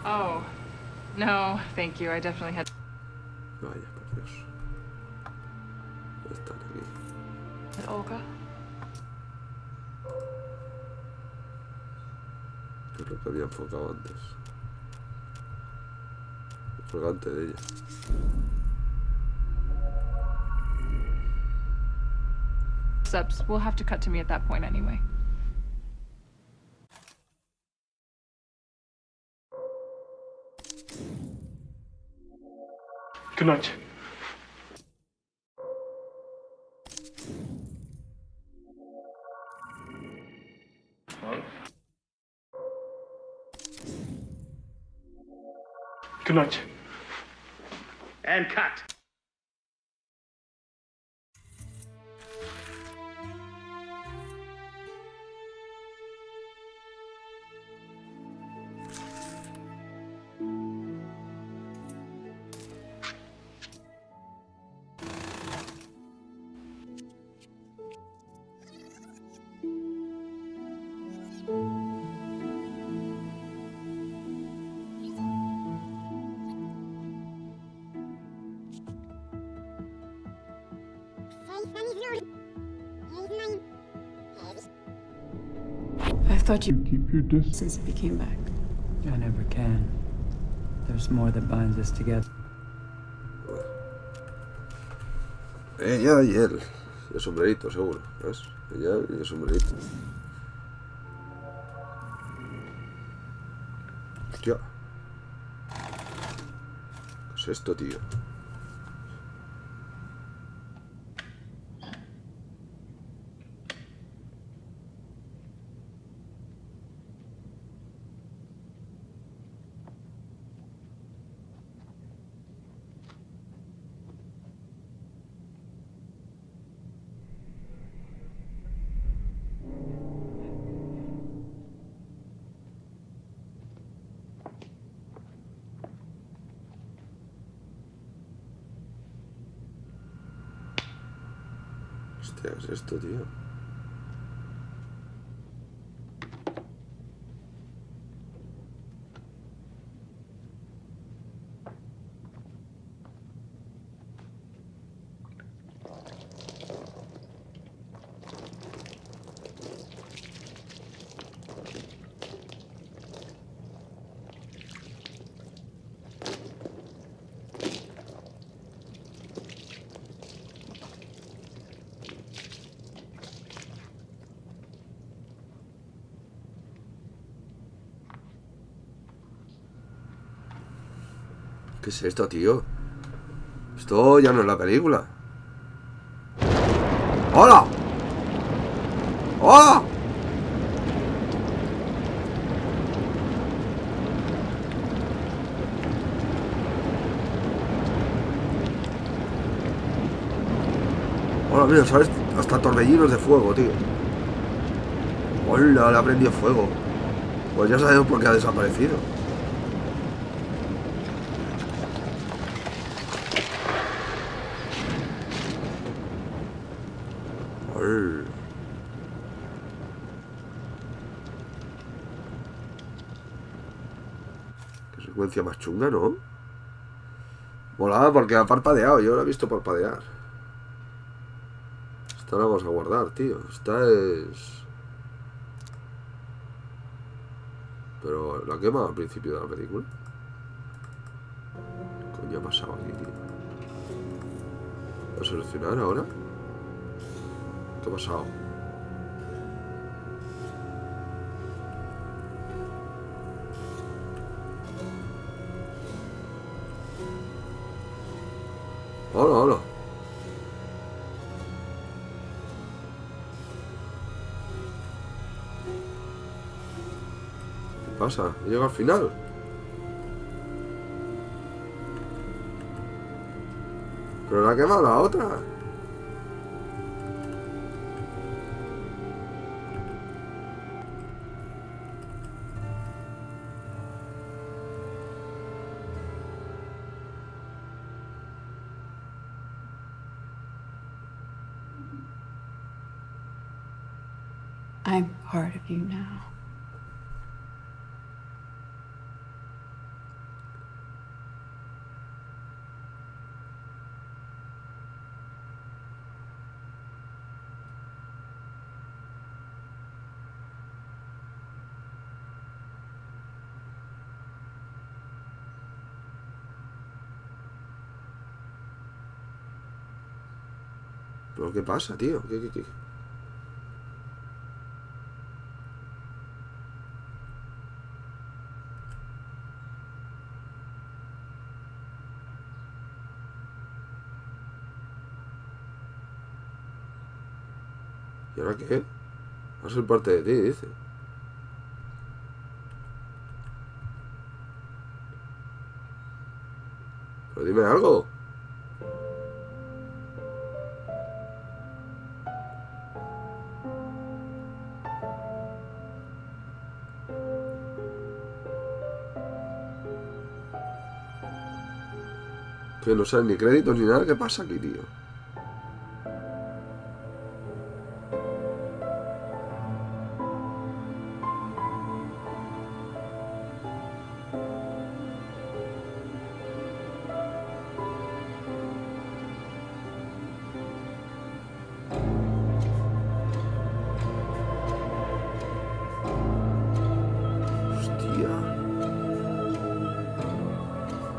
Oh, no, thank you. I definitely had. Vaya, por Dios. Están aquí. Olga. Es lo que había enfocado antes. El colgante de ella. Subs. We'll have to cut to me at that point anyway. Good night. Good night. And cut. I thought you Keep your distance. since he came back. I never can. There's more that binds us together. Ella y él. Y el sombrerito, seguro. ¿Ves? Ella y el sombrerito. Hostia. ¿Qué es esto, tío? Hostia, ¿qué es esto, tío? ¿Qué es esto, tío? Esto ya no es la película. ¡Hola! ¡Hola! Hola, mira, ¿sabes? Hasta torbellinos de fuego, tío. Hola, le ha prendido fuego. Pues ya sabemos por qué ha desaparecido. Qué secuencia más chunga, ¿no? Molaba porque ha parpadeado, yo lo he visto parpadear. Esta la vamos a guardar, tío. Esta es... Pero la quema al principio de la película. ¿Qué coño ha pasado aquí, tío? ¿Voy a seleccionar ahora? ¿Qué ha pasado? Hola, hola. ¿Qué pasa? Llega al final. Pero la ha quemado la otra. I'm part of you now. ¿Pero qué pasa, tío? ¿Qué? ¿Y ahora qué? Va a ser parte de ti, dice. Pero dime algo. Que no salen ni créditos ni nada. ¿Qué pasa aquí, tío?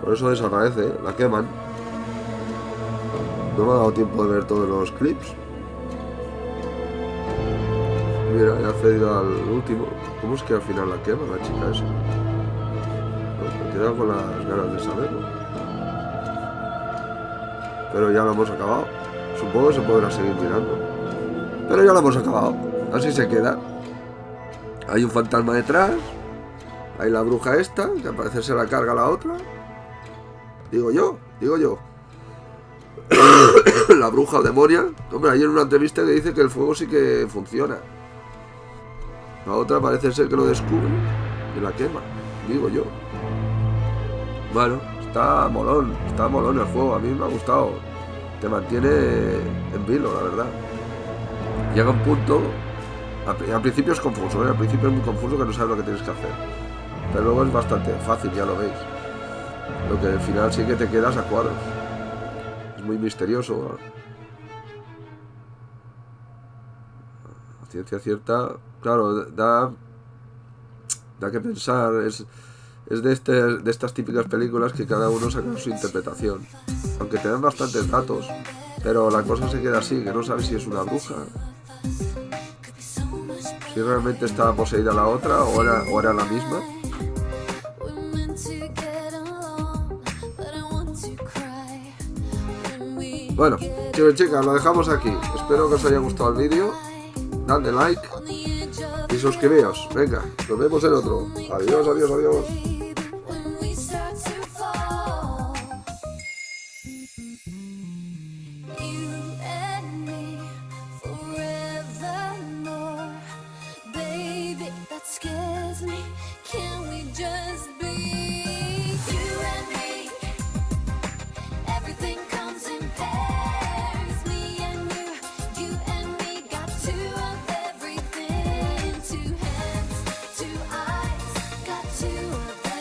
Por eso desaparece, la queman. No me ha dado tiempo de ver todos los clips. Mira, ya ha accedido al último. ¿Cómo es que al final la quema la chica esa? No, me he quedado con las ganas de saberlo. Pero ya lo hemos acabado. Supongo que se podrá seguir mirando. Pero ya lo hemos acabado. Así se queda. Hay un fantasma detrás. Hay la bruja esta, que al parecer se la carga la otra. Digo yo. La bruja o demonia. Hombre, hay en una entrevista que dice que el fuego sí que funciona. La otra parece ser que lo descubre y la quema. Digo yo. Bueno, está molón el juego. A mí me ha gustado. Te mantiene en vilo, la verdad. Llega un punto. Al principio es confuso, ¿eh? Al principio es muy confuso, que no sabes lo que tienes que hacer. Pero luego es bastante fácil, ya lo veis. Lo que al final sí que te quedas a cuadros. Es muy misterioso. A ciencia cierta, claro, da que pensar. Es de estas típicas películas que cada uno saca su interpretación. Aunque te dan bastantes datos, pero la cosa se queda así, que no sabes si es una bruja, si realmente estaba poseída la otra o era la misma. Bueno, chicos y chicas, lo dejamos aquí. Espero que os haya gustado el vídeo. Dadle like y suscribíos. Venga, nos vemos en otro. Adiós. Two hands, two eyes, got two of them.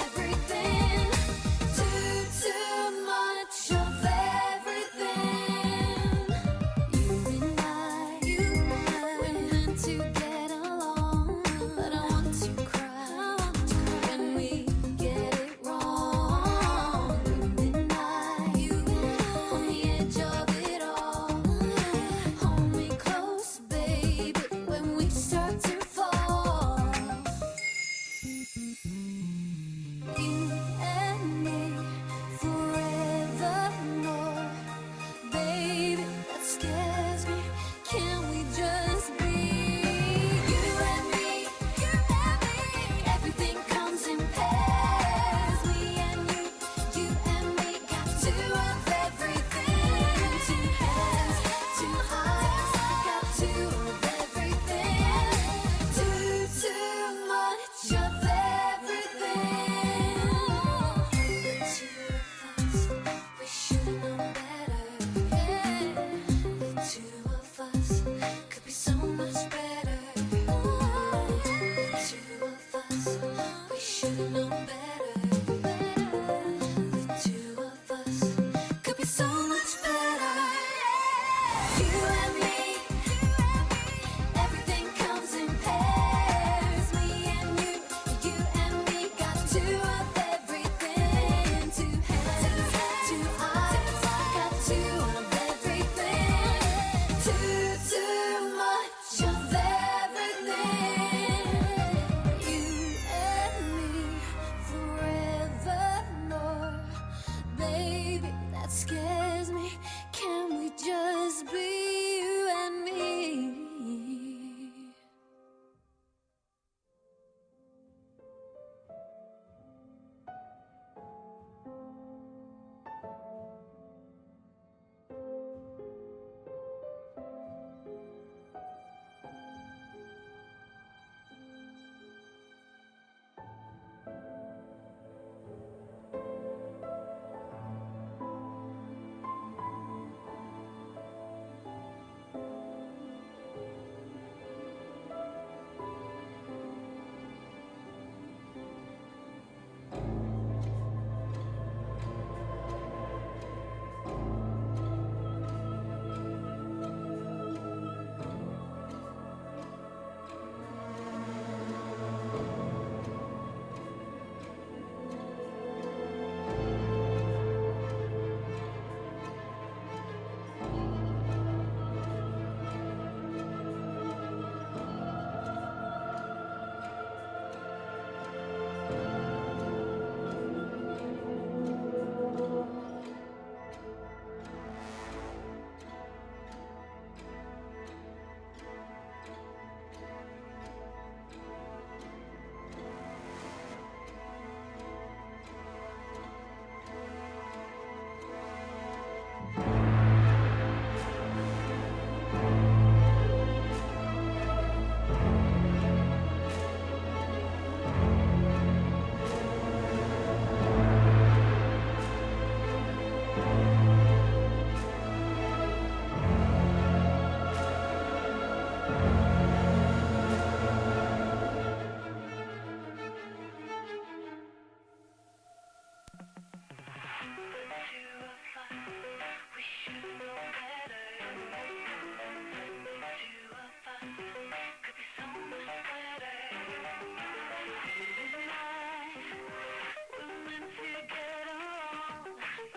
But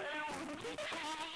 I won't